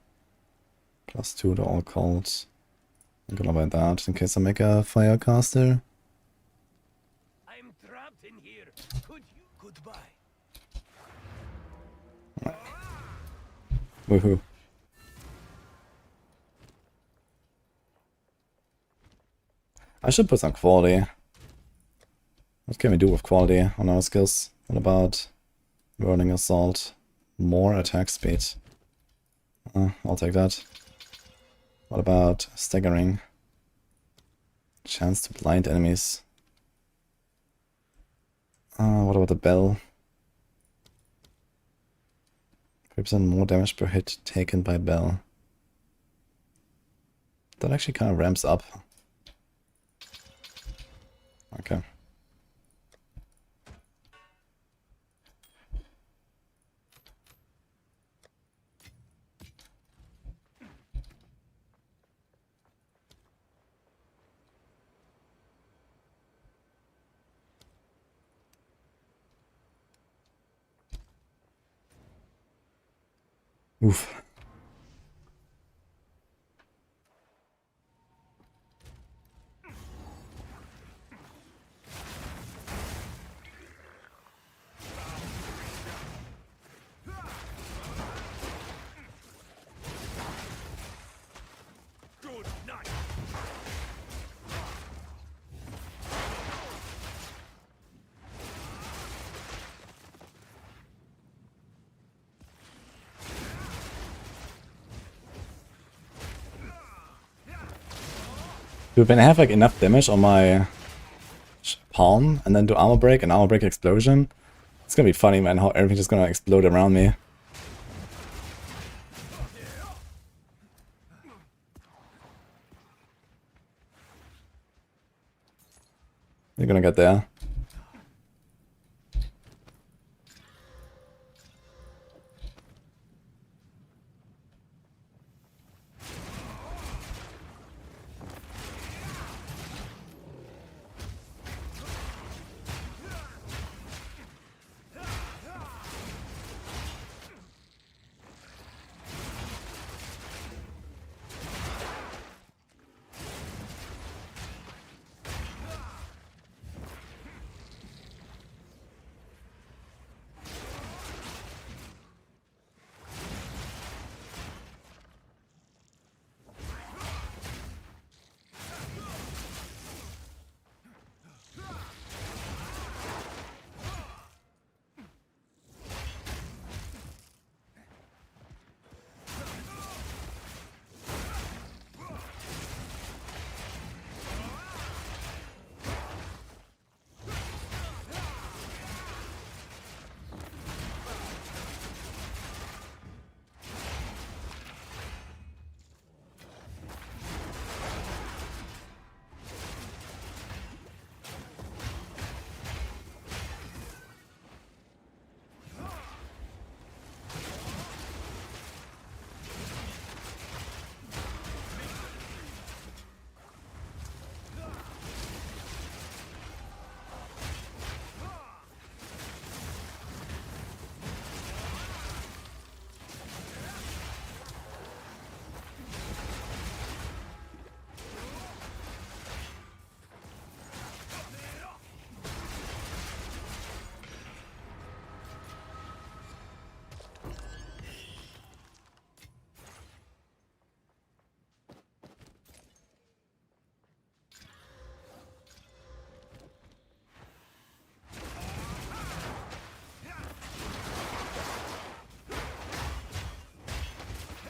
Plus 2 to all cults. I'm gonna buy that in case I make a firecaster. I'm trapped in here. Could you? Goodbye. Woohoo. I should put some quality. What can we do with quality on our skills? What about Burning Assault? More attack speed. I'll take that. What about Staggering? Chance to blind enemies. What about the Bell? 3% more damage per hit taken by Bell. That actually kind of ramps up. Okay. Oof. Dude, when I have like enough damage on my palm and then do armor break and armor break explosion, it's gonna be funny, man, how everything's just gonna explode around me. You're gonna get there.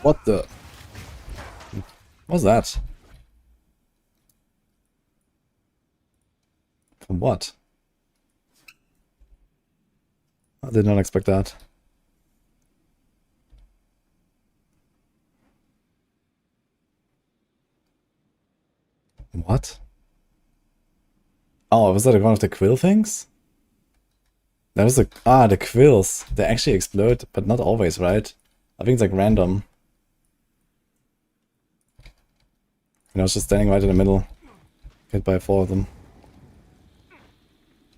What the? What's that? From what? I did not expect that. What? Oh, was that one of the quill things? That was the quills. They actually explode, but not always, right? I think it's like random. And I was just standing right in the middle. Hit by 4 of them.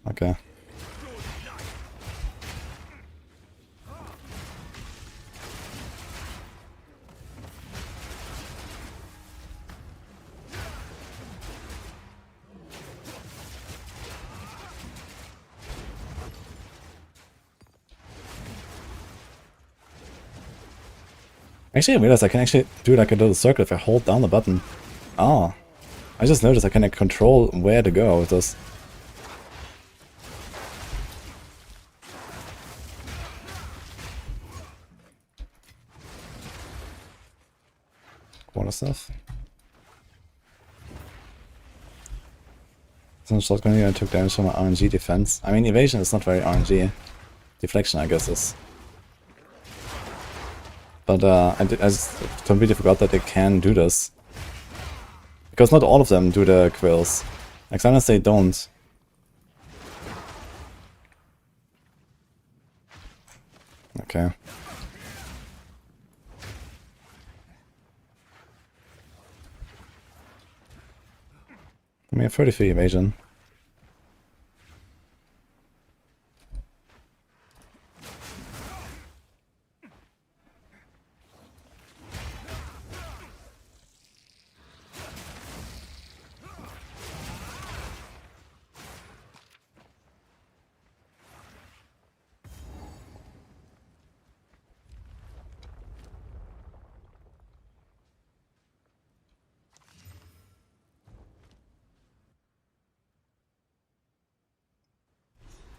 Okay. Actually, I realized I can actually do like a little circle if I hold down the button. Oh. I just noticed I can like, control where to go with this. Water stuff. Some shotgun here, I took damage from my RNG defense. I mean, evasion is not very RNG. Deflection, I guess, is. But I just completely forgot that they can do this. Because not all of them do the quills. Like sometimes they don't. Okay. I have 33 evasion.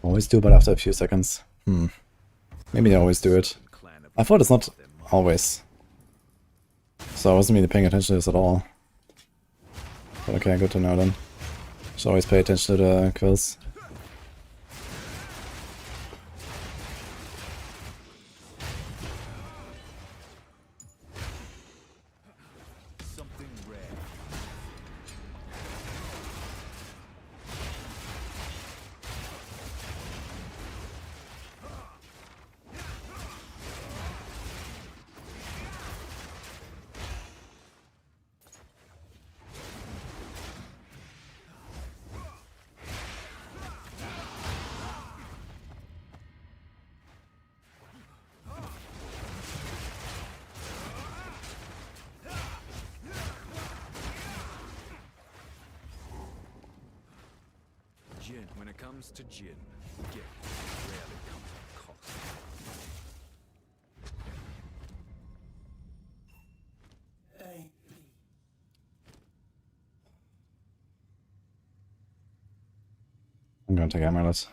Always do, but after a few seconds. Maybe they always do it. I thought it's not always. So I wasn't really paying attention to this at all. But okay, good to know then. Should always pay attention to the quills. Gin. When it comes to gin, gift rarely comes at a cost. I'm gonna take amulet.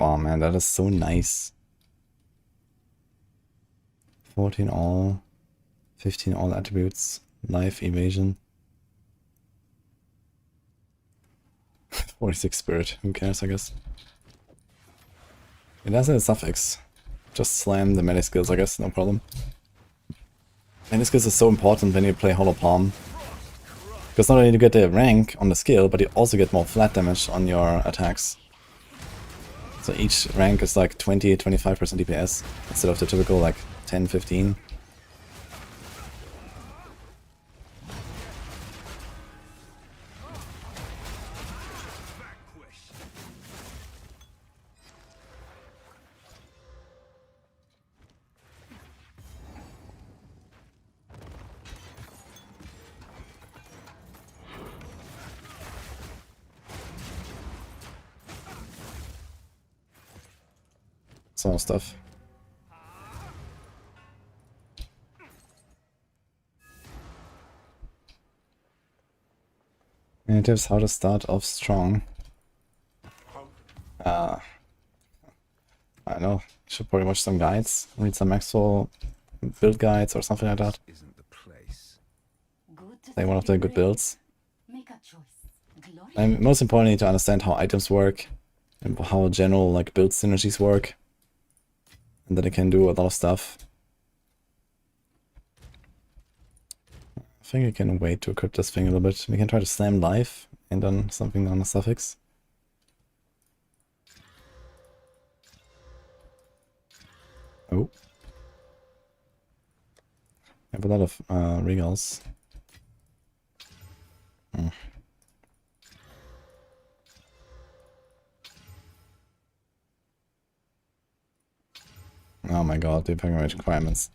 Oh man, that is so nice. 14 all, 15 all attributes, life evasion. 46 spirit, who cares, I guess. It has a suffix. Just slam the melee skills, I guess, no problem. Melee skills is so important when you play Hollow Palm. Because not only do you get the rank on the skill, but you also get more flat damage on your attacks. So each rank is like 20-25% DPS, instead of the typical like 10-15. Some stuff. And tips how to start off strong. I don't know. Should probably watch some guides, read some Maxroll build guides or something like that. Like one of the good builds. And most importantly, to understand how items work and how general like build synergies work, and then it can do a lot of stuff. I think I can wait to equip this thing a little bit. We can try to slam life and then something on the suffix. Oh. I have a lot of regals. Oh my god, the pilgrimage requirements.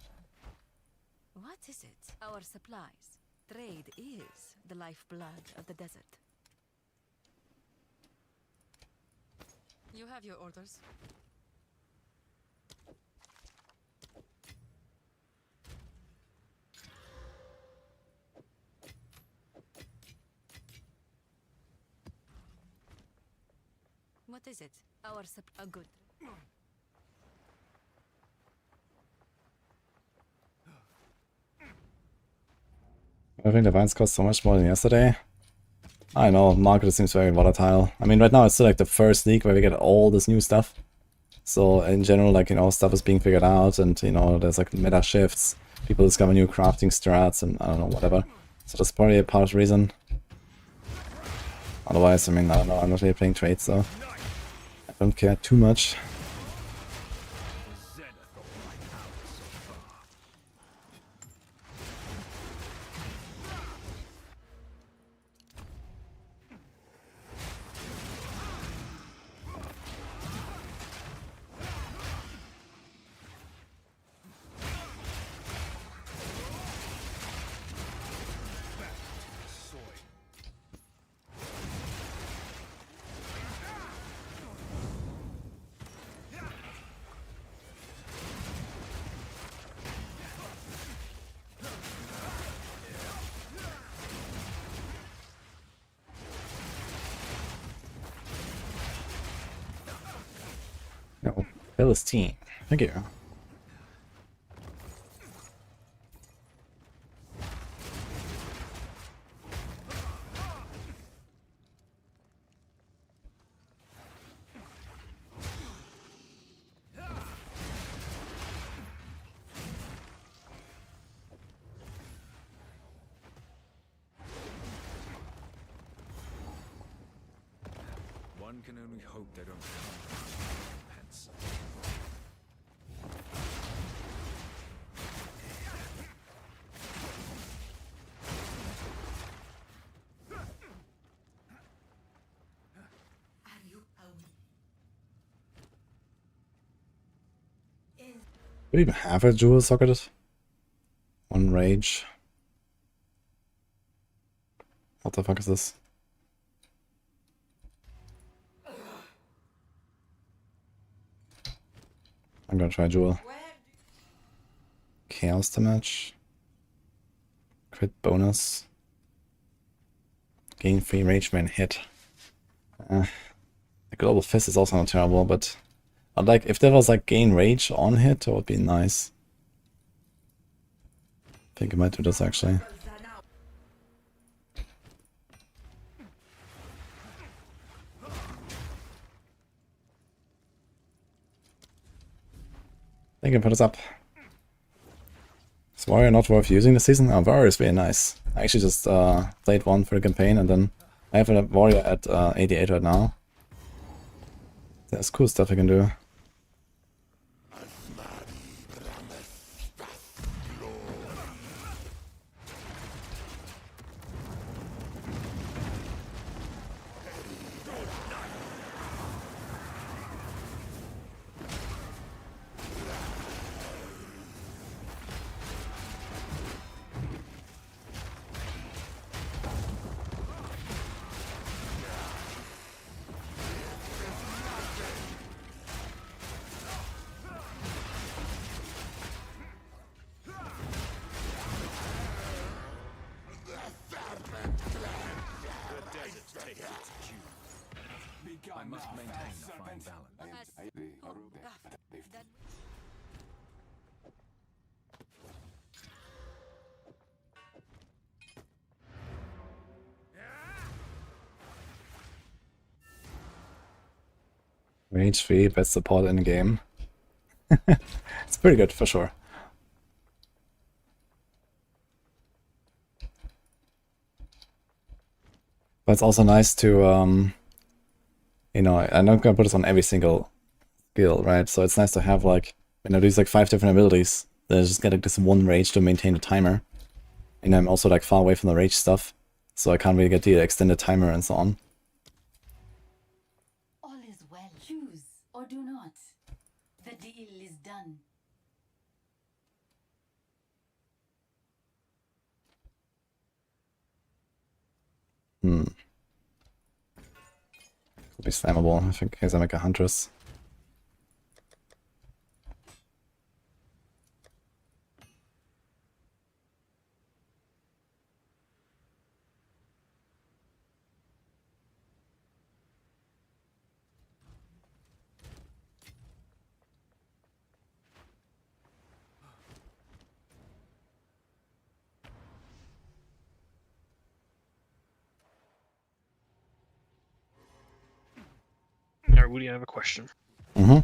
What is it? Our supplies. Trade is the lifeblood of the desert. You have your orders. What is it? Our a good. I think the vines cost so much more than yesterday. I know, market seems very volatile. I mean, right now it's still like the first league where we get all this new stuff. So in general, like, you know, stuff is being figured out and, you know, there's like meta shifts. People discover new crafting strats and I don't know, whatever. So that's probably a part of the reason. Otherwise, I mean, I don't know, I'm not really playing trades, so I don't care too much. No, Philistine. Thank you. One can only hope they don't hence. Do we even have a jewel socketed? One rage. What the fuck is this? I'm gonna try jewel. Chaos damage. Crit bonus. Gain free rage when hit. The global fist is also not terrible, but I'd like if there was like gain rage on hit, that would be nice. I think I might do this actually. I think I put this up. Is Warrior not worth using this season? Oh, Warrior is very nice. I actually just played one for the campaign and then I have a Warrior at 88 right now. There's cool stuff I can do. I must maintain a fine balance. Rage 3, best support in the game. It's pretty good for sure. But it's also nice to, you know, I'm not gonna put this on every single skill, right? So it's nice to have like, you know, these like 5 different abilities. Then I just get like this one rage to maintain the timer. And I'm also like far away from the rage stuff, so I can't really get the extended timer and so on. All is well. Choose or do not. The deal is done. Could be spammable, I think, in case I make a Huntress. Alright, Woody, I have a question. Mm-hmm.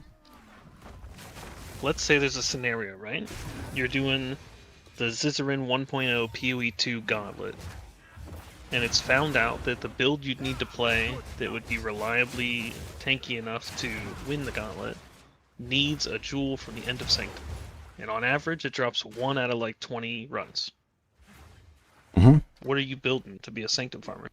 Let's say there's a scenario, right? You're doing the Ziggurat 1.0 PoE 2 Gauntlet, and it's found out that the build you'd need to play that would be reliably tanky enough to win the Gauntlet needs a jewel from the End of Sanctum. And on average, it drops 1 out of like 20 runs. Mm-hmm. What are you building to be a Sanctum farmer?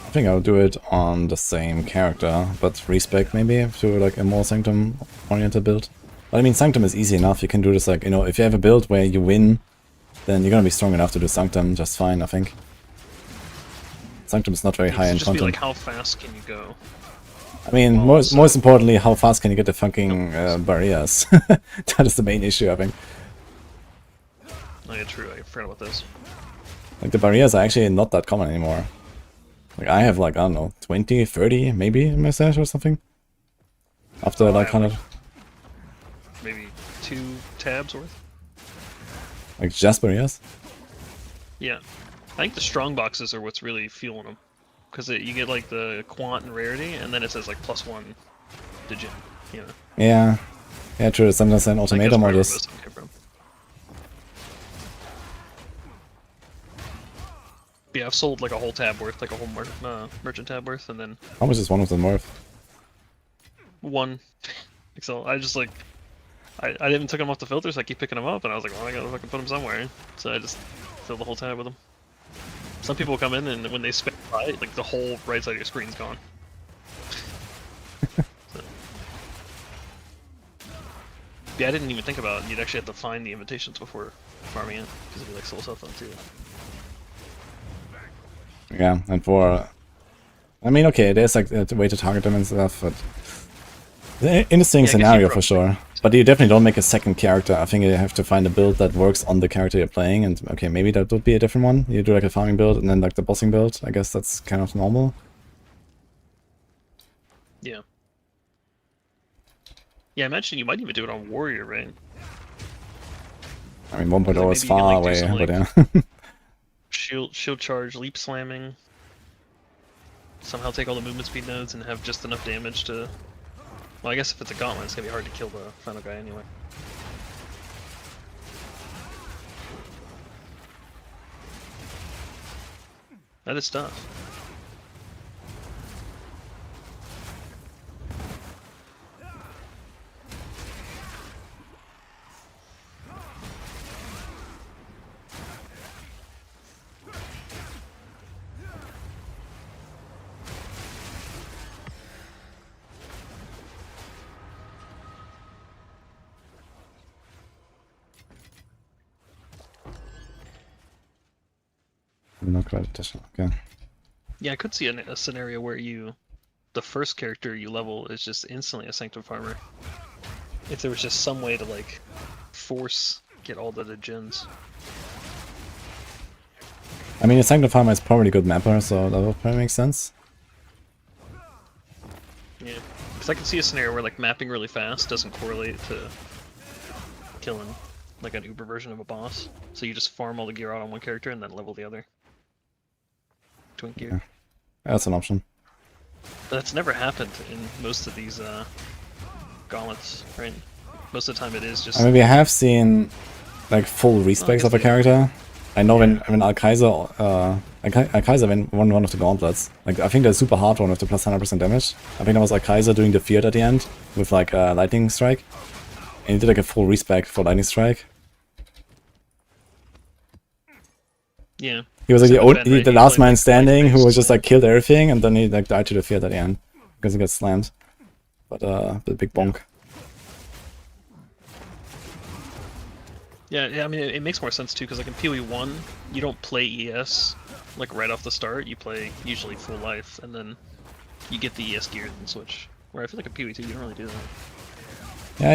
I think I'll do it on the same character, but respec maybe to like a more Sanctum oriented build. But I mean, Sanctum is easy enough. You can do this like, you know, if you have a build where you win, then you're gonna be strong enough to do Sanctum just fine, I think. Sanctum is not very high in Just content. be like, how fast can you go? I mean, most importantly, how fast can you get the fucking barriers? That is the main issue, I think. Oh yeah, true, I forgot about this. Like, the barriers are actually not that common anymore. Like, I have like, I don't know, 20, 30 maybe in my stash or something. After like 100. Maybe 2 tabs worth? Like, just barriers? Yeah. I think the strong boxes are what's really fueling them. Because you get like the quant and rarity, and then it says like +1 to gem, you know? Yeah. Yeah, true. Sometimes an automator modus. Yeah, I've sold like a whole tab worth, like a whole merchant tab worth, and then... How much is one of them worth? 1. So I just like... I even took them off the filters, I keep picking them up, and I was like, well, I gotta fucking put them somewhere. So I just filled the whole tab with them. Some people come in, and when they spam right, like the whole right side of your screen's gone. So. Yeah, I didn't even think about it. You'd actually have to find the invitations before farming it, because it'd be like soul stuff on too. Yeah, and for... I mean, okay, there's like a way to target them and stuff, but... Interesting scenario for sure. But you definitely don't make a second character. I think you have to find a build that works on the character you're playing, and okay, maybe that would be a different one. You do like a farming build and then like the bossing build. I guess that's kind of normal. Yeah. Yeah, I imagine you might even do it on Warrior, right? I mean, 1.0 is far away, some, but like, yeah. shield charge, leap slamming. Somehow take all the movement speed nodes and have just enough damage to... Well, I guess if it's a gauntlet, it's gonna be hard to kill the final guy anyway. That is tough. Not quite additional, okay. Yeah, I could see a scenario where the first character you level is just instantly a Sanctum Farmer. If there was just some way to like force get all the gens. I mean, a Sanctum Farmer is probably a good mapper, so that would probably make sense. Yeah, because I can see a scenario where like mapping really fast doesn't correlate to killing like an uber version of a boss. So you just farm all the gear out on one character and then level the other. Twink gear. Yeah. That's an option. That's never happened in most of these gauntlets, right? Most of the time it is just... I mean, we have seen like full respecs of a character. I know when Al-Kaiser won one of the gauntlets. Like, I think the super hard one with the plus 100% damage. I think that was Al-Kaiser doing the Feared at the end with like a lightning strike. And he did like a full respec for lightning strike. Yeah. He was like the last man standing who was just like killed everything, and then he like died to the Feared at the end because he got slammed. But the big bonk. Yeah, I mean, it makes more sense too, because like in PoE 1, you don't play ES like right off the start. You play usually full life, and then you get the ES gear and switch. Where I feel like in PoE 2, you don't really do that.